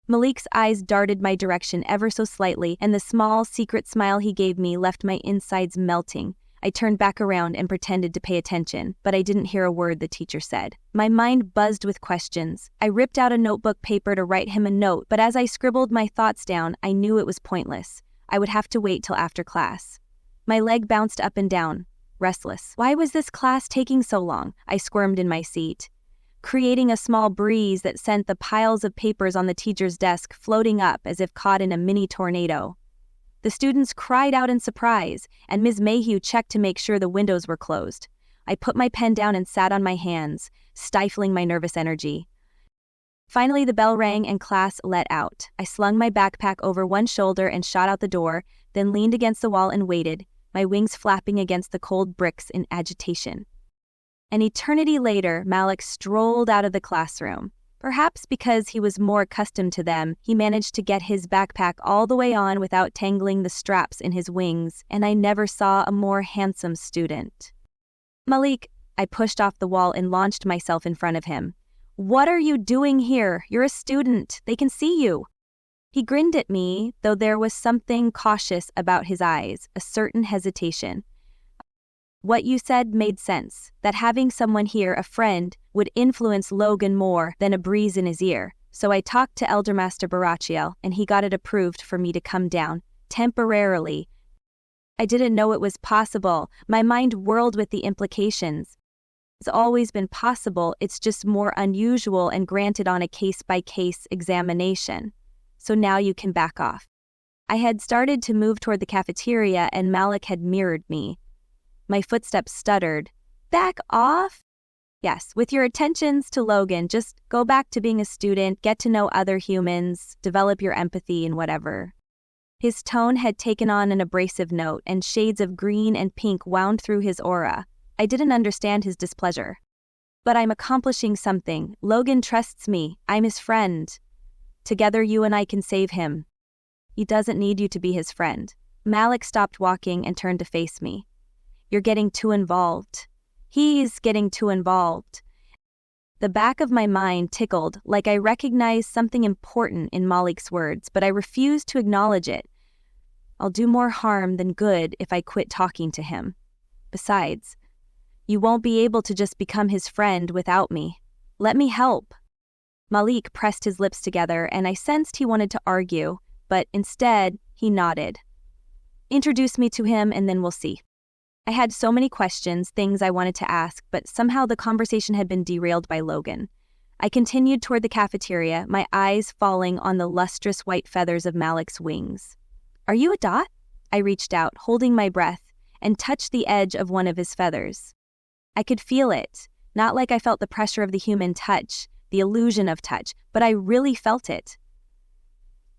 Malik's eyes darted my direction ever so slightly, and the small, secret smile he gave me left my insides melting. I turned back around and pretended to pay attention, but I didn't hear a word the teacher said. My mind buzzed with questions. I ripped out a notebook paper to write him a note, but as I scribbled my thoughts down, I knew it was pointless. I would have to wait till after class. My leg bounced up and down, restless. Why was this class taking so long? I squirmed in my seat, creating a small breeze that sent the piles of papers on the teacher's desk floating up as if caught in a mini tornado. The students cried out in surprise, and Ms. Mayhew checked to make sure the windows were closed. I put my pen down and sat on my hands, stifling my nervous energy. Finally, the bell rang and class let out. I slung my backpack over one shoulder and shot out the door, then leaned against the wall and waited, my wings flapping against the cold bricks in agitation. An eternity later, Malik strolled out of the classroom. Perhaps because he was more accustomed to them, he managed to get his backpack all the way on without tangling the straps in his wings, and I never saw a more handsome student. Malik, I pushed off the wall and launched myself in front of him. What are you doing here? You're a student. They can see you. He grinned at me, though there was something cautious about his eyes, a certain hesitation. What you said made sense, that having someone here, a friend, would influence Logan more than a breeze in his ear, so I talked to Elder Master Barachiel, and he got it approved for me to come down, temporarily. I didn't know it was possible. My mind whirled with the implications. It's always been possible, it's just more unusual and granted on a case-by-case examination. So now you can back off. I had started to move toward the cafeteria and Malik had mirrored me. My footsteps stuttered. Back off? Yes, with your attentions to Logan, just go back to being a student, get to know other humans, develop your empathy and whatever. His tone had taken on an abrasive note, and shades of green and pink wound through his aura. I didn't understand his displeasure. But I'm accomplishing something. Logan trusts me. I'm his friend. Together you and I can save him. He doesn't need you to be his friend. Malik stopped walking and turned to face me. You're getting too involved. He's getting too involved. The back of my mind tickled, like I recognized something important in Malik's words, but I refused to acknowledge it. I'll do more harm than good if I quit talking to him. Besides, you won't be able to just become his friend without me. Let me help. Malik pressed his lips together, and I sensed he wanted to argue, but instead, he nodded. Introduce me to him, and then we'll see. I had so many questions, things I wanted to ask, but somehow the conversation had been derailed by Logan. I continued toward the cafeteria, my eyes falling on the lustrous white feathers of Malik's wings. Are you a dot? I reached out, holding my breath, and touched the edge of one of his feathers. I could feel it, not like I felt the pressure of the human touch, the illusion of touch, but I really felt it.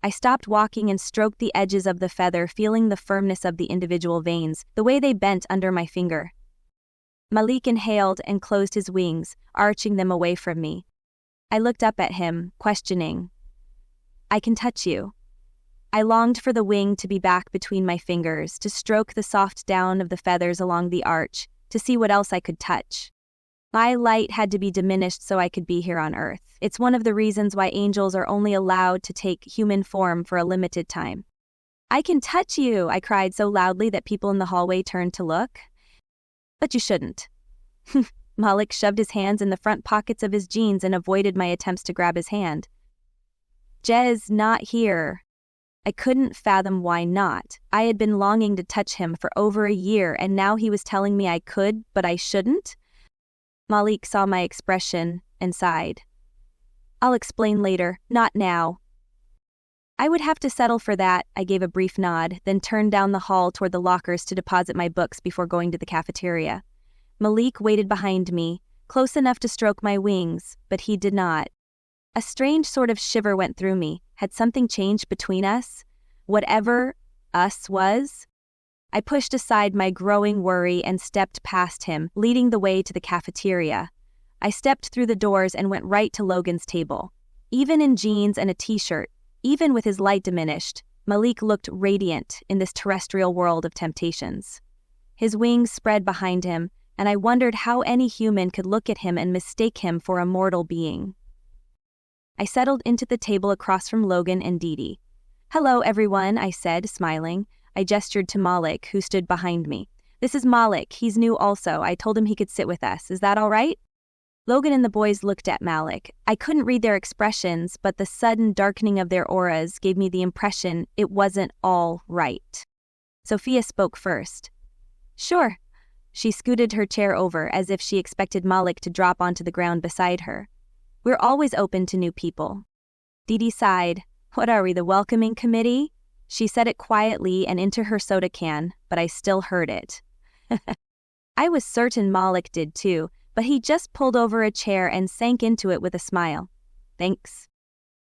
I stopped walking and stroked the edges of the feather, feeling the firmness of the individual veins, the way they bent under my finger. Malik inhaled and closed his wings, arching them away from me. I looked up at him, questioning. I can touch you. I longed for the wing to be back between my fingers, to stroke the soft down of the feathers along the arch, to see what else I could touch. My light had to be diminished so I could be here on Earth. It's one of the reasons why angels are only allowed to take human form for a limited time. I can touch you, I cried so loudly that people in the hallway turned to look. But you shouldn't. Malik shoved his hands in the front pockets of his jeans and avoided my attempts to grab his hand. Jez, not here. I couldn't fathom why not. I had been longing to touch him for over a year, and now he was telling me I could, but I shouldn't? Malik saw my expression and sighed. I'll explain later, not now. I would have to settle for that, I gave a brief nod, then turned down the hall toward the lockers to deposit my books before going to the cafeteria. Malik waited behind me, close enough to stroke my wings, but he did not. A strange sort of shiver went through me. Had something changed between us? Whatever us was? I pushed aside my growing worry and stepped past him, leading the way to the cafeteria. I stepped through the doors and went right to Logan's table. Even in jeans and a t-shirt, even with his light diminished, Malik looked radiant in this terrestrial world of temptations. His wings spread behind him, and I wondered how any human could look at him and mistake him for a mortal being. I settled into the table across from Logan and Didi. "Hello, everyone," I said, smiling. I gestured to Malik, who stood behind me. "This is Malik. He's new also. I told him he could sit with us. Is that all right?" Logan and the boys looked at Malik. I couldn't read their expressions, but the sudden darkening of their auras gave me the impression it wasn't all right. Sophia spoke first. "Sure." She scooted her chair over as if she expected Malik to drop onto the ground beside her. "We're always open to new people." Didi sighed. "What are we, the welcoming committee?" She said it quietly and into her soda can, but I still heard it. I was certain Malik did too, but he just pulled over a chair and sank into it with a smile. "Thanks."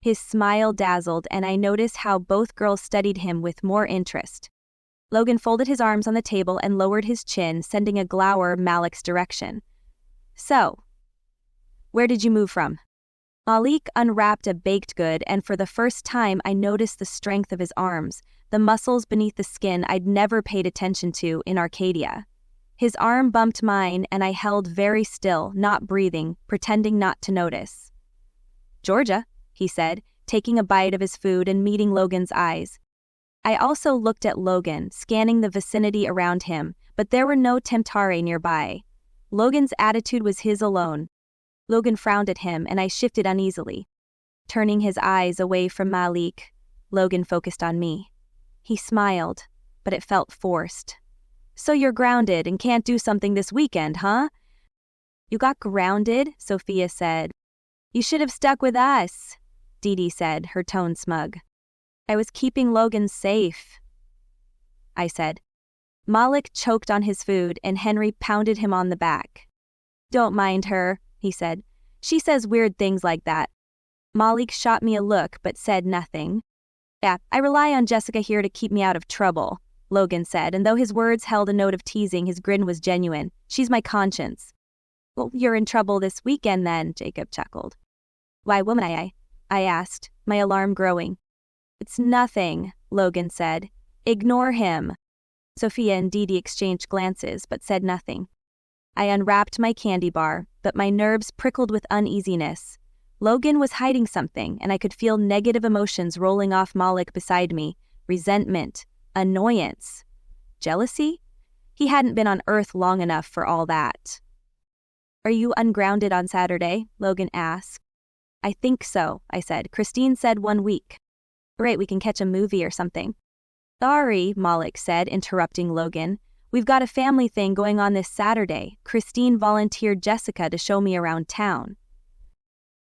His smile dazzled, and I noticed how both girls studied him with more interest. Logan folded his arms on the table and lowered his chin, sending a glower Malik's direction. "So, where did you move from?" Malik unwrapped a baked good, and for the first time I noticed the strength of his arms, the muscles beneath the skin I'd never paid attention to in Arcadia. His arm bumped mine, and I held very still, not breathing, pretending not to notice. "Georgia," he said, taking a bite of his food and meeting Logan's eyes. I also looked at Logan, scanning the vicinity around him, but there were no Temptari nearby. Logan's attitude was his alone. Logan frowned at him, and I shifted uneasily. Turning his eyes away from Malik, Logan focused on me. He smiled, but it felt forced. "So you're grounded and can't do something this weekend, huh?" "You got grounded?" Sophia said. "You should have stuck with us," Didi said, her tone smug. "I was keeping Logan safe," I said. Malik choked on his food, and Henry pounded him on the back. "Don't mind her," he said. "She says weird things like that." Malik shot me a look but said nothing. "Yeah, I rely on Jessica here to keep me out of trouble," Logan said, and though his words held a note of teasing, his grin was genuine. "She's my conscience." "Well, you're in trouble this weekend then," Jacob chuckled. "Why woman I asked, my alarm growing. "It's nothing," Logan said. "Ignore him." Sophia and Didi exchanged glances but said nothing. I unwrapped my candy bar, but my nerves prickled with uneasiness. Logan was hiding something, and I could feel negative emotions rolling off Malik beside me. Resentment. Annoyance. Jealousy? He hadn't been on Earth long enough for all that. "Are you ungrounded on Saturday?" Logan asked. "I think so," I said. "Christine said 1 week." "Great, we can catch a movie or something." "Sorry," Malik said, interrupting Logan. "We've got a family thing going on this Saturday. Christine volunteered Jessica to show me around town."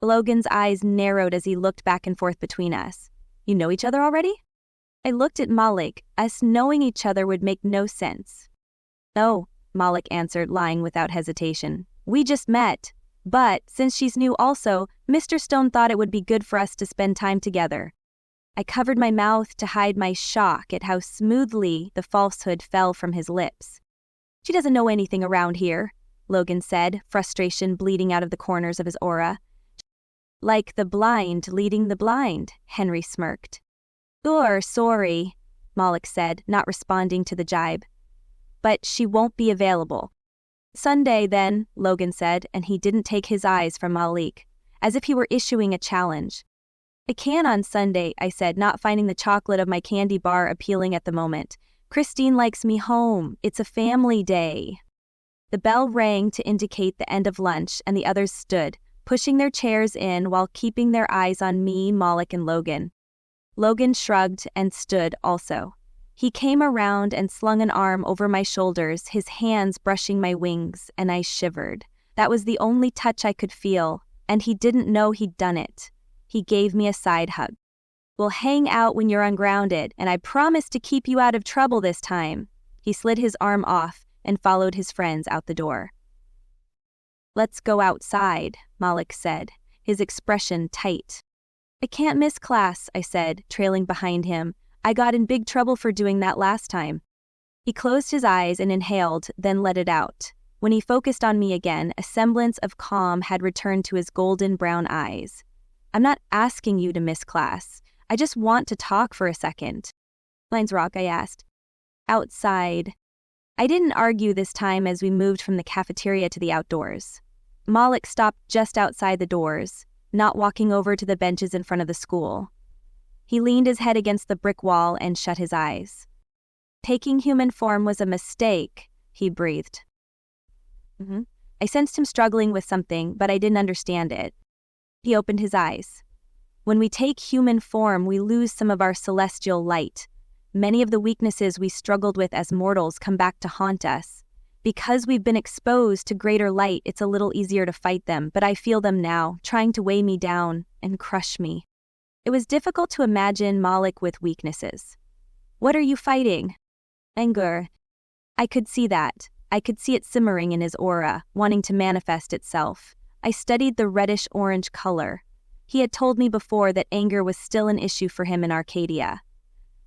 Logan's eyes narrowed as he looked back and forth between us. "You know each other already?" I looked at Malik. Us knowing each other would make no sense. "No," Malik answered, lying without hesitation. "We just met. But, since she's new also, Mr. Stone thought it would be good for us to spend time together." I covered my mouth to hide my shock at how smoothly the falsehood fell from his lips. "She doesn't know anything around here," Logan said, frustration bleeding out of the corners of his aura. "Like the blind leading the blind," Henry smirked. Sorry," Malik said, not responding to the jibe. "But she won't be available." "Sunday, then," Logan said, and he didn't take his eyes from Malik, as if he were issuing a challenge. "I can on Sunday," I said, not finding the chocolate of my candy bar appealing at the moment. "Christine likes me home. It's a family day." The bell rang to indicate the end of lunch, and the others stood, pushing their chairs in while keeping their eyes on me, Malik, and Logan. Logan shrugged and stood also. He came around and slung an arm over my shoulders, his hands brushing my wings, and I shivered. That was the only touch I could feel, and he didn't know he'd done it. He gave me a side hug. "We'll hang out when you're ungrounded, and I promise to keep you out of trouble this time." He slid his arm off and followed his friends out the door. "Let's go outside," Malik said, his expression tight. "I can't miss class," I said, trailing behind him. "I got in big trouble for doing that last time." He closed his eyes and inhaled, then let it out. When he focused on me again, a semblance of calm had returned to his golden brown eyes. I'm not asking you to miss class. I just want to talk for a second. Lines Rock, I asked. Outside. I didn't argue this time as we moved from the cafeteria to the outdoors. Malik stopped just outside the doors, not walking over to the benches in front of the school. He leaned his head against the brick wall and shut his eyes. Taking human form was a mistake, he breathed. I sensed him struggling with something, but I didn't understand it. He opened his eyes. When we take human form, we lose some of our celestial light. Many of the weaknesses we struggled with as mortals come back to haunt us. Because we've been exposed to greater light, it's a little easier to fight them, but I feel them now, trying to weigh me down and crush me. It was difficult to imagine Malik with weaknesses. What are you fighting? Anger. I could see that. I could see it simmering in his aura, wanting to manifest itself. I studied the reddish-orange color. He had told me before that anger was still an issue for him in Arcadia.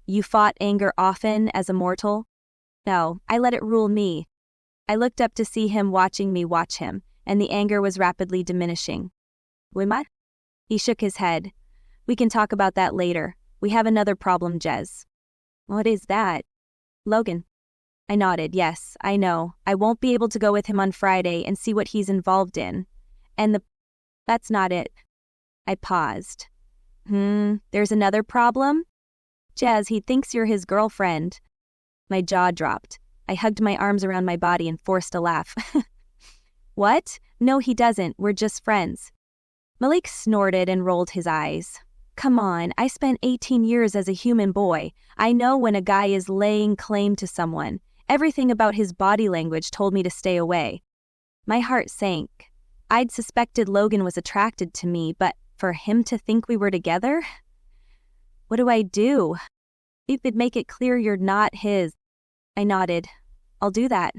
You fought anger often as a mortal? No, I let it rule me. I looked up to see him watching me watch him, and the anger was rapidly diminishing. What? He shook his head. We can talk about that later. We have another problem, Jez. What is that? Logan. I nodded. Yes, I know. I won't be able to go with him on Friday and see what he's involved in. That's not it. I paused. There's another problem? Jez, he thinks you're his girlfriend. My jaw dropped. I hugged my arms around my body and forced a laugh. What? No, he doesn't. We're just friends. Malik snorted and rolled his eyes. Come on, I spent 18 years as a human boy. I know when a guy is laying claim to someone. Everything about his body language told me to stay away. My heart sank. I'd suspected Logan was attracted to me, but for him to think we were together? What do I do? If it'd make it clear you're not his. I nodded. I'll do that.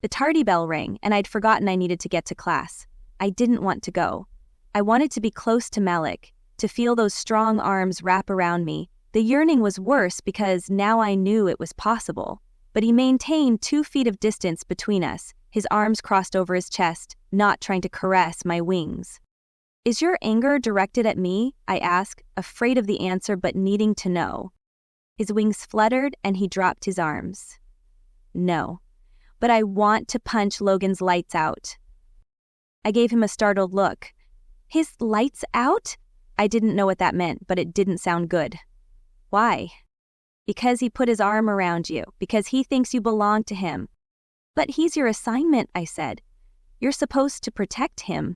The tardy bell rang, and I'd forgotten I needed to get to class. I didn't want to go. I wanted to be close to Malik, to feel those strong arms wrap around me. The yearning was worse because now I knew it was possible. But he maintained 2 feet of distance between us, his arms crossed over his chest, not trying to caress my wings. Is your anger directed at me? I asked, afraid of the answer but needing to know. His wings fluttered and he dropped his arms. No, but I want to punch Logan's lights out. I gave him a startled look. His lights out? I didn't know what that meant, but it didn't sound good. Why? Because he put his arm around you, because he thinks you belong to him. But he's your assignment, I said. You're supposed to protect him.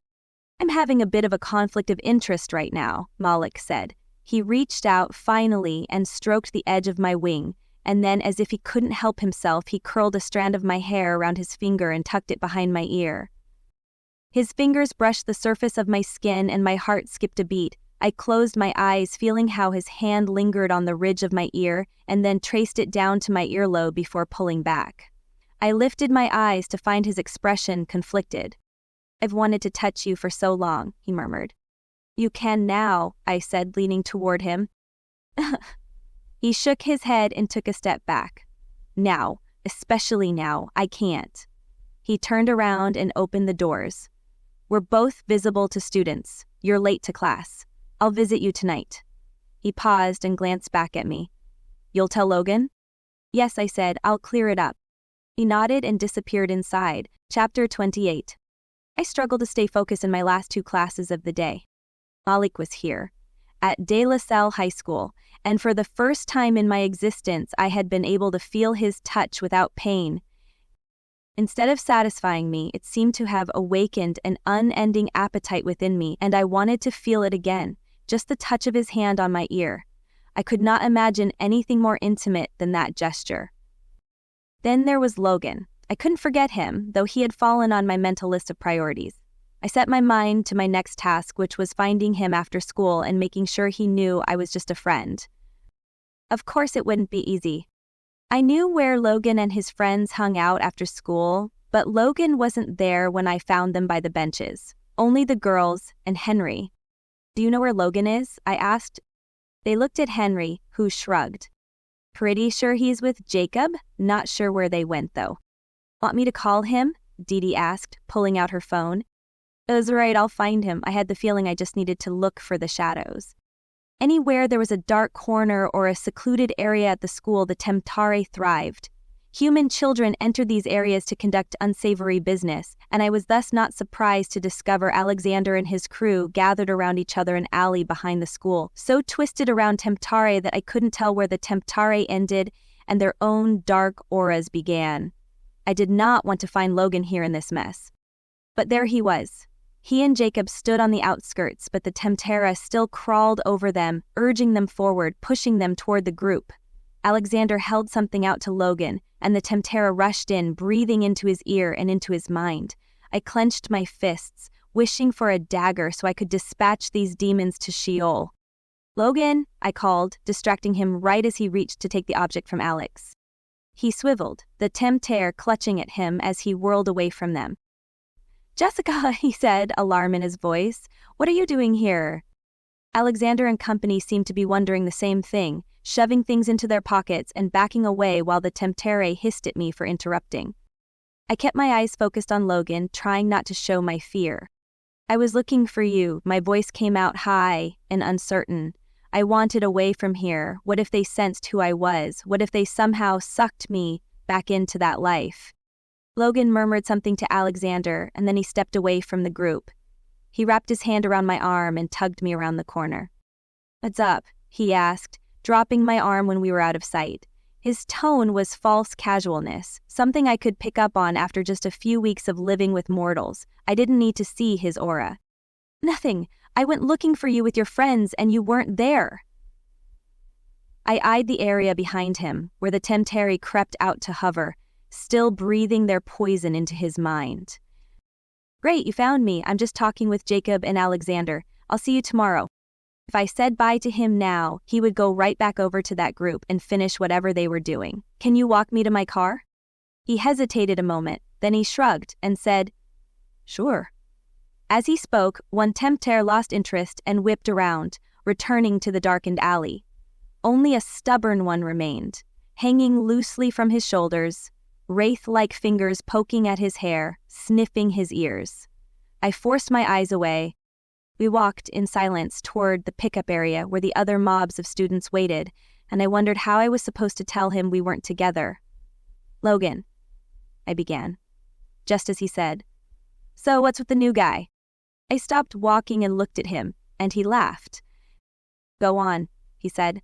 I'm having a bit of a conflict of interest right now, Malik said. He reached out finally and stroked the edge of my wing, and then as if he couldn't help himself, he curled a strand of my hair around his finger and tucked it behind my ear. His fingers brushed the surface of my skin and my heart skipped a beat. I closed my eyes, feeling how his hand lingered on the ridge of my ear and then traced it down to my earlobe before pulling back. I lifted my eyes to find his expression conflicted. I've wanted to touch you for so long, he murmured. You can now, I said, leaning toward him. He shook his head and took a step back. Now, especially now, I can't. He turned around and opened the doors. We're both visible to students. You're late to class. I'll visit you tonight. He paused and glanced back at me. You'll tell Logan? Yes, I said, I'll clear it up. He nodded and disappeared inside. Chapter 28. I struggled to stay focused in my last 2 classes of the day. Malik was here, at De La Salle High School, and for the first time in my existence I had been able to feel his touch without pain. Instead of satisfying me, it seemed to have awakened an unending appetite within me, and I wanted to feel it again. Just the touch of his hand on my ear. I could not imagine anything more intimate than that gesture. Then there was Logan. I couldn't forget him, though he had fallen on my mental list of priorities. I set my mind to my next task, which was finding him after school and making sure he knew I was just a friend. Of course it wouldn't be easy. I knew where Logan and his friends hung out after school, but Logan wasn't there when I found them by the benches. Only the girls and Henry. Do you know where Logan is? I asked. They looked at Henry, who shrugged. Pretty sure he's with Jacob. Not sure where they went, though. Want me to call him? Dee Dee asked, pulling out her phone. It was right, I'll find him. I had the feeling I just needed to look for the shadows. Anywhere there was a dark corner or a secluded area at the school, the Temptare thrived. Human children entered these areas to conduct unsavory business, and I was thus not surprised to discover Alexander and his crew gathered around each other in an alley behind the school, so twisted around Temptare that I couldn't tell where the Temptare ended and their own dark auras began. I did not want to find Logan here in this mess. But there he was. He and Jacob stood on the outskirts, but the Temptara still crawled over them, urging them forward, pushing them toward the group. Alexander held something out to Logan, and the Temptara rushed in, breathing into his ear and into his mind. I clenched my fists, wishing for a dagger so I could dispatch these demons to Sheol. Logan, I called, distracting him right as he reached to take the object from Alex. He swiveled, the Temptare clutching at him as he whirled away from them. Jessica, he said, alarm in his voice. What are you doing here? Alexander and company seemed to be wondering the same thing, shoving things into their pockets and backing away while the Temptare hissed at me for interrupting. I kept my eyes focused on Logan, trying not to show my fear. I was looking for you. My voice came out high and uncertain. I wanted away from here. What if they sensed who I was? What if they somehow sucked me back into that life? Logan murmured something to Alexander, and then he stepped away from the group. He wrapped his hand around my arm and tugged me around the corner. What's up? He asked, dropping my arm when we were out of sight. His tone was false casualness, something I could pick up on after just a few weeks of living with mortals. I didn't need to see his aura. Nothing. I went looking for you with your friends and you weren't there. I eyed the area behind him, where the Temptare crept out to hover, still breathing their poison into his mind. Great, you found me. I'm just talking with Jacob and Alexander. I'll see you tomorrow. If I said bye to him now, he would go right back over to that group and finish whatever they were doing. Can you walk me to my car? He hesitated a moment, then he shrugged and said, Sure. As he spoke, one Temptare lost interest and whipped around, returning to the darkened alley. Only a stubborn one remained, hanging loosely from his shoulders, wraith-like fingers poking at his hair, sniffing his ears. I forced my eyes away. We walked in silence toward the pickup area where the other mobs of students waited, and I wondered how I was supposed to tell him we weren't together. Logan, I began, just as he said, So what's with the new guy? I stopped walking and looked at him, and he laughed. Go on, he said.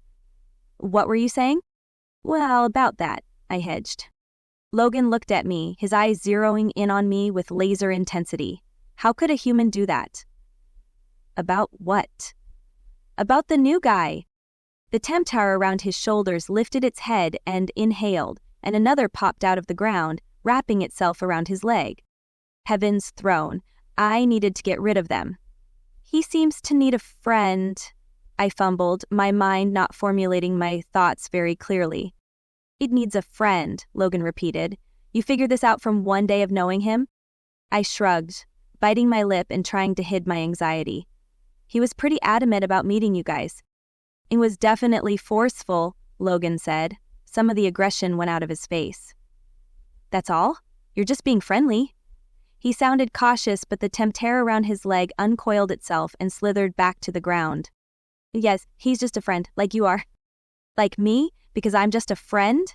What were you saying? Well, about that, I hedged. Logan looked at me, his eyes zeroing in on me with laser intensity. How could a human do that? About what? About the new guy. The Temptar around his shoulders lifted its head and inhaled, and another popped out of the ground, wrapping itself around his leg. Heaven's throne. I needed to get rid of them. He seems to need a friend, I fumbled, my mind not formulating my thoughts very clearly. It needs a friend, Logan repeated. You figured this out from one day of knowing him? I shrugged, biting my lip and trying to hide my anxiety. He was pretty adamant about meeting you guys. It was definitely forceful, Logan said. Some of the aggression went out of his face. That's all? You're just being friendly. He sounded cautious, but the Temptar around his leg uncoiled itself and slithered back to the ground. Yes, he's just a friend, like you are. Like me? Because I'm just a friend?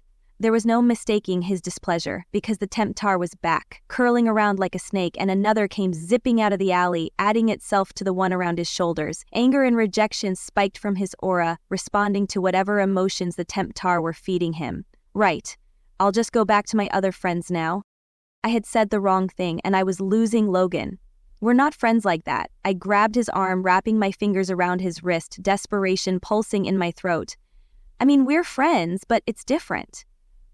There was no mistaking his displeasure, because the Temptar was back, curling around like a snake, and another came zipping out of the alley, adding itself to the one around his shoulders. Anger and rejection spiked from his aura, responding to whatever emotions the Temptar were feeding him. Right. I'll just go back to my other friends now. I had said the wrong thing, and I was losing Logan. We're not friends like that. I grabbed his arm, wrapping my fingers around his wrist, desperation pulsing in my throat. I mean, we're friends, but it's different.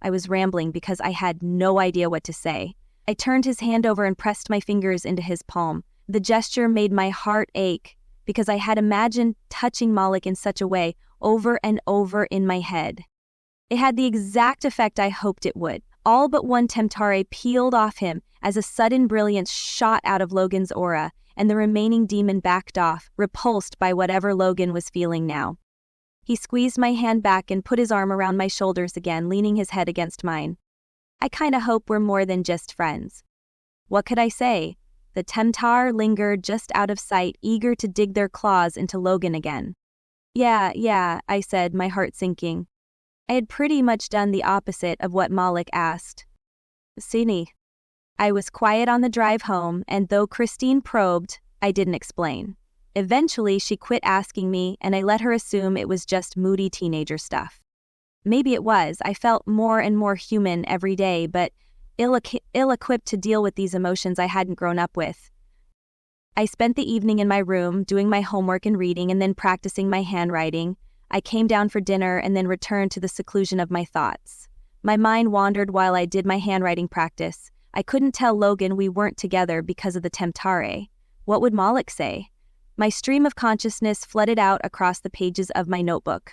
I was rambling because I had no idea what to say. I turned his hand over and pressed my fingers into his palm. The gesture made my heart ache because I had imagined touching Malik in such a way over and over in my head. It had the exact effect I hoped it would. All but one Temptare peeled off him as a sudden brilliance shot out of Logan's aura, and the remaining demon backed off, repulsed by whatever Logan was feeling now. He squeezed my hand back and put his arm around my shoulders again, leaning his head against mine. I kinda hope we're more than just friends. What could I say? The Temptar lingered just out of sight, eager to dig their claws into Logan again. Yeah, I said, my heart sinking. I had pretty much done the opposite of what Malik asked. Sini. I was quiet on the drive home, and though Christine probed, I didn't explain. Eventually, she quit asking me, and I let her assume it was just moody teenager stuff. Maybe it was. I felt more and more human every day, but ill-equipped to deal with these emotions I hadn't grown up with. I spent the evening in my room, doing my homework and reading, and then practicing my handwriting. I came down for dinner and then returned to the seclusion of my thoughts. My mind wandered while I did my handwriting practice. I couldn't tell Logan we weren't together because of the Temptare. What would Malik say? My stream of consciousness flooded out across the pages of my notebook.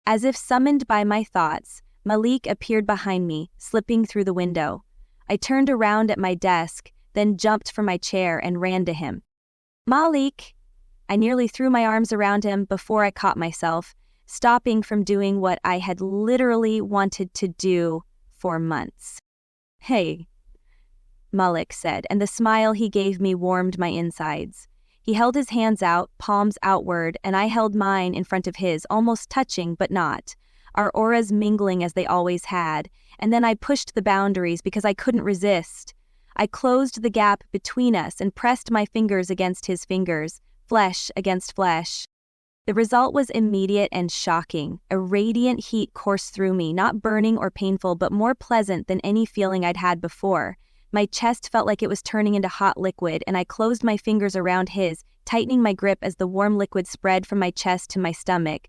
As if summoned by my thoughts, Malik appeared behind me, slipping through the window. I turned around at my desk, then jumped from my chair and ran to him. Malik! I nearly threw my arms around him before I caught myself, stopping from doing what I had literally wanted to do for months. Hey, Malik said, and the smile he gave me warmed my insides. He held his hands out, palms outward, and I held mine in front of his, almost touching but not, our auras mingling as they always had, and then I pushed the boundaries because I couldn't resist. I closed the gap between us and pressed my fingers against his fingers, flesh against flesh. The result was immediate and shocking. A radiant heat coursed through me, not burning or painful, but more pleasant than any feeling I'd had before. My chest felt like it was turning into hot liquid, and I closed my fingers around his, tightening my grip as the warm liquid spread from my chest to my stomach.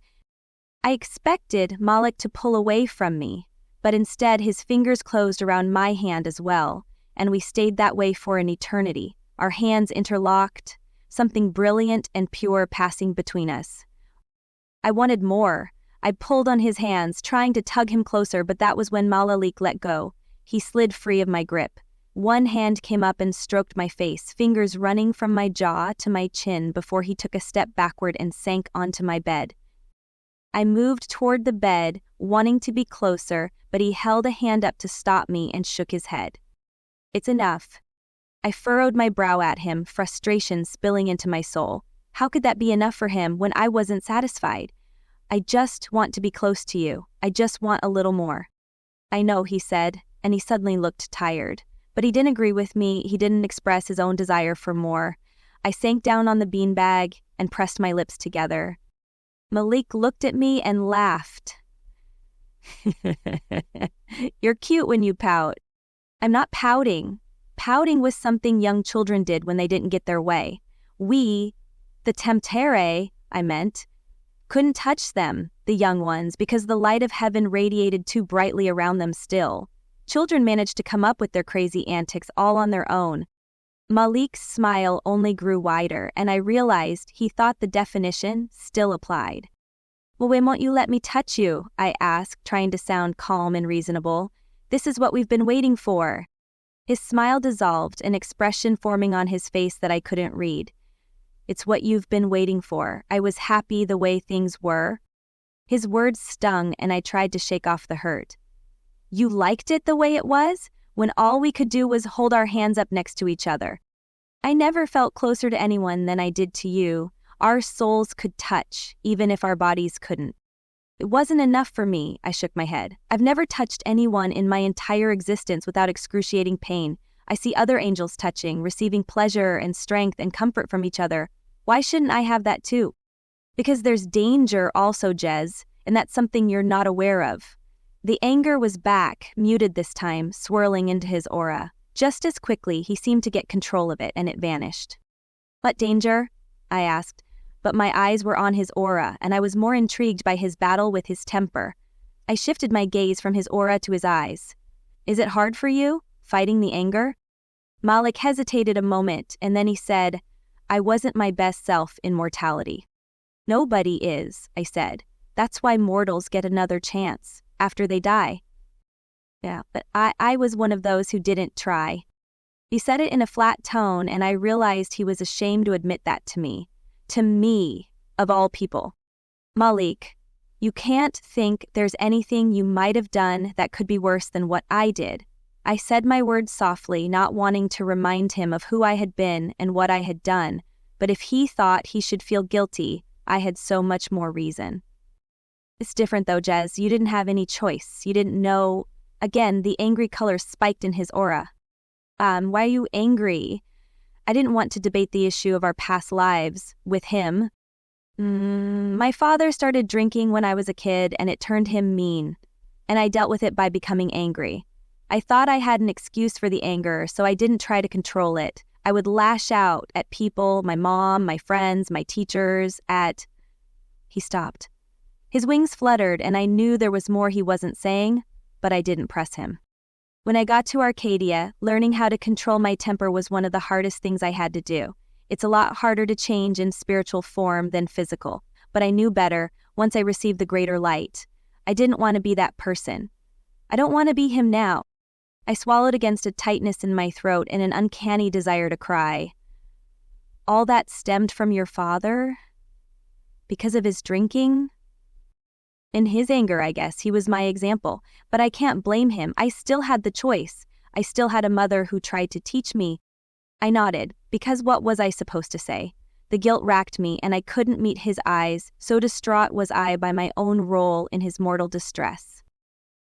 I expected Malik to pull away from me, but instead his fingers closed around my hand as well, and we stayed that way for an eternity, our hands interlocked, something brilliant and pure passing between us. I wanted more. I pulled on his hands, trying to tug him closer, but that was when Malik let go. He slid free of my grip. One hand came up and stroked my face, fingers running from my jaw to my chin before he took a step backward and sank onto my bed. I moved toward the bed, wanting to be closer, but he held a hand up to stop me and shook his head. It's enough. I furrowed my brow at him, frustration spilling into my soul. How could that be enough for him when I wasn't satisfied? I just want to be close to you. I just want a little more. I know, he said, and he suddenly looked tired. But he didn't agree with me. He didn't express his own desire for more. I sank down on the beanbag and pressed my lips together. Malik looked at me and laughed. You're cute when you pout. I'm not pouting. Pouting was something young children did when they didn't get their way. We, the Temptare, I meant, couldn't touch them, the young ones, because the light of heaven radiated too brightly around them still. Children managed to come up with their crazy antics all on their own. Malik's smile only grew wider, and I realized he thought the definition still applied. Well, when won't you let me touch you? I asked, trying to sound calm and reasonable. This is what we've been waiting for. His smile dissolved, an expression forming on his face that I couldn't read. It's what you've been waiting for. I was happy the way things were. His words stung, and I tried to shake off the hurt. You liked it the way it was, when all we could do was hold our hands up next to each other. I never felt closer to anyone than I did to you. Our souls could touch, even if our bodies couldn't. It wasn't enough for me, I shook my head. I've never touched anyone in my entire existence without excruciating pain. I see other angels touching, receiving pleasure and strength and comfort from each other. Why shouldn't I have that too? Because there's danger also, Jez, and that's something you're not aware of. The anger was back, muted this time, swirling into his aura. Just as quickly, he seemed to get control of it, and it vanished. What danger? I asked, but my eyes were on his aura, and I was more intrigued by his battle with his temper. I shifted my gaze from his aura to his eyes. Is it hard for you, fighting the anger? Malik hesitated a moment, and then he said, I wasn't my best self in mortality. Nobody is, I said. That's why mortals get another chance. After they die. Yeah, but I was one of those who didn't try. He said it in a flat tone, and I realized he was ashamed to admit that to me. To me, of all people. Malik, you can't think there's anything you might have done that could be worse than what I did. I said my words softly, not wanting to remind him of who I had been and what I had done, but if he thought he should feel guilty, I had so much more reason. It's different though, Jez. You didn't have any choice. You didn't know. Again, the angry color spiked in his aura. Why are you angry? I didn't want to debate the issue of our past lives with him. My father started drinking when I was a kid and it turned him mean, and I dealt with it by becoming angry. I thought I had an excuse for the anger, so I didn't try to control it. I would lash out at people, my mom, my friends, my teachers, He stopped. His wings fluttered and I knew there was more he wasn't saying, but I didn't press him. When I got to Arcadia, learning how to control my temper was one of the hardest things I had to do. It's a lot harder to change in spiritual form than physical, but I knew better once I received the greater light. I didn't want to be that person. I don't want to be him now. I swallowed against a tightness in my throat and an uncanny desire to cry. All that stemmed from your father? Because of his drinking? In his anger, I guess, he was my example, but I can't blame him. I still had the choice. I still had a mother who tried to teach me. I nodded, because what was I supposed to say? The guilt racked me, and I couldn't meet his eyes, so distraught was I by my own role in his mortal distress.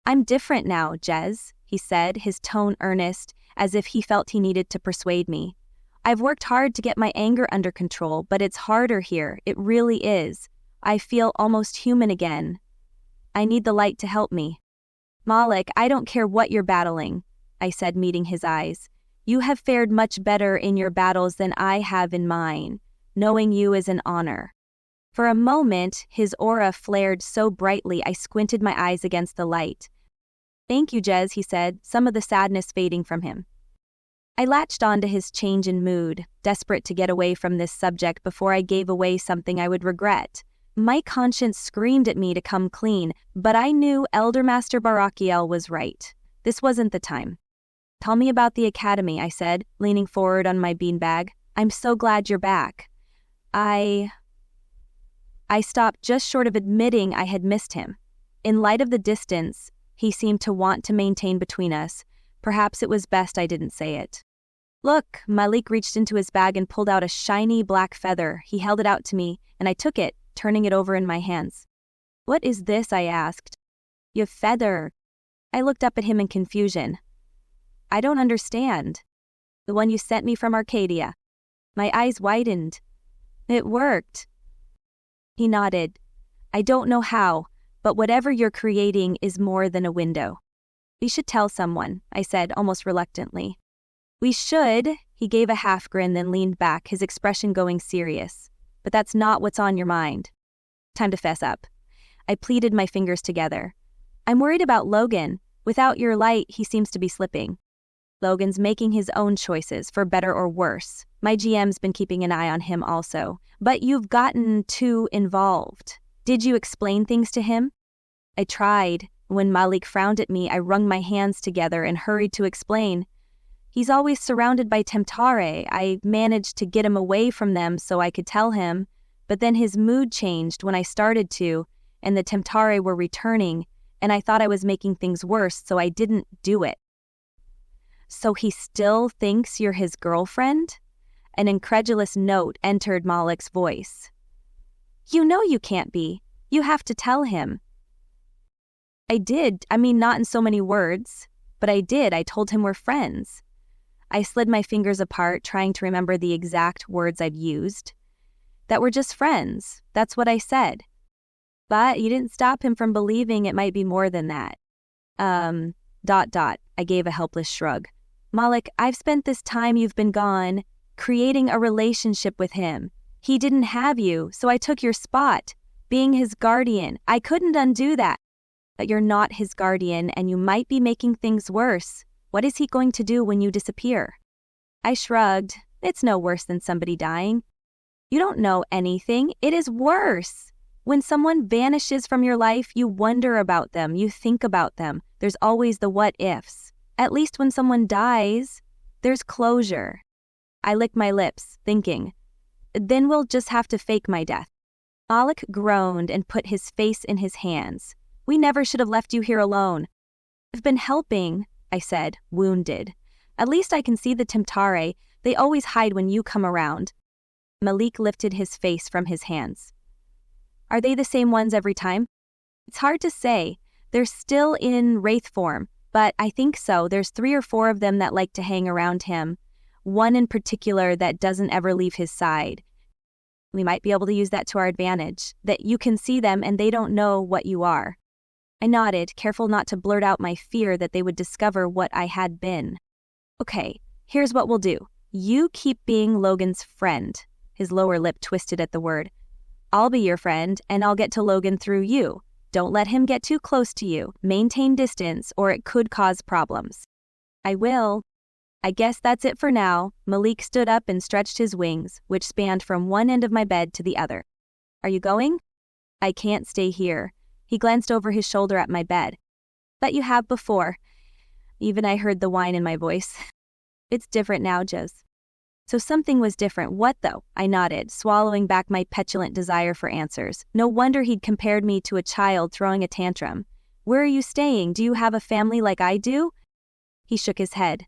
I'm different now, Jez, he said, his tone earnest, as if he felt he needed to persuade me. I've worked hard to get my anger under control, but it's harder here, it really is. I feel almost human again. I need the light to help me. Malik, I don't care what you're battling, I said, meeting his eyes. You have fared much better in your battles than I have in mine. Knowing you is an honor. For a moment, his aura flared so brightly I squinted my eyes against the light. Thank you, Jez, he said, some of the sadness fading from him. I latched on to his change in mood, desperate to get away from this subject before I gave away something I would regret. My conscience screamed at me to come clean, but I knew Elder Master Barakiel was right. This wasn't the time. Tell me about the academy, I said, leaning forward on my beanbag. I'm so glad you're back. I stopped just short of admitting I had missed him. In light of the distance he seemed to want to maintain between us, perhaps it was best I didn't say it. Look, Malik reached into his bag and pulled out a shiny black feather. He held it out to me, and I took it, turning it over in my hands. What is this? I asked. Your feather. I looked up at him in confusion. I don't understand. The one you sent me from Arcadia. My eyes widened. It worked. He nodded. I don't know how, but whatever you're creating is more than a window. We should tell someone, I said, almost reluctantly. We should, he gave a half grin, then leaned back, his expression going serious. But that's not what's on your mind. Time to fess up. I pleated my fingers together. I'm worried about Logan. Without your light, he seems to be slipping. Logan's making his own choices, for better or worse. My GM's been keeping an eye on him also. But you've gotten too involved. Did you explain things to him? I tried. When Malik frowned at me, I wrung my hands together and hurried to explain. He's always surrounded by Temtare. I managed to get him away from them so I could tell him, but then his mood changed when I started to, and the Temtare were returning, and I thought I was making things worse, so I didn't do it. So he still thinks you're his girlfriend? An incredulous note entered Malik's voice. You know you can't be. You have to tell him. I did. I mean, not in so many words, but I did. I told him we're friends. I slid my fingers apart, trying to remember the exact words I'd used. That we're just friends. That's what I said. But you didn't stop him from believing it might be more than that. I gave a helpless shrug. Malik, I've spent this time you've been gone creating a relationship with him. He didn't have you, so I took your spot. Being his guardian, I couldn't undo that. But you're not his guardian, and you might be making things worse. What is he going to do when you disappear? I shrugged. It's no worse than somebody dying. You don't know anything. It is worse. When someone vanishes from your life, you wonder about them. You think about them. There's always the what ifs. At least when someone dies, there's closure. I licked my lips, thinking, then we'll just have to fake my death. Malik groaned and put his face in his hands. We never should have left you here alone. I've been helping, I said, wounded. At least I can see the Temtare. They always hide when you come around. Malik lifted his face from his hands. Are they the same ones every time? It's hard to say. They're still in wraith form, but I think so. There's 3 or 4 of them that like to hang around him. One in particular that doesn't ever leave his side. We might be able to use that to our advantage, that you can see them and they don't know what you are. I nodded, careful not to blurt out my fear that they would discover what I had been. Okay, here's what we'll do. You keep being Logan's friend. His lower lip twisted at the word. I'll be your friend, and I'll get to Logan through you. Don't let him get too close to you. Maintain distance, or it could cause problems. I will. I guess that's it for now. Malik stood up and stretched his wings, which spanned from one end of my bed to the other. Are you going? I can't stay here. He glanced over his shoulder at my bed. Bet you have before. Even I heard the whine in my voice. It's different now, Joes. So something was different. What though? I nodded, swallowing back my petulant desire for answers. No wonder he'd compared me to a child throwing a tantrum. Where are you staying? Do you have a family like I do? He shook his head.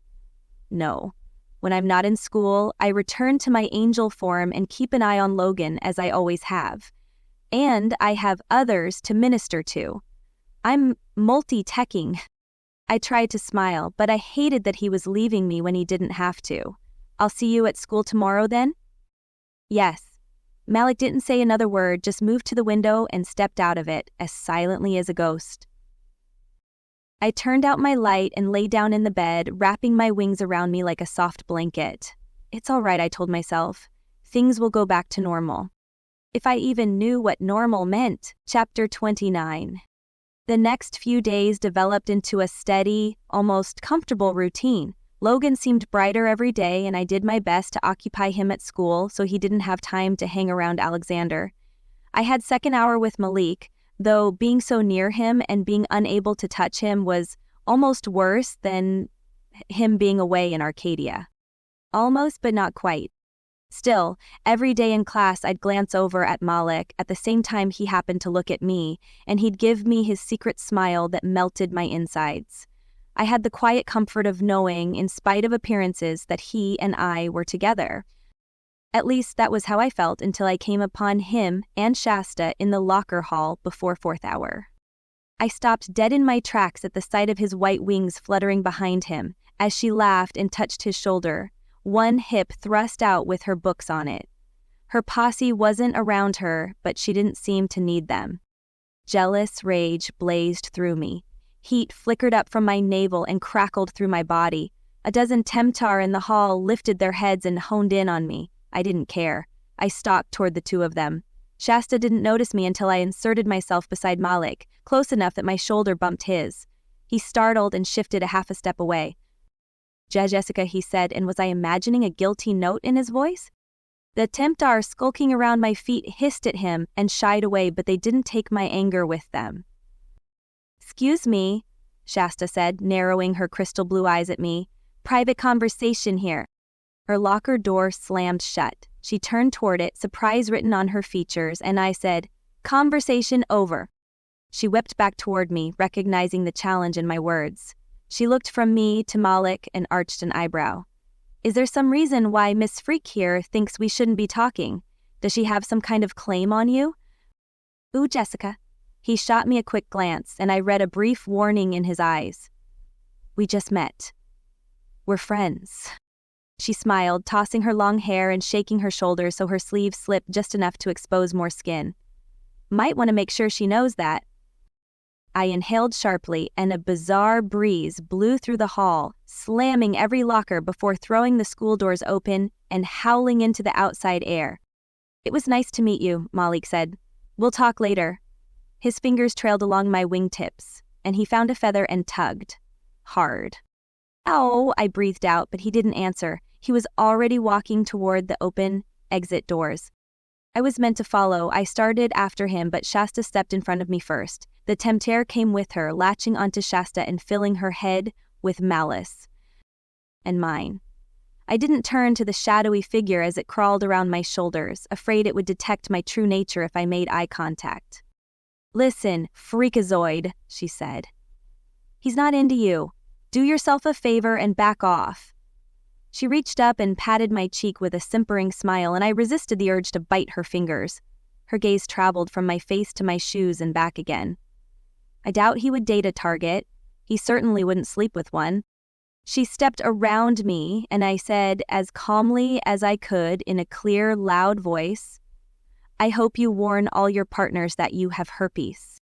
No. When I'm not in school, I return to my angel form and keep an eye on Logan as I always have. And I have others to minister to. I'm multi-teching. I tried to smile, but I hated that he was leaving me when he didn't have to. I'll see you at school tomorrow then? Yes. Malik didn't say another word, just moved to the window and stepped out of it, as silently as a ghost. I turned out my light and lay down in the bed, wrapping my wings around me like a soft blanket. It's all right, I told myself. Things will go back to normal. If I even knew what normal meant. Chapter 29. The next few days developed into a steady, almost comfortable routine. Logan seemed brighter every day, and I did my best to occupy him at school so he didn't have time to hang around Alexander. I had second hour with Malik, though being so near him and being unable to touch him was almost worse than him being away in Arcadia. Almost, but not quite. Still, every day in class I'd glance over at Malik at the same time he happened to look at me, and he'd give me his secret smile that melted my insides. I had the quiet comfort of knowing, in spite of appearances, that he and I were together. At least that was how I felt until I came upon him and Shasta in the locker hall before fourth hour. I stopped dead in my tracks at the sight of his white wings fluttering behind him, as she laughed and touched his shoulder, one hip thrust out with her books on it. Her posse wasn't around her, but she didn't seem to need them. Jealous rage blazed through me. Heat flickered up from my navel and crackled through my body. A dozen Temtar in the hall lifted their heads and honed in on me. I didn't care. I stalked toward the 2 of them. Shasta didn't notice me until I inserted myself beside Malik, close enough that my shoulder bumped his. He startled and shifted a half a step away. Jessica, he said, and was I imagining a guilty note in his voice? The Temptar skulking around my feet hissed at him and shied away, but they didn't take my anger with them. Excuse me, Shasta said, narrowing her crystal blue eyes at me. Private conversation here. Her locker door slammed shut. She turned toward it, surprise written on her features, and I said, "Conversation over." She whipped back toward me, recognizing the challenge in my words. She looked from me to Malik and arched an eyebrow. Is there some reason why Miss Freak here thinks we shouldn't be talking? Does she have some kind of claim on you? Ooh, Jessica. He shot me a quick glance, and I read a brief warning in his eyes. We just met. We're friends. She smiled, tossing her long hair and shaking her shoulders so her sleeves slipped just enough to expose more skin. Might want to make sure she knows that. I inhaled sharply, and a bizarre breeze blew through the hall, slamming every locker before throwing the school doors open and howling into the outside air. It was nice to meet you, Malik said. We'll talk later. His fingers trailed along my wingtips, and he found a feather and tugged. Hard. Ow, I breathed out, but he didn't answer. He was already walking toward the open exit doors. I was meant to follow. I started after him, but Shasta stepped in front of me first. The Tempter came with her, latching onto Shasta and filling her head with malice. And mine. I didn't turn to the shadowy figure as it crawled around my shoulders, afraid it would detect my true nature if I made eye contact. Listen, freakazoid, she said. He's not into you. Do yourself a favor and back off." She reached up and patted my cheek with a simpering smile, and I resisted the urge to bite her fingers. Her gaze traveled from my face to my shoes and back again. I doubt he would date a target. He certainly wouldn't sleep with one. She stepped around me, and I said, as calmly as I could in a clear, loud voice, "I hope you warn all your partners that you have herpes."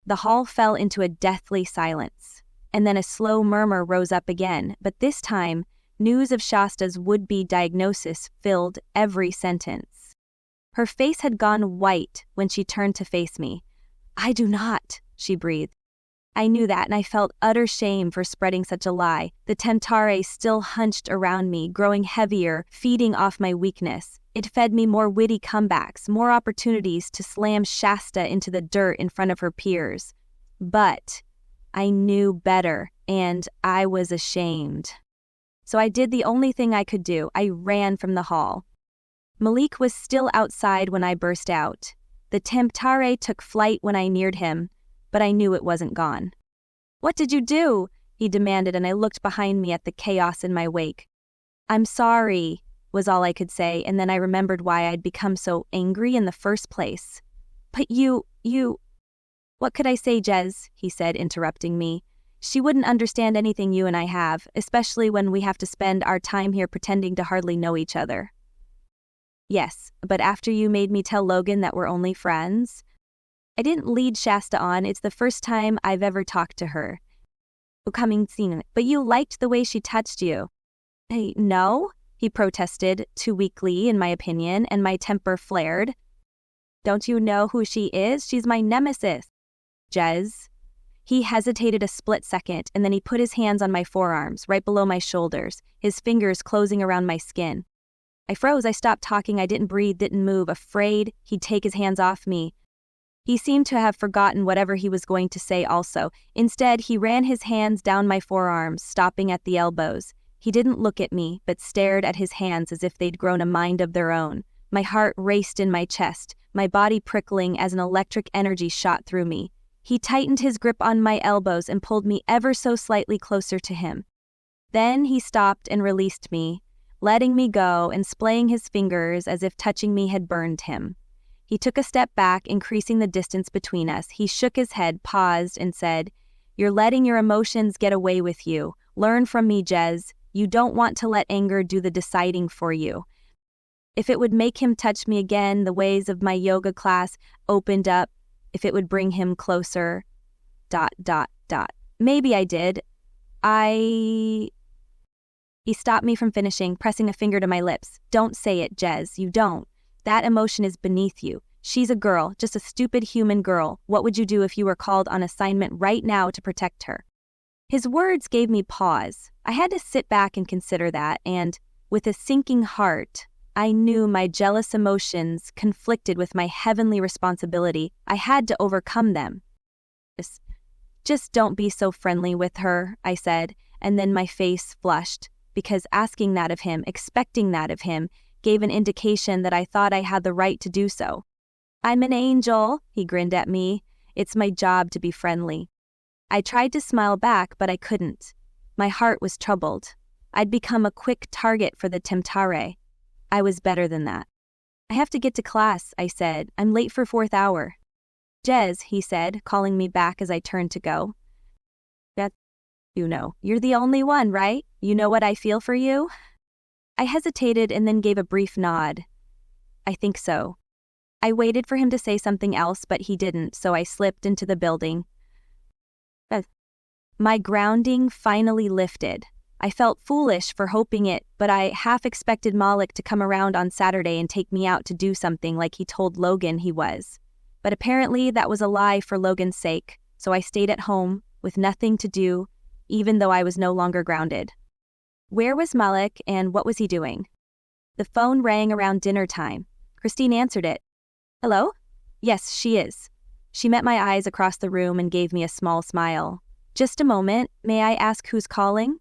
The hall fell into a deathly silence, and then a slow murmur rose up again, but this time, news of Shasta's would-be diagnosis filled every sentence. Her face had gone white when she turned to face me. "I do not," she breathed. I knew that, and I felt utter shame for spreading such a lie. The Temptare still hunched around me, growing heavier, feeding off my weakness. It fed me more witty comebacks, more opportunities to slam Shasta into the dirt in front of her peers. But I knew better, and I was ashamed. So I did the only thing I could do. I ran from the hall. Malik was still outside when I burst out. The Temptare took flight when I neared him, but I knew it wasn't gone. "What did you do?" he demanded, and I looked behind me at the chaos in my wake. "I'm sorry," was all I could say, and then I remembered why I'd become so angry in the first place. "But you... What could I say, Jez?" he said, interrupting me. "She wouldn't understand anything you and I have, especially when we have to spend our time here pretending to hardly know each other." "Yes, but after you made me tell Logan that we're only friends..." I didn't lead Shasta on. It's the first time I've ever talked to her. "But you liked the way she touched you." "Hey, no," he protested, too weakly in my opinion, and my temper flared. "Don't you know who she is? She's my nemesis." "Jez." He hesitated a split second, and then he put his hands on my forearms, right below my shoulders, his fingers closing around my skin. I froze. I stopped talking. I didn't breathe, didn't move, afraid he'd take his hands off me. He seemed to have forgotten whatever he was going to say also. Instead, he ran his hands down my forearms, stopping at the elbows. He didn't look at me, but stared at his hands as if they'd grown a mind of their own. My heart raced in my chest, my body prickling as an electric energy shot through me. He tightened his grip on my elbows and pulled me ever so slightly closer to him. Then he stopped and released me, letting me go and splaying his fingers as if touching me had burned him. He took a step back, increasing the distance between us. He shook his head, paused, and said, "You're letting your emotions get away with you. Learn from me, Jez. You don't want to let anger do the deciding for you." If it would make him touch me again, the ways of my yoga class opened up. If it would bring him closer... ... Maybe I did. He stopped me from finishing, pressing a finger to my lips. "Don't say it, Jez. You don't. That emotion is beneath you. She's a girl, just a stupid human girl. What would you do if you were called on assignment right now to protect her?" His words gave me pause. I had to sit back and consider that, and, with a sinking heart, I knew my jealous emotions conflicted with my heavenly responsibility. I had to overcome them. Just don't be so friendly with her," I said, and then my face flushed, because asking that of him, expecting that of him, gave an indication that I thought I had the right to do so. "I'm an angel," he grinned at me. "It's my job to be friendly." I tried to smile back, but I couldn't. My heart was troubled. I'd become a quick target for the Temptare. I was better than that. "I have to get to class," I said. "I'm late for 4th hour." "Jez," he said, calling me back as I turned to go. You're the only one, right? You know what I feel for you?" I hesitated and then gave a brief nod. "I think so." I waited for him to say something else, but he didn't, so I slipped into the building. My grounding finally lifted. I felt foolish for hoping it, but I half expected Malik to come around on Saturday and take me out to do something like he told Logan he was. But apparently that was a lie for Logan's sake, so I stayed at home with nothing to do, even though I was no longer grounded. Where was Malik, and what was he doing? The phone rang around dinner time. Christine answered it. "Hello?" "Yes, she is." She met my eyes across the room and gave me a small smile. "Just a moment. May I ask who's calling?"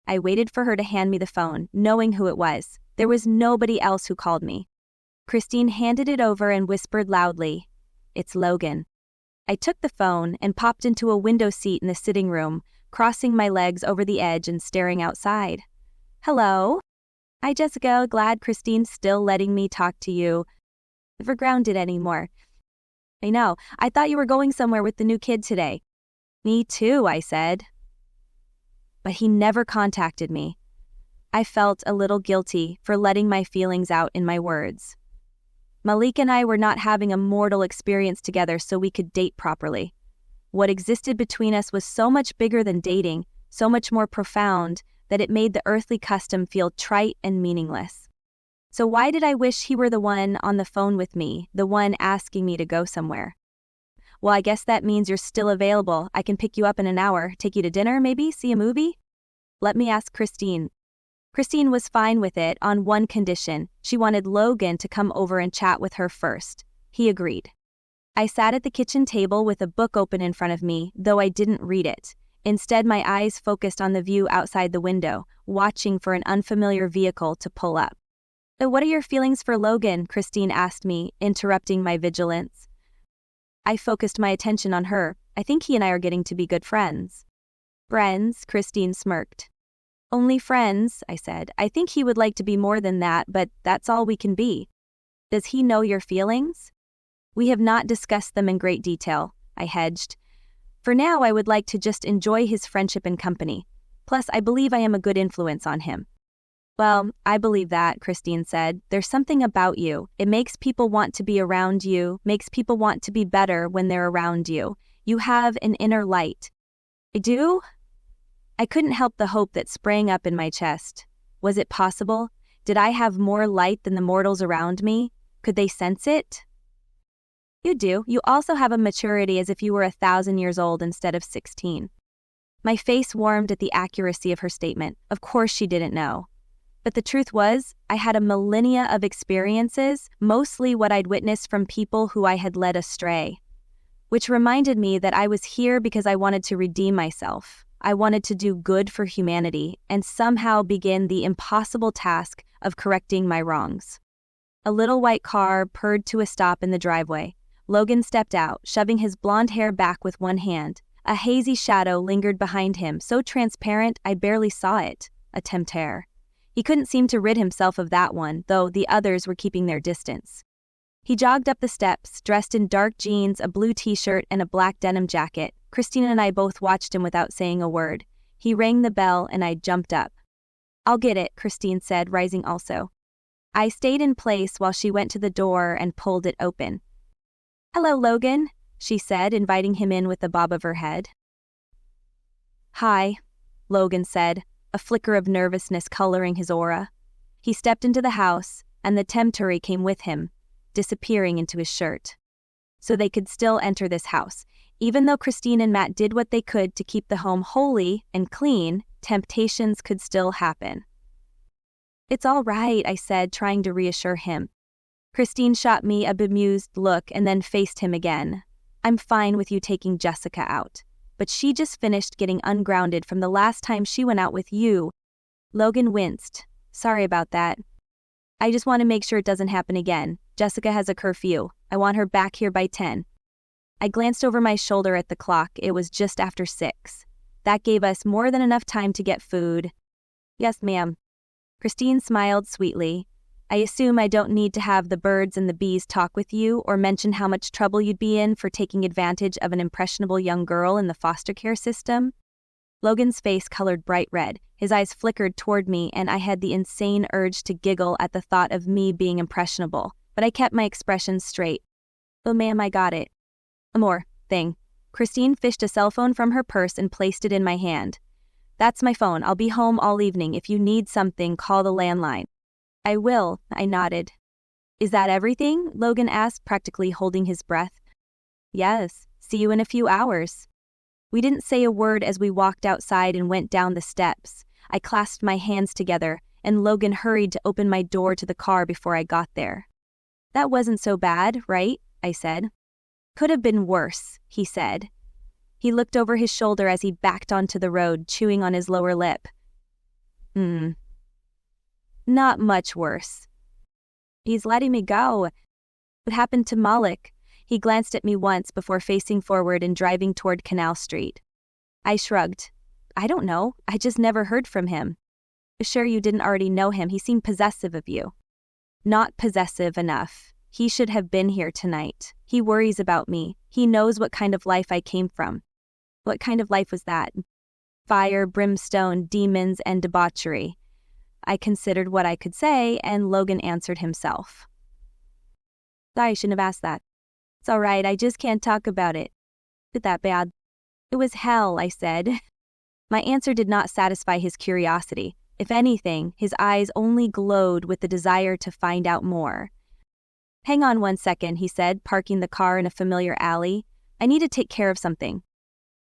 I waited for her to hand me the phone, knowing who it was. There was nobody else who called me. Christine handed it over and whispered loudly, "It's Logan." I took the phone and popped into a window seat in the sitting room, crossing my legs over the edge and staring outside. Hello? Hi, Jessica. Glad Christine's still letting me talk to you. Never grounded anymore. I know. I thought you were going somewhere with the new kid today. Me too, I said. But he never contacted me. I felt a little guilty for letting my feelings out in my words. Malik and I were not having a mortal experience together so we could date properly. What existed between us was so much bigger than dating, so much more profound, that it made the earthly custom feel trite and meaningless. So why did I wish he were the one on the phone with me, the one asking me to go somewhere? Well, I guess that means you're still available. I can pick you up in an hour, take you to dinner maybe, see a movie? Let me ask Christine. Christine was fine with it on one condition. She wanted Logan to come over and chat with her first. He agreed. I sat at the kitchen table with a book open in front of me, though I didn't read it. Instead, my eyes focused on the view outside the window, watching for an unfamiliar vehicle to pull up. "So what are your feelings for Logan?" Christine asked me, interrupting my vigilance. I focused my attention on her. "I think he and I are getting to be good friends." "Friends?" Christine smirked. "Only friends," I said. "I think he would like to be more than that, but that's all we can be." "Does he know your feelings?" "We have not discussed them in great detail," I hedged. "For now, I would like to just enjoy his friendship and company. Plus, I believe I am a good influence on him." "Well, I believe that," Christine said. "There's something about you. It makes people want to be around you, makes people want to be better when they're around you. You have an inner light." "I do?" I couldn't help the hope that sprang up in my chest. Was it possible? Did I have more light than the mortals around me? Could they sense it? "You do. You also have a maturity as if you were 1,000 years old instead of 16. My face warmed at the accuracy of her statement. Of course she didn't know. But the truth was, I had a millennia of experiences, mostly what I'd witnessed from people who I had led astray. Which reminded me that I was here because I wanted to redeem myself. I wanted to do good for humanity and somehow begin the impossible task of correcting my wrongs. A little white car purred to a stop in the driveway. Logan stepped out, shoving his blonde hair back with one hand. A hazy shadow lingered behind him, so transparent I barely saw it. A tempter. He couldn't seem to rid himself of that one, though the others were keeping their distance. He jogged up the steps, dressed in dark jeans, a blue t-shirt, and a black denim jacket. Christina and I both watched him without saying a word. He rang the bell and I jumped up. "I'll get it," Christine said, rising also. I stayed in place while she went to the door and pulled it open. "Hello, Logan," she said, inviting him in with a bob of her head. "Hi," Logan said, a flicker of nervousness coloring his aura. He stepped into the house, and the tempter came with him, disappearing into his shirt. So they could still enter this house. Even though Christine and Matt did what they could to keep the home holy and clean, temptations could still happen. "It's all right," I said, trying to reassure him. Christine shot me a bemused look and then faced him again. "I'm fine with you taking Jessica out. But she just finished getting ungrounded from the last time she went out with you." Logan winced. "Sorry about that. I just want to make sure it doesn't happen again. Jessica has a curfew. I want her back here by 10. I glanced over my shoulder at the clock. It was just after 6. That gave us more than enough time to get food. "Yes, ma'am." Christine smiled sweetly. "I assume I don't need to have the birds and the bees talk with you or mention how much trouble you'd be in for taking advantage of an impressionable young girl in the foster care system?" Logan's face colored bright red. His eyes flickered toward me, and I had the insane urge to giggle at the thought of me being impressionable, but I kept my expression straight. "Oh, ma'am, I got it." "A more thing." Christine fished a cell phone from her purse and placed it in my hand. "That's my phone. I'll be home all evening. If you need something, call the landline." "I will," I nodded. "Is that everything?" Logan asked, practically holding his breath. "Yes. See you in a few hours." We didn't say a word as we walked outside and went down the steps. I clasped my hands together, and Logan hurried to open my door to the car before I got there. "That wasn't so bad, right?" I said. "Could have been worse," he said. He looked over his shoulder as he backed onto the road, chewing on his lower lip. Not much worse." "He's letting me go." "What happened to Malik?" He glanced at me once before facing forward and driving toward Canal Street. I shrugged. I don't know. I just never heard from him. Sure you didn't already know him. He seemed possessive of you. Not possessive enough. He should have been here tonight. He worries about me. He knows what kind of life I came from. What kind of life was that? Fire, brimstone, demons, and debauchery. I considered what I could say, and Logan answered himself. Sorry, I shouldn't have asked that. It's all right, I just can't talk about it. Is it that bad? It was hell, I said. My answer did not satisfy his curiosity. If anything, his eyes only glowed with the desire to find out more. Hang on 1 second, he said, parking the car in a familiar alley. I need to take care of something.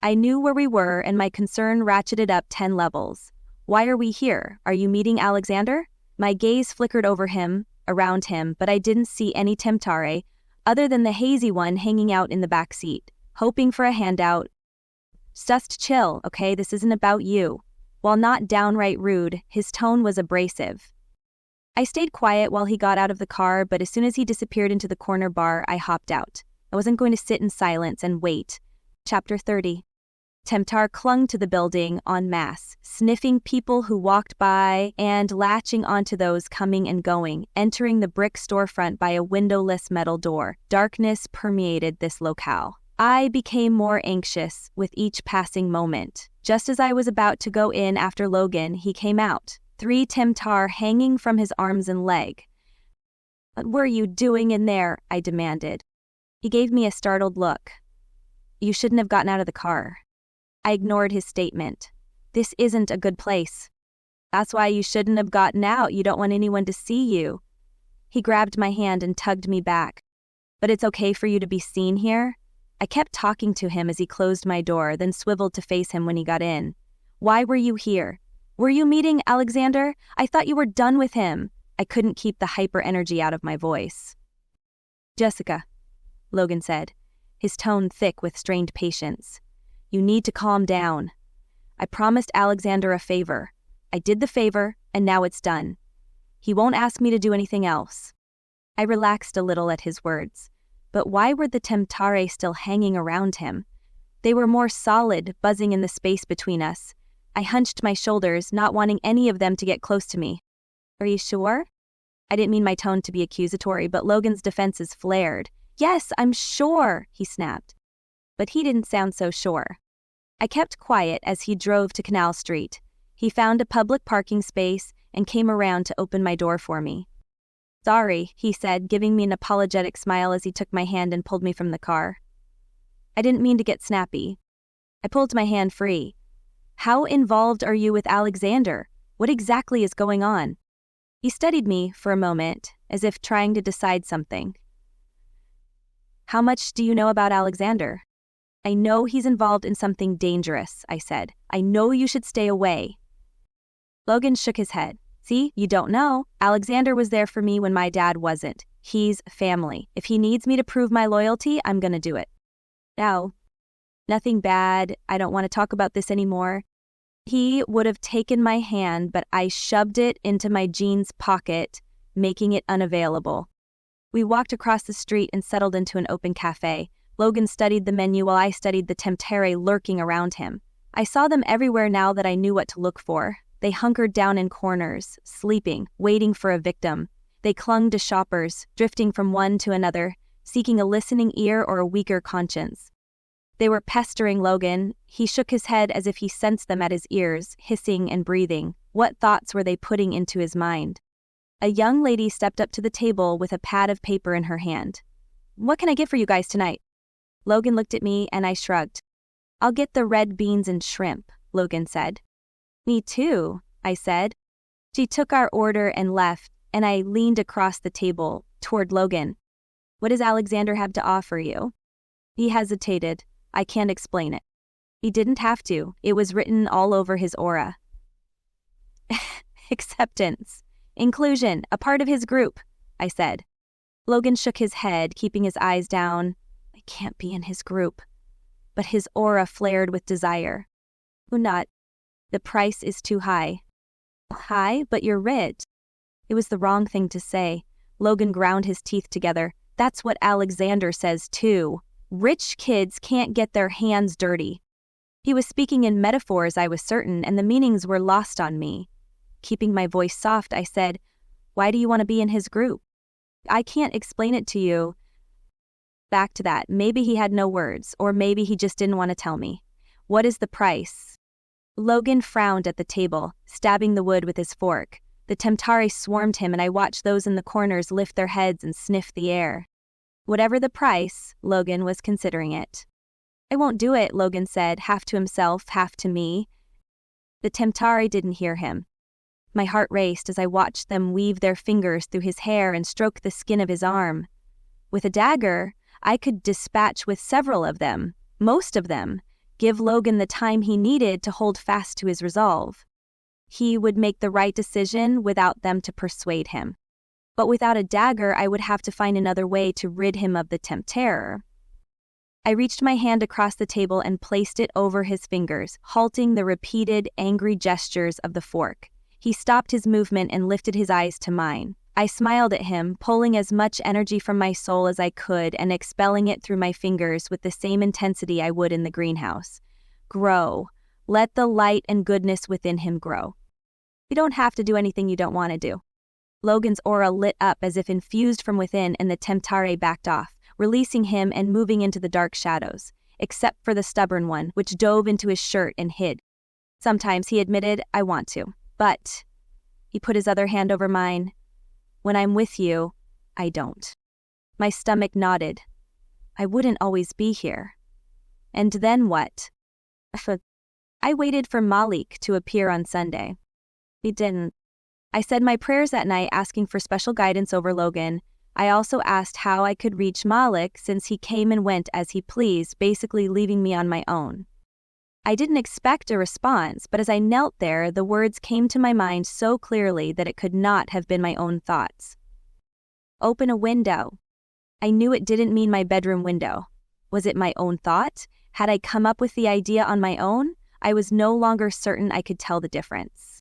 I knew where we were, and my concern ratcheted up 10 levels. Why are we here? Are you meeting Alexander? My gaze flickered over him, around him, but I didn't see any Temtare, other than the hazy one hanging out in the back seat, hoping for a handout. Just chill, okay? This isn't about you. While not downright rude, his tone was abrasive. I stayed quiet while he got out of the car, but as soon as he disappeared into the corner bar, I hopped out. I wasn't going to sit in silence and wait. Chapter 30. Temtar clung to the building en masse, sniffing people who walked by and latching onto those coming and going, entering the brick storefront by a windowless metal door. Darkness permeated this locale. I became more anxious with each passing moment. Just as I was about to go in after Logan, he came out, 3 Temtar hanging from his arms and leg. What were you doing in there? I demanded. He gave me a startled look. You shouldn't have gotten out of the car. I ignored his statement. This isn't a good place. That's why you shouldn't have gotten out. You don't want anyone to see you. He grabbed my hand and tugged me back. But it's okay for you to be seen here? I kept talking to him as he closed my door, then swiveled to face him when he got in. Why were you here? Were you meeting Alexander? I thought you were done with him. I couldn't keep the hyper energy out of my voice. Jessica, Logan said, his tone thick with strained patience. You need to calm down. I promised Alexander a favor. I did the favor, and now it's done. He won't ask me to do anything else. I relaxed a little at his words. But why were the Temtare still hanging around him? They were more solid, buzzing in the space between us. I hunched my shoulders, not wanting any of them to get close to me. Are you sure? I didn't mean my tone to be accusatory, but Logan's defenses flared. Yes, I'm sure, he snapped. But he didn't sound so sure. I kept quiet as he drove to Canal Street. He found a public parking space and came around to open my door for me. Sorry, he said, giving me an apologetic smile as he took my hand and pulled me from the car. I didn't mean to get snappy. I pulled my hand free. How involved are you with Alexander? What exactly is going on? He studied me for a moment, as if trying to decide something. How much do you know about Alexander? I know he's involved in something dangerous, I said. I know you should stay away. Logan shook his head. See, you don't know. Alexander was there for me when my dad wasn't. He's family. If he needs me to prove my loyalty, I'm gonna do it. No, nothing bad. I don't want to talk about this anymore. He would have taken my hand, but I shoved it into my jeans pocket, making it unavailable. We walked across the street and settled into an open cafe. Logan studied the menu while I studied the Temtare lurking around him. I saw them everywhere now that I knew what to look for. They hunkered down in corners, sleeping, waiting for a victim. They clung to shoppers, drifting from one to another, seeking a listening ear or a weaker conscience. They were pestering Logan. He shook his head as if he sensed them at his ears, hissing and breathing. What thoughts were they putting into his mind? A young lady stepped up to the table with a pad of paper in her hand. What can I get for you guys tonight? Logan looked at me and I shrugged. I'll get the red beans and shrimp, Logan said. Me too, I said. She took our order and left, and I leaned across the table toward Logan. What does Alexander have to offer you? He hesitated. I can't explain it. He didn't have to. It was written all over his aura. Acceptance. Inclusion. A part of his group, I said. Logan shook his head, keeping his eyes down. I can't be in his group. But his aura flared with desire. Not. The price is too high. High, but you're rich. It was the wrong thing to say. Logan ground his teeth together. That's what Alexander says too. Rich kids can't get their hands dirty. He was speaking in metaphors, I was certain, and the meanings were lost on me. Keeping my voice soft, I said, "Why do you want to be in his group?" "I can't explain it to you." Back to that, maybe he had no words, or maybe he just didn't want to tell me. "What is the price?" Logan frowned at the table, stabbing the wood with his fork. The Temtari swarmed him, and I watched those in the corners lift their heads and sniff the air. Whatever the price, Logan was considering it. "I won't do it," Logan said, half to himself, half to me. The Temtari didn't hear him. My heart raced as I watched them weave their fingers through his hair and stroke the skin of his arm. With a dagger, I could dispatch with several of them, most of them, give Logan the time he needed to hold fast to his resolve. He would make the right decision without them to persuade him. But without a dagger, I would have to find another way to rid him of the tempter. I reached my hand across the table and placed it over his fingers, halting the repeated, angry gestures of the fork. He stopped his movement and lifted his eyes to mine. I smiled at him, pulling as much energy from my soul as I could and expelling it through my fingers with the same intensity I would in the greenhouse. Grow. Let the light and goodness within him grow. You don't have to do anything you don't want to do. Logan's aura lit up as if infused from within, and the Temtare backed off, releasing him and moving into the dark shadows, except for the stubborn one, which dove into his shirt and hid. Sometimes, he admitted, I want to. But, he put his other hand over mine, when I'm with you, I don't. My stomach nodded. I wouldn't always be here. And then what? I waited for Malik to appear on Sunday. He didn't. I said my prayers that night, asking for special guidance over Logan. I also asked how I could reach Malik since he came and went as he pleased, basically leaving me on my own. I didn't expect a response, but as I knelt there, the words came to my mind so clearly that it could not have been my own thoughts. Open a window. I knew it didn't mean my bedroom window. Was it my own thought? Had I come up with the idea on my own? I was no longer certain I could tell the difference.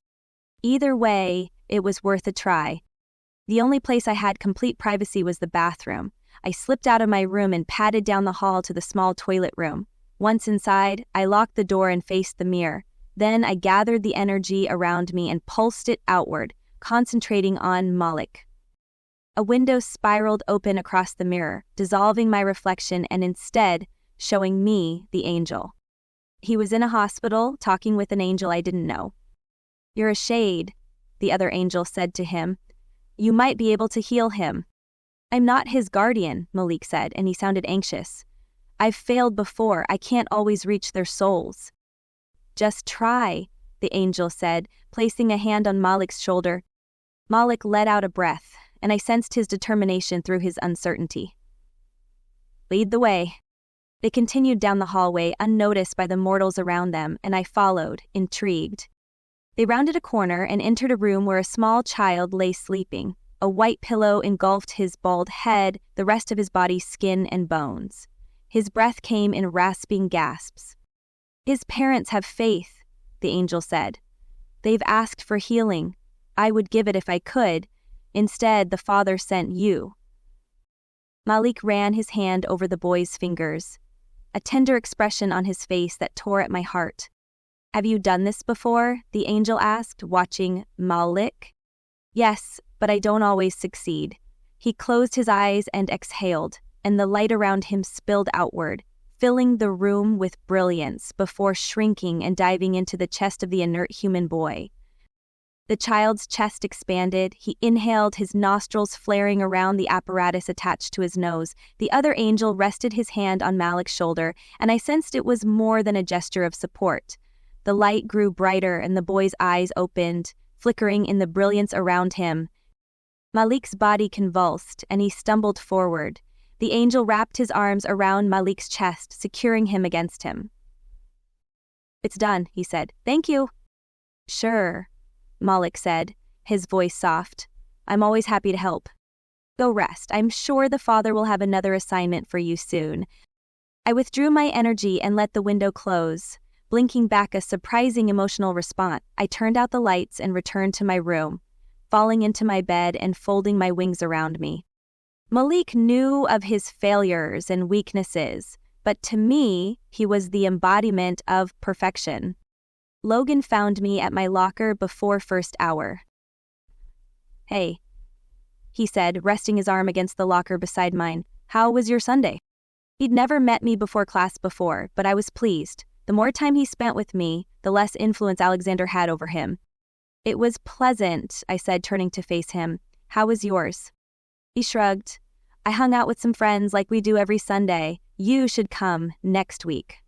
Either way, it was worth a try. The only place I had complete privacy was the bathroom. I slipped out of my room and padded down the hall to the small toilet room. Once inside, I locked the door and faced the mirror. Then I gathered the energy around me and pulsed it outward, concentrating on Malik. A window spiraled open across the mirror, dissolving my reflection and instead showing me the angel. He was in a hospital, talking with an angel I didn't know. "You're a shade," the other angel said to him. "You might be able to heal him." "I'm not his guardian," Malik said, and he sounded anxious. "I've failed before. I can't always reach their souls." "Just try," the angel said, placing a hand on Malik's shoulder. Malik let out a breath, and I sensed his determination through his uncertainty. "Lead the way." They continued down the hallway, unnoticed by the mortals around them, and I followed, intrigued. They rounded a corner and entered a room where a small child lay sleeping. A white pillow engulfed his bald head, the rest of his body skin and bones. His breath came in rasping gasps. "His parents have faith," the angel said. "They've asked for healing. I would give it if I could. Instead, the father sent you." Malik ran his hand over the boy's fingers, a tender expression on his face that tore at my heart. "Have you done this before?" the angel asked, watching Malik. "Yes, but I don't always succeed." He closed his eyes and exhaled, and the light around him spilled outward, filling the room with brilliance before shrinking and diving into the chest of the inert human boy. The child's chest expanded. He inhaled, his nostrils flaring around the apparatus attached to his nose. The other angel rested his hand on Malik's shoulder, and I sensed it was more than a gesture of support. The light grew brighter and the boy's eyes opened, flickering in the brilliance around him. Malik's body convulsed, and he stumbled forward. The angel wrapped his arms around Malik's chest, securing him against him. "It's done," he said. "Thank you." "Sure," Malik said, his voice soft. "I'm always happy to help. Go rest. I'm sure the father will have another assignment for you soon." I withdrew my energy and let the window close. Blinking back a surprising emotional response, I turned out the lights and returned to my room, falling into my bed and folding my wings around me. Malik knew of his failures and weaknesses, but to me, he was the embodiment of perfection. Logan found me at my locker before first hour. "Hey," he said, resting his arm against the locker beside mine. "How was your Sunday?" He'd never met me before class before, but I was pleased. The more time he spent with me, the less influence Alexander had over him. "It was pleasant," I said, turning to face him. "How was yours?" He shrugged. "I hung out with some friends like we do every Sunday. You should come next week."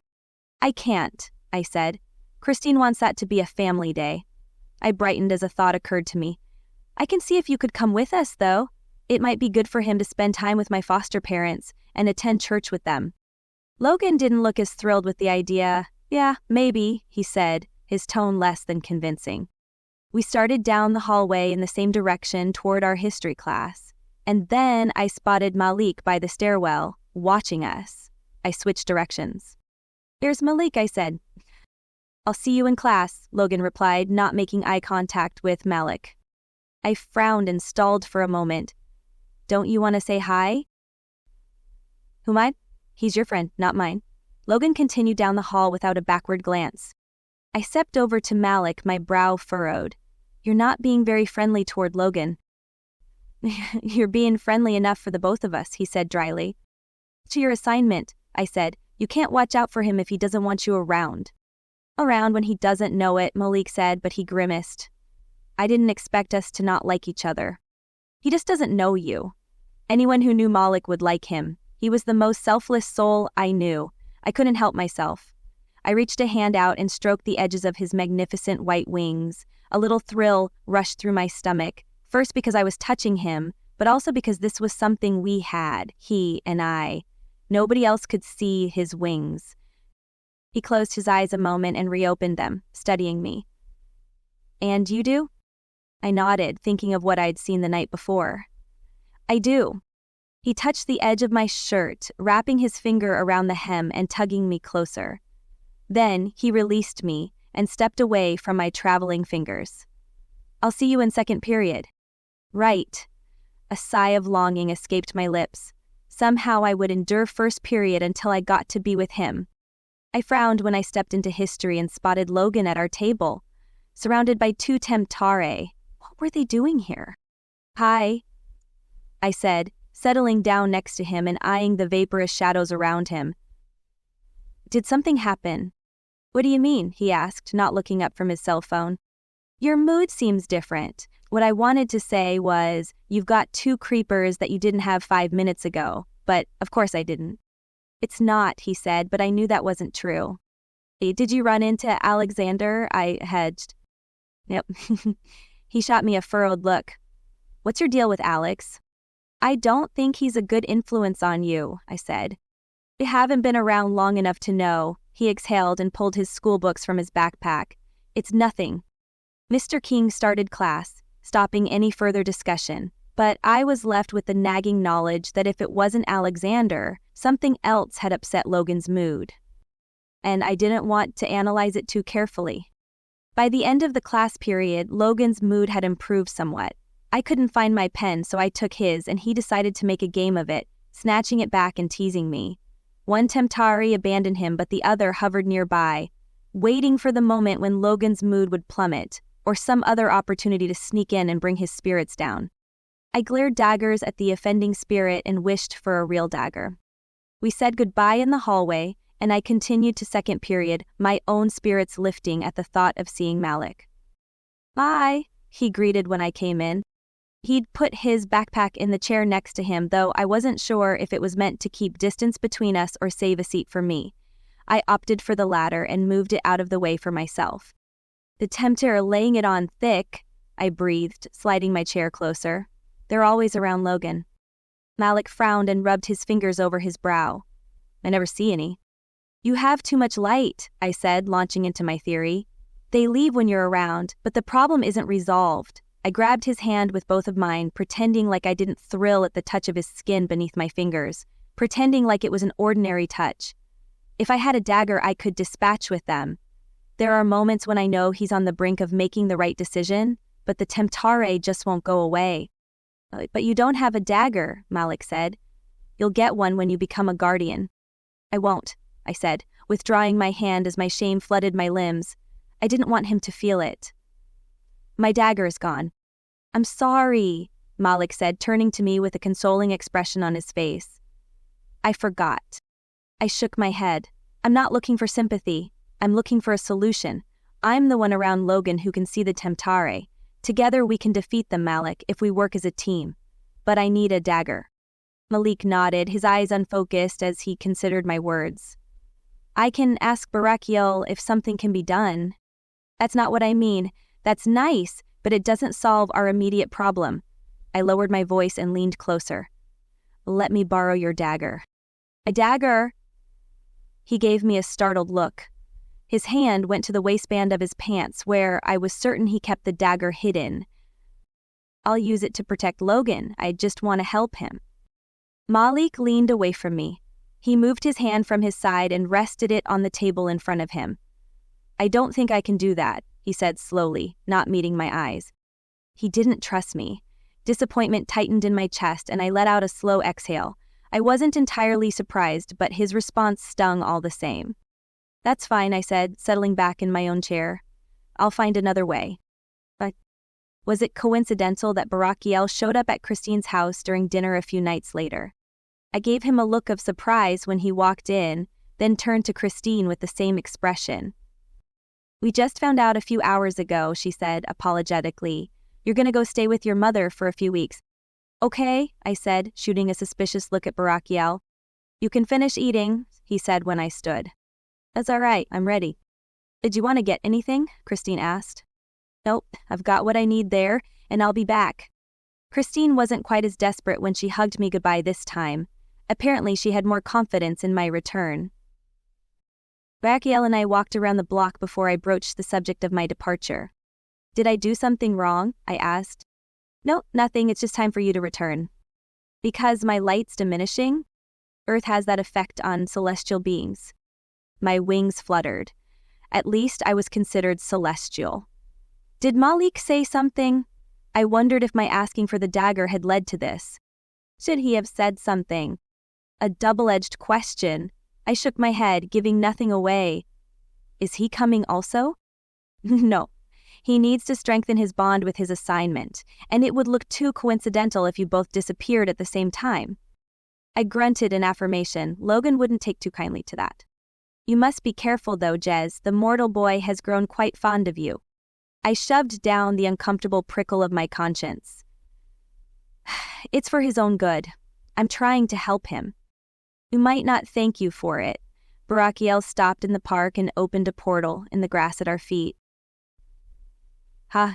"I can't," I said. "Christine wants that to be a family day." I brightened as a thought occurred to me. "I can see if you could come with us, though. It might be good for him to spend time with my foster parents and attend church with them." Logan didn't look as thrilled with the idea. "Yeah, maybe," he said, his tone less than convincing. We started down the hallway in the same direction toward our history class, and then I spotted Malik by the stairwell, watching us. I switched directions. "There's Malik," I said. "I'll see you in class," Logan replied, not making eye contact with Malik. I frowned and stalled for a moment. "Don't you want to say hi?" "Who am I?" "He's your friend, not mine." Logan continued down the hall without a backward glance. I stepped over to Malik, my brow furrowed. "You're not being very friendly toward Logan." "You're being friendly enough for the both of us," he said dryly. "To your assignment," I said. "You can't watch out for him if he doesn't want you around." "Around when he doesn't know it," Malik said, but he grimaced. "I didn't expect us to not like each other." "He just doesn't know you." Anyone who knew Malik would like him. He was the most selfless soul I knew. I couldn't help myself. I reached a hand out and stroked the edges of his magnificent white wings. A little thrill rushed through my stomach, first because I was touching him, but also because this was something we had, he and I. Nobody else could see his wings. He closed his eyes a moment and reopened them, studying me. "And you do?" I nodded, thinking of what I'd seen the night before. "I do." He touched the edge of my shirt, wrapping his finger around the hem and tugging me closer. Then he released me and stepped away from my traveling fingers. "I'll see you in second period." Right. A sigh of longing escaped my lips. Somehow I would endure first period until I got to be with him. I frowned when I stepped into history and spotted Logan at our table, surrounded by two Temptare. What were they doing here? "Hi," I said, settling down next to him and eyeing the vaporous shadows around him. "Did something happen?" "What do you mean?" he asked, not looking up from his cell phone. "Your mood seems different." What I wanted to say was, "You've got two creepers that you didn't have 5 minutes ago," but of course I didn't. "It's not," he said, but I knew that wasn't true. "Hey, did you run into Alexander?" I hedged. "Yep." He shot me a furrowed look. "What's your deal with Alex?" "I don't think he's a good influence on you," I said. "You haven't been around long enough to know." He exhaled and pulled his school books from his backpack. "It's nothing." Mr. King started class, stopping any further discussion, but I was left with the nagging knowledge that if it wasn't Alexander, something else had upset Logan's mood. And I didn't want to analyze it too carefully. By the end of the class period, Logan's mood had improved somewhat. I couldn't find my pen, so I took his, and he decided to make a game of it, snatching it back and teasing me. One Temptari abandoned him, but the other hovered nearby, waiting for the moment when Logan's mood would plummet, or some other opportunity to sneak in and bring his spirits down. I glared daggers at the offending spirit and wished for a real dagger. We said goodbye in the hallway, and I continued to second period, my own spirits lifting at the thought of seeing Malik. "Bye," he greeted when I came in. He'd put his backpack in the chair next to him, though I wasn't sure if it was meant to keep distance between us or save a seat for me. I opted for the latter and moved it out of the way for myself. "The tempter are laying it on thick," I breathed, sliding my chair closer. "They're always around Logan." Malik frowned and rubbed his fingers over his brow. "I never see any." "You have too much light," I said, launching into my theory. "They leave when you're around, but the problem isn't resolved." I grabbed his hand with both of mine, pretending like I didn't thrill at the touch of his skin beneath my fingers, pretending like it was an ordinary touch. If I had a dagger, I could dispatch with them. There are moments when I know he's on the brink of making the right decision, but the Temptare just won't go away. "But you don't have a dagger," Malik said. "You'll get one when you become a guardian." I won't, I said, withdrawing my hand as my shame flooded my limbs. I didn't want him to feel it. My dagger is gone. I'm sorry, Malik said, turning to me with a consoling expression on his face. I forgot. I shook my head. I'm not looking for sympathy. I'm looking for a solution. I'm the one around Logan who can see the Temtare. Together we can defeat them, Malik, if we work as a team. But I need a dagger. Malik nodded, his eyes unfocused as he considered my words. I can ask Barakiel if something can be done. That's not what I mean. That's nice, but it doesn't solve our immediate problem. I lowered my voice and leaned closer. Let me borrow your dagger. A dagger? He gave me a startled look. His hand went to the waistband of his pants, where I was certain he kept the dagger hidden. I'll use it to protect Logan. I just want to help him. Malik leaned away from me. He moved his hand from his side and rested it on the table in front of him. I don't think I can do that, he said slowly, not meeting my eyes. He didn't trust me. Disappointment tightened in my chest, and I let out a slow exhale. I wasn't entirely surprised, but his response stung all the same. That's fine, I said, settling back in my own chair. I'll find another way. But was it coincidental that Barakiel showed up at Christine's house during dinner a few nights later? I gave him a look of surprise when he walked in, then turned to Christine with the same expression. We just found out a few hours ago, she said apologetically. You're gonna go stay with your mother for a few weeks. Okay, I said, shooting a suspicious look at Barakiel. You can finish eating, he said when I stood. That's all right, I'm ready. Did you want to get anything? Christine asked. Nope, I've got what I need there, and I'll be back. Christine wasn't quite as desperate when she hugged me goodbye this time. Apparently she had more confidence in my return. Barakiel and I walked around the block before I broached the subject of my departure. Did I do something wrong? I asked. No, nothing, it's just time for you to return. Because my light's diminishing? Earth has that effect on celestial beings. My wings fluttered. At least I was considered celestial. Did Malik say something? I wondered if my asking for the dagger had led to this. Should he have said something? A double-edged question. I shook my head, giving nothing away. Is he coming also? No. He needs to strengthen his bond with his assignment, and it would look too coincidental if you both disappeared at the same time. I grunted in affirmation. Logan wouldn't take too kindly to that. You must be careful though, Jez. The mortal boy has grown quite fond of you. I shoved down the uncomfortable prickle of my conscience. It's for his own good. I'm trying to help him. We might not thank you for it. Barakiel stopped in the park and opened a portal in the grass at our feet.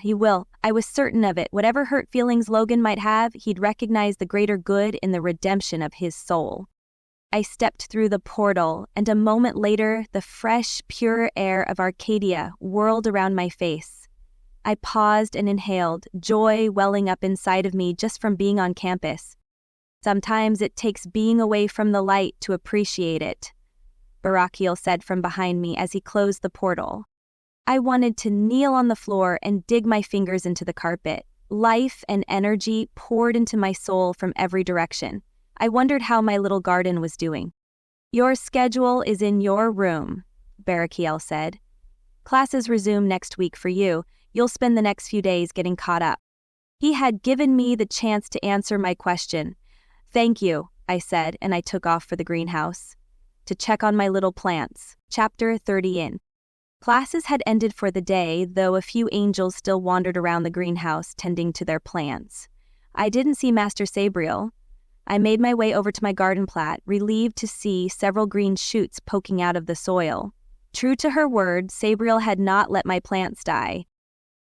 You will. I was certain of it. Whatever hurt feelings Logan might have, he'd recognize the greater good in the redemption of his soul. I stepped through the portal, and a moment later, the fresh, pure air of Arcadia whirled around my face. I paused and inhaled, joy welling up inside of me just from being on campus. Sometimes it takes being away from the light to appreciate it, Barakiel said from behind me as he closed the portal. I wanted to kneel on the floor and dig my fingers into the carpet. Life and energy poured into my soul from every direction. I wondered how my little garden was doing. Your schedule is in your room, Barakiel said. Classes resume next week for you. You'll spend the next few days getting caught up. He had given me the chance to answer my question. Thank you, I said, and I took off for the greenhouse. To check on my little plants. Chapter 30 in. Classes had ended for the day, though a few angels still wandered around the greenhouse tending to their plants. I didn't see Master Sabriel. I made my way over to my garden plat, relieved to see several green shoots poking out of the soil. True to her word, Sabriel had not let my plants die.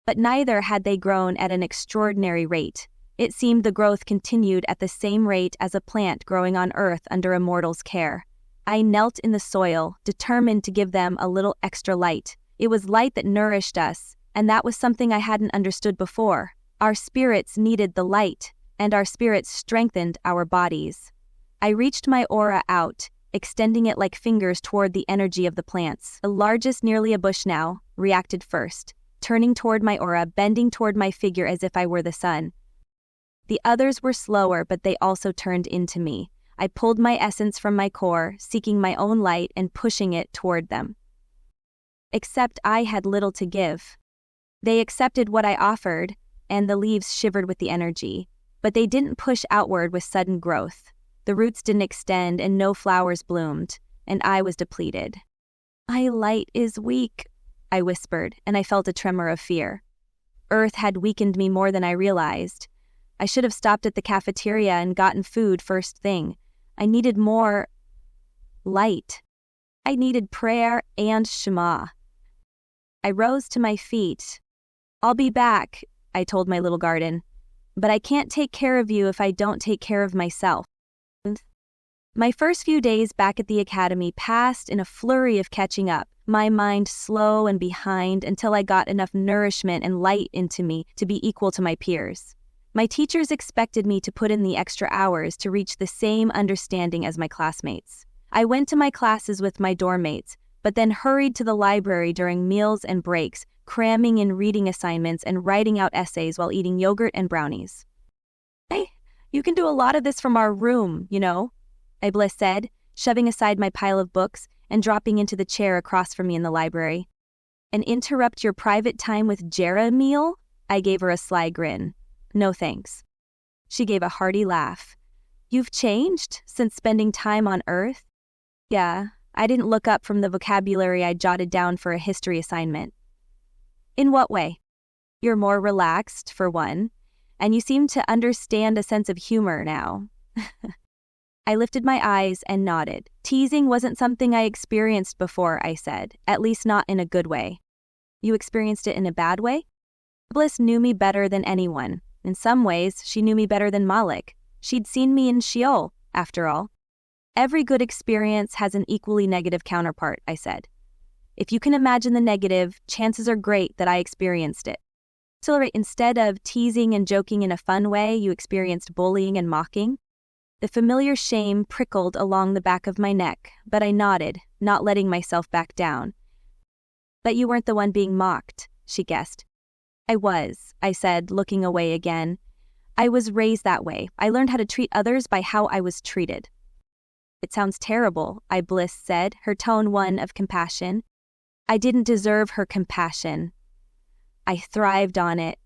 But neither had they grown at an extraordinary rate. It seemed the growth continued at the same rate as a plant growing on earth under a mortal's care. I knelt in the soil, determined to give them a little extra light. It was light that nourished us, and that was something I hadn't understood before. Our spirits needed the light, and our spirits strengthened our bodies. I reached my aura out, extending it like fingers toward the energy of the plants. The largest, nearly a bush now, reacted first, turning toward my aura, bending toward my figure as if I were the sun. The others were slower, but they also turned into me. I pulled my essence from my core, seeking my own light and pushing it toward them. Except I had little to give. They accepted what I offered, and the leaves shivered with the energy, but they didn't push outward with sudden growth. The roots didn't extend and no flowers bloomed, and I was depleted. My light is weak, I whispered, and I felt a tremor of fear. Earth had weakened me more than I realized. I should have stopped at the cafeteria and gotten food first thing. I needed more light. I needed prayer and Shema. I rose to my feet. I'll be back, I told my little garden, but I can't take care of you if I don't take care of myself. My first few days back at the academy passed in a flurry of catching up, my mind slow and behind until I got enough nourishment and light into me to be equal to my peers. My teachers expected me to put in the extra hours to reach the same understanding as my classmates. I went to my classes with my dorm mates, but then hurried to the library during meals and breaks, cramming in reading assignments and writing out essays while eating yogurt and brownies. Hey, you can do a lot of this from our room, you know, Iblis said, shoving aside my pile of books and dropping into the chair across from me in the library. And interrupt your private time with Jera meal? I gave her a sly grin. No thanks. She gave a hearty laugh. You've changed since spending time on Earth? Yeah, I didn't look up from the vocabulary I jotted down for a history assignment. In what way? You're more relaxed, for one, and you seem to understand a sense of humor now. I lifted my eyes and nodded. Teasing wasn't something I experienced before, I said, at least not in a good way. You experienced it in a bad way? Bliss knew me better than anyone. In some ways, she knew me better than Malik. She'd seen me in Sheol, after all. Every good experience has an equally negative counterpart, I said. If you can imagine the negative, chances are great that I experienced it. So instead of teasing and joking in a fun way, you experienced bullying and mocking? The familiar shame prickled along the back of my neck, but I nodded, not letting myself back down. But you weren't the one being mocked, she guessed. I was, I said, looking away again. I was raised that way. I learned how to treat others by how I was treated. It sounds terrible, Iblis said, her tone one of compassion. I didn't deserve her compassion. I thrived on it.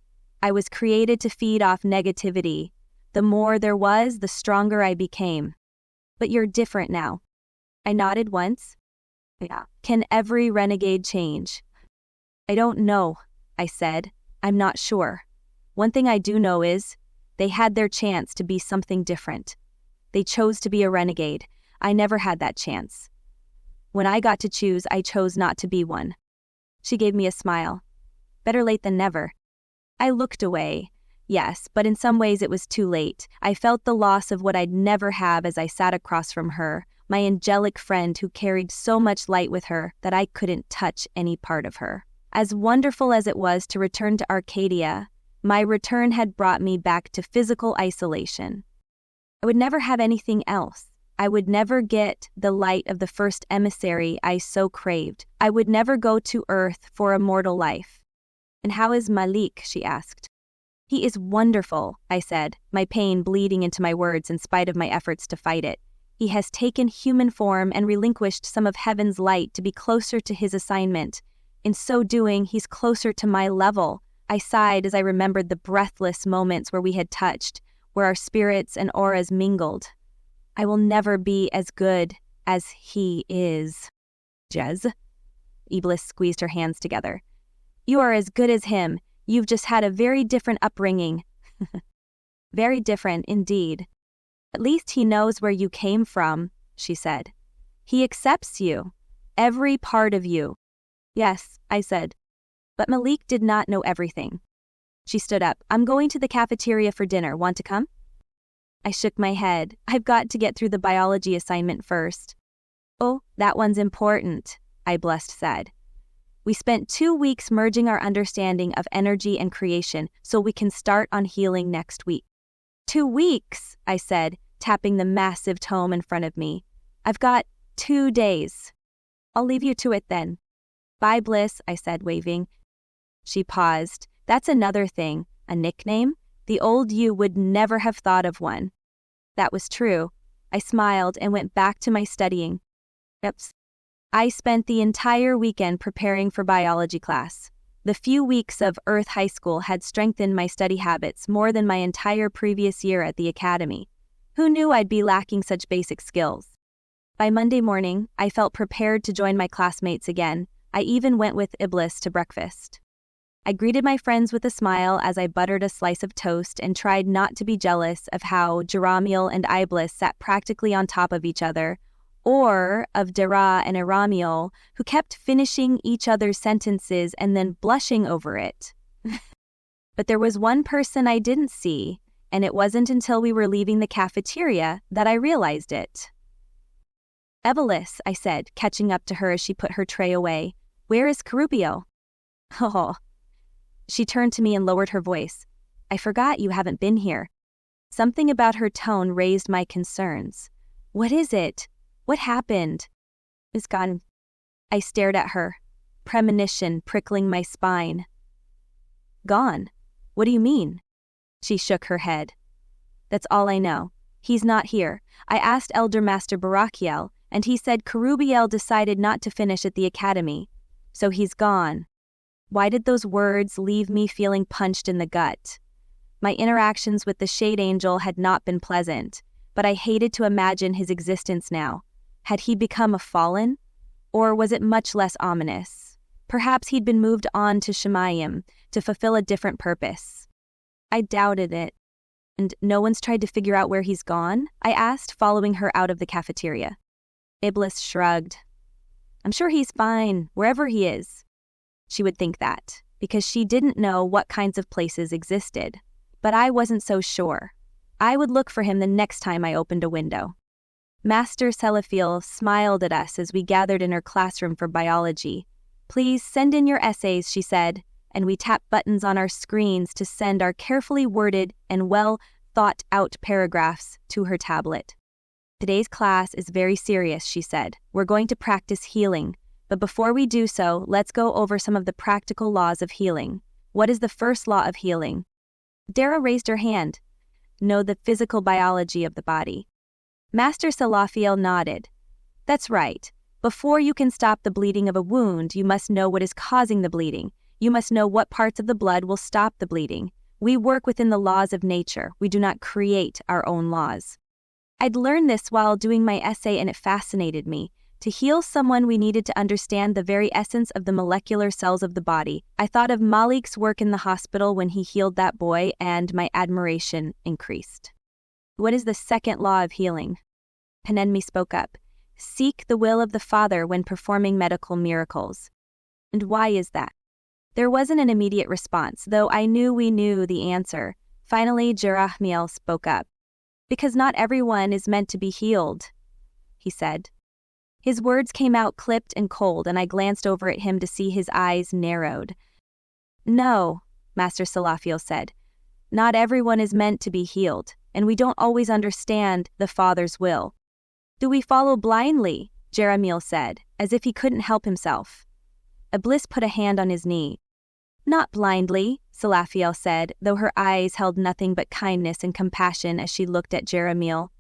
I was created to feed off negativity. The more there was, the stronger I became. But you're different now. I nodded once. Yeah. Can every renegade change? I don't know, I said. I'm not sure. One thing I do know is, they had their chance to be something different. They chose to be a renegade. I never had that chance. When I got to choose, I chose not to be one. She gave me a smile. Better late than never. I looked away. Yes, but in some ways it was too late. I felt the loss of what I'd never have as I sat across from her, my angelic friend who carried so much light with her that I couldn't touch any part of her. As wonderful as it was to return to Arcadia, my return had brought me back to physical isolation. I would never have anything else. I would never get the light of the first emissary I so craved. I would never go to Earth for a mortal life. And how is Malik? She asked. He is wonderful, I said, my pain bleeding into my words in spite of my efforts to fight it. He has taken human form and relinquished some of heaven's light to be closer to his assignment. In so doing, he's closer to my level. I sighed as I remembered the breathless moments where we had touched, where our spirits and auras mingled. I will never be as good as he is. Jez? Iblis squeezed her hands together. You are as good as him. You've just had a very different upbringing. Very different, indeed. At least he knows where you came from, she said. He accepts you. Every part of you. Yes, I said. But Malik did not know everything. She stood up. I'm going to the cafeteria for dinner. Want to come? I shook my head. I've got to get through the biology assignment first. Oh, that one's important, Iblis said. We spent 2 weeks merging our understanding of energy and creation so we can start on healing next week. 2 weeks, I said, tapping the massive tome in front of me. I've got 2 days. I'll leave you to it then. Bye, Bliss, I said, waving. She paused. That's another thing. A nickname? The old you would never have thought of one. That was true. I smiled and went back to my studying. Oops. I spent the entire weekend preparing for biology class. The few weeks of Earth High School had strengthened my study habits more than my entire previous year at the academy. Who knew I'd be lacking such basic skills? By Monday morning, I felt prepared to join my classmates again. I even went with Iblis to breakfast. I greeted my friends with a smile as I buttered a slice of toast and tried not to be jealous of how Jeramiel and Iblis sat practically on top of each other, or of Dara and Iramiel, who kept finishing each other's sentences and then blushing over it. But there was one person I didn't see, and it wasn't until we were leaving the cafeteria that I realized it. "Evelis," I said, catching up to her as she put her tray away. "Where is Carubio?" "Oh." She turned to me and lowered her voice. "I forgot you haven't been here." Something about her tone raised my concerns. "What is it? What happened?" "It's gone." I stared at her, premonition prickling my spine. "Gone? What do you mean?" She shook her head. "That's all I know. He's not here. I asked Elder Master Barakiel, and he said Carubiel decided not to finish at the academy. So he's gone." Why did those words leave me feeling punched in the gut? My interactions with the Shade Angel had not been pleasant, but I hated to imagine his existence now. Had he become a fallen? Or was it much less ominous? Perhaps he'd been moved on to Shemayim to fulfill a different purpose. I doubted it. "And no one's tried to figure out where he's gone?" I asked, following her out of the cafeteria. Iblis shrugged. "I'm sure he's fine, wherever he is." She would think that, because she didn't know what kinds of places existed. But I wasn't so sure. I would look for him the next time I opened a window. Master Selafiel smiled at us as we gathered in her classroom for biology. "Please send in your essays," she said, and we tapped buttons on our screens to send our carefully worded and well-thought-out paragraphs to her tablet. "Today's class is very serious," she said. "We're going to practice healing. But before we do so, let's go over some of the practical laws of healing. What is the first law of healing?" Dara raised her hand. "Know the physical biology of the body." Master Salafiel nodded. "That's right. Before you can stop the bleeding of a wound, you must know what is causing the bleeding. You must know what parts of the blood will stop the bleeding. We work within the laws of nature. We do not create our own laws." I'd learned this while doing my essay and it fascinated me. To heal someone, we needed to understand the very essence of the molecular cells of the body. I thought of Malik's work in the hospital when he healed that boy, and my admiration increased. "What is the second law of healing?" Penenmi spoke up. "Seek the will of the Father when performing medical miracles." "And why is that?" There wasn't an immediate response, though I knew we knew the answer. Finally, Jerahmiel spoke up. "Because not everyone is meant to be healed," he said. His words came out clipped and cold, and I glanced over at him to see his eyes narrowed. "No," Master Salafiel said. "Not everyone is meant to be healed, and we don't always understand the Father's will." "Do we follow blindly?" Jeramiel said, as if he couldn't help himself. Iblis put a hand on his knee. "Not blindly," Salafiel said, though her eyes held nothing but kindness and compassion as she looked at Jeramiel.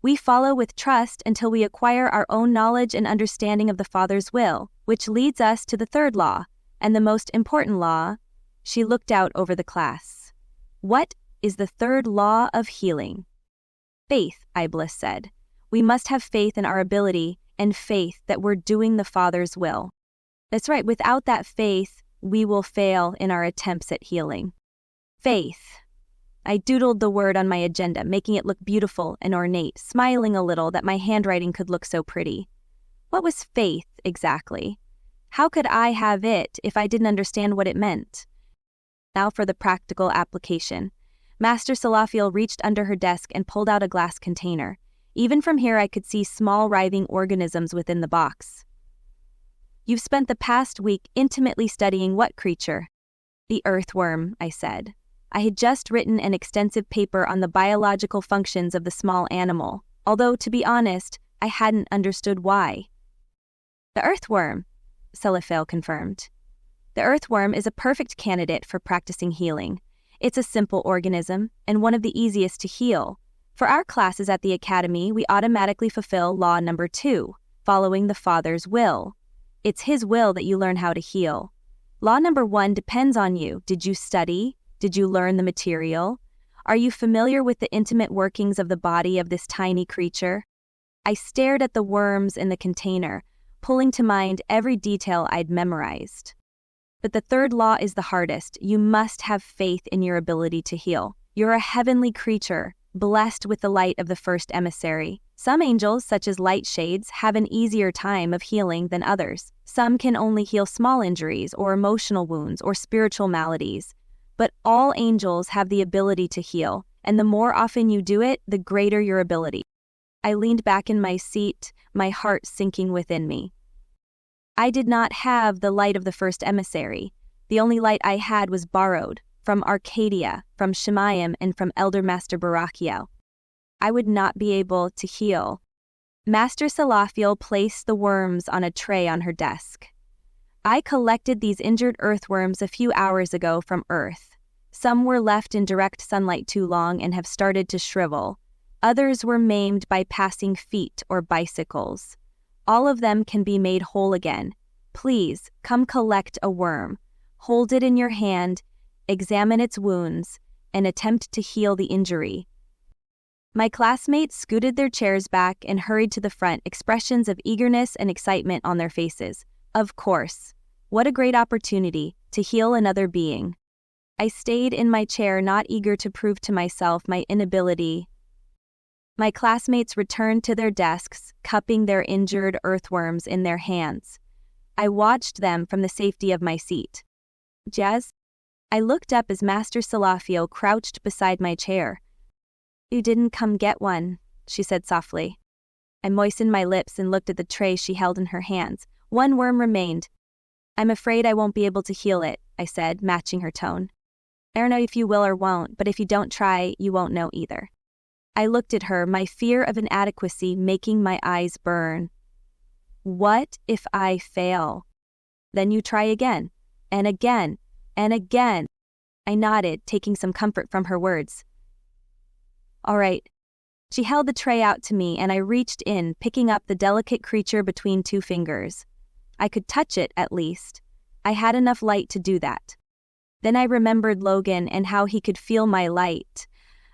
"We follow with trust until we acquire our own knowledge and understanding of the Father's will, which leads us to the third law, and the most important law." She looked out over the class. "What is the third law of healing?" "Faith," Iblis said. "We must have faith in our ability and faith that we're doing the Father's will." "That's right, without that faith, we will fail in our attempts at healing." Faith. I doodled the word on my agenda, making it look beautiful and ornate, smiling a little that my handwriting could look so pretty. What was faith, exactly? How could I have it if I didn't understand what it meant? Now for the practical application. Master Salafiel reached under her desk and pulled out a glass container. Even from here I could see small writhing organisms within the box. "You've spent the past week intimately studying what creature?" "The earthworm," I said. I had just written an extensive paper on the biological functions of the small animal, although, to be honest, I hadn't understood why. "The earthworm," Salafiel confirmed. "The earthworm is a perfect candidate for practicing healing. It's a simple organism, and one of the easiest to heal. For our classes at the academy, we automatically fulfill law number 2, following the Father's will. It's His will that you learn how to heal. Law number 1 depends on you. Did you study? Did you learn the material? Are you familiar with the intimate workings of the body of this tiny creature? I stared at the worms in the container, pulling to mind every detail I'd memorized. But the third law is the hardest. You must have faith in your ability to heal. You're a heavenly creature, blessed with the light of the first emissary. Some angels, such as light shades, have an easier time of healing than others. Some can only heal small injuries or emotional wounds or spiritual maladies. But all angels have the ability to heal, and the more often you do it, the greater your ability. I leaned back in my seat, my heart sinking within me. I did not have the light of the first emissary. The only light I had was borrowed, from Arcadia, from Shemayim, and from Elder Master Barachiel. I would not be able to heal. Master Salafiel placed the worms on a tray on her desk. I collected these injured earthworms a few hours ago from Earth. Some were left in direct sunlight too long and have started to shrivel. Others were maimed by passing feet or bicycles. All of them can be made whole again. Please, come collect a worm. Hold it in your hand, examine its wounds, and attempt to heal the injury. My classmates scooted their chairs back and hurried to the front, expressions of eagerness and excitement on their faces. Of course. What a great opportunity to heal another being. I stayed in my chair, not eager to prove to myself my inability. My classmates returned to their desks, cupping their injured earthworms in their hands. I watched them from the safety of my seat. Jazz? I looked up as Master Salafio crouched beside my chair. You didn't come get one, she said softly. I moistened my lips and looked at the tray she held in her hands. One worm remained. I'm afraid I won't be able to heal it, I said, matching her tone. I don't know if you will or won't, but if you don't try, you won't know either. I looked at her, my fear of inadequacy making my eyes burn. What if I fail? Then you try again, and again, and again. I nodded, taking some comfort from her words. All right. She held the tray out to me, and I reached in, picking up the delicate creature between 2 fingers. I could touch it, at least. I had enough light to do that. Then I remembered Logan and how he could feel my light.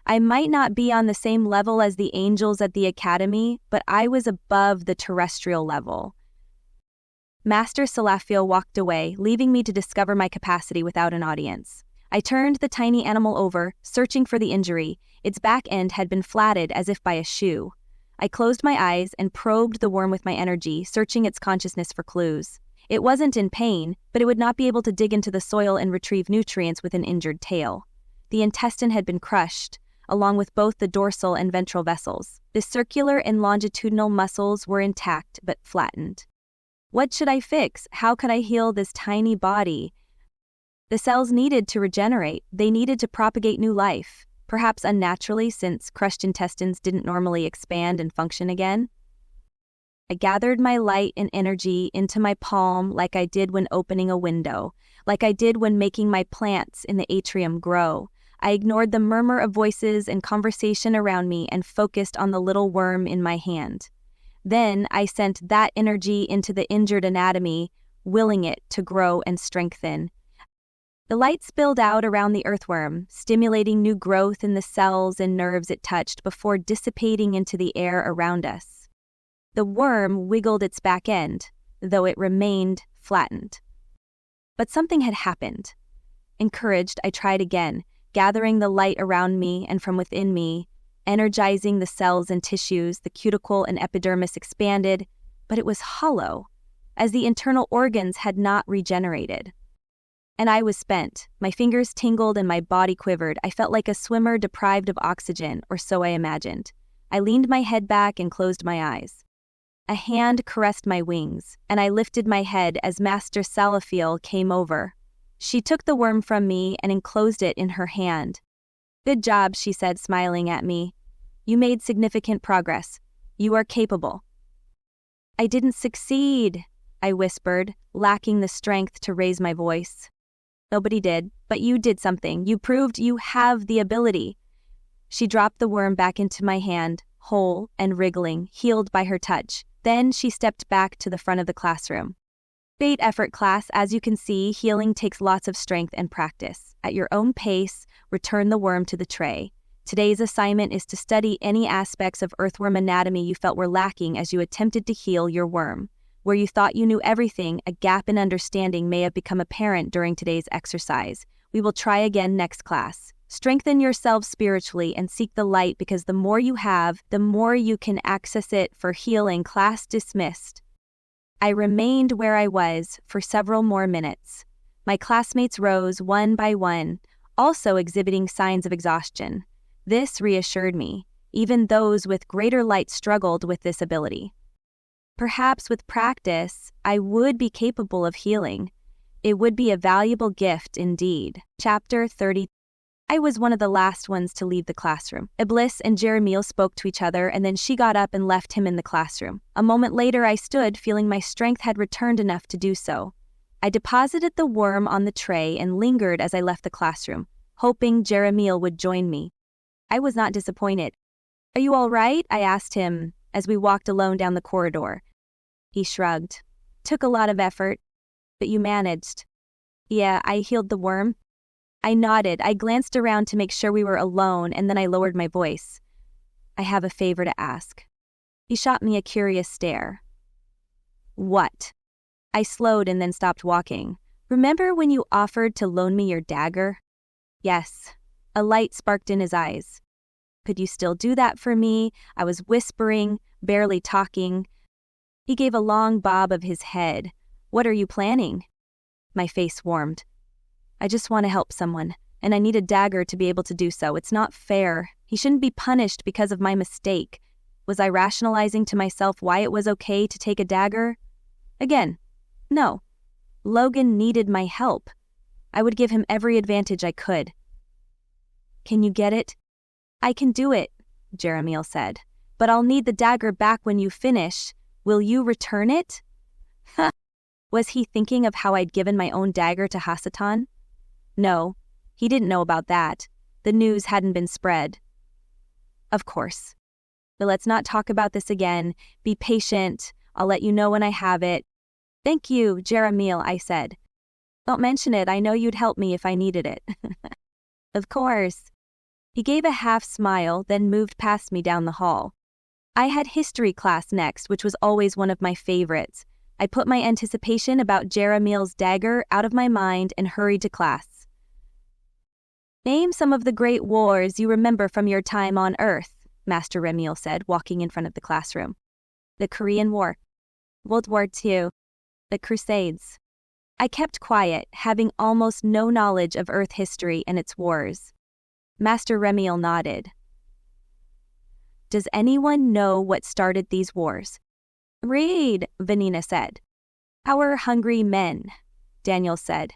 I might not be on the same level as the angels at the academy, but I was above the terrestrial level. Master Salafiel walked away, leaving me to discover my capacity without an audience. I turned the tiny animal over, searching for the injury. Its back end had been flatted as if by a shoe. I closed my eyes and probed the worm with my energy, searching its consciousness for clues. It wasn't in pain, but it would not be able to dig into the soil and retrieve nutrients with an injured tail. The intestine had been crushed, along with both the dorsal and ventral vessels. The circular and longitudinal muscles were intact but flattened. What should I fix? How could I heal this tiny body? The cells needed to regenerate. They needed to propagate new life, perhaps unnaturally since crushed intestines didn't normally expand and function again. I gathered my light and energy into my palm like I did when opening a window, like I did when making my plants in the atrium grow. I ignored the murmur of voices and conversation around me and focused on the little worm in my hand. Then I sent that energy into the injured anatomy, willing it to grow and strengthen. The light spilled out around the earthworm, stimulating new growth in the cells and nerves it touched before dissipating into the air around us. The worm wiggled its back end, though it remained flattened. But something had happened. Encouraged, I tried again, gathering the light around me and from within me, energizing the cells and tissues. The cuticle and epidermis expanded, but it was hollow, as the internal organs had not regenerated. And I was spent. My fingers tingled and my body quivered. I felt like a swimmer deprived of oxygen, or so I imagined. I leaned my head back and closed my eyes. A hand caressed my wings, and I lifted my head as Master Salafiel came over. She took the worm from me and enclosed it in her hand. Good job, she said, smiling at me. You made significant progress. You are capable. I didn't succeed, I whispered, lacking the strength to raise my voice. Nobody did, but you did something. You proved you have the ability. She dropped the worm back into my hand, whole and wriggling, healed by her touch. Then she stepped back to the front of the classroom. Great effort, class. As you can see, healing takes lots of strength and practice. At your own pace, return the worm to the tray. Today's assignment is to study any aspects of earthworm anatomy you felt were lacking as you attempted to heal your worm. Where you thought you knew everything, a gap in understanding may have become apparent during today's exercise. We will try again next class. Strengthen yourselves spiritually and seek the light, because the more you have, the more you can access it for healing. Class dismissed. I remained where I was for several more minutes. My classmates rose one by one, also exhibiting signs of exhaustion. This reassured me. Even those with greater light struggled with this ability. Perhaps with practice, I would be capable of healing. It would be a valuable gift indeed. Chapter 30. I was one of the last ones to leave the classroom. Iblis and Jeremiel spoke to each other, and then she got up and left him in the classroom. A moment later, I stood, feeling my strength had returned enough to do so. I deposited the worm on the tray and lingered as I left the classroom, hoping Jeremiel would join me. I was not disappointed. "Are you all right?" I asked him as we walked alone down the corridor. He shrugged. "Took a lot of effort, but you managed." "Yeah, I healed the worm." I nodded. I glanced around to make sure we were alone, and then I lowered my voice. "I have a favor to ask." He shot me a curious stare. "What?" I slowed and then stopped walking. "Remember when you offered to loan me your dagger?" "Yes." A light sparked in his eyes. "Could you still do that for me?" I was whispering, barely talking. He gave a long bob of his head. "What are you planning?" My face warmed. "I just want to help someone, and I need a dagger to be able to do so. It's not fair. He shouldn't be punished because of my mistake." Was I rationalizing to myself why it was okay to take a dagger? Again, no. Logan needed my help. I would give him every advantage I could. "Can you get it?" "I can do it," Jeremiel said. "But I'll need the dagger back when you finish. Will you return it?" Was he thinking of how I'd given my own dagger to Hasatan? No, he didn't know about that. The news hadn't been spread. Of course. But let's not talk about this again. Be patient. I'll let you know when I have it. "Thank you, Jeremiel," I said. "Don't mention it. I know you'd help me if I needed it." "Of course." He gave a half smile, then moved past me down the hall. I had history class next, which was always one of my favorites. I put my anticipation about Jeremiel's dagger out of my mind and hurried to class. "Name some of the great wars you remember from your time on Earth," Master Remiel said, walking in front of the classroom. "The Korean War, World War II, the Crusades." I kept quiet, having almost no knowledge of Earth history and its wars. Master Remiel nodded. "Does anyone know what started these wars?" "Read," Vanina said. "Power-hungry men," Daniel said.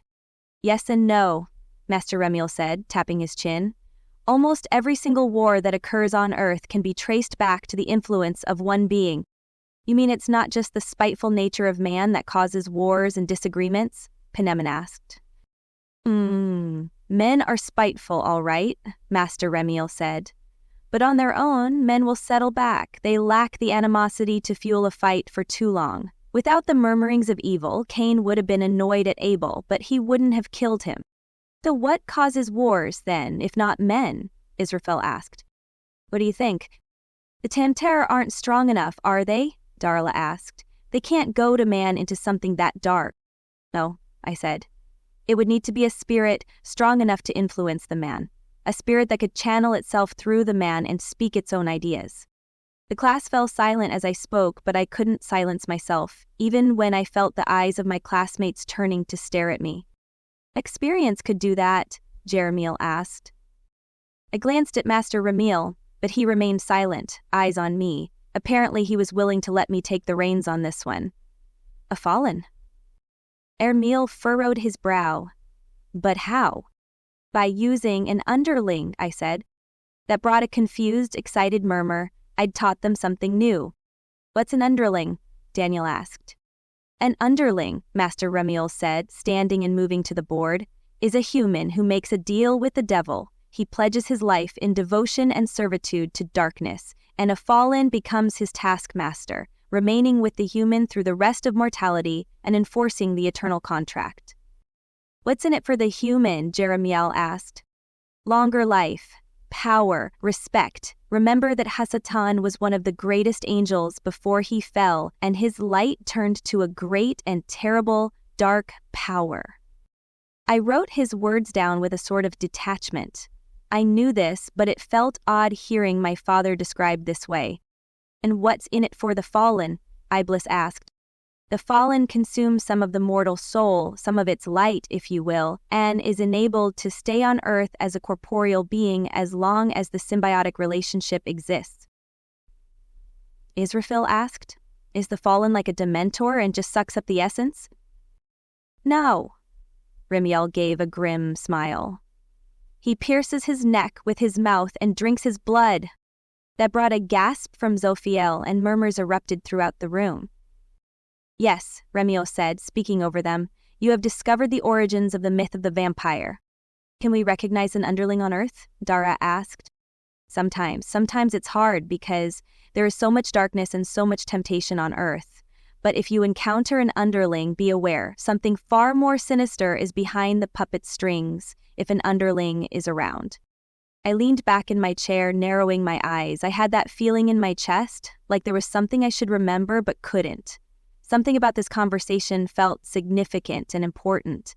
"Yes and no," Master Remiel said, tapping his chin. "Almost every single war that occurs on Earth can be traced back to the influence of one being." "You mean it's not just the spiteful nature of man that causes wars and disagreements?" Peneman asked. Men are spiteful, all right," Master Remiel said. "But on their own, men will settle back. They lack the animosity to fuel a fight for too long. Without the murmurings of evil, Cain would have been annoyed at Abel, but he wouldn't have killed him." "So what causes wars, then, if not men?" Israfel asked. "What do you think?" "The Tamtara aren't strong enough, are they?" Darla asked. "They can't goad a man into something that dark." "No," I said. "It would need to be a spirit strong enough to influence the man. A spirit that could channel itself through the man and speak its own ideas." The class fell silent as I spoke, but I couldn't silence myself, even when I felt the eyes of my classmates turning to stare at me. "Experience could do that," Jeremiel asked. I glanced at Master Remiel, but he remained silent, eyes on me. Apparently he was willing to let me take the reins on this one. "A fallen." Ermiel furrowed his brow. "But how?" "By using an underling," I said. That brought a confused, excited murmur. I'd taught them something new. "What's an underling?" Daniel asked. "An underling," Master Remiel said, standing and moving to the board, "is a human who makes a deal with the devil. he pledges his life in devotion and servitude to darkness, and a fallen becomes his taskmaster, remaining with the human through the rest of mortality and enforcing the eternal contract. What's in it for the human? Jeremiel asked. Longer life, power, respect. Remember that Hasatan was one of the greatest angels before he fell, and his light turned to a great and terrible, dark power. I wrote his words down with a sort of detachment. I knew this, but it felt odd hearing my father described this way. And what's in it for the fallen? Iblis asked. The fallen consumes some of the mortal soul, some of its light, if you will, and is enabled to stay on earth as a corporeal being as long as the symbiotic relationship exists. Israfil asked, is the fallen like a dementor and just sucks up the essence? No. Remiel gave a grim smile. He pierces his neck with his mouth and drinks his blood. That brought a gasp from Zophiel, and murmurs erupted throughout the room. Yes, Remiel said, speaking over them, you have discovered the origins of the myth of the vampire. Can we recognize an underling on Earth? Dara asked. Sometimes it's hard because there is so much darkness and so much temptation on Earth. But if you encounter an underling, be aware, something far more sinister is behind the puppet strings if an underling is around. I leaned back in my chair, narrowing my eyes. I had that feeling in my chest, like there was something I should remember but couldn't. Something about this conversation felt significant and important.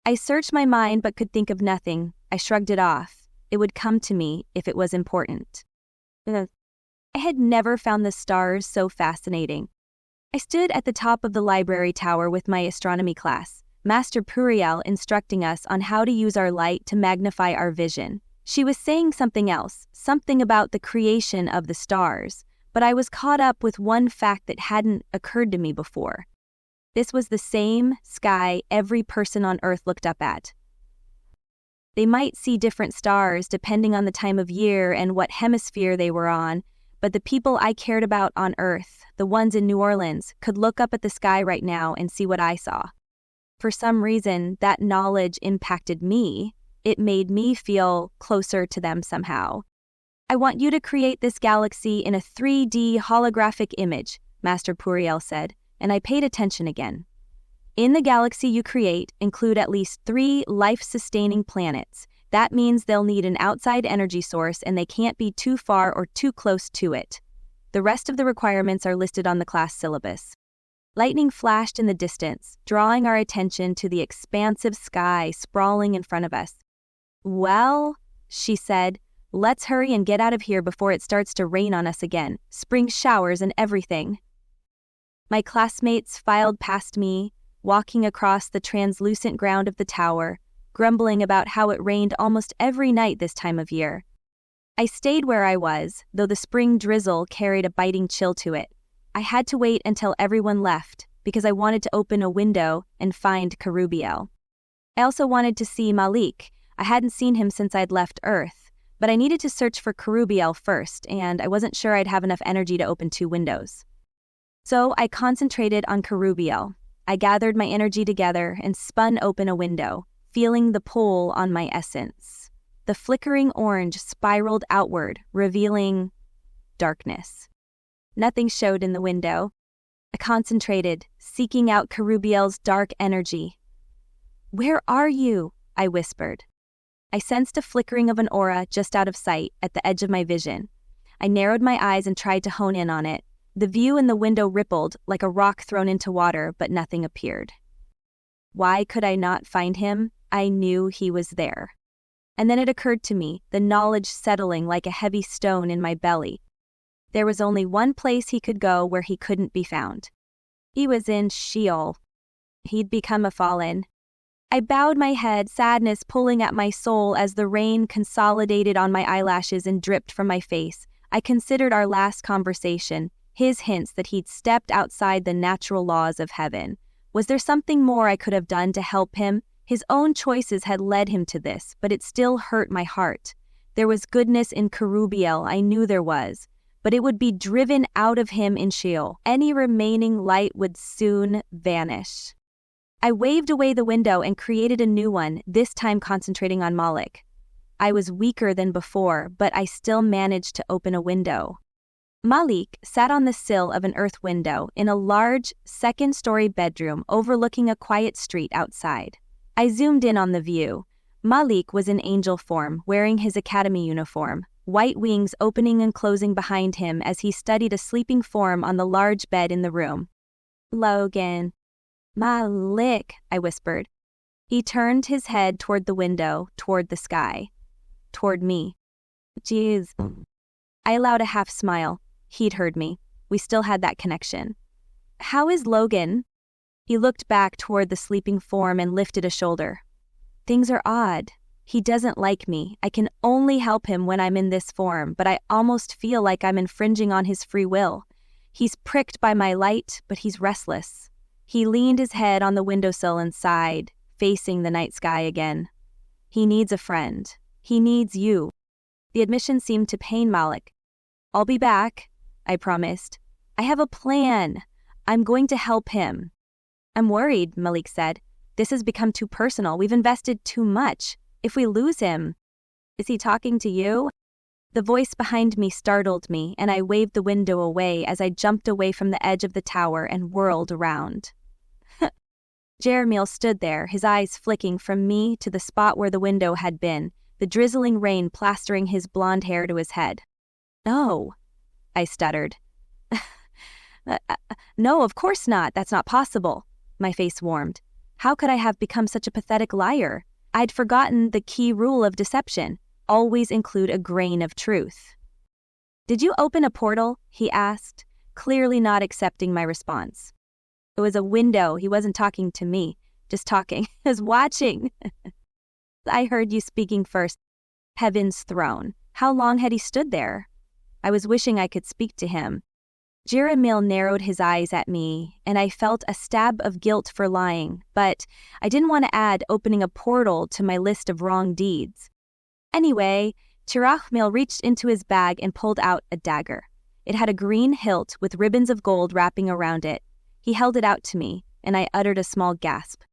I searched my mind but could think of nothing. I shrugged it off. It would come to me if it was important. I had never found the stars so fascinating. I stood at the top of the library tower with my astronomy class, Master Puriel instructing us on how to use our light to magnify our vision. She was saying something else, something about the creation of the stars, but I was caught up with one fact that hadn't occurred to me before. This was the same sky every person on Earth looked up at. They might see different stars depending on the time of year and what hemisphere they were on, but the people I cared about on Earth, the ones in New Orleans, could look up at the sky right now and see what I saw. For some reason, that knowledge impacted me. It made me feel closer to them somehow. I want you to create this galaxy in a 3D holographic image, Master Puriel said, and I paid attention again. In the galaxy you create, include at least 3 life-sustaining planets. That means they'll need an outside energy source and they can't be too far or too close to it. The rest of the requirements are listed on the class syllabus. Lightning flashed in the distance, drawing our attention to the expansive sky sprawling in front of us. Well, she said, let's hurry and get out of here before it starts to rain on us again. Spring showers and everything. My classmates filed past me, walking across the translucent ground of the tower, grumbling about how it rained almost every night this time of year. I stayed where I was, though the spring drizzle carried a biting chill to it. I had to wait until everyone left, because I wanted to open a window and find Karubiel. I also wanted to see Malik. I hadn't seen him since I'd left Earth, but I needed to search for Karubiel first, and I wasn't sure I'd have enough energy to open 2 windows. So I concentrated on Karubiel. I gathered my energy together and spun open a window, feeling the pull on my essence. The flickering orange spiraled outward, revealing darkness. Nothing showed in the window. I concentrated, seeking out Karubiel's dark energy. "Where are you?" I whispered. I sensed a flickering of an aura just out of sight, at the edge of my vision. I narrowed my eyes and tried to hone in on it. The view in the window rippled, like a rock thrown into water, but nothing appeared. Why could I not find him? I knew he was there. And then it occurred to me, the knowledge settling like a heavy stone in my belly. There was only one place he could go where he couldn't be found. He was in Sheol. He'd become a fallen. I bowed my head, sadness pulling at my soul as the rain consolidated on my eyelashes and dripped from my face. I considered our last conversation, his hints that he'd stepped outside the natural laws of heaven. Was there something more I could have done to help him? His own choices had led him to this, but it still hurt my heart. There was goodness in Karubiel, I knew there was, but it would be driven out of him in Sheol. Any remaining light would soon vanish. I waved away the window and created a new one, this time concentrating on Malik. I was weaker than before, but I still managed to open a window. Malik sat on the sill of an earth window in a large, second-story bedroom overlooking a quiet street outside. I zoomed in on the view. Malik was in angel form, wearing his academy uniform, white wings opening and closing behind him as he studied a sleeping form on the large bed in the room. "Logan." "Malik," I whispered. He turned his head toward the window, toward the sky. Toward me. "Jeez." I allowed a half smile. He'd heard me. We still had that connection. "How is Logan?" He looked back toward the sleeping form and lifted a shoulder. "Things are odd. He doesn't like me. I can only help him when I'm in this form, but I almost feel like I'm infringing on his free will. He's pricked by my light, but he's restless." He leaned his head on the windowsill and sighed, facing the night sky again. "He needs a friend. He needs you." The admission seemed to pain Malik. "I'll be back," I promised. "I have a plan. I'm going to help him." "I'm worried," Malik said. "This has become too personal. We've invested too much. If we lose him..." "Is he talking to you?" The voice behind me startled me, and I waved the window away as I jumped away from the edge of the tower and whirled around. Jeremiel stood there, his eyes flicking from me to the spot where the window had been, the drizzling rain plastering his blonde hair to his head. "No," I stuttered. "No, of course not. That's not possible." My face warmed. How could I have become such a pathetic liar? I'd forgotten the key rule of deception: always include a grain of truth. "Did you open a portal?" he asked, clearly not accepting my response. It was a window. He wasn't talking to me, just talking. He was watching. "I heard you speaking first." Heaven's throne. How long had he stood there? I was wishing I could speak to him. Jeremiel narrowed his eyes at me, and I felt a stab of guilt for lying, but I didn't want to add opening a portal to my list of wrong deeds. Anyway, Tirachmil reached into his bag and pulled out a dagger. It had a green hilt with ribbons of gold wrapping around it. He held it out to me, and I uttered a small gasp.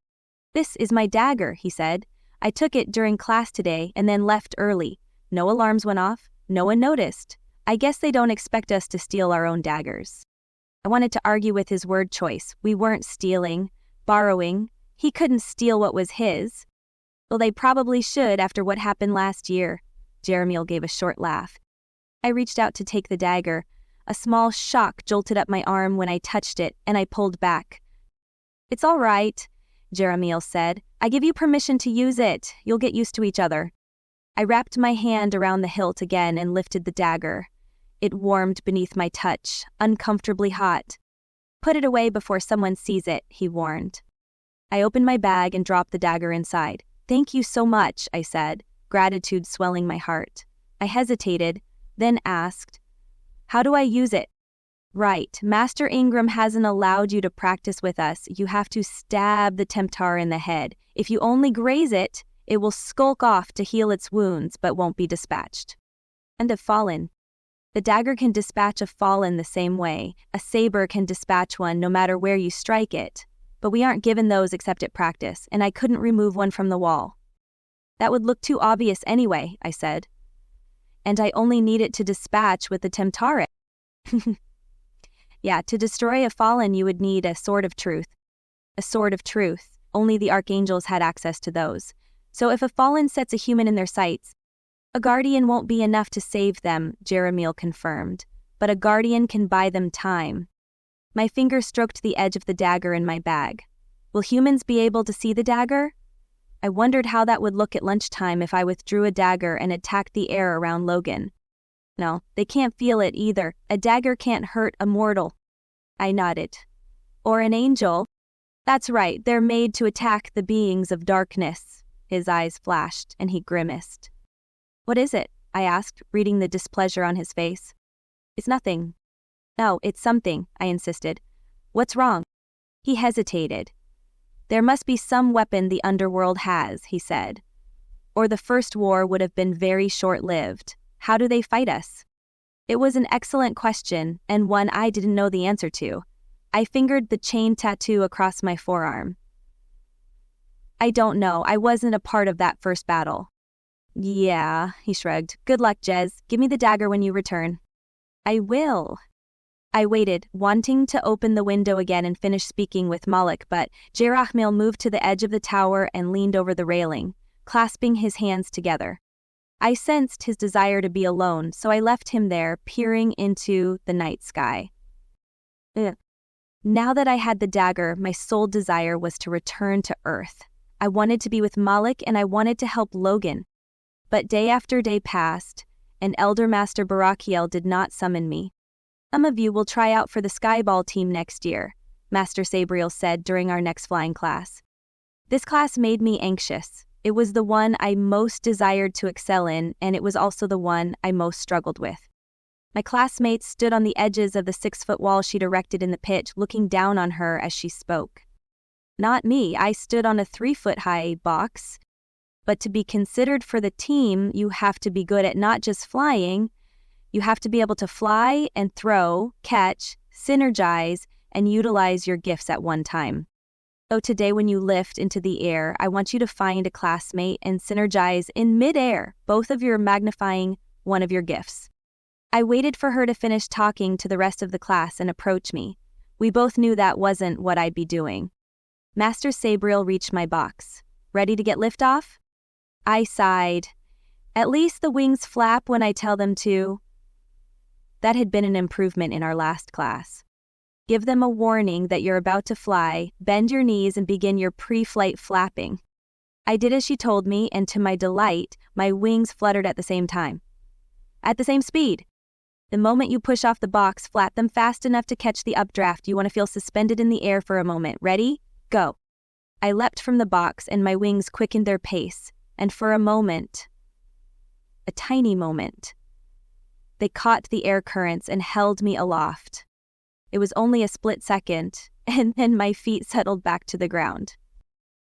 "This is my dagger," he said. "I took it during class today and then left early. No alarms went off. No one noticed. I guess they don't expect us to steal our own daggers." I wanted to argue with his word choice. We weren't stealing, borrowing. He couldn't steal what was his. "Well, they probably should after what happened last year." Jeremiel gave a short laugh. I reached out to take the dagger. A small shock jolted up my arm when I touched it, and I pulled back. "It's all right," Jeremiel said. "I give you permission to use it. You'll get used to each other." I wrapped my hand around the hilt again and lifted the dagger. It warmed beneath my touch, uncomfortably hot. "Put it away before someone sees it," he warned. I opened my bag and dropped the dagger inside. "Thank you so much," I said, gratitude swelling my heart. I hesitated, then asked, "How do I use it?" "Right, Master Ingram hasn't allowed you to practice with us. You have to stab the Temptar in the head. If you only graze it, it will skulk off to heal its wounds but won't be dispatched." "And a fallen?" "The dagger can dispatch a fallen the same way. A saber can dispatch one no matter where you strike it. But we aren't given those except at practice, and I couldn't remove one from the wall." "That would look too obvious anyway," I said. "And I only need it to dispatch with the Temptare." "Yeah, to destroy a fallen you would need a sword of truth." "A sword of truth. Only the archangels had access to those. So if a fallen sets a human in their sights, a guardian won't be enough to save them," Jeremiel confirmed. "But a guardian can buy them time." My finger stroked the edge of the dagger in my bag. "Will humans be able to see the dagger?" I wondered how that would look at lunchtime if I withdrew a dagger and attacked the air around Logan. "No, they can't feel it either. A dagger can't hurt a mortal." I nodded. "Or an angel." "That's right, they're made to attack the beings of darkness." His eyes flashed, and he grimaced. "What is it?" I asked, reading the displeasure on his face. "It's nothing." "No, it's something," I insisted. "What's wrong?" He hesitated. "There must be some weapon the underworld has," he said. "Or the first war would have been very short-lived. How do they fight us?" It was an excellent question, and one I didn't know the answer to. I fingered the chain tattoo across my forearm. "I don't know. I wasn't a part of that first battle." Yeah, he shrugged. Good luck, Jez. Give me the dagger when you return. I will. I waited, wanting to open the window again and finish speaking with Malik, but Jerahmil moved to the edge of the tower and leaned over the railing, clasping his hands together. I sensed his desire to be alone, so I left him there, peering into the night sky. Ugh. Now that I had the dagger, my sole desire was to return to Earth. I wanted to be with Malik and I wanted to help Logan. But day after day passed, and Elder Master Barakiel did not summon me. Some of you will try out for the Skyball team next year, Master Sabriel said during our next flying class. This class made me anxious. It was the one I most desired to excel in, and it was also the one I most struggled with. My classmates stood on the edges of the 6-foot wall she'd erected in the pit, looking down on her as she spoke. Not me, I stood on a 3-foot-high box. But to be considered for the team, you have to be good at not just flying, you have to be able to fly and throw, catch, synergize, and utilize your gifts at one time. So today when you lift into the air, I want you to find a classmate and synergize in mid-air, both of you magnifying one of your gifts. I waited for her to finish talking to the rest of the class and approach me. We both knew that wasn't what I'd be doing. Master Sabriel reached my box. Ready to get liftoff? I sighed. At least the wings flap when I tell them to. That had been an improvement in our last class. Give them a warning that you're about to fly, bend your knees and begin your pre-flight flapping. I did as she told me, and to my delight, my wings fluttered at the same time. At the same speed. The moment you push off the box, flap them fast enough to catch the updraft. You want to feel suspended in the air for a moment. Ready? Go. I leapt from the box and my wings quickened their pace, and for a moment, a tiny moment, they caught the air currents and held me aloft. It was only a split second, and then my feet settled back to the ground.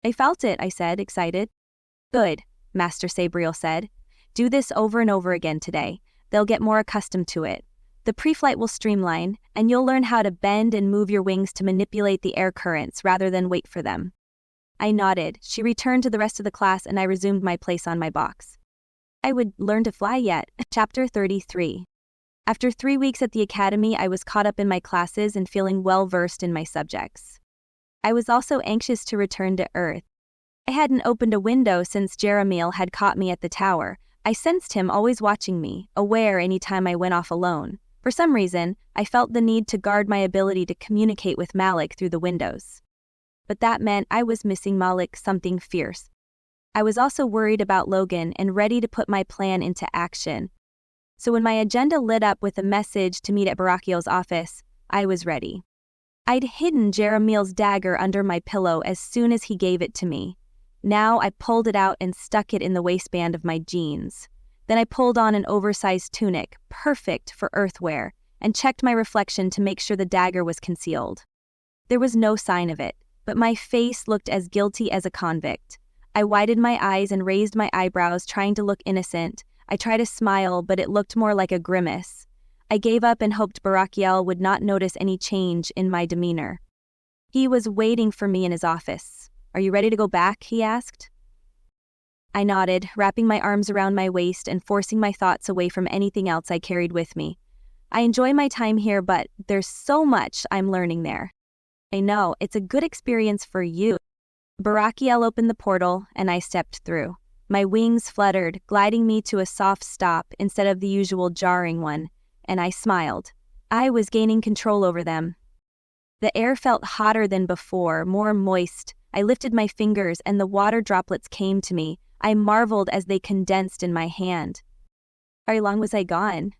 I felt it, I said, excited. Good, Master Sabriel said. Do this over and over again today. They'll get more accustomed to it. The pre-flight will streamline, and you'll learn how to bend and move your wings to manipulate the air currents rather than wait for them. I nodded. She returned to the rest of the class, and I resumed my place on my box. I would learn to fly yet. Chapter 33. After 3 weeks at the academy, I was caught up in my classes and feeling well-versed in my subjects. I was also anxious to return to Earth. I hadn't opened a window since Jerahmil had caught me at the tower. I sensed him always watching me, aware any time I went off alone. For some reason, I felt the need to guard my ability to communicate with Malik through the windows. But that meant I was missing Malik something fierce. I was also worried about Logan and ready to put my plan into action. So when my agenda lit up with a message to meet at Barakiel's office, I was ready. I'd hidden Jerahmil's dagger under my pillow as soon as he gave it to me. Now I pulled it out and stuck it in the waistband of my jeans. Then I pulled on an oversized tunic, perfect for earthwear, and checked my reflection to make sure the dagger was concealed. There was no sign of it, but my face looked as guilty as a convict. I widened my eyes and raised my eyebrows, trying to look innocent. I tried to smile, but it looked more like a grimace. I gave up and hoped Barakiel would not notice any change in my demeanor. He was waiting for me in his office. "Are you ready to go back?" he asked. I nodded, wrapping my arms around my waist and forcing my thoughts away from anything else I carried with me. I enjoy my time here, but there's so much I'm learning there. I know, it's a good experience for you. Barakiel opened the portal, and I stepped through. My wings fluttered, gliding me to a soft stop instead of the usual jarring one, and I smiled. I was gaining control over them. The air felt hotter than before, more moist. I lifted my fingers, and the water droplets came to me. I marveled as they condensed in my hand. How long was I gone?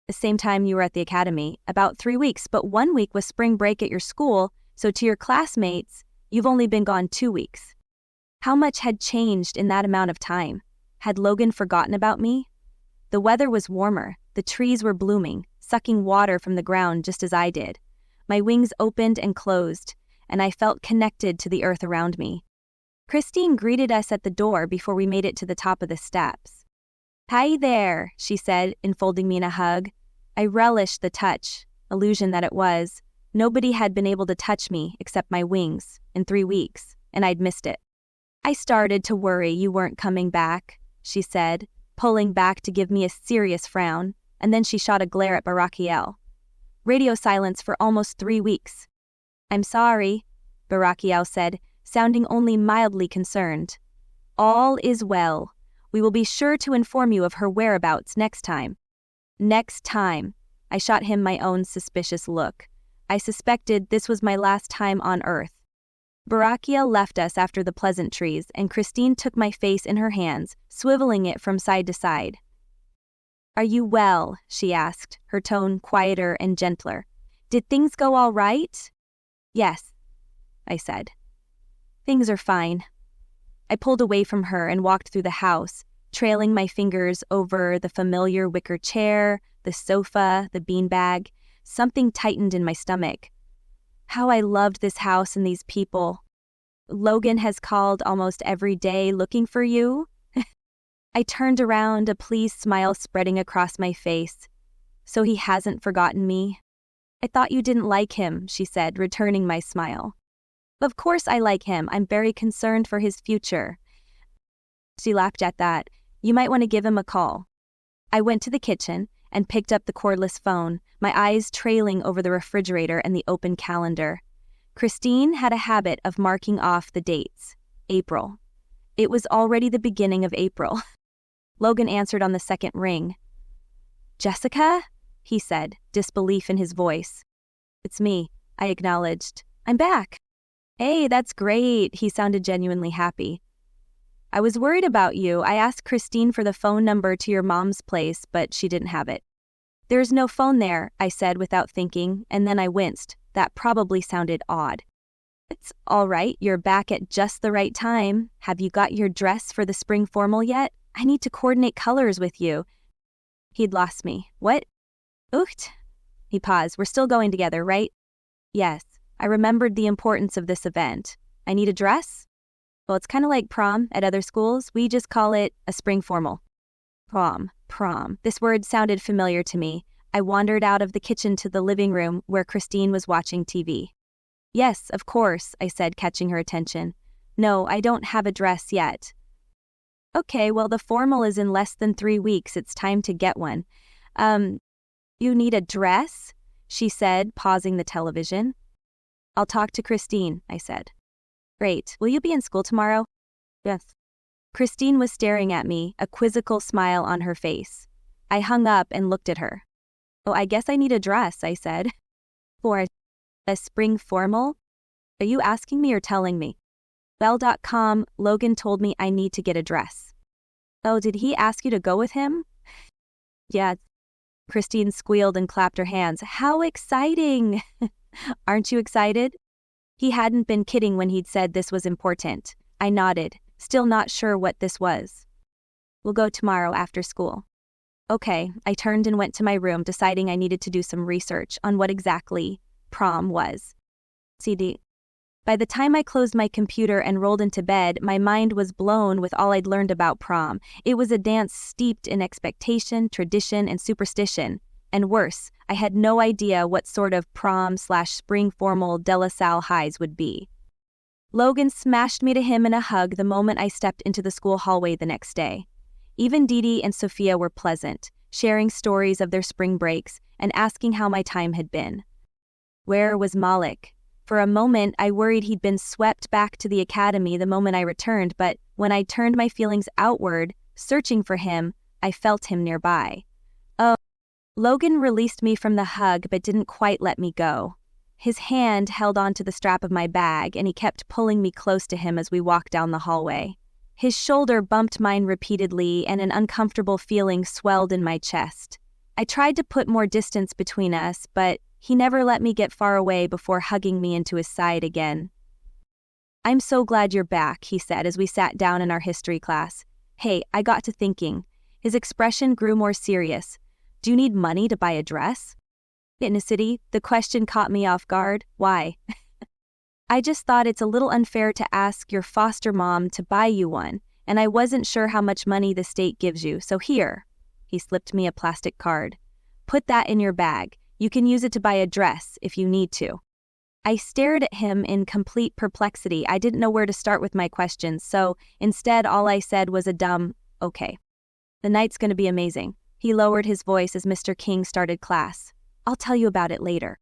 The same time you were at the academy, about 3 weeks, but 1 week was spring break at your school, so to your classmates, you've only been gone 2 weeks. How much had changed in that amount of time? Had Logan forgotten about me? The weather was warmer, the trees were blooming, sucking water from the ground just as I did. My wings opened and closed, and I felt connected to the earth around me. Christine greeted us at the door before we made it to the top of the steps. "Hi there," she said, enfolding me in a hug. I relished the touch, illusion that it was. Nobody had been able to touch me except my wings in 3 weeks, and I'd missed it. "I started to worry you weren't coming back," she said, pulling back to give me a serious frown, and then she shot a glare at Barakiel. Radio silence for almost 3 weeks. I'm sorry, Barakiel said, sounding only mildly concerned. All is well. We will be sure to inform you of her whereabouts next time. Next time. I shot him my own suspicious look. I suspected this was my last time on Earth. Barakiel left us after the pleasantries, and Christine took my face in her hands, swiveling it from side to side. Are you well? She asked, her tone quieter and gentler. Did things go all right? Yes, I said. Things are fine. I pulled away from her and walked through the house, trailing my fingers over the familiar wicker chair, the sofa, the beanbag. Something tightened in my stomach. How I loved this house and these people. Logan has called almost every day looking for you. I turned around, a pleased smile spreading across my face. So he hasn't forgotten me? I thought you didn't like him, she said, returning my smile. Of course I like him. I'm very concerned for his future. She laughed at that. You might want to give him a call. I went to the kitchen and picked up the cordless phone, my eyes trailing over the refrigerator and the open calendar. Christine had a habit of marking off the dates. April. It was already the beginning of April. Logan answered on the second ring. Jessica? He said, disbelief in his voice. It's me, I acknowledged. I'm back. Hey, that's great. He sounded genuinely happy. I was worried about you. I asked Christine for the phone number to your mom's place, but she didn't have it. There's no phone there, I said without thinking, and then I winced. That probably sounded odd. It's all right. You're back at just the right time. Have you got your dress for the spring formal yet? I need to coordinate colors with you. He'd lost me. What? Ooht. He paused. We're still going together, right? Yes. I remembered the importance of this event. I need a dress? Well, it's kind of like prom at other schools. We just call it a spring formal. Prom. This word sounded familiar to me. I wandered out of the kitchen to the living room where Christine was watching TV. Yes, of course, I said, catching her attention. No, I don't have a dress yet. Okay, well, the formal is in less than 3 weeks. It's time to get one. You need a dress? She said, pausing the television. I'll talk to Christine, I said. Great. Will you be in school tomorrow? Yes. Christine was staring at me, a quizzical smile on her face. I hung up and looked at her. Oh, I guess I need a dress, I said. For a spring formal? Are you asking me or telling me? Bell.com, Logan told me I need to get a dress. Oh, did he ask you to go with him? Yeah. Christine squealed and clapped her hands. How exciting! Aren't you excited? He hadn't been kidding when he'd said this was important. I nodded, still not sure what this was. We'll go tomorrow after school. Okay, I turned and went to my room, deciding I needed to do some research on what exactly prom was. CD. By the time I closed my computer and rolled into bed, my mind was blown with all I'd learned about prom. It was a dance steeped in expectation, tradition, and superstition. And worse, I had no idea what sort of prom/spring formal De La Salle highs would be. Logan smashed me to him in a hug the moment I stepped into the school hallway the next day. Even Dee Dee and Sophia were pleasant, sharing stories of their spring breaks and asking how my time had been. Where was Malik? For a moment, I worried he'd been swept back to the academy the moment I returned, but when I turned my feelings outward, searching for him, I felt him nearby. Oh. Logan released me from the hug but didn't quite let me go. His hand held onto the strap of my bag and he kept pulling me close to him as we walked down the hallway. His shoulder bumped mine repeatedly and an uncomfortable feeling swelled in my chest. I tried to put more distance between us, but he never let me get far away before hugging me into his side again. I'm so glad you're back, he said as we sat down in our history class. Hey, I got to thinking. His expression grew more serious. Do you need money to buy a dress? Ethnicity, the question caught me off guard. Why? I just thought it's a little unfair to ask your foster mom to buy you one, and I wasn't sure how much money the state gives you, so here. He slipped me a plastic card. Put that in your bag. You can use it to buy a dress if you need to. I stared at him in complete perplexity. I didn't know where to start with my questions, so instead all I said was a dumb, Okay. The night's gonna be amazing. He lowered his voice as Mr. King started class. I'll tell you about it later.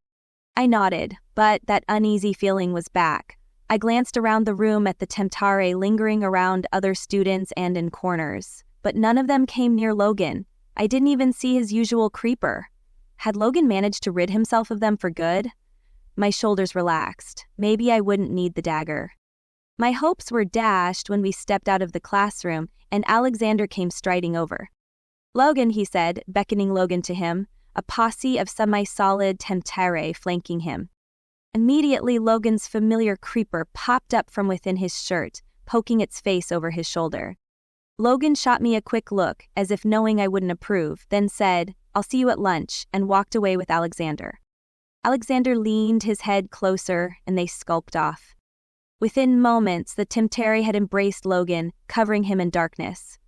I nodded, but that uneasy feeling was back. I glanced around the room at the Temptare lingering around other students and in corners, but none of them came near Logan. I didn't even see his usual creeper. Had Logan managed to rid himself of them for good? My shoulders relaxed. Maybe I wouldn't need the dagger. My hopes were dashed when we stepped out of the classroom and Alexander came striding over. Logan, he said, beckoning Logan to him, a posse of semi-solid Temptare flanking him. Immediately, Logan's familiar creeper popped up from within his shirt, poking its face over his shoulder. Logan shot me a quick look, as if knowing I wouldn't approve, then said, I'll see you at lunch, and walked away with Alexander. Alexander leaned his head closer, and they skulked off. Within moments, the Temptare had embraced Logan, covering him in darkness.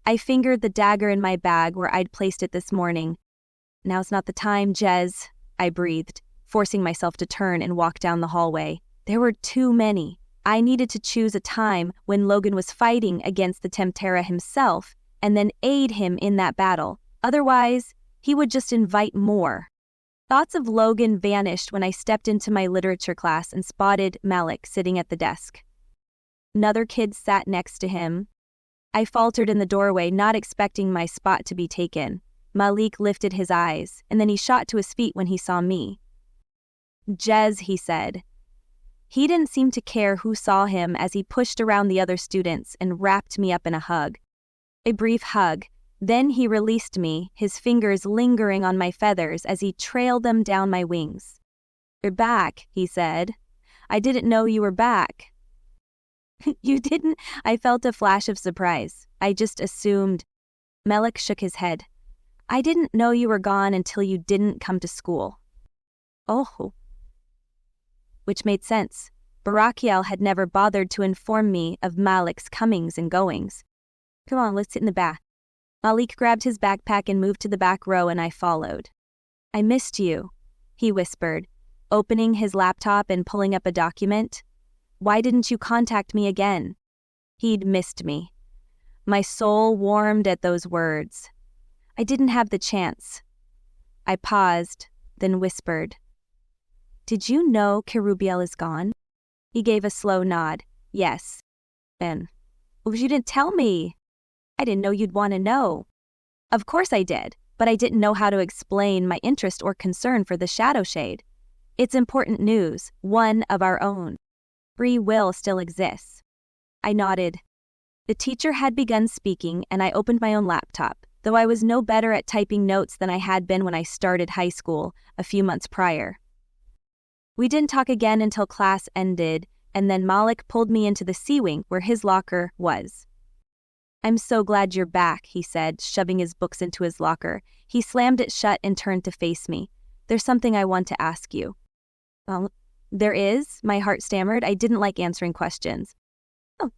I fingered the dagger in my bag where I'd placed it this morning. Now's not the time, Jez, I breathed, forcing myself to turn and walk down the hallway. There were too many. I needed to choose a time when Logan was fighting against the Temptare himself and then aid him in that battle. Otherwise, he would just invite more. Thoughts of Logan vanished when I stepped into my literature class and spotted Malik sitting at the desk. Another kid sat next to him. I faltered in the doorway, not expecting my spot to be taken. Malik lifted his eyes, and then he shot to his feet when he saw me. Jez, he said. He didn't seem to care who saw him as he pushed around the other students and wrapped me up in a hug. A brief hug. Then he released me, his fingers lingering on my feathers as he trailed them down my wings. You're back, he said. I didn't know you were back. You didn't? I felt a flash of surprise. I just assumed. Malik shook his head. I didn't know you were gone until you didn't come to school. Oh. Which made sense. Barakiel had never bothered to inform me of Malik's comings and goings. Come on, let's sit in the back. Malik grabbed his backpack and moved to the back row, and I followed. I missed you, he whispered, opening his laptop and pulling up a document. Why didn't you contact me again? He'd missed me. My soul warmed at those words. I didn't have the chance. I paused, then whispered. Did you know Kerubiel is gone? He gave a slow nod. Yes. Then, well, you didn't tell me. I didn't know you'd want to know. Of course I did, but I didn't know how to explain my interest or concern for the Shadow Shade. It's important news, one of our own. Free will still exists. I nodded. The teacher had begun speaking, and I opened my own laptop, though I was no better at typing notes than I had been when I started high school a few months prior. We didn't talk again until class ended, and then Malik pulled me into the C-wing where his locker was. I'm so glad you're back, he said, shoving his books into his locker. He slammed it shut and turned to face me. There's something I want to ask you. There is, my heart stammered. I didn't like answering questions. Oh.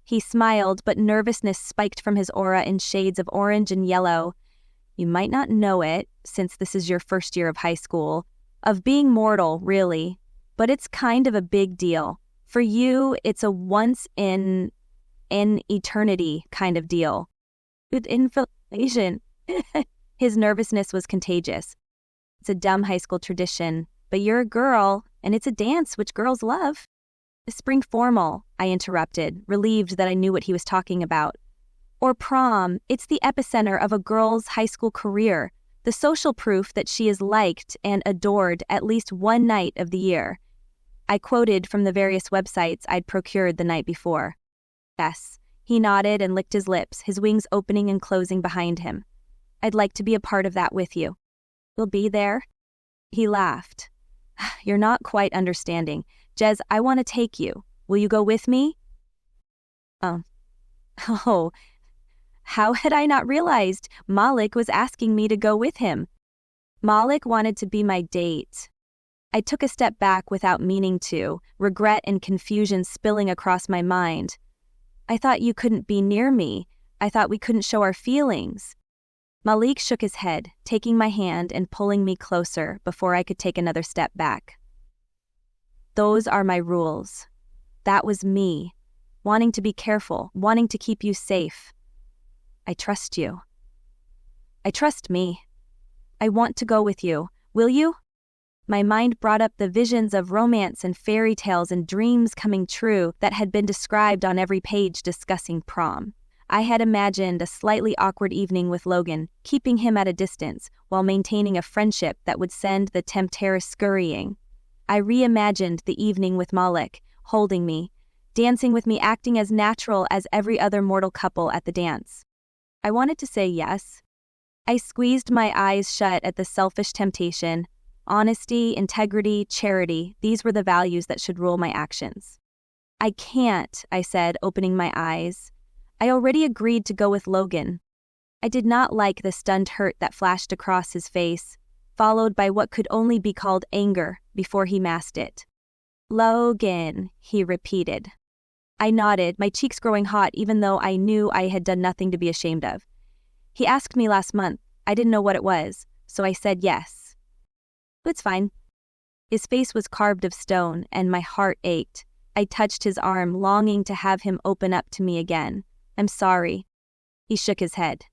He smiled, but nervousness spiked from his aura in shades of orange and yellow. You might not know it, since this is your first year of high school. Of being mortal, really. But it's kind of a big deal. For you, it's a once-in-eternity kind of deal. With inflation. His nervousness was contagious. It's a dumb high school tradition, but you're a girl, and it's a dance which girls love. Spring formal, I interrupted, relieved that I knew what he was talking about. Or prom, it's the epicenter of a girl's high school career, the social proof that she is liked and adored at least one night of the year. I quoted from the various websites I'd procured the night before. Yes, he nodded and licked his lips, his wings opening and closing behind him. I'd like to be a part of that with you. You'll be there? He laughed. You're not quite understanding. Jez, I want to take you. Will you go with me? Oh, how had I not realized Malik was asking me to go with him? Malik wanted to be my date. I took a step back without meaning to, regret and confusion spilling across my mind. I thought you couldn't be near me. I thought we couldn't show our feelings. Malik shook his head, taking my hand and pulling me closer before I could take another step back. Those are my rules. That was me, wanting to be careful, wanting to keep you safe. I trust you. I trust me. I want to go with you. Will you? My mind brought up the visions of romance and fairy tales and dreams coming true that had been described on every page discussing prom. I had imagined a slightly awkward evening with Logan, keeping him at a distance while maintaining a friendship that would send the tempter scurrying. I reimagined the evening with Malik, holding me, dancing with me, acting as natural as every other mortal couple at the dance. I wanted to say yes. I squeezed my eyes shut at the selfish temptation. Honesty, integrity, charity, these were the values that should rule my actions. I can't, I said, opening my eyes. I already agreed to go with Logan. I did not like the stunned hurt that flashed across his face, followed by what could only be called anger before he masked it. Logan, he repeated. I nodded, my cheeks growing hot even though I knew I had done nothing to be ashamed of. He asked me last month. I didn't know what it was, so I said yes. It's fine. His face was carved of stone, and my heart ached. I touched his arm, longing to have him open up to me again. I'm sorry. He shook his head.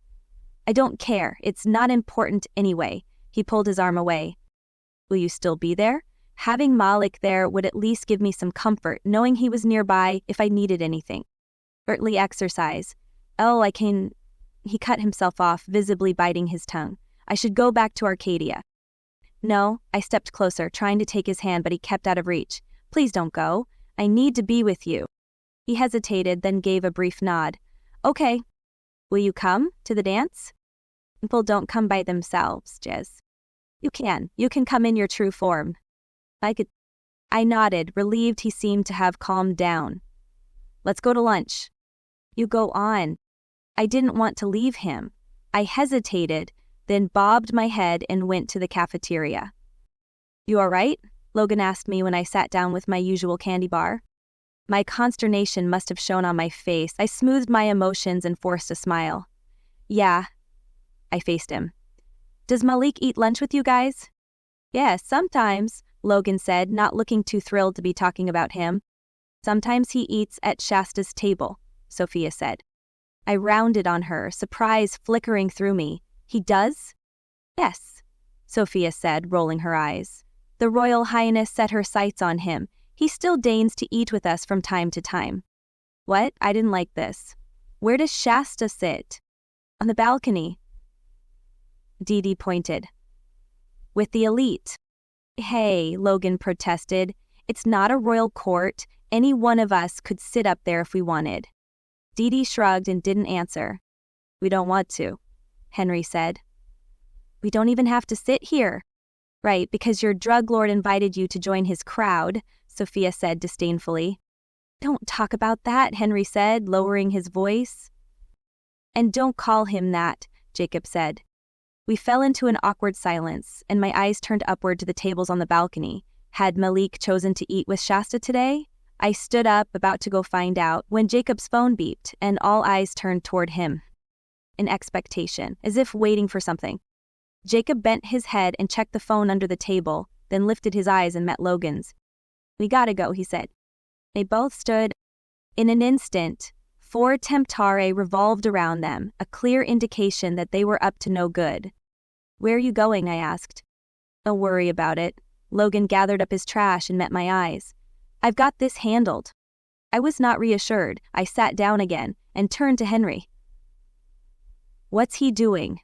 I don't care. It's not important anyway. He pulled his arm away. Will you still be there? Having Malik there would at least give me some comfort, knowing he was nearby if I needed anything. Earthly exercise. Oh, I can... He cut himself off, visibly biting his tongue. I should go back to Arcadia. No, I stepped closer, trying to take his hand, but he kept out of reach. Please don't go. I need to be with you. He hesitated, then gave a brief nod. Okay. Will you come to the dance? People don't come by themselves, Jez. You can. You can come in your true form. I could. I nodded, relieved he seemed to have calmed down. Let's go to lunch. You go on. I didn't want to leave him. I hesitated, then bobbed my head and went to the cafeteria. You all right? Logan asked me when I sat down with my usual candy bar. My consternation must have shown on my face. I smoothed my emotions and forced a smile. Yeah. I faced him. Does Malik eat lunch with you guys? Yes, sometimes, Logan said, not looking too thrilled to be talking about him. Sometimes he eats at Shasta's table, Sophia said. I rounded on her, surprise flickering through me. He does? Yes, Sophia said, rolling her eyes. The Royal Highness set her sights on him. He still deigns to eat with us from time to time. What? I didn't like this. Where does Shasta sit? On the balcony. Dee Dee pointed. With the elite. Hey, Logan protested. It's not a royal court. Any one of us could sit up there if we wanted. Dee Dee shrugged and didn't answer. We don't want to, Henry said. We don't even have to sit here. Right, because your drug lord invited you to join his crowd, Sophia said disdainfully. Don't talk about that, Henry said, lowering his voice. And don't call him that, Jacob said. We fell into an awkward silence, and my eyes turned upward to the tables on the balcony. Had Malik chosen to eat with Shasta today? I stood up, about to go find out, when Jacob's phone beeped, and all eyes turned toward him. In expectation, as if waiting for something. Jacob bent his head and checked the phone under the table, then lifted his eyes and met Logan's. We gotta go, he said. They both stood. In an instant, 4 temptare revolved around them, a clear indication that they were up to no good. Where are you going? I asked. Don't worry about it. Logan gathered up his trash and met my eyes. I've got this handled. I was not reassured. I sat down again and turned to Henry. What's he doing?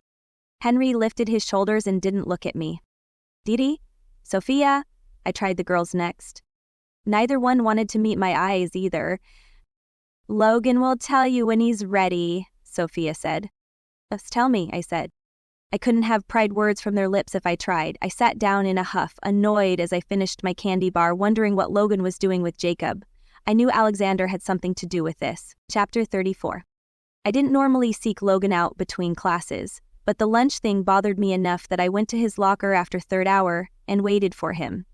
Henry lifted his shoulders and didn't look at me. Dee Dee? Sophia? I tried the girls next. Neither one wanted to meet my eyes either. Logan will tell you when he's ready, Sophia said. Just tell me, I said. I couldn't have pried words from their lips if I tried. I sat down in a huff, annoyed as I finished my candy bar, wondering what Logan was doing with Jacob. I knew Alexander had something to do with this. Chapter 34. I didn't normally seek Logan out between classes, but the lunch thing bothered me enough that I went to his locker after third hour and waited for him.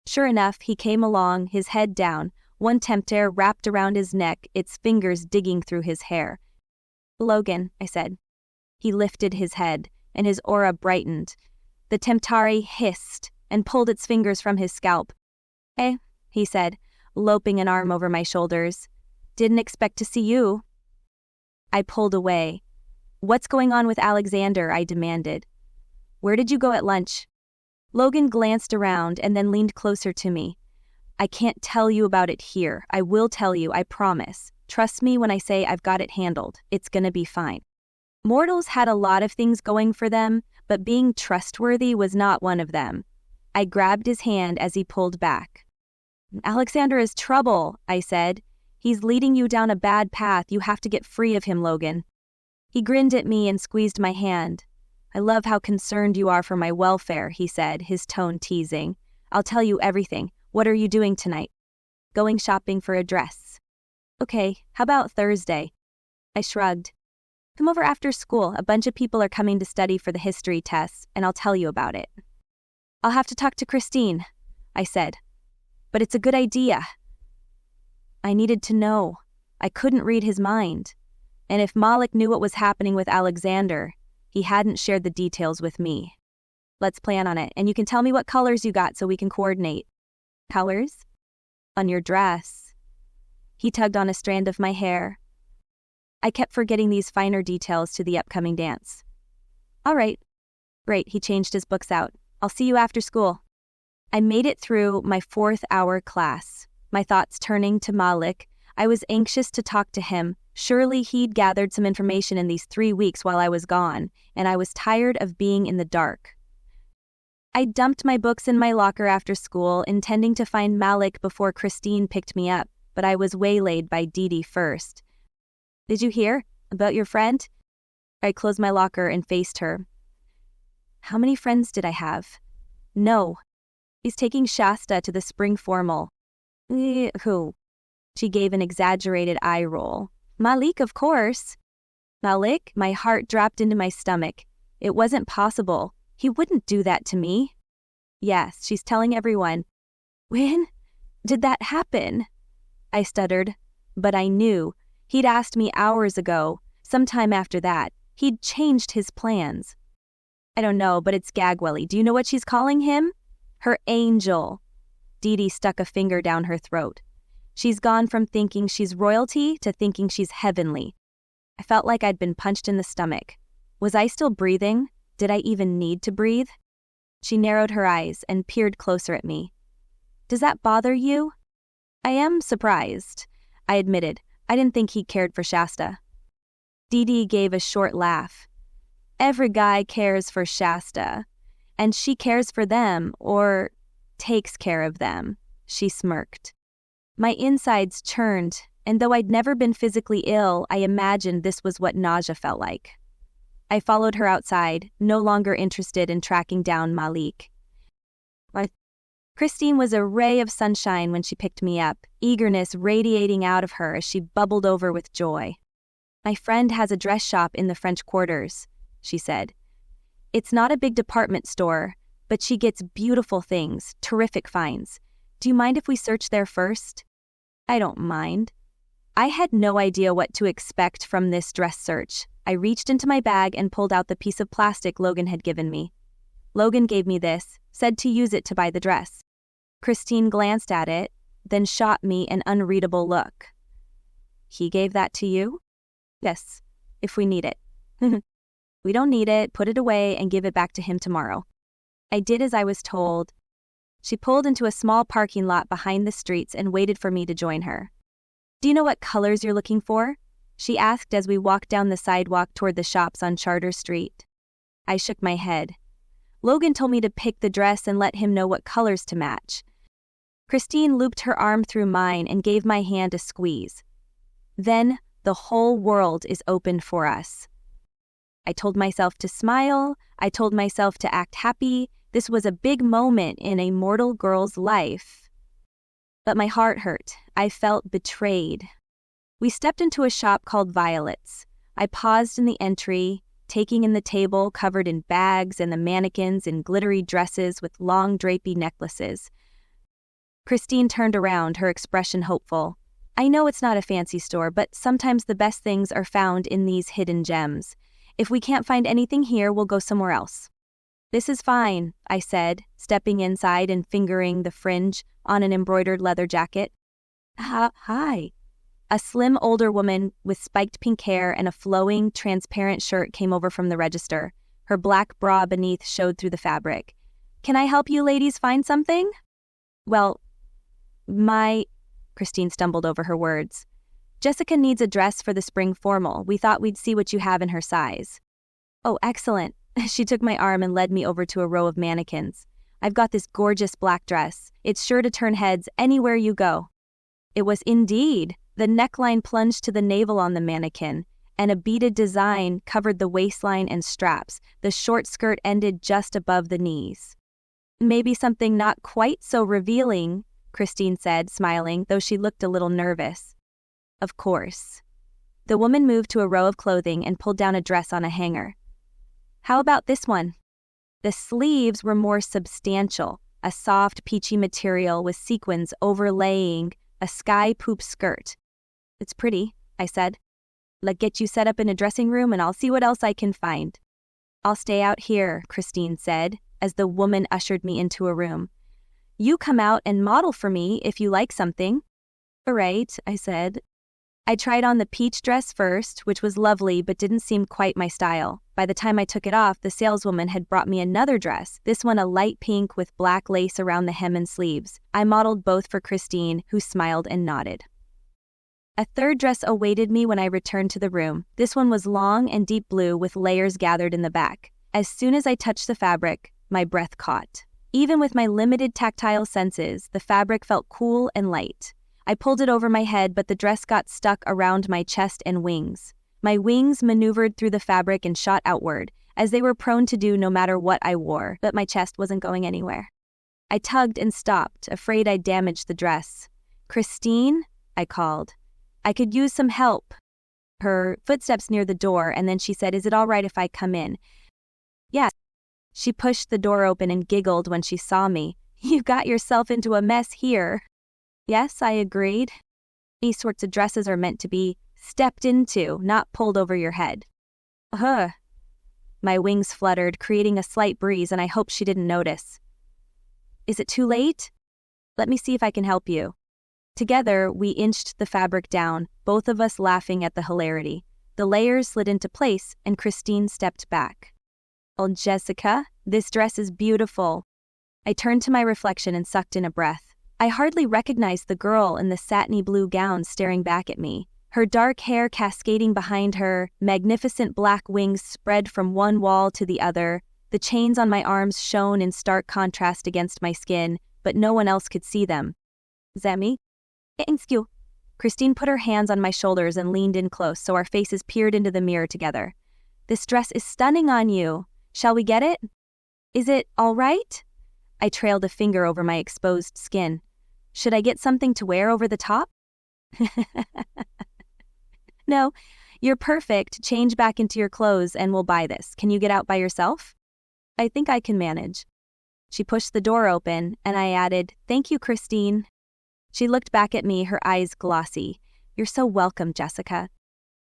Sure enough, he came along, his head down, one tempter wrapped around his neck, its fingers digging through his hair. Logan, I said. He lifted his head, and his aura brightened. The temptare hissed and pulled its fingers from his scalp. Eh, he said, loping an arm over my shoulders. Didn't expect to see you. I pulled away. What's going on with Alexander? I demanded. Where did you go at lunch? Logan glanced around and then leaned closer to me. I can't tell you about it here. I will tell you, I promise. Trust me when I say I've got it handled. It's gonna be fine. Mortals had a lot of things going for them, but being trustworthy was not one of them. I grabbed his hand as he pulled back. Alexander is trouble, I said. He's leading you down a bad path. You have to get free of him, Logan. He grinned at me and squeezed my hand. I love how concerned you are for my welfare, he said, his tone teasing. I'll tell you everything. What are you doing tonight? Going shopping for a dress. Okay, how about Thursday? I shrugged. Come over after school. A bunch of people are coming to study for the history tests, and I'll tell you about it. I'll have to talk to Christine, I said. But it's a good idea. I needed to know. I couldn't read his mind. And if Malik knew what was happening with Alexander, he hadn't shared the details with me. Let's plan on it, and you can tell me what colors you got so we can coordinate. Colors? On your dress. He tugged on a strand of my hair. I kept forgetting these finer details to the upcoming dance. All right. Great, he changed his books out. I'll see you after school. I made it through my 4th-hour class, my thoughts turning to Malik. I was anxious to talk to him. Surely he'd gathered some information in these 3 weeks while I was gone, and I was tired of being in the dark. I dumped my books in my locker after school, intending to find Malik before Christine picked me up, but I was waylaid by Didi first. Did you hear about your friend? I closed my locker and faced her. How many friends did I have? No. He's taking Shasta to the spring formal. Who? She gave an exaggerated eye roll. Malik, of course. Malik? My heart dropped into my stomach. It wasn't possible. He wouldn't do that to me. Yes, she's telling everyone. When did that happen? I stuttered, but I knew. He'd asked me hours ago. Sometime after that, he'd changed his plans. I don't know, but it's Gagwelly. Do you know what she's calling him? Her angel. Didi stuck a finger down her throat. She's gone from thinking she's royalty to thinking she's heavenly. I felt like I'd been punched in the stomach. Was I still breathing? Did I even need to breathe? She narrowed her eyes and peered closer at me. Does that bother you? I am surprised, I admitted. I didn't think he cared for Shasta. Didi gave a short laugh. Every guy cares for Shasta, and she cares for them, or takes care of them, she smirked. My insides churned, and though I'd never been physically ill, I imagined this was what nausea felt like. I followed her outside, no longer interested in tracking down Malik. Christine was a ray of sunshine when she picked me up, eagerness radiating out of her as she bubbled over with joy. My friend has a dress shop in the French Quarters, she said. It's not a big department store, but she gets beautiful things, terrific finds. Do you mind if we search there first? I don't mind. I had no idea what to expect from this dress search. I reached into my bag and pulled out the piece of plastic Logan had given me. Logan gave me this, said to use it to buy the dress. Christine glanced at it, then shot me an unreadable look. He gave that to you? Yes, if we need it. We don't need it, put it away and give it back to him tomorrow. I did as I was told. She pulled into a small parking lot behind the streets and waited for me to join her. Do you know what colors you're looking for? She asked as we walked down the sidewalk toward the shops on Charter Street. I shook my head. Logan told me to pick the dress and let him know what colors to match. Christine looped her arm through mine and gave my hand a squeeze. Then the whole world is open for us. I told myself to smile. I told myself to act happy. This was a big moment in a mortal girl's life. But my heart hurt. I felt betrayed. We stepped into a shop called Violet's. I paused in the entry, taking in the table covered in bags and the mannequins in glittery dresses with long drapey necklaces. Christine turned around, her expression hopeful. I know it's not a fancy store, but sometimes the best things are found in these hidden gems. If we can't find anything here, we'll go somewhere else. This is fine, I said, stepping inside and fingering the fringe on an embroidered leather jacket. Hi. A slim older woman with spiked pink hair and a flowing, transparent shirt came over from the register. Her black bra beneath showed through the fabric. "Can I help you ladies find something?" "Well, Christine stumbled over her words. "Jessica needs a dress for the spring formal. We thought we'd see what you have in her size." "Oh, excellent." She took my arm and led me over to a row of mannequins. "I've got this gorgeous black dress. It's sure to turn heads anywhere you go." It was indeed. The neckline plunged to the navel on the mannequin, and a beaded design covered the waistline and straps. The short skirt ended just above the knees. "Maybe something not quite so revealing," Christine said, smiling, though she looked a little nervous. "Of course." The woman moved to a row of clothing and pulled down a dress on a hanger. "How about this one?" The sleeves were more substantial, a soft, peachy material with sequins overlaying a sky poop skirt. "It's pretty," I said. "Let's get you set up in a dressing room and I'll see what else I can find." "I'll stay out here," Christine said, as the woman ushered me into a room. "You come out and model for me if you like something." "All right," I said. I tried on the peach dress first, which was lovely but didn't seem quite my style. By the time I took it off, the saleswoman had brought me another dress, this one a light pink with black lace around the hem and sleeves. I modeled both for Christine, who smiled and nodded. A third dress awaited me when I returned to the room. This one was long and deep blue with layers gathered in the back. As soon as I touched the fabric, my breath caught. Even with my limited tactile senses, the fabric felt cool and light. I pulled it over my head, but the dress got stuck around my chest and wings. My wings maneuvered through the fabric and shot outward, as they were prone to do no matter what I wore, but my chest wasn't going anywhere. I tugged and stopped, afraid I'd damaged the dress. "Christine?" I called. "I could use some help." Her footsteps near the door, and then she said, "Is it all right if I come in?" "Yes." She pushed the door open and giggled when she saw me. "You got yourself into a mess here." "Yes," I agreed. "These sorts of dresses are meant to be stepped into, not pulled over your head." "Huh." My wings fluttered, creating a slight breeze, and I hoped she didn't notice. "Is it too late?" "Let me see if I can help you." Together, we inched the fabric down, both of us laughing at the hilarity. The layers slid into place, and Christine stepped back. "Oh, Jessica, this dress is beautiful." I turned to my reflection and sucked in a breath. I hardly recognized the girl in the satiny blue gown staring back at me. Her dark hair cascading behind her, magnificent black wings spread from one wall to the other. The chains on my arms shone in stark contrast against my skin, but no one else could see them. "Zemi?" "Thank you." Christine put her hands on my shoulders and leaned in close so our faces peered into the mirror together. "This dress is stunning on you. Shall we get it?" "Is it all right?" I trailed a finger over my exposed skin. "Should I get something to wear over the top?" "No, you're perfect. Change back into your clothes and we'll buy this. Can you get out by yourself?" "I think I can manage." She pushed the door open, and I added, "Thank you, Christine." She looked back at me, her eyes glossy. "You're so welcome, Jessica."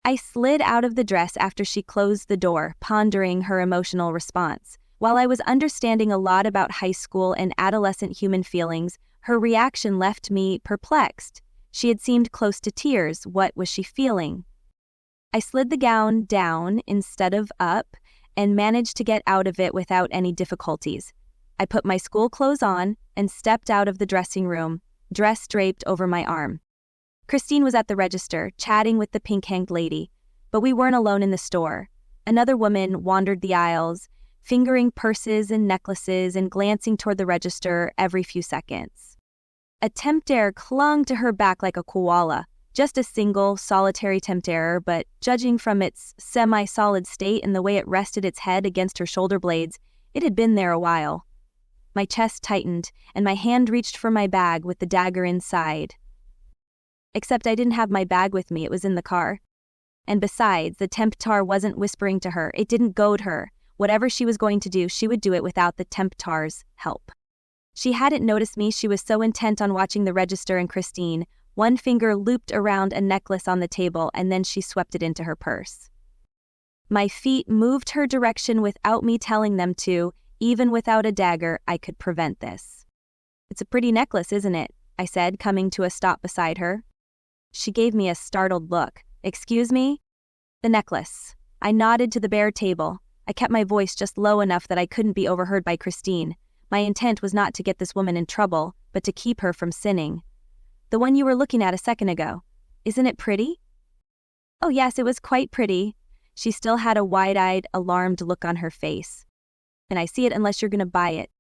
I slid out of the dress after she closed the door, pondering her emotional response. While I was understanding a lot about high school and adolescent human feelings, her reaction left me perplexed. She had seemed close to tears. What was she feeling? I slid the gown down instead of up and managed to get out of it without any difficulties. I put my school clothes on and stepped out of the dressing room, dress draped over my arm. Christine was at the register, chatting with the pink-hanged lady, but we weren't alone in the store. Another woman wandered the aisles, fingering purses and necklaces and glancing toward the register every few seconds. A tempter clung to her back like a koala, just a single, solitary tempter, but judging from its semi-solid state and the way it rested its head against her shoulder blades, it had been there a while. My chest tightened, and my hand reached for my bag with the dagger inside. Except I didn't have my bag with me, it was in the car. And besides, the temptar wasn't whispering to her, it didn't goad her. Whatever she was going to do, she would do it without the temptar's help. She hadn't noticed me, she was so intent on watching the register and Christine. One finger looped around a necklace on the table, and then she swept it into her purse. My feet moved her direction without me telling them to. Even without a dagger, I could prevent this. "It's a pretty necklace, isn't it?" I said, coming to a stop beside her. She gave me a startled look. Excuse me? The necklace. I nodded to the bare table. I kept my voice just low enough that I couldn't be overheard by Christine. My intent was not to get this woman in trouble, but to keep her from sinning. The one you were looking at a second ago. Isn't it pretty? Oh yes, it was quite pretty. She still had a wide-eyed, alarmed look on her face. And I see it unless you're gonna buy it.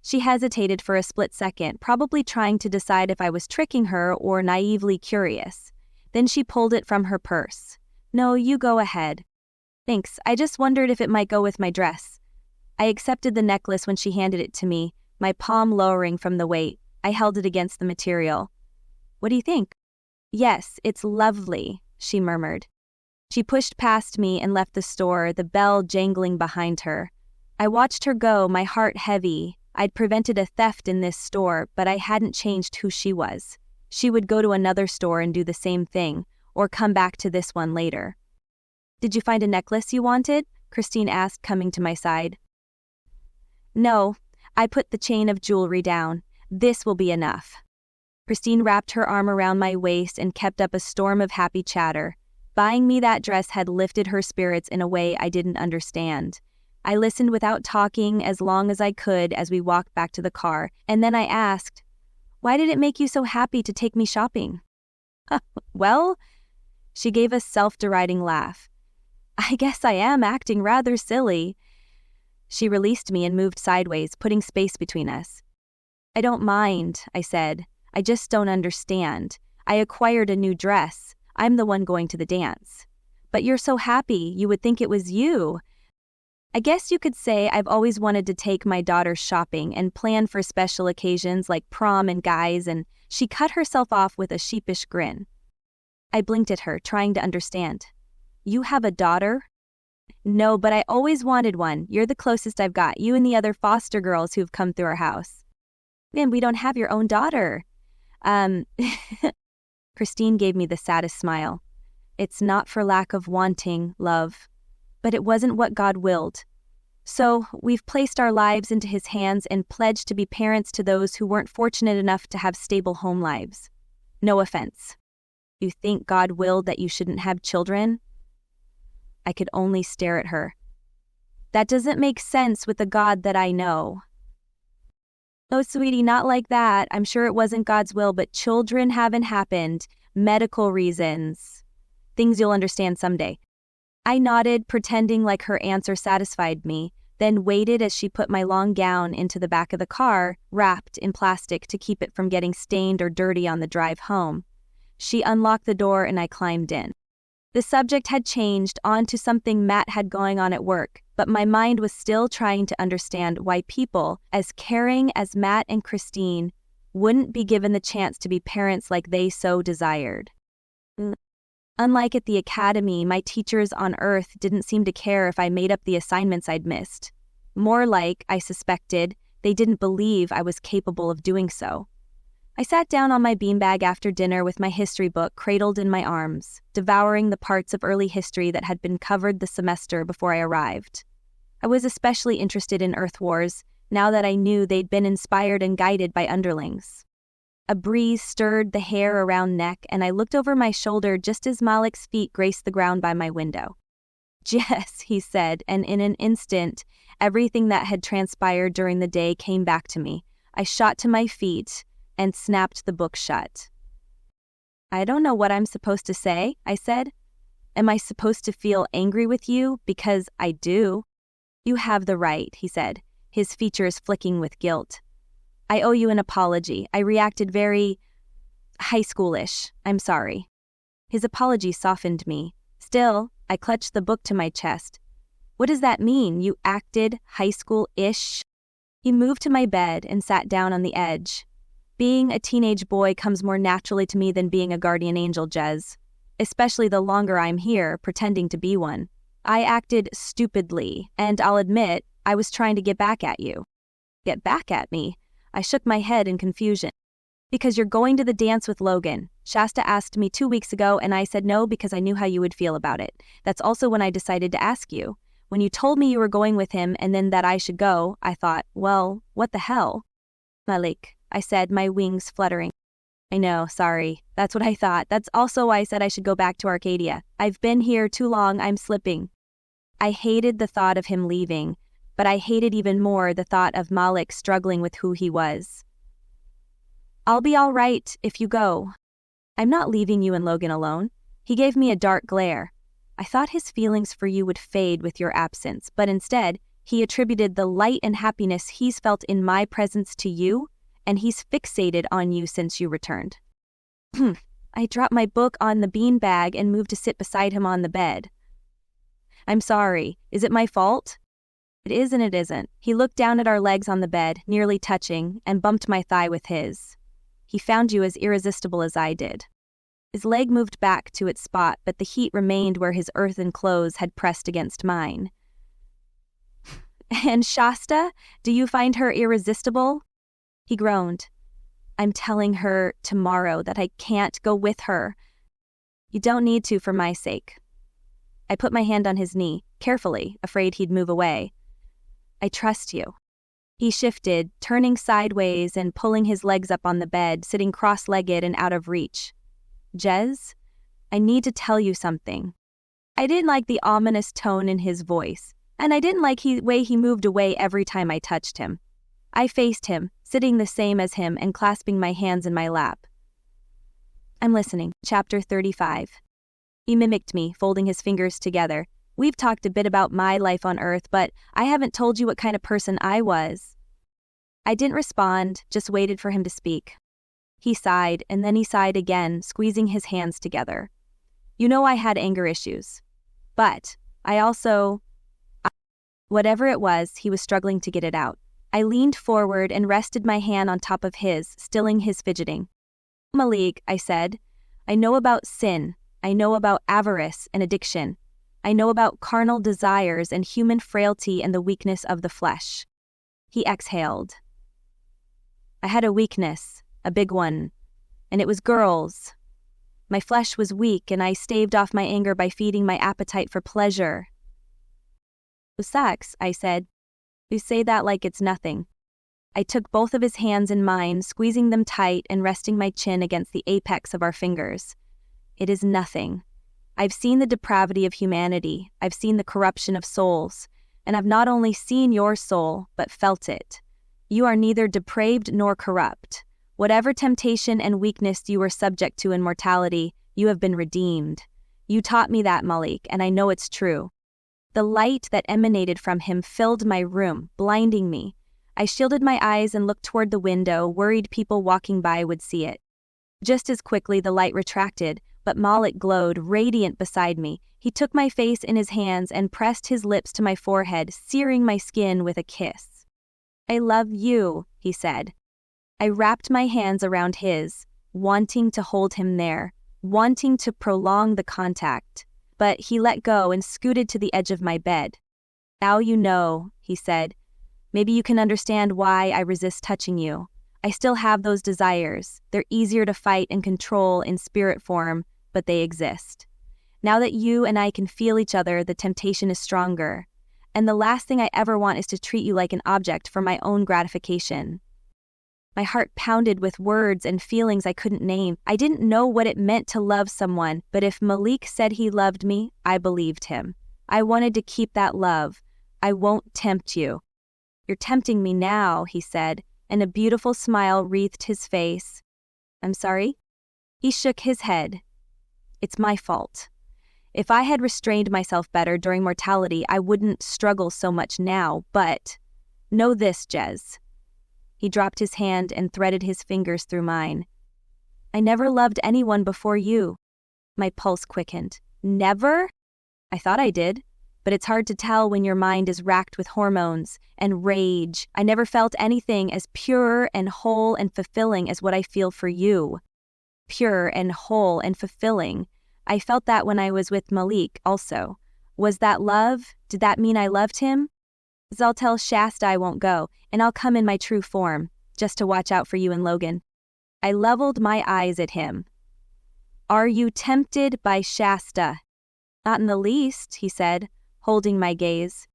She hesitated for a split second, probably trying to decide if I was tricking her or naively curious. Then she pulled it from her purse. No, you go ahead. Thanks, I just wondered if it might go with my dress. I accepted the necklace when she handed it to me, my palm lowering from the weight. I held it against the material. What do you think? Yes, it's lovely, she murmured. She pushed past me and left the store, the bell jangling behind her. I watched her go, my heart heavy. I'd prevented a theft in this store, but I hadn't changed who she was. She would go to another store and do the same thing, or come back to this one later. Did you find a necklace you wanted? Christine asked, coming to my side. No, I put the chain of jewelry down. This will be enough. Christine wrapped her arm around my waist and kept up a storm of happy chatter. Buying me that dress had lifted her spirits in a way I didn't understand. I listened without talking as long as I could as we walked back to the car, and then I asked, "Why did it make you so happy to take me shopping?" Well, she gave a self-deriding laugh. I guess I am acting rather silly. She released me and moved sideways, putting space between us. I don't mind, I said. I just don't understand. I acquired a new dress. I'm the one going to the dance. But you're so happy, you would think it was you. I guess you could say I've always wanted to take my daughter shopping and plan for special occasions like prom and guys, and she cut herself off with a sheepish grin. I blinked at her, trying to understand. You have a daughter? No, but I always wanted one. You're the closest I've got, you and the other foster girls who've come through our house. And we don't have your own daughter. Christine gave me the saddest smile. It's not for lack of wanting, love. But it wasn't what God willed. So, we've placed our lives into His hands and pledged to be parents to those who weren't fortunate enough to have stable home lives. No offense. You think God willed that you shouldn't have children? I could only stare at her. That doesn't make sense with the God that I know. Oh, sweetie, not like that. I'm sure it wasn't God's will, but children haven't happened. Medical reasons. Things you'll understand someday. I nodded, pretending like her answer satisfied me, then waited as she put my long gown into the back of the car, wrapped in plastic to keep it from getting stained or dirty on the drive home. She unlocked the door and I climbed in. The subject had changed onto something Matt had going on at work, but my mind was still trying to understand why people, as caring as Matt and Christine, wouldn't be given the chance to be parents like they so desired. Unlike at the academy, my teachers on Earth didn't seem to care if I made up the assignments I'd missed. More like, I suspected, they didn't believe I was capable of doing so. I sat down on my beanbag after dinner with my history book cradled in my arms, devouring the parts of early history that had been covered the semester before I arrived. I was especially interested in Earth Wars, now that I knew they'd been inspired and guided by underlings. A breeze stirred the hair around neck, and I looked over my shoulder just as Malik's feet graced the ground by my window. Jess, he said, and in an instant, everything that had transpired during the day came back to me. I shot to my feet and snapped the book shut. I don't know what I'm supposed to say, I said. Am I supposed to feel angry with you? Because I do. You have the right, he said, his features flicking with guilt. I owe you an apology. I reacted very high schoolish. I'm sorry. His apology softened me. Still, I clutched the book to my chest. What does that mean? You acted high school-ish? He moved to my bed and sat down on the edge. Being a teenage boy comes more naturally to me than being a guardian angel, Jez. Especially the longer I'm here, pretending to be one. I acted stupidly, and I'll admit, I was trying to get back at you. Get back at me? I shook my head in confusion. Because you're going to the dance with Logan. Shasta asked me 2 weeks ago, and I said no because I knew how you would feel about it. That's also when I decided to ask you. When you told me you were going with him and then that I should go, I thought, well, what the hell? Malik, I said, my wings fluttering. I know, sorry. That's what I thought. That's also why I said I should go back to Arcadia. I've been here too long, I'm slipping. I hated the thought of him leaving, but I hated even more the thought of Malik struggling with who he was. I'll be all right if you go. I'm not leaving you and Logan alone. He gave me a dark glare. I thought his feelings for you would fade with your absence, but instead, he attributed the light and happiness he's felt in my presence to you, and he's fixated on you since you returned. I dropped my book on the beanbag and moved to sit beside him on the bed. I'm sorry. Is it my fault? It is and it isn't. He looked down at our legs on the bed, nearly touching, and bumped my thigh with his. He found you as irresistible as I did. His leg moved back to its spot, but the heat remained where his earthen clothes had pressed against mine. And Shasta, do you find her irresistible? He groaned. I'm telling her tomorrow that I can't go with her. You don't need to for my sake. I put my hand on his knee, carefully, afraid he'd move away. I trust you. He shifted, turning sideways and pulling his legs up on the bed, sitting cross-legged and out of reach. Jez, I need to tell you something. I didn't like the ominous tone in his voice, and I didn't like the way he moved away every time I touched him. I faced him, sitting the same as him and clasping my hands in my lap. I'm listening. Chapter 35. He mimicked me, folding his fingers together. We've talked a bit about my life on Earth, but I haven't told you what kind of person I was. I didn't respond, just waited for him to speak. He sighed, and then he sighed again, squeezing his hands together. You know I had anger issues. But I also... Whatever it was, he was struggling to get it out. I leaned forward and rested my hand on top of his, stilling his fidgeting. Malik, I said, I know about sin. I know about avarice and addiction. I know about carnal desires and human frailty and the weakness of the flesh. He exhaled. I had a weakness, a big one, and it was girls. My flesh was weak, and I staved off my anger by feeding my appetite for pleasure. Sex, I said. You say that like it's nothing. I took both of his hands in mine, squeezing them tight and resting my chin against the apex of our fingers. It is nothing. I've seen the depravity of humanity. I've seen the corruption of souls. And I've not only seen your soul, but felt it. You are neither depraved nor corrupt. Whatever temptation and weakness you were subject to in mortality, you have been redeemed. You taught me that, Malik, and I know it's true. The light that emanated from him filled my room, blinding me. I shielded my eyes and looked toward the window, worried people walking by would see it. Just as quickly the light retracted, but Malik glowed, radiant beside me. He took my face in his hands and pressed his lips to my forehead, searing my skin with a kiss. I love you, he said. I wrapped my hands around his, wanting to hold him there, wanting to prolong the contact. But he let go and scooted to the edge of my bed. Now you know, he said. Maybe you can understand why I resist touching you. I still have those desires. They're easier to fight and control in spirit form, but they exist. Now that you and I can feel each other, the temptation is stronger. And the last thing I ever want is to treat you like an object for my own gratification. My heart pounded with words and feelings I couldn't name. I didn't know what it meant to love someone, but if Malik said he loved me, I believed him. I wanted to keep that love. I won't tempt you. You're tempting me now, he said, and a beautiful smile wreathed his face. I'm sorry? He shook his head. It's my fault. If I had restrained myself better during mortality, I wouldn't struggle so much now, but know this, Jez. He dropped his hand and threaded his fingers through mine. I never loved anyone before you. My pulse quickened. Never? I thought I did, but it's hard to tell when your mind is racked with hormones and rage. I never felt anything as pure and whole and fulfilling as what I feel for you. Pure and whole and fulfilling. I felt that when I was with Malik also. Was that love? Did that mean I loved him? I'll tell Shasta I won't go, and I'll come in my true form, just to watch out for you and Logan. I leveled my eyes at him. Are you tempted by Shasta? Not in the least, he said, holding my gaze.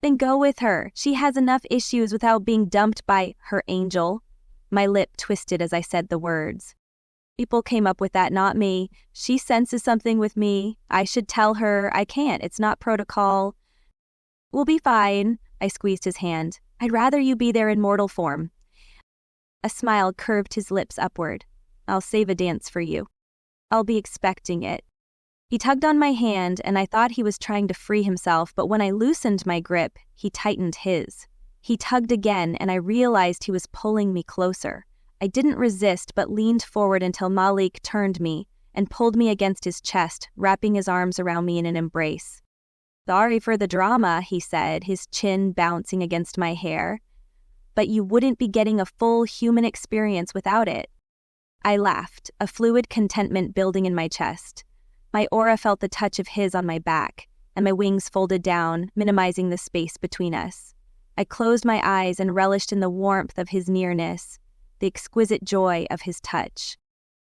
Then go with her. She has enough issues without being dumped by her angel. My lip twisted as I said the words. People came up with that, not me. She senses something with me. I should tell her. I can't. It's not protocol. We'll be fine. I squeezed his hand. I'd rather you be there in mortal form. A smile curved his lips upward. I'll save a dance for you. I'll be expecting it. He tugged on my hand, and I thought he was trying to free himself, but when I loosened my grip, he tightened his. He tugged again, and I realized he was pulling me closer. I didn't resist, but leaned forward until Malik turned me and pulled me against his chest, wrapping his arms around me in an embrace. Sorry for the drama, he said, his chin bouncing against my hair. But you wouldn't be getting a full human experience without it. I laughed, a fluid contentment building in my chest. My aura felt the touch of his on my back, and my wings folded down, minimizing the space between us. I closed my eyes and relished in the warmth of his nearness, the exquisite joy of his touch.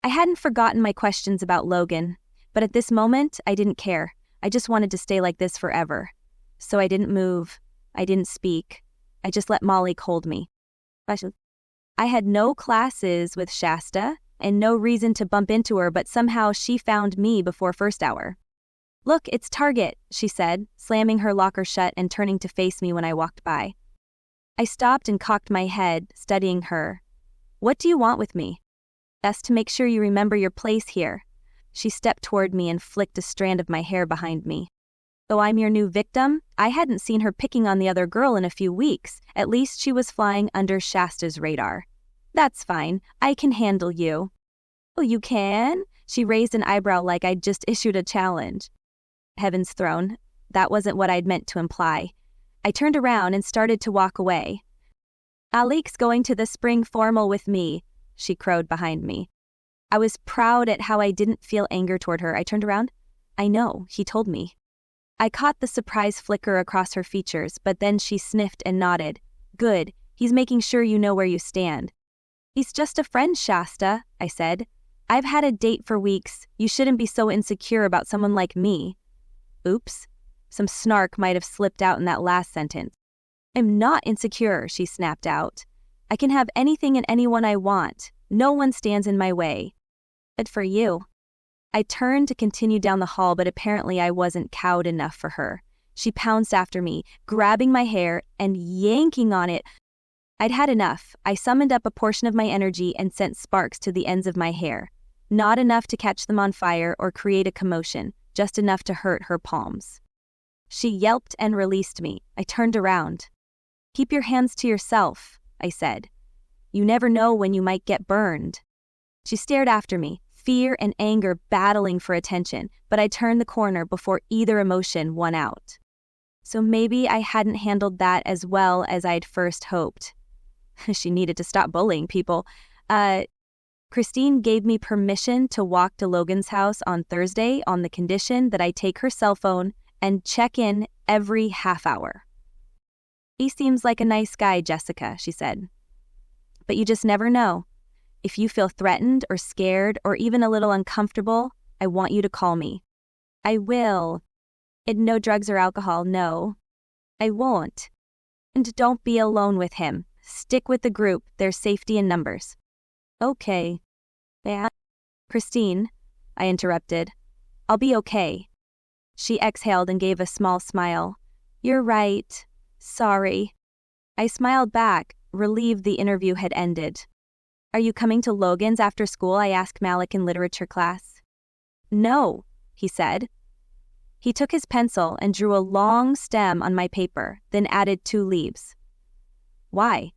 I hadn't forgotten my questions about Logan, but at this moment, I didn't care. I just wanted to stay like this forever. So I didn't move. I didn't speak. I just let Malik hold me. I had no classes with Shasta and no reason to bump into her, but somehow she found me before first hour. Look, it's Target, she said, slamming her locker shut and turning to face me when I walked by. I stopped and cocked my head, studying her. What do you want with me? Best to make sure you remember your place here. She stepped toward me and flicked a strand of my hair behind me. Though I'm your new victim, I hadn't seen her picking on the other girl in a few weeks. At least she was flying under Shasta's radar. That's fine. I can handle you. Oh, you can? She raised an eyebrow like I'd just issued a challenge. Heaven's throne. That wasn't what I'd meant to imply. I turned around and started to walk away. Malik's going to the spring formal with me, she crowed behind me. I was proud at how I didn't feel anger toward her. I turned around. I know, he told me. I caught the surprise flicker across her features, but then she sniffed and nodded. Good, he's making sure you know where you stand. He's just a friend, Shasta, I said. I've had a date for weeks. You shouldn't be so insecure about someone like me. Oops. Some snark might have slipped out in that last sentence. I'm not insecure, she snapped out. I can have anything and anyone I want. No one stands in my way. But for you. I turned to continue down the hall, but apparently I wasn't cowed enough for her. She pounced after me, grabbing my hair and yanking on it. I'd had enough. I summoned up a portion of my energy and sent sparks to the ends of my hair. Not enough to catch them on fire or create a commotion, just enough to hurt her palms. She yelped and released me. I turned around. Keep your hands to yourself, I said. You never know when you might get burned. She stared after me, fear and anger battling for attention, but I turned the corner before either emotion won out. So maybe I hadn't handled that as well as I'd first hoped. She needed to stop bullying people. Christine gave me permission to walk to Logan's house on Thursday on the condition that I take her cell phone and check in every half hour. He seems like a nice guy, Jessica, she said. But you just never know. If you feel threatened or scared or even a little uncomfortable, I want you to call me. I will. And no drugs or alcohol, no. I won't. And don't be alone with him. Stick with the group. There's safety in numbers. Okay. Yeah. Christine, I interrupted. I'll be okay. She exhaled and gave a small smile. You're right. Sorry. I smiled back, relieved the interview had ended. Are you coming to Logan's after school? I asked Malik in literature class. No, he said. He took his pencil and drew a long stem on my paper, then added 2 leaves. Why?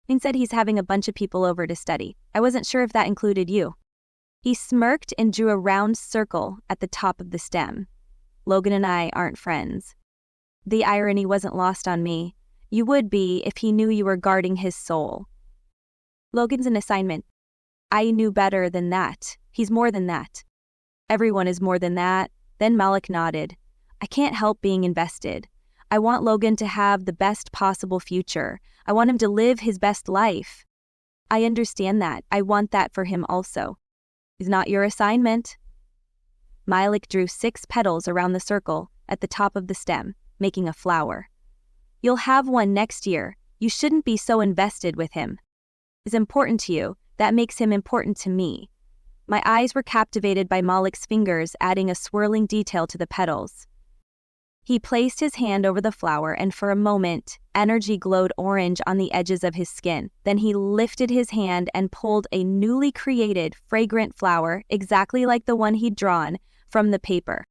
He said he's having a bunch of people over to study. I wasn't sure if that included you. He smirked and drew a round circle at the top of the stem. Logan and I aren't friends. The irony wasn't lost on me. You would be if he knew you were guarding his soul. Logan's an assignment. I knew better than that. He's more than that. Everyone is more than that. Then Malik nodded. I can't help being invested. I want Logan to have the best possible future. I want him to live his best life. I understand that. I want that for him also. It's not your assignment. Malik drew 6 petals around the circle at the top of the stem, making a flower. You'll have one next year. You shouldn't be so invested with him. Is important to you. That makes him important to me. My eyes were captivated by Malik's fingers, adding a swirling detail to the petals. He placed his hand over the flower, and for a moment, energy glowed orange on the edges of his skin. Then he lifted his hand and pulled a newly created, fragrant flower, exactly like the one he'd drawn, from the paper.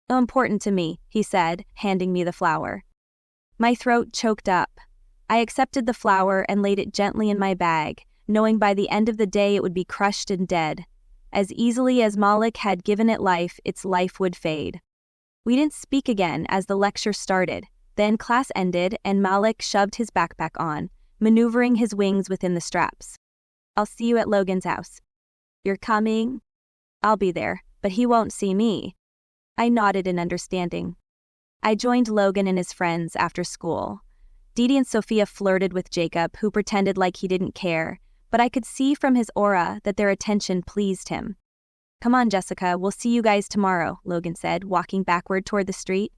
"So important to me," he said, handing me the flower. My throat choked up. I accepted the flower and laid it gently in my bag, knowing by the end of the day it would be crushed and dead. As easily as Malik had given it life, its life would fade. We didn't speak again as the lecture started. Then class ended and Malik shoved his backpack on, maneuvering his wings within the straps. "I'll see you at Logan's house." "You're coming?" "I'll be there, but he won't see me." I nodded in understanding. I joined Logan and his friends after school. Didi and Sophia flirted with Jacob, who pretended like he didn't care, but I could see from his aura that their attention pleased him. "Come on, Jessica, we'll see you guys tomorrow," Logan said, walking backward toward the street.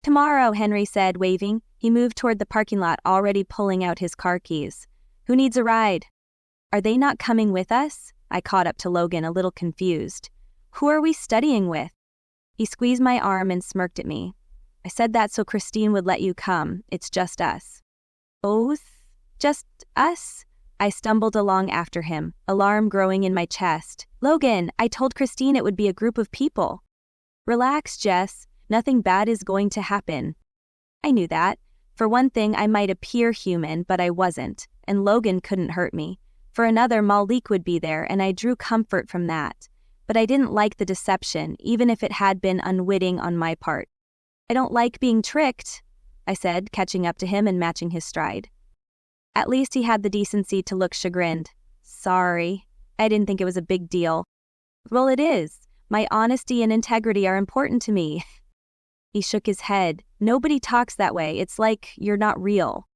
"Tomorrow," Henry said, waving. He moved toward the parking lot, already pulling out his car keys. "Who needs a ride?" "Are they not coming with us?" I caught up to Logan, a little confused. "Who are we studying with?" He squeezed my arm and smirked at me. "I said that so Christine would let you come. It's just us." "Both? Just us?" I stumbled along after him, alarm growing in my chest. "Logan, I told Christine it would be a group of people." "Relax, Jess. Nothing bad is going to happen." I knew that. For one thing, I might appear human, but I wasn't, and Logan couldn't hurt me. For another, Malik would be there, and I drew comfort from that. But I didn't like the deception, even if it had been unwitting on my part. "I don't like being tricked," I said, catching up to him and matching his stride. At least he had the decency to look chagrined. "Sorry. I didn't think it was a big deal." "Well, it is. My honesty and integrity are important to me." He shook his head. "Nobody talks that way. It's like you're not real."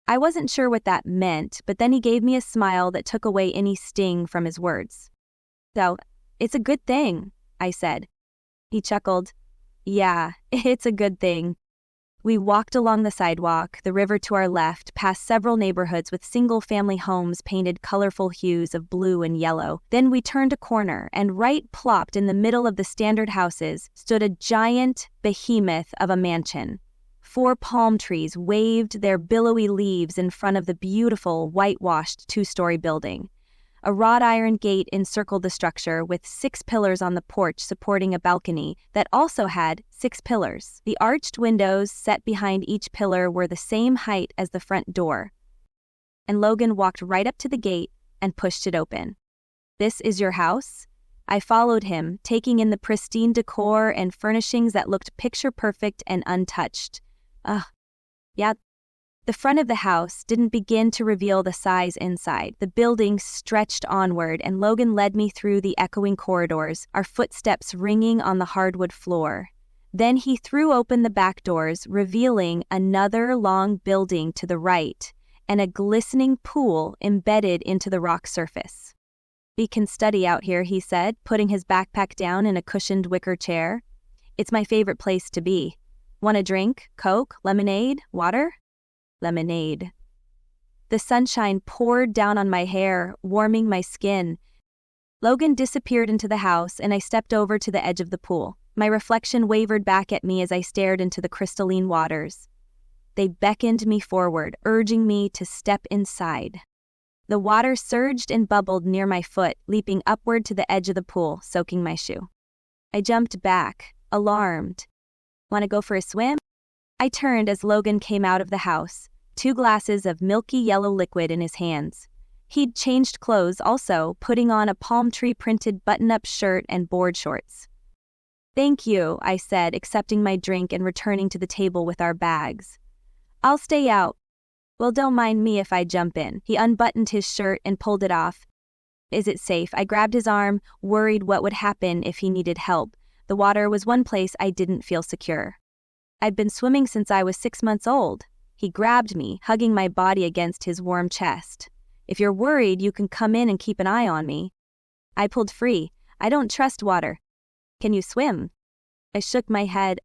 I wasn't sure what that meant, but then he gave me a smile that took away any sting from his words. "So, it's a good thing," I said. He chuckled. "Yeah, it's a good thing." We walked along the sidewalk, the river to our left, past several neighborhoods with single-family homes painted colorful hues of blue and yellow. Then we turned a corner, and right plopped in the middle of the standard houses stood a giant behemoth of a mansion. 4 palm trees waved their billowy leaves in front of the beautiful, whitewashed 2-story building. A wrought iron gate encircled the structure with 6 pillars on the porch supporting a balcony that also had 6 pillars. The arched windows set behind each pillar were the same height as the front door. And Logan walked right up to the gate and pushed it open. "This is your house?" I followed him, taking in the pristine decor and furnishings that looked picture-perfect and untouched. Yeah. The front of the house didn't begin to reveal the size inside. The building stretched onward, and Logan led me through the echoing corridors, our footsteps ringing on the hardwood floor. Then he threw open the back doors, revealing another long building to the right and a glistening pool embedded into the rock surface. "We can study out here," he said, putting his backpack down in a cushioned wicker chair. "It's my favorite place to be. Want a drink? Coke? Lemonade? Water?" Lemonade. The sunshine poured down on my hair, warming my skin. Logan disappeared into the house, and I stepped over to the edge of the pool. My reflection wavered back at me as I stared into the crystalline waters. They beckoned me forward, urging me to step inside. The water surged and bubbled near my foot, leaping upward to the edge of the pool, soaking my shoe. I jumped back, alarmed. "Want to go for a swim?" I turned as Logan came out of the house, 2 glasses of milky yellow liquid in his hands. He'd changed clothes also, putting on a palm tree printed button-up shirt and board shorts. "Thank you," I said, accepting my drink and returning to the table with our bags. "I'll stay out." "Well, don't mind me if I jump in." He unbuttoned his shirt and pulled it off. "Is it safe?" I grabbed his arm, worried what would happen if he needed help. The water was one place I didn't feel secure. "I've been swimming since I was 6 months old." He grabbed me, hugging my body against his warm chest. "If you're worried, you can come in and keep an eye on me." I pulled free. "I don't trust water." "Can you swim?" I shook my head.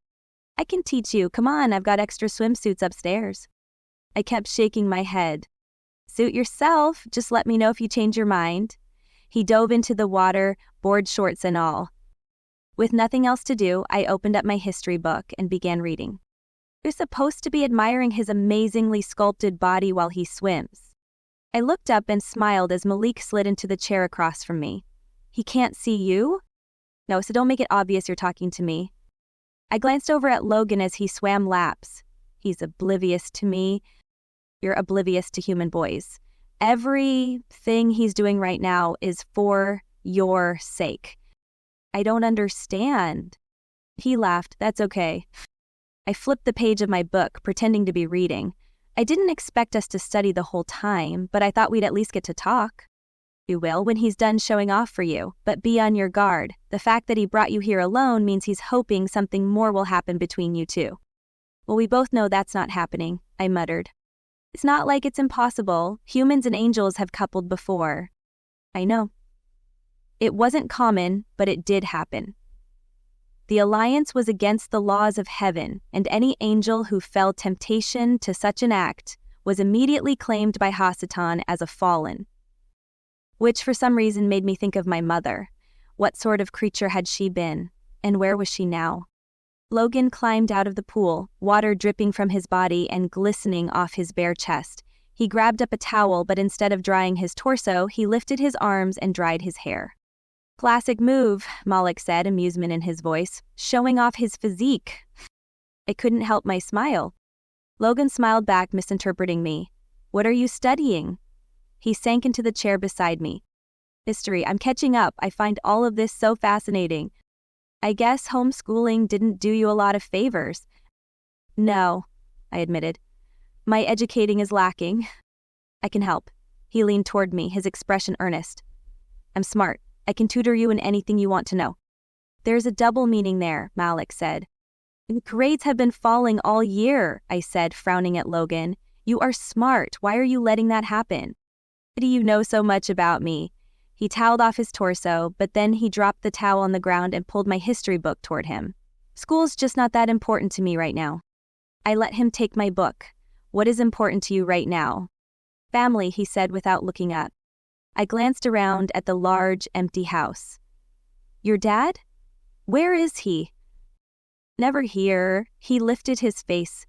"I can teach you. Come on, I've got extra swimsuits upstairs." I kept shaking my head. "Suit yourself. Just let me know if you change your mind." He dove into the water, board shorts and all. With nothing else to do, I opened up my history book and began reading. You're supposed to be admiring his amazingly sculpted body while he swims. I looked up and smiled as Malik slid into the chair across from me. He can't see you? No, so don't make it obvious you're talking to me. I glanced over at Logan as he swam laps. He's oblivious to me. You're oblivious to human boys. Everything he's doing right now is for your sake. I don't understand. He laughed. That's okay. I flipped the page of my book, pretending to be reading. I didn't expect us to study the whole time, but I thought we'd at least get to talk. You will when he's done showing off for you, but be on your guard. The fact that he brought you here alone means he's hoping something more will happen between you two. Well, we both know that's not happening, I muttered. It's not like it's impossible. Humans and angels have coupled before. I know. It wasn't common, but it did happen. The alliance was against the laws of heaven, and any angel who fell temptation to such an act was immediately claimed by Hasatan as a fallen. Which for some reason made me think of my mother. What sort of creature had she been, and where was she now? Logan climbed out of the pool, water dripping from his body and glistening off his bare chest. He grabbed up a towel, but instead of drying his torso, he lifted his arms and dried his hair. Classic move, Malik said, amusement in his voice, showing off his physique. I couldn't help my smile. Logan smiled back, misinterpreting me. What are you studying? He sank into the chair beside me. History, I'm catching up. I find all of this so fascinating. I guess homeschooling didn't do you a lot of favors. No, I admitted. My educating is lacking. I can help. He leaned toward me, his expression earnest. I'm smart. I can tutor you in anything you want to know. There's a double meaning there, Malik said. Grades have been falling all year, I said, frowning at Logan. You are smart. Why are you letting that happen? How do you know so much about me? He toweled off his torso, but then he dropped the towel on the ground and pulled my history book toward him. School's just not that important to me right now. I let him take my book. What is important to you right now? Family, he said without looking up. I glanced around at the large, empty house. Your dad? Where is he? Never here. He lifted his face.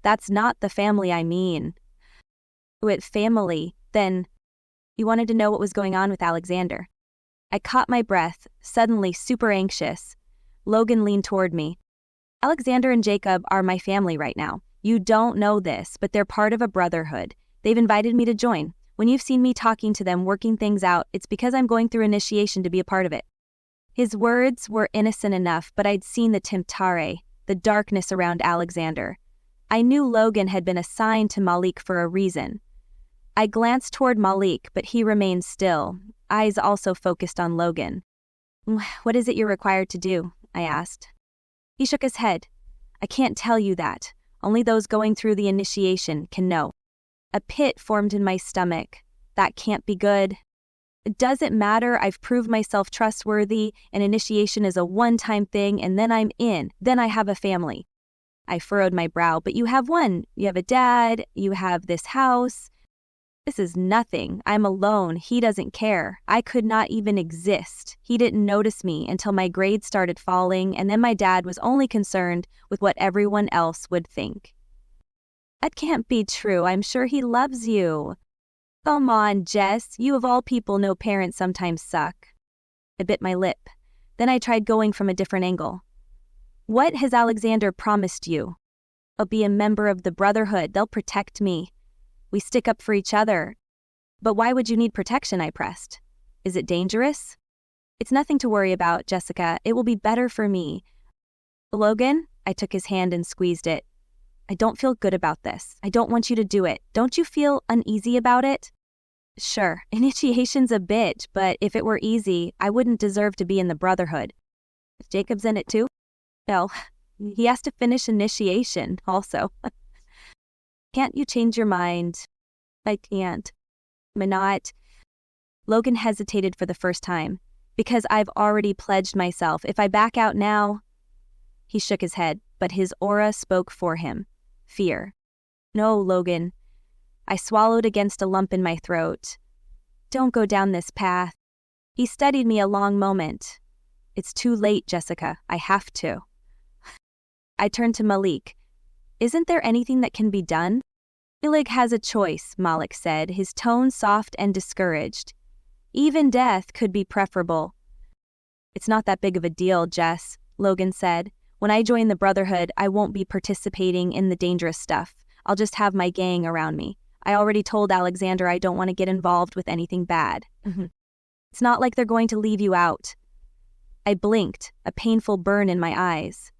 That's not the family I mean. What family? Then... You wanted to know what was going on with Alexander. I caught my breath, suddenly super anxious. Logan leaned toward me. Alexander and Jacob are my family right now. You don't know this, but they're part of a brotherhood. They've invited me to join. When you've seen me talking to them, working things out, it's because I'm going through initiation to be a part of it. His words were innocent enough, but I'd seen the Temptare, the darkness around Alexander. I knew Logan had been assigned to Malik for a reason. I glanced toward Malik, but he remained still, eyes also focused on Logan. What is it you're required to do? I asked. He shook his head. I can't tell you that. Only those going through the initiation can know. A pit formed in my stomach. That can't be good. It doesn't matter. I've proved myself trustworthy. An initiation is a one-time thing, and then I'm in. Then I have a family. I furrowed my brow. But you have one. You have a dad. You have this house. This is nothing. I'm alone. He doesn't care. I could not even exist. He didn't notice me until my grades started falling, and then my dad was only concerned with what everyone else would think. That can't be true. I'm sure he loves you. Come on, Jess. You of all people know parents sometimes suck. I bit my lip. Then I tried going from a different angle. What has Alexander promised you? I'll be a member of the Brotherhood. They'll protect me. We stick up for each other. But why would you need protection? I pressed. Is it dangerous? It's nothing to worry about, Jessica. It will be better for me. Logan? I took his hand and squeezed it. I don't feel good about this. I don't want you to do it. Don't you feel uneasy about it? Sure, initiation's a bitch, but if it were easy, I wouldn't deserve to be in the Brotherhood. Jacob's in it too? No, he has to finish initiation also. Can't you change your mind? I can't. I'm not. Logan hesitated for the first time. Because I've already pledged myself. If I back out now... He shook his head, but his aura spoke for him. Fear. No, Logan. I swallowed against a lump in my throat. Don't go down this path. He studied me a long moment. It's too late, Jessica. I have to. I turned to Malik. Isn't there anything that can be done? Malik has a choice, Malik said, his tone soft and discouraged. Even death could be preferable. It's not that big of a deal, Jess, Logan said. When I join the Brotherhood, I won't be participating in the dangerous stuff. I'll just have my gang around me. I already told Alexander I don't want to get involved with anything bad. It's not like they're going to leave you out. I blinked, a painful burn in my eyes.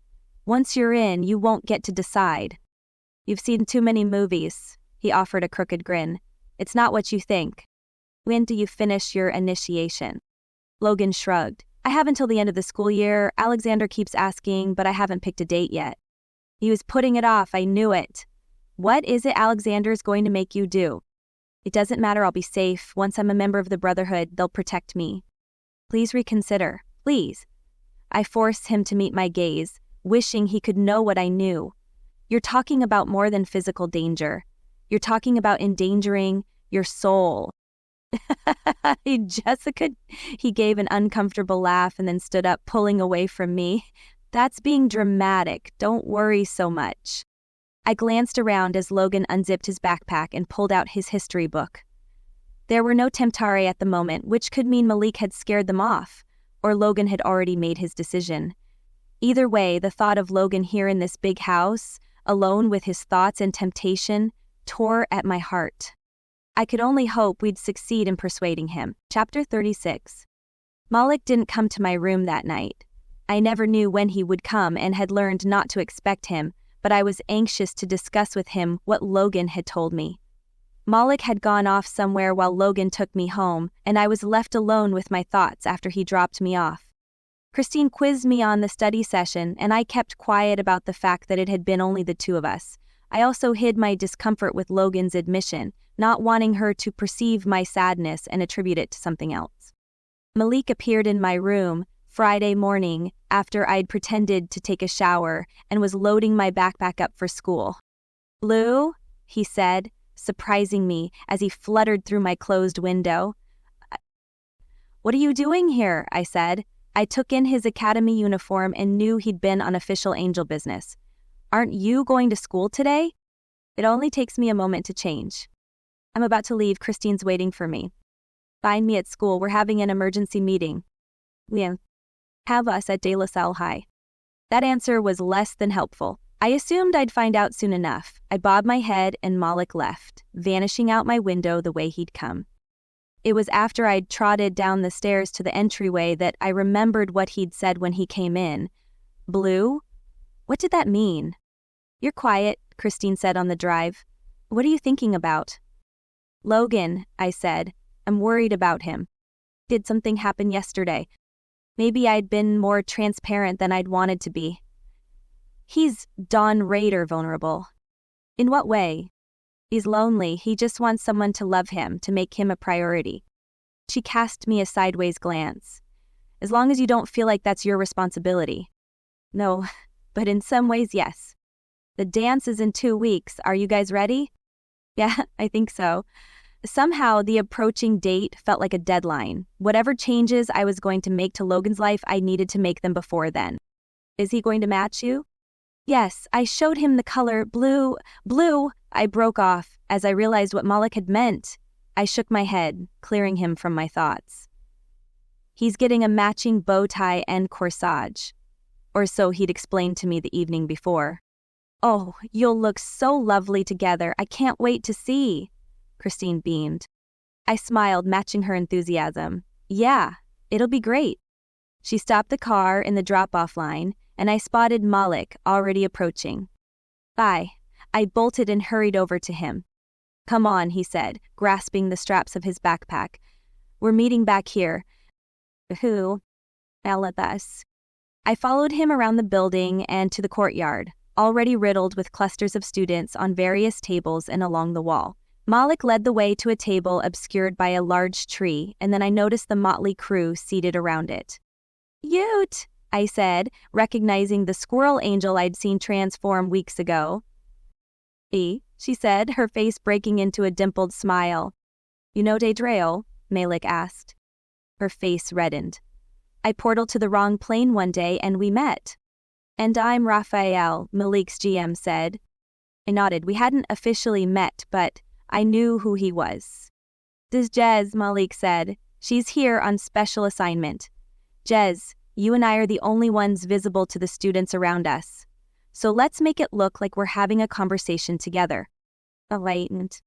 Once you're in, you won't get to decide. You've seen too many movies, he offered a crooked grin. It's not what you think. When do you finish your initiation? Logan shrugged. I have until the end of the school year. Alexander keeps asking, but I haven't picked a date yet. He was putting it off, I knew it. What is it Alexander's going to make you do? It doesn't matter, I'll be safe. Once I'm a member of the Brotherhood, they'll protect me. Please reconsider, please. I forced him to meet my gaze, wishing he could know what I knew. You're talking about more than physical danger. You're talking about endangering your soul. Jessica, he gave an uncomfortable laugh and then stood up, pulling away from me. That's being dramatic. Don't worry so much. I glanced around as Logan unzipped his backpack and pulled out his history book. There were no Temptari at the moment, which could mean Malik had scared them off, or Logan had already made his decision. Either way, the thought of Logan here in this big house, alone with his thoughts and temptation, tore at my heart. I could only hope we'd succeed in persuading him. Chapter 36. Malik didn't come to my room that night. I never knew when he would come and had learned not to expect him, but I was anxious to discuss with him what Logan had told me. Malik had gone off somewhere while Logan took me home, and I was left alone with my thoughts after he dropped me off. Christine quizzed me on the study session, and I kept quiet about the fact that it had been only the two of us. I also hid my discomfort with Logan's admission, not wanting her to perceive my sadness and attribute it to something else. Malik appeared in my room Friday morning after I'd pretended to take a shower and was loading my backpack up for school. Blue, he said, surprising me as he fluttered through my closed window. What are you doing here? I said. I took in his academy uniform and knew he'd been on official angel business. Aren't you going to school today? It only takes me a moment to change. I'm about to leave. Christine's waiting for me. Find me at school. We're having an emergency meeting. Yeah. Have us at De La Salle High. That answer was less than helpful. I assumed I'd find out soon enough. I bobbed my head and Malik left, vanishing out my window the way he'd come. It was after I'd trotted down the stairs to the entryway that I remembered what he'd said when he came in. Blue? What did that mean? You're quiet, Christine said on the drive. What are you thinking about? Logan, I said. I'm worried about him. Did something happen yesterday? Maybe I'd been more transparent than I'd wanted to be. He's narrator vulnerable. In what way? He's lonely. He just wants someone to love him, to make him a priority. She cast me a sideways glance. As long as you don't feel like that's your responsibility. No, but in some ways, yes. The dance is in 2 weeks. Are you guys ready? Yeah, I think so. Somehow, the approaching date felt like a deadline. Whatever changes I was going to make to Logan's life, I needed to make them before then. Is he going to match you? Yes, I showed him the color blue. Blue! I broke off as I realized what Malik had meant. I shook my head, clearing him from my thoughts. He's getting a matching bow tie and corsage. Or so he'd explained to me the evening before. Oh, you'll look so lovely together. I can't wait to see. Christine beamed. I smiled, matching her enthusiasm. Yeah, it'll be great. She stopped the car in the drop-off line, and I spotted Malik already approaching. Bye. I bolted and hurried over to him. Come on, he said, grasping the straps of his backpack. We're meeting back here. Who? Us. I followed him around the building and to the courtyard, already riddled with clusters of students on various tables and along the wall. Malik led the way to a table obscured by a large tree, and then I noticed the motley crew seated around it. Ute, I said, recognizing the squirrel angel I'd seen transform weeks ago. She said, her face breaking into a dimpled smile. You know Daedreal? Malik asked. Her face reddened. I portaled to the wrong plane one day and we met. And I'm Raphael, Malik's GM said. I nodded. We hadn't officially met, but I knew who he was. This Jez, Malik said. She's here on special assignment. Jez, you and I are the only ones visible to the students around us. So let's make it look like we're having a conversation together. Enlightened.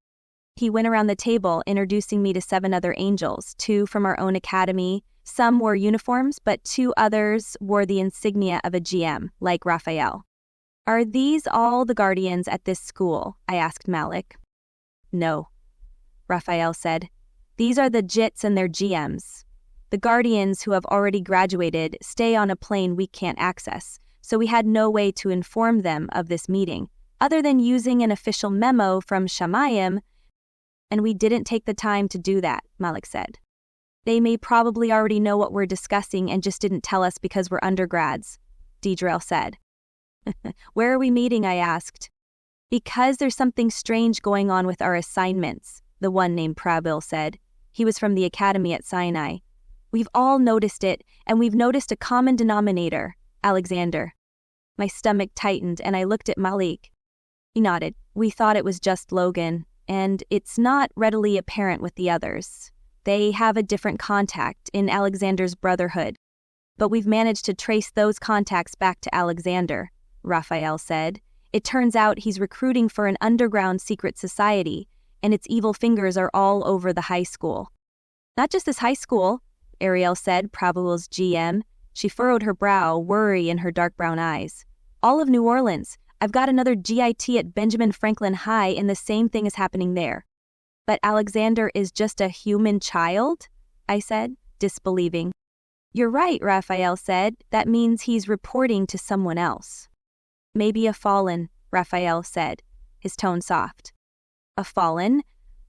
He went around the table, introducing me to 7 other angels, 2 from our own academy. Some wore uniforms, but 2 others wore the insignia of a GM, like Raphael. Are these all the guardians at this school? I asked Malik. No, Raphael said. These are the JITs and their GMs. The guardians who have already graduated stay on a plane we can't access, so we had no way to inform them of this meeting, other than using an official memo from Shamayim, and we didn't take the time to do that, Malik said. They may probably already know what we're discussing and just didn't tell us because we're undergrads, Deidrel said. Where are we meeting? I asked. Because there's something strange going on with our assignments, the one named Prabil said. He was from the academy at Sinai. We've all noticed it, and we've noticed a common denominator, Alexander. My stomach tightened, and I looked at Malik. He nodded. We thought it was just Logan, and it's not readily apparent with the others. They have a different contact in Alexander's brotherhood. But we've managed to trace those contacts back to Alexander, Raphael said. It turns out he's recruiting for an underground secret society, and its evil fingers are all over the high school. Not just this high school, Ariel said, Pravil's GM. She furrowed her brow, worry in her dark brown eyes. All of New Orleans. I've got another GIT at Benjamin Franklin High, and the same thing is happening there. But Alexander is just a human child? I said, disbelieving. You're right, Raphael said. That means he's reporting to someone else. Maybe a fallen, Raphael said, his tone soft. A fallen?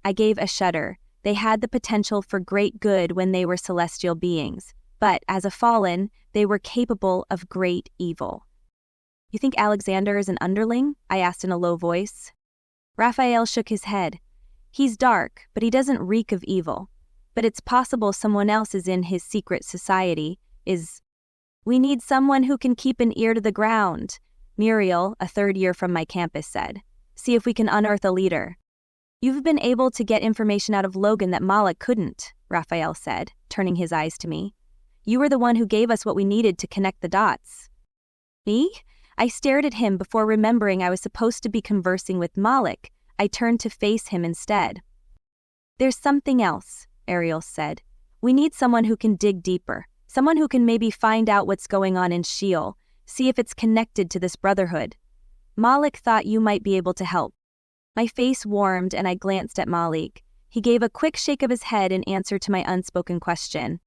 I gave a shudder. They had the potential for great good when they were celestial beings, but as a fallen, they were capable of great evil. You think Alexander is an underling? I asked in a low voice. Raphael shook his head. He's dark, but he doesn't reek of evil. But it's possible someone else is in his secret society, We need someone who can keep an ear to the ground, Muriel, a 3rd year from my campus, said. See if we can unearth a leader. You've been able to get information out of Logan that Malik couldn't, Raphael said, turning his eyes to me. You were the one who gave us what we needed to connect the dots. Me? I stared at him before remembering I was supposed to be conversing with Malik. I turned to face him instead. There's something else, Ariel said. We need someone who can dig deeper, someone who can maybe find out what's going on in Sheol, see if it's connected to this brotherhood. Malik thought you might be able to help. My face warmed and I glanced at Malik. He gave a quick shake of his head in answer to my unspoken question.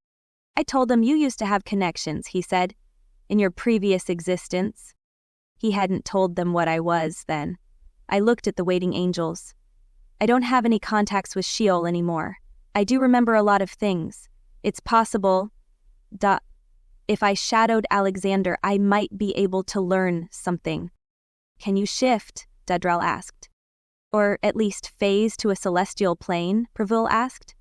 I told him you used to have connections, he said, in your previous existence. He hadn't told them what I was then. I looked at the waiting angels. I don't have any contacts with Sheol anymore. I do remember a lot of things. It's possible, if I shadowed Alexander, I might be able to learn something. Can you shift? Deidrel asked. Or at least phase to a celestial plane? Pravil asked.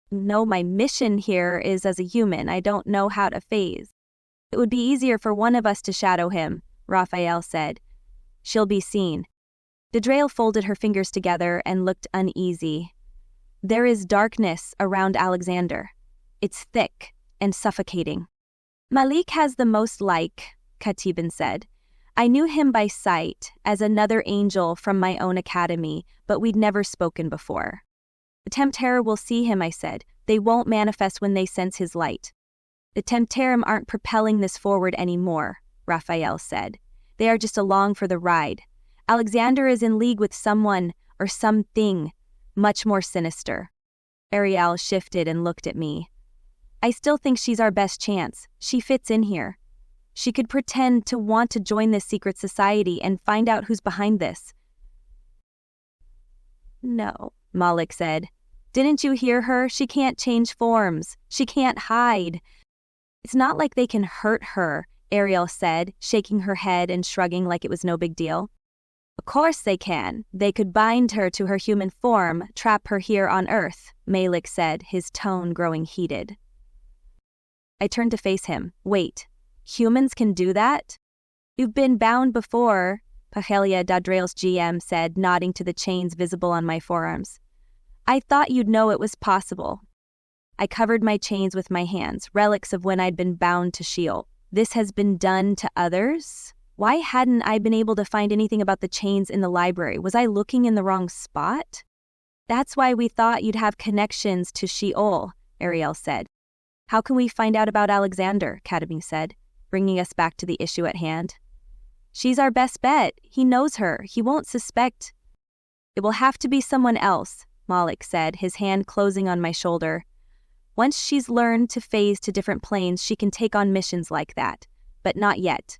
No, my mission here is as a human. I don't know how to phase. It would be easier for one of us to shadow him, Raphael said. She'll be seen. Deidrel folded her fingers together and looked uneasy. There is darkness around Alexander. It's thick and suffocating. Malik has the most Katibin said. I knew him by sight as another angel from my own academy, but we'd never spoken before. The Tempterra will see him, I said. They won't manifest when they sense his light. The Tempterrim aren't propelling this forward anymore, Raphael said. They are just along for the ride. Alexander is in league with someone or something much more sinister. Ariel shifted and looked at me. I still think she's our best chance. She fits in here. She could pretend to want to join this secret society and find out who's behind this. No, Malik said. Didn't you hear her? She can't change forms. She can't hide. It's not like they can hurt her, Ariel said, shaking her head and shrugging like it was no big deal. Of course they can. They could bind her to her human form, trap her here on Earth, Malik said, his tone growing heated. I turned to face him. Wait, humans can do that? You've been bound before, Pahelia Dadrail's GM said, nodding to the chains visible on my forearms. I thought you'd know it was possible. I covered my chains with my hands, relics of when I'd been bound to Sheol. This has been done to others? Why hadn't I been able to find anything about the chains in the library? Was I looking in the wrong spot? That's why we thought you'd have connections to Sheol, Ariel said. How can we find out about Alexander? Kadami said, bringing us back to the issue at hand. She's our best bet. He knows her. He won't suspect. It will have to be someone else, Malik said, his hand closing on my shoulder. Once she's learned to phase to different planes, she can take on missions like that. But not yet.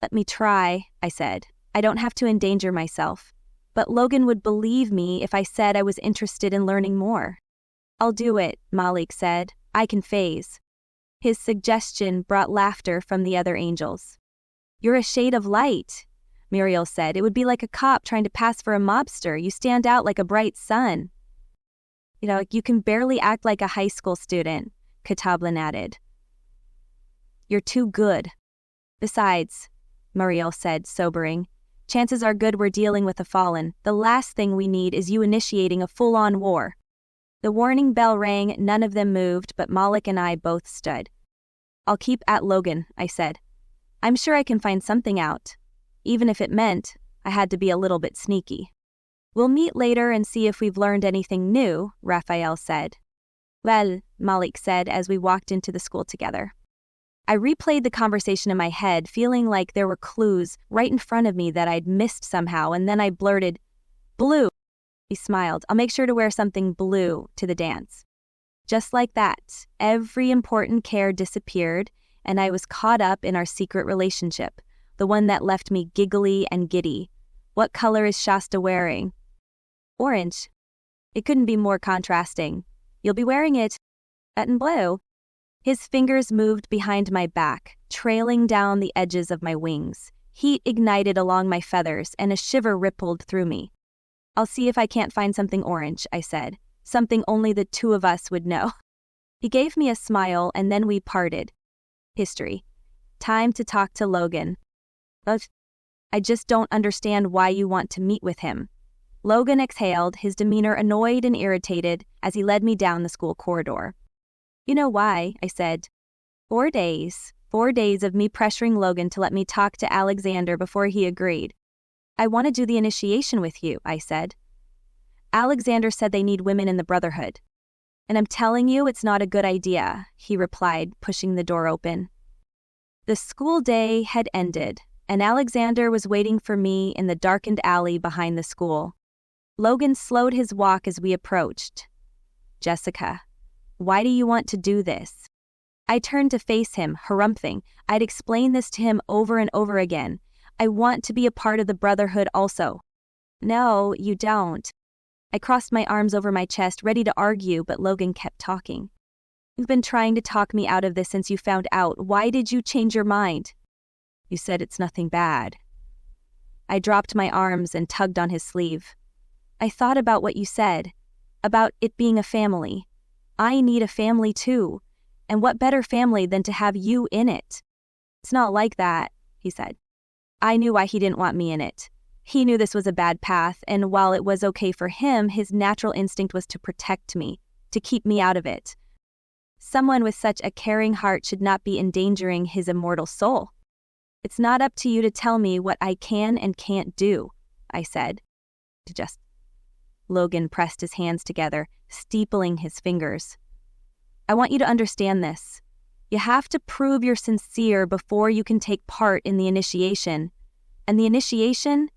Let me try, I said. I don't have to endanger myself. But Logan would believe me if I said I was interested in learning more. I'll do it, Malik said. I can phase. His suggestion brought laughter from the other angels. You're a shade of light, Muriel said. It would be like a cop trying to pass for a mobster. You stand out like a bright sun. You can barely act like a high school student, Katablin added. You're too good. Besides, Muriel said, sobering, chances are good we're dealing with a fallen. The last thing we need is you initiating a full-on war. The warning bell rang, none of them moved, but Malik and I both stood. I'll keep at Logan, I said. I'm sure I can find something out, even if it meant I had to be a little bit sneaky. We'll meet later and see if we've learned anything new, Raphael said. Well, Malik said as we walked into the school together. I replayed the conversation in my head, feeling like there were clues right in front of me that I'd missed somehow, and then I blurted, Blue. He smiled. I'll make sure to wear something blue to the dance. Just like that, every important care disappeared, and I was caught up in our secret relationship, the one that left me giggly and giddy. What color is Shasta wearing? Orange. It couldn't be more contrasting. You'll be wearing it in blue. His fingers moved behind my back, trailing down the edges of my wings. Heat ignited along my feathers, and a shiver rippled through me. I'll see if I can't find something orange, I said. Something only the two of us would know. He gave me a smile, and then we parted. History. Time to talk to Logan. But I just don't understand why you want to meet with him. Logan exhaled, his demeanor annoyed and irritated, as he led me down the school corridor. You know why, I said. 4 days. 4 days of me pressuring Logan to let me talk to Alexander before he agreed. I want to do the initiation with you, I said. Alexander said they need women in the Brotherhood. And I'm telling you it's not a good idea, he replied, pushing the door open. The school day had ended, and Alexander was waiting for me in the darkened alley behind the school. Logan slowed his walk as we approached. Jessica, why do you want to do this? I turned to face him, harumphing. I'd explained this to him over and over again. I want to be a part of the Brotherhood also. No, you don't. I crossed my arms over my chest, ready to argue, but Logan kept talking. You've been trying to talk me out of this since you found out. Why did you change your mind? You said it's nothing bad. I dropped my arms and tugged on his sleeve. I thought about what you said, about it being a family. I need a family too, and what better family than to have you in it? It's not like that, he said. I knew why he didn't want me in it. He knew this was a bad path, and while it was okay for him, his natural instinct was to protect me, to keep me out of it. Someone with such a caring heart should not be endangering his immortal soul. It's not up to you to tell me what I can and can't do, I said. Logan pressed his hands together, steepling his fingers. I want you to understand this. You have to prove you're sincere before you can take part in the initiation. And the initiation,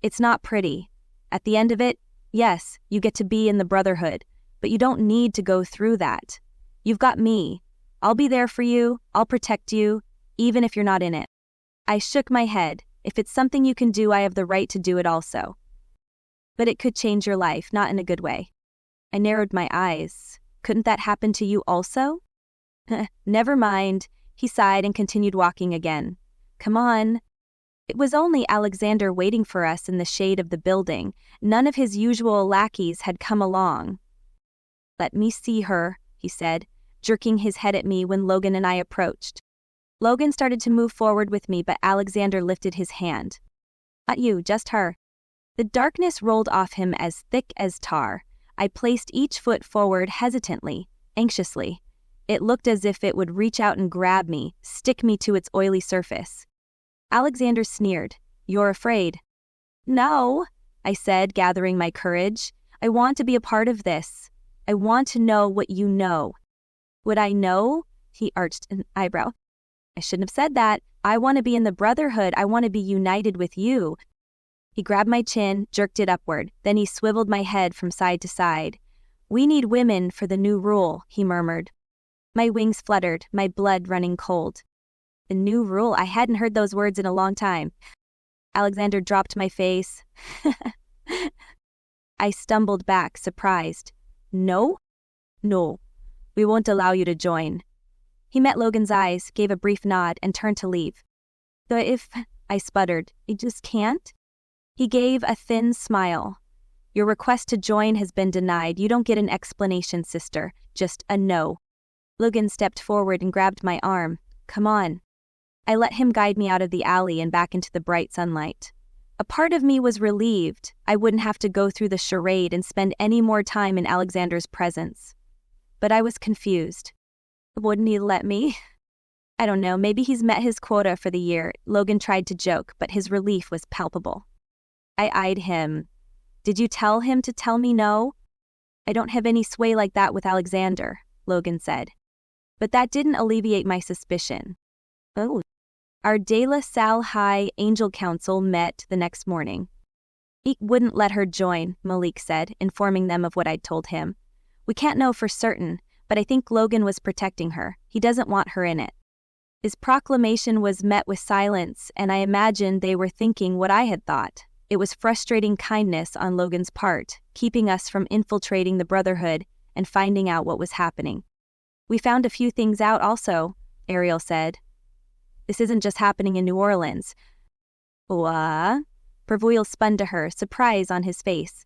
it's not pretty. At the end of it, yes, you get to be in the Brotherhood, but you don't need to go through that. You've got me. I'll be there for you. I'll protect you, even if you're not in it. I shook my head. If it's something you can do, I have the right to do it also. But it could change your life, not in a good way. I narrowed my eyes. Couldn't that happen to you also? Never mind, he sighed and continued walking again. Come on. It was only Alexander waiting for us in the shade of the building. None of his usual lackeys had come along. Let me see her, he said, jerking his head at me when Logan and I approached. Logan started to move forward with me, but Alexander lifted his hand. Not you, just her. The darkness rolled off him as thick as tar. I placed each foot forward hesitantly, anxiously. It looked as if it would reach out and grab me, stick me to its oily surface. Alexander sneered. You're afraid. No, I said, gathering my courage. I want to be a part of this. I want to know what you know. Would I know? He arched an eyebrow. I shouldn't have said that. I want to be in the Brotherhood. I want to be united with you. He grabbed my chin, jerked it upward. Then he swiveled my head from side to side. We need women for the new rule, he murmured. My wings fluttered, my blood running cold. The new rule? I hadn't heard those words in a long time. Alexander dropped my face. I stumbled back, surprised. No? No. We won't allow you to join. He met Logan's eyes, gave a brief nod, and turned to leave. If... I sputtered. I just can't? He gave a thin smile. Your request to join has been denied. You don't get an explanation, sister. Just a no. Logan stepped forward and grabbed my arm. Come on. I let him guide me out of the alley and back into the bright sunlight. A part of me was relieved. I wouldn't have to go through the charade and spend any more time in Alexander's presence. But I was confused. Wouldn't he let me? I don't know, maybe he's met his quota for the year. Logan tried to joke, but his relief was palpable. I eyed him. Did you tell him to tell me no? I don't have any sway like that with Alexander, Logan said. But that didn't alleviate my suspicion. Oh. Our De La Salle High Angel Council met the next morning. He wouldn't let her join, Malik said, informing them of what I'd told him. We can't know for certain, but I think Logan was protecting her. He doesn't want her in it. His proclamation was met with silence, and I imagined they were thinking what I had thought. It was frustrating kindness on Logan's part, keeping us from infiltrating the Brotherhood and finding out what was happening. We found a few things out also, Ariel said. This isn't just happening in New Orleans. What? Pervuil spun to her, surprise on his face.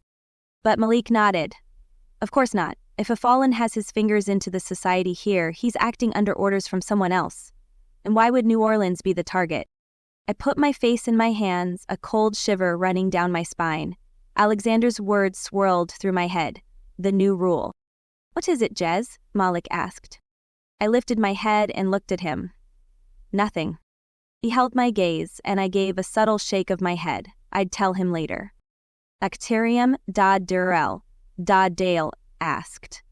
But Malik nodded. Of course not. If a fallen has his fingers into the society here, he's acting under orders from someone else. And why would New Orleans be the target? I put my face in my hands, a cold shiver running down my spine. Alexander's words swirled through my head. The new rule. What is it, Jez? Malik asked. I lifted my head and looked at him. Nothing. He held my gaze, and I gave a subtle shake of my head. I'd tell him later. Acterium da Durel, da Dale asked.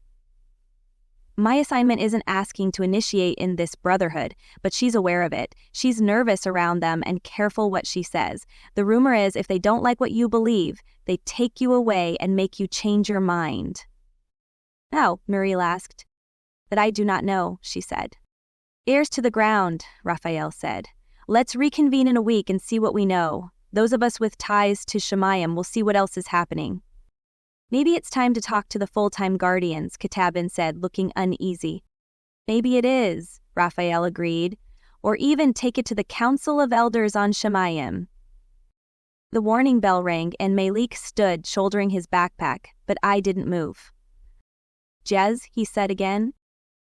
My assignment isn't asking to initiate in this Brotherhood, but she's aware of it. She's nervous around them and careful what she says. The rumor is if they don't like what you believe, they take you away and make you change your mind. How? Muriel asked. That I do not know, she said. Ears to the ground, Raphael said. Let's reconvene in a week and see what we know. Those of us with ties to Shemayim will see what else is happening. Maybe it's time to talk to the full-time guardians, Katabin said, looking uneasy. Maybe it is, Raphael agreed. Or even take it to the Council of Elders on Shemayim. The warning bell rang and Malik stood shouldering his backpack, but I didn't move. Jez, he said again.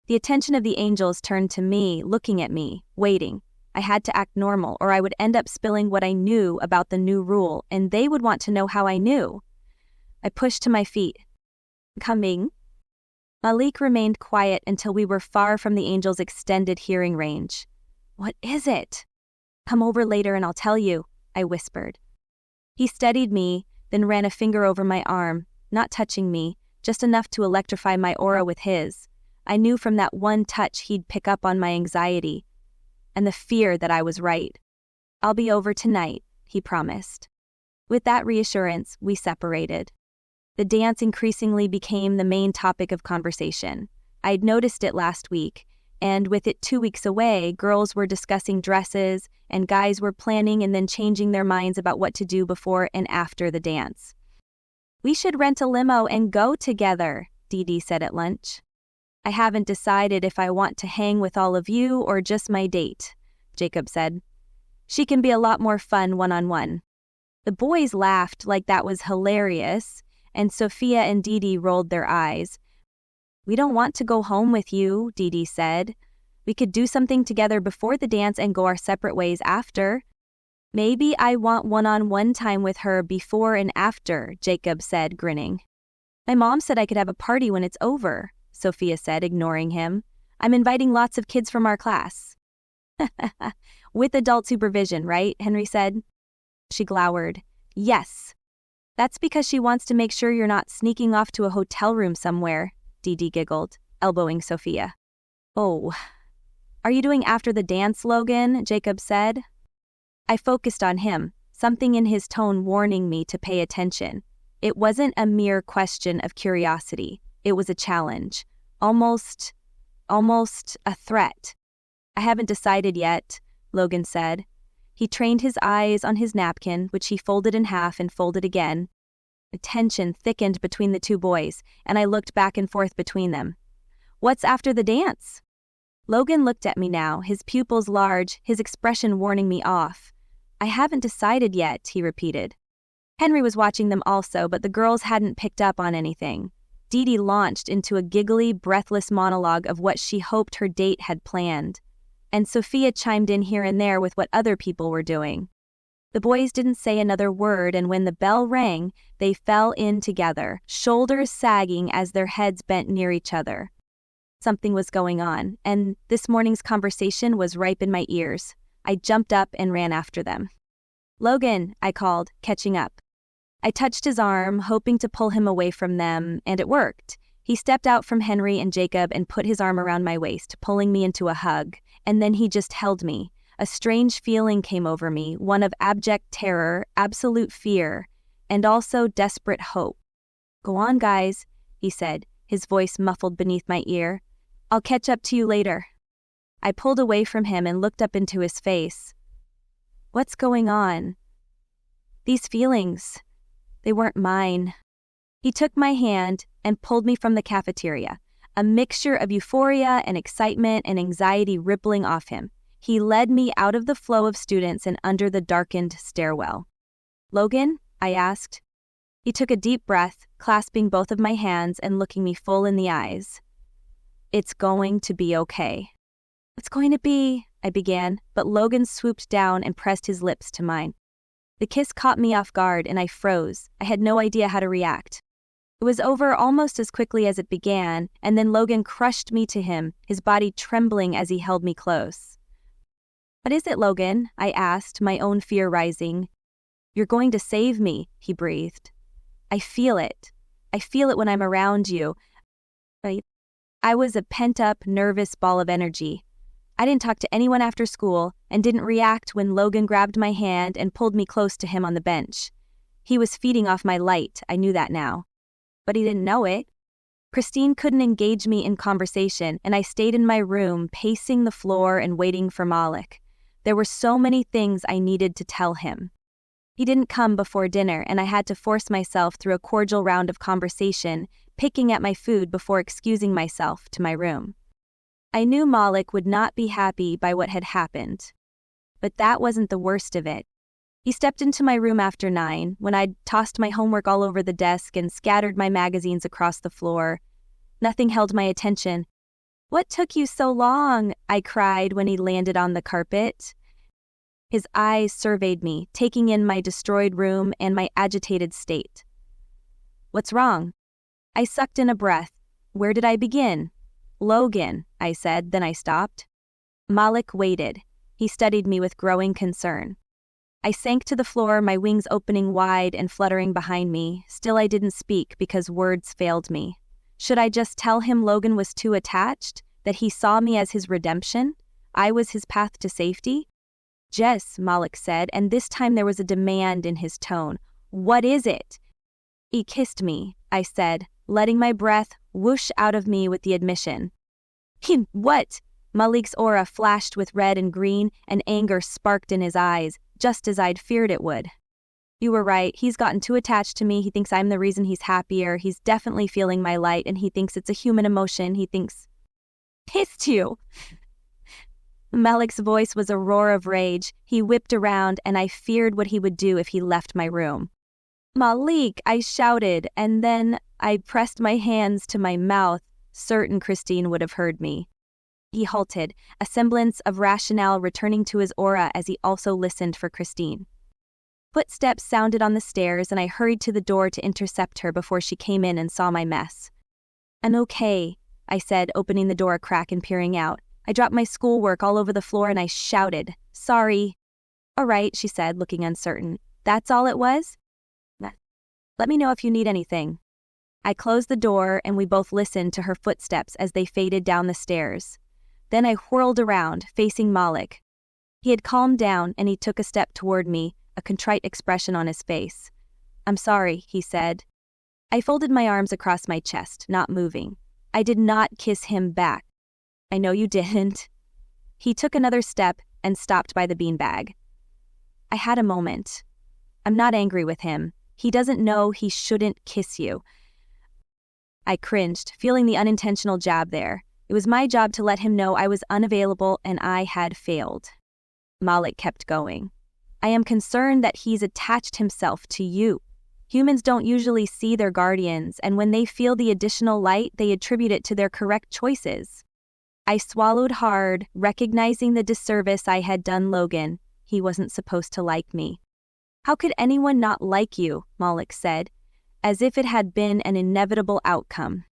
The attention of the angels turned to me, looking at me, waiting. I had to act normal, or I would end up spilling what I knew about the new rule, and they would want to know how I knew. I pushed to my feet. Coming? Malik remained quiet until we were far from the angel's extended hearing range. What is it? Come over later and I'll tell you, I whispered. He steadied me, then ran a finger over my arm, not touching me, just enough to electrify my aura with his. I knew from that one touch he'd pick up on my anxiety and the fear that I was right. I'll be over tonight, he promised. With that reassurance, we separated. The dance increasingly became the main topic of conversation. I'd noticed it last week, and with it 2 weeks away, girls were discussing dresses, and guys were planning and then changing their minds about what to do before and after the dance. We should rent a limo and go together, Dee Dee said at lunch. I haven't decided if I want to hang with all of you or just my date, Jacob said. She can be a lot more fun one-on-one. The boys laughed like that was hilarious, and Sophia and Dee Dee rolled their eyes. We don't want to go home with you, Dee said. We could do something together before the dance and go our separate ways after. Maybe I want one-on-one time with her before and after, Jacob said, grinning. My mom said I could have a party when it's over, Sophia said, ignoring him. I'm inviting lots of kids from our class. With adult supervision, right? Henry said. She glowered. Yes. That's because she wants to make sure you're not sneaking off to a hotel room somewhere, Dee giggled, elbowing Sophia. Oh. Are you doing after the dance, Logan? Jacob said. I focused on him, something in his tone warning me to pay attention. It wasn't a mere question of curiosity. It was a challenge. Almost a threat. I haven't decided yet, Logan said. He trained his eyes on his napkin, which he folded in half and folded again. The tension thickened between the two boys, and I looked back and forth between them. What's after the dance? Logan looked at me now, his pupils large, his expression warning me off. I haven't decided yet, he repeated. Henry was watching them also, but the girls hadn't picked up on anything. Dee launched into a giggly, breathless monologue of what she hoped her date had planned. And Sophia chimed in here and there with what other people were doing. The boys didn't say another word, and when the bell rang, they fell in together, shoulders sagging as their heads bent near each other. Something was going on, and this morning's conversation was ripe in my ears. I jumped up and ran after them. Logan, I called, catching up. I touched his arm, hoping to pull him away from them, and it worked. He stepped out from Henry and Jacob and put his arm around my waist, pulling me into a hug, and then he just held me. A strange feeling came over me, one of abject terror, absolute fear, and also desperate hope. Go on, guys, he said, his voice muffled beneath my ear. I'll catch up to you later. I pulled away from him and looked up into his face. What's going on? These feelings, they weren't mine. He took my hand and pulled me from the cafeteria, a mixture of euphoria and excitement and anxiety rippling off him. He led me out of the flow of students and under the darkened stairwell. Logan? I asked. He took a deep breath, clasping both of my hands and looking me full in the eyes. It's going to be okay. It's going to be, I began, but Logan swooped down and pressed his lips to mine. The kiss caught me off guard and I froze. I had no idea how to react. It was over almost as quickly as it began, and then Logan crushed me to him, his body trembling as he held me close. What is it, Logan? I asked, my own fear rising. You're going to save me, he breathed. I feel it. I feel it when I'm around you. I was a pent-up, nervous ball of energy. I didn't talk to anyone after school and didn't react when Logan grabbed my hand and pulled me close to him on the bench. He was feeding off my light, I knew that now. But he didn't know it. Christine couldn't engage me in conversation, and I stayed in my room, pacing the floor and waiting for Malik. There were so many things I needed to tell him. He didn't come before dinner, and I had to force myself through a cordial round of conversation, picking at my food before excusing myself to my room. I knew Malik would not be happy by what had happened. But that wasn't the worst of it. He stepped into my room after 9, when I'd tossed my homework all over the desk and scattered my magazines across the floor. Nothing held my attention. What took you so long? I cried when he landed on the carpet. His eyes surveyed me, taking in my destroyed room and my agitated state. What's wrong? I sucked in a breath. Where did I begin? Logan, I said, then I stopped. Malik waited. He studied me with growing concern. I sank to the floor, my wings opening wide and fluttering behind me. Still I didn't speak because words failed me. Should I just tell him Logan was too attached? That he saw me as his redemption? I was his path to safety? Jess, Malik said, and this time there was a demand in his tone. What is it? He kissed me, I said, letting my breath whoosh out of me with the admission. What? Malik's aura flashed with red and green, and anger sparked in his eyes, just as I'd feared it would. You were right, he's gotten too attached to me, he thinks I'm the reason he's happier, he's definitely feeling my light, and he thinks it's a human emotion, he thinks... Pissed you! Malik's voice was a roar of rage. He whipped around, and I feared what he would do if he left my room. Malik, I shouted, and then I pressed my hands to my mouth, certain Christine would have heard me. He halted, a semblance of rationale returning to his aura as he also listened for Christine. Footsteps sounded on the stairs, and I hurried to the door to intercept her before she came in and saw my mess. "I'm okay," I said, opening the door a crack and peering out. I dropped my schoolwork all over the floor and I shouted, "Sorry." "All right," she said, looking uncertain. "That's all it was? Let me know if you need anything." I closed the door and we both listened to her footsteps as they faded down the stairs. Then I whirled around, facing Malik. He had calmed down and he took a step toward me, a contrite expression on his face. "I'm sorry," he said. I folded my arms across my chest, not moving. I did not kiss him back. "I know you didn't." He took another step and stopped by the beanbag. I had a moment. I'm not angry with him. He doesn't know he shouldn't kiss you. I cringed, feeling the unintentional jab there. It was my job to let him know I was unavailable and I had failed. Malik kept going. "I am concerned that he's attached himself to you. Humans don't usually see their guardians, and when they feel the additional light, they attribute it to their correct choices." I swallowed hard, recognizing the disservice I had done Logan. He wasn't supposed to like me. "How could anyone not like you?" Malik said, as if it had been an inevitable outcome.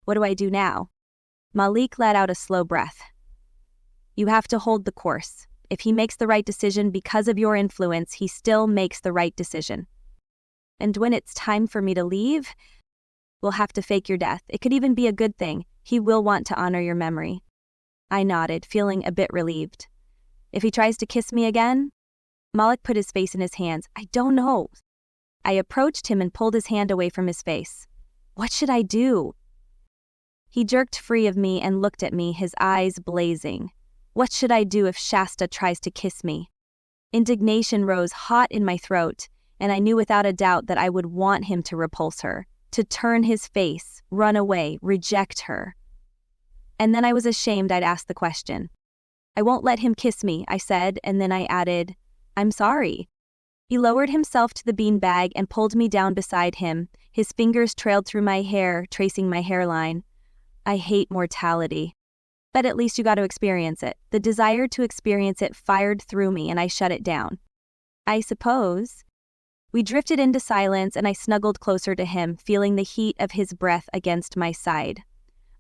"What do I do now?" Malik let out a slow breath. "You have to hold the course. If he makes the right decision because of your influence, he still makes the right decision. And when it's time for me to leave, we'll have to fake your death. It could even be a good thing. He will want to honor your memory." I nodded, feeling a bit relieved. "If he tries to kiss me again?" Malik put his face in his hands. "I don't know." I approached him and pulled his hand away from his face. "What should I do?" He jerked free of me and looked at me, his eyes blazing. What should I do if Shasta tries to kiss me? Indignation rose hot in my throat, and I knew without a doubt that I would want him to repulse her, to turn his face, run away, reject her. And then I was ashamed I'd asked the question. "I won't let him kiss me," I said, and then I added, "I'm sorry." He lowered himself to the beanbag and pulled me down beside him. His fingers trailed through my hair, tracing my hairline. I hate mortality. But at least you got to experience it. The desire to experience it fired through me, and I shut it down. "I suppose." We drifted into silence, and I snuggled closer to him, feeling the heat of his breath against my side.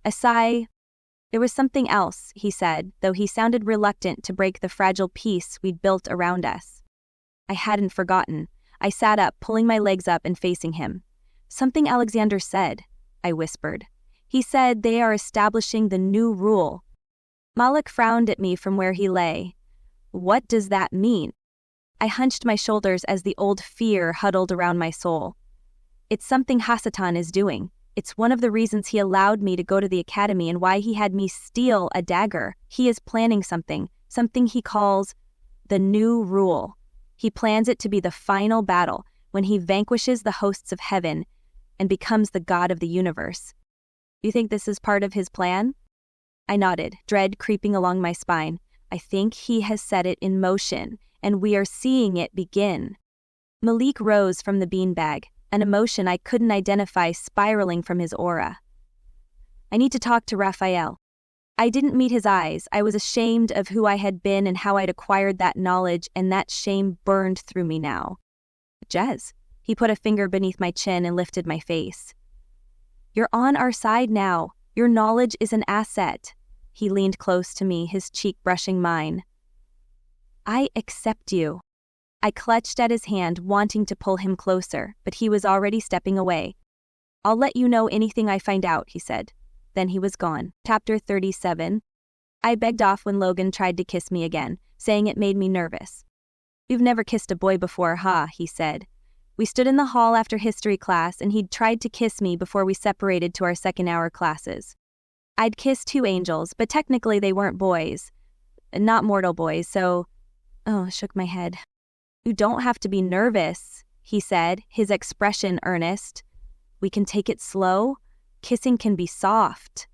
A sigh. "There was something else," he said, though he sounded reluctant to break the fragile peace we'd built around us. I hadn't forgotten. I sat up, pulling my legs up and facing him. "Something Alexander said," I whispered. "He said they are establishing the new rule." Malik frowned at me from where he lay. "What does that mean?" I hunched my shoulders as the old fear huddled around my soul. "It's something Hasatan is doing. It's one of the reasons he allowed me to go to the academy and why he had me steal a dagger. He is planning something he calls the new rule. He plans it to be the final battle, when he vanquishes the hosts of heaven and becomes the god of the universe. You think this is part of his plan?" I nodded, dread creeping along my spine. "I think he has set it in motion, and we are seeing it begin." Malik rose from the beanbag, an emotion I couldn't identify spiraling from his aura. "I need to talk to Raphael." I didn't meet his eyes. I was ashamed of who I had been and how I'd acquired that knowledge, and that shame burned through me now. "Jez." He put a finger beneath my chin and lifted my face. "You're on our side now. Your knowledge is an asset." He leaned close to me, his cheek brushing mine. "I accept you." I clutched at his hand, wanting to pull him closer, but he was already stepping away. "I'll let you know anything I find out," he said. Then he was gone. Chapter 37. I begged off when Logan tried to kiss me again, saying it made me nervous. "You've never kissed a boy before, huh?" he said. We stood in the hall after history class, and he'd tried to kiss me before we separated to our second-hour classes. I'd kissed 2 angels, but technically they weren't boys. Not mortal boys, so... I shook my head. "You don't have to be nervous," he said, his expression earnest. "We can take it slow. Kissing can be soft."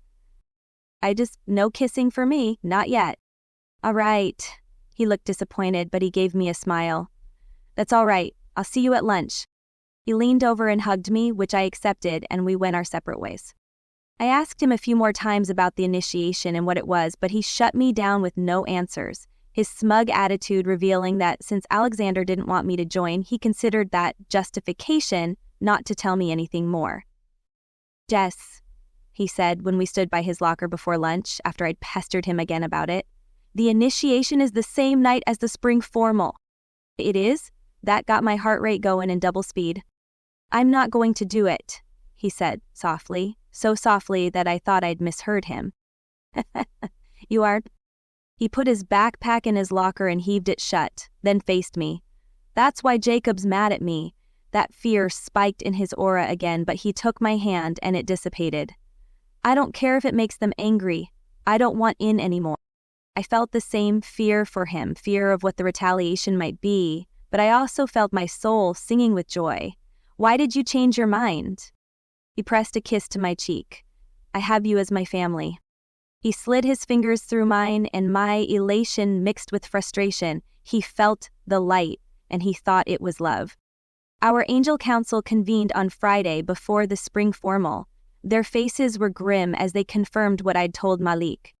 No kissing for me, not yet." "All right." He looked disappointed, but he gave me a smile. "That's all right. I'll see you at lunch." He leaned over and hugged me, which I accepted, and we went our separate ways. I asked him a few more times about the initiation and what it was, but he shut me down with no answers, his smug attitude revealing that since Alexander didn't want me to join, he considered that justification not to tell me anything more. Jess, he said when we stood by his locker before lunch after I'd pestered him again about it, the initiation is the same night as the spring formal. It is? That got my heart rate going in double speed. I'm not going to do it, he said softly, so softly that I thought I'd misheard him. You are? He put his backpack in his locker and heaved it shut, then faced me. That's why Jacob's mad at me. That fear spiked in his aura again, but he took my hand and it dissipated. I don't care if it makes them angry. I don't want in anymore. I felt the same fear for him, fear of what the retaliation might be, but I also felt my soul singing with joy. Why did you change your mind? He pressed a kiss to my cheek. I have you as my family. He slid his fingers through mine, and my elation mixed with frustration. He felt the light, and he thought it was love. Our angel council convened on Friday before the spring formal. Their faces were grim as they confirmed what I'd told Malik.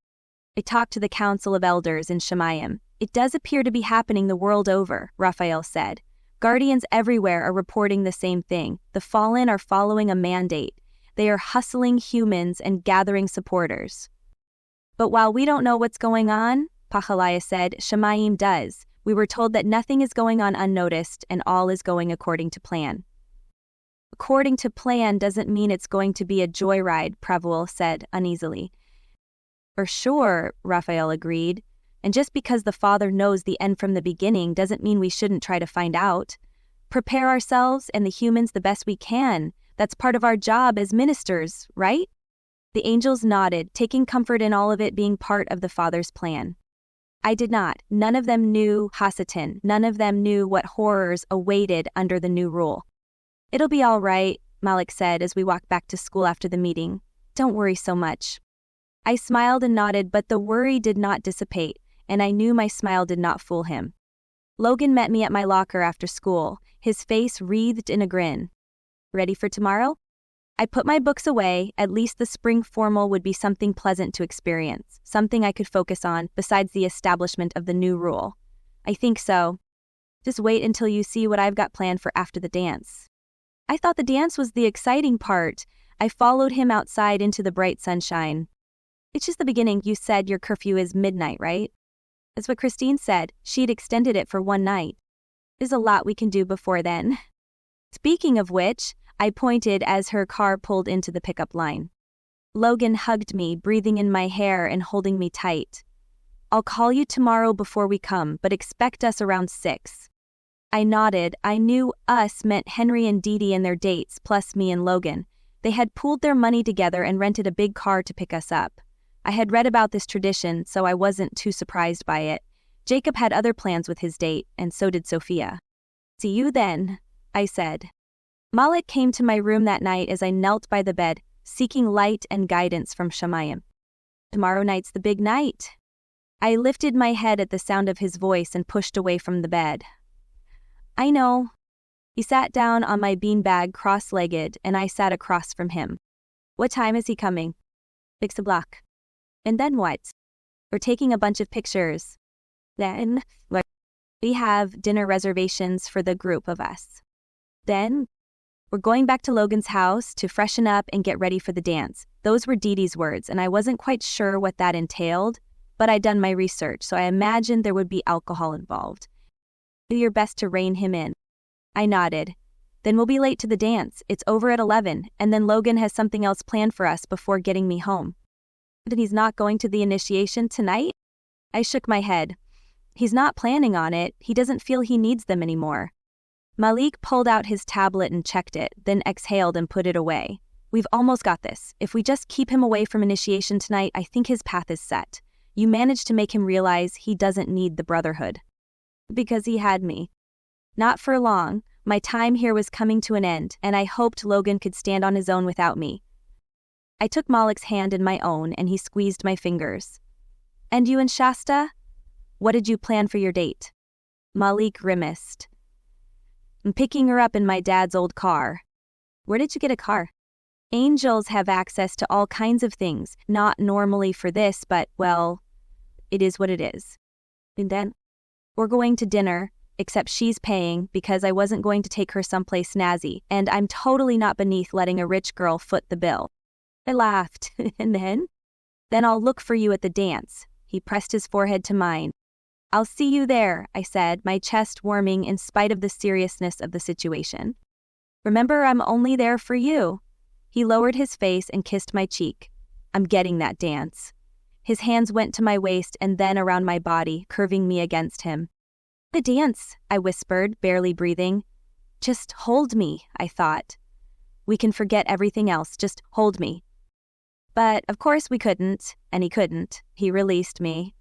I talked to the council of elders in Shemayim. It does appear to be happening the world over, Raphael said. Guardians everywhere are reporting the same thing. The fallen are following a mandate. They are hustling humans and gathering supporters. But while we don't know what's going on, Pachaliah said, Shemayim does. We were told that nothing is going on unnoticed and all is going according to plan. According to plan doesn't mean it's going to be a joyride, Pravuel said uneasily. For sure, Raphael agreed. And just because the Father knows the end from the beginning doesn't mean we shouldn't try to find out. Prepare ourselves and the humans the best we can. That's part of our job as ministers, right? The angels nodded, taking comfort in all of it being part of the Father's plan. I did not. None of them knew Hasatan. None of them knew what horrors awaited under the new rule. It'll be all right, Malik said as we walked back to school after the meeting. Don't worry so much. I smiled and nodded, but the worry did not dissipate, and I knew my smile did not fool him. Logan met me at my locker after school, his face wreathed in a grin. Ready for tomorrow? I put my books away. At least the spring formal would be something pleasant to experience, something I could focus on besides the establishment of the new rule. I think so. Just wait until you see what I've got planned for after the dance. I thought the dance was the exciting part. I followed him outside into the bright sunshine. It's just the beginning. You said your curfew is midnight, right? That's what Christine said. She'd extended it for one night. There's a lot we can do before then. Speaking of which, I pointed as her car pulled into the pickup line. Logan hugged me, breathing in my hair and holding me tight. I'll call you tomorrow before we come, but expect us around 6. I nodded. I knew us meant Henry and Dee Dee and their dates, plus me and Logan. They had pooled their money together and rented a big car to pick us up. I had read about this tradition, so I wasn't too surprised by it. Jacob had other plans with his date, and so did Sophia. See you then, I said. Malik came to my room that night as I knelt by the bed, seeking light and guidance from Shemayim. Tomorrow night's the big night. I lifted my head at the sound of his voice and pushed away from the bed. I know. He sat down on my beanbag cross-legged, and I sat across from him. What time is he coming? 6 o'clock. And then what? We're taking a bunch of pictures. Then, we have dinner reservations for the group of us. Then, we're going back to Logan's house to freshen up and get ready for the dance. Those were Dee Dee's words, and I wasn't quite sure what that entailed, but I'd done my research, so I imagined there would be alcohol involved. Do your best to rein him in. I nodded. Then we'll be late to the dance. It's over at 11, and then Logan has something else planned for us before getting me home. Then he's not going to the initiation tonight? I shook my head. He's not planning on it. He doesn't feel he needs them anymore. Malik pulled out his tablet and checked it, then exhaled and put it away. We've almost got this. If we just keep him away from initiation tonight, I think his path is set. You managed to make him realize he doesn't need the brotherhood. Because he had me. Not for long. My time here was coming to an end, and I hoped Logan could stand on his own without me. I took Malik's hand in my own, and he squeezed my fingers. And you and Shasta? What did you plan for your date? Malik grimaced. I'm picking her up in my dad's old car. Where did you get a car? Angels have access to all kinds of things, not normally for this, but, well, it is what it is. And then, we're going to dinner, except she's paying because I wasn't going to take her someplace snazzy, and I'm totally not beneath letting a rich girl foot the bill. I laughed, and then I'll look for you at the dance. He pressed his forehead to mine. I'll see you there, I said, my chest warming in spite of the seriousness of the situation. Remember, I'm only there for you. He lowered his face and kissed my cheek. I'm getting that dance. His hands went to my waist and then around my body, curving me against him. The dance, I whispered, barely breathing. Just hold me, I thought. We can forget everything else, just hold me. But, of course, we couldn't, and he couldn't. He released me.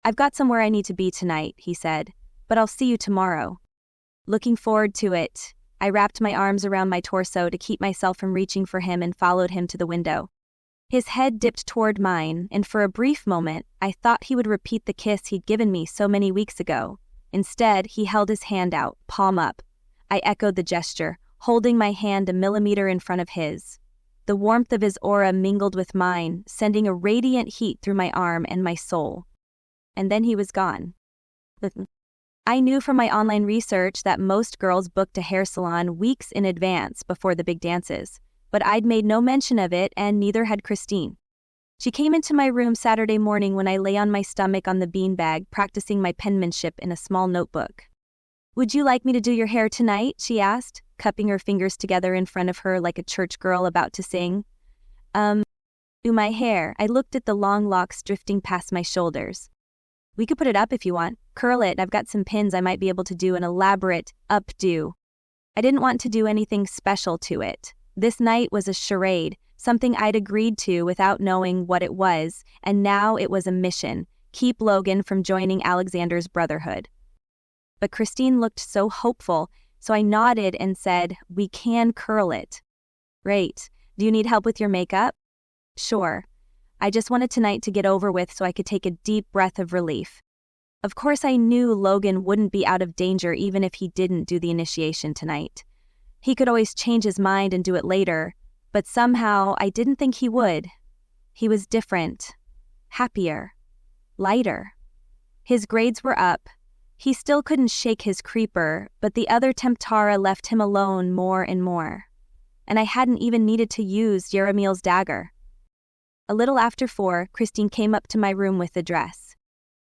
I've got somewhere I need to be tonight, he said, but I'll see you tomorrow. Looking forward to it. I wrapped my arms around my torso to keep myself from reaching for him and followed him to the window. His head dipped toward mine, and for a brief moment, I thought he would repeat the kiss he'd given me so many weeks ago. Instead, he held his hand out, palm up. I echoed the gesture, holding my hand a millimeter in front of his. The warmth of his aura mingled with mine, sending a radiant heat through my arm and my soul. And then he was gone. I knew from my online research that most girls booked a hair salon weeks in advance before the big dances, but I'd made no mention of it, and neither had Christine. She came into my room Saturday morning when I lay on my stomach on the beanbag, practicing my penmanship in a small notebook. Would you like me to do your hair tonight? She asked, cupping her fingers together in front of her like a church girl about to sing. Do my hair. I looked at the long locks drifting past my shoulders. We could put it up if you want. Curl it. I've got some pins I might be able to do an elaborate updo. I didn't want to do anything special to it. This night was a charade, something I'd agreed to without knowing what it was, and now it was a mission. Keep Logan from joining Alexander's brotherhood. But Christine looked so hopeful, so I nodded and said, we can curl it. Great. Do you need help with your makeup? Sure. I just wanted tonight to get over with so I could take a deep breath of relief. Of course, I knew Logan wouldn't be out of danger even if he didn't do the initiation tonight. He could always change his mind and do it later, but somehow I didn't think he would. He was different, happier, lighter. His grades were up. He still couldn't shake his creeper, but the other Temptara left him alone more and more. And I hadn't even needed to use Yeremiel's dagger. A little after 4, Christine came up to my room with the dress.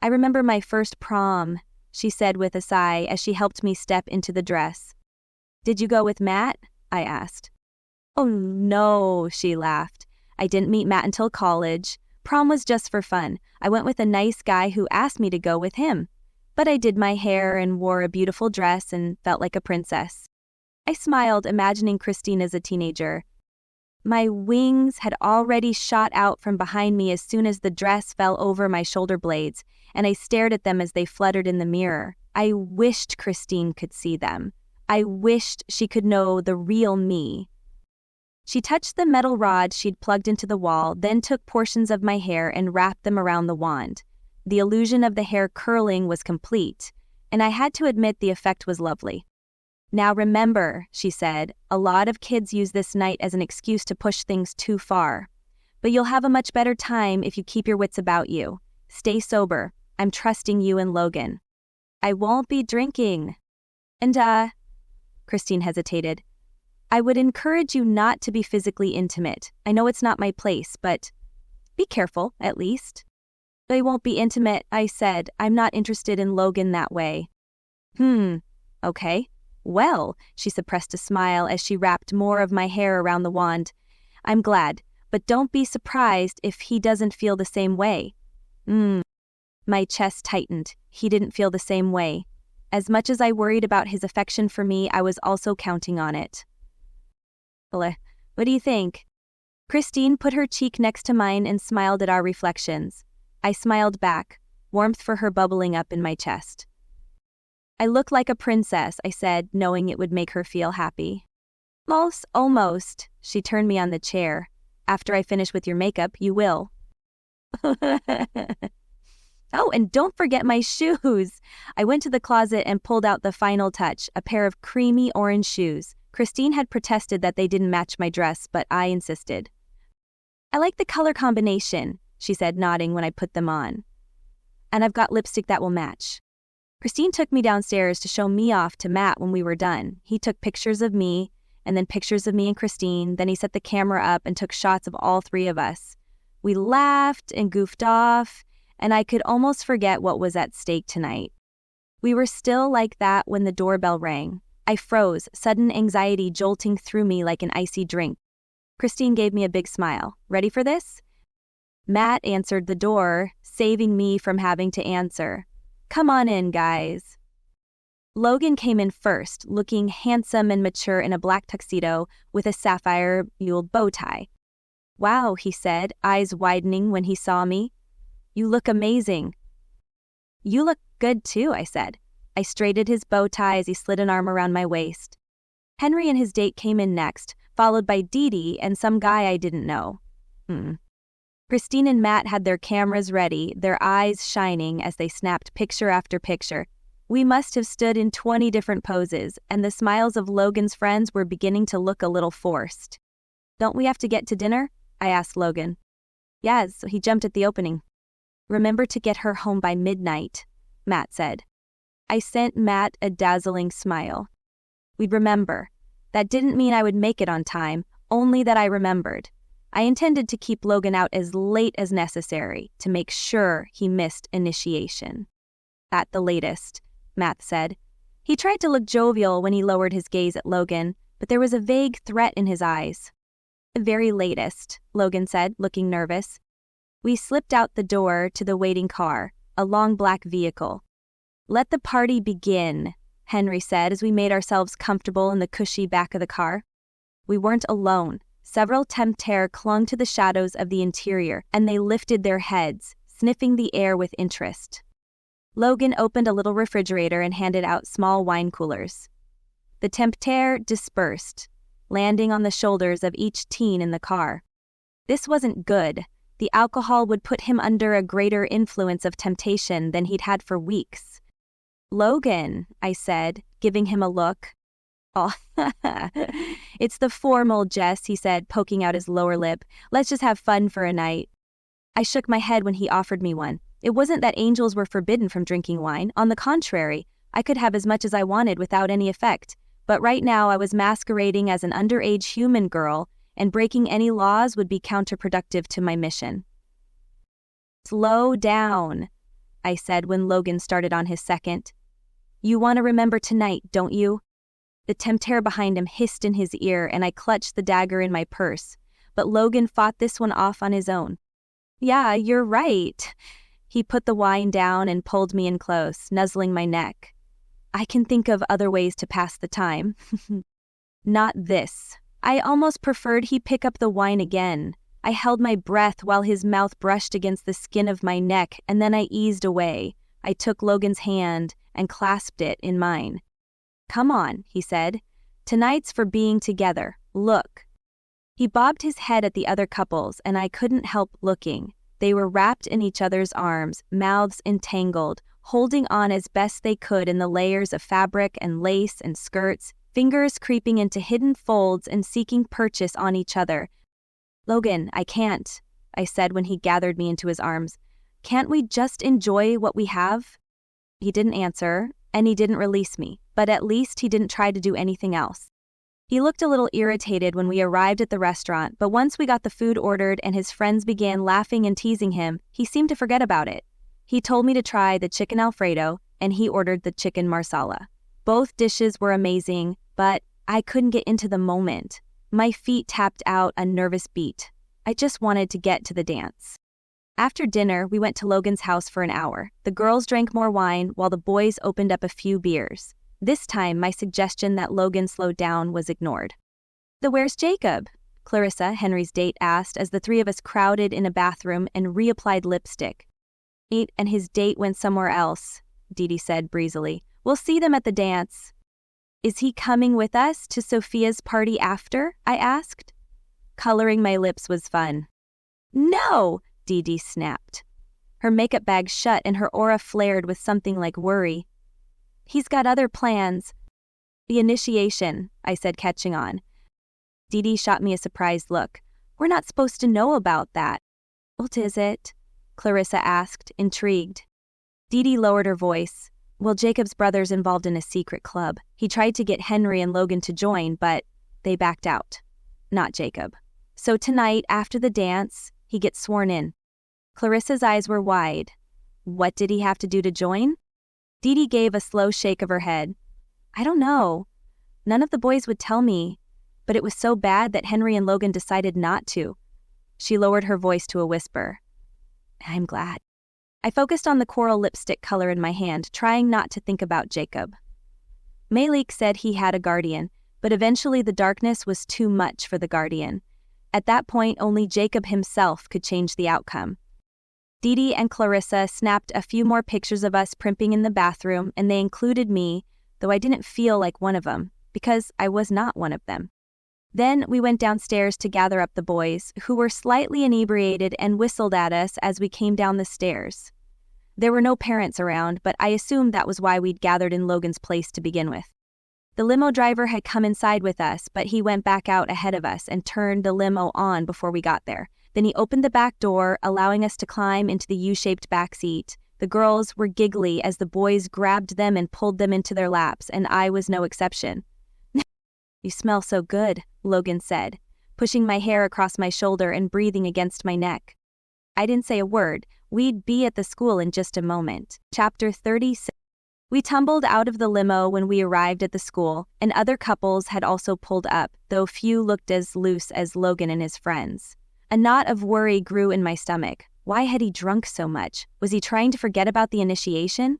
I remember my first prom, she said with a sigh as she helped me step into the dress. Did you go with Matt? I asked. Oh no, she laughed. I didn't meet Matt until college. Prom was just for fun. I went with a nice guy who asked me to go with him. But I did my hair and wore a beautiful dress and felt like a princess. I smiled, imagining Christine as a teenager. My wings had already shot out from behind me as soon as the dress fell over my shoulder blades, and I stared at them as they fluttered in the mirror. I wished Christine could see them. I wished she could know the real me. She touched the metal rod she'd plugged into the wall, then took portions of my hair and wrapped them around the wand. The illusion of the hair curling was complete, and I had to admit the effect was lovely. Now remember, she said, a lot of kids use this night as an excuse to push things too far. But you'll have a much better time if you keep your wits about you. Stay sober. I'm trusting you and Logan. I won't be drinking. And, Christine hesitated. I would encourage you not to be physically intimate. I know it's not my place, but be careful, at least. I won't be intimate, I said. I'm not interested in Logan that way. Okay. Well, she suppressed a smile as she wrapped more of my hair around the wand. I'm glad, but don't be surprised if he doesn't feel the same way. My chest tightened. He didn't feel the same way. As much as I worried about his affection for me, I was also counting on it. What do you think? Christine put her cheek next to mine and smiled at our reflections. I smiled back, warmth for her bubbling up in my chest. I look like a princess, I said, knowing it would make her feel happy. Almost. She turned me on the chair. After I finish with your makeup, you will. Oh, and don't forget my shoes. I went to the closet and pulled out the final touch, a pair of creamy orange shoes. Christine had protested that they didn't match my dress, but I insisted. I like the color combination, she said, nodding when I put them on. And I've got lipstick that will match. Christine took me downstairs to show me off to Matt when we were done. He took pictures of me, and then pictures of me and Christine. Then he set the camera up and took shots of all three of us. We laughed and goofed off, and I could almost forget what was at stake tonight. We were still like that when the doorbell rang. I froze, sudden anxiety jolting through me like an icy drink. Christine gave me a big smile. Ready for this? Matt answered the door, saving me from having to answer. Come on in, guys. Logan came in first, looking handsome and mature in a black tuxedo with a sapphire-jeweled bow tie. Wow, he said, eyes widening when he saw me. You look amazing. You look good too, I said. I straightened his bow tie as he slid an arm around my waist. Henry and his date came in next, followed by Dee Dee and some guy I didn't know. Christine and Matt had their cameras ready, their eyes shining as they snapped picture after picture. We must have stood in 20 different poses, and the smiles of Logan's friends were beginning to look a little forced. Don't we have to get to dinner? I asked Logan. Yes, he jumped at the opening. Remember to get her home by midnight, Matt said. I sent Matt a dazzling smile. We'd remember. That didn't mean I would make it on time, only that I remembered. I intended to keep Logan out as late as necessary to make sure he missed initiation. At the latest, Matt said. He tried to look jovial when he lowered his gaze at Logan, but there was a vague threat in his eyes. The very latest, Logan said, looking nervous. We slipped out the door to the waiting car, a long black vehicle. Let the party begin, Henry said as we made ourselves comfortable in the cushy back of the car. We weren't alone. Several temptaires clung to the shadows of the interior, and they lifted their heads, sniffing the air with interest. Logan opened a little refrigerator and handed out small wine coolers. The temptaires dispersed, landing on the shoulders of each teen in the car. This wasn't good. The alcohol would put him under a greater influence of temptation than he'd had for weeks. Logan, I said, giving him a look. Oh, it's the formal Jess, he said, poking out his lower lip. Let's just have fun for a night. I shook my head when he offered me one. It wasn't that angels were forbidden from drinking wine. On the contrary, I could have as much as I wanted without any effect. But right now I was masquerading as an underage human girl, and breaking any laws would be counterproductive to my mission. Slow down, I said when Logan started on his second. You want to remember tonight, don't you? The temptaire behind him hissed in his ear, and I clutched the dagger in my purse. But Logan fought this one off on his own. Yeah, you're right. He put the wine down and pulled me in close, nuzzling my neck. I can think of other ways to pass the time. Not this. I almost preferred he pick up the wine again. I held my breath while his mouth brushed against the skin of my neck, and then I eased away. I took Logan's hand and clasped it in mine. Come on, he said. Tonight's for being together. Look. He bobbed his head at the other couples, and I couldn't help looking. They were wrapped in each other's arms, mouths entangled, holding on as best they could in the layers of fabric and lace and skirts, fingers creeping into hidden folds and seeking purchase on each other. Logan, I can't, I said when he gathered me into his arms. Can't we just enjoy what we have? He didn't answer, and he didn't release me, but at least he didn't try to do anything else. He looked a little irritated when we arrived at the restaurant, but once we got the food ordered and his friends began laughing and teasing him, he seemed to forget about it. He told me to try the chicken Alfredo, and he ordered the chicken marsala. Both dishes were amazing, but I couldn't get into the moment. My feet tapped out a nervous beat. I just wanted to get to the dance. After dinner, we went to Logan's house for an hour. The girls drank more wine while the boys opened up a few beers. This time, my suggestion that Logan slow down was ignored. Where's Jacob? Clarissa, Henry's date, asked as the three of us crowded in a bathroom and reapplied lipstick. He and his date went somewhere else, Dee Dee said breezily. We'll see them at the dance. Is he coming with us to Sophia's party after? I asked. Coloring my lips was fun. No, Dee Dee snapped. Her makeup bag shut and her aura flared with something like worry. He's got other plans. The initiation, I said, catching on. Dee Dee shot me a surprised look. We're not supposed to know about that. What is it? Clarissa asked, intrigued. Dee Dee lowered her voice. Well, Jacob's brother's involved in a secret club. He tried to get Henry and Logan to join, but they backed out. Not Jacob. So tonight, after the dance, he gets sworn in. Clarissa's eyes were wide. What did he have to do to join? Dee Dee gave a slow shake of her head. I don't know. None of the boys would tell me, but it was so bad that Henry and Logan decided not to. She lowered her voice to a whisper. I'm glad. I focused on the coral lipstick color in my hand, trying not to think about Jacob. Malik said he had a guardian, but eventually the darkness was too much for the guardian. At that point, only Jacob himself could change the outcome. Dee Dee and Clarissa snapped a few more pictures of us primping in the bathroom, and they included me, though I didn't feel like one of them, because I was not one of them. Then we went downstairs to gather up the boys, who were slightly inebriated and whistled at us as we came down the stairs. There were no parents around, but I assumed that was why we'd gathered in Logan's place to begin with. The limo driver had come inside with us, but he went back out ahead of us and turned the limo on before we got there. Then he opened the back door, allowing us to climb into the U-shaped back seat. The girls were giggly as the boys grabbed them and pulled them into their laps, and I was no exception. You smell so good, Logan said, pushing my hair across my shoulder and breathing against my neck. I didn't say a word. We'd be at the school in just a moment. Chapter 36. We tumbled out of the limo when we arrived at the school, and other couples had also pulled up, though few looked as loose as Logan and his friends. A knot of worry grew in my stomach. Why had he drunk so much? Was he trying to forget about the initiation?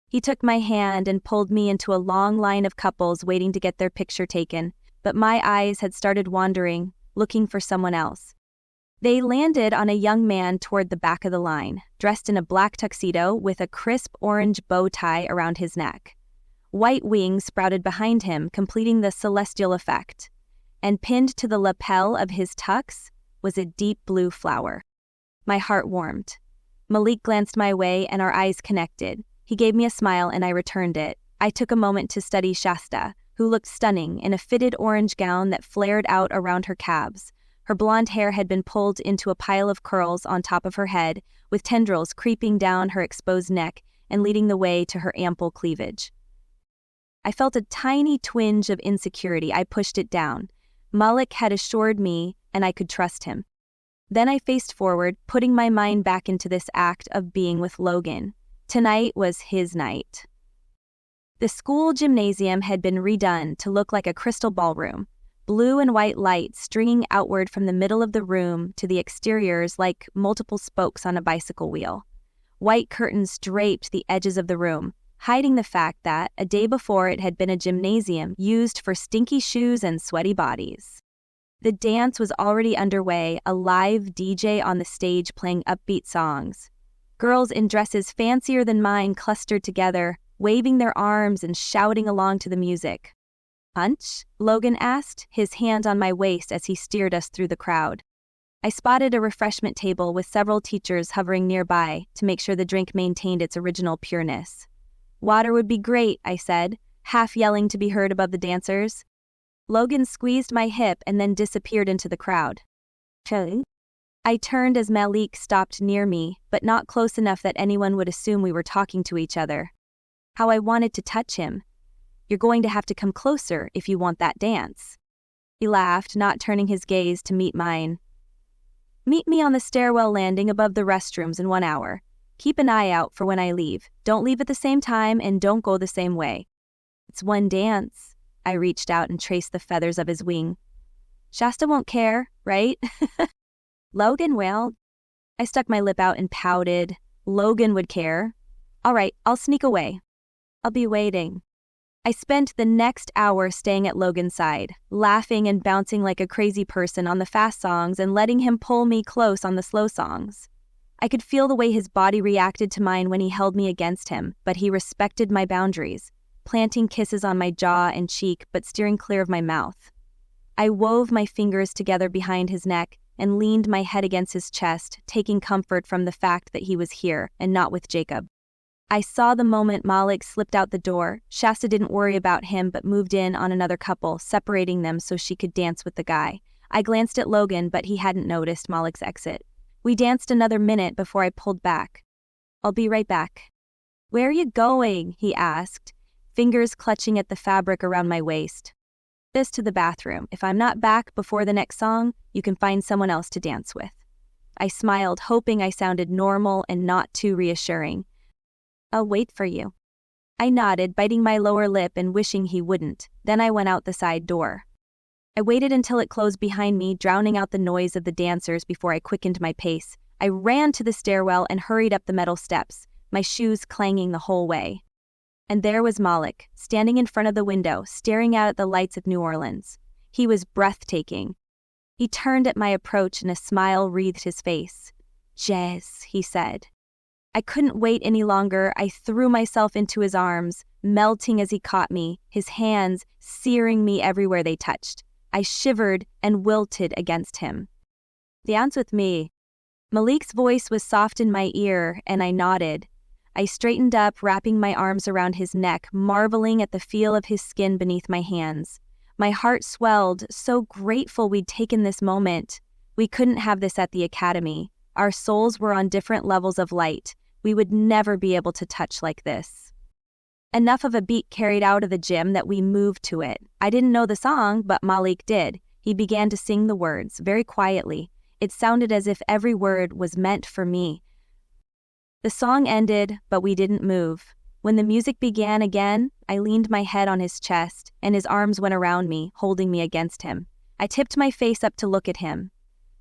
He took my hand and pulled me into a long line of couples waiting to get their picture taken, but my eyes had started wandering, looking for someone else. They landed on a young man toward the back of the line, dressed in a black tuxedo with a crisp orange bow tie around his neck. White wings sprouted behind him, completing the celestial effect. And pinned to the lapel of his tux was a deep blue flower. My heart warmed. Malik glanced my way and our eyes connected. He gave me a smile and I returned it. I took a moment to study Shasta, who looked stunning in a fitted orange gown that flared out around her calves. Her blonde hair had been pulled into a pile of curls on top of her head, with tendrils creeping down her exposed neck and leading the way to her ample cleavage. I felt a tiny twinge of insecurity. I pushed it down. Malik had assured me, and I could trust him. Then I faced forward, putting my mind back into this act of being with Logan. Tonight was his night. The school gymnasium had been redone to look like a crystal ballroom. Blue and white lights stringing outward from the middle of the room to the exteriors like multiple spokes on a bicycle wheel. White curtains draped the edges of the room, hiding the fact that, a day before, it had been a gymnasium used for stinky shoes and sweaty bodies. The dance was already underway, a live DJ on the stage playing upbeat songs. Girls in dresses fancier than mine clustered together, waving their arms and shouting along to the music. Punch? Logan asked, his hand on my waist as he steered us through the crowd. I spotted a refreshment table with several teachers hovering nearby to make sure the drink maintained its original pureness. Water would be great, I said, half yelling to be heard above the dancers. Logan squeezed my hip and then disappeared into the crowd. Chilling? I turned as Malik stopped near me, but not close enough that anyone would assume we were talking to each other. How I wanted to touch him. You're going to have to come closer if you want that dance. He laughed, not turning his gaze to meet mine. Meet me on the stairwell landing above the restrooms in 1 hour. Keep an eye out for when I leave. Don't leave at the same time and don't go the same way. It's one dance. I reached out and traced the feathers of his wing. Shasta won't care, right? Logan will. I stuck my lip out and pouted. Logan would care. All right, I'll sneak away. I'll be waiting. I spent the next hour staying at Logan's side, laughing and bouncing like a crazy person on the fast songs and letting him pull me close on the slow songs. I could feel the way his body reacted to mine when he held me against him, but he respected my boundaries, planting kisses on my jaw and cheek but steering clear of my mouth. I wove my fingers together behind his neck and leaned my head against his chest, taking comfort from the fact that he was here and not with Jacob. I saw the moment Malik slipped out the door. Shasta didn't worry about him but moved in on another couple, separating them so she could dance with the guy. I glanced at Logan, but he hadn't noticed Malik's exit. We danced another minute before I pulled back. "I'll be right back." "Where are you going?" he asked, fingers clutching at the fabric around my waist. "This to the bathroom. If I'm not back before the next song, you can find someone else to dance with." I smiled, hoping I sounded normal and not too reassuring. "I'll wait for you." I nodded, biting my lower lip and wishing he wouldn't. Then I went out the side door. I waited until it closed behind me, drowning out the noise of the dancers before I quickened my pace. I ran to the stairwell and hurried up the metal steps, my shoes clanging the whole way. And there was Malik, standing in front of the window, staring out at the lights of New Orleans. He was breathtaking. He turned at my approach and a smile wreathed his face. "Jazz," he said. I couldn't wait any longer. I threw myself into his arms, melting as he caught me, his hands searing me everywhere they touched. I shivered and wilted against him. "Dance with me." Malik's voice was soft in my ear, and I nodded. I straightened up, wrapping my arms around his neck, marveling at the feel of his skin beneath my hands. My heart swelled, so grateful we'd taken this moment. We couldn't have this at the academy. Our souls were on different levels of light. We would never be able to touch like this. Enough of a beat carried out of the gym that we moved to it. I didn't know the song, but Malik did. He began to sing the words, very quietly. It sounded as if every word was meant for me. The song ended, but we didn't move. When the music began again, I leaned my head on his chest, and his arms went around me, holding me against him. I tipped my face up to look at him.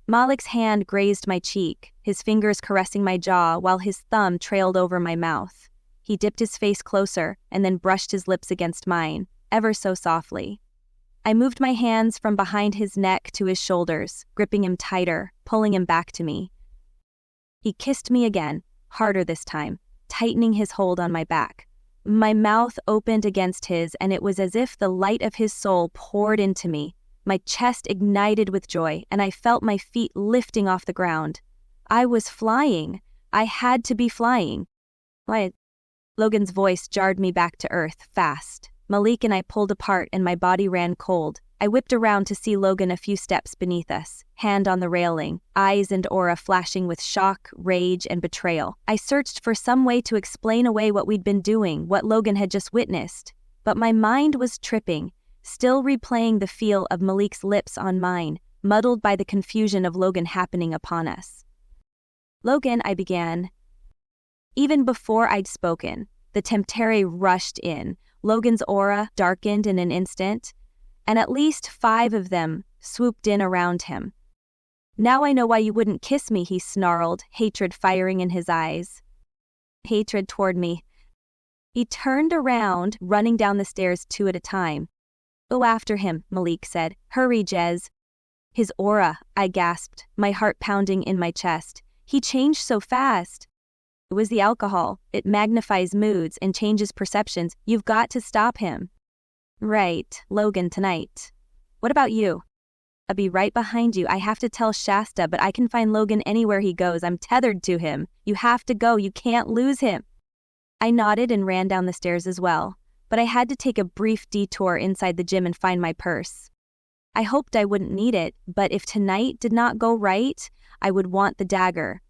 Malik's hand grazed my cheek, his fingers caressing my jaw while his thumb trailed over my mouth. He dipped his face closer and then brushed his lips against mine, ever so softly. I moved my hands from behind his neck to his shoulders, gripping him tighter, pulling him back to me. He kissed me again, harder this time, tightening his hold on my back. My mouth opened against his, and it was as if the light of his soul poured into me. My chest ignited with joy, and I felt my feet lifting off the ground. I was flying. I had to be flying. "What?" Logan's voice jarred me back to earth, fast. Malik and I pulled apart, and my body ran cold. I whipped around to see Logan a few steps beneath us, hand on the railing, eyes and aura flashing with shock, rage, and betrayal. I searched for some way to explain away what we'd been doing, what Logan had just witnessed. But my mind was tripping, still replaying the feel of Malik's lips on mine, muddled by the confusion of Logan happening upon us. "Logan," I began. Even before I'd spoken, the Temptare rushed in. Logan's aura darkened in an instant, and at least 5 of them swooped in around him. "Now I know why you wouldn't kiss me," he snarled, hatred firing in his eyes. Hatred toward me. He turned around, running down the stairs 2 at a time. "Go after him," Malik said. "Hurry, Jez." "His aura," I gasped, my heart pounding in my chest. "He changed so fast." "It was the alcohol. It magnifies moods and changes perceptions. You've got to stop him." "Right, Logan tonight. What about you?" "I'll be right behind you. I have to tell Shasta, but I can find Logan anywhere he goes. I'm tethered to him. You have to go. You can't lose him." I nodded and ran down the stairs as well, but I had to take a brief detour inside the gym and find my purse. I hoped I wouldn't need it, but if tonight did not go right, I would want the dagger.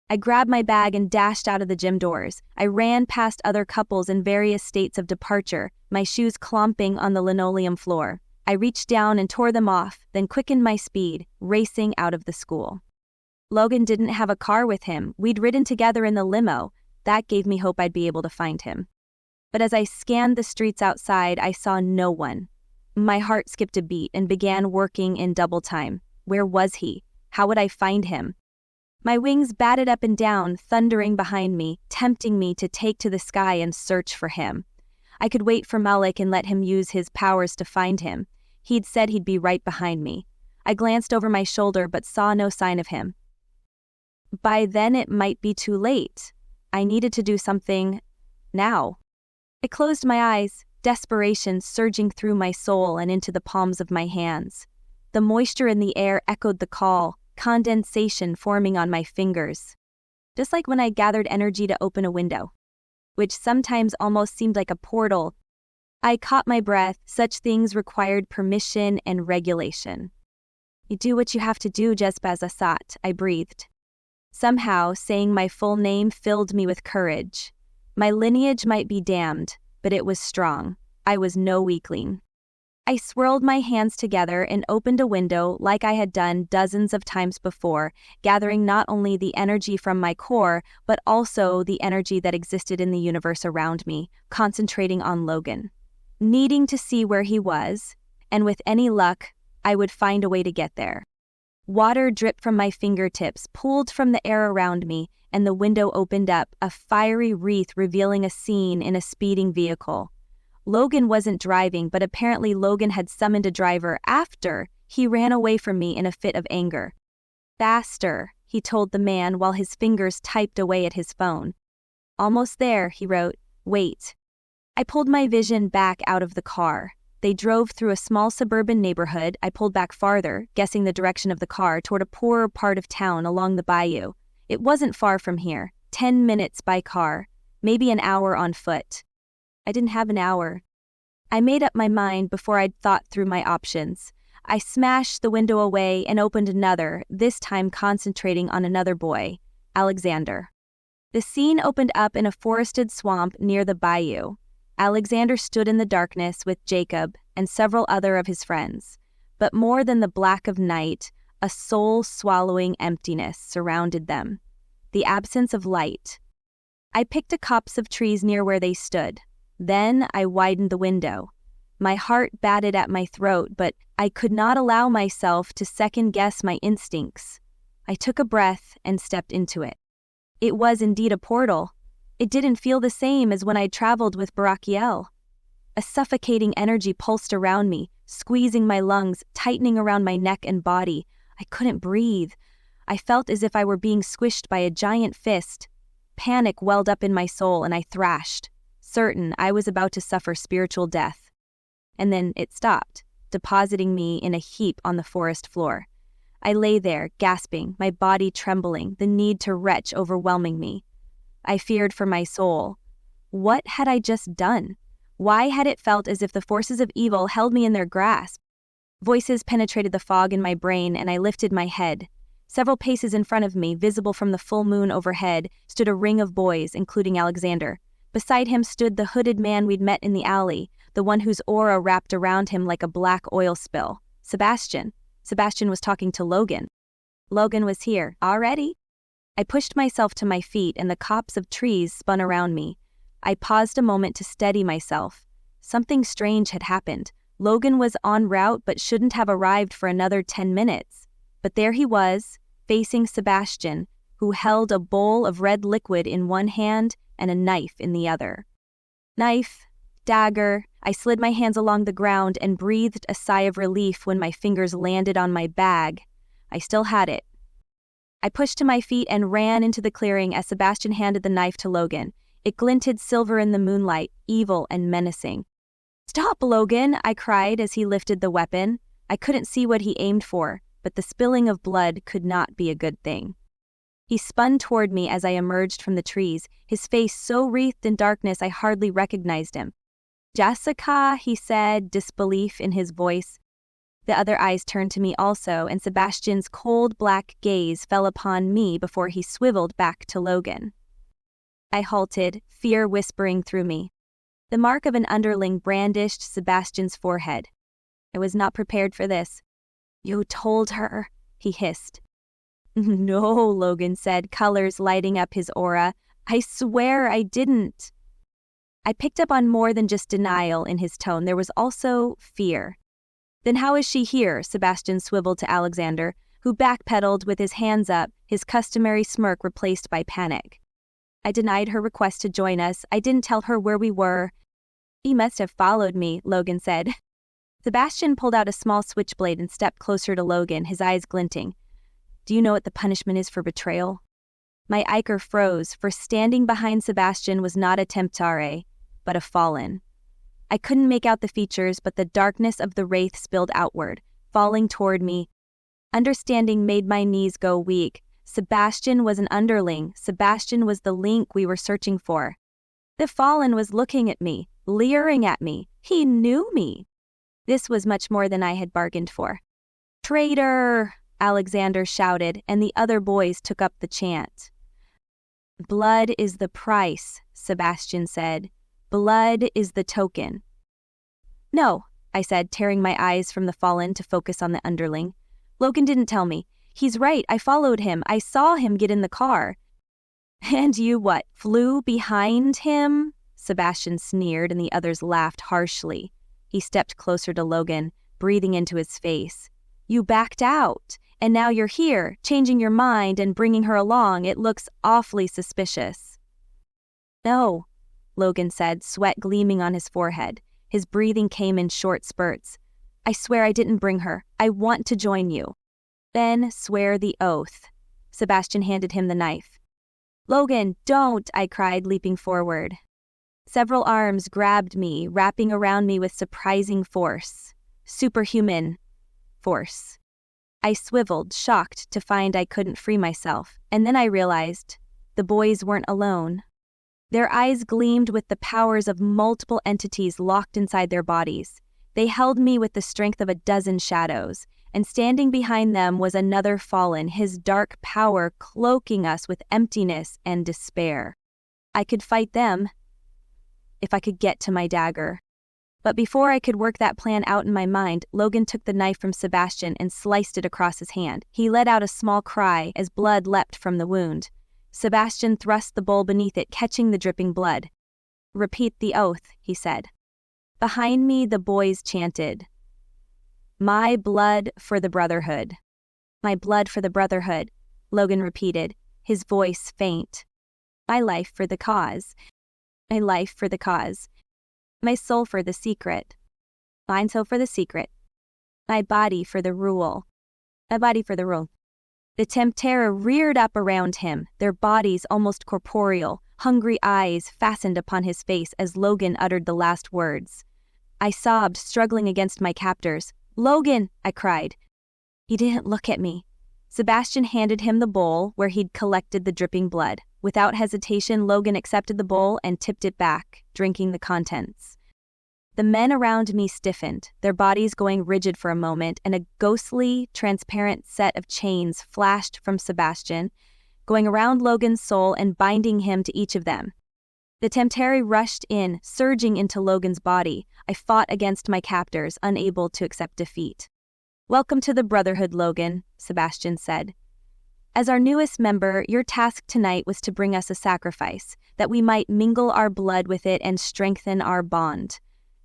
I grabbed my bag and dashed out of the gym doors. I ran past other couples in various states of departure, my shoes clomping on the linoleum floor. I reached down and tore them off, then quickened my speed, racing out of the school. Logan didn't have a car with him. We'd ridden together in the limo. That gave me hope I'd be able to find him. But as I scanned the streets outside, I saw no one. My heart skipped a beat and began working in double time. Where was he? How would I find him? My wings batted up and down, thundering behind me, tempting me to take to the sky and search for him. I could wait for Malik and let him use his powers to find him. He'd said he'd be right behind me. I glanced over my shoulder but saw no sign of him. By then it might be too late. I needed to do something now. I closed my eyes, desperation surging through my soul and into the palms of my hands. The moisture in the air echoed the call, condensation forming on my fingers. Just like when I gathered energy to open a window. which sometimes almost seemed like a portal. I caught my breath. Such things required permission and regulation. You do what you have to do, Jezbaz-Asat, I breathed. Somehow, saying my full name filled me with courage. My lineage might be damned, but it was strong. I was no weakling. I swirled my hands together and opened a window like I had done dozens of times before, gathering not only the energy from my core, but also the energy that existed in the universe around me, concentrating on Logan. Needing to see where he was, and with any luck, I would find a way to get there. Water dripped from my fingertips, pulled from the air around me, and the window opened up, a fiery wreath revealing a scene in a speeding vehicle. Logan wasn't driving, but apparently Logan had summoned a driver after he ran away from me in a fit of anger. Faster, he told the man while his fingers typed away at his phone. Almost there, he wrote. Wait. I pulled my vision back out of the car. They drove through a small suburban neighborhood. I pulled back farther, guessing the direction of the car, toward a poorer part of town along the bayou. It wasn't far from here, 10 minutes by car, maybe an hour on foot. I didn't have an hour. I made up my mind before I'd thought through my options. I smashed the window away and opened another, this time concentrating on another boy, Alexander. The scene opened up in a forested swamp near the bayou. Alexander stood in the darkness with Jacob and several other of his friends. But more than the black of night, a soul-swallowing emptiness surrounded them. The absence of light. I picked a copse of trees near where they stood. Then I widened the window. My heart batted at my throat, but I could not allow myself to second-guess my instincts. I took a breath and stepped into it. It was indeed a portal. It didn't feel the same as when I'd traveled with Barakiel. A suffocating energy pulsed around me, squeezing my lungs, tightening around my neck and body. I couldn't breathe. I felt as if I were being squished by a giant fist. Panic welled up in my soul and I thrashed, certain I was about to suffer spiritual death. And then it stopped, depositing me in a heap on the forest floor. I lay there, gasping, my body trembling, the need to retch overwhelming me. I feared for my soul. What had I just done? Why had it felt as if the forces of evil held me in their grasp? Voices penetrated the fog in my brain, and I lifted my head. Several paces in front of me, visible from the full moon overhead, stood a ring of boys, including Alexander. Beside him stood the hooded man we'd met in the alley, the one whose aura wrapped around him like a black oil spill. Sebastian. Sebastian was talking to Logan. Logan was here. Already? I pushed myself to my feet and the copse of trees spun around me. I paused a moment to steady myself. Something strange had happened. Logan was en route but shouldn't have arrived for another 10 minutes. But there he was, facing Sebastian, who held a bowl of red liquid in one hand and a knife in the other. Knife, dagger. I slid my hands along the ground and breathed a sigh of relief when my fingers landed on my bag. I still had it. I pushed to my feet and ran into the clearing as Sebastian handed the knife to Logan. It glinted silver in the moonlight, evil and menacing. "Stop, Logan!" I cried as he lifted the weapon. I couldn't see what he aimed for, but the spilling of blood could not be a good thing. He spun toward me as I emerged from the trees, his face so wreathed in darkness I hardly recognized him. "Jessica," he said, disbelief in his voice. The other eyes turned to me also, and Sebastian's cold black gaze fell upon me before he swiveled back to Logan. I halted, fear whispering through me. The mark of an underling brandished Sebastian's forehead. I was not prepared for this. "You told her," he hissed. "No," Logan said, colors lighting up his aura. "I swear I didn't." I picked up on more than just denial in his tone. There was also fear. "Then how is she here?" Sebastian swiveled to Alexander, who backpedaled with his hands up, his customary smirk replaced by panic. "I denied her request to join us. I didn't tell her where we were." "He must have followed me," Logan said. Sebastian pulled out a small switchblade and stepped closer to Logan, his eyes glinting. "Do you know what the punishment is for betrayal?" My ichor froze, for standing behind Sebastian was not a temptare, but a fallen. I couldn't make out the features, but the darkness of the wraith spilled outward, falling toward me. Understanding made my knees go weak. Sebastian was an underling. Sebastian was the link we were searching for. The fallen was looking at me, leering at me. He knew me. This was much more than I had bargained for. "Traitor!" Alexander shouted, and the other boys took up the chant. "Blood is the price," Sebastian said. "Blood is the token." "No," I said, tearing my eyes from the fallen to focus on the underling. "Logan didn't tell me. He's right, I followed him. I saw him get in the car." "And you what, flew behind him?" Sebastian sneered, and the others laughed harshly. He stepped closer to Logan, breathing into his face. "You backed out, and now you're here, changing your mind and bringing her along. It looks awfully suspicious." "No," Logan said, sweat gleaming on his forehead. His breathing came in short spurts. "I swear I didn't bring her. I want to join you." "Then swear the oath." Sebastian handed him the knife. "Logan, don't!" I cried, leaping forward. Several arms grabbed me, wrapping around me with surprising force. Superhuman force. I swiveled, shocked to find I couldn't free myself, and then I realized the boys weren't alone. Their eyes gleamed with the powers of multiple entities locked inside their bodies. They held me with the strength of a dozen shadows, and standing behind them was another fallen, his dark power cloaking us with emptiness and despair. I could fight them if I could get to my dagger. But before I could work that plan out in my mind, Logan took the knife from Sebastian and sliced it across his hand. He let out a small cry as blood leapt from the wound. Sebastian thrust the bowl beneath it, catching the dripping blood. "Repeat the oath," he said. Behind me, the boys chanted, "My blood for the Brotherhood." "My blood for the Brotherhood," Logan repeated, his voice faint. "My life for the cause. My life for the cause. My soul for the secret. Mine soul for the secret. My body for the rule. My body for the rule." The Tempterra reared up around him, their bodies almost corporeal, hungry eyes fastened upon his face as Logan uttered the last words. I sobbed, struggling against my captors. "Logan!" I cried. He didn't look at me. Sebastian handed him the bowl where he'd collected the dripping blood. Without hesitation, Logan accepted the bowl and tipped it back, drinking the contents. The men around me stiffened, their bodies going rigid for a moment, and a ghostly, transparent set of chains flashed from Sebastian, going around Logan's soul and binding him to each of them. The Tempterra rushed in, surging into Logan's body. I fought against my captors, unable to accept defeat. "Welcome to the Brotherhood, Logan," Sebastian said. "As our newest member, your task tonight was to bring us a sacrifice, that we might mingle our blood with it and strengthen our bond.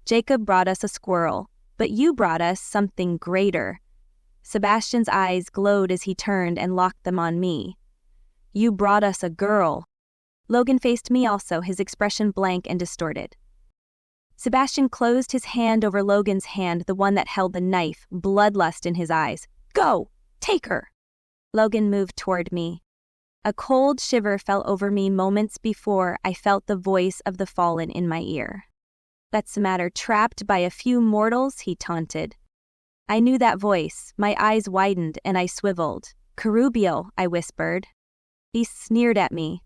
Jacob brought us a squirrel, but you brought us something greater." Sebastian's eyes glowed as he turned and locked them on me. "You brought us a girl." Logan faced me also, his expression blank and distorted. Sebastian closed his hand over Logan's hand, the one that held the knife, bloodlust in his eyes. "Go! Take her!" Logan moved toward me. A cold shiver fell over me moments before I felt the voice of the fallen in my ear. "That's the matter, trapped by a few mortals," he taunted. I knew that voice. My eyes widened and I swiveled. "Carubio," I whispered. He sneered at me.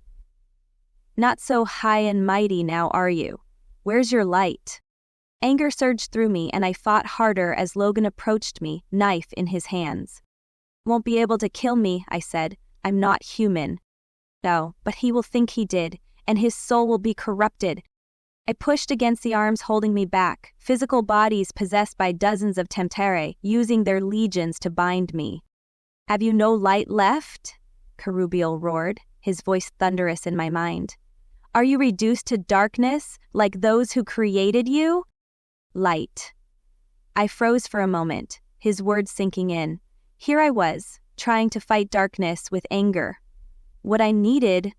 "Not so high and mighty now, are you? Where's your light?" Anger surged through me and I fought harder as Logan approached me, knife in his hands. "Won't be able to kill me," I said. "I'm not human." "No, but he will think he did, and his soul will be corrupted." I pushed against the arms holding me back, physical bodies possessed by dozens of Tempterra, using their legions to bind me. "Have you no light left?" Carubio roared, his voice thunderous in my mind. "Are you reduced to darkness, like those who created you?" "Light." I froze for a moment, his words sinking in. Here I was, trying to fight darkness with anger. What I needed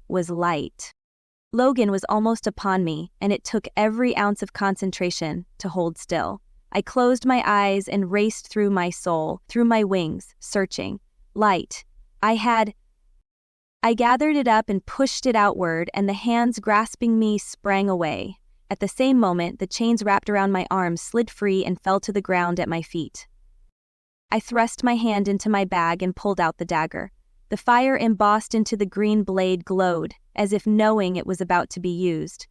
was light. Logan was almost upon me, and it took every ounce of concentration to hold still. I closed my eyes and raced through my soul, through my wings, searching. Light. I gathered it up and pushed it outward, and the hands grasping me sprang away. At the same moment, the chains wrapped around my arms slid free and fell to the ground at my feet. I thrust my hand into my bag and pulled out the dagger. The fire embossed into the green blade glowed, as if knowing it was about to be used.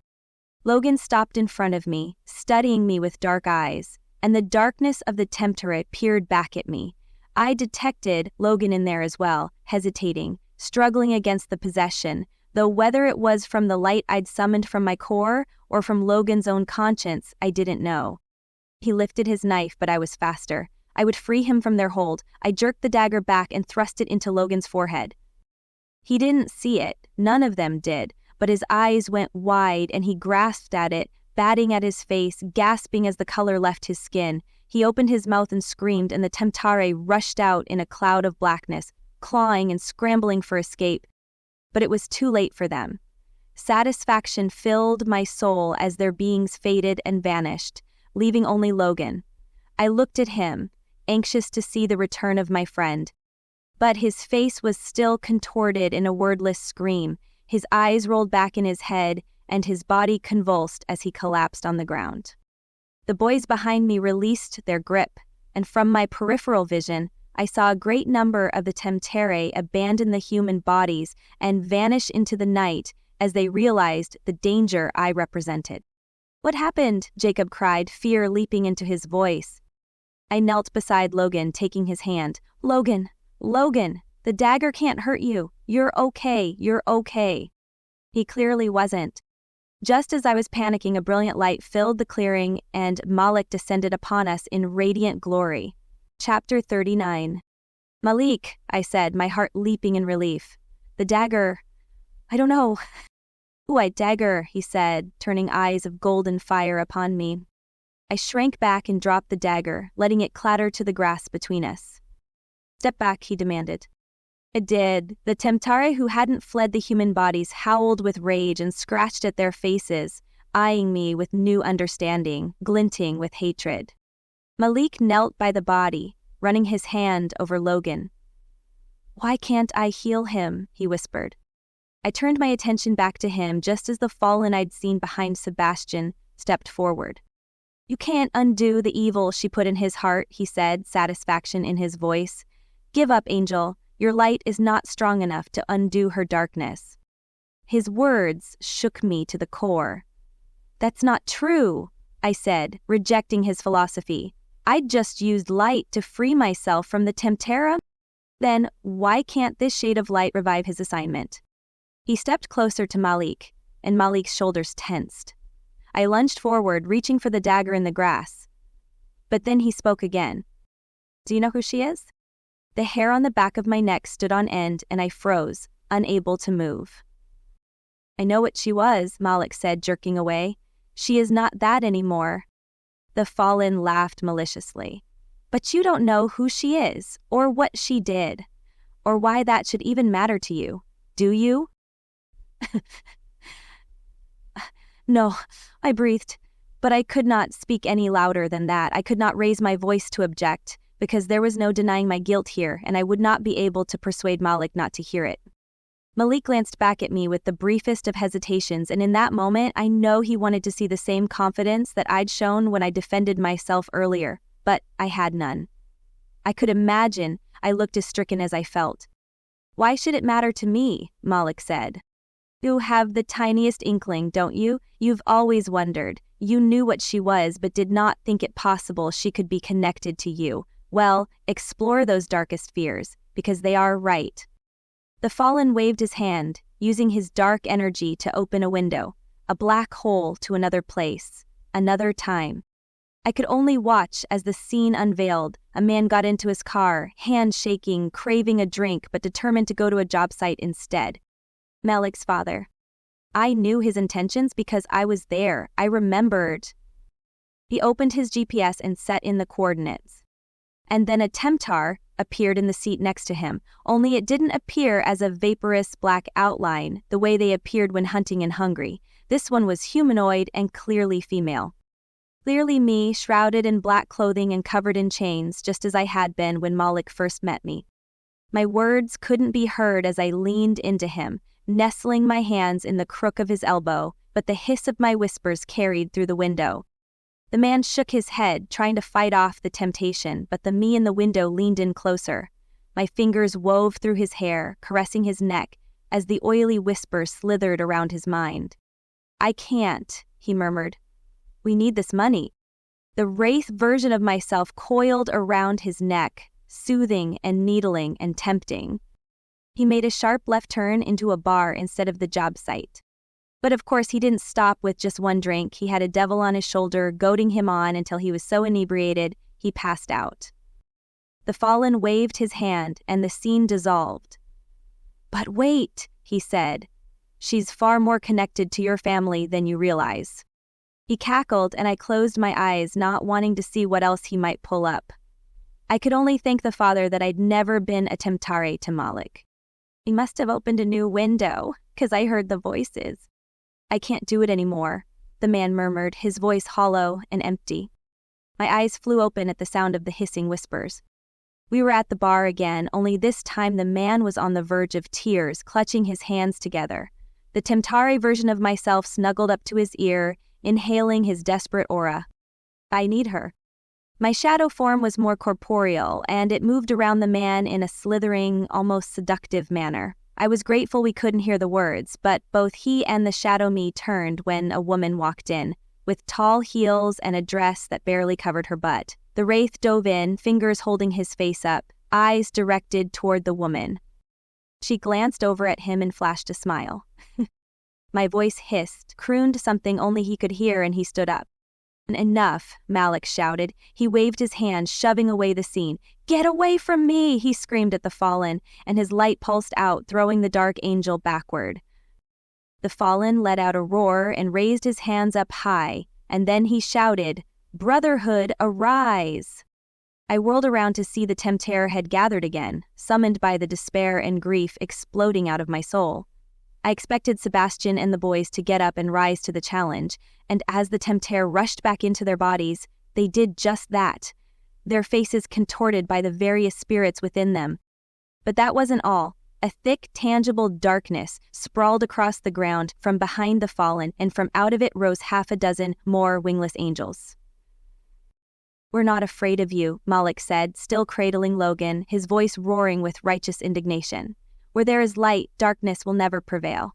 Logan stopped in front of me, studying me with dark eyes, and the darkness of the tempter peered back at me. I detected Logan in there as well, hesitating, struggling against the possession, though whether it was from the light I'd summoned from my core or from Logan's own conscience, I didn't know. He lifted his knife, but I was faster. I would free him from their hold. I jerked the dagger back and thrust it into Logan's forehead. He didn't see it, none of them did, but his eyes went wide and he grasped at it, batting at his face, gasping as the color left his skin. He opened his mouth and screamed, and the temptare rushed out in a cloud of blackness, clawing and scrambling for escape. But it was too late for them. Satisfaction filled my soul as their beings faded and vanished, leaving only Logan. I looked at him, anxious to see the return of my friend. But his face was still contorted in a wordless scream, his eyes rolled back in his head, and his body convulsed as he collapsed on the ground. The boys behind me released their grip, and from my peripheral vision, I saw a great number of the temptare abandon the human bodies and vanish into the night as they realized the danger I represented. "What happened?" Jacob cried, fear leaping into his voice. I knelt beside Logan, taking his hand. Logan, the dagger can't hurt you. You're okay. He clearly wasn't. Just as I was panicking, a brilliant light filled the clearing and Malik descended upon us in radiant glory. Chapter 39. "Malik," I said, my heart leaping in relief. "The dagger, I don't know." "White dagger," he said, turning eyes of golden fire upon me. I shrank back and dropped the dagger, letting it clatter to the grass between us. "Step back," he demanded. I did. The temptare who hadn't fled the human bodies howled with rage and scratched at their faces, eyeing me with new understanding, glinting with hatred. Malik knelt by the body, running his hand over Logan. "Why can't I heal him?" he whispered. I turned my attention back to him just as the fallen I'd seen behind Sebastian stepped forward. "You can't undo the evil she put in his heart," he said, satisfaction in his voice. "Give up, Angel. Your light is not strong enough to undo her darkness." His words shook me to the core. "That's not true," I said, rejecting his philosophy. "I'd just used light to free myself from the temptera." "Then why can't this shade of light revive his assignment?" He stepped closer to Malik, and Malik's shoulders tensed. I lunged forward, reaching for the dagger in the grass. But then he spoke again. "Do you know who she is?" The hair on the back of my neck stood on end, and I froze, unable to move. "I know what she was," Malik said, jerking away. "She is not that anymore." The fallen laughed maliciously. "But you don't know who she is, or what she did, or why that should even matter to you, do you?" "No," I breathed, but I could not speak any louder than that. I could not raise my voice to object, because there was no denying my guilt here, and I would not be able to persuade Malik not to hear it. Malik glanced back at me with the briefest of hesitations, and in that moment, I know he wanted to see the same confidence that I'd shown when I defended myself earlier, but I had none. I could imagine I looked as stricken as I felt. "Why should it matter to me?" Malik said. "You have the tiniest inkling, don't you? You've always wondered. You knew what she was, but did not think it possible she could be connected to you. Well, explore those darkest fears, because they are right." The fallen waved his hand, using his dark energy to open a window, a black hole to another place, another time. I could only watch as the scene unveiled. A man got into his car, hands shaking, craving a drink, but determined to go to a job site instead. Malik's father. I knew his intentions because I was there. I remembered. He opened his GPS and set in the coordinates. And then a temptar appeared in the seat next to him, only it didn't appear as a vaporous black outline the way they appeared when hunting and hungry. This one was humanoid and clearly female. Clearly me, shrouded in black clothing and covered in chains, just as I had been when Malik first met me. My words couldn't be heard as I leaned into him, nestling my hands in the crook of his elbow, but the hiss of my whispers carried through the window. The man shook his head, trying to fight off the temptation, but the me in the window leaned in closer. My fingers wove through his hair, caressing his neck, as the oily whisper slithered around his mind. "I can't," he murmured. "We need this money." The wraith version of myself coiled around his neck, soothing and needling and tempting. He made a sharp left turn into a bar instead of the job site. But of course he didn't stop with just one drink. He had a devil on his shoulder, goading him on until he was so inebriated he passed out. The fallen waved his hand and the scene dissolved. "But wait," he said. "She's far more connected to your family than you realize." He cackled and I closed my eyes, not wanting to see what else he might pull up. I could only thank the Father that I'd never been a temptare to Malik. He must have opened a new window, 'cause I heard the voices. "I can't do it anymore," the man murmured, his voice hollow and empty. My eyes flew open at the sound of the hissing whispers. We were at the bar again, only this time the man was on the verge of tears, clutching his hands together. The temptare version of myself snuggled up to his ear, inhaling his desperate aura. "I need her." My shadow form was more corporeal, and it moved around the man in a slithering, almost seductive manner. I was grateful we couldn't hear the words, but both he and the shadow me turned when a woman walked in, with tall heels and a dress that barely covered her butt. The wraith dove in, fingers holding his face up, eyes directed toward the woman. She glanced over at him and flashed a smile. My voice hissed, crooned something only he could hear, and he stood up. "Enough," Malik shouted. He waved his hand, shoving away the scene. "Get away from me!" he screamed at the fallen, and his light pulsed out, throwing the dark angel backward. The fallen let out a roar and raised his hands up high, and then he shouted, "Brotherhood, arise!" I whirled around to see the tempter had gathered again, summoned by the despair and grief exploding out of my soul. I expected Sebastian and the boys to get up and rise to the challenge, and as the tempter rushed back into their bodies, they did just that, their faces contorted by the various spirits within them. But that wasn't all. A thick, tangible darkness sprawled across the ground from behind the fallen, and from out of it rose half a dozen more wingless angels. "We're not afraid of you," Malik said, still cradling Logan, his voice roaring with righteous indignation. "Where there is light, darkness will never prevail."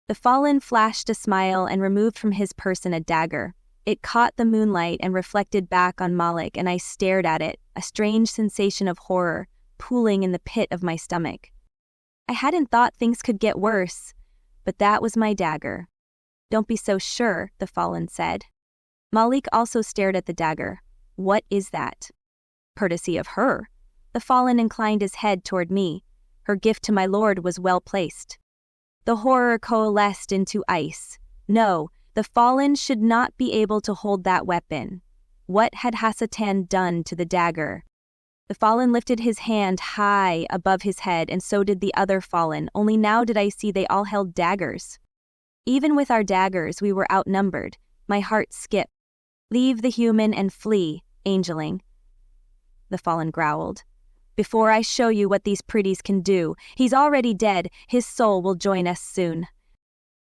The fallen flashed a smile and removed from his person a dagger. It caught the moonlight and reflected back on Malik, and I stared at it, a strange sensation of horror pooling in the pit of my stomach. I hadn't thought things could get worse, but that was my dagger. "Don't be so sure," the fallen said. Malik also stared at the dagger. "What is that?" "Courtesy of her." The fallen inclined his head toward me. Her gift to my lord was well placed. The horror coalesced into ice. No, the fallen should not be able to hold that weapon. What had Hasatan done to the dagger? The fallen lifted his hand high above his head, and so did the other fallen, only now did I see they all held daggers. Even with our daggers, we were outnumbered. My heart skipped. "Leave the human and flee, angeling," the fallen growled. "Before I show you what these pretties can do, he's already dead, his soul will join us soon."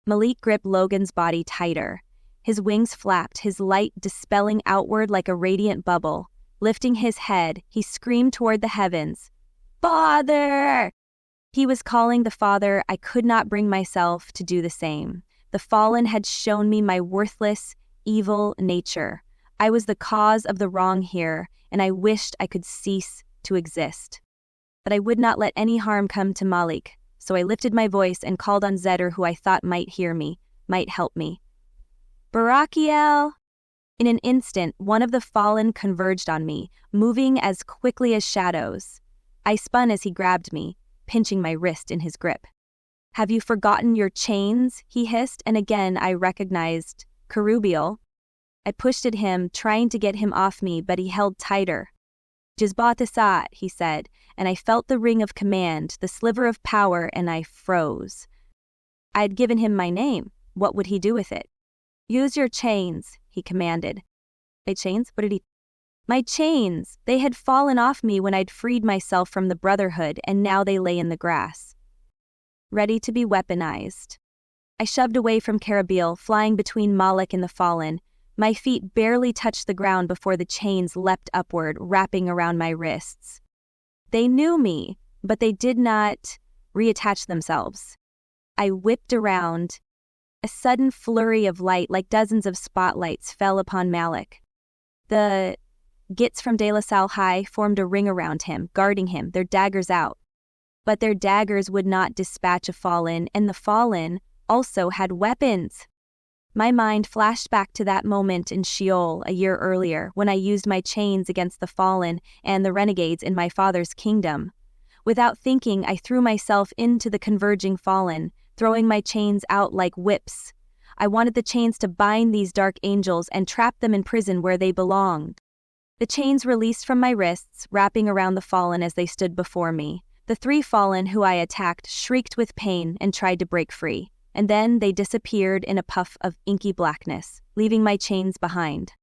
Malik gripped Logan's body tighter. His wings flapped, his light dispelling outward like a radiant bubble. Lifting his head, he screamed toward the heavens. "Father!" He was calling the Father. I could not bring myself to do the same. The fallen had shown me my worthless, evil nature. I was the cause of the wrong here, and I wished I could cease to exist. But I would not let any harm come to Malik, so I lifted my voice and called on Zeder, who I thought might hear me, might help me. "Barakiel!" In an instant, one of the fallen converged on me, moving as quickly as shadows. I spun as he grabbed me, pinching my wrist in his grip. "Have you forgotten your chains?" he hissed, and again I recognized Kerubiel. I pushed at him, trying to get him off me, but he held tighter. "Jizbatasat," he said, and I felt the ring of command, the sliver of power, and I froze. I had given him my name. What would he do with it? "Use your chains," he commanded. "My chains? What did he... My chains! They had fallen off me when I'd freed myself from the Brotherhood, and now they lay in the grass, ready to be weaponized. I shoved away from Kerubiel, flying between Malik and the fallen. My feet barely touched the ground before the chains leapt upward, wrapping around my wrists. They knew me, but they did not reattach themselves. I whipped around. A sudden flurry of light, like dozens of spotlights, fell upon Malik. The Gits from De La Salle High formed a ring around him, guarding him, their daggers out. But their daggers would not dispatch a fallen, and the fallen also had weapons. My mind flashed back to that moment in Sheol a year earlier, when I used my chains against the fallen and the renegades in my father's kingdom. Without thinking, I threw myself into the converging fallen, throwing my chains out like whips. I wanted the chains to bind these dark angels and trap them in prison where they belonged. The chains released from my wrists, wrapping around the fallen as they stood before me. The three fallen who I attacked shrieked with pain and tried to break free, and then they disappeared in a puff of inky blackness, leaving my chains behind.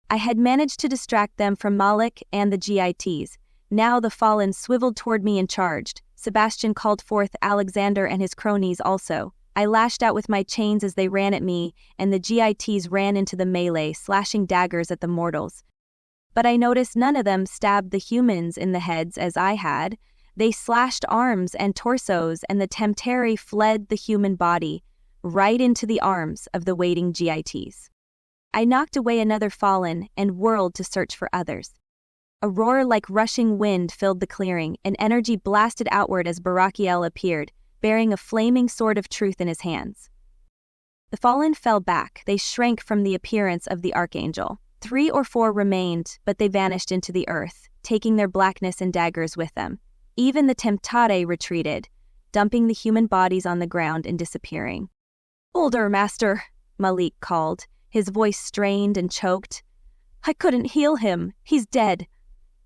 I had managed to distract them from Malik and the GITs. Now the fallen swiveled toward me and charged. Sebastian called forth Alexander and his cronies also. I lashed out with my chains as they ran at me, and the GITs ran into the melee, slashing daggers at the mortals. But I noticed none of them stabbed the humans in the heads as I had. They slashed arms and torsos, and the Temptari fled the human body, right into the arms of the waiting GITs. I knocked away another fallen and whirled to search for others. A roar like rushing wind filled the clearing, and energy blasted outward as Barakiel appeared, bearing a flaming sword of truth in his hands. The fallen fell back. They shrank from the appearance of the archangel. 3 or 4 remained, but they vanished into the earth, taking their blackness and daggers with them. Even the Temptare retreated, dumping the human bodies on the ground and disappearing. "Older master," Malik called, his voice strained and choked. "I couldn't heal him. He's dead."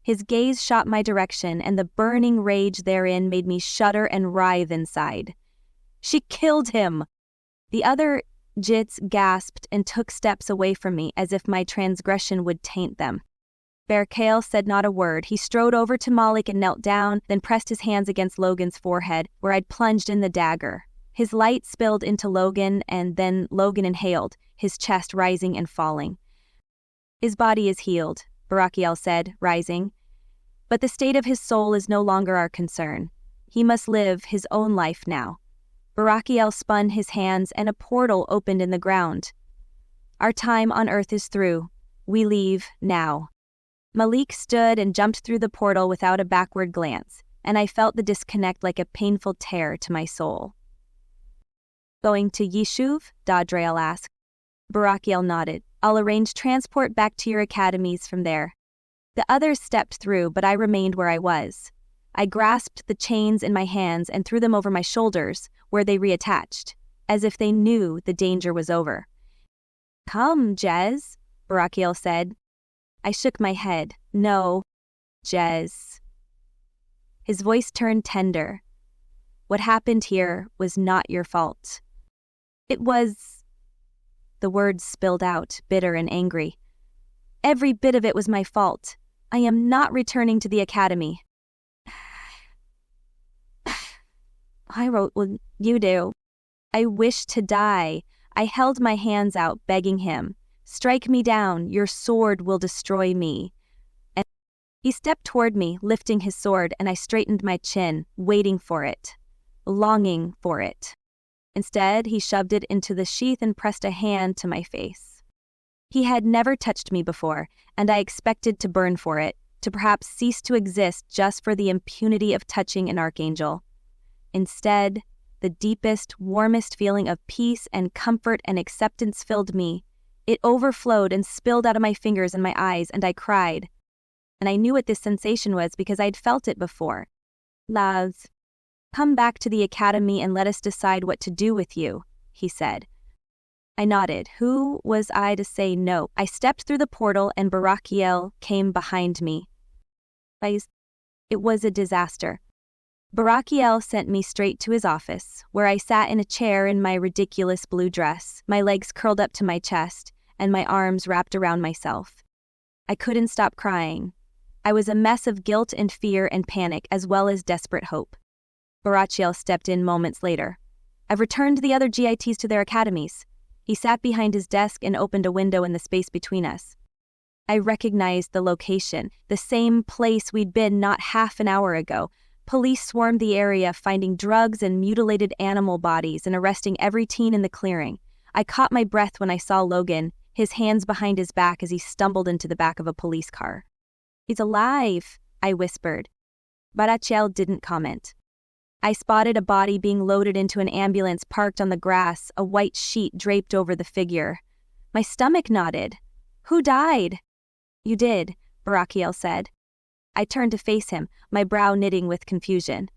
His gaze shot my direction, and the burning rage therein made me shudder and writhe inside. "She killed him!" The other Jits gasped and took steps away from me as if my transgression would taint them. Berkail said not a word. He strode over to Malik and knelt down, then pressed his hands against Logan's forehead, where I'd plunged in the dagger. His light spilled into Logan, and then Logan inhaled, his chest rising and falling. "His body is healed," Barakiel said, rising. "But the state of his soul is no longer our concern. He must live his own life now." Barakiel spun his hands, and a portal opened in the ground. "Our time on earth is through. We leave now." Malik stood and jumped through the portal without a backward glance, and I felt the disconnect like a painful tear to my soul. "Going to Yishuv?" Dadrael asked. Barakiel nodded. "I'll arrange transport back to your academies from there." The others stepped through, but I remained where I was. I grasped the chains in my hands and threw them over my shoulders, where they reattached, as if they knew the danger was over. "Come, Jez," Barakiel said. I shook my head. "No, Jez." His voice turned tender. "What happened here was not your fault." "It was..." The words spilled out, bitter and angry. "Every bit of it was my fault. I am not returning to the academy." I wrote what you do. I wished to die. I held my hands out, begging him, "Strike me down, your sword will destroy me." And he stepped toward me, lifting his sword, and I straightened my chin, waiting for it, longing for it. Instead, he shoved it into the sheath and pressed a hand to my face. He had never touched me before, and I expected to burn for it, to perhaps cease to exist just for the impunity of touching an archangel. Instead, the deepest, warmest feeling of peace and comfort and acceptance filled me. It overflowed and spilled out of my fingers and my eyes, and I cried. And I knew what this sensation was because I'd felt it before. "Laz, come back to the academy and let us decide what to do with you," he said. I nodded. Who was I to say no? I stepped through the portal and Barakiel came behind me. It was a disaster. Barakiel sent me straight to his office, where I sat in a chair in my ridiculous blue dress, my legs curled up to my chest, and my arms wrapped around myself. I couldn't stop crying. I was a mess of guilt and fear and panic, as well as desperate hope. Barakiel stepped in moments later. "I've returned the other GITs to their academies." He sat behind his desk and opened a window in the space between us. I recognized the location, the same place we'd been not half an hour ago. Police swarmed the area, finding drugs and mutilated animal bodies and arresting every teen in the clearing. I caught my breath when I saw Logan, his hands behind his back as he stumbled into the back of a police car. "He's alive," I whispered. Barachiel didn't comment. I spotted a body being loaded into an ambulance parked on the grass, a white sheet draped over the figure. My stomach knotted. "Who died?" "You did," Barachiel said. I turned to face him, my brow knitting with confusion.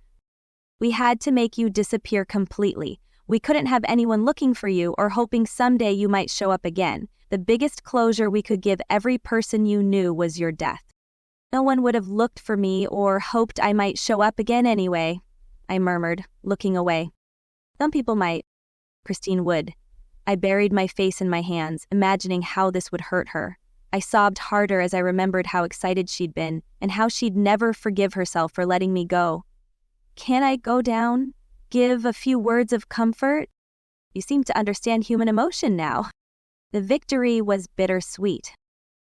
"We had to make you disappear completely. We couldn't have anyone looking for you or hoping someday you might show up again. The biggest closure we could give every person you knew was your death. No one would have looked for me or hoped I might show up again anyway," I murmured, looking away. "Some people might. Christine would." I buried my face in my hands, imagining how this would hurt her. I sobbed harder as I remembered how excited she'd been, and how she'd never forgive herself for letting me go. "Can I go down? Give a few words of comfort? You seem to understand human emotion now." The victory was bittersweet.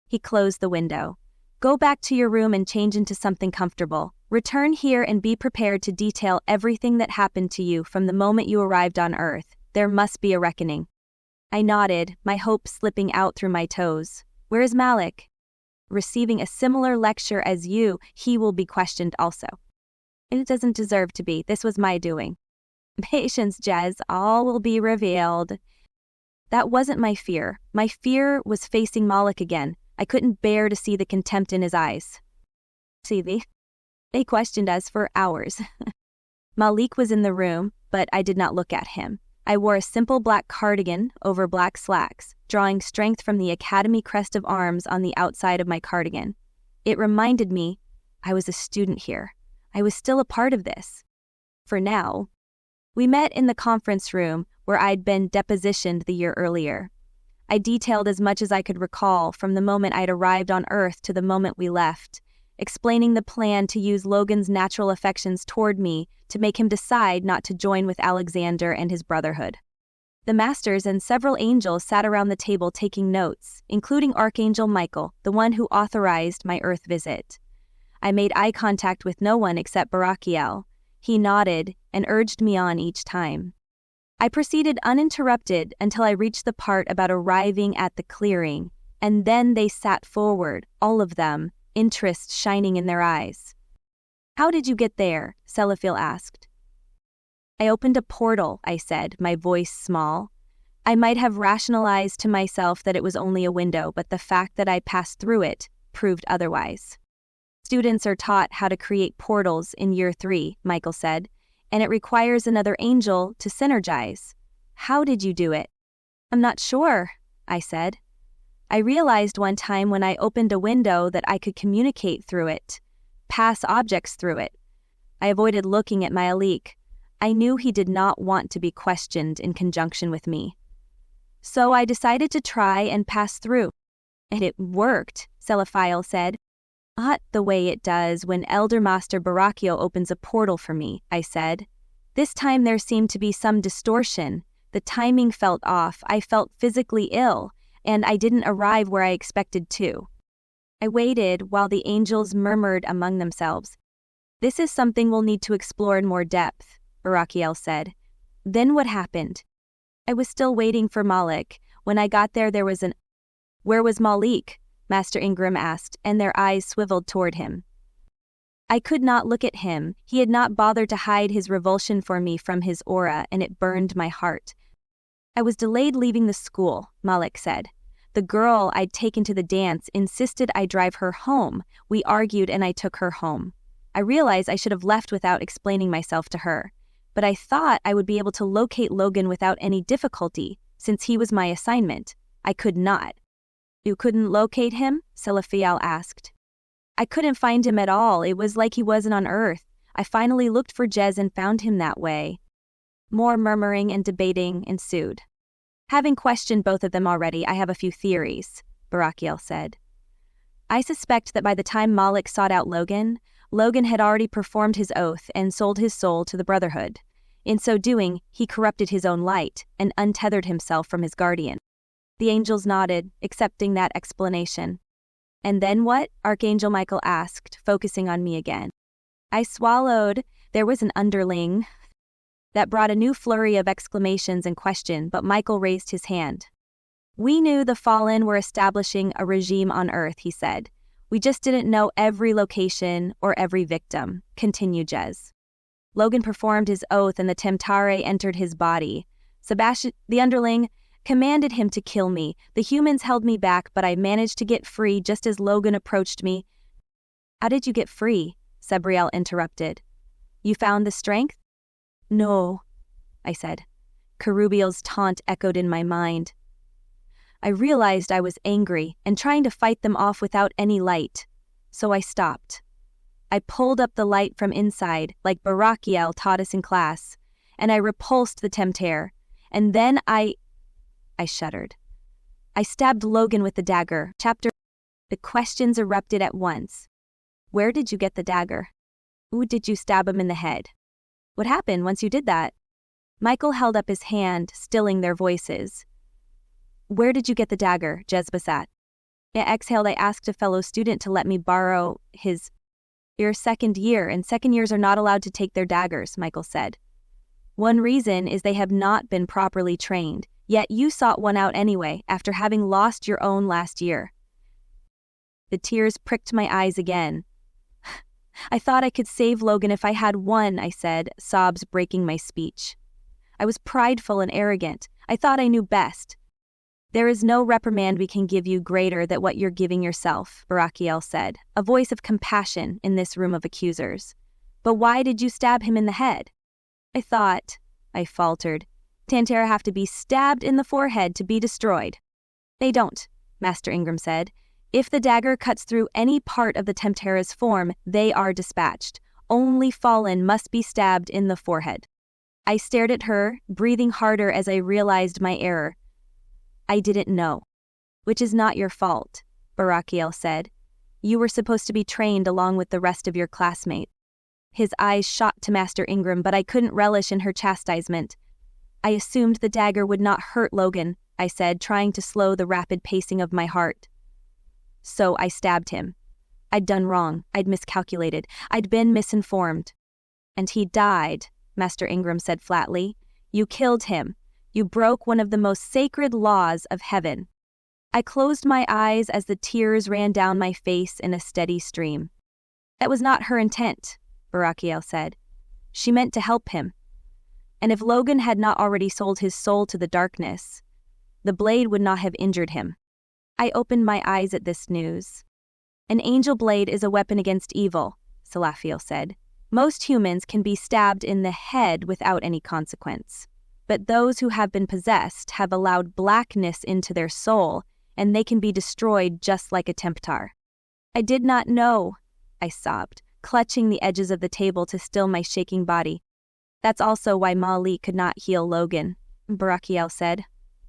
He closed the window. "Go back to your room and change into something comfortable. Return here and be prepared to detail everything that happened to you from the moment you arrived on Earth. There must be a reckoning." I nodded, my hope slipping out through my toes. "Where is Malik?" "Receiving a similar lecture as you, he will be questioned also." "It doesn't deserve to be. This was my doing." "Patience, Jez. All will be revealed." That wasn't my fear. My fear was facing Malik again. I couldn't bear to see the contempt in his eyes. "See, they questioned us for hours." Malik was in the room, but I did not look at him. I wore a simple black cardigan over black slacks, drawing strength from the Academy crest of arms on the outside of my cardigan. It reminded me I was a student here. I was still a part of this. For now. We met in the conference room where I'd been depositioned the year earlier. I detailed as much as I could recall from the moment I'd arrived on Earth to the moment we left, explaining the plan to use Logan's natural affections toward me to make him decide not to join with Alexander and his Brotherhood. The Masters and several angels sat around the table taking notes, including Archangel Michael, the one who authorized my Earth visit. I made eye contact with no one except Barachiel. He nodded and urged me on each time. I proceeded uninterrupted until I reached the part about arriving at the clearing, and then they sat forward, all of them, interest shining in their eyes. "How did you get there?" Sellafiel asked. "I opened a portal," I said, my voice small. I might have rationalized to myself that it was only a window, but the fact that I passed through it proved otherwise. "Students are taught how to create portals in year 3, Michael said, and it requires another angel to synergize. How did you do it?" "I'm not sure," I said. "I realized one time when I opened a window that I could communicate through it, pass objects through it." I avoided looking at my Alik. I knew he did not want to be questioned in conjunction with me. So I decided to try and pass through. "And it worked," Sellafiel said. "Not the way it does when Elder Master Barachiel opens a portal for me," I said. "This time there seemed to be some distortion. The timing felt off, I felt physically ill, and I didn't arrive where I expected to." I waited while the angels murmured among themselves. "This is something we'll need to explore in more depth," Barachiel said. "Then what happened?" I was still waiting for Malik. When I got there, there was an... "Where was Malik?" Master Ingram asked, and their eyes swiveled toward him. I could not look at him. He had not bothered to hide his revulsion for me from his aura, and it burned my heart. "I was delayed leaving the school," Malik said. "The girl I'd taken to the dance insisted I drive her home. We argued and I took her home. I realized I should have left without explaining myself to her, but I thought I would be able to locate Logan without any difficulty, since he was my assignment. I could not." "You couldn't locate him?" Sellafiel asked. "I couldn't find him at all. It was like he wasn't on Earth. I finally looked for Jez and found him that way." More murmuring and debating ensued. "Having questioned both of them already, I have a few theories," Barachiel said. "I suspect that by the time Malik sought out Logan, Logan had already performed his oath and sold his soul to the Brotherhood. In so doing, he corrupted his own light and untethered himself from his guardian." The angels nodded, accepting that explanation. "And then what?" Archangel Michael asked, focusing on me again. I swallowed. There was an underling. That brought a new flurry of exclamations and question, but Michael raised his hand. "We knew the Fallen were establishing a regime on Earth," he said. "We just didn't know every location or every victim," continued Jez. Logan performed his oath and the Temtare entered his body. Sebastian, the underling, commanded him to kill me. The humans held me back, but I managed to get free just as Logan approached me. "How did you get free?" Sebriel interrupted. "You found the strength?" "No," I said. Kerubiel's taunt echoed in my mind. I realized I was angry and trying to fight them off without any light, so I stopped. I pulled up the light from inside, like Barakiel taught us in class, and I repulsed the Temtare, and then I shuddered. I stabbed Logan with the dagger. The questions erupted at once. Where did you get the dagger? Who did you stab him in the head? What happened once you did that? Michael held up his hand, stilling their voices. Where did you get the dagger? Jezba sat. I exhaled. I asked a fellow student to let me borrow his. You're second year, and second years are not allowed to take their daggers, Michael said. One reason is they have not been properly trained, yet you sought one out anyway, after having lost your own last year. The tears pricked my eyes again. I thought I could save Logan if I had one, I said, sobs breaking my speech. I was prideful and arrogant. I thought I knew best. There is no reprimand we can give you greater than what you're giving yourself, Barakiel said, a voice of compassion in this room of accusers. But why did you stab him in the head? I faltered. Tantera have to be stabbed in the forehead to be destroyed. They don't, Master Ingram said. If the dagger cuts through any part of the Temptera's form, they are dispatched. Only Fallen must be stabbed in the forehead. I stared at her, breathing harder as I realized my error. I didn't know. Which is not your fault, Barakiel said. You were supposed to be trained along with the rest of your classmates. His eyes shot to Master Ingram, but I couldn't relish in her chastisement. I assumed the dagger would not hurt Logan, I said, trying to slow the rapid pacing of my heart. So I stabbed him. I'd done wrong. I'd miscalculated. I'd been misinformed. And he died, Master Ingram said flatly. You killed him. You broke one of the most sacred laws of heaven. I closed my eyes as the tears ran down my face in a steady stream. That was not her intent, Barakiel said. She meant to help him. And if Logan had not already sold his soul to the darkness, the blade would not have injured him. I opened my eyes at this news. An angel blade is a weapon against evil, Salafiel said. Most humans can be stabbed in the head without any consequence. But those who have been possessed have allowed blackness into their soul, and they can be destroyed just like a temptar. I did not know, I sobbed, clutching the edges of the table to still my shaking body. That's also why Mali could not heal Logan, Barakiel said.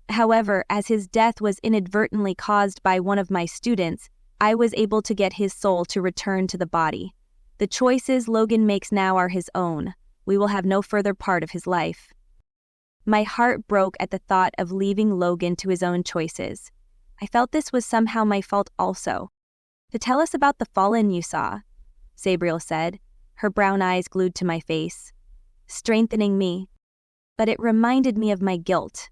However, as his death was inadvertently caused by one of my students, I was able to get his soul to return to the body. The choices Logan makes now are his own. We will have no further part of his life. My heart broke at the thought of leaving Logan to his own choices. I felt this was somehow my fault also. To tell us about the Fallen you saw, Sabriel said, her brown eyes glued to my face, strengthening me. But it reminded me of my guilt.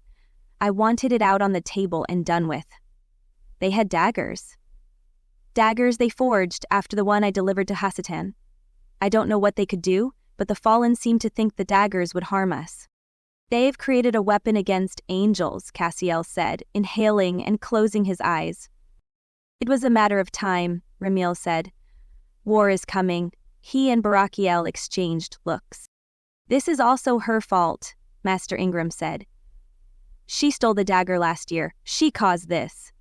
I wanted it out on the table and done with. They had daggers. Daggers they forged after the one I delivered to Hasatan. I don't know what they could do, but the Fallen seemed to think the daggers would harm us. They've created a weapon against angels, Cassiel said, inhaling and closing his eyes. It was a matter of time, Ramil said. War is coming. He and Barakiel exchanged looks. This is also her fault, Master Ingram said. She stole the dagger last year. She caused this.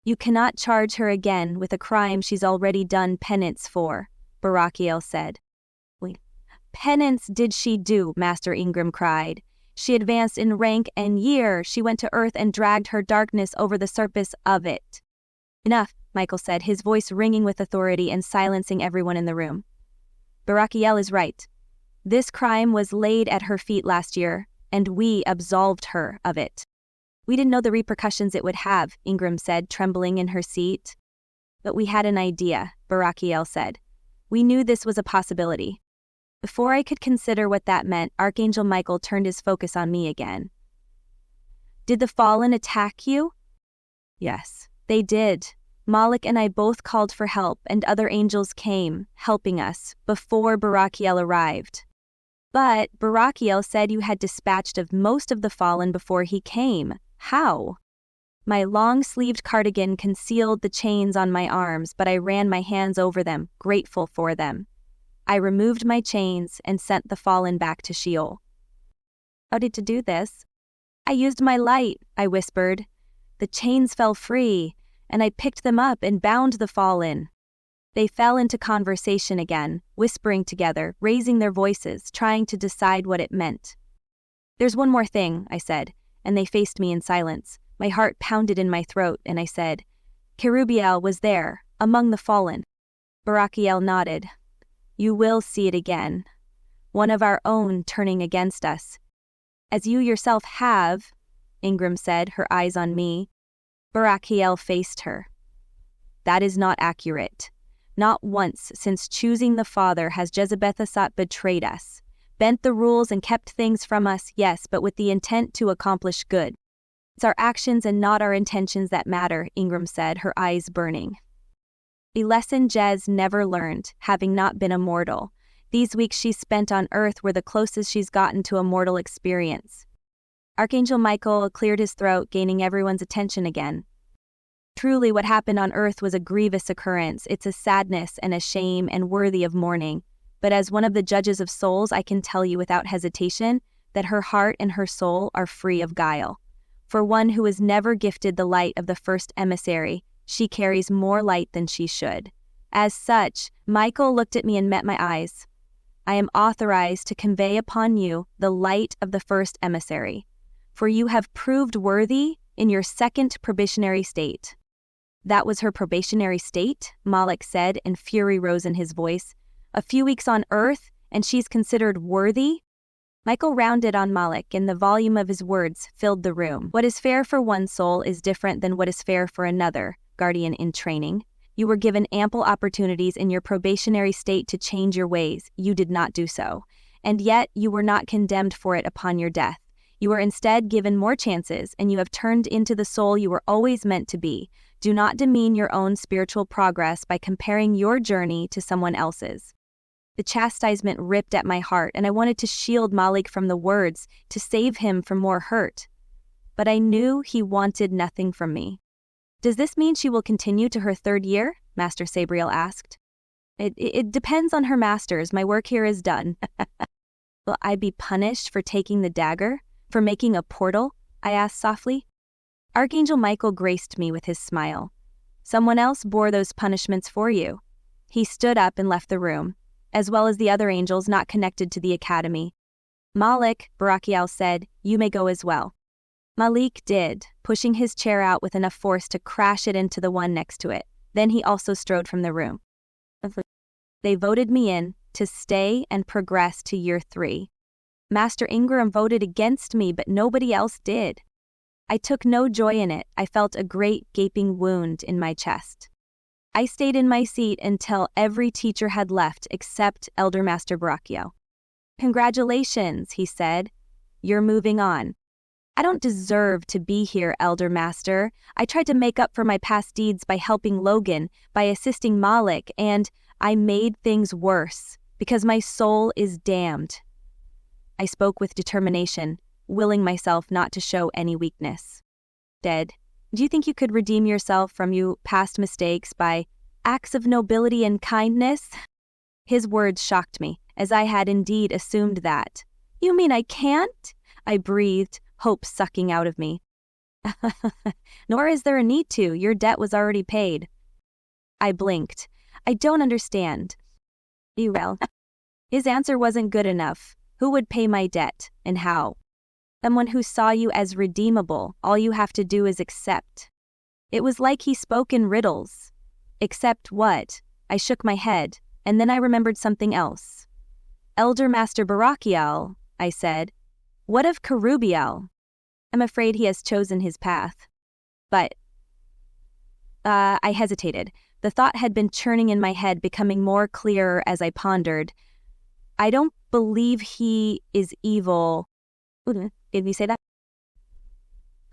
You cannot charge her again with a crime she's already done penance for, Barakiel said. Penance did she do, Master Ingram cried. She advanced in rank and year. She went to earth and dragged her darkness over the surface of it. Enough, Michael said, his voice ringing with authority and silencing everyone in the room. Barakiel is right. This crime was laid at her feet last year, and we absolved her of it. We didn't know the repercussions it would have, Ingram said, trembling in her seat. But we had an idea, Barakiel said. We knew this was a possibility. Before I could consider what that meant, Archangel Michael turned his focus on me again. Did the fallen attack you? Yes, they did. Malik and I both called for help, and other angels came, helping us, before Barakiel arrived. But Barakiel said you had dispatched of most of the fallen before he came. How? My long-sleeved cardigan concealed the chains on my arms, but I ran my hands over them, grateful for them. I removed my chains and sent the fallen back to Sheol. How did you do this? I used my light, I whispered. The chains fell free, and I picked them up and bound the fallen. They fell into conversation again, whispering together, raising their voices, trying to decide what it meant. There's one more thing, I said, and they faced me in silence. My heart pounded in my throat, and I said, Kerubiel was there, among the fallen. Barakiel nodded. You will see it again. One of our own turning against us. As you yourself have, Ingram said, her eyes on me. Barakiel faced her. That is not accurate. Not once since choosing the Father has Jezebethasat betrayed us. Bent the rules and kept things from us, yes, but with the intent to accomplish good. It's our actions and not our intentions that matter, Ingram said, her eyes burning. A lesson Jez never learned, having not been a mortal. These weeks she's spent on Earth were the closest she's gotten to a mortal experience. Archangel Michael cleared his throat, gaining everyone's attention again. Truly, what happened on Earth was a grievous occurrence. It's a sadness and a shame and worthy of mourning. But as one of the judges of souls, I can tell you without hesitation that her heart and her soul are free of guile. For one who is never gifted the light of the first emissary, she carries more light than she should. As such, Michael looked at me and met my eyes. I am authorized to convey upon you the light of the first emissary, for you have proved worthy in your second probationary state. That was her probationary state, Malik said, and fury rose in his voice. A few weeks on Earth, and she's considered worthy? Michael rounded on Malik, and the volume of his words filled the room. What is fair for one soul is different than what is fair for another, guardian in training. You were given ample opportunities in your probationary state to change your ways. You did not do so. And yet, you were not condemned for it upon your death. You were instead given more chances, and you have turned into the soul you were always meant to be. Do not demean your own spiritual progress by comparing your journey to someone else's. The chastisement ripped at my heart, and I wanted to shield Malik from the words, to save him from more hurt. But I knew he wanted nothing from me. Does this mean she will continue to her third year? Master Sabriel asked. It depends on her masters. My work here is done. Will I be punished for taking the dagger? For making a portal? I asked softly. Archangel Michael graced me with his smile. Someone else bore those punishments for you. He stood up and left the room, as well as the other angels not connected to the academy. Malik, Barakiel said, you may go as well. Malik did, pushing his chair out with enough force to crash it into the one next to it. Then he also strode from the room. They voted me in to stay and progress to year 3. Master Ingram voted against me, but nobody else did. I took no joy in it. I felt a great gaping wound in my chest. I stayed in my seat until every teacher had left except Elder Master Barakiel. Congratulations, he said. You're moving on. I don't deserve to be here, Elder Master. I tried to make up for my past deeds by helping Logan, by assisting Malik, and I made things worse because my soul is damned. I spoke with determination, willing myself not to show any weakness. Dead, do you think you could redeem yourself from your past mistakes by acts of nobility and kindness? His words shocked me, as I had indeed assumed that. You mean I can't? I breathed, hope sucking out of me. Nor is there a need to. Your debt was already paid. I blinked. I don't understand. Well, his answer wasn't good enough. Who would pay my debt, and how? Someone who saw you as redeemable. All you have to do is accept. It was like he spoke in riddles. Accept what? I shook my head, and then I remembered something else. Elder Master Barakiel, I said. What of Kerubiel? I'm afraid he has chosen his path. But, I hesitated. The thought had been churning in my head, becoming more clearer as I pondered. I don't believe he is evil. Did we say that?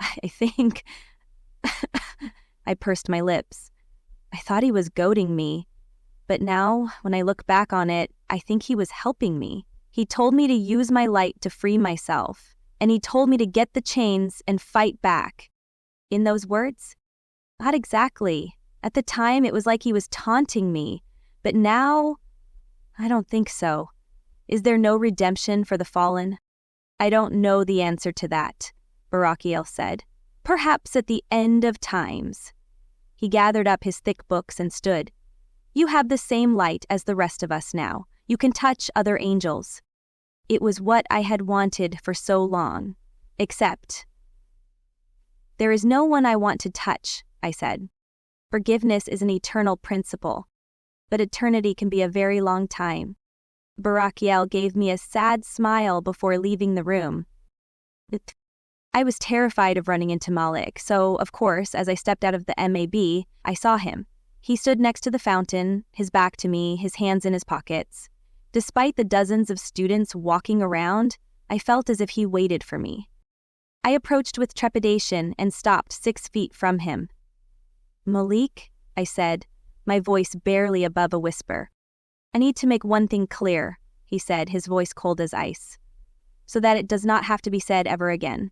I think. I pursed my lips. I thought he was goading me. But now, when I look back on it, I think he was helping me. He told me to use my light to free myself. And he told me to get the chains and fight back. In those words? Not exactly. At the time, it was like he was taunting me. But now, I don't think so. Is there no redemption for the fallen? I don't know the answer to that, Barakiel said. Perhaps at the end of times. He gathered up his thick books and stood. You have the same light as the rest of us now. You can touch other angels. It was what I had wanted for so long. Except, there is no one I want to touch, I said. Forgiveness is an eternal principle. But eternity can be a very long time. Barakiel gave me a sad smile before leaving the room. I was terrified of running into Malik, so, of course, as I stepped out of the MAB, I saw him. He stood next to the fountain, his back to me, his hands in his pockets. Despite the dozens of students walking around, I felt as if he waited for me. I approached with trepidation and stopped 6 feet from him. Malik, I said, my voice barely above a whisper. I need to make one thing clear, he said, his voice cold as ice, so that it does not have to be said ever again.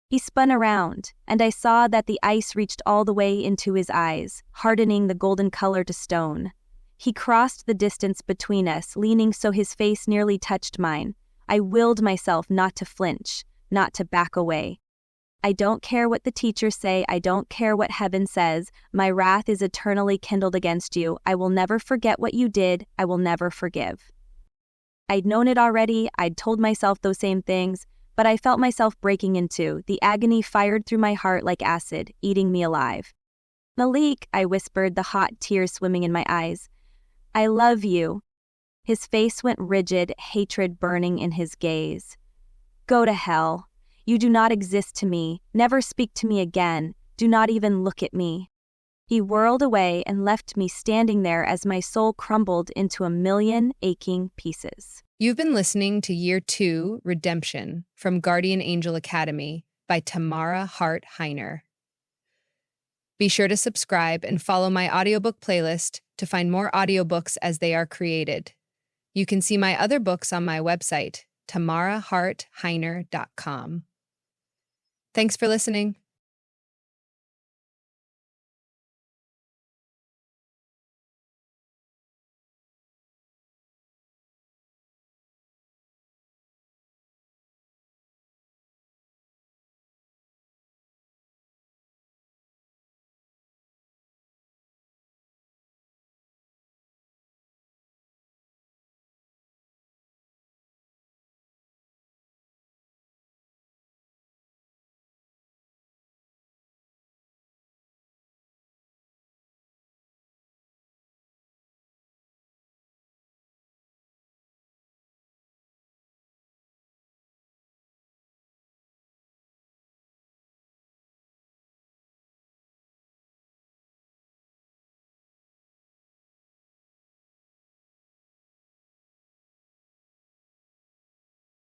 He spun around, and I saw that the ice reached all the way into his eyes, hardening the golden color to stone. He crossed the distance between us, leaning so his face nearly touched mine. I willed myself not to flinch, not to back away. I don't care what the teachers say, I don't care what heaven says. My wrath is eternally kindled against you. I will never forget what you did. I will never forgive. I'd known it already, I'd told myself those same things, but I felt myself breaking in two. The agony fired through my heart like acid, eating me alive. Malik, I whispered, the hot tears swimming in my eyes. I love you. His face went rigid, hatred burning in his gaze. Go to hell. You do not exist to me. Never speak to me again. Do not even look at me. He whirled away and left me standing there as my soul crumbled into a million aching pieces. You've been listening to Year 2, Redemption, from Guardian Angel Academy by Tamara Hart Heiner. Be sure to subscribe and follow my audiobook playlist to find more audiobooks as they are created. You can see my other books on my website, tamarahartheiner.com. Thanks for listening.